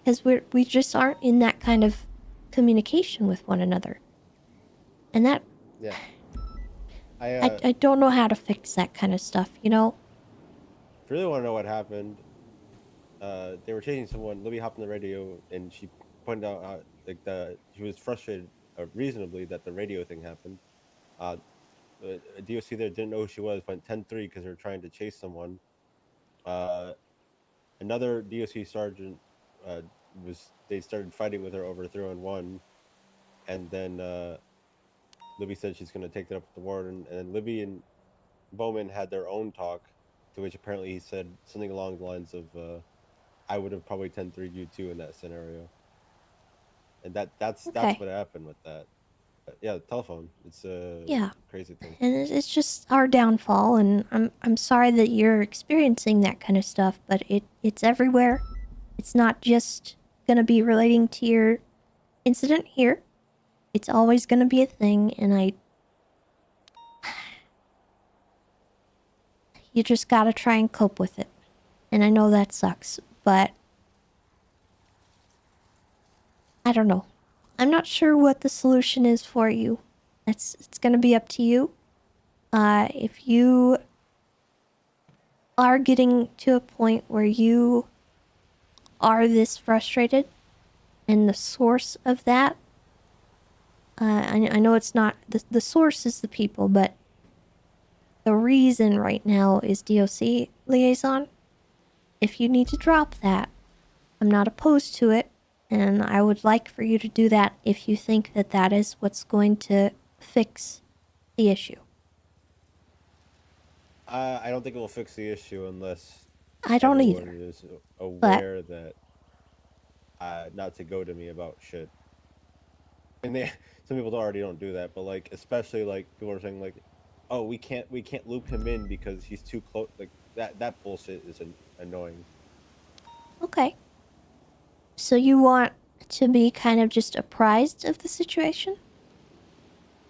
B: Because we just aren't in that kind of communication with one another. And that...
C: Yeah.
B: I don't know how to fix that kind of stuff, you know?
C: If you really want to know what happened, they were chasing someone. Libby hopped on the radio, and she pointed out she was frustrated, reasonably, that the radio thing happened. A DOC there didn't know who she was, went 10-3 because they were trying to chase someone. Another DOC sergeant they started fighting with her over 3-on-1, and then Libby said she's going to take that up with the warden, and then Libby and Bowman had their own talk, to which apparently he said something along the lines of, I would have probably 10-3'd you too in that scenario. And that's what happened with that. Yeah, the telephone. It's a crazy thing.
B: And it's just our downfall, and I'm sorry that you're experiencing that kind of stuff, but it's everywhere. It's not just gonna be relating to your incident here. It's always gonna be a thing, and you just gotta try and cope with it. And I know that sucks, but I don't know. I'm not sure what the solution is for you. It's gonna be up to you. If you are getting to a point where you are this frustrated, and the source of that, I know it's not, the source is the people, but the reason right now is DOC liaison. If you need to drop that, I'm not opposed to it, and I would like for you to do that if you think that that is what's going to fix the issue.
C: I don't think it will fix the issue unless
B: I don't
C: everyone
B: either.
C: is aware that not to go to me about shit. And some people already don't do that, but like especially like people are saying like, oh, we can't loop him in because he's too close. Like that bullshit is annoying.
B: Okay. So you want to be kind of just apprised of the situation?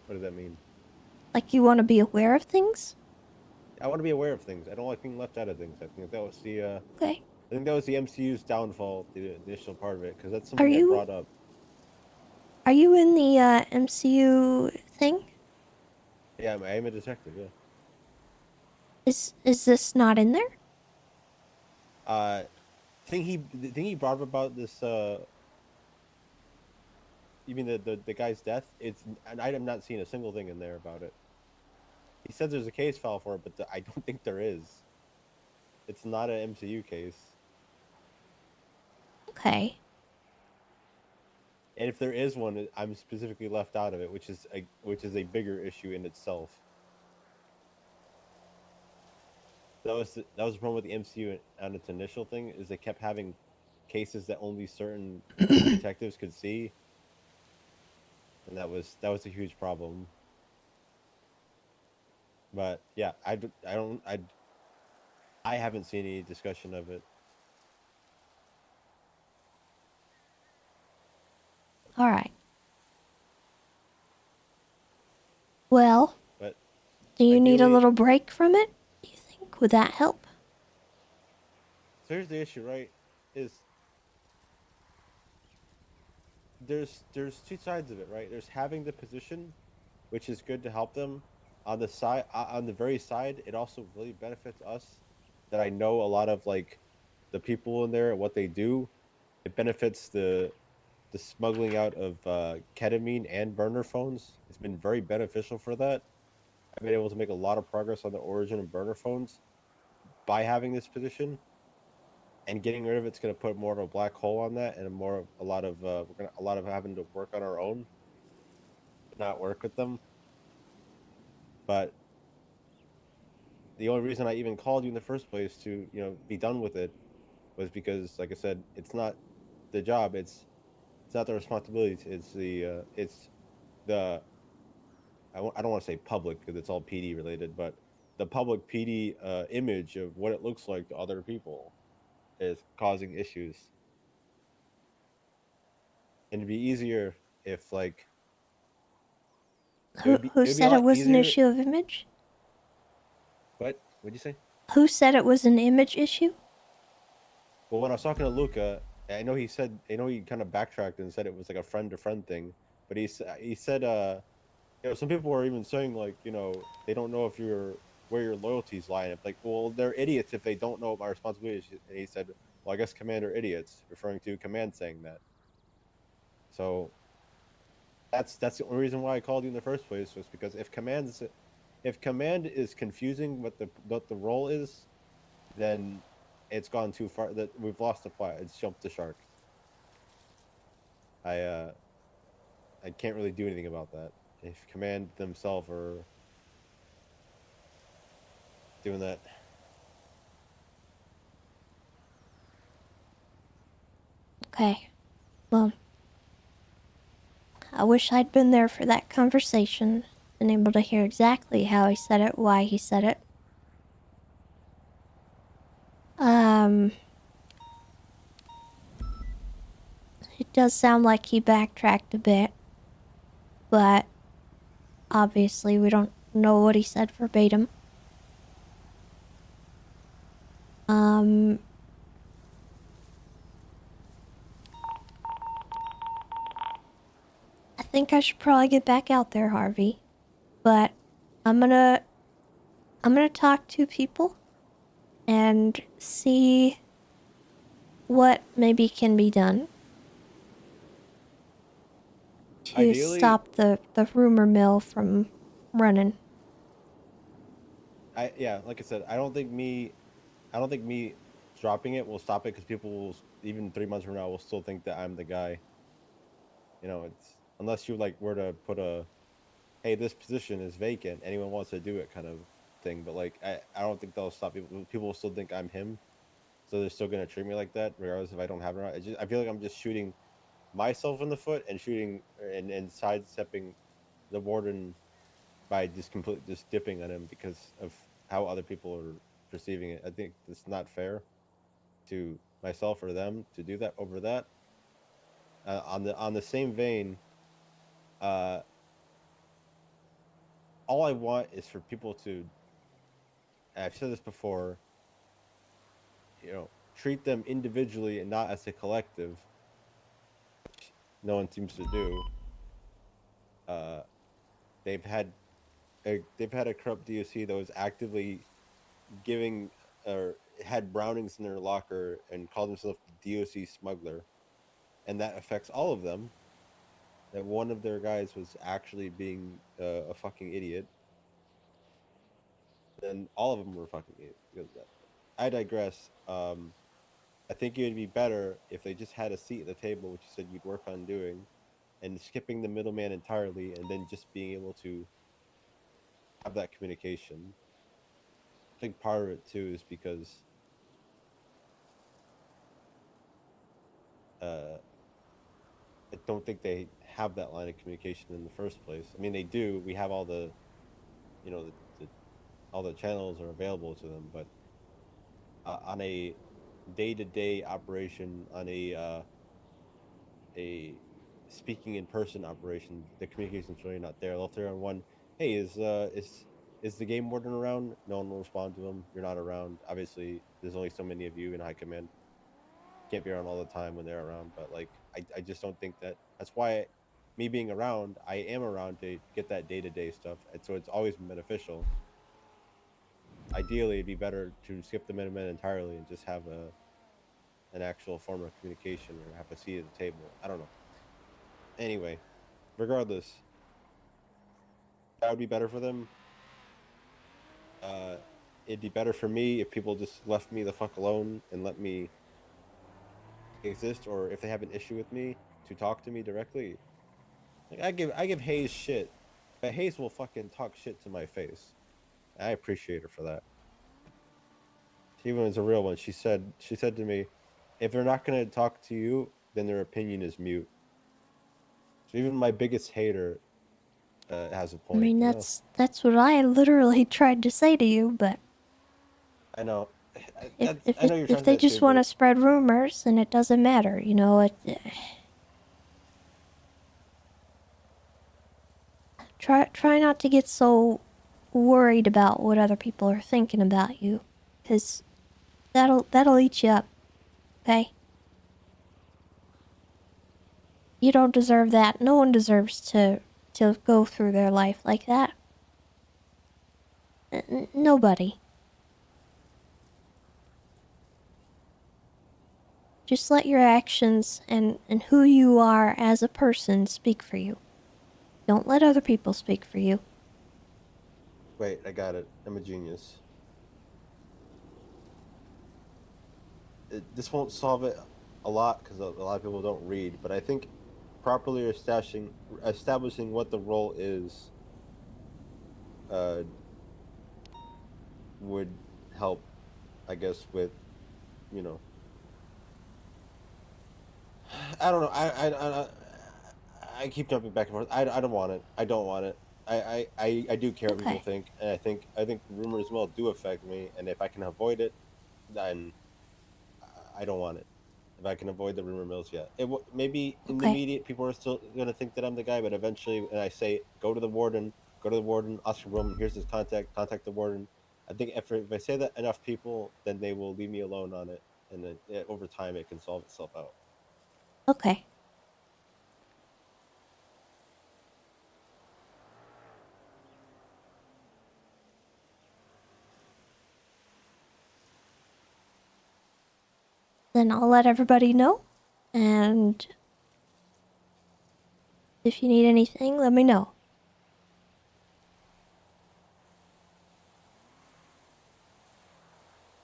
C: What does that mean?
B: Like you want to be aware of things?
C: I want to be aware of things. I don't like being left out of things. I think that was the
B: Okay.
C: I think that was the MCU's downfall, the initial part of it, because that's
B: Are
C: something I
B: you
C: brought up.
B: Are you in the MCU thing?
C: Yeah, I am a detective. Yeah.
B: Is this not in there?
C: The thing he brought up about this. You mean the guy's death? It's an item not seeing a single thing in there about it. He says there's a case file for it, but I don't think there is. It's not an MCU case.
B: Okay.
C: And if there is one, I'm specifically left out of it, which is a bigger issue in itself. That was the problem with the MCU on its initial thing, is they kept having cases that only certain detectives could see, and that was a huge problem. But yeah, I haven't seen any discussion of it.
B: All right. Well,
C: But
B: do you need a
C: ideally,
B: little break from it? Do you think? Would that help?
C: so here's the issue, right? Is there's two sides of it, right? There's having the position, which is good to help them. On the side, on the very side, it also really benefits us that I know a lot of like the people in there and what they do. It benefits the smuggling out of ketamine and burner phones. It's been very beneficial for that. I've been able to make a lot of progress on the origin of burner phones by having this position, and getting rid of it's going to put more of a black hole on that, and a lot of having to work on our own, not work with them. But the only reason I even called you in the first place to be done with it was because, like I said, it's not the job. It's not the responsibility. It's the I don't want to say public because it's all PD related, but the public PD image of what it looks like to other people is causing issues. And it'd be easier if like
B: Who
C: it'd be a
B: said it
C: lot
B: was an
C: easier.
B: issue of image?
C: What? What'd you say?
B: Who said it was an image issue?
C: Well, when I was talking to Luca, I know he kind of backtracked and said it was like a friend to friend thing, but he said some people are even saying like they don't know if where your loyalties lie. And it's like, well, they're idiots if they don't know what my responsibility is. And he said, well, I guess Command are idiots, referring to Command saying that. So that's the only reason why I called you in the first place, was because if Command is confusing what the role is, then it's gone too far. That we've lost the plot. It's jumped the shark. I can't really do anything about that. If Command themselves are doing that.
B: Okay. Well, I wish I'd been there for that conversation, been able to hear exactly how he said it, why he said it. It does sound like he backtracked a bit, but obviously we don't know what he said verbatim. I think I should probably get back out there, Harvey. But I'm gonna talk to people and see what maybe can be done to
C: Ideally,
B: stop the rumor mill from running.
C: Like I said, I don't think me dropping it will stop it, because people will, even 3 months from now, will still think that I'm the guy. It's unless you like were to put hey, this position is vacant, anyone wants to do it kind of thing. But like I don't think that'll stop people. People will still think I'm him, so they're still gonna treat me like that regardless if I don't have it or not. I feel like I'm just shooting myself in the foot and shooting and sidestepping the warden by just dipping on him because of how other people are perceiving it. I think it's not fair to myself or them to do that over that. On the same vein, uh, all I want is for people to, I've said this before, treat them individually and not as a collective, which no one seems to do. Uh, they've had a corrupt DOC that was actively giving or had Brownings in their locker and called himself the DOC smuggler, and that affects all of them. That one of their guys was actually being a fucking idiot, then all of them were fucking idiots because of that. I digress. I think it would be better if they just had a seat at the table, which you said you'd work on doing, and skipping the middleman entirely, and then just being able to have that communication. I think part of it too is because I don't think they have that line of communication in the first place. I mean, they do. We have all the, all the channels are available to them, but on a day-to-day operation, on a speaking in person operation, the communication's really not there. They'll throw in one, hey, is the game warden around? No one will respond to them. You're not around. Obviously, there's only so many of you in high command. Can't be around all the time when they're around. But like, I just don't think that's why me being around, I am around to get that day-to-day stuff. And so it's always been beneficial. Ideally, it'd be better to skip the middleman entirely and just have an actual form of communication or have a seat at the table. I don't know. Anyway, regardless, that would be better for them. It'd be better for me if people just left me the fuck alone and let me exist, or if they have an issue with me, to talk to me directly. Like I give Hayes shit, but Hayes will fucking talk shit to my face. I appreciate her for that. She even was a real one. She said to me, if they're not gonna talk to you, then their opinion is mute. So even my biggest hater has a
B: I
C: point.
B: mean,
C: You know?
B: that's what I literally tried to say to you, but
C: I know.
B: If they just want to spread rumors, then it doesn't matter, you know. Try not to get so worried about what other people are thinking about you, because that'll eat you up. Okay. You don't deserve that. No one deserves to go through their life like that. Nobody. Just let your actions and who you are as a person speak for you. Don't let other people speak for you.
C: Wait, I got it. I'm a genius. This won't solve it a lot because a lot of people don't read, but I think properly establishing what the role is would help, I guess, with, you know, I don't know. I keep jumping back and forth. I don't want it. I don't want it. I do care what people think, and I think rumors will do affect me, and if I can avoid it, then I don't want it. If I can avoid the rumor mills, yeah. Maybe in the immediate, people are still gonna think that I'm the guy, but eventually, when I say go to the warden, Oscar Roman, here's his contact the warden. I think if I say that enough people, then they will leave me alone on it, and then over time it can solve itself out.
B: Okay. Then I'll let everybody know, and if you need anything, let me know.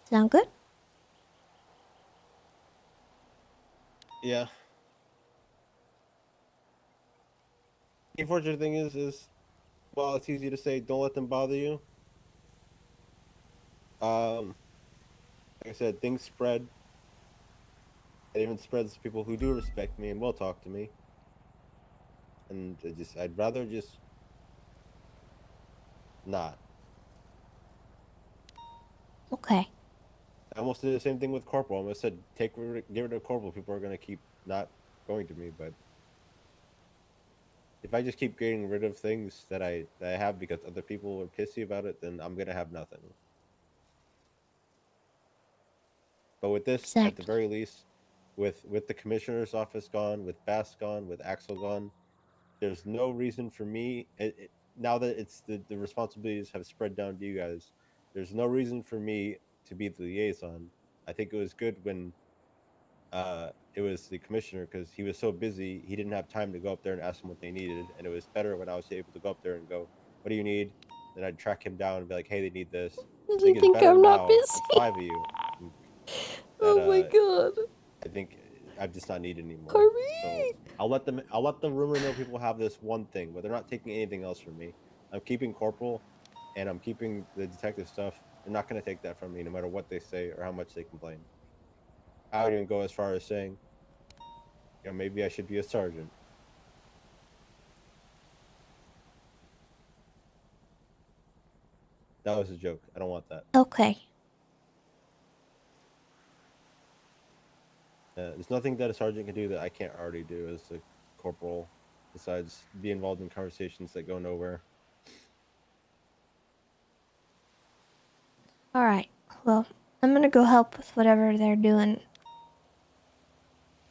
B: Sound good?
C: Yeah. The unfortunate thing is, while it's easy to say, don't let them bother you. Like I said, things spread. It even spreads to people who do respect me and will talk to me. And I'd rather just not.
B: Okay.
C: I almost did the same thing with Corporal. I almost said, get rid of Corporal. People are gonna keep not going to me, but if I just keep getting rid of things that I have because other people are pissy about it, then I'm gonna have nothing. But with this, at the very least, with the commissioner's office gone, with Bass gone, with Axel gone, there's no reason for me. Now that it's the responsibilities have spread down to you guys, there's no reason for me to be the liaison. I think it was good when it was the commissioner because he was so busy he didn't have time to go up there and ask them what they needed, and it was better when I was able to go up there and go, "What do you need?" Then I'd track him down and be like, "Hey, they need this."
B: Do
C: I
B: you
C: think it's
B: think
C: better
B: I'm not
C: now.
B: busy?
C: It's 5 of you. That
B: Oh my god.
C: I think I'm just not needed anymore.
B: Harvey!
C: So I'll let the rumor mill people have this one thing, but they're not taking anything else from me. I'm keeping Corporal, and I'm keeping the detective stuff. They're not going to take that from me, no matter what they say or how much they complain. I would even go as far as saying, maybe I should be a sergeant. That was a joke. I don't want that.
B: Okay.
C: There's nothing that a sergeant can do that I can't already do as a corporal, besides be involved in conversations that go nowhere.
B: Alright. Well, I'm gonna go help with whatever they're doing.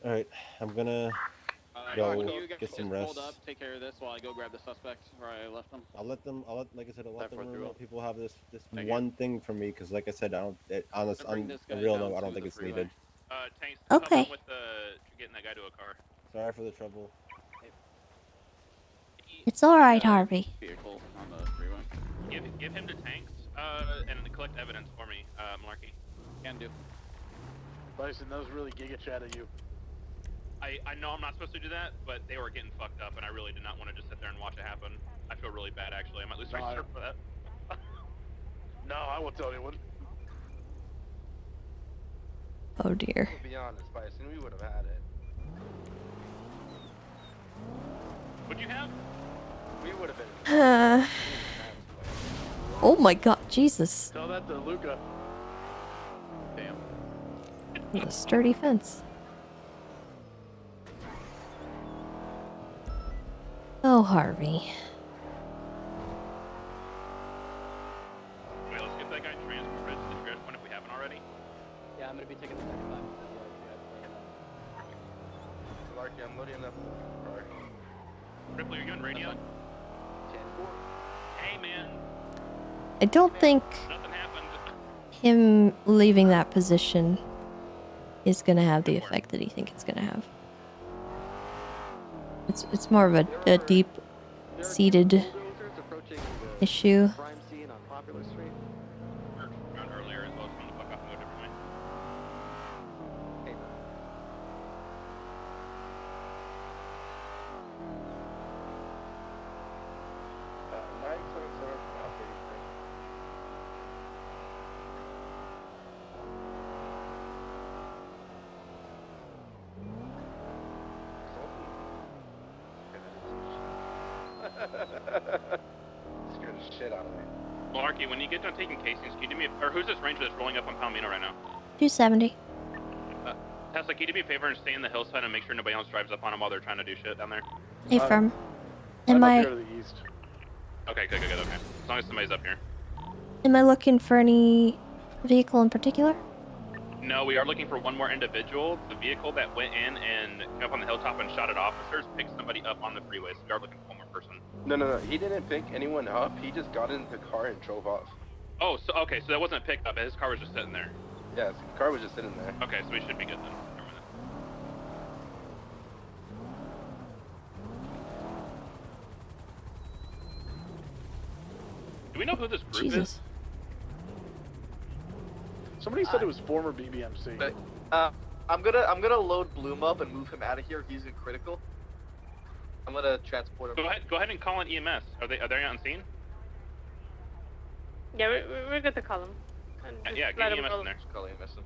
C: All right, I'm gonna go
I: You guys
C: get some
I: just
C: rest.
I: hold up, take care of this while I go grab the suspect where I left them.
C: Like I said, I'll let the rumor people have this
I: Thank you.
C: one thing from me because, like I said, I don't. On
I: Bring this
C: a
I: guy
C: real
I: down
C: note, I don't
I: to
C: think
I: the
C: it's
I: freeway.
C: needed.
D: Tanks,
B: Okay.
D: help him with getting that guy to a car.
C: Sorry for the trouble.
B: It's alright, Harvey.
I: Vehicle on the freeway.
D: Give him to Tanks and collect evidence for me, Malarkey.
I: Can do.
V: Bison, that was really giga chat of you.
D: I know I'm not supposed to do that, but they were getting fucked up, and I really did not want to just sit there and watch it happen. I feel really bad, actually. I might lose my shirt for that.
V: No, I won't tell anyone.
B: Oh dear.
V: To be honest, by as soon we would have had it.
D: What'd you have?
V: We would have been.
B: Oh my god, Jesus.
I: Tell that to Luca. Damn.
B: It's a sturdy fence. Oh, Harvey.
D: Wait, let's get that guy transported to the crash point if we haven't already.
E: Yeah, I'm gonna be taking the 75.
V: Larky, I'm loading up the car.
D: Ripley, are you on radio?
V: 10-4.
D: Hey, man.
B: I don't think
D: Nothing happened.
B: him leaving that position is gonna have the effect that he thinks it's gonna have. It's more of a deep-seated issue.
V: Crime scene on Popular Street.
D: Around earlier as well, just wanted to fuck off and go a different way.
V: Scared the shit out of me.
D: Malarkey, when you get done taking casings, can you do me or who's this ranger that's rolling up on Palomino right now?
B: 270.
D: Tesla, can you do me a favor and stay in the hillside and make sure nobody else drives up on them while they're trying to do shit down there?
B: Hey, firm. Am I
D: Okay, good. Okay. As long as somebody's up here.
B: looking for any vehicle in particular?
D: No, we are looking for one more individual. The vehicle that went in and came up on the hilltop and shot at officers picked somebody up on the freeway, so we are looking for one more person.
V: No. He didn't pick anyone up. He just got in the car and drove off.
D: Oh, so okay, so that wasn't a pickup. His car was just sitting there.
V: Yes, the car was just sitting there.
D: Okay, so we should be good then. Never mind. Do we know who this group is?
G: Somebody said it was former BBMC.
V: I'm gonna load Bloom up and move him out of here. He's in critical. I'm gonna transport him.
D: Go ahead and call an EMS. Are they on scene?
J: Yeah, we're good to call him.
D: Yeah, get EMS in there.
V: Call EMS in.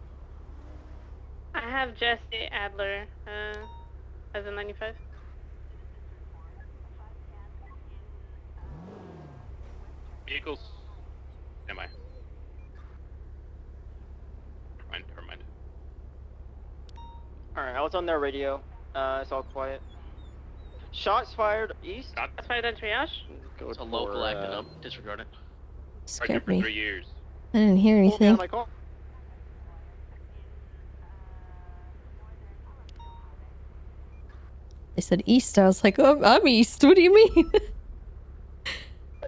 J: I have Jesse Adler as a 95.
D: Vehicles. Am I? Never mind.
E: Alright, I was on their radio. It's all quiet. Shots fired east.
J: Shots fired at triage.
R: It's a local acting up. Disregard it.
B: Scared
D: for
B: me.
D: 3 years.
B: I didn't hear anything. They said east. I was like, oh, I'm east. What do you mean?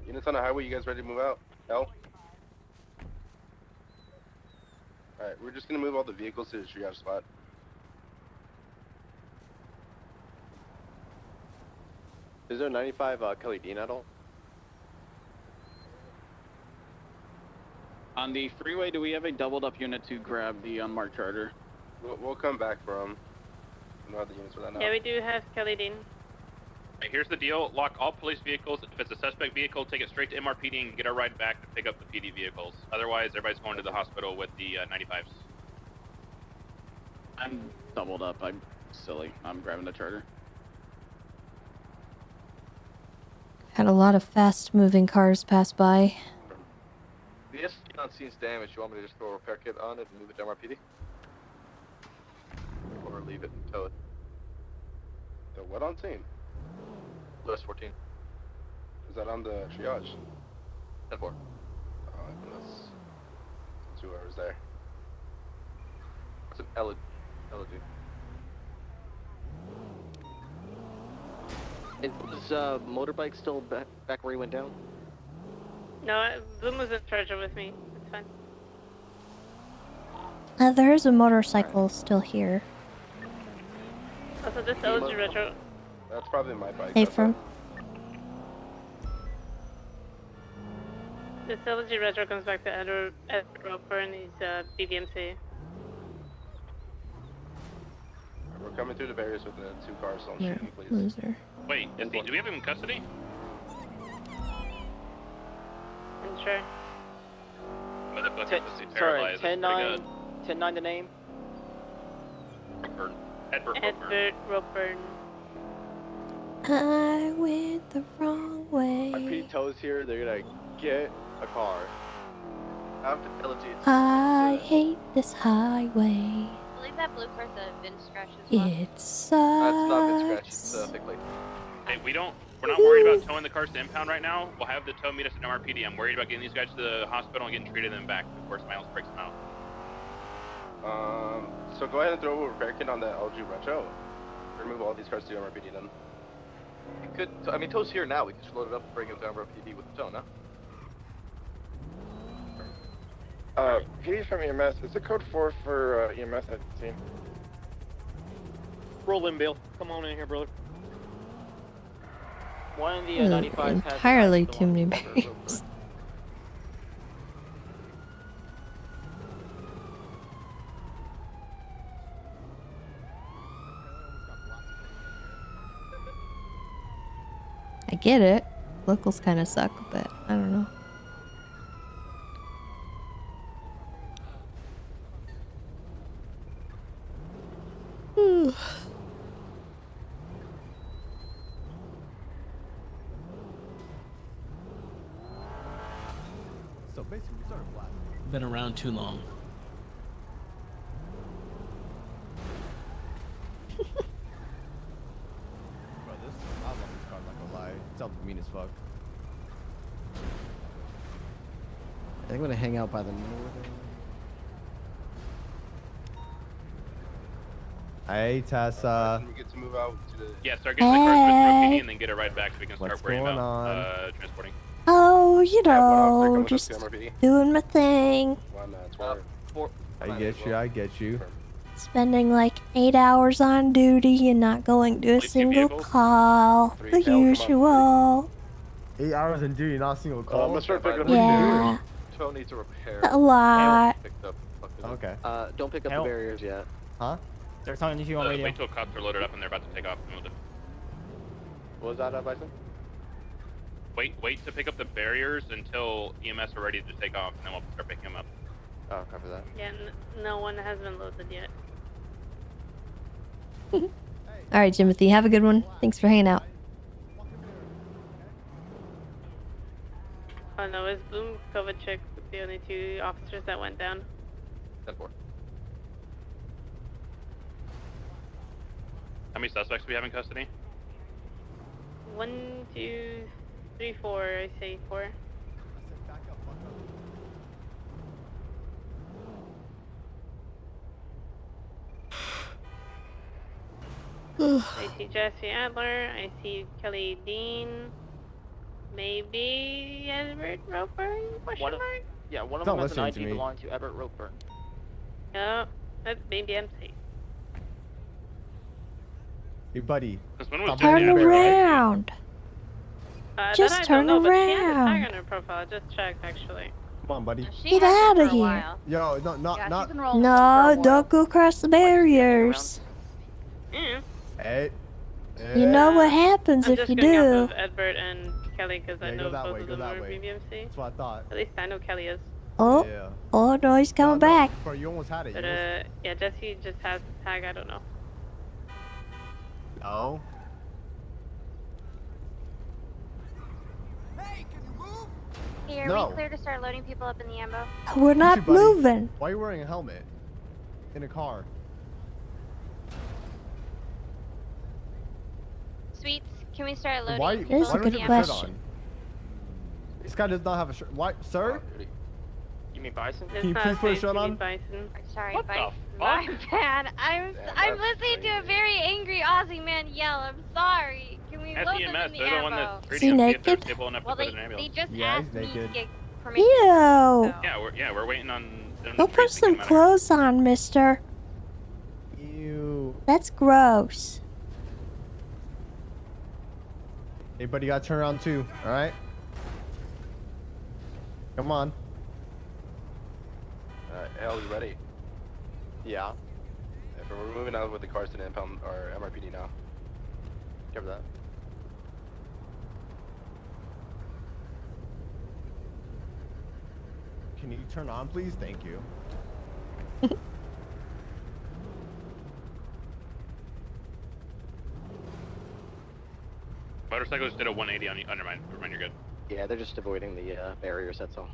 V: Units on the highway, you guys ready to move out? No? Alright, we're just gonna move all the vehicles to the triage spot.
L: Is there 95 Kelly Dean at all?
I: On the freeway, do we have a doubled up unit to grab the unmarked charter?
V: We'll come back from. No other units for that now.
J: Yeah, we do have Kelly Dean.
D: Right, here's the deal. Lock all police vehicles. If it's a suspect vehicle, take it straight to MRPD and get a ride back to pick up the PD vehicles. Otherwise, everybody's going to the hospital with the 95s.
I: I'm doubled up. I'm silly. I'm grabbing the charter.
B: Had a lot of fast-moving cars pass by.
V: The SC on scene's damage. You want me to just throw a repair kit on it and move it to MRPD? Or leave it and tow it? The what on scene? Lewis 14. Is that on the triage? 10-4. That's 2 hours there. It's an elegy.
L: Is motorbike still back where he went down?
J: No, Bloom was in charge of with me. It's fine.
B: There is a motorcycle still here.
J: Also, this LG Retro.
V: That's probably my bike.
B: Hey, from.
J: This LG Retro comes back to Edward Roper and he's BBMC.
V: We're coming through the barriers with the 2 cars, so don't
B: Yeah,
V: shoot me, please.
B: loser.
D: Wait, do we have him in custody?
J: I'm sure.
D: Motherfucker, this is
E: Sorry,
D: paralyzed. That's pretty
E: 10-9
D: good.
E: 10-9 the name.
D: Edward
J: Ropeburn.
B: I went the wrong way.
V: RP tows here, they're gonna get a car.
B: I hate this highway.
F: I believe that blue car's a VIN scratch as well.
B: It
V: It's not been scratched,
B: sucks.
V: it's thick plate.
D: Hey, we're not worried about towing the cars to impound right now. We'll have the tow meet us at MRPD. I'm worried about getting these guys to the hospital and getting treated and then back before Smiles breaks them out.
V: So go ahead and throw a repair kit on that LG Retro. Remove all these cars to MRPD then.
P: You could, I mean, tow's here now. We could just load it up and bring him to MRPD with the tow, no?
S: PD from EMS. Is it code 4 for EMS at the scene?
E: Roll in, Bill. Come on in here, brother. One of the
B: Ooh,
E: 95s has
B: entirely too many barriers. I get it. Locals kind of suck, but I don't know.
C: So basically, we started blasting.
W: Been around too long.
C: Bro, I love this car, I'm not gonna lie. It sounds mean as fuck.
Y: I think I'm gonna hang out by the northern.
C: Hey, Tessa.
V: We get to move out to the...
D: Yeah, start getting the cars to MRPD and then get a ride back so we can start
C: What's
D: worrying
C: going
D: about transporting.
B: Oh, you
V: Yeah,
B: know,
V: up to
B: just
V: MRPD.
B: doing my thing.
C: I get you.
B: Spending like 8 hours on duty and not going to a single call. The usual.
C: 8 hours in duty, not a single call.
V: I'm gonna start picking up
B: Yeah.
V: Tow needs a repair.
B: A lot.
C: Okay.
L: Don't pick up the barriers yet.
C: Huh?
E: They're talking to you on radio.
D: Wait till cops are loaded up and they're about to take off.
V: What was that, Bison?
D: Wait to pick up the barriers until EMS are ready to take off, and then we'll start picking them up.
V: Oh, cover that.
J: Yeah, no one has been loaded yet.
B: All right, Timothy, have a good one. Thanks for hanging out.
J: Oh no, it's Bloom Kovacic with the only 2 officers that went down.
P: 10-4.
D: How many suspects do we have in custody?
J: 1, 2, 3, 4. I say 4. I see Jesse Adler. I see Kelly Dean. Maybe Edward Roper? Question mark?
E: Yeah, one of
C: Don't
E: them has an
C: listen to
E: ID
C: me.
E: belonging to Everett Roper.
J: No, that's maybe MC.
C: Hey, buddy.
B: Turn around. Just
J: that I
B: turn
J: don't know, but she has a
B: around.
J: tag on her profile. I just checked, actually.
C: Come on, buddy.
B: Get out of here.
C: Yo, not.
B: No, don't go across the barriers.
J: Yeah.
C: Hey.
B: You know what happens
J: I'm
B: if
J: just
B: you
J: going
B: do.
J: off of Edward and Kelly because I
C: Yeah,
J: know
C: go that
J: both
C: way,
J: of
C: go
J: them
C: that
J: are
C: way.
J: BBMC.
C: That's what I thought.
J: At least I know Kelly is.
B: Oh,
C: Yeah.
B: oh no, he's coming back.
C: Bro, you almost had it.
J: But yeah, Jesse just has the tag. I don't know.
C: No.
F: Hey, are
C: No.
F: we clear to start loading people up in the ambo?
B: We're not
C: buddy.
B: moving.
C: Why are you wearing a helmet? In a car.
F: Sweets, can we start loading
C: Why,
F: people
B: That's a
F: in
B: good
F: the ambo?
B: question.
C: This guy does not have a shirt. Why, sir?
E: You mean Bison?
C: Can you please put a shirt on?
J: Bison.
F: Sorry,
E: What
F: Bison.
E: the
F: My
E: fuck?
F: bad. I'm listening to a very angry Aussie man yell. I'm sorry. Can we
D: Ask
F: load them
D: EMS,
F: in the
D: they're the one
F: ambo?
D: that's
B: Is he
D: treating them, see if they're
B: naked?
D: stable enough
F: Well,
D: to put
F: they
D: in an ambulance.
F: just
C: Yeah,
F: asked
C: he's
F: me to
C: naked.
F: get permission.
B: Ew.
F: So.
D: Yeah, we're waiting on them
B: Go
D: to
B: put some clothes on, mister.
C: Ew.
B: That's gross.
C: Hey, buddy, you gotta turn around too, alright? Come on.
V: Al, you ready? Yeah. If we're moving out with the cars to the impound or MRPD now. Cover that.
C: Can you turn on, please? Thank you.
D: Motorcyclists did a 180 on you. Never mind, you're good.
L: Yeah, they're just avoiding the barriers, that's all.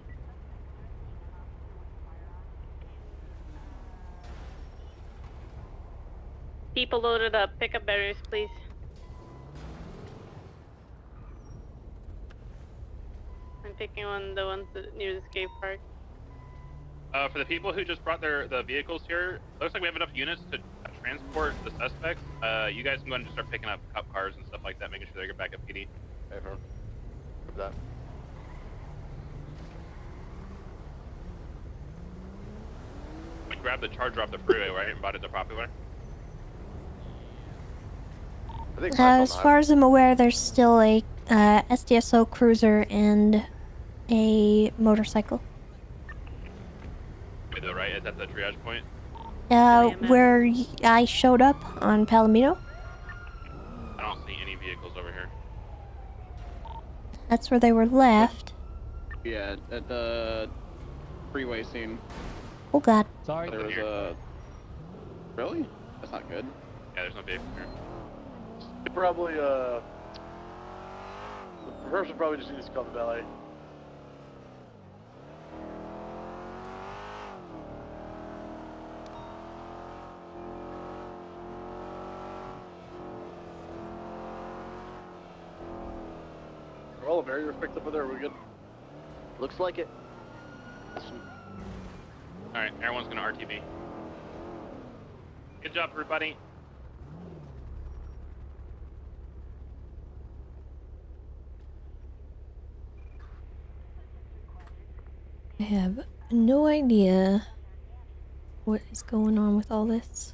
J: People loaded up. Pick up barriers, please. I'm picking on the ones near the skate park.
D: For the people who just brought the vehicles here, looks like we have enough units to transport the suspects. You guys can go ahead and just start picking up cop cars and stuff like that, making sure they get back up PD.
P: Hey, bro. For that.
D: We grabbed the Charger off the freeway, right, and bought it to Popular.
B: As far as I'm aware, there's still a SDSO cruiser and a motorcycle.
D: Wait, though, right? Is that the triage point?
B: Where I showed up on Palomino.
D: I don't see any vehicles over here.
B: That's where they were left.
I: Yeah, at the freeway scene.
B: Oh God.
I: Sorry. There was a... Really? That's not good.
D: Yeah, there's no vehicle here.
G: They probably, the person probably just needs to call the valet. Are all the barriers picked up over there? Are we good?
L: Looks like it.
D: Alright, everyone's gonna RTV. Good job, everybody.
B: I have no idea what is going on with all this.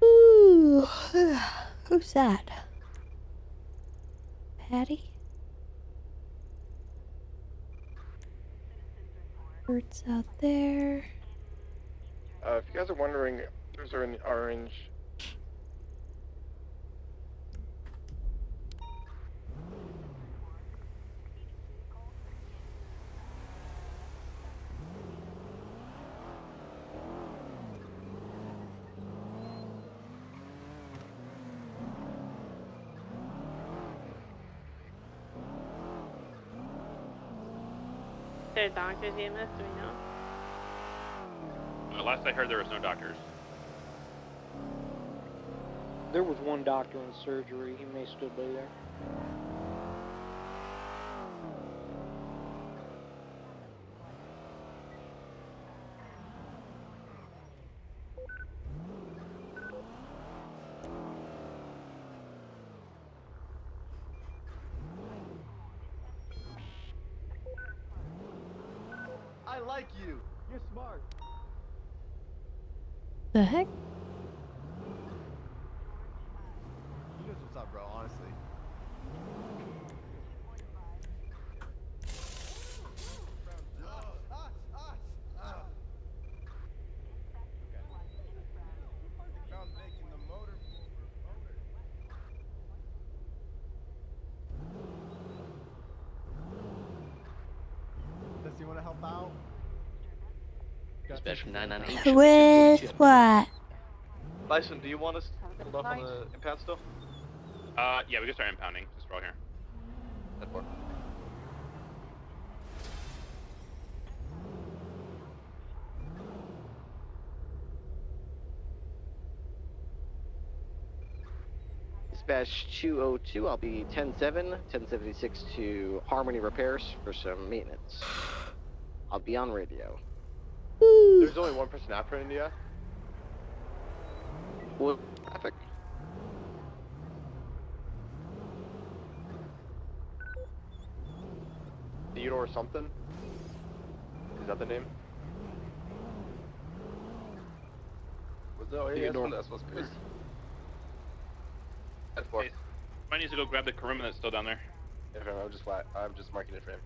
B: Ooh, who's that? Patty? Birds out there.
S: If you guys are wondering, those are in the orange.
J: There are doctors, EMS, do we know?
D: Last I heard, there was no doctors.
A: There was one doctor in surgery. He may still be there.
H: I like you. You're smart.
B: The heck?
H: He knows what's up, bro, honestly. Does he want to help out?
R: Dispatch from 998.
B: With what?
P: Bison, do you want us to hold off on the impound still?
D: Yeah, we can start impounding, since we're all here.
P: That far.
L: Dispatch 202, I'll be 10-7, 1076 to Harmony Repairs for some maintenance. I'll be on radio.
V: There's only one person after India.
L: Well, traffic.
V: Theodore something? Is that the name? Was that
D: Theodore.
V: that's supposed to be? That's four.
D: I need to go grab the Karuma that's still down there.
V: Yeah, I'm just marking it for him.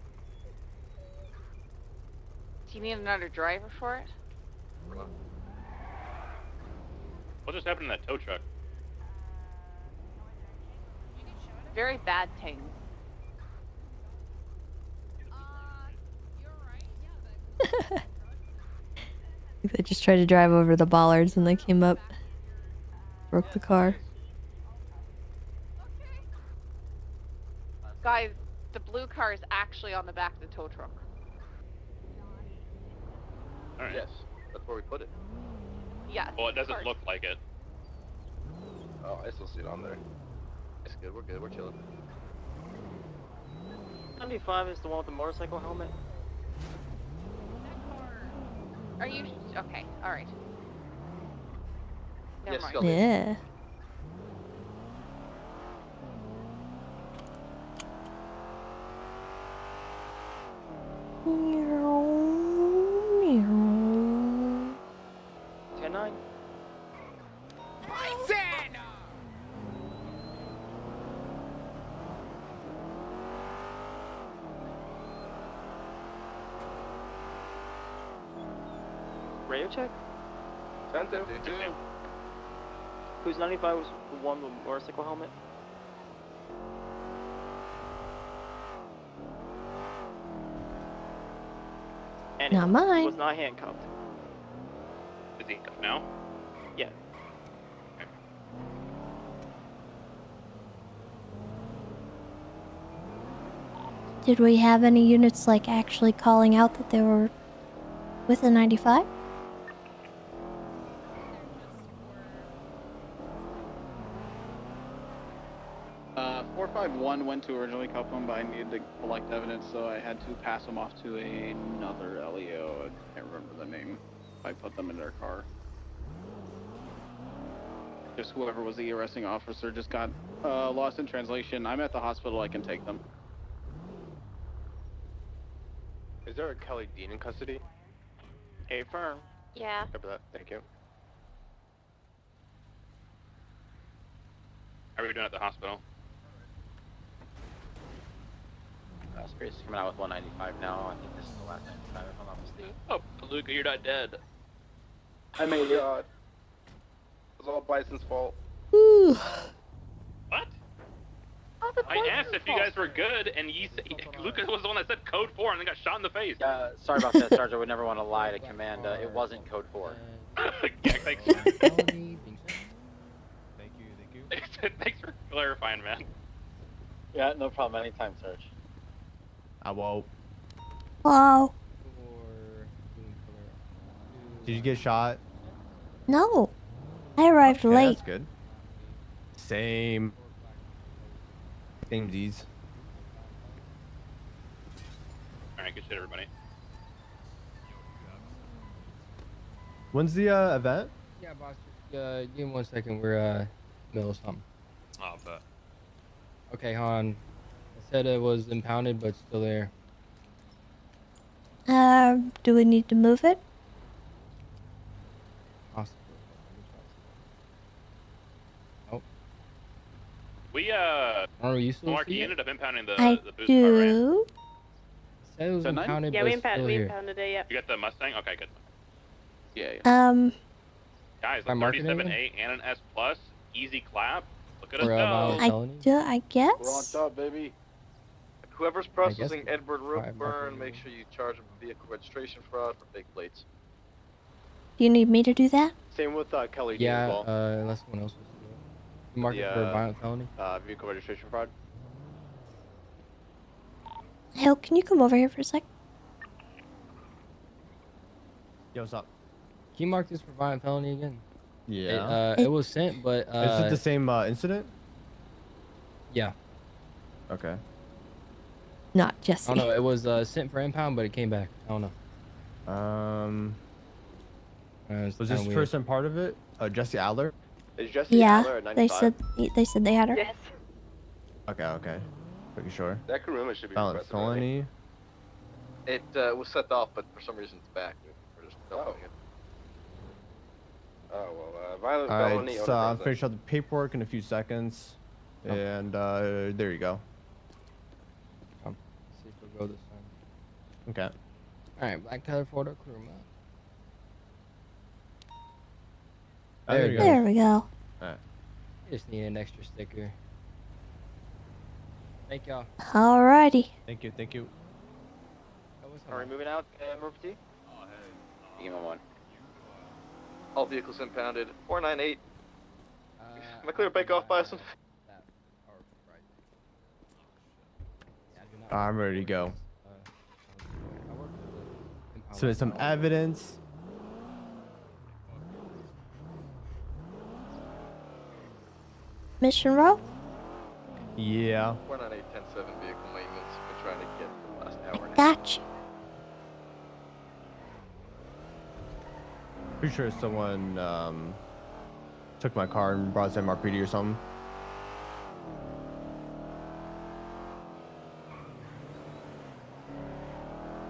Q: Do you need another driver for it?
D: What just happened to that tow truck?
Q: Very bad thing.
B: They just tried to drive over the bollards and they came up. Broke the car.
Q: Guys, the blue car is actually on the back of the tow truck.
D: All right.
P: Yes, that's where we put it.
Q: Yes.
D: Well, it doesn't look like it.
P: Oh, I still see it on there. It's good. We're good. We're chilling.
E: 95 is the one with the motorcycle helmet.
Q: Are you okay? All right. Never
P: Yes,
Q: mind.
P: Scully.
B: Yeah. Meow.
E: 10-9. Radio check?
P: 10-2.
E: Who's 95 was the one with the motorcycle helmet? And
B: Not
E: he
B: mine.
E: was not handcuffed.
D: Is he cuffed now?
E: Yeah.
B: Did we have any units like actually calling out that they were with a 95?
I: 451 went to originally cuff him, but I needed to collect evidence, so I had to pass him off to another LEO. I can't remember the name. I put them in their car. Just whoever was the arresting officer just got lost in translation. I'm at the hospital. I can take them.
V: Is there a Kelly Dean in custody?
E: A firm.
F: Yeah.
V: Remember that. Thank you.
D: How are we doing at the hospital?
N: Spirit's coming out with 195 now. I think this is the last 95 if I'm not mistaken.
D: Oh, Luca, you're not dead.
P: I made it. God. It was all Bison's fault.
B: Ooh.
D: What?
Q: Oh, the
D: I asked if you guys were good, and Lucas was the one that said code 4 and then got shot in the face.
N: Sorry about that, Sergeant. I would never want to lie to command. It wasn't code 4.
D: Yeah, thanks.
T: Thank you.
D: Thanks for clarifying, man.
N: Yeah, no problem. Anytime, Serge.
T: I won't.
B: Hello.
T: Did you get shot?
B: No. I arrived
T: Okay,
B: late.
T: that's good. Same. Same Z's.
D: Alright, good shit, everybody.
T: When's the event?
U: Yeah, boss. Just, give me 1 second. We're middle of something.
D: Oh, but.
U: Okay, Han. I said it was impounded, but still there.
B: Do we need to move it?
U: Awesome. Oh.
D: We,
U: Are you still
D: Mark,
U: see
D: you
U: it?
D: ended up impounding the
B: I
D: boost
B: do.
U: Said it was impounded,
J: Yeah,
U: but
J: we
U: it's still here.
J: impounded it, yep.
D: You got the Mustang? Okay, good.
I: Yeah.
D: Guys,
U: Am I
D: a
U: marking it
D: 37A and an S plus, easy clap. Look at us
U: Or,
D: go.
B: I guess.
P: We're on top, baby. Whoever's processing Edward Rookburn, make sure you charge him a vehicle registration fraud for fake plates.
B: Do you need me to do that?
E: Same with Kelly Dean
U: Yeah,
E: as well.
U: unless someone else wants to do it. You mark it for a violent felony?
E: Vehicle registration fraud.
B: Hale, can you come over here for a sec?
T: Yo, what's up?
U: Can you mark this for violent felony again?
T: Yeah.
U: It was sent, but
T: Is it the same incident?
U: Yeah.
T: Okay.
B: Not
U: I
B: Jesse.
U: don't know. It was sent for impound, but it came back. I don't know.
T: Was
U: kinda
T: this
U: weird.
T: person part of it? Jesse Adler?
E: Is Jesse Adler
B: Yeah,
E: at
B: they
E: 95?
B: said they had her.
J: Yes.
T: Okay. Pretty sure.
P: That Kuruma should be
T: Violent
P: requested, I think.
T: felony.
P: It was set off, but for some reason it's back. We're just dumping it. Oh, well, violent felony.
T: Alright, so I'll finish out the paperwork in a few seconds. And there you go.
U: See if we'll go this time.
T: Okay.
U: Alright, black color Ford Kuruma.
T: There you go.
B: There we go.
T: Alright.
U: Just need an extra sticker. Thank y'all.
B: Alrighty.
T: Thank you.
E: Are we moving out, Murphy?
N: Give him one.
P: All vehicles impounded. 498. Am I clear to bake off, Bison?
T: I'm ready to go. So some evidence.
B: Mission row?
T: Yeah.
P: 498 107 vehicle maintenance. Been trying to get for the last hour now.
B: Got you.
T: Pretty sure someone took my car and brought some MRPD or something.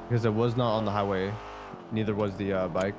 T: Because it was not on the highway. Neither was the bike.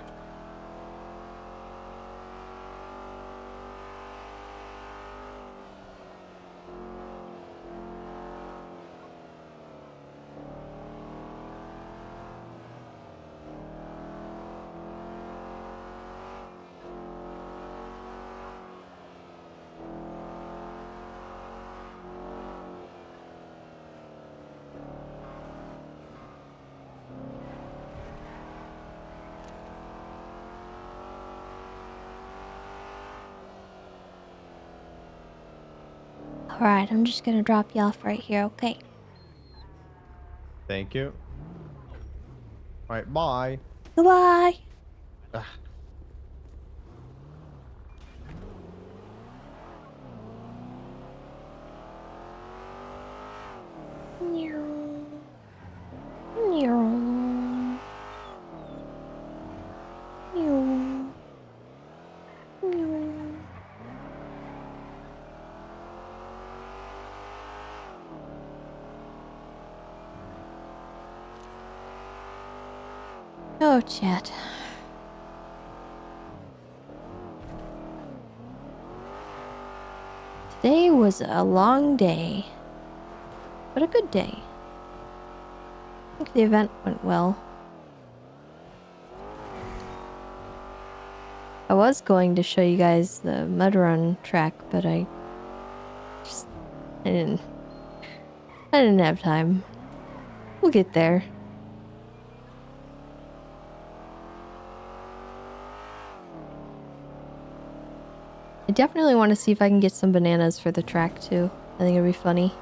B: Alright, I'm just gonna drop you off right here, okay?
T: Thank you. All right, bye.
B: Goodbye.
T: Ugh.
B: Oh, chat. Today was a long day, but a good day. I think the event went well. I was going to show you guys the mud run track, but I didn't have time. We'll get there. I definitely want to see if I can get some bananas for the track too. I think it'd be funny.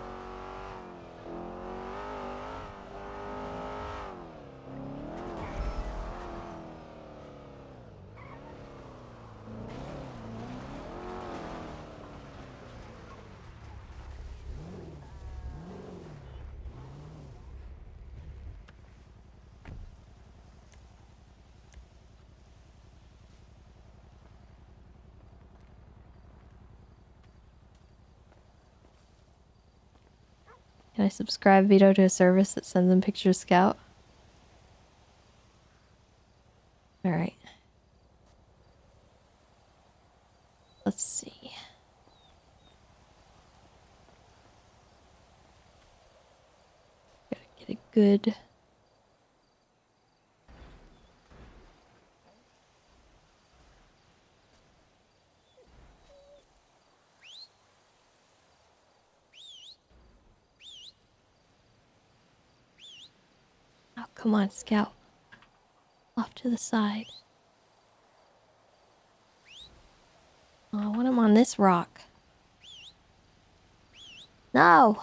B: Can I subscribe Vito to a service that sends him pictures of Scout? Alright. Let's see. Gotta get a good... Oh, come on, Scout. Off to the side. Oh, I want him on this rock. No!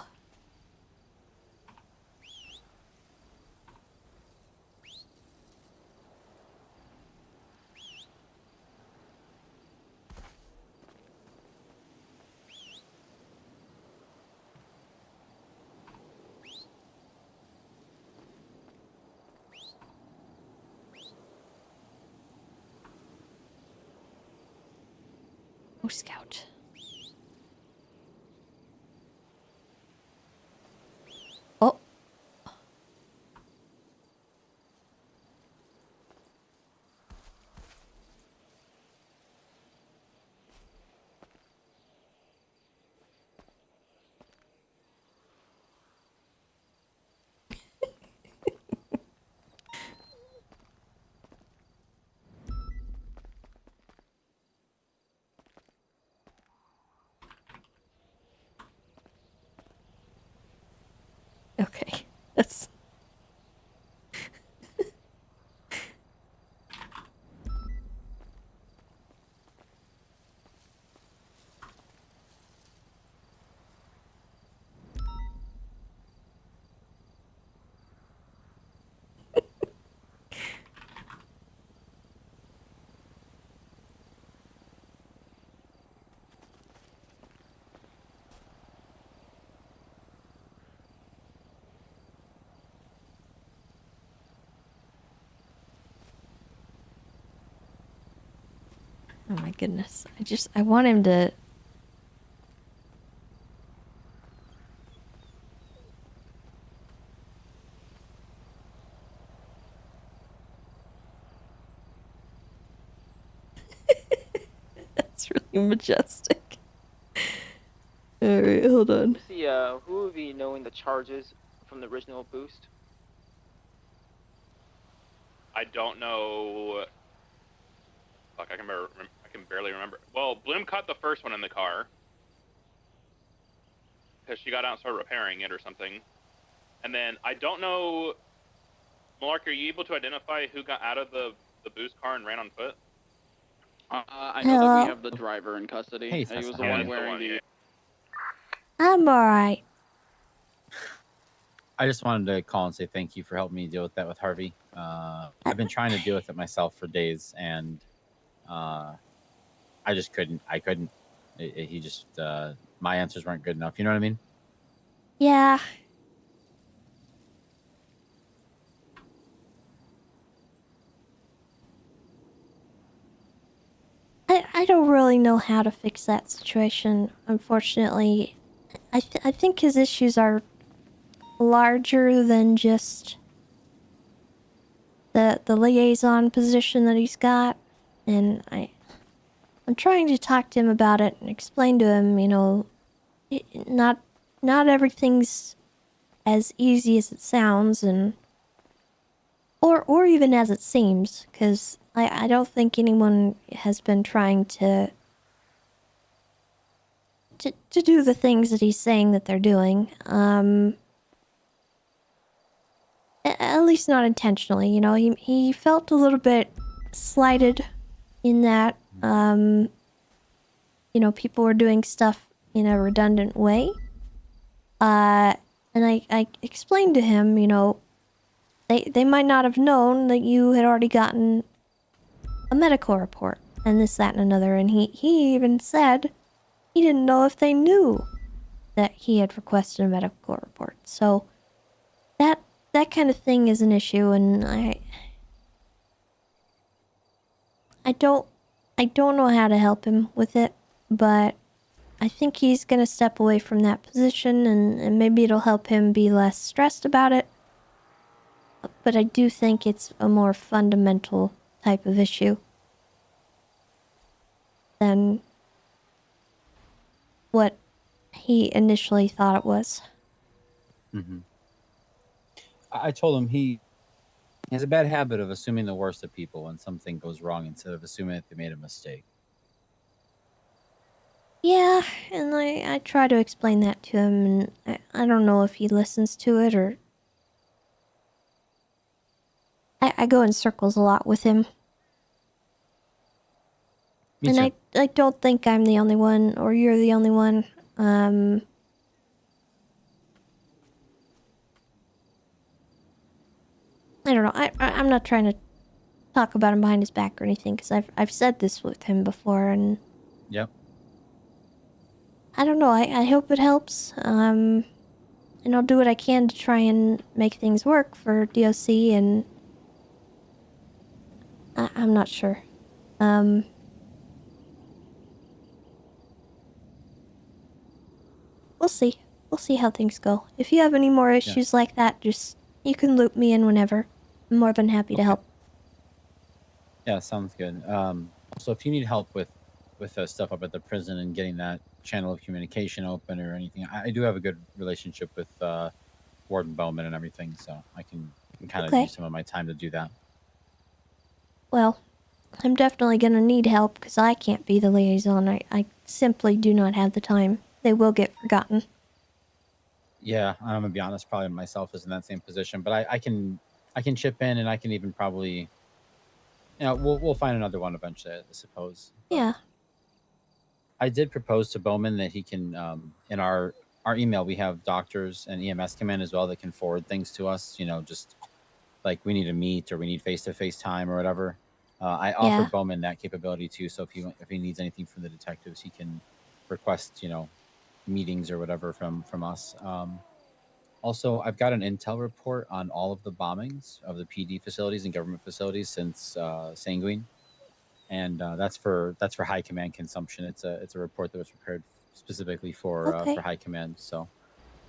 B: Oh, Scout. Oh. Okay, that's... Oh my goodness. I want him to... That's really majestic. Alright, hold on.
E: See, who will be knowing the charges from the original boost?
D: I don't know. Fuck, I can barely remember. Well, Bloom caught the first one in the car because she got out and started repairing it or something. And then I don't know. Malark, are you able to identify who got out of the boost car and ran on foot?
I: I know that we have the driver in custody.
U: Hey,
I: He was
U: Tessa,
I: the
U: how are
I: one
U: you?
I: wearing the.
B: I'm alright.
N: I just wanted to call and say thank you for helping me deal with that with Harvey. I've been trying to deal with it myself for days, and I just couldn't. I couldn't. He just my answers weren't good enough. You know what I mean?
B: Yeah. I don't really know how to fix that situation, unfortunately. I think his issues are larger than just the liaison position that he's got, and I'm trying to talk to him about it and explain to him, you know, not everything's as easy as it sounds, and or even as it seems, because I don't think anyone has been trying to do the things that he's saying that they're doing. At least not intentionally, you know. He felt a little bit slighted in that, you know, people were doing stuff in a redundant way. And I explained to him, you know, they might not have known that you had already gotten a medical report and this, that, and another. And he even said he didn't know if they knew that he had requested a medical report. So that kind of thing is an issue, and I don't know how to help him with it, but I think he's gonna step away from that position, and maybe it'll help him be less stressed about it. But I do think it's a more fundamental type of issue than what he initially thought it was.
N: Mm-hmm. I told him he has a bad habit of assuming the worst of people when something goes wrong instead of assuming that they made a mistake.
B: Yeah, and I try to explain that to him, and I don't know if he listens to it or... I go in circles a lot with him.
N: Me
B: and
N: too.
B: I don't think I'm the only one, or you're the only one. I don't know. I'm not trying to talk about him behind his back or anything, because I've said this with him before, and
N: Yep.
B: I don't know. I hope it helps. And I'll do what I can to try and make things work for DOC, and I'm not sure. We'll see. We'll see how things go. If you have any more issues like that, just you can loop me in whenever. I'm more than happy to help.
N: Yeah, sounds good. So if you need help with stuff up at the prison and getting that channel of communication open or anything, I do have a good relationship with Warden Bowman and everything, so I can kind of use some of my time to do that.
B: Well, I'm definitely gonna need help because I can't be the liaison. I simply do not have the time. They will get forgotten.
N: Yeah, I'm gonna be honest. Probably myself is in that same position, but I can chip in, and I can even probably, you know, we'll find another one eventually, I suppose.
B: Yeah.
N: I did propose to Bowman that he can, in our email, we have doctors and EMS come in as well that can forward things to us. You know, just like we need to meet or we need face-to-face time or whatever. I offered Bowman that capability too. So if he needs anything from the detectives, he can request, you know, meetings or whatever from us. Also, I've got an intel report on all of the bombings of the PD facilities and government facilities since Sanguine. and that's for high command consumption. It's a report that was prepared specifically for high command. So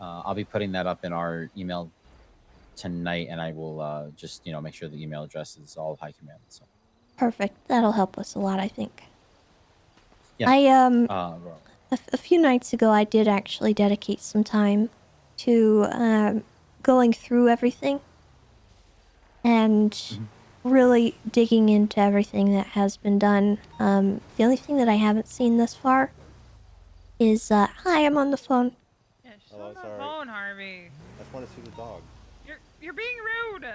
N: I'll be putting that up in our email tonight, and I will just make sure the email address is all high command. So
B: Perfect. That'll help us a lot, I think.
N: yeah.
B: A few nights ago, I did actually dedicate some time to going through everything and really digging into everything that has been done. The only thing that I haven't seen thus far is hi, I'm on the phone.
K: Yeah, she's on the phone, Harvey.
C: I just want to see the dog.
K: You're being rude.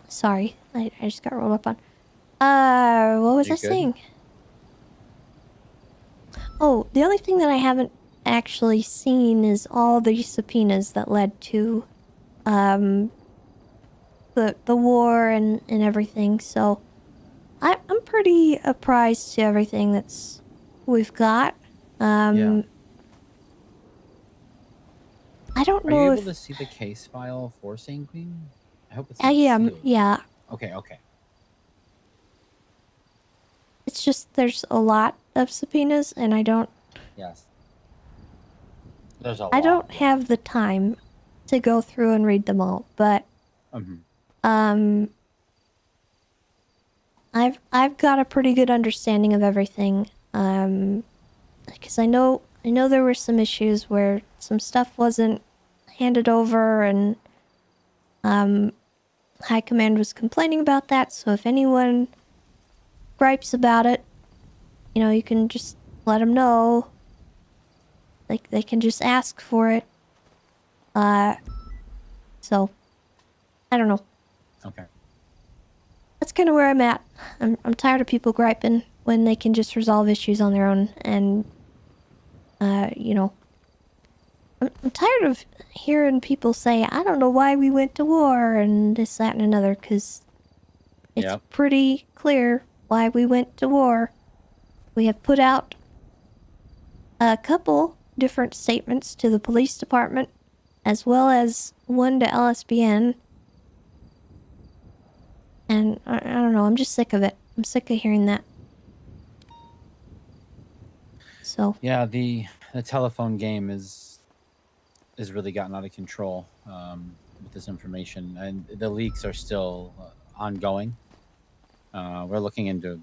B: Sorry, I just got rolled up on. What was I saying? Oh, the only thing that I haven't actually seen is all the subpoenas that led to, the war and everything. So, I'm pretty apprised to everything that's we've got.
N: Yeah.
B: I don't
N: Are
B: know
N: you
B: if
N: able to see the case file for Sanguine? I hope it's
B: I
N: not
B: am.
N: sealed.
B: Yeah.
N: Okay.
B: It's just there's a lot of subpoenas, and I don't.
N: Yes. There's a lot.
B: I don't have the time to go through and read them all, but I've got a pretty good understanding of everything. Because I know there were some issues where some stuff wasn't handed over, and High Command was complaining about that. So if anyone gripes about it, you can just let them know. Like they can just ask for it. So I don't know.
N: Okay.
B: That's kind of where I'm at. I'm tired of people griping when they can just resolve issues on their own, and I'm tired of hearing people say, I don't know why we went to war and this, that, and another, because it's pretty clear why we went to war. We have put out a couple different statements to the police department, as well as one to LSBN. And I don't know, I'm just sick of it. I'm sick of hearing that. So
N: yeah, the telephone game is really gotten out of control with this information, and the leaks are still ongoing. We're looking into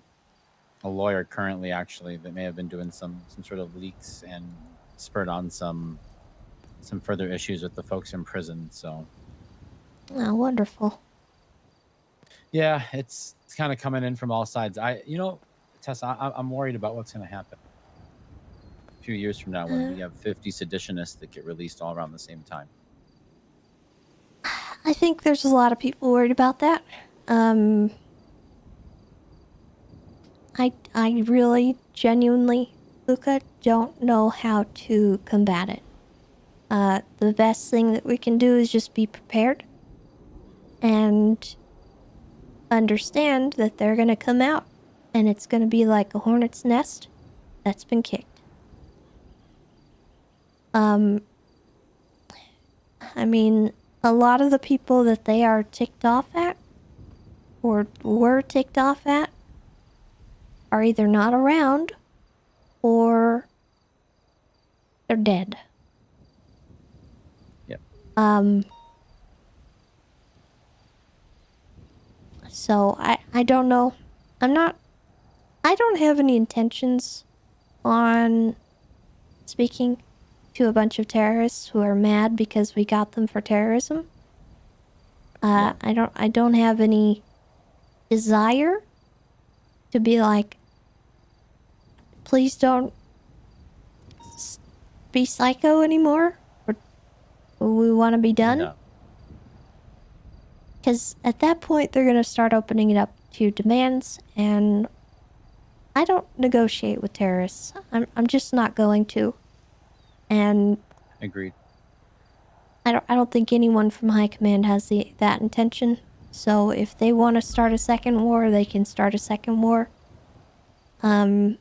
N: a lawyer currently, actually, that may have been doing some sort of leaks and spurred on some further issues with the folks in prison. So,
B: oh, wonderful.
N: Yeah, it's kind of coming in from all sides. Tessa, I'm worried about what's going to happen a few years from now when we have 50 seditionists that get released all around the same time.
B: I think there's a lot of people worried about that. I really, genuinely, Luca, don't know how to combat it. The best thing that we can do is just be prepared and understand that they're gonna come out, and it's gonna be like a hornet's nest that's been kicked. I mean, a lot of the people that they are ticked off at, or were ticked off at, are either not around, or they're dead.
N: Yep.
B: So I don't know. I don't have any intentions on speaking to a bunch of terrorists who are mad because we got them for terrorism. I don't have any desire to be like, please don't be psycho anymore, or we want to be done.
N: No.
B: Because at that point, they're going to start opening it up to demands, and I don't negotiate with terrorists. I'm just not going to. And
N: Agreed.
B: I don't think anyone from High Command has that intention. So if they want to start a second war, they can start a second war. And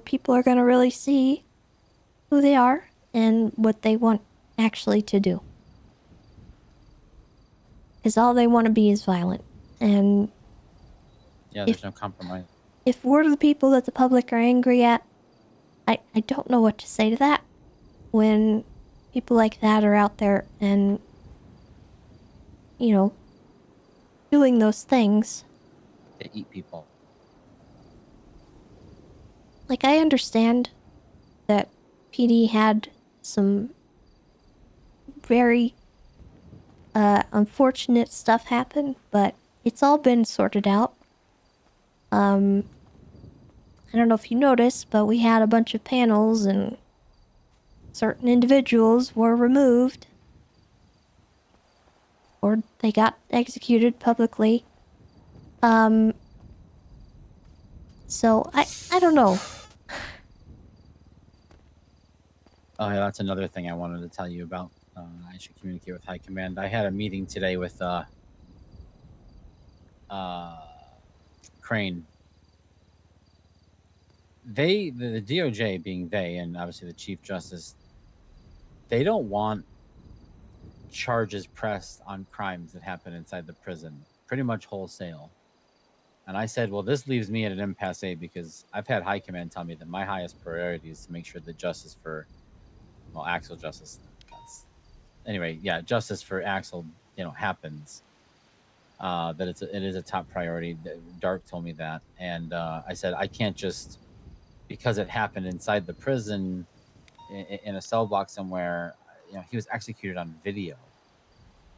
B: people are going to really see who they are and what they want actually to do. Because all they want to be is violent. And
N: Yeah, there's no compromise.
B: if we're the people that the public are angry at, I don't know what to say to that when people like that are out there and, you know, doing those things.
N: They eat people.
B: Like, I understand that PD had some very unfortunate stuff happen, but it's all been sorted out. I don't know if you noticed, but we had a bunch of panels and certain individuals were removed or they got executed publicly. So I don't know.
N: Oh, yeah, that's another thing I wanted to tell you about. I should communicate with High Command. I had a meeting today with Crane. The DOJ being they, and obviously the Chief Justice, they don't want charges pressed on crimes that happen inside the prison, pretty much wholesale. And I said, well, this leaves me at an impasse because I've had High Command tell me that my highest priority is to make sure that justice for, well, Axel justice. Anyway, yeah, justice for Axel, happens. That it is a top priority. Dark told me that, and I said I can't just because it happened inside the prison in a cell block somewhere. He was executed on video.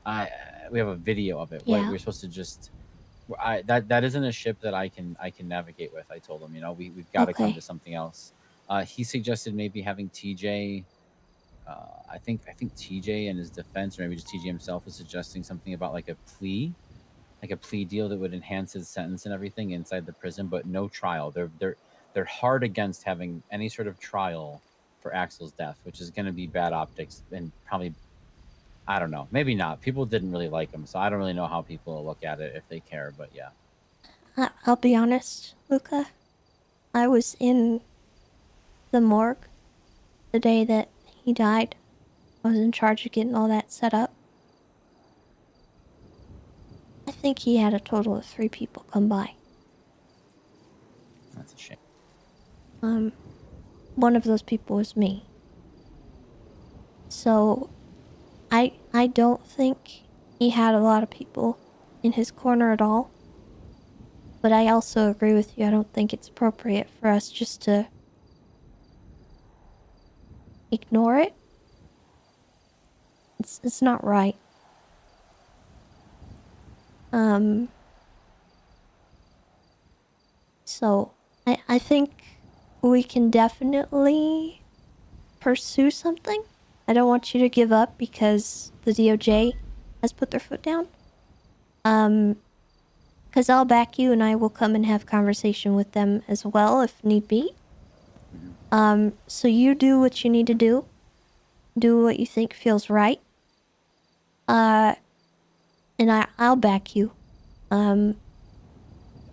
N: We have a video of it.
B: Yeah.
N: We're supposed to just. That isn't a ship that I can navigate with. I told him, we've got to come to something else. He suggested maybe having TJ. I think TJ in his defense, or maybe just TJ himself, is suggesting something about like a plea deal that would enhance his sentence and everything inside the prison, but no trial. They're hard against having any sort of trial for Axel's death, which is going to be bad optics and probably, I don't know, maybe not. People didn't really like him, so I don't really know how people will look at it if they care, but yeah.
B: I'll be honest, Luca. I was in the morgue the day that he died. I was in charge of getting all that set up. I think he had a total of 3 people come by.
N: That's a shame.
B: One of those people was me. So, I don't think he had a lot of people in his corner at all. But I also agree with you. I don't think it's appropriate for us just to ignore it. It's not right. So I think we can definitely pursue something. I don't want you to give up because the DOJ has put their foot down. Because I'll back you and I will come and have conversation with them as well if need be. So you do what you need to do. Do what you think feels right. And I'll back you. I'm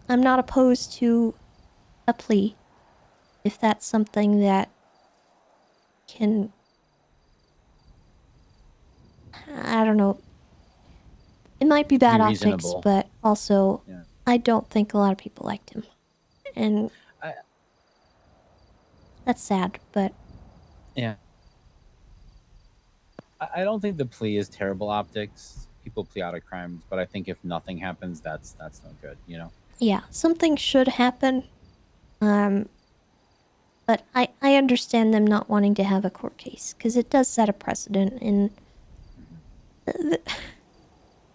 B: not opposed to a plea if that's something that can, I don't know, it might be bad optics,
N: reasonable.
B: but also
N: Yeah.
B: I don't think a lot of people liked him. And that's sad, but
N: Yeah. I don't think the plea is terrible optics. People plea out of crimes, but I think if nothing happens, that's no good,
B: yeah, something should happen. But I understand them not wanting to have a court case because it does set a precedent. And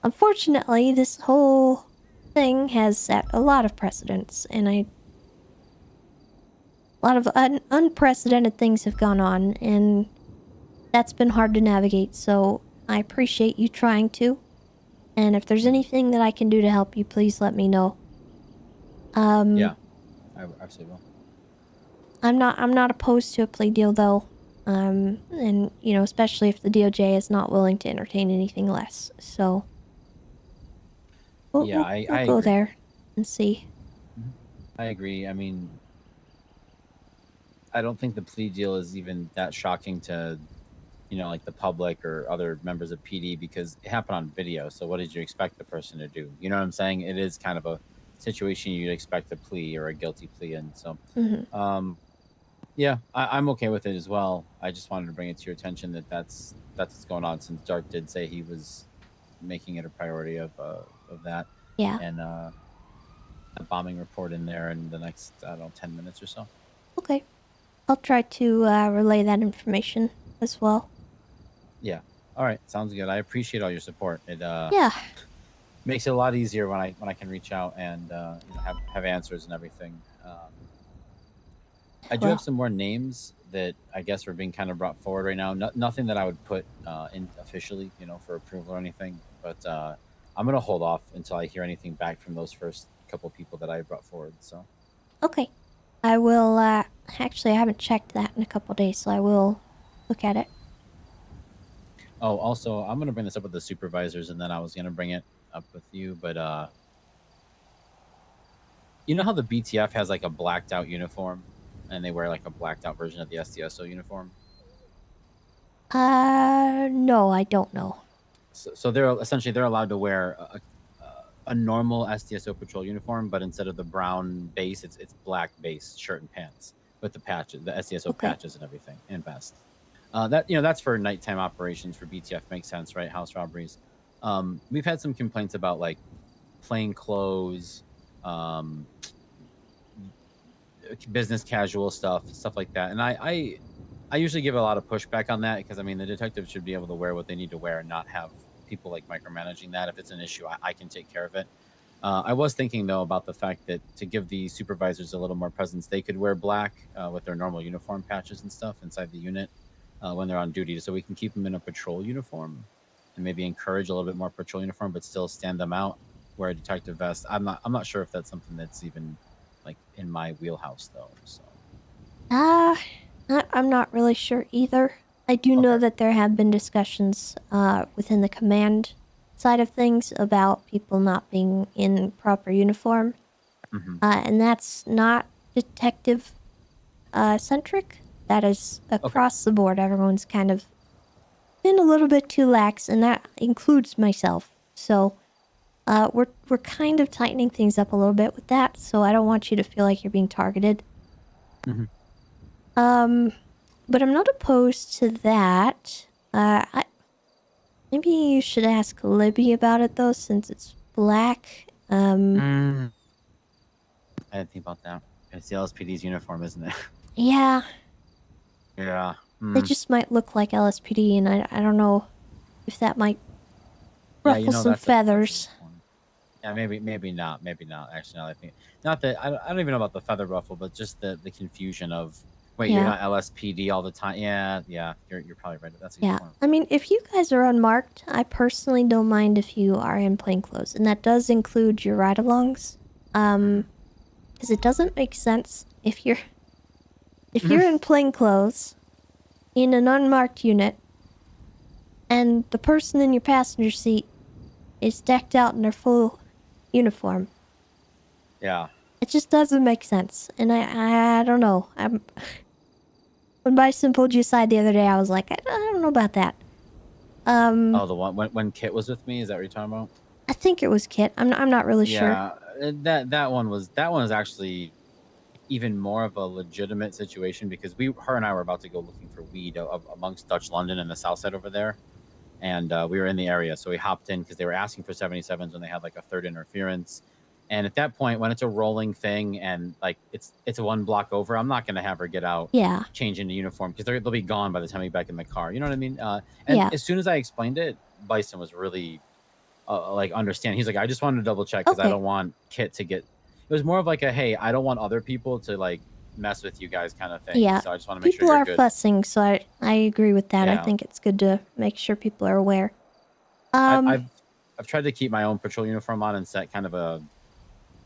B: unfortunately, this whole thing has set a lot of precedents, and a lot of unprecedented things have gone on, and that's been hard to navigate. So I appreciate you trying to. And if there's anything that I can do to help you, please let me know.
N: Yeah, I absolutely will.
B: I'm not opposed to a plea deal though. And especially if the DOJ is not willing to entertain anything less. So we'll go
N: agree.
B: there and see.
N: I agree. I mean, I don't think the plea deal is even that shocking to, like the public or other members of PD, because it happened on video. So what did you expect the person to do? You know what I'm saying? It is kind of a situation you'd expect a plea or a guilty plea in. So, yeah, I'm okay with it as well. I just wanted to bring it to your attention that that's what's going on, since Dark did say he was making it a priority of that.
B: Yeah.
N: And a bombing report in there in the next, I don't know, 10 minutes or so.
B: Okay. I'll try to relay that information as well.
N: Yeah. All right. Sounds good. I appreciate all your support. It
B: Yeah.
N: makes it a lot easier when I can reach out and have answers and everything. I do have some more names that I guess are being kind of brought forward right now. Nothing that I would put in officially, for approval or anything. But I'm gonna hold off until I hear anything back from those first couple people that I brought forward. So.
B: Okay. I will. Actually, I haven't checked that in a couple days, so I will look at it.
N: Oh, also, I'm gonna bring this up with the supervisors, and then I was gonna bring it up with you, but you know how the BTF has like a blacked out uniform, and they wear like a blacked out version of the SDSO uniform?
B: No, I don't know.
N: So they're allowed to wear a normal SDSO patrol uniform, but instead of the brown base, it's black base shirt and pants with the patches, the SDSO patches and everything, and vest. That's for nighttime operations for BTF. Makes sense, right? House robberies. We've had some complaints about like plain clothes, business casual stuff like that, and I usually give a lot of pushback on that, because I mean the detectives should be able to wear what they need to wear and not have people like micromanaging that. If it's an issue, I can take care of it. I was thinking though about the fact that to give the supervisors a little more presence, they could wear black with their normal uniform patches and stuff inside the unit when they're on duty, so we can keep them in a patrol uniform and maybe encourage a little bit more patrol uniform, but still stand them out, wear a detective vest. I'm not sure if that's something that's even like in my wheelhouse though. So.
B: I'm not really sure either. I do know that there have been discussions within the command side of things about people not being in proper uniform. And that's not detective centric. That is across the board. Everyone's kind of been a little bit too lax, and that includes myself. So we're kind of tightening things up a little bit with that, so I don't want you to feel like you're being targeted. But I'm not opposed to that. Maybe you should ask Libby about it though, since it's black.
N: I didn't think about that. It's the LSPD's uniform, isn't it?
B: Yeah.
N: Yeah.
B: They just might look like LSPD, and I don't know if that might ruffle some feathers.
N: Yeah, maybe not. Actually, now that I think, not that I don't even know about the feather ruffle, but just the confusion of wait, you're not LSPD all the time. Yeah, you're probably right. That's a good point.
B: I mean, if you guys are unmarked, I personally don't mind if you are in plainclothes, and that does include your ride-alongs. Because it doesn't make sense if you're in plainclothes in an unmarked unit, and the person in your passenger seat is decked out in their full uniform.
N: Yeah.
B: It just doesn't make sense, and I don't know. When Bison pulled you aside the other day, I was like, I don't know about that.
N: Oh, the one when Kit was with me, is that what you're talking about?
B: I think it was Kit. I'm not really sure.
N: Yeah, that one was actually even more of a legitimate situation, because her and I were about to go looking for weed amongst Dutch London and the south side over there, and we were in the area, so we hopped in because they were asking for 77s when they had like a third interference. And at that point, when it's a rolling thing and like it's a one block over, I'm not gonna have her get out, change into uniform, because they'll be gone by the time we get back in the car. You know what I mean? And as soon as I explained it, Bison was really like understand. He's like, I just wanted to double check because I don't want Kit to get. It was more of like a hey, I don't want other people to like mess with you guys kind of thing.
B: Yeah.
N: So I just want to make
B: people
N: sure you're
B: are
N: good.
B: fussing, so I agree with that. I think it's good to make sure people are aware.
N: I've tried to keep my own patrol uniform on and set kind of a,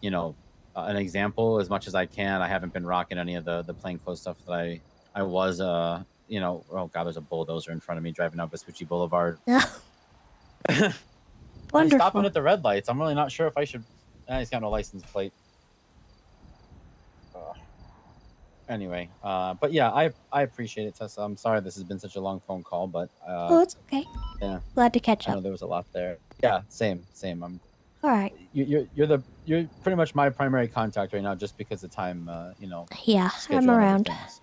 N: an example as much as I can. I haven't been rocking any of the plainclothes stuff that I was, oh God, there's a bulldozer in front of me driving up Vespucci Boulevard. He's stopping at the red lights. I'm really not sure if I should. He's got no license plate. Anyway, but yeah, I appreciate it, Tessa. I'm sorry this has been such a long phone call, but
B: Oh, it's okay.
N: yeah,
B: Glad to catch
N: I know
B: up.
N: there was a lot there. Yeah, same. I'm.
B: All right.
N: You're pretty much my primary contact right now, just because of time.
B: Yeah,
N: Schedule
B: I'm
N: and
B: around.
N: everything. So,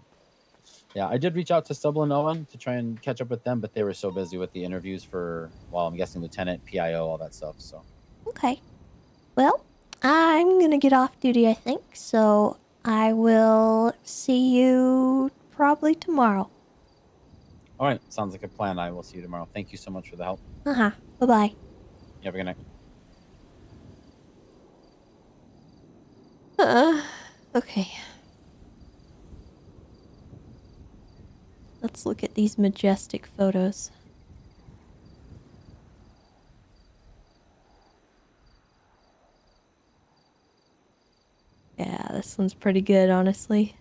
N: yeah, I did reach out to Stubble and Owen to try and catch up with them, but they were so busy with the interviews for, well, I'm guessing Lieutenant, PIO, all that stuff. So.
B: Okay. Well, I'm gonna get off duty, I think, so I will see you probably tomorrow.
N: All right, sounds like a plan. I will see you tomorrow. Thank you so much for the help.
B: Uh-huh. Bye-bye.
N: You have a good night.
B: Okay. Let's look at these majestic photos. Yeah, this one's pretty good, honestly.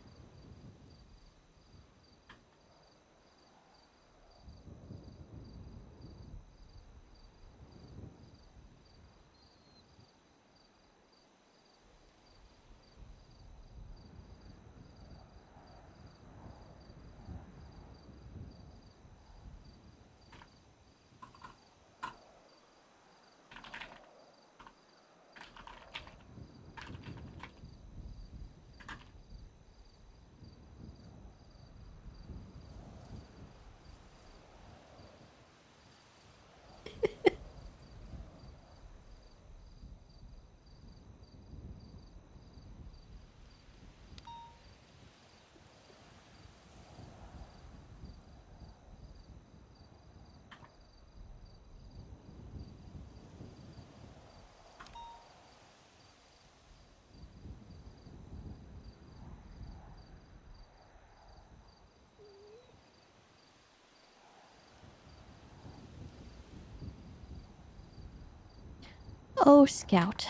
B: Oh, Scout.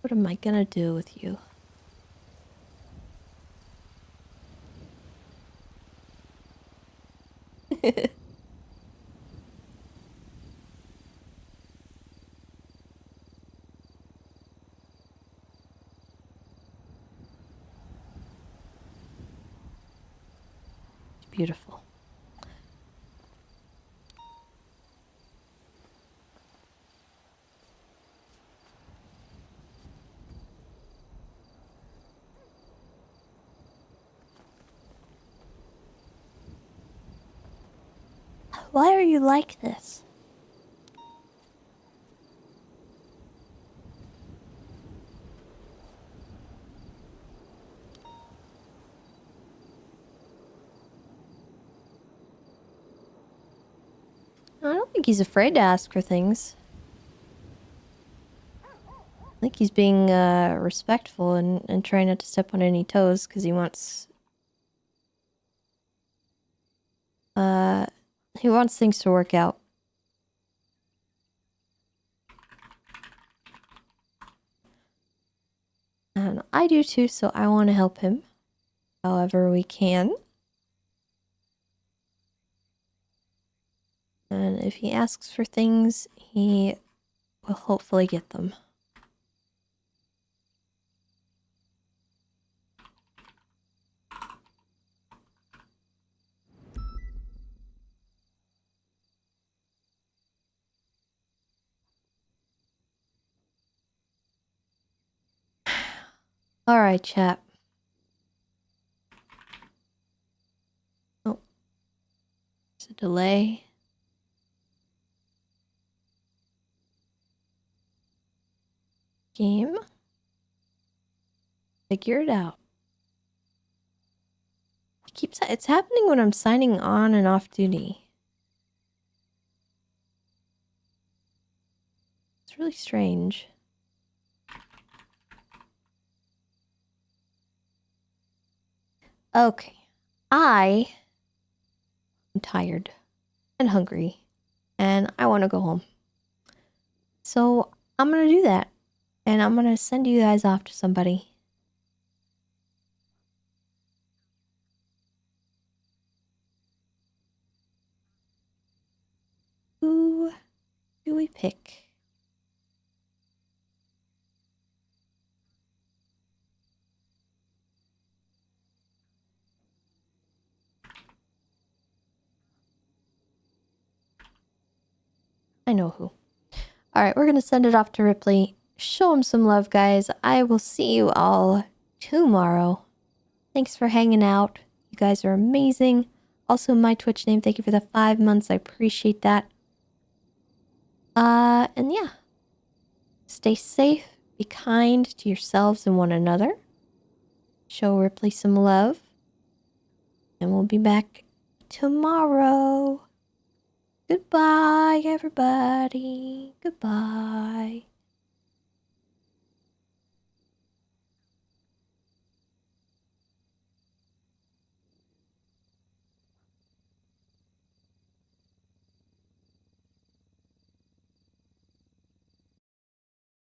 B: What am I gonna do with you? Beautiful. Why are you like this? I don't think he's afraid to ask for things. I think he's being respectful and trying not to step on any toes because he wants things to work out. And I do too, so I want to help him however we can. And if he asks for things, he will hopefully get them. Alright, chap. Oh. There's a delay. Game. Figure it out. It's happening when I'm signing on and off duty. It's really strange. Okay. I'm tired and hungry and I want to go home. So I'm going to do that and I'm going to send you guys off to somebody. Who do we pick? I know who. All right, we're going to send it off to Ripley. Show him some love, guys. I will see you all tomorrow. Thanks for hanging out. You guys are amazing. Also, my Twitch name, thank you for the 5 months. I appreciate that. And yeah. Stay safe. Be kind to yourselves and one another. Show Ripley some love. And we'll be back tomorrow. Goodbye, everybody. Goodbye.